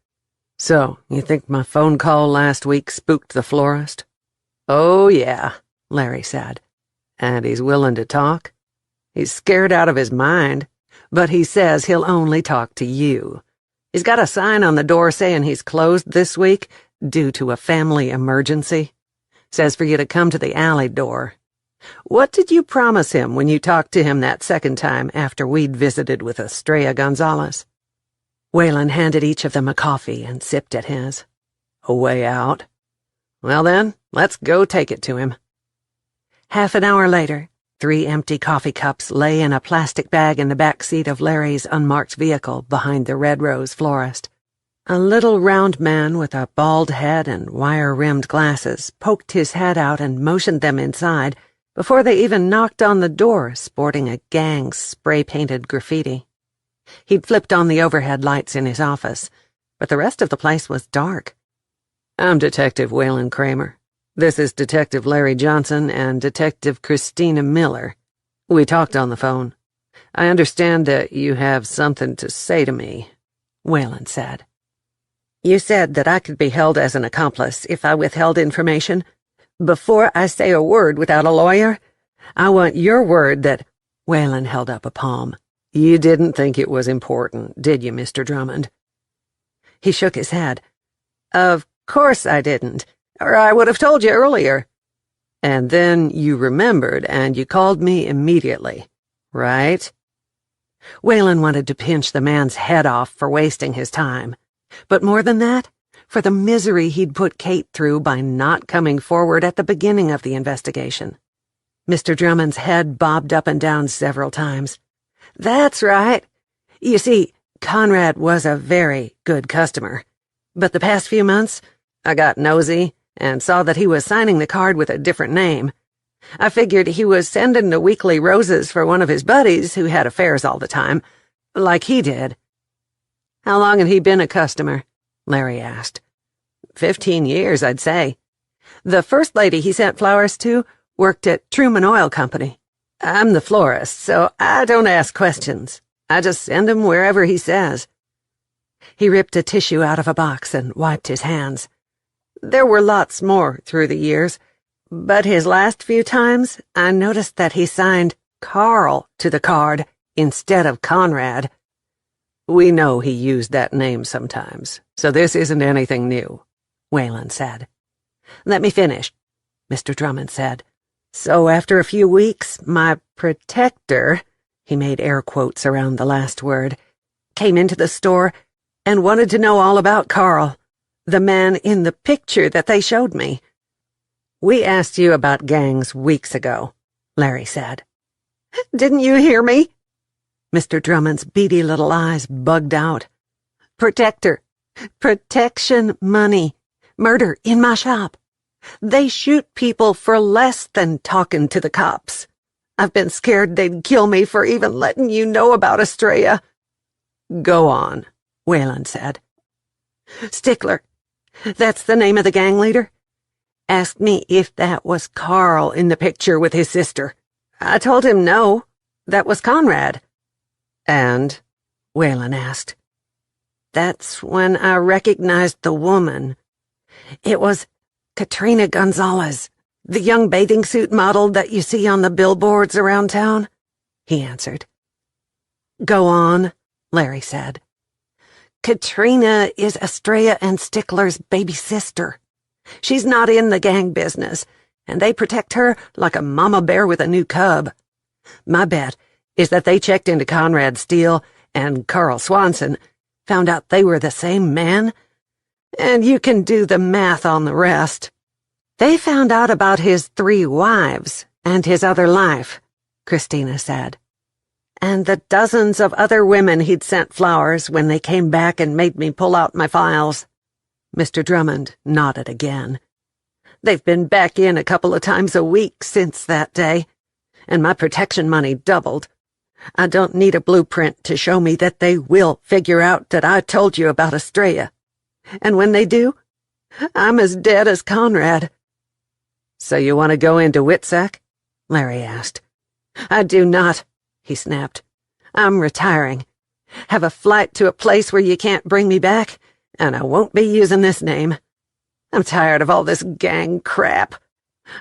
So, you think my phone call last week spooked the florist?" "Oh, yeah," Larry said. "And he's willing to talk? He's scared out of his mind, but he says he'll only talk to you. He's got a sign on the door saying he's closed this week due to a family emergency. Says for you to come to the alley door. What did you promise him when you talked to him that second time after we'd visited with Estrella Gonzalez?" Waylon handed each of them a coffee and sipped at his. "A way out? Well then, let's go take it to him." Half an hour later, 3 empty coffee cups lay in a plastic bag in the back seat of Larry's unmarked vehicle behind the Red Rose florist. A little round man with a bald head and wire-rimmed glasses poked his head out and motioned them inside before they even knocked on the door, sporting a gang's spray-painted graffiti. He'd flipped on the overhead lights in his office, but the rest of the place was dark. "I'm Detective Waylon Kramer. This is Detective Larry Johnson and Detective Christina Miller. We talked on the phone. I understand that you have something to say to me," Waylon said. "You said that I could be held as an accomplice if I withheld information. Before I say a word without a lawyer, I want your word that—" Waylon held up a palm. "You didn't think it was important, did you, Mr. Drummond?" He shook his head. "Of course I didn't, or I would have told you earlier." "And then you remembered and you called me immediately, right?" Waylon wanted to pinch the man's head off for wasting his time, but more than that, for the misery he'd put Kate through by not coming forward at the beginning of the investigation. Mr. Drummond's head bobbed up and down several times. "That's right. You see, Conrad was a very good customer, but the past few months, I got nosy and saw that he was signing the card with a different name. I figured he was sending the weekly roses for one of his buddies who had affairs all the time, like he did." "How long had he been a customer?" Larry asked. 15 years, I'd say. The first lady he sent flowers to worked at Truman Oil Company. I'm the florist, so I don't ask questions. I just send 'em wherever he says." He ripped a tissue out of a box and wiped his hands. "There were lots more through the years, but his last few times I noticed that he signed Carl to the card instead of Conrad." "We know he used that name sometimes, so this isn't anything new," Waylon said. "Let me finish," Mr. Drummond said. "So after a few weeks, my protector," he made air quotes around the last word, "came into the store and wanted to know all about Carl, the man in the picture that they showed me." "We asked you about gangs weeks ago," Larry said. "Didn't you hear me?" Mr. Drummond's beady little eyes bugged out. "Protector. Protection money. Murder in my shop. They shoot people for less than talking to the cops. I've been scared they'd kill me for even letting you know about Estrella." "Go on," Waylon said. "Stickler. That's the name of the gang leader. Asked me if that was Carl in the picture with his sister. I told him no, that was Conrad." "And?" Waylon asked. "That's when I recognized the woman. It was Katrina Gonzalez, the young bathing suit model that you see on the billboards around town," he answered. "Go on," Larry said. "Katrina is Estrella and Stickler's baby sister. She's not in the gang business, and they protect her like a mama bear with a new cub. My bet is that they checked into Conrad Steele and Carl Swanson, found out they were the same man, and you can do the math on the rest. They found out about his 3 wives and his other life," Christina said, "and the dozens of other women he'd sent flowers when they came back and made me pull out my files." Mr. Drummond nodded again. They've been back in a couple of times a week since that day, and my protection money doubled. I don't need a blueprint to show me that they will figure out that I told you about Estrella. And when they do, I'm as dead as Conrad." "So you want to go into Witsack?" Larry asked. "I do not," he snapped. "I'm retiring. Have a flight to a place where you can't bring me back, and I won't be using this name. I'm tired of all this gang crap.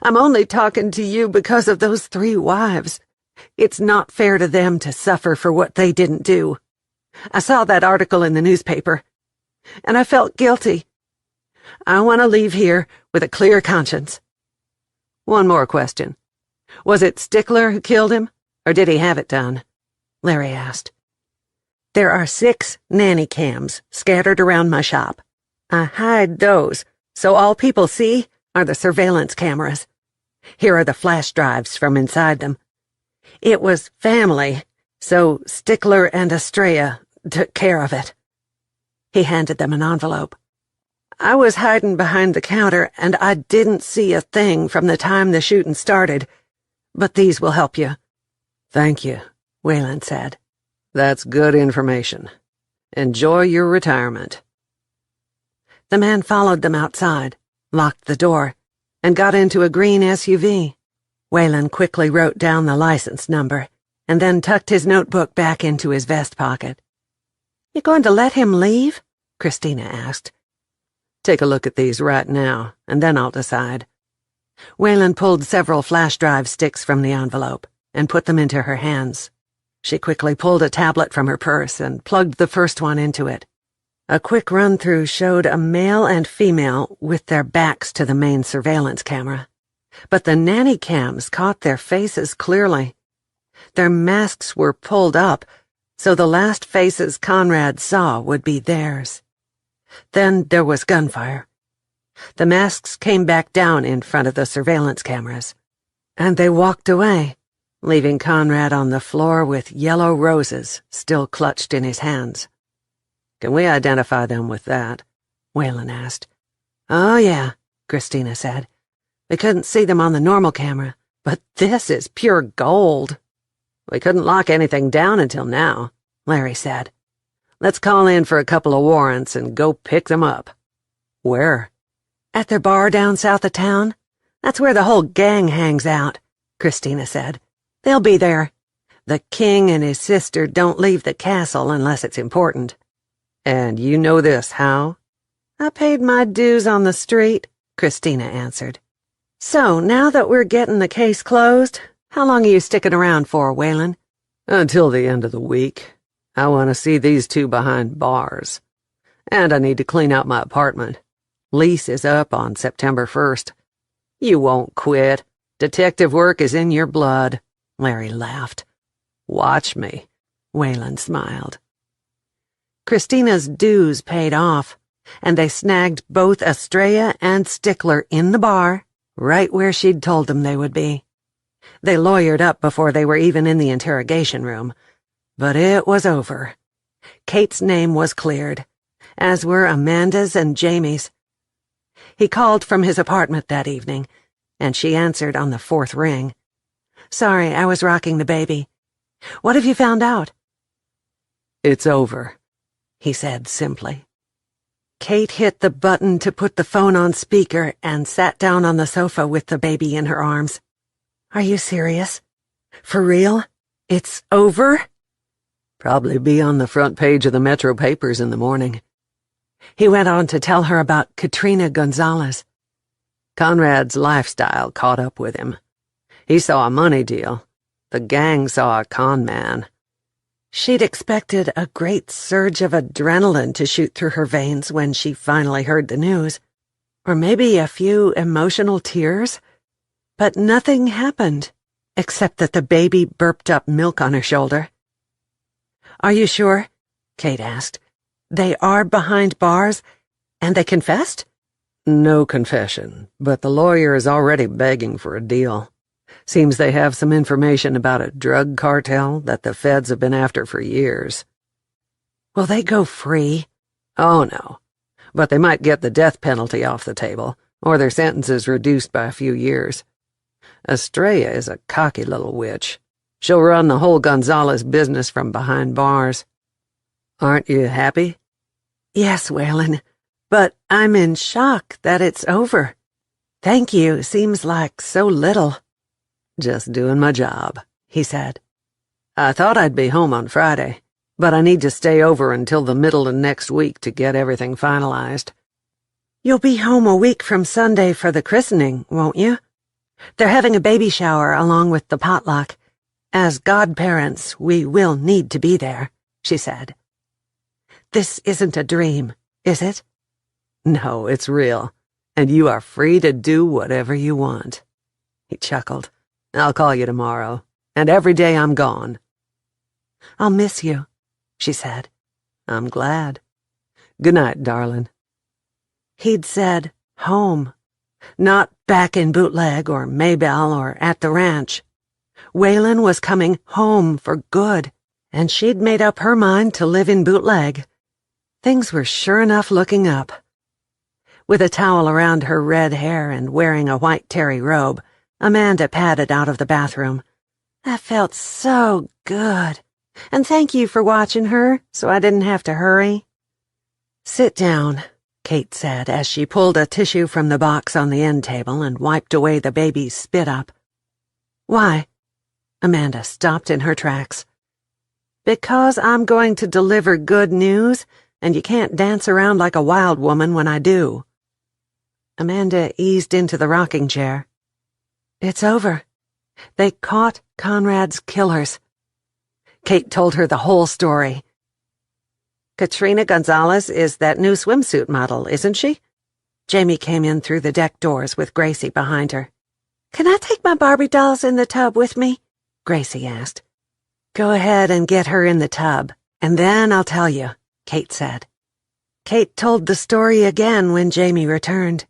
I'm only talking to you because of those 3 wives. It's not fair to them to suffer for what they didn't do. I saw that article in the newspaper, and I felt guilty. I want to leave here with a clear conscience." "One more question. Was it Stickler who killed him, or did he have it done?" Larry asked. "There are 6 nanny cams scattered around my shop. I hide those, so all people see are the surveillance cameras. Here are the flash drives from inside them. It was family, so Stickler and Estrella took care of it." He handed them an envelope. "I was hiding behind the counter, and I didn't see a thing from the time the shooting started, but these will help you." "Thank you," Wayland said. "That's good information. Enjoy your retirement." The man followed them outside, locked the door, and got into a green SUV. Wayland quickly wrote down the license number, and then tucked his notebook back into his vest pocket. "You going to let him leave?" Christina asked. "Take a look at these right now, and then I'll decide." Wayland pulled several flash drive sticks from the envelope and put them into her hands. She quickly pulled a tablet from her purse and plugged the first one into it. A quick run-through showed a male and female with their backs to the main surveillance camera. But the nanny cams caught their faces clearly. Their masks were pulled up, so the last faces Conrad saw would be theirs. Then there was gunfire. The masks came back down in front of the surveillance cameras, and they walked away, leaving Conrad on the floor with yellow roses still clutched in his hands. "Can we identify them with that?" Wayland asked. "Oh, yeah," Christina said. "We couldn't see them on the normal camera, but this is pure gold." "We couldn't lock anything down until now," Larry said. "Let's call in for a couple of warrants and go pick them up." "Where?" "At their bar down south of town. That's where the whole gang hangs out," Christina said. "They'll be there. The king and his sister don't leave the castle unless it's important." "And you know this how?" "I paid my dues on the street," Christina answered. "So, now that we're getting the case closed, how long are you sticking around for, Wayland?" "Until the end of the week. I want to see these 2 behind bars. And I need to clean out my apartment. Lease is up on September 1st. You won't quit. Detective work is in your blood." Larry laughed. "Watch me," Wayland smiled. Christina's dues paid off, and they snagged both Estrella and Stickler in the bar, right where she'd told them they would be. They lawyered up before they were even in the interrogation room, but it was over. Kate's name was cleared, as were Amanda's and Jamie's. He called from his apartment that evening, and she answered on the 4th ring. "Sorry, I was rocking the baby. What have you found out?" "It's over," he said simply. Kate hit the button to put the phone on speaker and sat down on the sofa with the baby in her arms. "Are you serious? For real? It's over?" "Probably be on the front page of the Metro papers in the morning." He went on to tell her about Katrina Gonzalez. Conrad's lifestyle caught up with him. He saw a money deal. The gang saw a con man. She'd expected a great surge of adrenaline to shoot through her veins when she finally heard the news, or maybe a few emotional tears, but nothing happened, except that the baby burped up milk on her shoulder. "Are you sure?" Kate asked. "They are behind bars, and they confessed?" "No confession, but the lawyer is already begging for a deal. Seems they have some information about a drug cartel that the feds have been after for years." "Will they go free?" "Oh, no. But they might get the death penalty off the table, or their sentences reduced by a few years. Estrella is a cocky little witch. She'll run the whole Gonzalez business from behind bars. Aren't you happy? Yes, Waylon, but I'm in shock that it's over. Thank you seems like so little. Just doing my job, he said. I thought I'd be home on Friday, but I need to stay over until the middle of next week to get everything finalized. You'll be home a week from Sunday for the christening, won't you? They're having a baby shower along with the potluck. As godparents, we will need to be there, she said. This isn't a dream, is it? No, it's real, and you are free to do whatever you want. He chuckled. I'll call you tomorrow, and every day I'm gone. I'll miss you, she said. I'm glad. Good night, darling. He'd said home, not back in Bootleg or Maybelle or at the ranch. Waylon was coming home for good, and she'd made up her mind to live in Bootleg. Things were sure enough looking up. With a towel around her red hair and wearing a white terry robe, Amanda padded out of the bathroom. That felt so good. And thank you for watching her, so I didn't have to hurry. Sit down, Kate said as she pulled a tissue from the box on the end table and wiped away the baby's spit up. Why? Amanda stopped in her tracks. Because I'm going to deliver good news, and you can't dance around like a wild woman when I do. Amanda eased into the rocking chair. It's over. They caught Conrad's killers. Kate told her the whole story. Katrina Gonzalez is that new swimsuit model, isn't she? Jamie came in through the deck doors with Gracie behind her. Can I take my Barbie dolls in the tub with me? Gracie asked. Go ahead and get her in the tub, and then I'll tell you, Kate said. Kate told the story again when Jamie returned.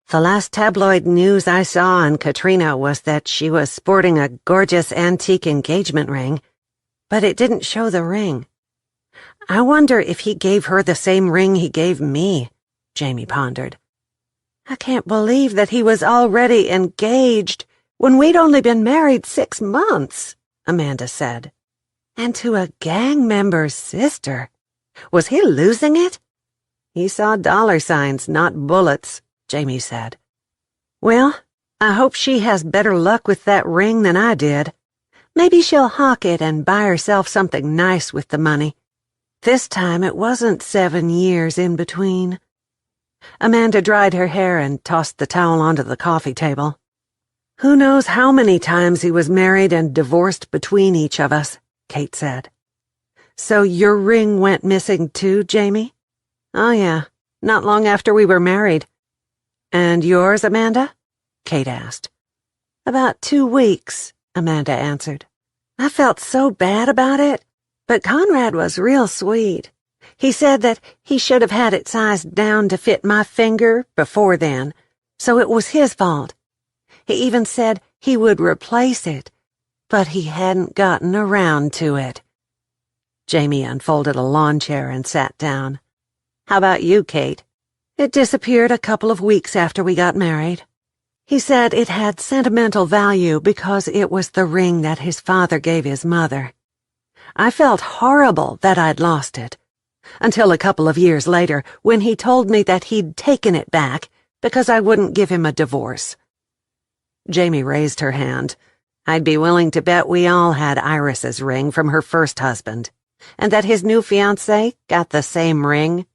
The last tabloid news I saw on Katrina was that she was sporting a gorgeous antique engagement ring, but it didn't show the ring. I wonder if he gave her the same ring he gave me, Jamie pondered. I can't believe that he was already engaged when we'd only been married 6 months, Amanda said. And to a gang member's sister. Was he losing it? He saw dollar signs, not bullets, Jamie said. Well, I hope she has better luck with that ring than I did. Maybe she'll hawk it and buy herself something nice with the money. This time it wasn't 7 years in between. Amanda dried her hair and tossed the towel onto the coffee table. Who knows how many times he was married and divorced between each of us, Kate said. So your ring went missing too, Jamie? Oh yeah, not long after we were married. And yours, Amanda? Kate asked. About 2 weeks, Amanda answered. I felt so bad about it, but Conrad was real sweet. He said that he should have had it sized down to fit my finger before then, so it was his fault. He even said he would replace it, but he hadn't gotten around to it. Jamie unfolded a lawn chair and sat down. How about you, Kate? It disappeared a couple of weeks after we got married. He said it had sentimental value because it was the ring that his father gave his mother. I felt horrible that I'd lost it, until a couple of years later when he told me that he'd taken it back because I wouldn't give him a divorce. Jamie raised her hand. I'd be willing to bet we all had Iris's ring from her first husband, and that his new fiancé got the same ring.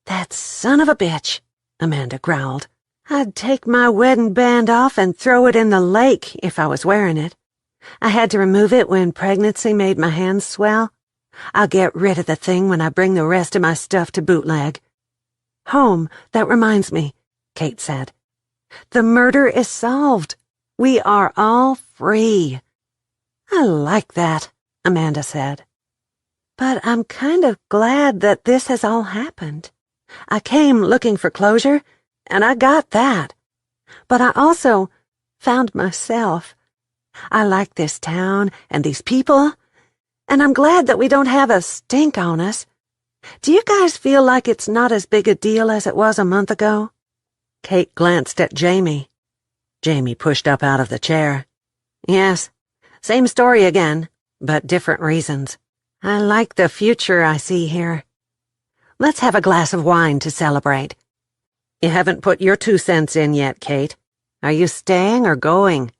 That son of a bitch, Amanda growled. I'd take my wedding band off and throw it in the lake if I was wearing it. I had to remove it when pregnancy made my hands swell. I'll get rid of the thing when I bring the rest of my stuff to Bootleg. Home, that reminds me, Kate said. The murder is solved. We are all free. I like that, Amanda said. But I'm kind of glad that this has all happened. I came looking for closure, and I got that. But I also found myself. I like this town and these people, and I'm glad that we don't have a stink on us. Do you guys feel like it's not as big a deal as it was a month ago? Kate glanced at Jamie. Jamie pushed up out of the chair. Yes, same story again, but different reasons. I like the future I see here. Let's have a glass of wine to celebrate. You haven't put your 2 cents in yet, Kate. Are you staying or going?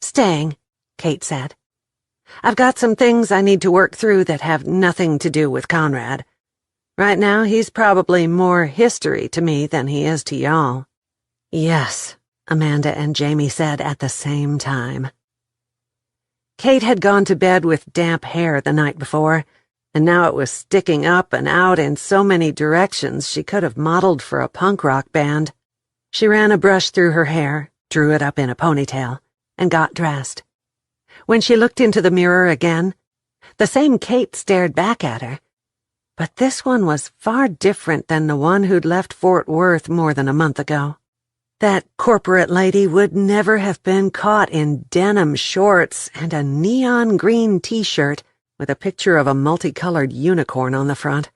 Staying, Kate said. I've got some things I need to work through that have nothing to do with Conrad. Right now, he's probably more history to me than he is to y'all. Yes, Amanda and Jamie said at the same time. Kate had gone to bed with damp hair the night before, and now it was sticking up and out in so many directions she could have modeled for a punk rock band. She ran a brush through her hair, drew it up in a ponytail, and got dressed. When she looked into the mirror again, the same Kate stared back at her, but this one was far different than the one who'd left Fort Worth more than a month ago. That corporate lady would never have been caught in denim shorts and a neon green t-shirt with a picture of a multicolored unicorn on the front.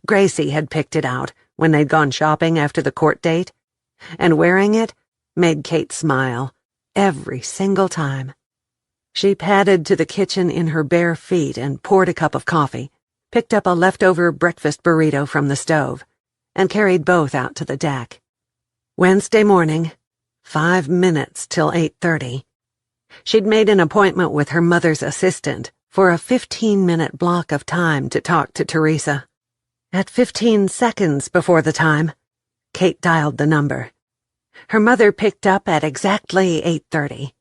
Gracie had picked it out when they'd gone shopping after the court date, and wearing it made Kate smile every single time. She padded to the kitchen in her bare feet and poured a cup of coffee, picked up a leftover breakfast burrito from the stove, and carried both out to the deck. Wednesday morning, 5 minutes till 8:30. She'd made an appointment with her mother's assistant for a 15-minute block of time to talk to Teresa. At 15 seconds before the time, Kate dialed the number. Her mother picked up at exactly 8:30.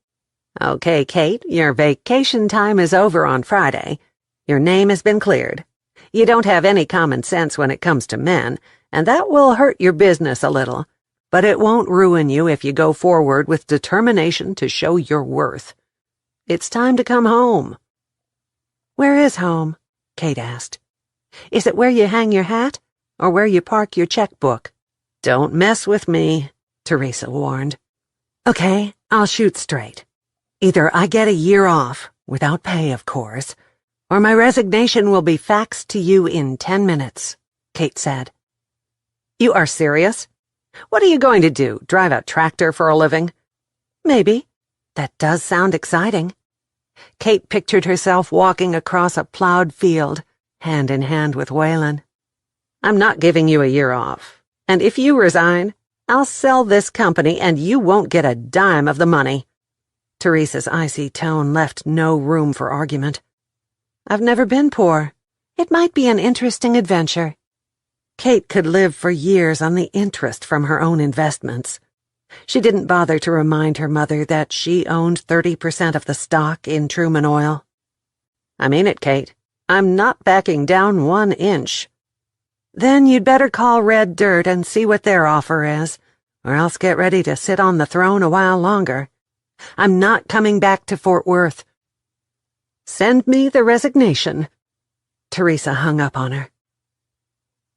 Okay, Kate, your vacation time is over on Friday. Your name has been cleared. You don't have any common sense when it comes to men, and that will hurt your business a little, but it won't ruin you if you go forward with determination to show your worth. It's time to come home. Where is home? Kate asked. Is it where you hang your hat, or where you park your checkbook? Don't mess with me, Teresa warned. Okay, I'll shoot straight. Either I get a year off, without pay, of course, or my resignation will be faxed to you in 10 minutes, Kate said. You are serious? What are you going to do, drive a tractor for a living? Maybe. That does sound exciting. Kate pictured herself walking across a plowed field, hand in hand with Waylon. I'm not giving you a year off, and if you resign, I'll sell this company and you won't get a dime of the money. Teresa's icy tone left no room for argument. I've never been poor. It might be an interesting adventure. Kate could live for years on the interest from her own investments. She didn't bother to remind her mother that she owned 30% of the stock in Truman Oil. I mean it, Kate. I'm not backing down 1 inch. Then you'd better call Red Dirt and see what their offer is, or else get ready to sit on the throne a while longer. I'm not coming back to Fort Worth. Send me the resignation. Teresa hung up on her.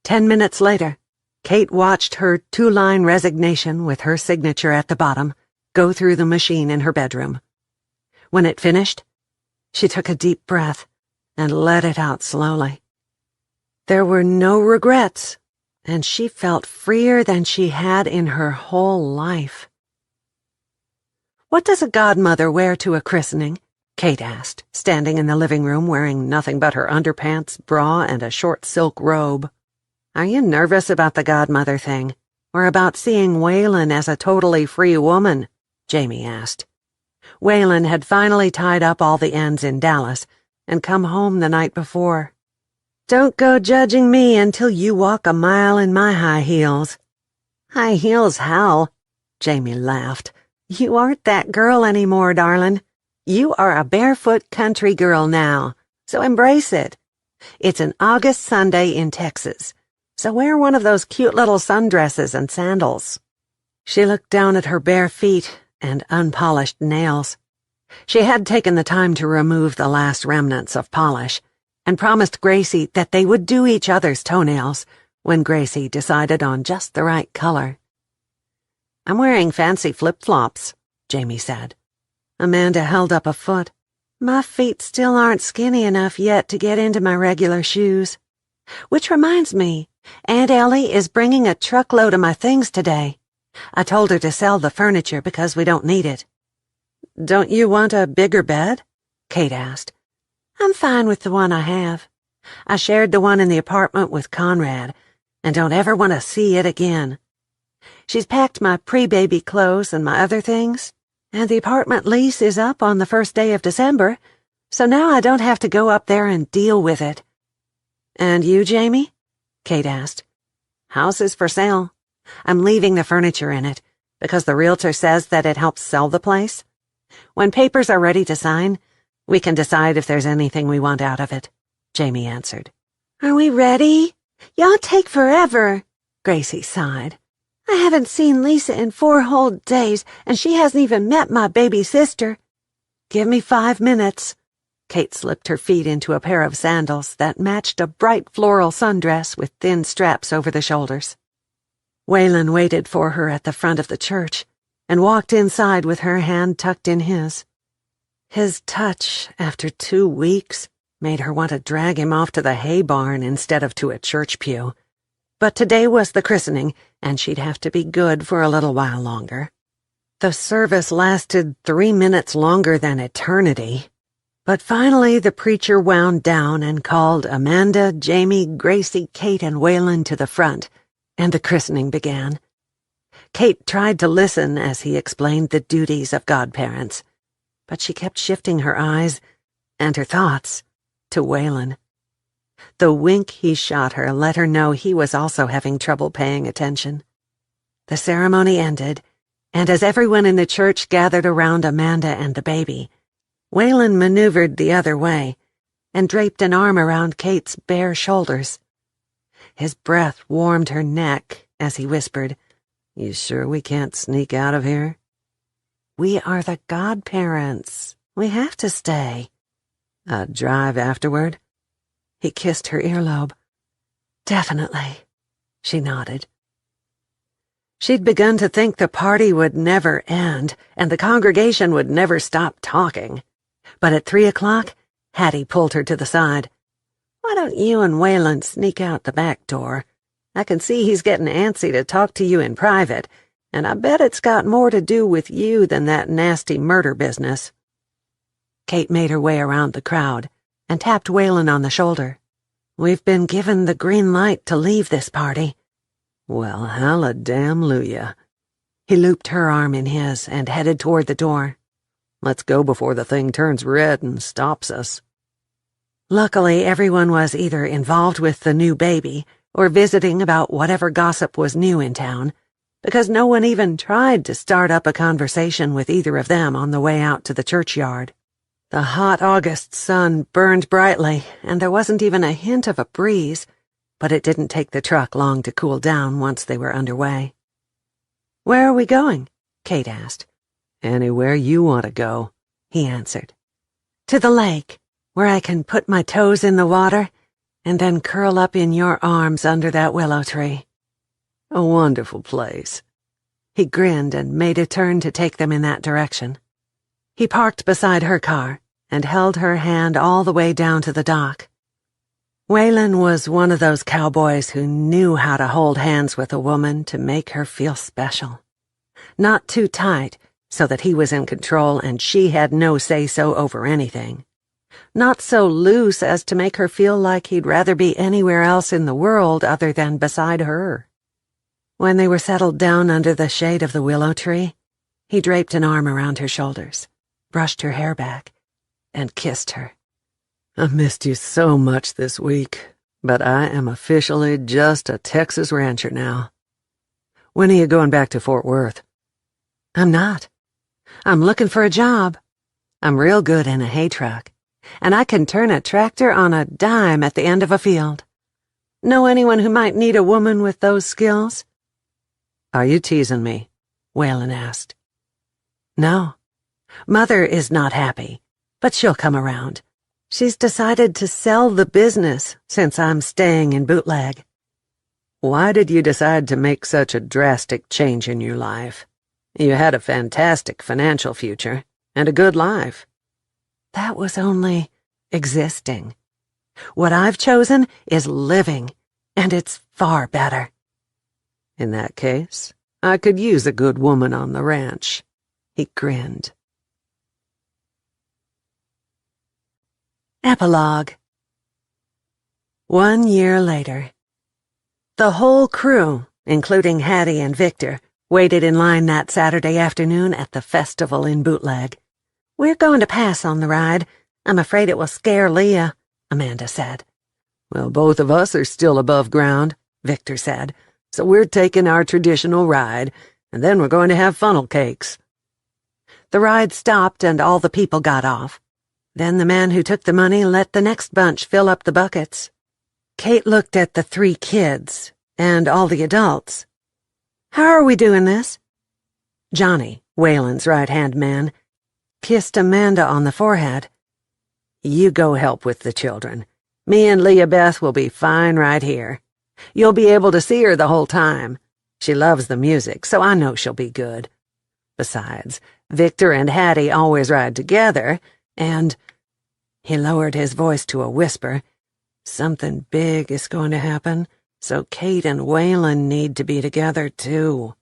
10 minutes later, Kate watched her 2-line resignation with her signature at the bottom go through the machine in her bedroom. When it finished, she took a deep breath and let it out slowly. There were no regrets, and she felt freer than she had in her whole life. What does a godmother wear to a christening? Kate asked, standing in the living room wearing nothing but her underpants, bra, and a short silk robe. Are you nervous about the godmother thing, or about seeing Waylon as a totally free woman? Jamie asked. Waylon had finally tied up all the ends in Dallas and come home the night before. Don't go judging me until you walk a mile in my high heels. High heels, Hal. Jamie laughed. You aren't that girl anymore, darling. You are a barefoot country girl now, so embrace it. It's an August Sunday in Texas, so wear one of those cute little sundresses and sandals. She looked down at her bare feet and unpolished nails. She had taken the time to remove the last remnants of polish and promised Gracie that they would do each other's toenails when Gracie decided on just the right color. I'm wearing fancy flip-flops, Jamie said. Amanda held up a foot. My feet still aren't skinny enough yet to get into my regular shoes. Which reminds me, Aunt Ellie is bringing a truckload of my things today. I told her to sell the furniture because we don't need it. Don't you want a bigger bed? Kate asked. I'm fine with the one I have. I shared the one in the apartment with Conrad, and don't ever want to see it again. She's packed my pre-baby clothes and my other things, and the apartment lease is up on the first day of December, so now I don't have to go up there and deal with it. And you, Jamie? Kate asked. House is for sale. I'm leaving the furniture in it, because the realtor says that it helps sell the place. When papers are ready to sign, we can decide if there's anything we want out of it, Jamie answered. Are we ready? Y'all take forever, Gracie sighed. I haven't seen Lisa in 4 whole days, and she hasn't even met my baby sister. Give me 5 minutes. Kate slipped her feet into a pair of sandals that matched a bright floral sundress with thin straps over the shoulders. Waylon waited for her at the front of the church and walked inside with her hand tucked in his. His touch, after 2 weeks, made her want to drag him off to the hay barn instead of to a church pew. But today was the christening, and she'd have to be good for a little while longer. The service lasted 3 minutes longer than eternity. But finally the preacher wound down and called Amanda, Jamie, Gracie, Kate, and Waylon to the front, and the christening began. Kate tried to listen as he explained the duties of godparents, but she kept shifting her eyes and her thoughts to Waylon. The wink he shot her let her know he was also having trouble paying attention. The ceremony ended, and as everyone in the church gathered around Amanda and the baby, Waylon maneuvered the other way and draped an arm around Kate's bare shoulders. His breath warmed her neck as he whispered, "You sure we can't sneak out of here?" "We are the godparents. We have to stay." "A drive afterward?" He kissed her earlobe. "Definitely," she nodded. She'd begun to think the party would never end and the congregation would never stop talking. But at 3 o'clock, Hattie pulled her to the side. "Why don't you and Waylon sneak out the back door? I can see he's getting antsy to talk to you in private, and I bet it's got more to do with you than that nasty murder business." Kate made her way around the crowd and tapped Waylon on the shoulder. "We've been given the green light to leave this party." "Well, hallelujah." He looped her arm in his and headed toward the door. "Let's go before the thing turns red and stops us." Luckily, everyone was either involved with the new baby or visiting about whatever gossip was new in town, because no one even tried to start up a conversation with either of them on the way out to the churchyard. The hot August sun burned brightly, and there wasn't even a hint of a breeze, but it didn't take the truck long to cool down once they were underway. "Where are we going?" Kate asked. "Anywhere you want to go," he answered. "To the lake, where I can put my toes in the water and then curl up in your arms under that willow tree." "A wonderful place." He grinned and made a turn to take them in that direction. He parked beside her car and held her hand all the way down to the dock. Waylon was one of those cowboys who knew how to hold hands with a woman to make her feel special. Not too tight, so that he was in control and she had no say-so over anything. Not so loose as to make her feel like he'd rather be anywhere else in the world other than beside her. When they were settled down under the shade of the willow tree, he draped an arm around her shoulders, brushed her hair back, and kissed her. "I missed you so much this week, but I am officially just a Texas rancher now. When are you going back to Fort Worth?" "I'm not. I'm looking for a job. I'm real good in a hay truck, and I can turn a tractor on a dime at the end of a field. Know anyone who might need a woman with those skills?" "Are you teasing me?" Waylon asked. "No. Mother is not happy, but she'll come around. She's decided to sell the business since I'm staying in Bootleg." "Why did you decide to make such a drastic change in your life? You had a fantastic financial future and a good life." "That was only existing. What I've chosen is living, and it's far better." "In that case, I could use a good woman on the ranch." He grinned. Epilogue. 1 year later. The whole crew, including Hattie and Victor, waited in line that Saturday afternoon at the festival in Bootleg. "We're going to pass on the ride. I'm afraid it will scare Leah," Amanda said. "Well, both of us are still above ground," Victor said, "so we're taking our traditional ride, and then we're going to have funnel cakes." The ride stopped and all the people got off. Then the man who took the money let the next bunch fill up the buckets. Kate looked at the 3 kids and all the adults. "How are we doing this?" Johnny, Waylon's right-hand man, kissed Amanda on the forehead. "You go help with the children. Me and Leah Beth will be fine right here. You'll be able to see her the whole time. She loves the music, so I know she'll be good. Besides, Victor and Hattie always ride together, and—" he lowered his voice to a whisper, "something big is going to happen, so Kate and Waylon need to be together, too."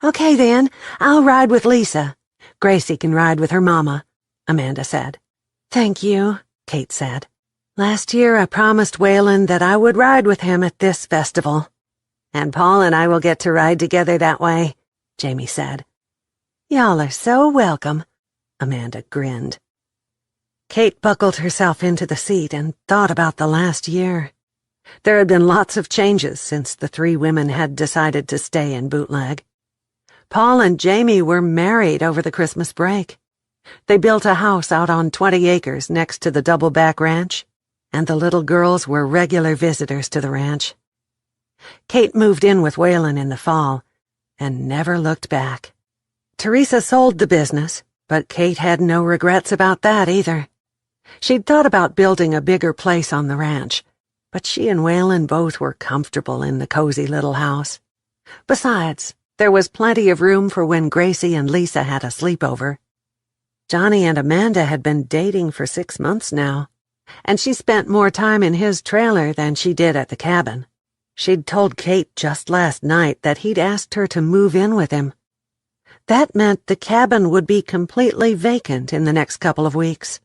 "Okay, then, I'll ride with Lisa. Gracie can ride with her mama," Amanda said. "Thank you," Kate said. "Last year I promised Waylon that I would ride with him at this festival. And Paul and I will get to ride together that way," Jamie said. "Y'all are so welcome," Amanda grinned. Kate buckled herself into the seat and thought about the last year. There had been lots of changes since the 3 women had decided to stay in Bootleg. Paul and Jamie were married over the Christmas break. They built a house out on 20 acres next to the Double-Back Ranch, and the little girls were regular visitors to the ranch. Kate moved in with Waylon in the fall and never looked back. Teresa sold the business, but Kate had no regrets about that either. She'd thought about building a bigger place on the ranch, but she and Waylon both were comfortable in the cozy little house. Besides, there was plenty of room for when Gracie and Lisa had a sleepover. Johnny and Amanda had been dating for 6 months now, and she spent more time in his trailer than she did at the cabin. She'd told Kate just last night that he'd asked her to move in with him. That meant the cabin would be completely vacant in the next couple of weeks.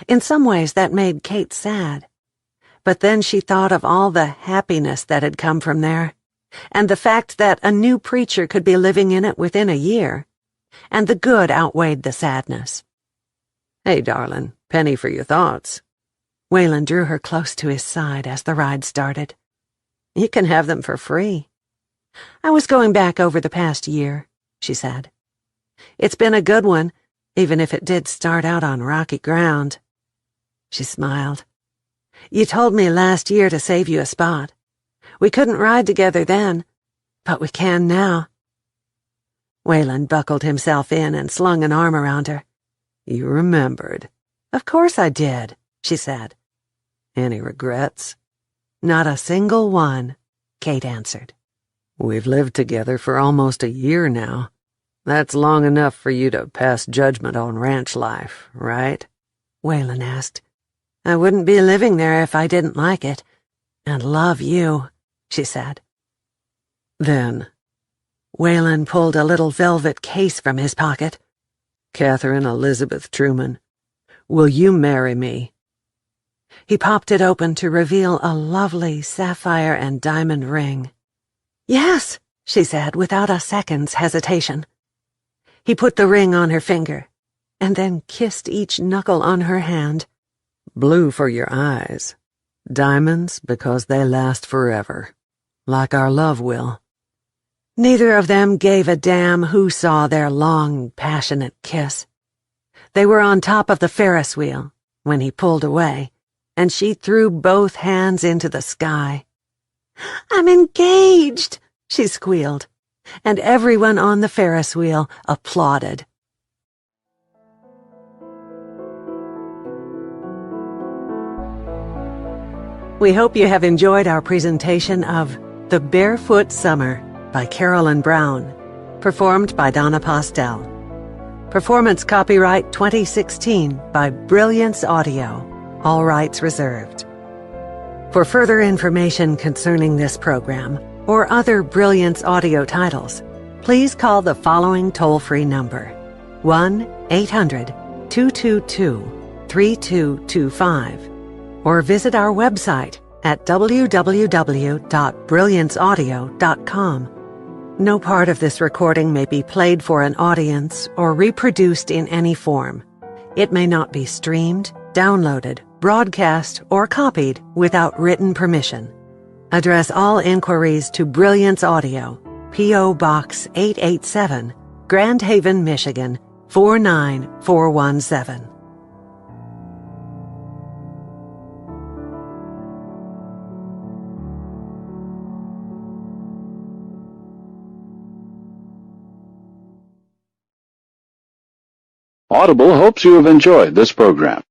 In some ways that made Kate sad, but then she thought of all the happiness that had come from there, and the fact that a new preacher could be living in it within a year, and the good outweighed the sadness. "Hey, darling, penny for your thoughts." Waylon drew her close to his side as the ride started. "You can have them for free." "I was going back over the past year," she said. "It's been a good one, even if it did start out on rocky ground." She smiled. "You told me last year to save you a spot. We couldn't ride together then, but we can now." Waylon buckled himself in and slung an arm around her. "You remembered." "Of course I did," she said. "Any regrets?" "Not a single one," Kate answered. "We've lived together for almost a year now. That's long enough for you to pass judgment on ranch life, right?" Waylon asked. "I wouldn't be living there if I didn't like it. And love you," she said. "Then," Waylon pulled a little velvet case from his pocket. "Catherine Elizabeth Truman, will you marry me?" He popped it open to reveal a lovely sapphire and diamond ring. "Yes," she said without a second's hesitation. He put the ring on her finger, and then kissed each knuckle on her hand. "Blue for your eyes. Diamonds because they last forever, like our love will." Neither of them gave a damn who saw their long, passionate kiss. They were on top of the Ferris wheel when he pulled away, and she threw both hands into the sky. "I'm engaged," she squealed, and everyone on the Ferris wheel applauded. We hope you have enjoyed our presentation of The Barefoot Summer by Carolyn Brown, performed by Donna Postel. Performance copyright 2016 by Brilliance Audio, all rights reserved. For further information concerning this program, or other Brilliance audio titles, please call the following toll-free number, 1-800-222-3225, or visit our website at www.brillianceaudio.com. No part of this recording may be played for an audience or reproduced in any form. It may not be streamed, downloaded, broadcast, or copied without written permission. Address all inquiries to Brilliance Audio, P.O. Box 887, Grand Haven, Michigan, 49417. Audible hopes you have enjoyed this program.